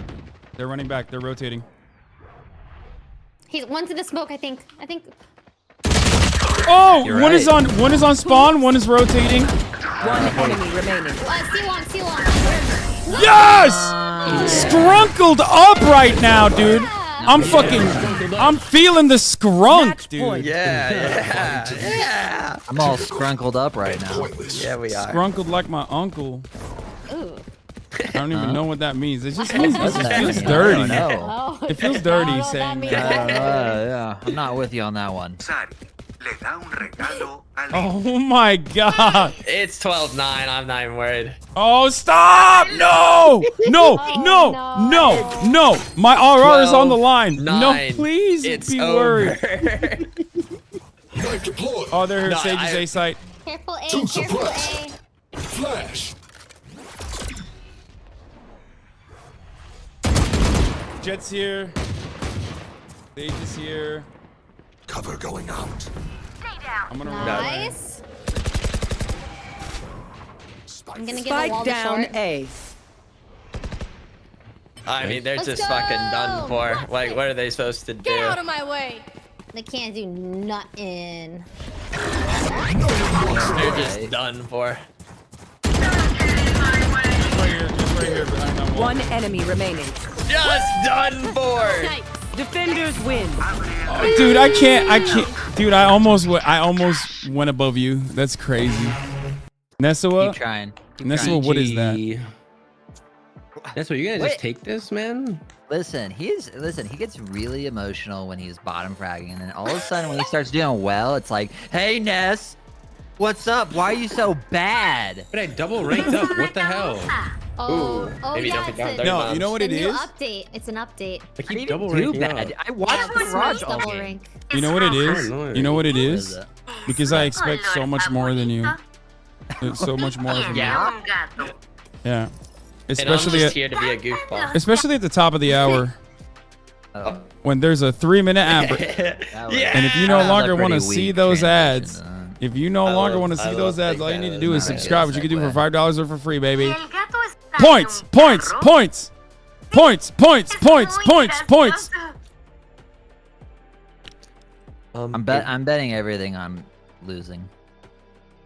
They're running back. They're rotating. He's one's in the smoke. I think. Oh, You're one is right. on spawn. One is rotating. One enemy remaining. C long. Yes! Scrunkled up right now, dude. I'm feeling the scrunk, dude. Yeah. I'm all scrunkled up right now. Yeah, we are. Scrunkled like my uncle. Ooh. I don't even know what that means. It just What feels, does that feels mean? dirty. I don't know. It feels dirty saying that. Yeah, I'm not with you on that one. Oh my god. It's 12-9. I'm not even worried. Oh, stop! No! No! No! No! No! My RR is on the line. No, 9. please It's be over. worried. Oh, they're here. No, Sage's A site. Careful A, careful A. Flash. Jet's here. Sage is here. Cover going out. I'm gonna Nice. I'm gonna give a Spike wall to down short. A. I mean, they're Let's just go. fucking done for. Like, what are they supposed to do? Get out of my way. They can't do nothing. They're just done for. Just right here behind that wall. One enemy remaining. Just done for. Defenders win. Oh, dude, I can't. Dude, I almost went above you. That's crazy. Nessawa? Keep trying. Nessawa, what is that? That's what you guys Wait. just take this, man. Listen, he gets really emotional when he's bottom fragging, and then all of a sudden when he starts doing well, it's like, hey Ness, what's up? Why are you so bad? But I double ranked up. What the hell? Oh, maybe yeah, don't be down. No, you know what it it's a new is? update. It's an update. I keep Too double ranking bad. up. I watched the It's Raj all double game. rank. You know what it is? annoying. You know what it What is? it? Because I expect so much more than you. So much more from you. Yeah. Yeah. And I'm Especially just at, here to be a goofball. especially at the top of the hour Oh. when there's a 3-minute ad break. Yeah. And if you no That was a longer want to pretty see weak those transition, ads, if you no longer want to see those ads, all you need to do is Not a subscribe, good which you can do for segue. $5 or for free, baby. Points, points, points, points, points, points, points, points. I'm betting everything on losing.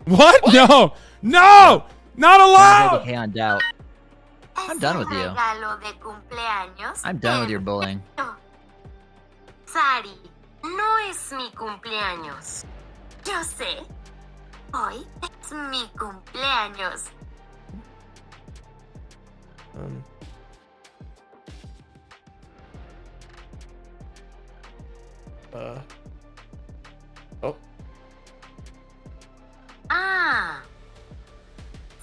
What? No, no, not allowed. Okay, on doubt. I'm done with you. I'm done with your bullying. Sari, no es mi cumpleaños. Yo sé. Hoy es mi cumpleaños. Oh. Ah.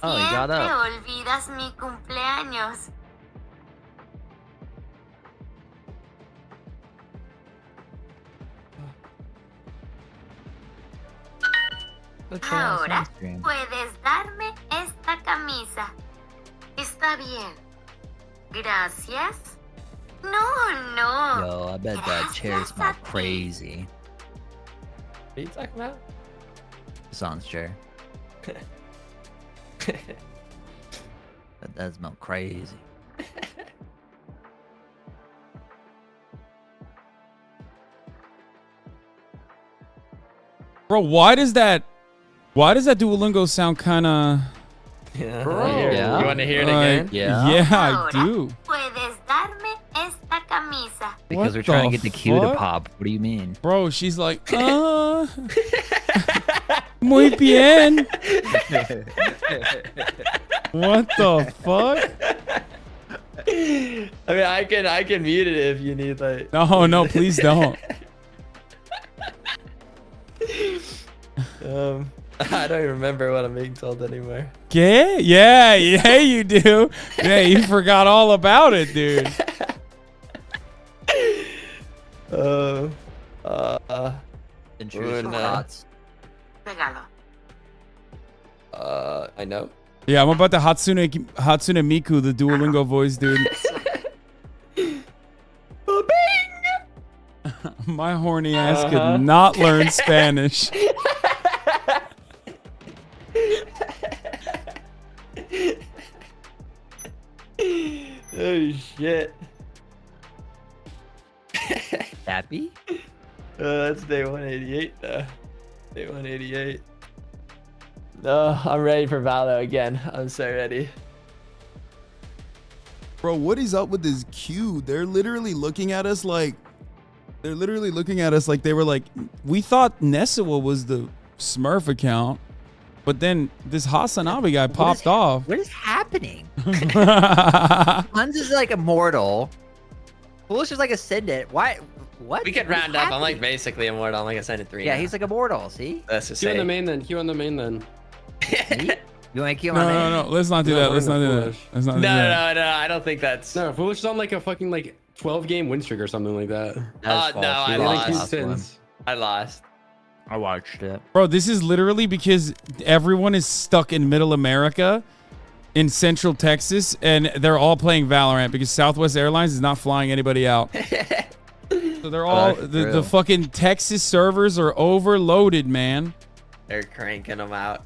Oh, he got Siempre up. olvidas mi cumpleaños. Ahora puedes darme esta camisa. Está bien. Gracias. No, no. Yo, I bet that chair smells crazy. What are you talking about? Hassan's chair. That does smell crazy. Bro, why does that Duolingo sound kind of? Yeah. Yeah. You want to hear it again? Yeah. Yeah, I do. Puedes darme esta camisa. Because What we're trying the to get the cue to fuck? pop. What do you mean? Bro, she's like, muy bien. What the fuck? I mean, I can mute it if you need like. No, please don't. I don't even remember what I'm being told anymore. Okay? Yeah, you do. Yeah, you forgot all about it, dude. Intrusive thoughts. Regalo. I know. Yeah, I'm about to Hatsune Miku, the Duolingo voice, dude. My horny ass could not learn Spanish. Oh shit. Happy? That's day 188 though. Day 188. No, I'm ready for Valo again. I'm so ready. Bro, what is up with this queue? They're literally looking at us like they were like, we thought Nessawa was the Smurf account, but then this HasanAbi guy popped off. What is happening? happening? Hans is like immortal. Foolish is like ascendant. Why? What? We could round up. I'm like basically immortal. I'm like ascended 3. Yeah, now. he's like immortal. See? Let's just Q on say. the main then. Q on the main then. You want to kill my man? No. Let's not do that. Let's not do that. Let's not do that. No. I don't think that's. No, Foolish is on like a fucking like 12-game win streak or something like that. No, I lost. I lost. I watched it. Bro, this is literally because everyone is stuck in Middle America, in Central Texas, and they're all playing Valorant because Southwest Airlines is not flying anybody out. So they're all the fucking Texas servers are overloaded, man. They're cranking them out.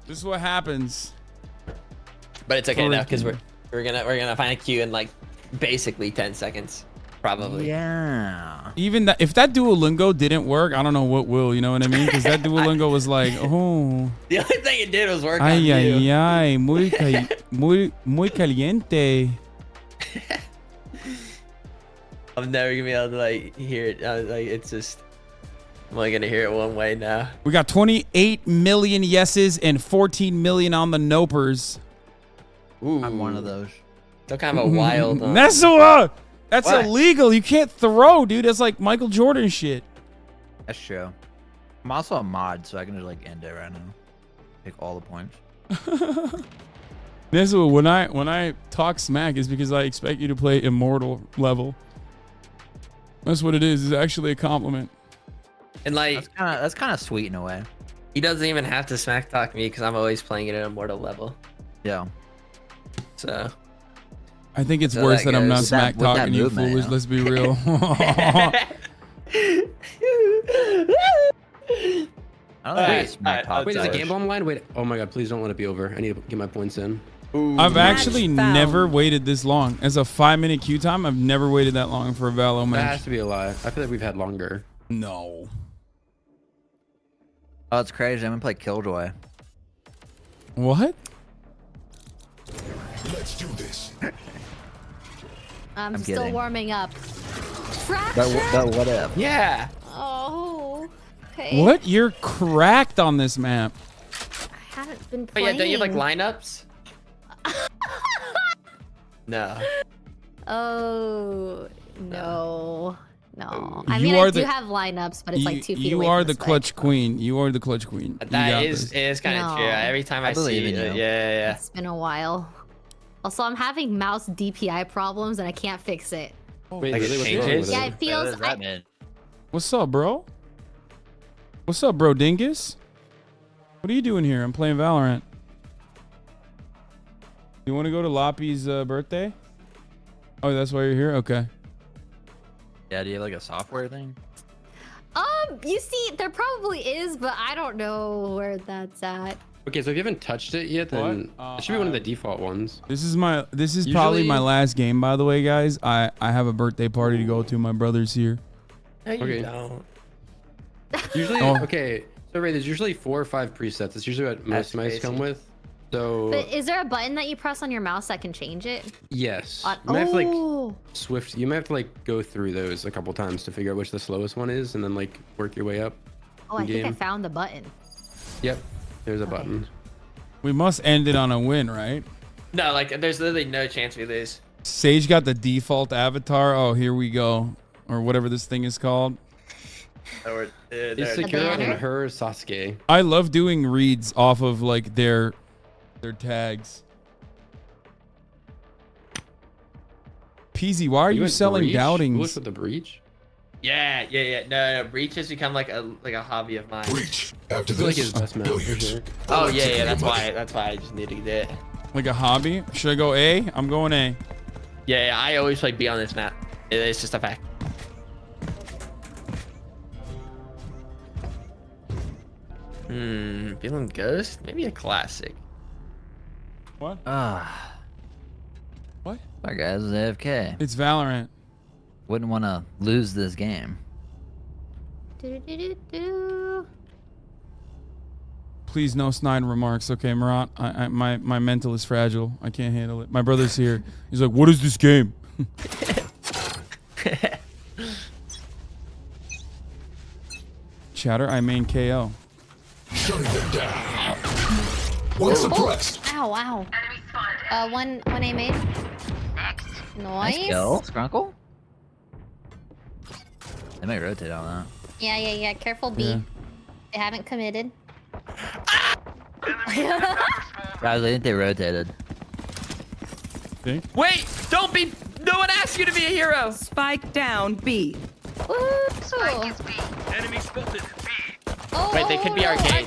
This is what happens. But it's okay now because we're gonna find a queue in like basically 10 seconds, probably. Yeah. Even that, if that Duolingo didn't work, I don't know what will. You know what I mean? Because that Duolingo was like, oh. The only thing it did was work Ay, on you. ay, muy caliente. I'm never gonna be able to like hear it. Like it's just, I'm only gonna hear it one way now. We got 28 million yeses and 14 million on the nopers. Ooh. I'm one of those. Still kind of a wild. That's What? illegal. You can't throw, dude. That's like Michael Jordan shit. That's true. I'm also a mod, so I can just like end it right now. Take all the points. That's what, when I talk smack is because I expect you to play immortal level. That's what it is. It's actually a compliment. And like that's kind of sweet in a way. He doesn't even have to smack talk me because I'm always playing it at immortal level. Yeah. So. I think it's So worse that I'm not With that smack talking you, movement, foolish. yeah. Let's be real. Wait, is the game online? Wait, oh my god, please don't let it be over. I need to get my points in. I've actually never waited this long. As a 5-minute queue time, I've never waited that long for a Valo That match. has to be a lie. I feel like we've had longer. No. Oh, it's crazy. I'm gonna play Killjoy. What? Let's do this. I'm still kidding. warming up. But what if? Yeah. Oh, okay. What? You're cracked on this map. I haven't been Oh playing. yeah, don't you have like lineups? No. Oh, no. You I mean, are I do the- have lineups, but it's like 2 feet away You are from the this way. clutch queen. You are the clutch queen. You That got is this. kind of No. true. Every time I see believe in it, you. yeah. It's been a while. Also, I'm having mouse DPI problems and I can't fix it. Wait, Like it really, what's wrong changes? with Yeah, it? it feels. What does that mean? What's up, bro? What's up, bro Dingus? What are you doing here? I'm playing Valorant. You want to go to Loppy's birthday? Oh, that's why you're here? Okay. Yeah, do you have like a software thing? You see, there probably is, but I don't know where that's at. Okay, so if you haven't touched it yet, then it should be one of the default ones. This is probably my last game, by the way, guys. I have a birthday party to go to. My brother's here. No, you Okay. don't. Usually, Oh. okay. So Ray, there's usually 4 or 5 presets. It's usually what most mice crazy. come with. So But is there a button that you press on your mouse that can change it? yes, On- you might have to Oh. like swift. You might have to like go through those a couple times to figure out which the slowest one is, and then like work your way up. Oh, I think I in-game. found the button. Yep, there's a button. We must end it on a win, right? No, like there's literally no chance we lose. Sage got the default avatar. Oh, here we go. Or whatever this thing is called. Or, It's Sakura and her Sasuke. I love doing reads off of like their tags. Peasy, why are you went selling breach? doubtings? What's with the breach? Yeah. No, breach has become like a hobby of mine. Breach. After It's like this, his best map for sure. Oh yeah, that's why I just need to get it. Like a hobby? Should I go A? I'm going A. Yeah, I always play B on this map. It's just a fact. Feeling Ghost? Maybe a classic. What? What? Our guys is AFK. It's Valorant. Wouldn't want to lose this game. Do-do-do-do-do. Please, no snide remarks. Okay, Marat, my mental is fragile. I can't handle it. My brother's here. He's like, what is this game? Chatter, I main KO. Shutting them down. One suppressed. Ow, ow. One A main. Nice Nice. kill, Scrunkle. They might rotate on that. Yeah. Careful, B. Yeah. They haven't committed. Guys, I think they rotated. See? Wait, don't be. No one asked you to be a hero. Spike down B. Enemy spotted. Oh, Wait, they could be arcade.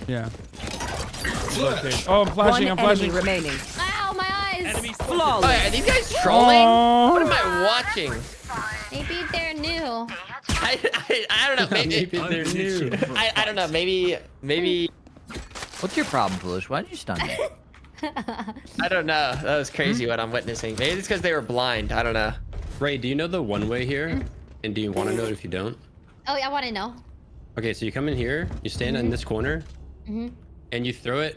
Yeah. Okay. Oh, I'm flashing. I'm flashing. Enemy remaining. Ow, my eyes. Oh, are these guys trolling? Oh. What am I watching? Maybe they're new. I don't know. Maybe they're new. I don't know. Maybe. What's your problem, Foolish? Why did you stun me? I don't know. That was crazy what I'm witnessing. Maybe it's because they were blind. I don't know. Ray, do you know the one way here? And do you want to know it if you don't? Oh, I want to know. Okay, so you come in here, you stand in this corner, Mm-hmm. and you throw it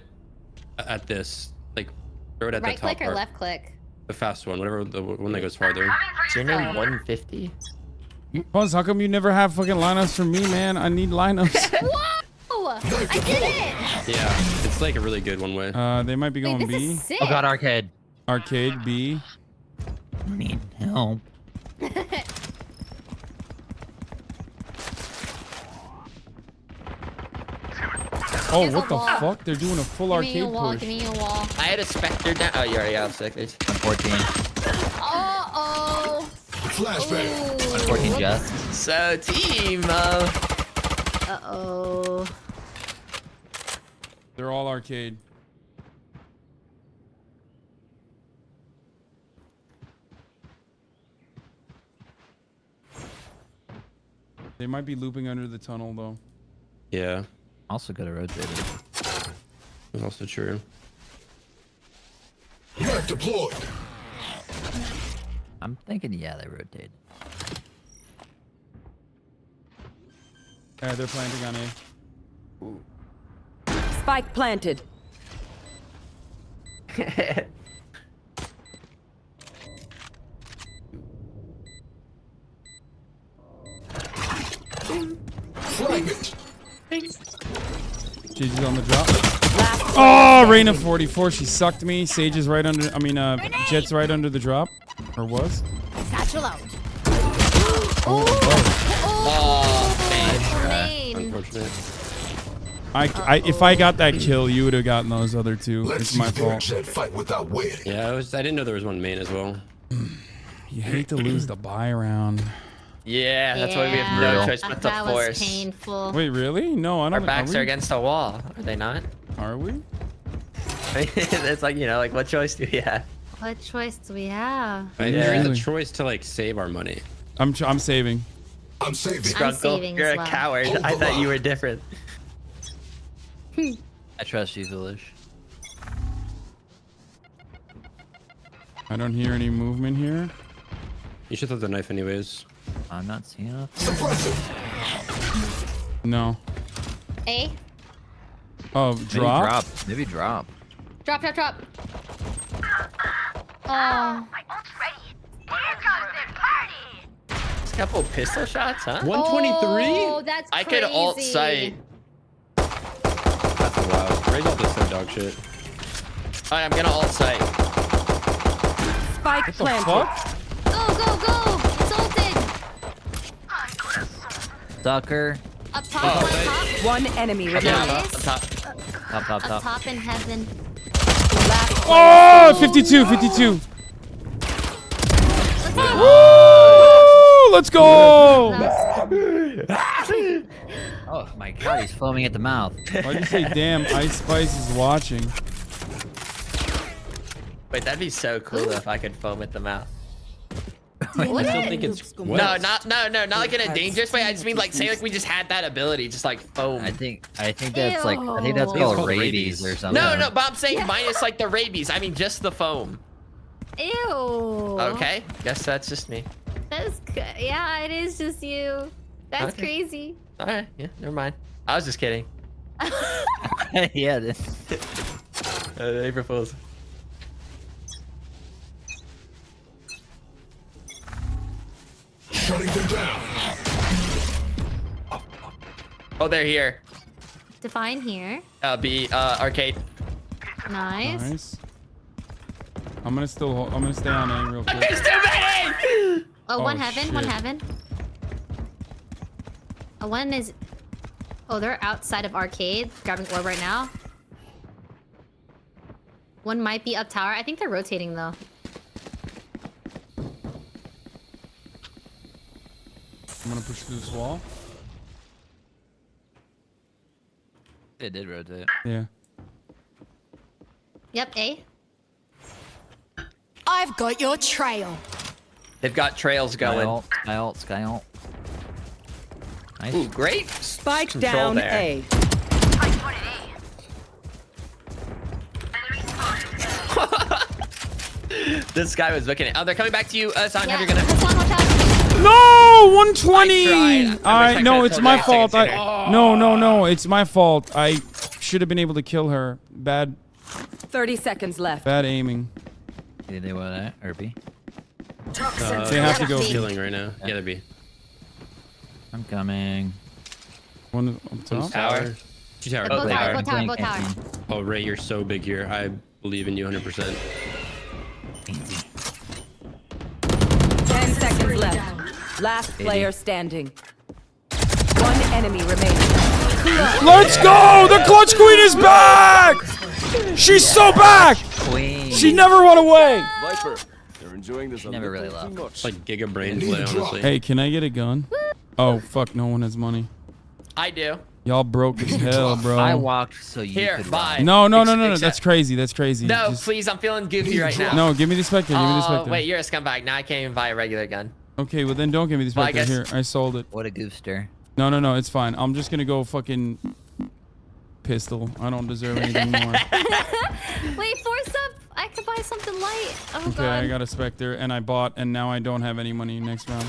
at this, like, throw it at Right the top click or part. left click? The fast one, whatever the one that goes farther. Is your name 150? Buzz, how come you never have fucking lineups for me, man? I need lineups. Whoa! I did it! Yeah, it's like a really good one way. They might be going Wait, this B. is sick. Oh god, arcade. Arcade B. I need help. Oh, Here's what a the wall. fuck? They're doing a full Give me arcade a wall, push. give me a wall. I had a Spectre down. Oh, you already have Spectres. 114. Uh-oh. Flashbang. 114 just. So, team. Uh-oh. They're all arcade. They might be looping under the tunnel though. Yeah, Also could have rotated. that's also true. Mech deployed. I'm thinking, yeah, they rotated. They're planting on A. Spike planted. Flag it. Gigi's on the drop. Oh, Reina 44. She sucked me. Sage is right under. I mean, Jet's right under the drop, or was. Satchel out. Main. Unfortunate. If I got that kill, you would have gotten those other two. It's my fault. Fight without waiting. Yeah, I didn't know there was one main as well. You hate to lose the buy round. Yeah, that's why we have no Brutal. choice but to That was force. painful. Wait, really? No, I Our don't. backs are against the wall, are they not? Are we? It's like, you know, like what choice do we have? What choice do we have? Right? Yeah. There is Really? a choice to like save our money. I'm saving. I'm saving. Scrunkle, saving you're as a well. coward. I thought you were different. I trust you, Foolish. I don't hear any movement here. You should throw the knife anyways. I'm not seeing enough. No. A. Oh, Maybe drop. drop. Maybe drop. Drop. Oh. Just a couple pistol shots, huh? 123? Oh, that's I crazy. could alt sight. That's wild. Ray's all this so dog shit. Alright, I'm gonna alt sight. Spike What the planted. fuck? Go. It's ulted. Sucker. Up top, One enemy Up remaining. top, up top. Top. Up top in heaven. Oh, 52. Woo! Let's go. Oh my god, he's foaming at the mouth. Why'd you say damn? Ice Spice is watching. Wait, that'd be so cool if I could foam at the mouth. I still think it's No, not like in a dangerous way. I just mean like say like we just had that ability, just like foam. I think that's like Ew. I think that's It's called called rabies rabies. or something. No, but I'm saying minus like the rabies. I mean just the foam. Ew. Okay, guess that's just me. That's yeah, it is just you. That's Okay. crazy. All right, yeah, never mind. I was just kidding. Yeah. April Fools. Shutting them down. Oh, they're here. Define here. Be arcade. Nice. Nice. I'm gonna stay on A real quick. There's too many! Oh, one heaven, shit. one heaven. One is... Oh, they're outside of arcade, grabbing orb right now. One might be up tower. I think they're rotating though. I'm gonna push through this wall. It did rotate. Yeah. Yep, A. I've got your trail. They've got trails going. Sky ult. Nice. Ooh, great. Spike control down there. A. This guy was looking at. Oh, they're coming back to you. Son, Yeah, you're gonna. Hassan, watch out. No, 120. I No, tried. it's my fault. Oh. No, it's my fault. I should have been able to kill her. Bad 30 seconds left. aiming. Did they want that? Or B? They have to go. Killing right now. Yeah, that'd be. I'm coming. One on top. Tower. Two tower. Both tower. Oh, Ray, you're so big here. I believe in you 100%. 10 seconds left. Last player standing. One enemy remaining. Let's go! The clutch queen is back! She's so back! Queen. She never went away. Viper, they're enjoying this. Never really left. It's like Giga Brain play, honestly. Hey, can I get a gun? Oh, fuck, no one has money. I do. Y'all broke as hell, bro. I walked so you Here, could bye. run. No. Except- That's crazy. That's crazy. No, Just- please. I'm feeling goofy right now. No, give me the Spectre. Give me the Spectre. Wait, you're a scumbag. Now I can't even buy a regular gun. Okay, well then don't give me the Well, I Spectre. guess- Here, I sold it. What a goofster. No, it's fine. I'm just gonna go fucking pistol. I don't deserve anything more. Wait, force up. I could buy something light. Oh, Okay, God. I got a Spectre and I bought, and now I don't have any money next round.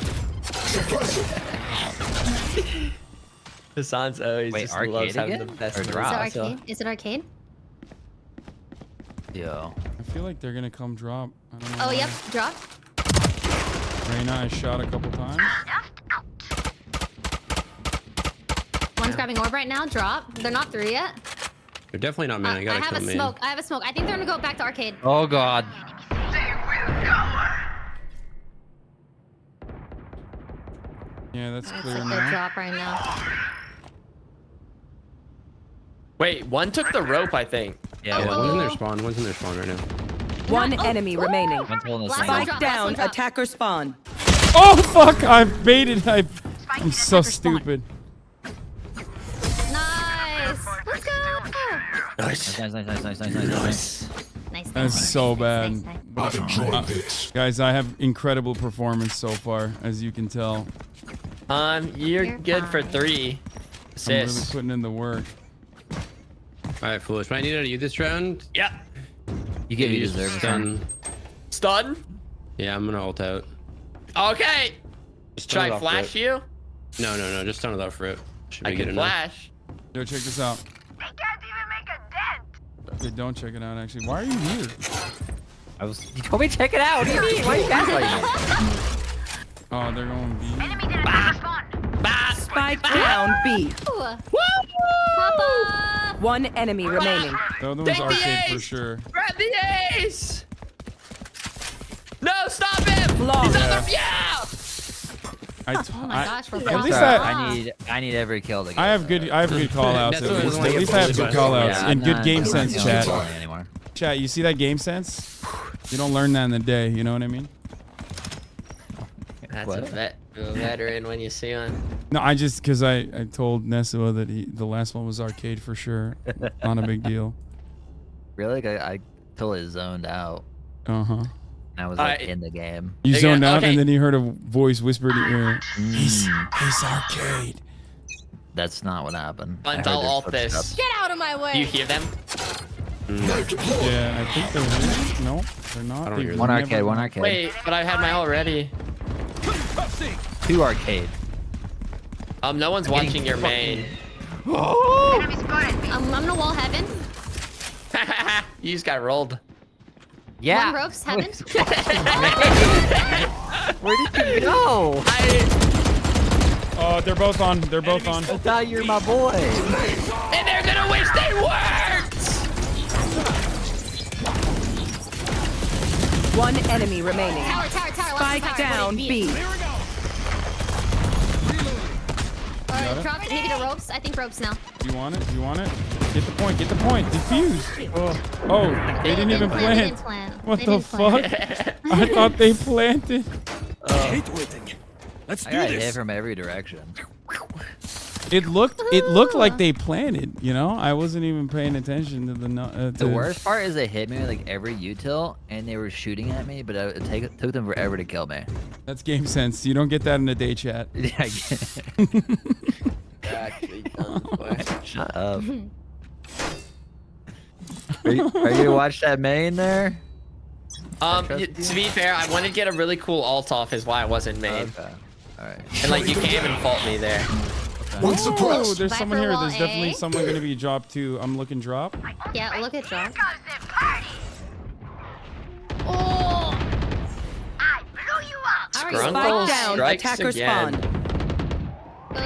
Hassan's always Wait, just arcade loves having again? the best Or moves. drop? Is it arcade? Is it arcade? Yo. I feel like they're gonna come drop. I don't know. Oh, why. yep. Drop. Reyna, I shot a couple times. One's grabbing orb right now. Drop. They're not through yet. They're definitely not man. I gotta have kill a main. smoke. I have a smoke. I think they're gonna go back to arcade. Oh god. Yeah, that's It's clear like now. a drop right now. Wait, one took the rope, I think. Yeah, Yeah, one- one's in their spawn. One's in their spawn right now. One enemy remaining. one's holding the Last same. one Spike drop, down. last one drop. Attacker spawn. Oh fuck! I baited. I'm so stupid. Nice. Let's go. Nice. Nice. That's so bad. I've enjoyed this. Guys, I have incredible performance so far, as you can tell. You're good for 3 I'm really assists. putting in the work. All right, foolish. What I need out of you this round? Yeah. You get You you just deserve it. stun. Stun. Yeah, I'm gonna ult out. Okay. Just Should stun it I off flash rip. you? No. Just stun it off rip. Should be I good can enough. flash. Yo, check this out. Okay, don't check it out, actually. Why are you here? You told me to check it out. What do you mean? Why are you gaslighting? Oh, they're going B. Spike down B. Papa. One enemy remaining. The other one's Take the arcade for ace! sure. Grab the ace. No, stop him. Flawless. He's on the yeah. Oh my gosh, we're At least I need every kill to get I have good call outs That's at what least. I was At least I have good call outs Yeah, and good I'm game not sense, doing chat. bullying anymore. Chat, you see that game sense? You don't learn that in the day, you know what I mean? That's What? a veteran when you see one. No, I just because I told Nesua that the last one was arcade for sure. Not a big deal. Really? Like, I totally zoned out. Uh-huh. I was like in the game. You They're zoned gonna- out okay. and then you heard a voice whisper in your ear. He's arcade. That's not what happened. I Bunt, heard I'll their ult this. footsteps. Get out of my way. Do you hear them? Yeah, I think they're here. No, they're not. I don't They've hear One never arcade, one arcade. Wait, but I had my ult ready. 2 arcade. No one's watching your main. I'm gonna wall heaven. You just got rolled. Yeah. One ropes heaven. Where did you go? Oh, they're both on. They're both on. I thought you were my boy. And they're gonna wish they worked. One enemy remaining. Tower. Spike down B. Drop maybe the ropes. I think ropes now. You want it? You want it? Get the point. Get the point. Defuse. Oh, they didn't even plant. What the fuck? I thought they planted. I hate waiting. Let's do I got hit this. from every direction. It looked like they planted. You know, I wasn't even paying attention to the. The worst part is they hit me with like every util, and they were shooting at me, but it took them forever to kill me. That's game sense. You don't get that in a day chat. Yeah, I get it. Shut up. Are you gonna watch that main there? To be fair, I wanted to get a really cool alt off is why I wasn't main. Okay. Alright. And like you can't even fault me there. Oh, there's Bye someone for here. wall There's A. definitely someone gonna be drop too. I'm looking drop. Yeah, look at drop. Spike down. Attacker spawn.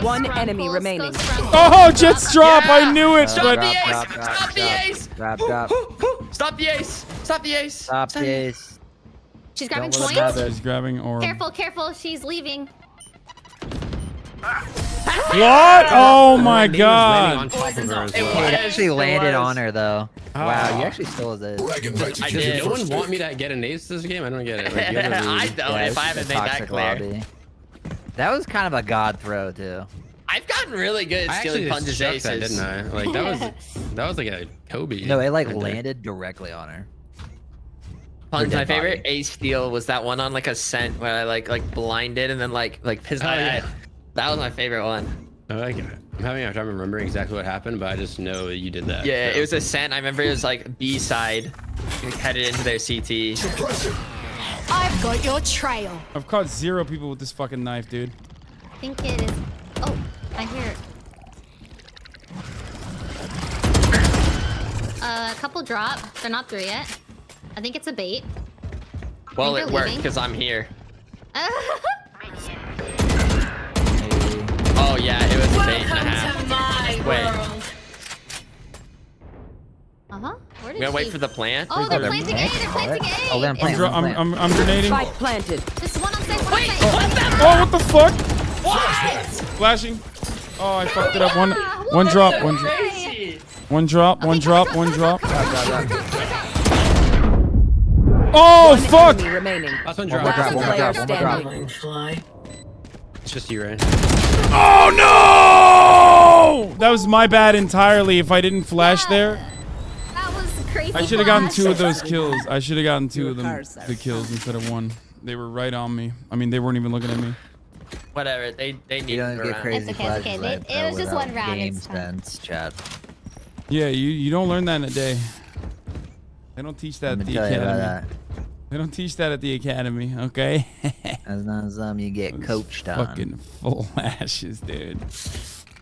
One enemy remaining. Oh, Jet's drop. I knew it. Stop But the ace! Stop the ace! Drop. Stop the ace! Stop the ace! Stop the ace. She's grabbing Don't let points. them She's grabbing orb. Careful. She's leaving. What? Oh my god. It actually landed on her though. Wow, you actually stole this. I did. No one want me to get an ace this game? I don't get it. Like, you have a I read. don't. If I haven't made that clear. Lobby. That was kind of a god throw too. I've gotten really good at I stealing actually punches just aces. chucked that, didn't I? Like that was like a Kobe. No, it like right there. landed directly on her. Punch, Her my dead favorite body. ace steal was that one on like a scent where I like blinded and then like pissed my yeah. head. That was my favorite one. Oh, I get it. I'm having a hard time remembering exactly what happened, but I just know that you did that. Yeah, so. it was a scent. I remember it was like B side, headed into their CT. I've got your trail. I've caught 0 people with this fucking knife, dude. I think it is. Oh, I hear it. A couple drop. They're not through yet. I think it's a bait. Well, think it they're worked leaving. because I'm here. Oh yeah, it was a bait and a half. Wait, Where we did gotta wait she- for the plant. Oh, they're planting A. They're planting A. Oh, then plant. I'm grenading. Spike planted. This one on site. Wait, what the? Oh, what the fuck? What? Flashing. Oh, I fucked it up. One drop. One drop. Oh, fuck! Enemy remaining. Last one One drop. more Player drop. standing. It's just you, right? Oh no! That was my bad entirely. If I didn't flash there, That was crazy. I should have gotten flash. 2 of those kills. I should have gotten 2 of them, the kills instead of 1. They were right on me. I mean, they weren't even looking at me. Whatever. They need You don't to get around. crazy It's okay, it's flashes okay. like It that was just without one round, Game it's fine. sense, chat. Yeah, you don't learn that in a day. They don't teach that Let at me the tell you about academy. that. They don't teach that at the academy, okay? That's not something you get coached on. Fucking flashes, dude.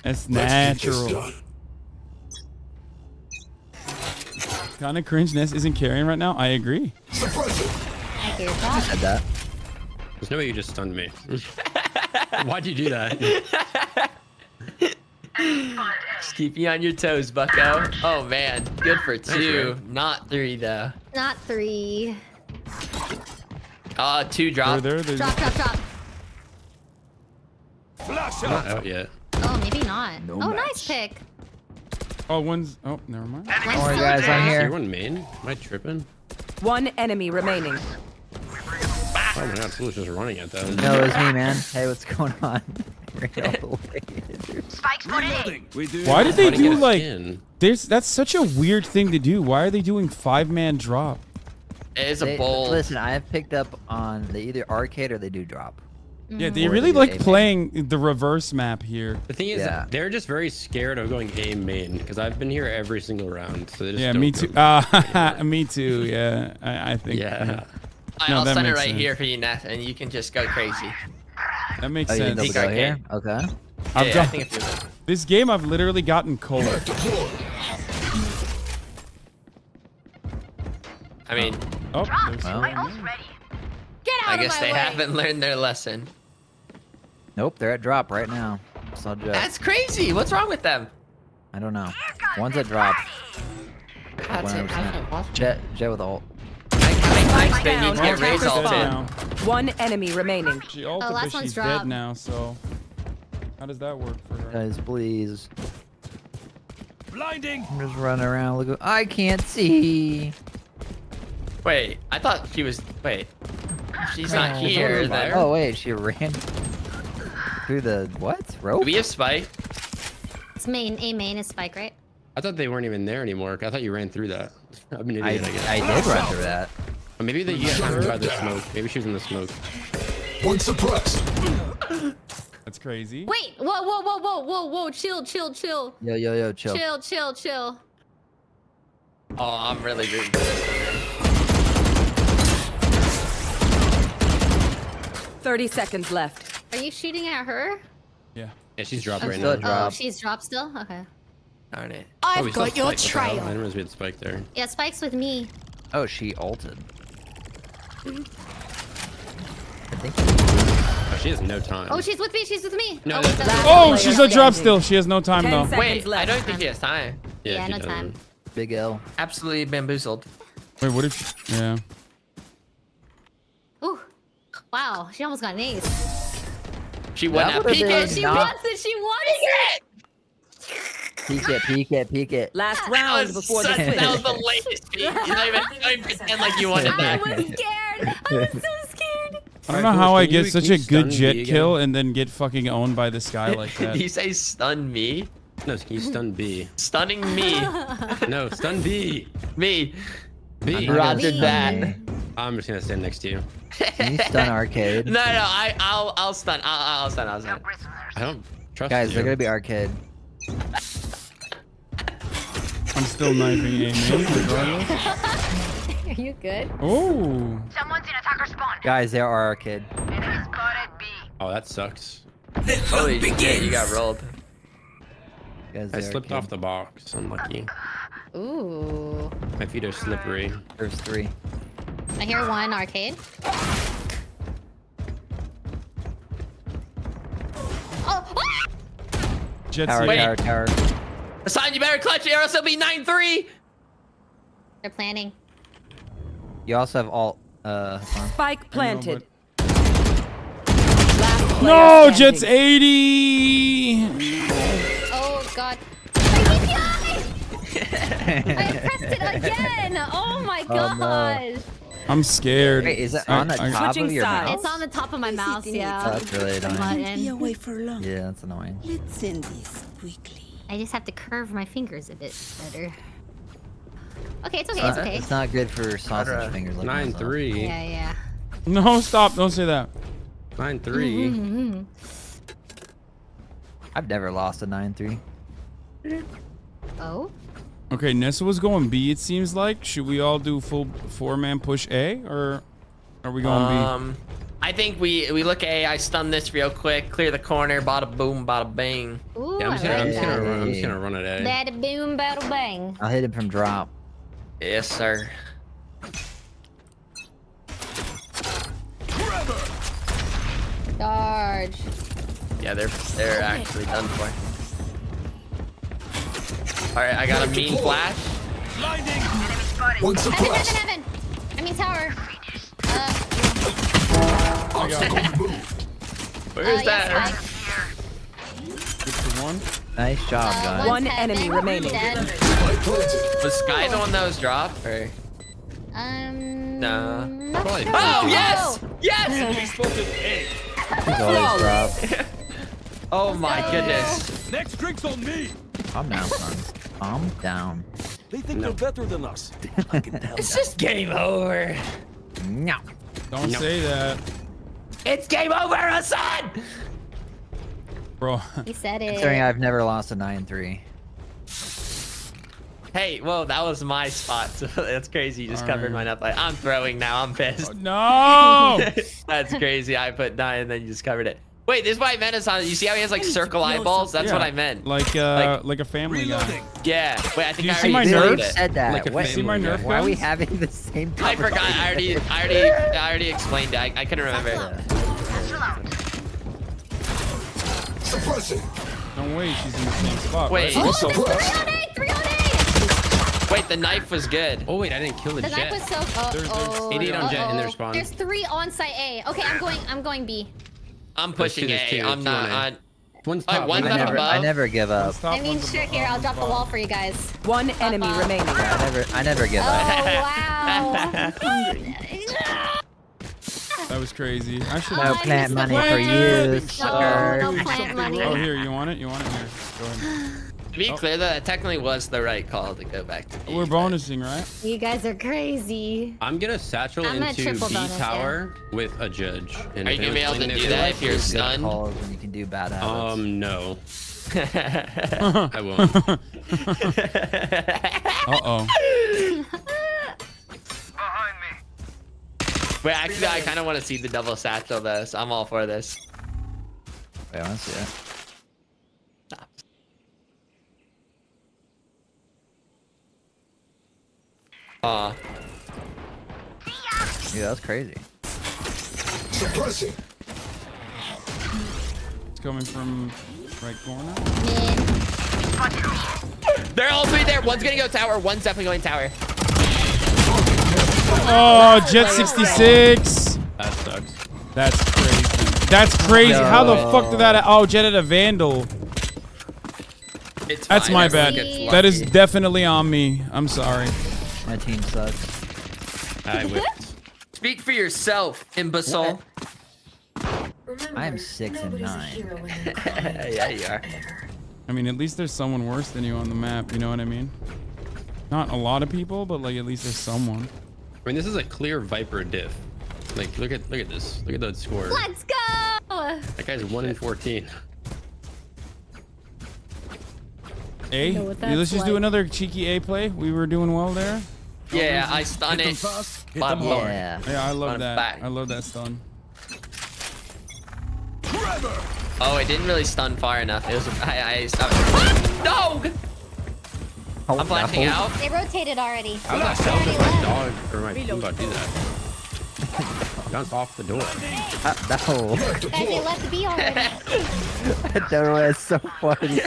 That's natural. Kind of cringeness isn't carrying right now. I agree. I hear I that. said that. There's no way you just stunned me. Why'd you do that? Just keep you on your toes, bucko. Oh man, good for 2, not 3 though. Not 3. 2 drop. There. Drop. Flash Not out. out yet. Oh, maybe not. No Oh, match. nice pick. Oh, one's. Oh, never mind. Nice Don't worry, still guys, drop. I'm Is here. everyone main? Am I tripping? One enemy remaining. Oh my god, Foolish is running at that. No, it was me, man. Hey, what's going on? Reloading. We do. Why did they Trying to get do a like? skin. That's such a weird thing to do. Why are they doing 5-man drop? It is a bold. Listen, I have picked up on they either arcade or they do drop. Yeah, they Or really do like A-main. playing the reverse map here. The thing is, Yeah. they're just very scared of going A main because I've been here every single round. So they just Yeah, don't me go too. Me too. Yeah, I think. Yeah. I'll that send it makes right sense. here for you, Neth, and you can just go crazy. That makes Oh, you sense. think they'll go here? Okay. I've Yeah, I got- think if you This game, I've literally gotten cold. I mean, Oh, Well, Get out I of guess my they way. haven't learned their lesson. nope, they're at drop right now. Saw Jet. That's crazy. What's wrong with them? I don't know. One's at drop. That's it. 100%. Jet with ult. I Thanks, baby. down. Get Ray's Attacker ulted. spawn. One enemy remaining. She ulted, last but one's she's dropped. dead now, so how does that work for her? Guys, please. Blinding. I'm just running around looking. I can't see. Wait, I thought she was. Wait. She's not here. Then. Oh, wait. She ran through the what? Rope? Do we have spike? It's main. A main is spike, right? I thought they weren't even there anymore. I thought you ran through that. I'm an idiot, I guess. I did run through that. Or maybe they got her by the smoke. Maybe she was in the smoke. One suppressed. That's crazy. Wait. Whoa. Chill. Yo, chill. Chill. Oh, I'm really rooting for this one. 30 seconds left. Are you shooting at her? Yeah. Yeah, she's dropped I'm right still now. dropped. Oh, she's dropped still? Okay. Darn it. Oh, we I've still got your spike. What the hell? I trail. didn't realize we had spike there. Yeah, Spike's with me. Oh, she ulted. I think. Oh, she has no time. Oh, she's with me. No, oh, that's- that's- Oh, she's a drop still. She has no time 10 though. seconds Wait, I left. don't think she has time. Yeah, she no doesn't. time. Big L. Absolutely bamboozled. Wait, what if? Yeah. Ooh. Wow, she almost got an ace. She went That out. would've Peek been it. She not- wants it. Peek it. Last That round was, before the that switch. was the latest peek. You don't even pretend like you wanted I that. was scared. I was so scared. I don't know how I get Can such you a good stun jet B kill again? and then get fucking owned by this guy like Did that. you say stun me? No, can you stun B? Stunning me. No, stun B. Me. B. Roger that. I'm just gonna stand next to you. Can you stun arcade? No, I'll stun. I'll stun. I don't trust Guys, you. they're gonna be arcade. I'm still knifing Amy regardless. Are you good? Oh. Someone's in attacker spawn. Guys, they are arcade. Enemy spotted B. Oh, that sucks. Holy shit, you got rolled. Guys, I they slipped arcade. off the box. Unlucky. Ooh. My feet are slippery. There's 3. I hear one arcade. Oh! Jet Tower. Hasan, you better clutch it or else it'll be 9-3. They're planning. You also have alt. Hasan. Spike planted. No, Jet's 80. Oh god. I pressed it again. Oh my Oh, no. gosh. I'm scared. Wait, is it on the top of your mouth? It's on the top of my mouth, yeah. Oh, that's really The annoying. button. Be away for long. Yeah, that's annoying. Let's end this quickly. I just have to curve my fingers a bit better. Okay, it's okay, it's okay. It's not good for sausage fingers like 9-3. Yeah. No, stop. Don't say that. 9-3. I've never lost a 9-3. Oh? Okay, Nessa was going B, it seems like. Should we all do full 4-man push A, or are we going B? I think we look A. I stun this real quick. Clear the corner. Bada boom, bada bang. Ooh, Yeah, I'm just gonna run it A. Bada boom, bada bang. I'll hit him from drop. Yes, sir. Charge. Yeah, they're actually done for. All right, I got a mean flash. One suppressed. Heaven. I mean tower. Where's that? One. Nice job, guys. One enemy remaining. Was Sky the one that was dropped? Or? Nah. Probably. Oh, yes! Yes! He's always dropped. Oh my goodness. Next drink's on me. Calm down, son. Calm down. They think they're better than us. I can tell. It's just game over. No. Don't say that. It's game over, Hasan! Bro. He said it. Considering I've never lost a 9-3. Hey, whoa, that was my spot. So that's crazy. You just covered mine up. Like, I'm throwing now. I'm pissed. No! That's crazy. I put 9 and then you just covered it. Wait, this is what I meant. Hasan. You see how he has like circle eyeballs? That's what I meant. Like a family guy. Yeah. Wait, I think you I see my already nerves? it. Said that. Like a What? see my nerf Why are we guns? having the same I forgot. I already explained it. I couldn't remember. Suppressing. Don't wait, she's in the same spot. Wait. Right? Suppressed. 3 on A. Wait, Wait, the knife was good. Oh wait, I didn't kill the The jet. knife was so. Oh, 88 on jet in their spawn. There's 3 on site A. Okay, I'm going B. I'm pushing A. I'm not on. One's top. One's up above. I never give up. I mean, sure. Here, I'll drop the wall for you guys. 1 enemy remaining. Yeah, I never give Oh up. wow. That was crazy. I should No plant money for you, sucker. No plant money. Oh, here, you want it? You want it? Here. Go ahead. To be clear, that technically was the right call to go back to B. We're bonusing, right? You guys are crazy. I'm gonna satchel I'm gonna into triple B bonus, tower with a judge. And Are you gonna be able to do that if you're stunned? When you can do bad habits. No. I won't. Uh-oh. Wait, actually, I kind of want to see the double satchel though, so I'm all for this. Wait, I want to see it. Aw. Yeah, that was crazy. Suppressing. It's coming from right corner. They're all 3 there. One's gonna go tower. One's definitely going tower. Oh, Jet 66. That sucks. That's crazy. That's crazy. No. How the fuck did that? Oh, Jet had a Vandal. It's That's fine. my Everyone bad. gets That is lucky. definitely on me. I'm sorry. My team sucks. I whipped. Speak for yourself, imbecile. I am 6 and 9. Yeah, you are. I mean, at least there's someone worse than you on the map. You know what I mean? Not a lot of people, but like at least there's someone. I mean, this is a clear Viper diff. Like, look at this. Look at that score. Let's go. That guy's 1 in 14. A? know what Yeah, let's that's just do like. another cheeky A play. We were doing well there. Yeah, I stun it. Bottom lower. Yeah. Yeah, I love On that. back. I love that stun. Oh, it didn't really stun far enough. It was. I stopped. No! I'm flashing out. They rotated already. I was not selfish my dog or my team about to do that. Bounced off the door. No. Guys, they left B already. That dog is so funny.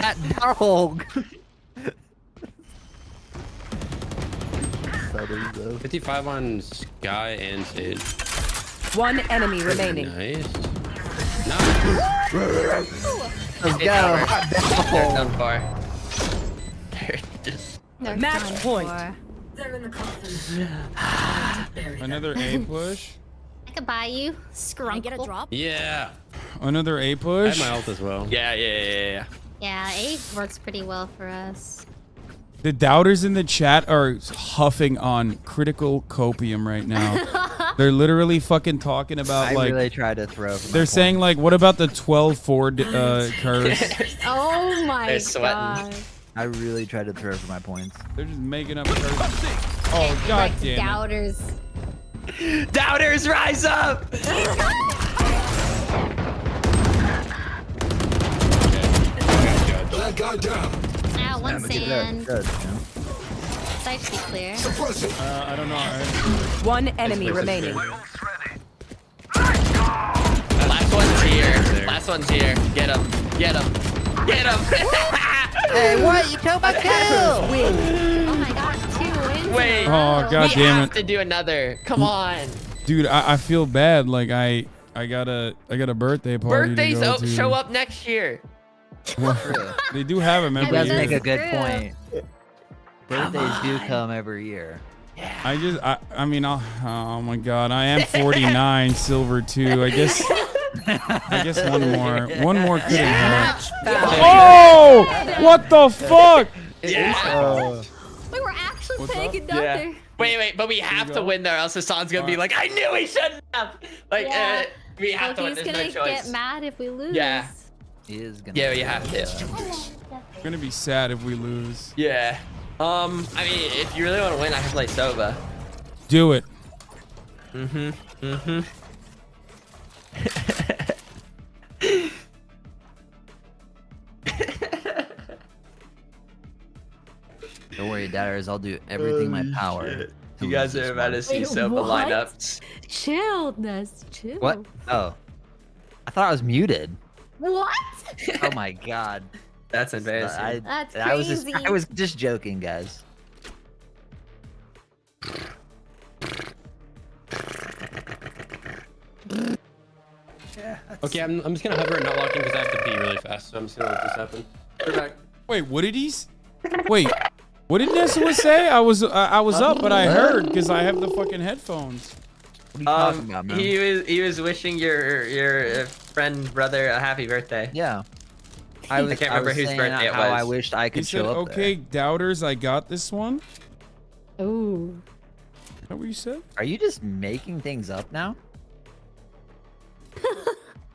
That dog. 55 on Sky and Sage. 1 enemy remaining. Nice. Let's They're go. done far. They're just. Match point. Another A push. I could buy you. Scrunk. Get a drop. Yeah. Another A I push. have my ult as well. Yeah. Yeah, A works pretty well for us. The doubters in the chat are huffing on critical copium right now. They're literally fucking talking about I like really tried to throw. For my they're saying like, what about the 12-4 curse? Oh my They're sweating. god. I really tried to throw for my points. They're just making up curses. Oh god damn it. Doubters. Doubters, rise up! That guy down. Ow, one sand. Good, man. Side should be clear. Suppressing. I don't know. 1 enemy remaining. Last one's here. Last one's here. Get him. Get him. Get him. Hey, what? You took my kill! Oh my gosh, 2 wins. Wait. Oh god We damn have it. to do another. Come on. Dude, I feel bad. Like I got a birthday party. Birthdays to go to. show up next year. They do have them You every guys year. make a good point. Birthdays do come every year. I mean, oh my god, I am 49, silver 2. I guess one more couldn't hurt. Oh, what the fuck? Yeah. We were actually What's playing up? conductor. Yeah. Wait, but we have to win there, else Hassan's gonna be like, I knew he shouldn't have. Like, Yeah. we have to win. He's There's gonna no choice. get mad if we lose. Yeah. He is gonna. Yeah, we have to. It's gonna be sad if we lose. Yeah. I mean, if you really want to win, I can play Sova. Do it. Don't worry, doubters. I'll do everything in my power. You guys are about to see Wait, Sova what? lineups. Chill, Ness. Chill. What? Oh, I thought I was muted. What? Oh my god. That's embarrassing. That's I was crazy. just joking, guys. Yeah. Okay, I'm just gonna hover and not lock in because I have to pee really fast. So I'm just gonna let this happen. We're back. Wait, what did he? Wait, what did Nessa say? I was up, but I heard because I have the fucking headphones. What are you talking about, man? He was wishing your friend brother a happy birthday. Yeah. I can't remember whose birthday it was. I wished I could He said, show up "Okay, doubters, I got this one." Ooh. Is that what you said? Are you just making things up now?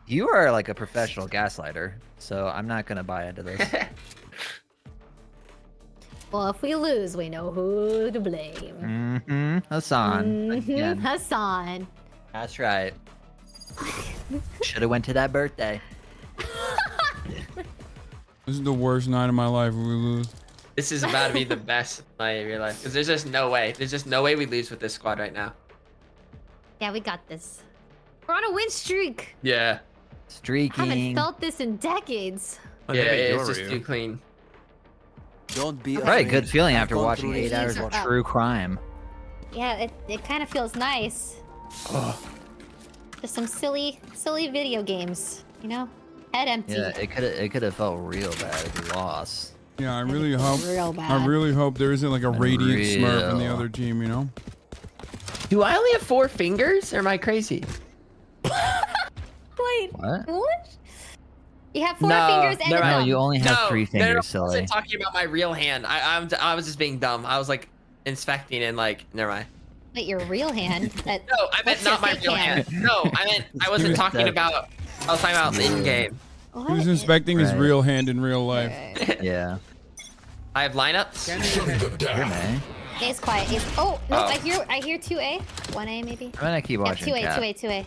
You are like a professional gaslighter, so I'm not gonna buy into this. Well, if we lose, we know who to blame. Mm-hmm. Hasan. Again. Hasan. That's right. Should have went to that birthday. This is the worst night of my life if we lose. This is about to be the best night of your life because there's just no way. There's just no way we lose with this squad right now. Yeah, we got this. We're on a win streak. Yeah. Streaking. I haven't felt this in decades. Yeah, it's just too clean. Don't be right. Good feeling after watching 8 hours of true crime. Yeah, it kind of feels nice. Just some silly video games, you know? Head empty. Yeah, it could have felt real bad if we lost. Yeah, I really hope. Real bad. I really hope there isn't like a radiant smurf in the other team. You know. Do I only have 4 fingers, or am I crazy? Wait. What? You have 4 fingers and a thumb. No, you only have 3 fingers, I silly. wasn't talking about my real hand. I was just being dumb. I was like inspecting and like, never mind. Wait, your real hand? No, I meant not my real hand. No, I wasn't talking about. I was talking about in game. He was inspecting his real hand in real life. Yeah. I have lineups. A's quiet. A's. Oh no, Oh. I hear 2A, 1A maybe. I'm gonna keep watching. 2A.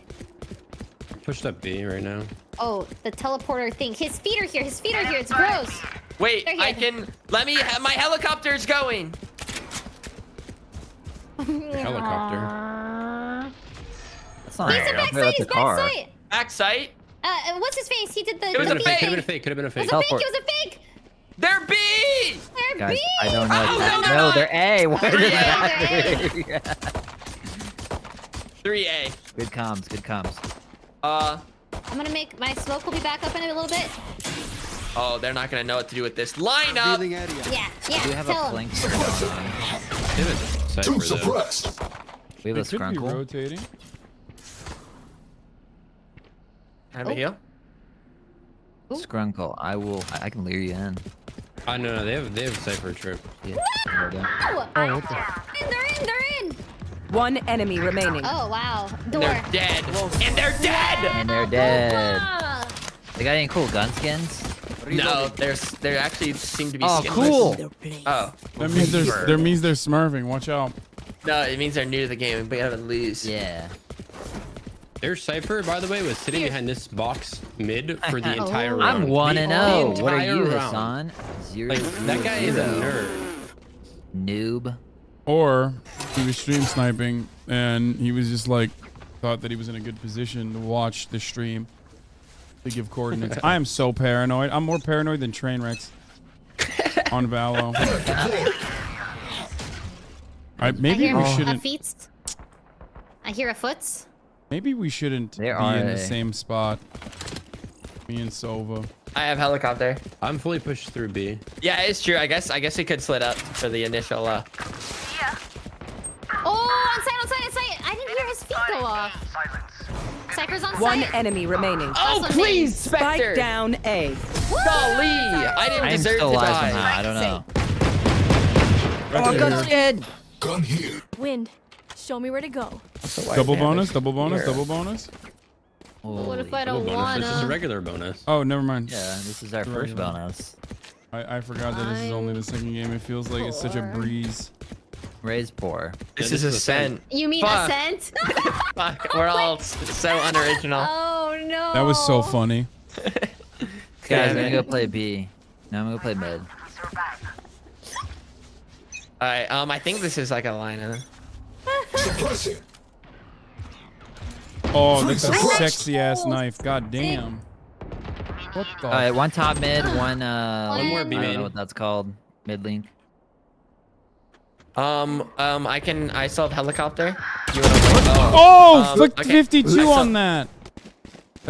Pushed up B right now. Oh, the teleporter thing. His feet are here. It's gross. Wait, They're here. I can. Let me. My helicopter's going. Helicopter. That's not a He's a helicopter, backside. that's a car. Backside. Backside. What's his face? He did the. It was the a B. fake. Could have been a fake. Could have been a It fake. was a fake. It was a fake. They're B. They're Guys, B. I don't know. Oh, no, No, they're A. Where Yeah, did they're that? 3A. Good comms. Good comms. I'm gonna make my smoke will be back up in a little bit. Oh, they're not gonna know what to do with this lineup. Yeah. We have a Tell him. flank going on. Too suppressed. We have a They could be scrunkle. rotating. Have a heal. Scrunkle. I can lure you in. No, they have Cypher trip. Yeah. Oh, they're in. One enemy remaining. Oh wow. Door. They're dead. And they're dead. And they're dead. Ah. They got any cool gun skins? No, they actually seem to be. Oh, skinless. cool. Oh. That means they're smurfing. Watch out. No, it means they're new to the game. We gotta lose. Yeah. Their Cypher, by the way, was sitting behind this box mid for the entire round. I'm 1-0. The What are you, entire Hasan? round. 0. Like, that guy is a nerd. Noob. Or he was stream sniping and he was just like thought that he was in a good position to watch the stream to give coordinates. I am so paranoid. I'm more paranoid than train wrecks on Valo. Maybe we shouldn't. I hear a foot. Maybe we shouldn't be in the same spot. Me and Sova. I have helicopter. I'm fully pushed through B. Yeah, it's true. I guess we could split up for the initial. Oh, on site. I didn't hear his feet go off. Cypher's on site. One enemy remaining. Oh, please, Spectre. Spike down A. Golly, I didn't deserve still to alive die. somehow. I don't know. Oh, gun skin. Gun here. Wind, show me where to go. Double bonus. Double bonus. What if I Double don't bonus. wanna? This is a regular bonus. Oh, never mind. Yeah, this is our first bonus. I forgot that this is only the second game. It feels like it's such a breeze. Ray's poor. This is Ascent. You mean Fuck. Ascent? Fuck, we're all so unoriginal. Oh no. That was so funny. Guys, I'm gonna go play B. No, I'm gonna go play mid. Alright, I think this is like a lineup. Suppressing. Oh, that's a sexy ass knife. God damn. What the? Alright, one top mid, one more B I don't main. know what that's called. Mid link. I still have helicopter. You wanna Oh, okay. 52 on that.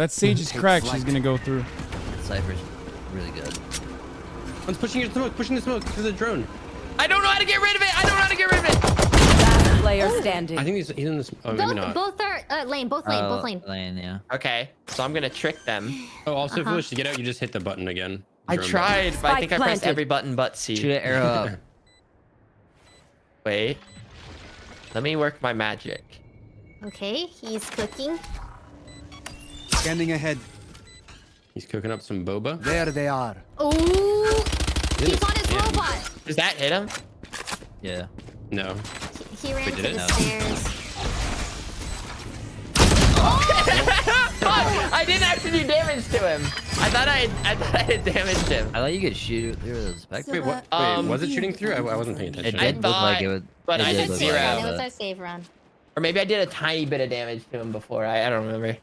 That Sage is cracked. She's gonna go through. Cypher's really good. One's pushing your smoke, pushing the smoke to the drone. I don't know how to get rid of it. I don't know how to get rid of it. Last player standing. I think he's in this. Oh, maybe not. Both are lane. Both lane. Both lane. Lane, yeah. Okay, so I'm gonna trick them. Oh, also, Foolish, to get out, you just hit the button again. I Drone tried, button. but I think I pressed every button but C. Shoot an arrow up. Wait. Let me work my magic. Okay, he's cooking. Scanning ahead. He's cooking up some boba. There they are. Ooh, he's on his robot. Does that hit him? Yeah. No. He ran Wait, to did the it? stairs. Fuck! I didn't actually do damage to him. I thought I had damaged him. I thought you could shoot through the spectre. Wait, what? Wait, was it shooting through? I wasn't paying attention. It did look like it would. But I did 0. That was our save run. Or maybe I did a tiny bit of damage to him before. I don't remember.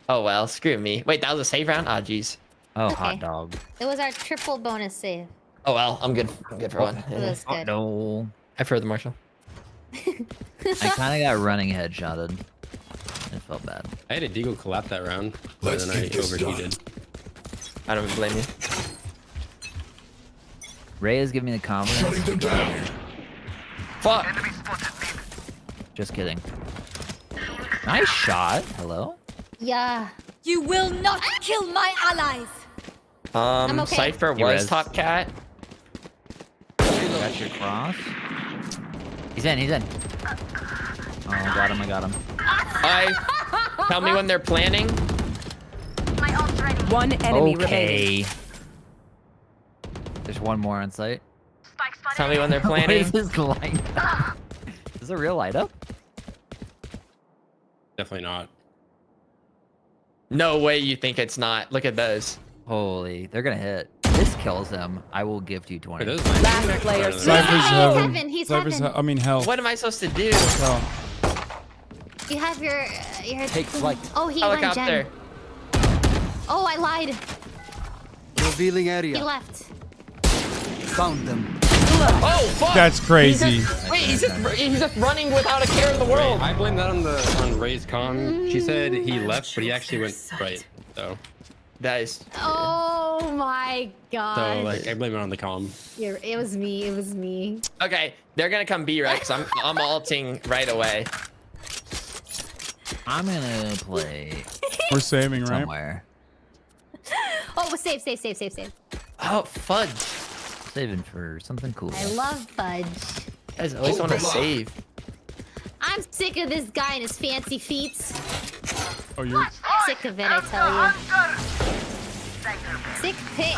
Oh well, screw me. Wait, that was a save round? Ah, jeez. Oh, Okay. hot dog. It was our triple bonus save. Oh well, I'm good. I'm good for one. It was good. No. I've heard the Marshall. I kind of got running headshotted. It felt bad. I had a deagle collapse that round, Let's and then I get this overheated. I don't even blame you. Ray is giving me the confidence. Shutting them down. Fuck. Just kidding. Nice shot. Hello. Yeah. You will not kill my allies. I'm okay. Cypher He was res. top cat. Got your cross. He's in. He's in. Oh, I got him. I got him. Tell me when they're planning. One enemy remaining. Okay. There's one more on site. Tell me when they're What planning. is this light up? Is this a real light up? Definitely not. No way you think it's not. Look at those. Holy, they're gonna hit. This kills him. I will gift you 20. Wait, those Last player Cypher's standing. heaven. heaven, he's Cypher's heaven. I mean hell. What am I supposed to do? Hell. You have your Take flight. Oh, he went Helicopter. Jen. Oh, I lied. Revealing He area. left. Found them. Oh fuck! That's crazy. He's just running without a care in the world. I blame that on Ray's con. She said he left, but he actually went right. So Nice. Oh my god. So like I blame it on the comm. It was me. It was me. Okay, they're gonna come B right because I'm ulting right away. I'm gonna play We're saving, right? somewhere. Oh, save. Oh fudge! Saving for something cool. I love fudge. You guys always want to save. I'm sick of this guy and his fancy feats. Oh, you're. Sick of it, I tell you. Sick pick.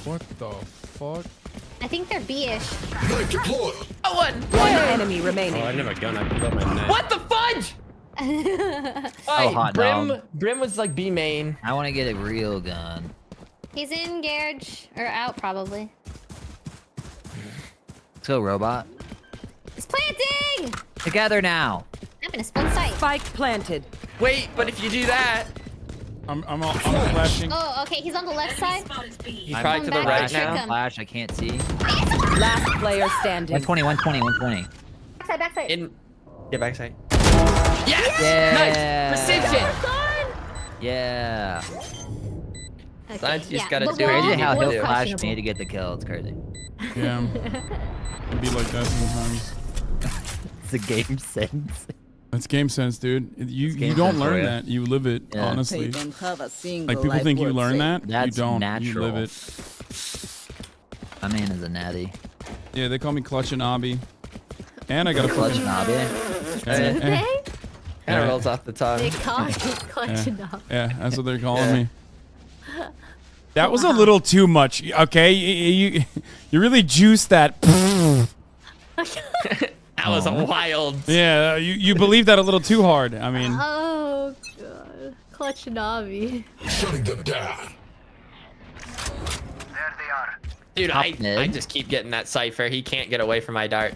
What the fuck? I think they're B-ish. Knife deployed. Oh, one. One enemy remaining. Oh, I didn't have a gun. I pulled out my net. What the fudge? Oh, hot dog. Brim was like B main. I want to get a real gun. He's in garage or out probably. Let's go, robot. He's planting. Together now. I'm in a split sight. Spike planted. Wait, but if you do that, I'm flashing. Oh, okay. He's on the left side. he's probably to the back right to trick now. him. Flash, I can't see. Last player standing. 120. Backside. Get backside. Yes! Yeah. Nice! Precision! Yeah. Okay, Science, you just yeah, gotta but do we're it. all- Crazy how we're he'll flash questionable. me to get the kill. It's crazy. Yeah. It'd be like that sometimes. It's a game sense. That's game sense, dude. You game don't sense for learn ya. that. You live it, Yeah. honestly. They don't have a single Like people life think you worth learn saving. that. That's you don't. natural. You live it. My man is a natty. Yeah, they call me HasanAbi. And I got a Clutch fucking. Nabi. Kind of rolls off the tongue. They call me clutching up. Yeah, that's what they're calling me. That was a little too much. Okay, you really juiced that. That was a wild. Yeah, you believe that a little too hard. I mean, Oh god. Clutching Shutting them down. Dude, Top I mid. just keep getting that Cypher. He can't get away from my dart.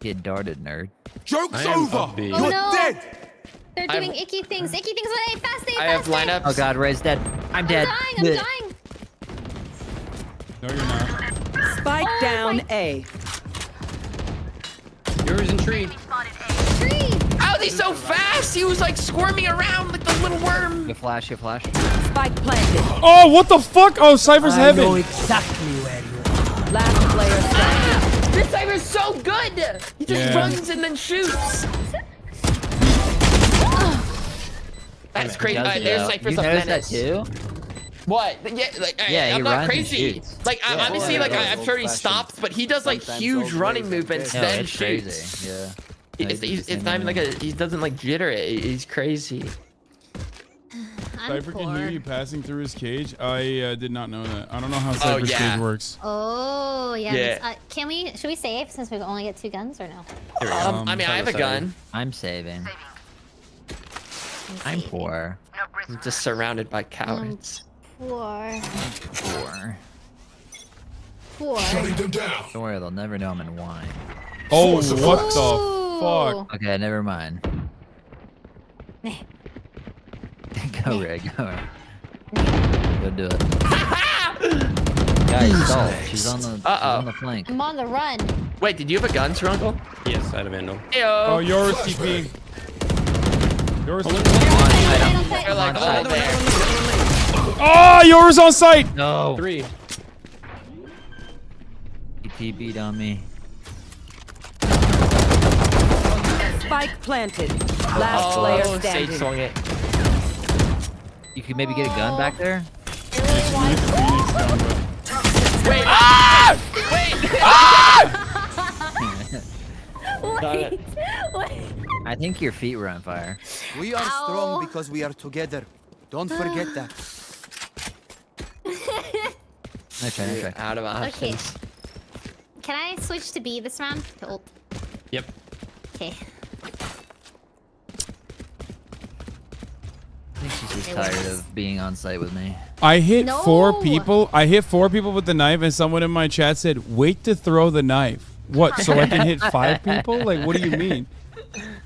Get darted, nerd. Joke's I am over. up B. Oh You're no. dead. They're I've- doing icky things. Icky things when I fast. I have lineups. Oh god, Ray's dead. I'm dead. I'm dying. no, you're not. Spike Oh down my- A. Yours in tree. Tree. Oh, was he so fast? He was like squirming around like the little worm. You flash, you flash. Spike planted. Oh, what the fuck? Oh, Cypher's I heaven. know exactly where you are. Last player standing. This Cypher's so good. He just runs and then shoots. That's crazy. There's Cypher's up menace. You noticed that too? What? Yeah, like Yeah, I'm he not runs and crazy. shoots. Like obviously, like I'm sure he stops, but he does like huge running movements, No, then it's shoots. crazy. Yeah. It's not even like he doesn't like jitter it. He's crazy. Cypher can hear you passing through his cage. I did not know that. I don't know how Cypher's cage works. Oh, yeah. Yeah. Should we save since we only get 2 guns or no? I mean, I have a gun. I'm saving. I'm poor. I'm just surrounded by cowards. Poor. Shutting them down. Don't worry, they'll never know I'm in wine. Oh, what the fuck? Okay, never mind. Go, Ray, go. Go do it. Guys, stall. She's on the flank. I'm on the run. Wait, did you have a gun, Sir Uncle? Yes, I had a Vandal. Oh, yours, TP. Yours. They're like all there. Oh, yours on site. No. 3. He TP'd on me. Spike planted. Last player standing. Sage swung it. You could maybe get a gun back there? Wait! Ah! Wait! Ah! Wait. I think your feet were on fire. We are strong because we are together. Don't forget that. Okay. Out of options. Okay. Can I switch to B this round? To ult. Yep. Okay. I think she's just tired of being on site with me. I hit 4 people. I hit 4 people with the knife, and someone in my chat said, "Wait to throw the knife." What? So I can hit 5 people? Like, what do you mean?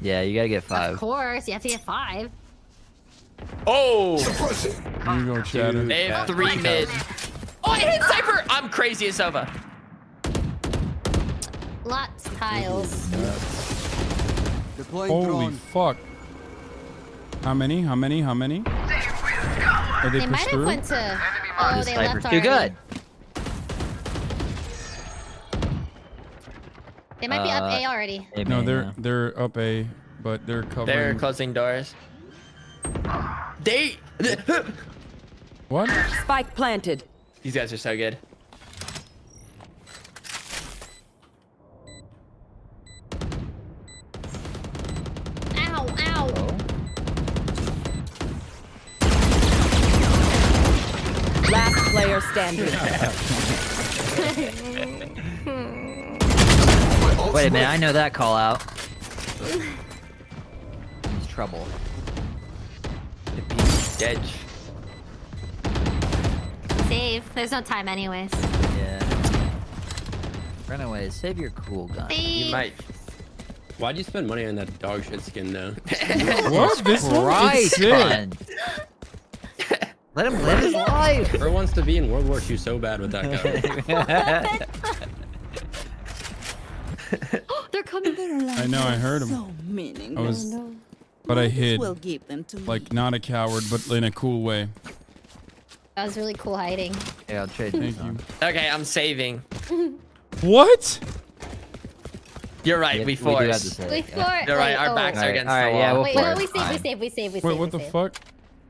Yeah, you gotta get 5. Of course, you have to get 5. Oh! Here you go, chatter. They have 3 mid. Oh, I hit Cypher! I'm crazy as Sova. Lots of tiles. Holy fuck. How many? Are they They might pushed have through? went to. Oh, This they Cypher's left too already. good. They might be up A already. No, they're up A, but they're covering. They're closing doors. They. What? Spike planted. These guys are so good. Ow, ow. Last player standing. Wait a minute, I know that call out. He's trouble. Dead. Save. There's no time anyways. Yeah. Runaways, save your cool gun. Save. You might. Why'd you spend money on that dog shit skin though? What? This one is sick. Let him live his life. Bro wants to be in World War II so bad with that guy. They're coming. I know, I heard him. So meaningless. But I hid. Will give them to me. Like, not a coward, but in a cool way. That was really cool hiding. Yeah, I'll trade Thank you. Okay, I'm saving. What? You're right. Yeah, we we do have to force. save. We force. You're right. Our backs are against the wall. Yeah, we'll Wait, force. no, we save. Wait, what the fuck?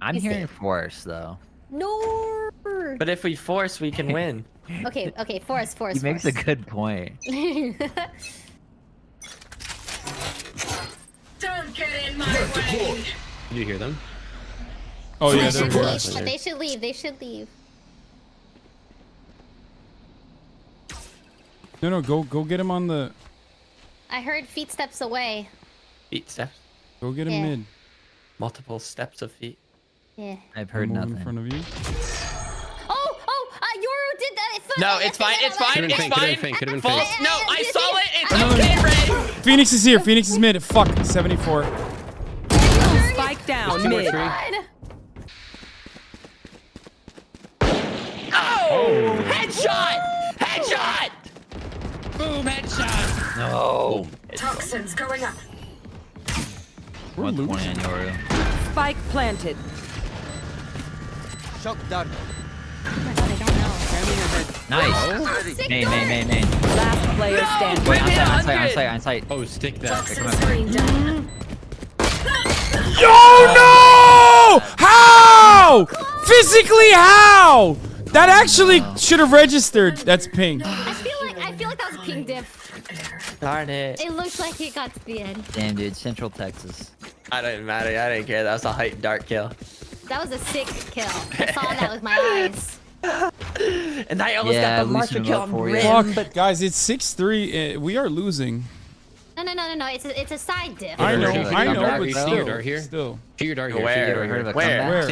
I'm hearing force though. No. But if we force, we can win. Okay, force. He makes a good point. Don't get in my way. Did you hear them? Oh yeah, They they're should leave, but they should leave. They should leave. No, go get him on the. I heard feet steps away. Feet steps. Go get him Yeah. mid. Multiple steps of feet. Yeah. I've heard Move nothing. in front of you. Oh, Yoru did that. No, it's fine. It's fine. Could've been It's fake, could've been fine. fake, could've been False. fake. No, I saw it. It's okay, Ray. Phoenix is here. Phoenix is mid. Fuck. 74. Spike down Two more mid. tree. Oh! Headshot! Headshot! Boom! Headshot! No. Toxins going up. We're 20 losing. on Yoru. Spike planted. Shot down. Nice. Main. Last player standing. Wait, on site. Oh, stick that. Yo, no! How? Physically, how? That actually should have registered. That's ping. I feel like that was a ping dip. Darn it. It looks like it got to the end. Damn, dude. Central Texas. I don't matter. I didn't care. That was a hype dart kill. That was a sick kill. I saw that with my eyes. And I almost got the marker kill on Rim. Fuck, guys, it's 6-3. We are losing. No. It's a side dip. I know, but Shoot your dart here. Still. Shoot your dart here. Where?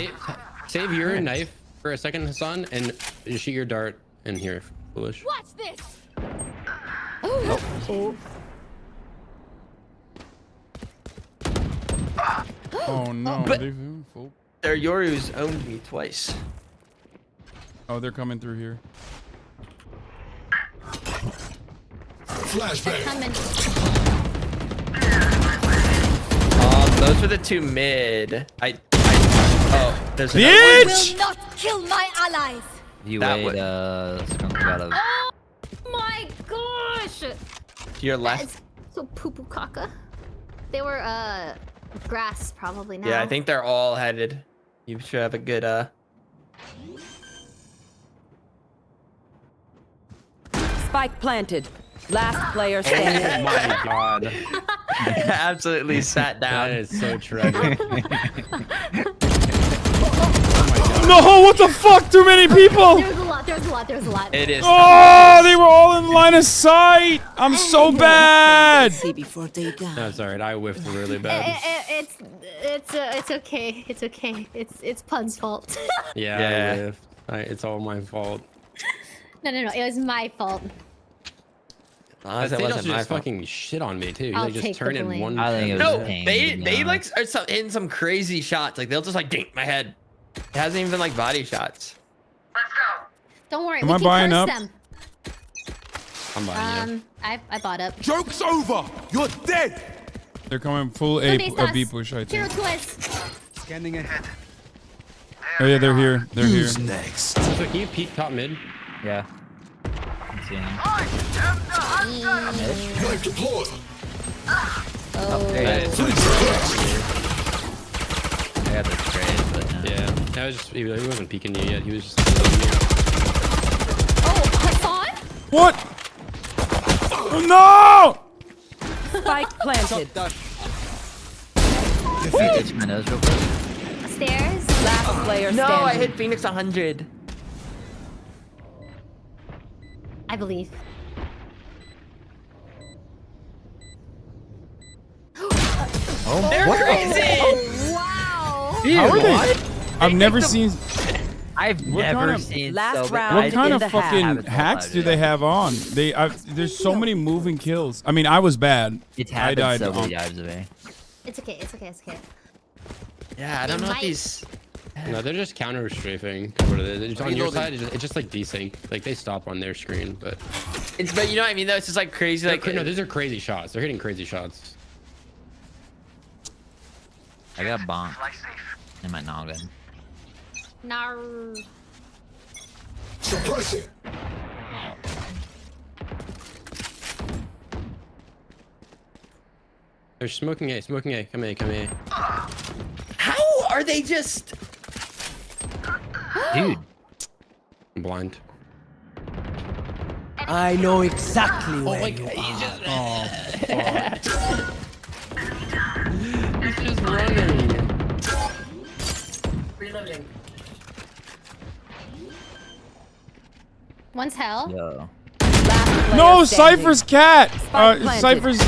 Save your knife for a second, Hassan, and shoot your dart in here, foolish. Watch this. Oh no. Their Yoru's owned me twice. Oh, they're coming through here. Flashbang. Those were the two mid. Oh, there's Bitch! Will not kill my allies. You wait, skunk out of. Oh my gosh! To your left. That's so poo-poo caca. They were grass probably now. Yeah, I think they're all headed. You should have a good Spike planted. Last player standing. Oh my god. Absolutely sat down. That is so tragic. No, what the fuck? Too many people. There's a lot. It is. Oh, they were all in line of sight. I'm so bad. See before they die. That's alright. I whiffed really bad. It's okay. It's Pun's fault. Yeah, I whiffed. It's all my fault. No. It was my fault. Honestly, Thanos wasn't my just fault. fucking shit on me too. I'll He just take turned the in blame. one. I think it was No, pain, they to like be are hitting some crazy shots. Like they'll just like dink my head. It hasn't even been like body shots. Don't worry. Am we I can buying curse up? them. I'm buying you. I bought up. Joke's over. You're dead. They're coming full Don't A, ace B us. push, I Hero think. twist. Scanning ahead. Oh yeah, they're here. They're here. Who's next? So can you peek top mid? Yeah. I'm seeing him. Knife deployed. Oh, there he is. I got the trade, but no. Yeah. That was just, he wasn't peeking you yet. He was just. Oh, Hassan? What? No! Spike planted. Itch my nose real quick. Stairs. Last player No, standing. I hit Phoenix 100. I believe. Oh, They're what? crazy. Oh, wow. How are they? I've never seen. I've What never kind of- seen Last so round What in kind the of fucking half. hacks do they have on? There's so many moving kills. I mean, I was bad. It's I happened died so on- many times to me. It's okay. Yeah, I don't They know if might- these. No, they're just counter strafing. What it is. It's on your side, it's just like desync. Like they stop on their screen, but. But you know what I mean though. It's just like crazy. Like No, these are crazy shots. They're hitting crazy shots. I got bonked in my noggin. No. Suppressing. They're smoking A. Smoking A. Come A. Come A. How are they just? Dude. I'm blind. I know exactly where like, you he are. just. He's just running. Reloading. One's hell. Yo. No, Cypher's cat. planted. Cypher's.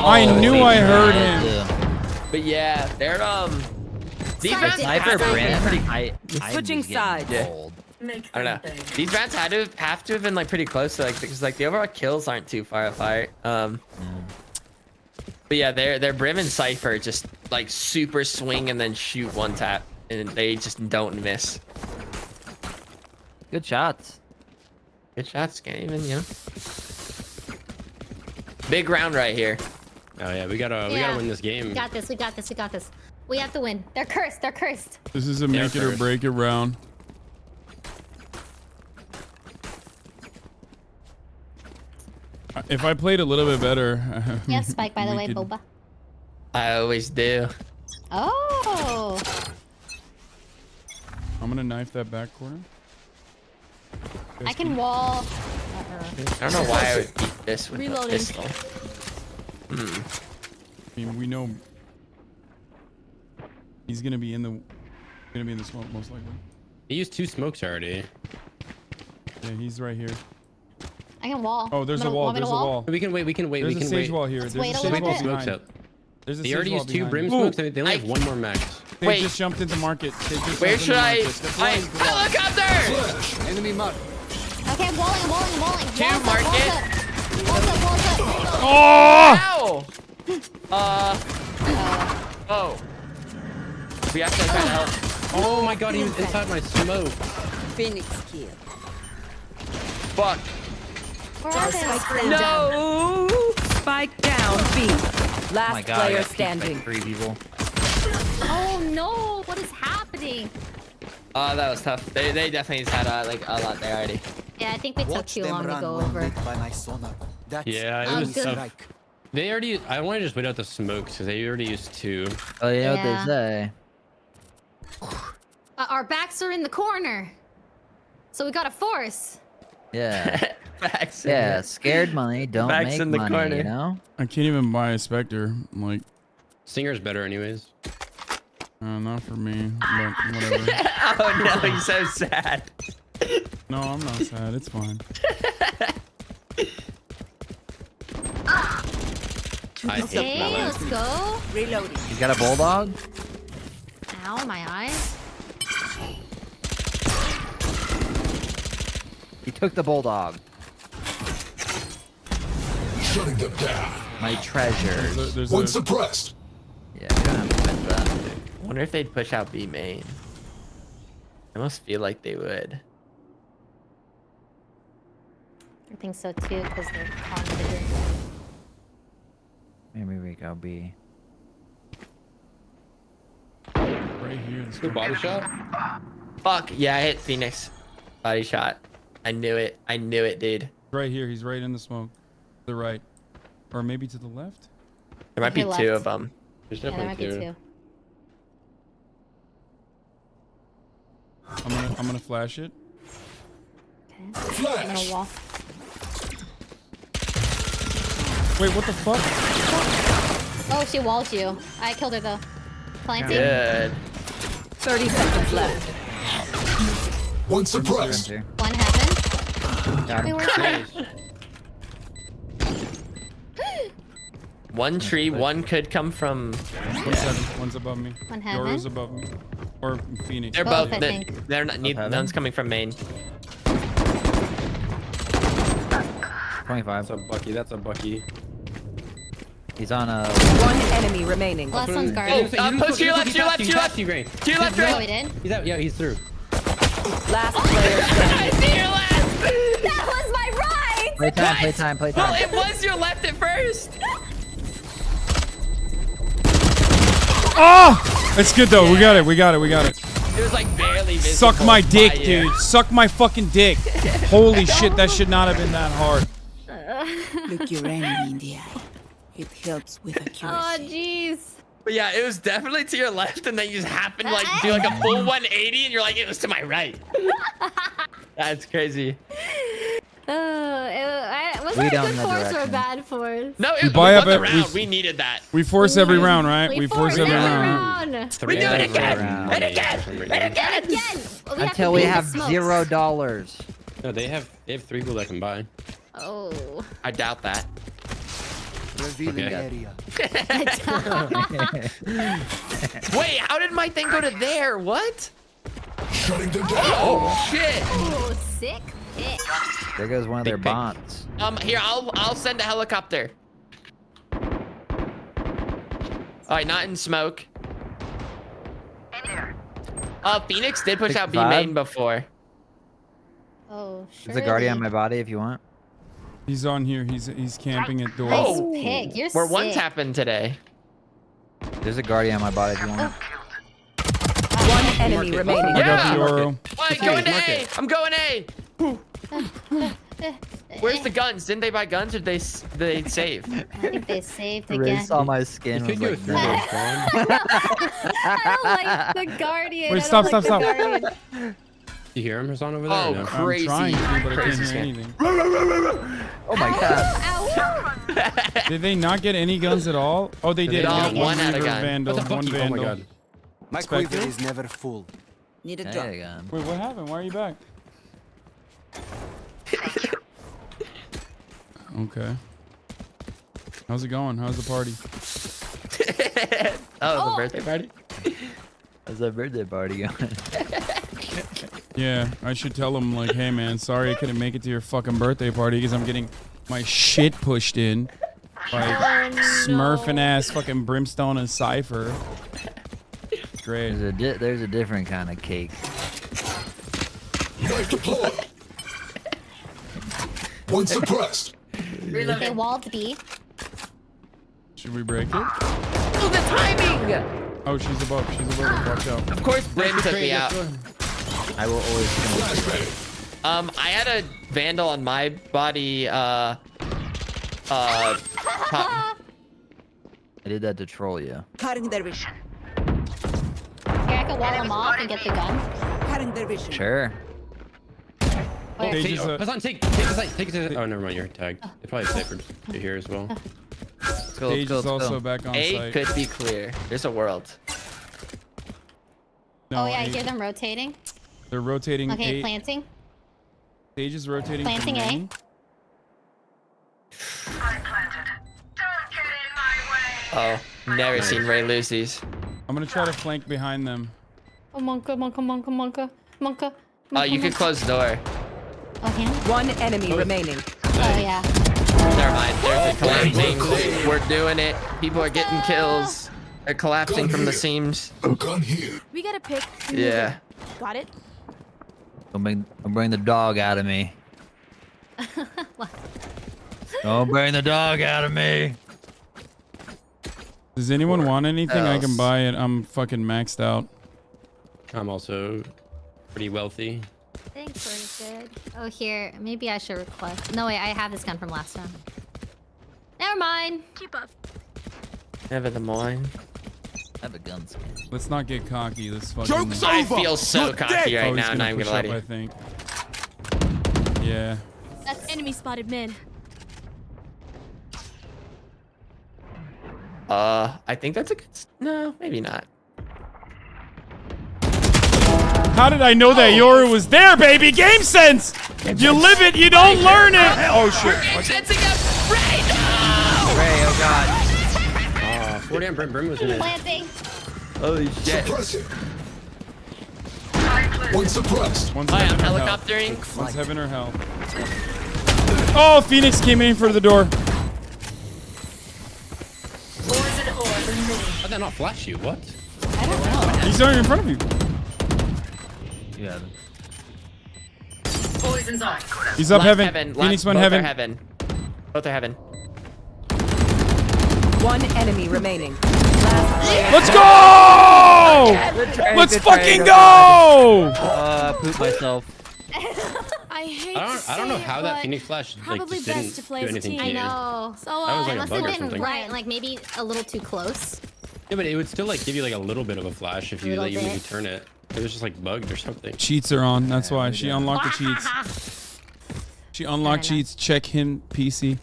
I knew I heard him. But yeah, they're These rounds Sniper Brand. Switching sides. I don't know. These rounds have to have been like pretty close, like because like the overall kills aren't too far apart. But yeah, their Brim and Cypher just like super swing and then shoot one tap, and they just don't miss. Good shots. Good shots, can't even, you know. Big round right here. Oh yeah, we gotta win this game. We got this. We got this. We got this. We have to win. They're cursed. They're cursed. This is a make it or break it round. If I played a little bit better. Yeah, Spike, by the way, Boba. I always do. Oh. I'm gonna knife that back corner. I can wall. I don't know why I would beat this with a pistol. I mean, we know he's gonna be in the smoke most likely. He used 2 smokes already. Yeah, he's right here. I can wall. Oh, there's a wall. There's a wall. We can wait. We can wait. There's we can a sage wait. wall here. Let's There's wait a a sage little wall bit. Smokes behind. up. There's a They sage already wall used 2 behind. brim smokes. They only have 1 more max. They Wait. just jumped into market. They just Where jumped should into I? market. Helicopter! Enemy mark. Okay, I'm walling. I'm walling. I'm walling. Two Walls up, market. walls up. Walls up. Oh! Ow! Oh. We have to kind of help. Oh my god, he was inside my smoke. Phoenix kill. Fuck. Where are they? No! Spike down, B. Last Oh my god, I player got peeked by standing. 3 people. Oh no! What is happening? Oh, that was tough. They definitely just had like a lot there already. Yeah, I think we took Watch too them long to run go when over. lit by my sonar. That's Yeah, it Oh, was good. tough. strike. They already. I want to just wait out the smokes because they already used 2. Oh, you know what Yeah. they say. Our backs are in the corner, so we gotta force. Yeah. Facts. Yeah, scared money don't Backs make in the money, corner. you know? I can't even buy a Spectre. Like, Singer's better, anyways. not for me. But whatever. Oh no, he's so sad. No, I'm not sad. It's fine. Okay, let's go. Reloading. You got a bulldog? Ow, my eyes. He took the bulldog. Shutting them down. My treasures. There's One a, suppressed. Yeah, you don't have to spend that. Wonder if they'd push out B main. I must feel like they would. I think so too, because they're confident. Maybe we go B. right here. Good body shot. Fuck, yeah, I hit Phoenix. Body shot. I knew it. I knew it, dude. Right here. He's right in the smoke. To the right. Or maybe to the left? There might be Okay, 2 left. of them. There's Yeah, there definitely might be 2. 2. I'm gonna flash it. Okay. I'm gonna wall. Wait, what the fuck? Oh, she walled you. I killed her though. Planting. Good. 30 seconds left. One suppressed. One happened. Got We him. were One tree, one could come from. One's above me. One Yours heaven. above me. Or Phoenix. They're Both, both. I think. They're not. heaven? None's coming from main. 25. That's a Bucky. That's a Bucky. He's on a... One enemy remaining. Last one's Oh, guarded. Push to your left, to your left, to your left. To your right. To your left, Oh, right. we did? He's out. Yeah, he's through. Last player standing. I see your left. That was my right! Playtime, playtime, Well, playtime. it was your left at first. Oh! It's good though. We got it. We got it. We got it. It was like barely visible. Suck my dick, by you. dude. Suck my fucking dick. Holy shit, that should not have been that hard. Look your enemy in the eye. It helps with accuracy. Oh, jeez. But yeah, it was definitely to your left, and then you just happened to like do like a full 180, and you're like, it was to my right. That's crazy. Was We that a don't good know force or a direction. bad force? No, We it buy was up the at- round. We needed that. We force every round, right? We force every every round. round. We do it again. round. And again. And again. And again. Until we have smokes. $0. No, they have 3 people that can buy. Oh. I doubt that. Revealing Okay. area. Wait, how did my thing go to there? What? Shutting them down. Oh shit. Oh, sick pick. There goes one of their Big pick. bots. Here, I'll send a helicopter. All right, not in smoke. Phoenix did push out B 65. main before. Oh, sure. There's a guardian on my body if you want. He's on here. He's camping at door. Nice pick. You're We're sick. one tapping today. There's a guardian on my body if you want. One enemy remaining. Yeah. Wait, going A. I'm going A. Where's the guns? Didn't they buy guns or did they save? I think they saved Ray again. saw my skin. Was like, no. I don't like the Guardian. Wait, I stop, don't stop, like stop. the Guardian. You hear him, Hasan, over there? Oh, or no? crazy. I'm trying to, but I Crazy can't hear scan. anything. Oh my god. Did they not get any guns at all? Oh, they did. got Yeah, one out of Reaver gun. Vandal, What the fuck one you- oh my Vandal. god. My Spectre? quiver is never full. Need a There drop. you go. Wait, what happened? Why are you back? Okay. How's it going? How's the party? Oh, the birthday party? How's that birthday party going? Yeah, I should tell him like, hey man, sorry I couldn't make it to your fucking birthday party because I'm getting my shit pushed in by smurfing ass fucking Brimstone and Cypher. Great. There's a different kind of cake. Knife deployed. One suppressed. They walled B. Should we break it? Oh, the timing! Oh, she's above. She's above. Watch out. Of course, Brim took me out. I will always I had a Vandal on my body. Top. I did that to troll you. Cutting their vision. Here, I can wall them off and get the gun. Cutting their vision. Sure. Oh, They take, just, Hasan, take the site. Take it to the, oh, never mind. You're tagged. They probably have snipers here as well. Stage is also back on A site. could be clear. There's a world. No, Oh yeah, I A- hear them rotating. They're rotating. Okay, A. planting. Stage is rotating. Planting from A. main. Oh, never seen Ray lose these. I'm gonna try to flank behind them. Oh, monka. Oh, you could close the door. Okay. One enemy remaining. Oh yeah. Never mind. There's a collapsing. We're doing it. People are getting kills. They're collapsing from the seams. Gun here. We gotta pick. Yeah. Got it? Don't bring the dog out of me. Don't bring the dog out of me. Does anyone want anything? I can else? buy it. I'm fucking maxed out. I'm also pretty wealthy. Thanks, pretty good. Oh, here. Maybe I should request. No, wait. I have this gun from last time. Never mind. Keep up. Never the mind. I have a gun skin. Let's not get cocky. Let's fucking. Joke's I over. feel so You're cocky dead. right Oh, he's now, gonna not even push gonna lie up, to you. I think. Yeah. That's enemy spotted men. I think that's a good. No, maybe not. How did I know that Yoru was there, baby? Game sense! You live it, you don't learn it! Oh shit. Sensing up. Ray, no! Ray, oh god. 40 on Brim was in it. Planting. Holy shit. Suppressing. One suppressed. One's I am heaven or hell. helicoptering. One's heaven or hell. Oh, Phoenix came in for the door. How'd that not flash you? What? I don't know. He's not even in front of you. You have it. He's up Left heaven. Phoenix went both heaven. Are heaven. Both are heaven. One enemy remaining. Let's go! Let's Good fucking trade. go! I pooped myself. I hate I don't know how that Phoenix flash like probably just best didn't to play do as a anything team. to I you. know. So, That was like It a must bug or have been something. right, like maybe a little too close. Yeah, but it would still like give you like a little bit of a flash if you Little like even if you bit. turn it. It was just like bugged or something. Cheats are on. That's why she unlocked the cheats. She unlocked cheats. Check him, PC.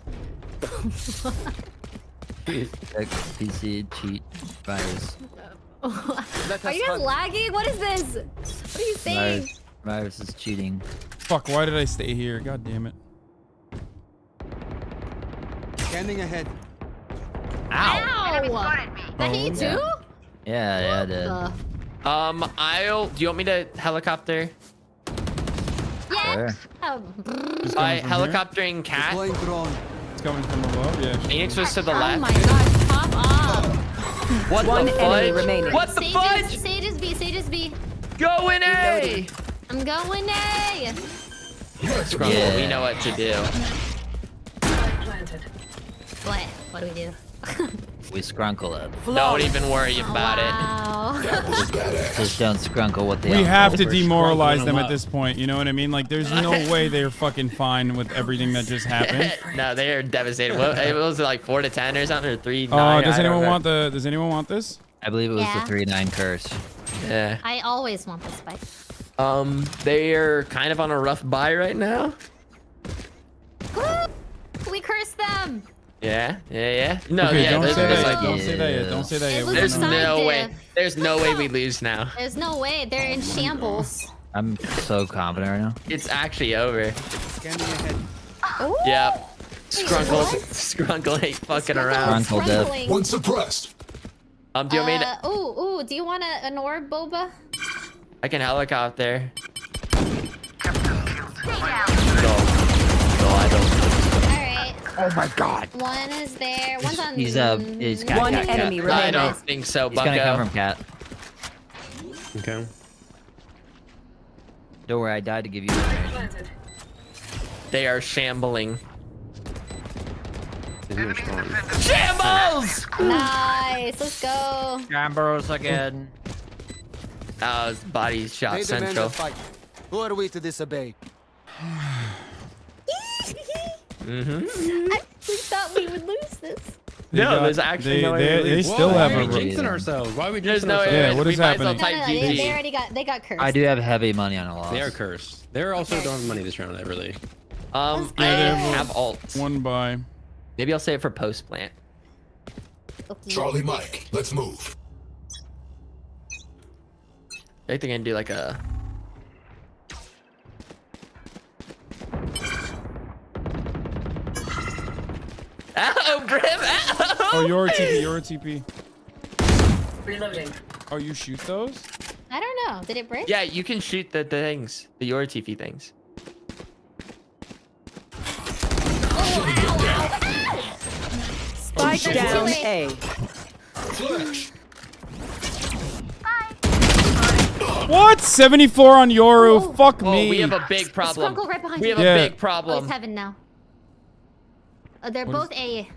Check PC cheat virus. Are you guys lagging? What is this? What are you saying? Virus is cheating. Fuck, why did I stay here? God damn it. Scanning ahead. Ow! That hit you too? Yeah, I did. Do you want me to helicopter? Yeah. Sure. Oh, By helicoptering cat. Deploying drone. It's coming from above. Yeah. Phoenix was to the oh left. my gosh, pop up. What One the enemy fudge? remaining. What the fudge? Sage is B, Sage is B. Go in A! I'm going A. Scrumble, we know what to do. What? What do we do? We scrunkle it. Don't even worry about Wow. Just don't scrunkle with the. We have to uncle. demoralize them at this point. You know what I mean? Like, there's no way they're fucking fine with everything that just happened. it. No, they are devastated. What, it was like 4 to 10 or something, or 3 Oh, 9. does anyone want the? Does anyone want this? I believe it was Yeah. the 3-9 curse. Yeah. I always want this bike. They are kind of on a rough buy right now. We cursed them. Yeah. No, Okay, yeah. don't there's- say there's that. like- Don't say that yet. Don't say that yet. We There's don't know. no way. There's no way we lose now. There's no way. They're in shambles. I'm so confident right now. It's actually over. Scanning ahead. Ooh. Yep. Scrunkle ain't fucking around. Scrunkle death. One suppressed. Do you want me to? Ooh, do you want an orb, Boba? I can helicopter. Alright. Oh my god. One is there. One's on. He's cat. One cat, enemy cat. remaining. I don't think so, He's gonna come Bucko. from cat. Okay. Don't worry, I died to give you information. They are shambling. Shambles! Shambles! Nice. Let's go. Gambros again. Oh, his body's shot They demand central. a fight. Who are we to disobey? Mm-hmm. We thought we would lose this. No, there's actually no way. They still have Why a. are we jinxing ourselves? Why are we There's jinxing no way. ourselves? Yeah, what we is might as well happening? type They GG. already they got cursed. I do have heavy money on a loss. They are cursed. They're also don't have money this round, really. I have alt. One by. Maybe I'll save it for post plant. Charlie Mike, let's move. I think they're gonna do like a. Ow, Brim! Ow! Oh, your TP, your TP. Reloading. Oh, you shoot those? I don't know. Did it break? Yeah, you can shoot the things, the your TP things. Spike down A. Flash. What? 74 on Yoru. Fuck Oh, me. we have a big problem. Scrunkle right behind We you. have a Yeah. big Oh, problem. it's heaven now. They're What both A.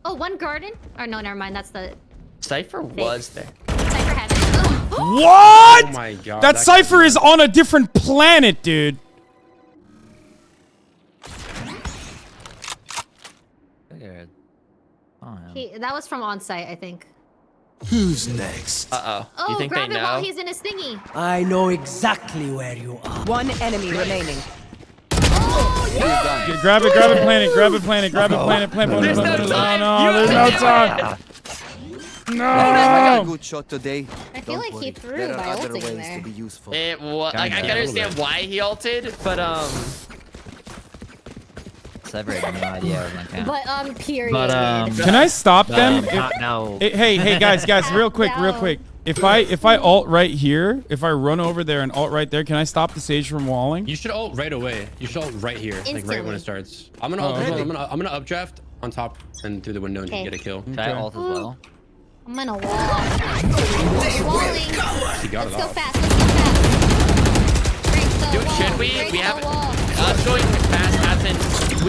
Oh, one garden? Or no, never mind. That's the Cypher was there. Cypher heaven. What? Oh my god. That Cypher is on a different planet, dude. That was from on site, I think. Who's next? Uh-oh. Oh, You think grab they it while know? he's in his thingy. I know exactly where you are. One enemy remaining. Okay, grab it, planet, grab it, planet. There's no time. No, there's no time. I No. got a good shot today. I feel Don't like he worry. threw There by are other ulting ways there. to be useful. It was like I Kinda. can understand why he ulted, but Cypher had no idea I was on camp. But period. But Can I stop them? not now. Hey, guys, real quick. If I alt right here, if I run over there and alt right there, can I stop the Sage from walling? You should ult right away. You should ult right here, like right when it starts. I'm gonna ult as well. I'm gonna updraft on top and through the window and Okay. get a kill. Can I alt as well? I'm gonna wall. Walling. He got Let's it go off. fast. Let's go fast. Break the dude, wall. should we? Break We the have wall. us going fast hasn't.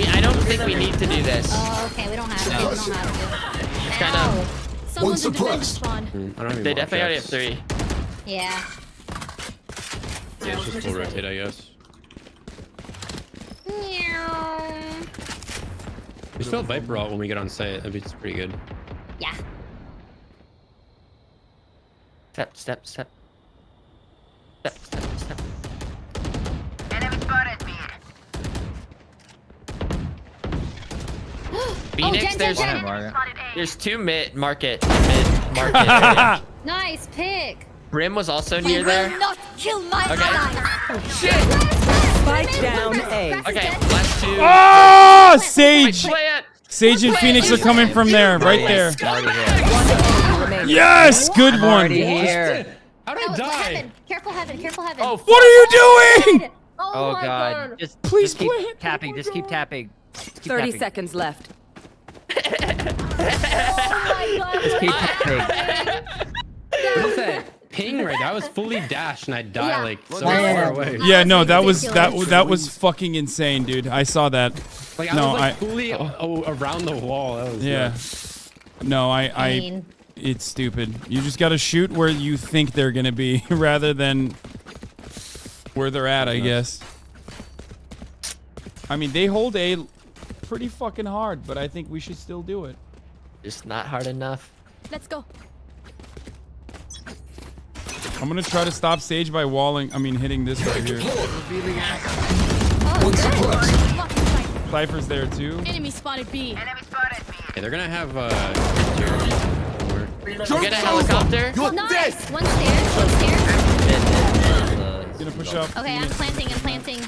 I don't think we need to do this. Oh, okay. We don't have to. We don't have to. It's kind of. Someone's in defense spawn. I don't have any They more definitely already have updrafts. 3. Yeah. Yeah, it's just full rotate, I guess. We still have Viper ult when we get on site. That'd be pretty good. Yeah. Step. Step. Enemy spotted me. Phoenix, Jen, Jen. there's 2 mid market area. Nice pick. Brim was also We near will there. not kill my allies. Spike down A. Okay, last 2. Oh, Sage. Plant. Sage and Phoenix are coming from there, right there. One enemy remaining. Yes, good I'm one. already here. How did I die? Heaven. Careful heaven. Careful heaven. Oh, What are you doing? Oh, Oh my god. Just Please keep play it. tapping. Just keep tapping. Just keep 30 tapping. seconds left. Oh my god. Just keep tapping. What is that? ping right now. I was fully dashed and I die Yeah. like so Yeah. far away. Yeah, no, that was ridiculous. fucking insane, dude. I saw that. Like I No, was like fully around the wall. That was Yeah. No, I mean- it's stupid. You just gotta shoot where you think they're gonna be rather than where they're at, I guess. I mean, they hold A pretty fucking hard, but I think we should still do it. Just not hard enough. Let's go. I'm gonna try to stop stage by walling. I mean, hitting this right here. Cypher's there too. Enemy spotted B. Yeah, they're gonna have We'll get a helicopter. Nice. One stairs. One stairs. Gonna push up. Okay, I'm planting. I'm planting.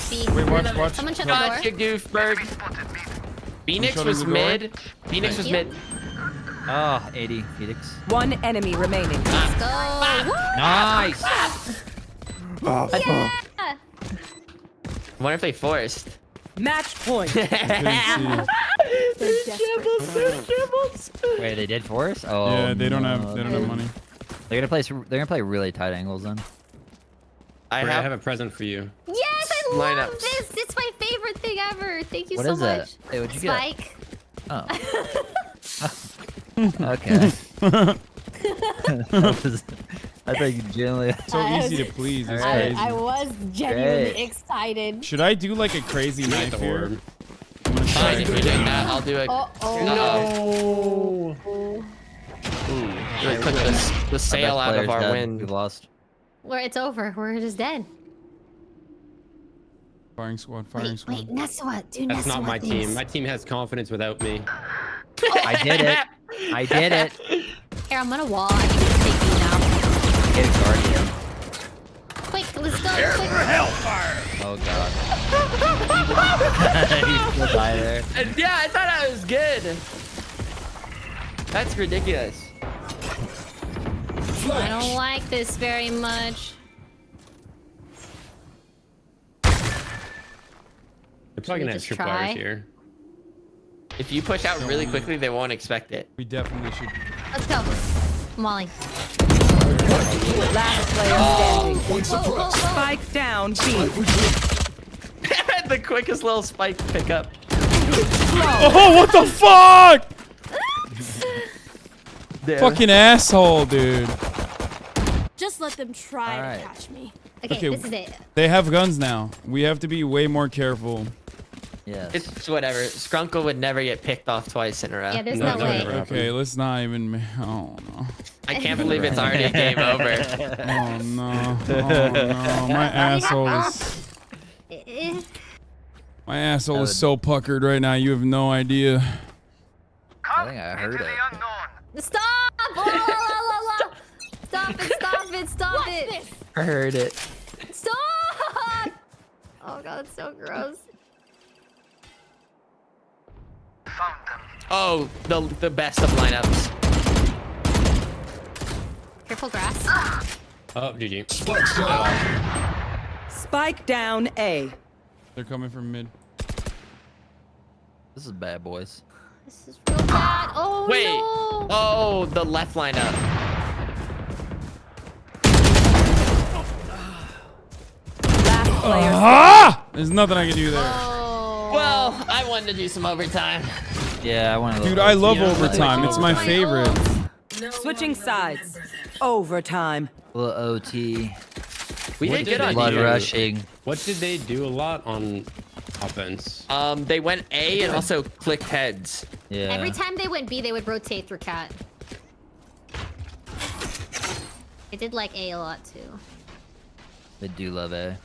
B. Wait, watch. Someone shut Got the you, door. Goofberg. Phoenix shutting was the door. mid. Phoenix was mid. Oh, 80 Phoenix. One enemy remaining. Let's go. Nice. Yeah. I wonder if they forced. Match point. There's shambles. Wait, they did force? Oh. Yeah, they don't no. have money. They're gonna play really tight angles then. I I have have a present for you. Yes, I love Lineups. this. It's my favorite thing ever. Thank you What so is much. it? Hey, what'd you get? Spike. Oh. Okay. I thought you generally. So easy to please. It's All right. crazy. I was genuinely Great. excited. Should I do like a crazy knife the here? orb. I'm gonna try Fine, it. if you're doing that, I'll do it. Oh. Really put the sail out of our wind. We've lost. Where it's over. We're just dead. Firing squad. Wait, Neswa. Do That's not Neswa my things. team. My team has confidence without me. I did it. I did it. Here, I'm gonna wall. I can just take you now. Get Guardian. Quick, let's go. Quick. Oh god. You still die there. Yeah, I thought I was good. That's ridiculous. I don't like this very much. They're probably gonna have just tripwires try? here. If you push out really quickly, they won't expect it. We definitely should. Let's go. Molly. Last player standing. Spike down B. The quickest little spike pickup. Oh, what the fuck? Fucking asshole, dude. Just let them try Alright. to catch me. Okay, this is it. They have guns now. We have to be way more careful. Yes. It's whatever. Skrunkle would never get picked off twice in a row. Yeah, there's No, no, no, way. never. Okay, let's not even. Oh no. I can't believe it's already a game over. Oh no. Oh no. My asshole is. My asshole is so puckered right now. You have no idea. I think I heard it. Stop! La, la, la, la, la. Stop it! Stop it! Stop it! I heard it. Stop! Oh god, it's so gross. Oh, the best of lineups. Careful, grass. Oh, GG. Spike down A. They're coming from mid. This is bad, boys. This is real bad. Oh Wait. no! Oh, the left lineup. Last player Ah! There's nothing I can do there. Oh. Well, I wanted to do some overtime. Yeah, I want to. Dude, I love Yeah. overtime. It's my favorite. switching sides. Overtime. Little OT. We What did did good they on Blood you. rushing. What did they do a lot on offense? They went A and also clicked heads. Yeah. Every time they went B, they would rotate through cat. I did like A a lot too. They do love A.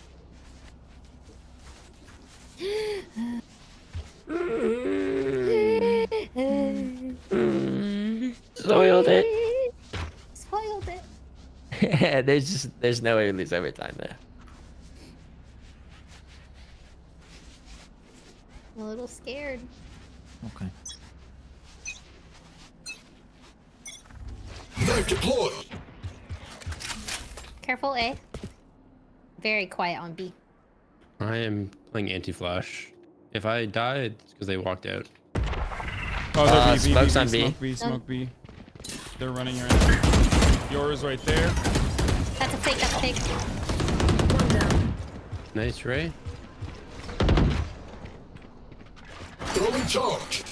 Soiled it. Spoiled it. there's no way we lose overtime there. I'm a little scared. Okay. Knife deployed. Careful, A. Very quiet on B. I am playing anti-flash. If I die, it's because they walked out. Oh, they're B, B, Smokes B, on B, B. smoke B, smoke B. They're running around. Yours right there. That's a fake. That's a fake. Nice, Ray. Throwing charge.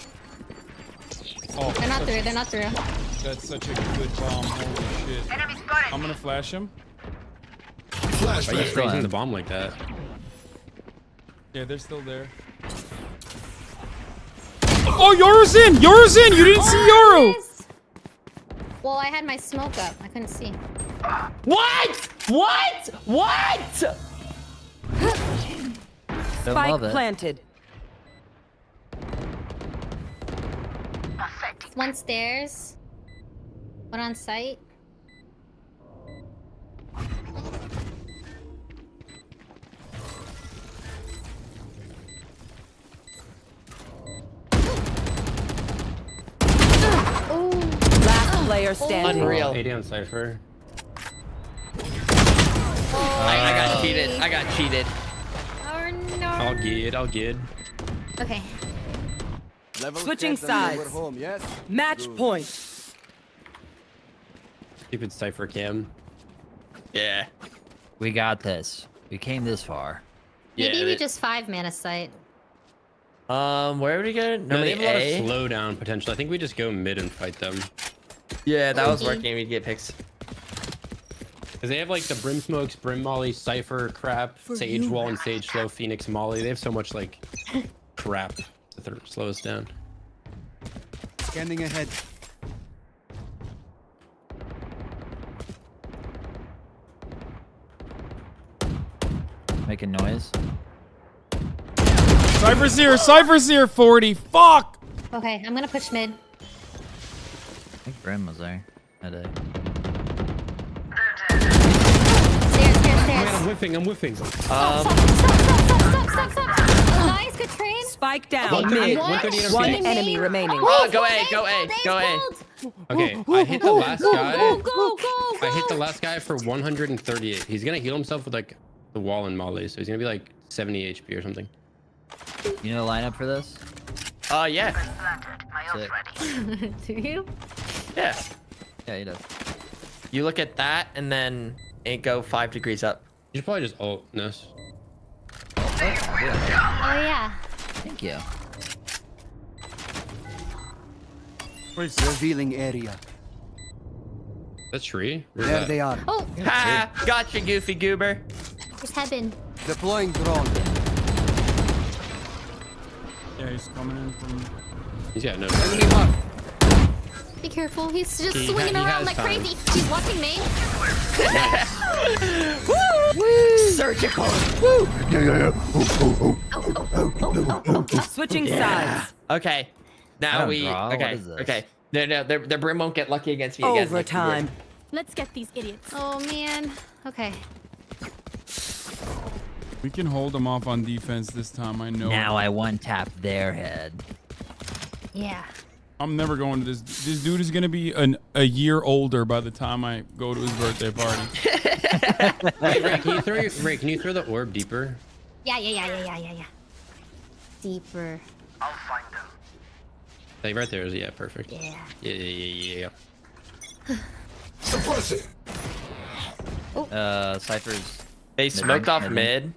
Oh, They're not through. They're not through. that's such a good bomb. Holy shit. I'm gonna flash him. Why are you Flashbang. freezing the bomb like that? Yeah, they're still there. Oh, Yoru's in! Yoru's in! You didn't see Yoru! Well, I had my smoke up. I couldn't see. What? What? What? Spike planted. One stairs. One on site. Last player standing. Unreal. 80 on Cypher. I got cheated. I got cheated. Oh no. I'll get. Okay. Switching sides. Yes. Match point. Stupid Cypher cam. Yeah. We got this. We came this far. Maybe Yeah, we they- just 5-mana site. Where would we go? No, they Normally have a lot A. of slowdown potential. I think we just go mid and fight them. Yeah, that was Okay. working. We'd get picks. Because they have like the Brim Smokes, Brim Molly, Cypher crap, Sage Wall, and Sage Slow, Phoenix Molly. They have so much like crap that slow us down. Scanning ahead. Making noise. Cypher's here! Cypher's here! 40! Fuck! Okay, I'm gonna push mid. I think Brim was there. That day. Stairs, stairs, Oh my stairs. god, I'm whiffing, I'm whiffing. Stop. Nice, good trade. Spike down. 138, Mid. 138 on One Phoenix. enemy remaining. Oh, go A, go A, go A. Okay, I hit the last guy. Go. I hit the last guy for 138. He's gonna heal himself with like the wall and Molly, so he's gonna be like 70 HP or something. You know the lineup for this? Yeah. Sick. Do you? Yeah. Yeah, he does. You look at that and then it go 5 degrees up. You should probably just ult Ness. Oh yeah. Thank you. Revealing area. That's Tree. Where's There that? they are. Oh, Ha! Gotcha, goofy goober. there's heaven. Deploying drone. Yeah, he's coming in from... He's got no. Enemy mark. Be careful. He's just He swinging has around like time. crazy. He's watching me. Surgical. Switching sides. Okay. Now don't we. draw. What Okay. is this? Okay. No, their Brim won't get lucky against me again. Overtime. Let's get these idiots. Oh man. Okay. We can hold them off on defense this time, I know. Now I one-tap their head. Yeah. I'm never going to this. This dude is gonna be a year older by the time I go to his birthday party. Wait, Ray, can you throw the orb deeper? Yeah. Deeper. Like right there. Yeah, perfect. Yeah. Yeah. Suppressing. Cypher's... They smoked off mid.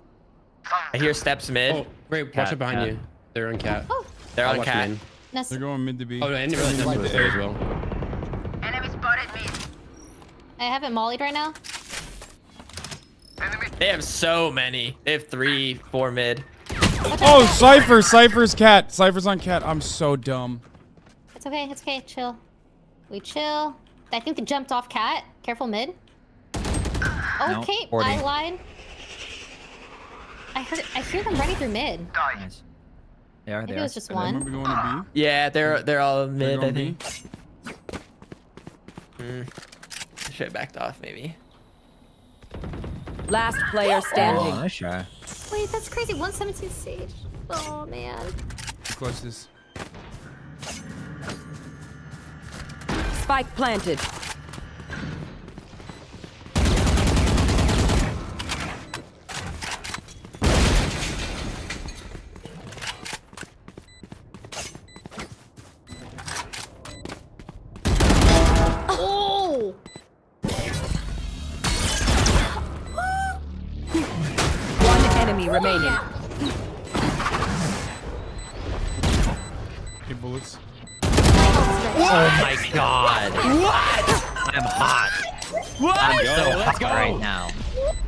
I hear steps mid. Oh, Ray, watch Cat, it behind cat. you. They're on cat. They're I'll on watch cat. main. They're going mid to B. Oh, no, I didn't realize Ness was there as well. I haven't mollied right now. They have so many. They have 3, 4 mid. Oh, Cypher! Cypher's cat. Cypher's on cat. I'm so dumb. It's okay. It's okay. Chill. We chill. I think they jumped off cat. Careful mid. Okay, 40. I lied. I hear them running through mid. Nice. They are, Maybe they it are. was just Remember one. going to Yeah, they're all B? mid. I Going think. B? Should have backed off maybe. Last player Oh, standing. nice try. Wait, that's crazy. 117 stage. Oh man. Clutch this. Spike planted. Oh! enemy remaining. Okay, bullets. Oh my god. What? I'm hot. What? I'm Yo, so let's hot go. right now.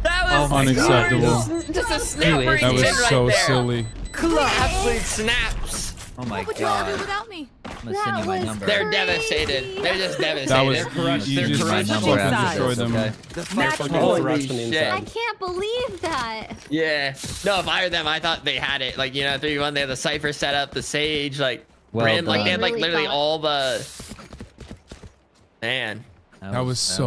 That was Oh my Unacceptable. God. just a snapper. That was right so there. silly. Absolute snaps. Oh my What would you all do god. without me? I'm gonna send you my number. They're devastated. They're just devastated. That was They're crushed. you They're just crushed. number after destroyed this, them. okay? Match Fucking point. crushed on the shit. I inside. can't believe that. Yeah. No, if I were them, I thought they had it. Like, you know, 3v1, they had the Cypher set up, the Sage, like, Well Brim. Like, done. they had, like, Really literally thought. all the... Man. That was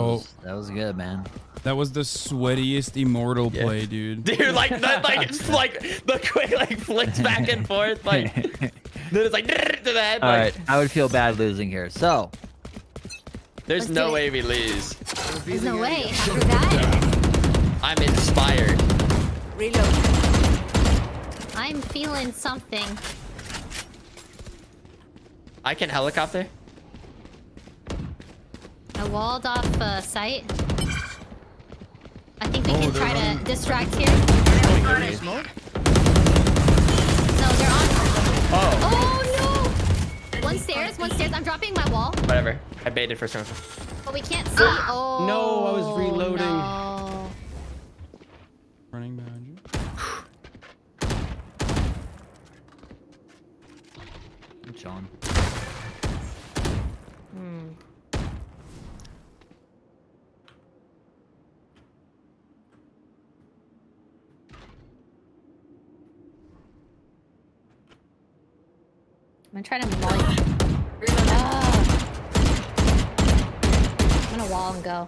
that was good, man. That was the sweatiest immortal play, dude. Dude, like, that, like, it's like, the quick, like, flicks back and forth, like... Then it's like, to the head, All like... right, I would feel bad losing here. So, There's Let's no do it. way we lose. There's no way. After that, I'm inspired. Reload. I'm feeling something. I can helicopter. I walled off sight. I think we can try to distract here. No, they're on. Oh. Oh no! One stairs, one stairs. I'm dropping my wall, Whatever. I baited for something. but we can't see. Oh. No, I was reloading. No. Running behind you. I'm chilling. I'm gonna try to molly. I'm gonna wall and go.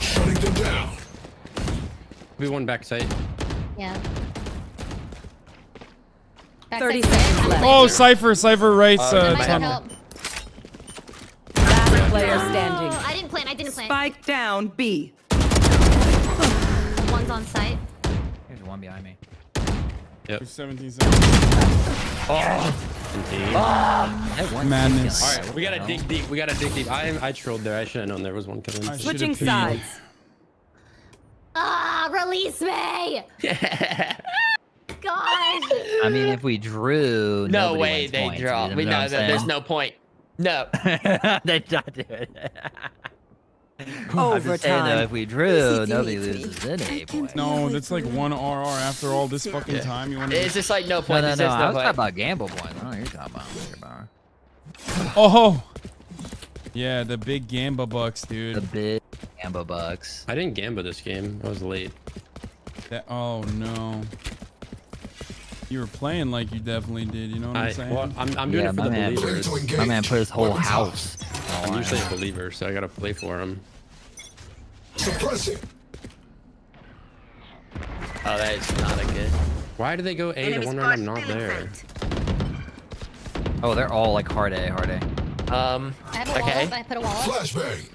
Shutting them down. We won backside. Yeah. Back 30 side seconds clear. left. Oh, Cypher writes That might not tunnel. help. Last player standing. Oh, I didn't plan. Spike down B. One's on site. There's one behind me. Yep. 17 seconds. Madness. All right, we gotta dig deep. We gotta dig deep. I trolled there. I should have known there was one coming. Switching sides. Ah, release me! Gosh. I mean, if we drew, No nobody way wins they points, draw. you We know know what I'm that there's saying? no point. No. They not do it. I'm just saying though, if we drew, nobody loses any points. No, that's like one RR after all this fucking time. You want to? It's just like no point. No, It's no, just I no was point. talking about gamble points. I don't know what you're talking about. Oh, yeah, the big Gamba bucks, dude. The big Gamba bucks. I didn't gamba this game. I was late. Oh no. You were playing like you definitely did. You know what I'm saying? Well, I'm doing it for the believers. My man put his whole house. I'm usually a believer, so I gotta play for him. Suppressing. Oh, that is not a good. Why do they go A the one round I'm not there? Oh, they're all like hard A, hard A. I have a wall Okay. up. I put a wall up. Flashbang.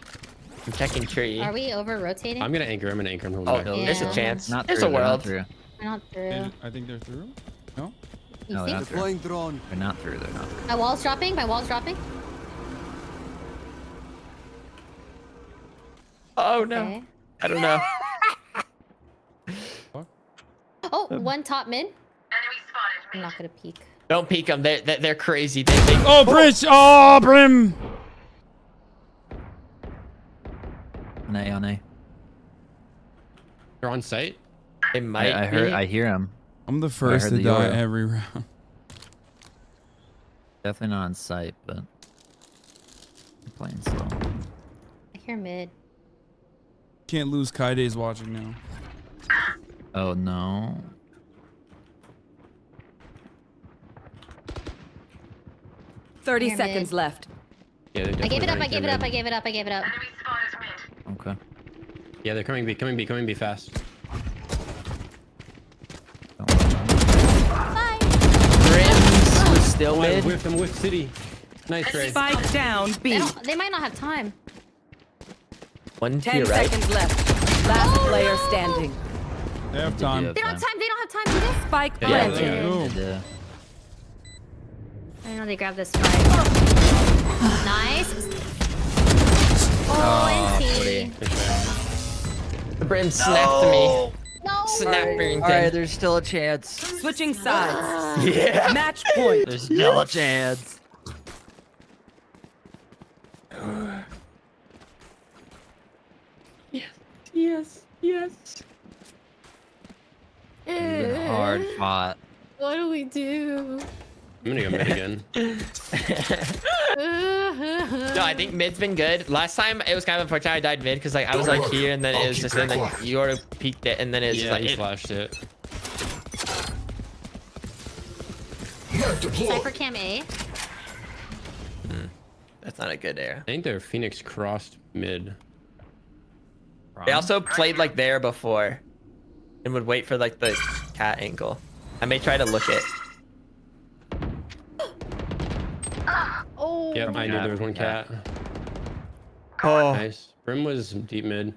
I'm checking tree. Are we over rotating? I'm gonna anchor. I'm holding Oh, back. there's a chance. Not There's through, a they're not world. through. We're not through. I think they're through. No. You No, they're think? not through. Deploying drone. They're not through. They're not through. My wall's dropping. My wall's dropping. Oh no. Okay. I don't know. Oh, one top mid. I'm not gonna peek. Don't peek them. They're crazy. Oh, bridge. Oh, Brim. On A, on A. You're on site. It might. I heard. I hear him. I'm the first heard to the die Euro. every round. Definitely not on site, but I'm playing slow. I hear mid. Can't lose. Kaide's watching now. Oh no. Thirty Here, seconds mid. left. Yeah, they're I gave it up. definitely I gave it ranked up. I in gave it up. I gave it up. Okay. mid. Yeah, they're coming B. Coming B fast. Brim's still Oh, mid. I'm with City. Nice trade. Spike down B. They might not have time. One to 10 your right. seconds left. Last player standing. They have time. They don't have time. They don't have time. Do they? Spike Yeah, planted. they got it. Ooh. I know they grabbed this spike. Nice. Oh, NT. The Brim snapped me. Snapping. All right, there's still a chance. Switching sides. Yeah. Match point. There's still a chance. Yes. Hard fought. What do we do? I'm gonna go mid again. No, I think mid's been good. Last time it was kind of unfortunate I died mid because like I was like here and then it was just and then you already peeked it and then it's just like he flashed it. Cypher cam A. That's not a good air. I think their Phoenix crossed mid. They also played like there before and would wait for like the cat angle. I may try to look it. Oh. Yep, I knew there was one cat. Oh. Nice. Brim was deep mid.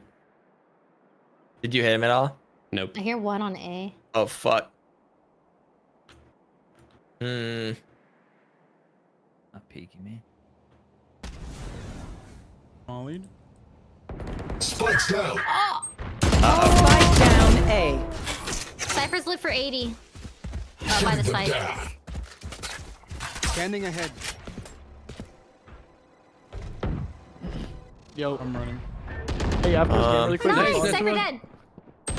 Did you hit him at all? Nope. I hear one on A. Oh fuck. Not peeking me. Mollied. Spikes down. Spike down A. Cypher's lit for 80. Oh, by the side. Standing ahead. Yo, I'm running. Hey, after this game, really quick. Nice, Cypher dead.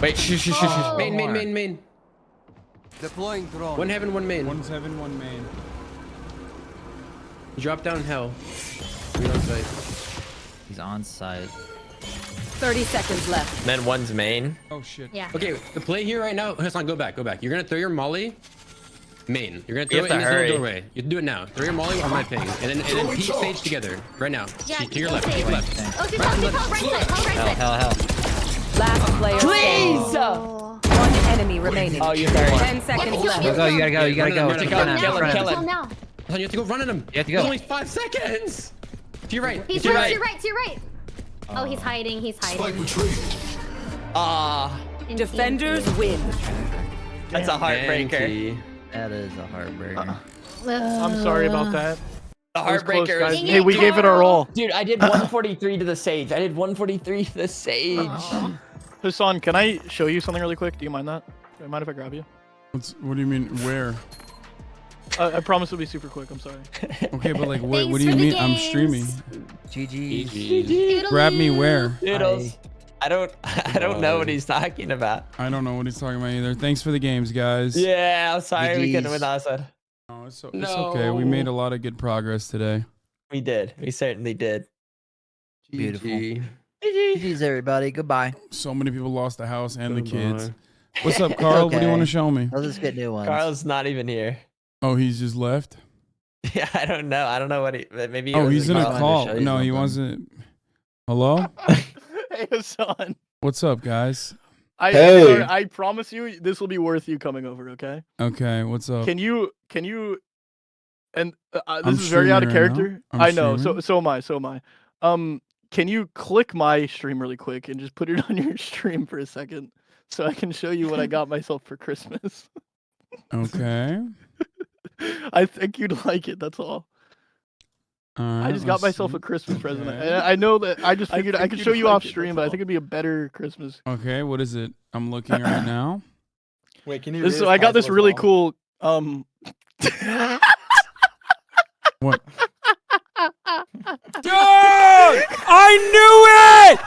Wait, shh. Oh. Main. Deploying drone. One heaven, one main. One's heaven, one main. Drop down hell. He's on site. He's on site. 30 seconds left. And then one's main. Oh shit. Yeah. Okay, the play here right now. Hassan, go back. You're gonna throw your molly. Main. You're gonna You throw have it in to this hurry. little doorway. You have to do it now. Throw your molly on my ping, and then peek stage together right now. Yeah, to your left. Keep left. Oh, keep right side, Hell. Last player. Please! One enemy remaining. Oh, you're very 10 seconds left. You gotta go. Kill him. now. Hassan, you have to go run at him. You have to go. It's only 5 seconds. To your right. He's to your right, right. to your right. Oh, he's hiding. Spike retrieved. Defenders win. That's a heartbreaker. That is a heartbreaker. I'm sorry about that. The That was close, heartbreaker. guys. Hey, we gave it our all. Dude, I did 143 to the sage. I did 143 to the sage. Hassan, can I show you something really quick? Do you mind that? Do you mind if I grab you? What do you mean? Where? I promise it'll be super quick. I'm sorry. Okay, but like, what Thanks do you for the mean? I'm games. streaming. GG. Grab me where? Doodles. I don't know what he's talking about. I don't know what he's talking about either. Thanks for the games, guys. Yeah, I'm sorry we couldn't GGs. win Assad. No, it's okay. We made a lot of good progress today. We did. We certainly did. Beautiful. GG's everybody. Goodbye. So many people lost the house and the kids. Goodbye. What's up, Carl? What do you want to Okay. show me? I'll just get new ones. Carl's not even here. Oh, he's just left? Yeah, I don't know. I don't know what he. Maybe. Oh, he's in a Carl. call. Show you No, he something. wasn't. Hello? Hey, Hassan. What's up, guys? Sorry, I promise you, this will be worth you coming over. Okay? Okay, what's up? Can you? And I'm this is very out of streaming right character. now. I'm I know. streaming. So am I. Can you click my stream really quick and just put it on your stream for a second, so I can show you what I got myself for Christmas? Okay. I think you'd like it. That's all. All right, I just got let's myself see. a Christmas present. Okay. And I know that I just figured I think could you'd show you like off it, stream, that's but I all. think it'd be a better Christmas. Okay, what is it? I'm looking right now. Wait, can you? So I got this really cool. What? Dude! I knew it!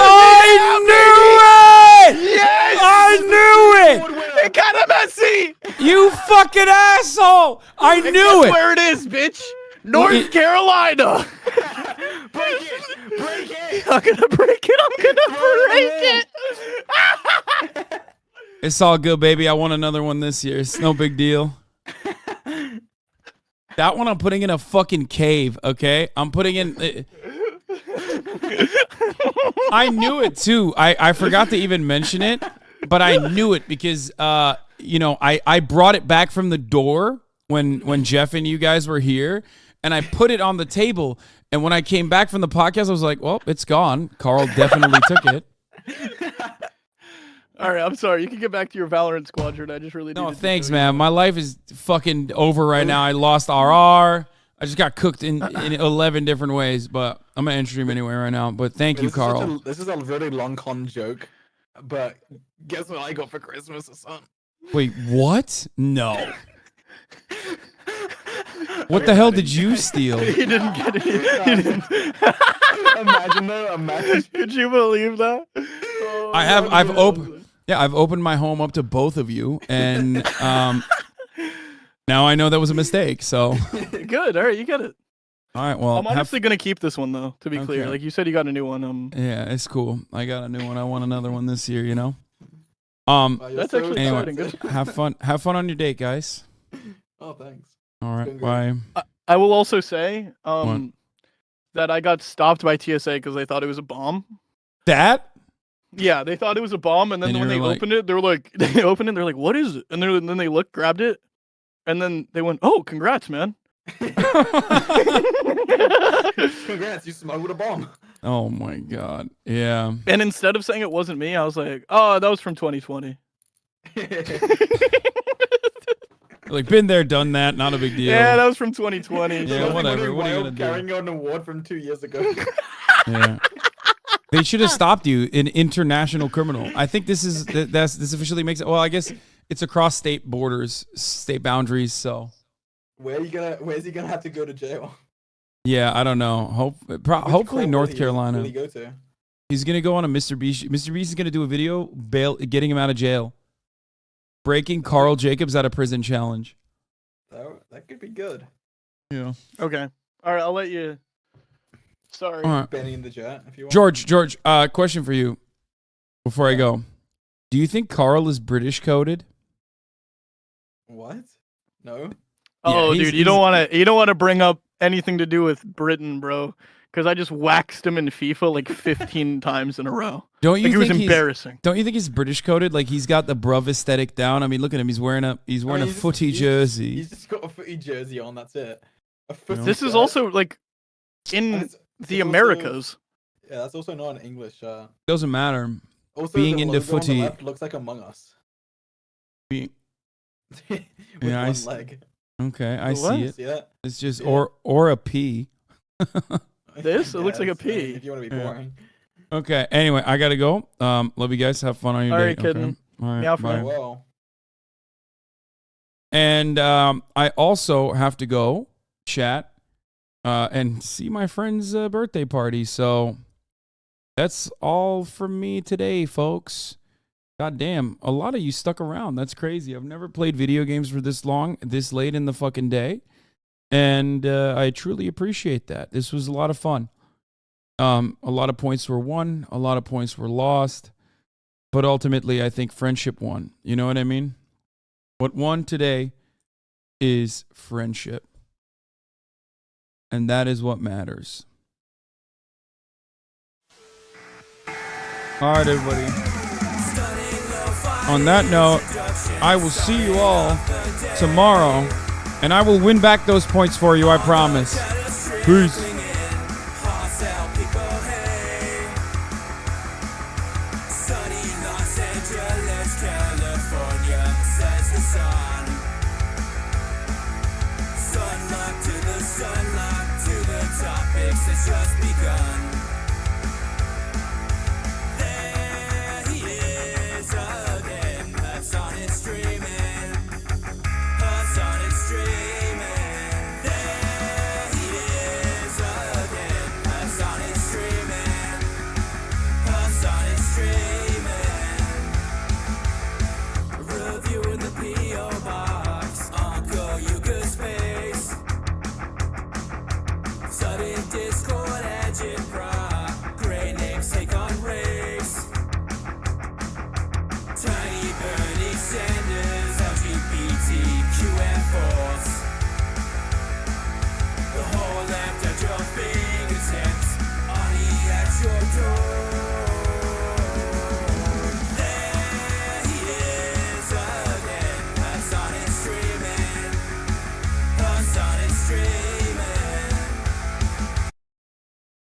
I knew it! Yes! I knew it! It got a messy. You fucking asshole! I knew it! Where it is, bitch? North Carolina. Break it! I'm gonna break it. I'm gonna break it. It's all good, baby. I won another one this year. It's no big deal. That one I'm putting in a fucking cave, okay? I'm putting in... I knew it, too. I forgot to even mention it, but I knew it because, you know, I brought it back from the door when Jeff and you guys were here, and I put it on the table, and when I came back from the podcast, I was like, well, it's gone. Carl definitely took it. All right, I'm sorry. You can get back to your Valorant squadron. I just really No, needed to thanks, show you. man. My life is fucking over right now. I lost RR. I just got cooked in 11 different ways, but I'm going to end stream anyway right now. But thank you, Carl. This is a really long con joke, but Guess what I got for Christmas, son? Wait, what? No. What the hell did you steal? He didn't get it. He didn't. Imagine though. Imagine. Could you believe that? I've opened my home up to both of you, and now I know that was a mistake. So Good. All right, you get it. all right, well, I'm honestly gonna keep this one though. To be clear, Okay. like you said, you got a new one. yeah, it's cool. I got a new one. I want another one this year. You know. That's actually Anyway, exciting. Good. have fun on your date, guys. Oh, thanks. All right, bye. I will also say What? that I got stopped by TSA because they thought it was a bomb. That? Yeah, they thought it was a bomb, and then And when you they were like- opened it, they were like, they opened it, they're like, what is it? And then they looked, grabbed it, and then they went, oh, congrats, man. Congrats, you smuggled a bomb. Oh my god. Yeah. And instead of saying it wasn't me, I was like, oh, that was from 2020. Like been there, done that. Not a big deal. Yeah, that was from 2020. Yeah, whatever. What are you gonna do? Carrying an award from 2 years ago. Yeah. They should have stopped you, an international criminal. I think this officially makes it. Well, I guess it's across state borders, state boundaries. So. Where's he gonna have to go to jail? Yeah, I don't know. Hopefully North Carolina. Will he go to? He's gonna go on a Mr. Beast. Mr. Beast is gonna do a video getting him out of jail. Breaking Carl Jacobs out of prison challenge. That could be good. Yeah. Okay. All right, I'll let you. Sorry. All right. Benny in the chat, if you want. George, question for you before I go. Do you think Carl is British coded? What? No. Oh, Yeah, dude, you don't want to bring up anything to do with Britain, bro, because I just waxed him in FIFA like 15 times in a row. Don't you think think it was embarrassing? Don't you think he's British coded? Like he's got the bruv aesthetic down. I mean, look at him. He's wearing a footy jersey. He's just got a footy jersey on. That's it. This is also like in the Americas. Yeah, that's also not an English shirt. Doesn't matter. Also, Being the into logo on the footy. left looks like Among Us. Be- With Yeah, I one s- leg. Okay, I What? see it. See that? It's just Yeah. or a P. This? It looks like a Yes, P. If you want to be Yeah. boring. Okay. Anyway, I gotta go. Love you guys. Have fun on your All date. right, kitten. Okay? All right. Meow for bye. now. Well. And I also have to go chat and see my friend's birthday party. So that's all from me today, folks. God damn, a lot of you stuck around. That's crazy. I've never played video games for this long, this late in the fucking day. And I truly appreciate that. This was a lot of fun. A lot of points were won. A lot of points were lost. But ultimately, I think friendship won. You know what I mean? What won today is friendship. And that is what matters. All right, everybody. On that note, I will see you all tomorrow, and I will win back those points for you, I promise. Peace. It's just begun.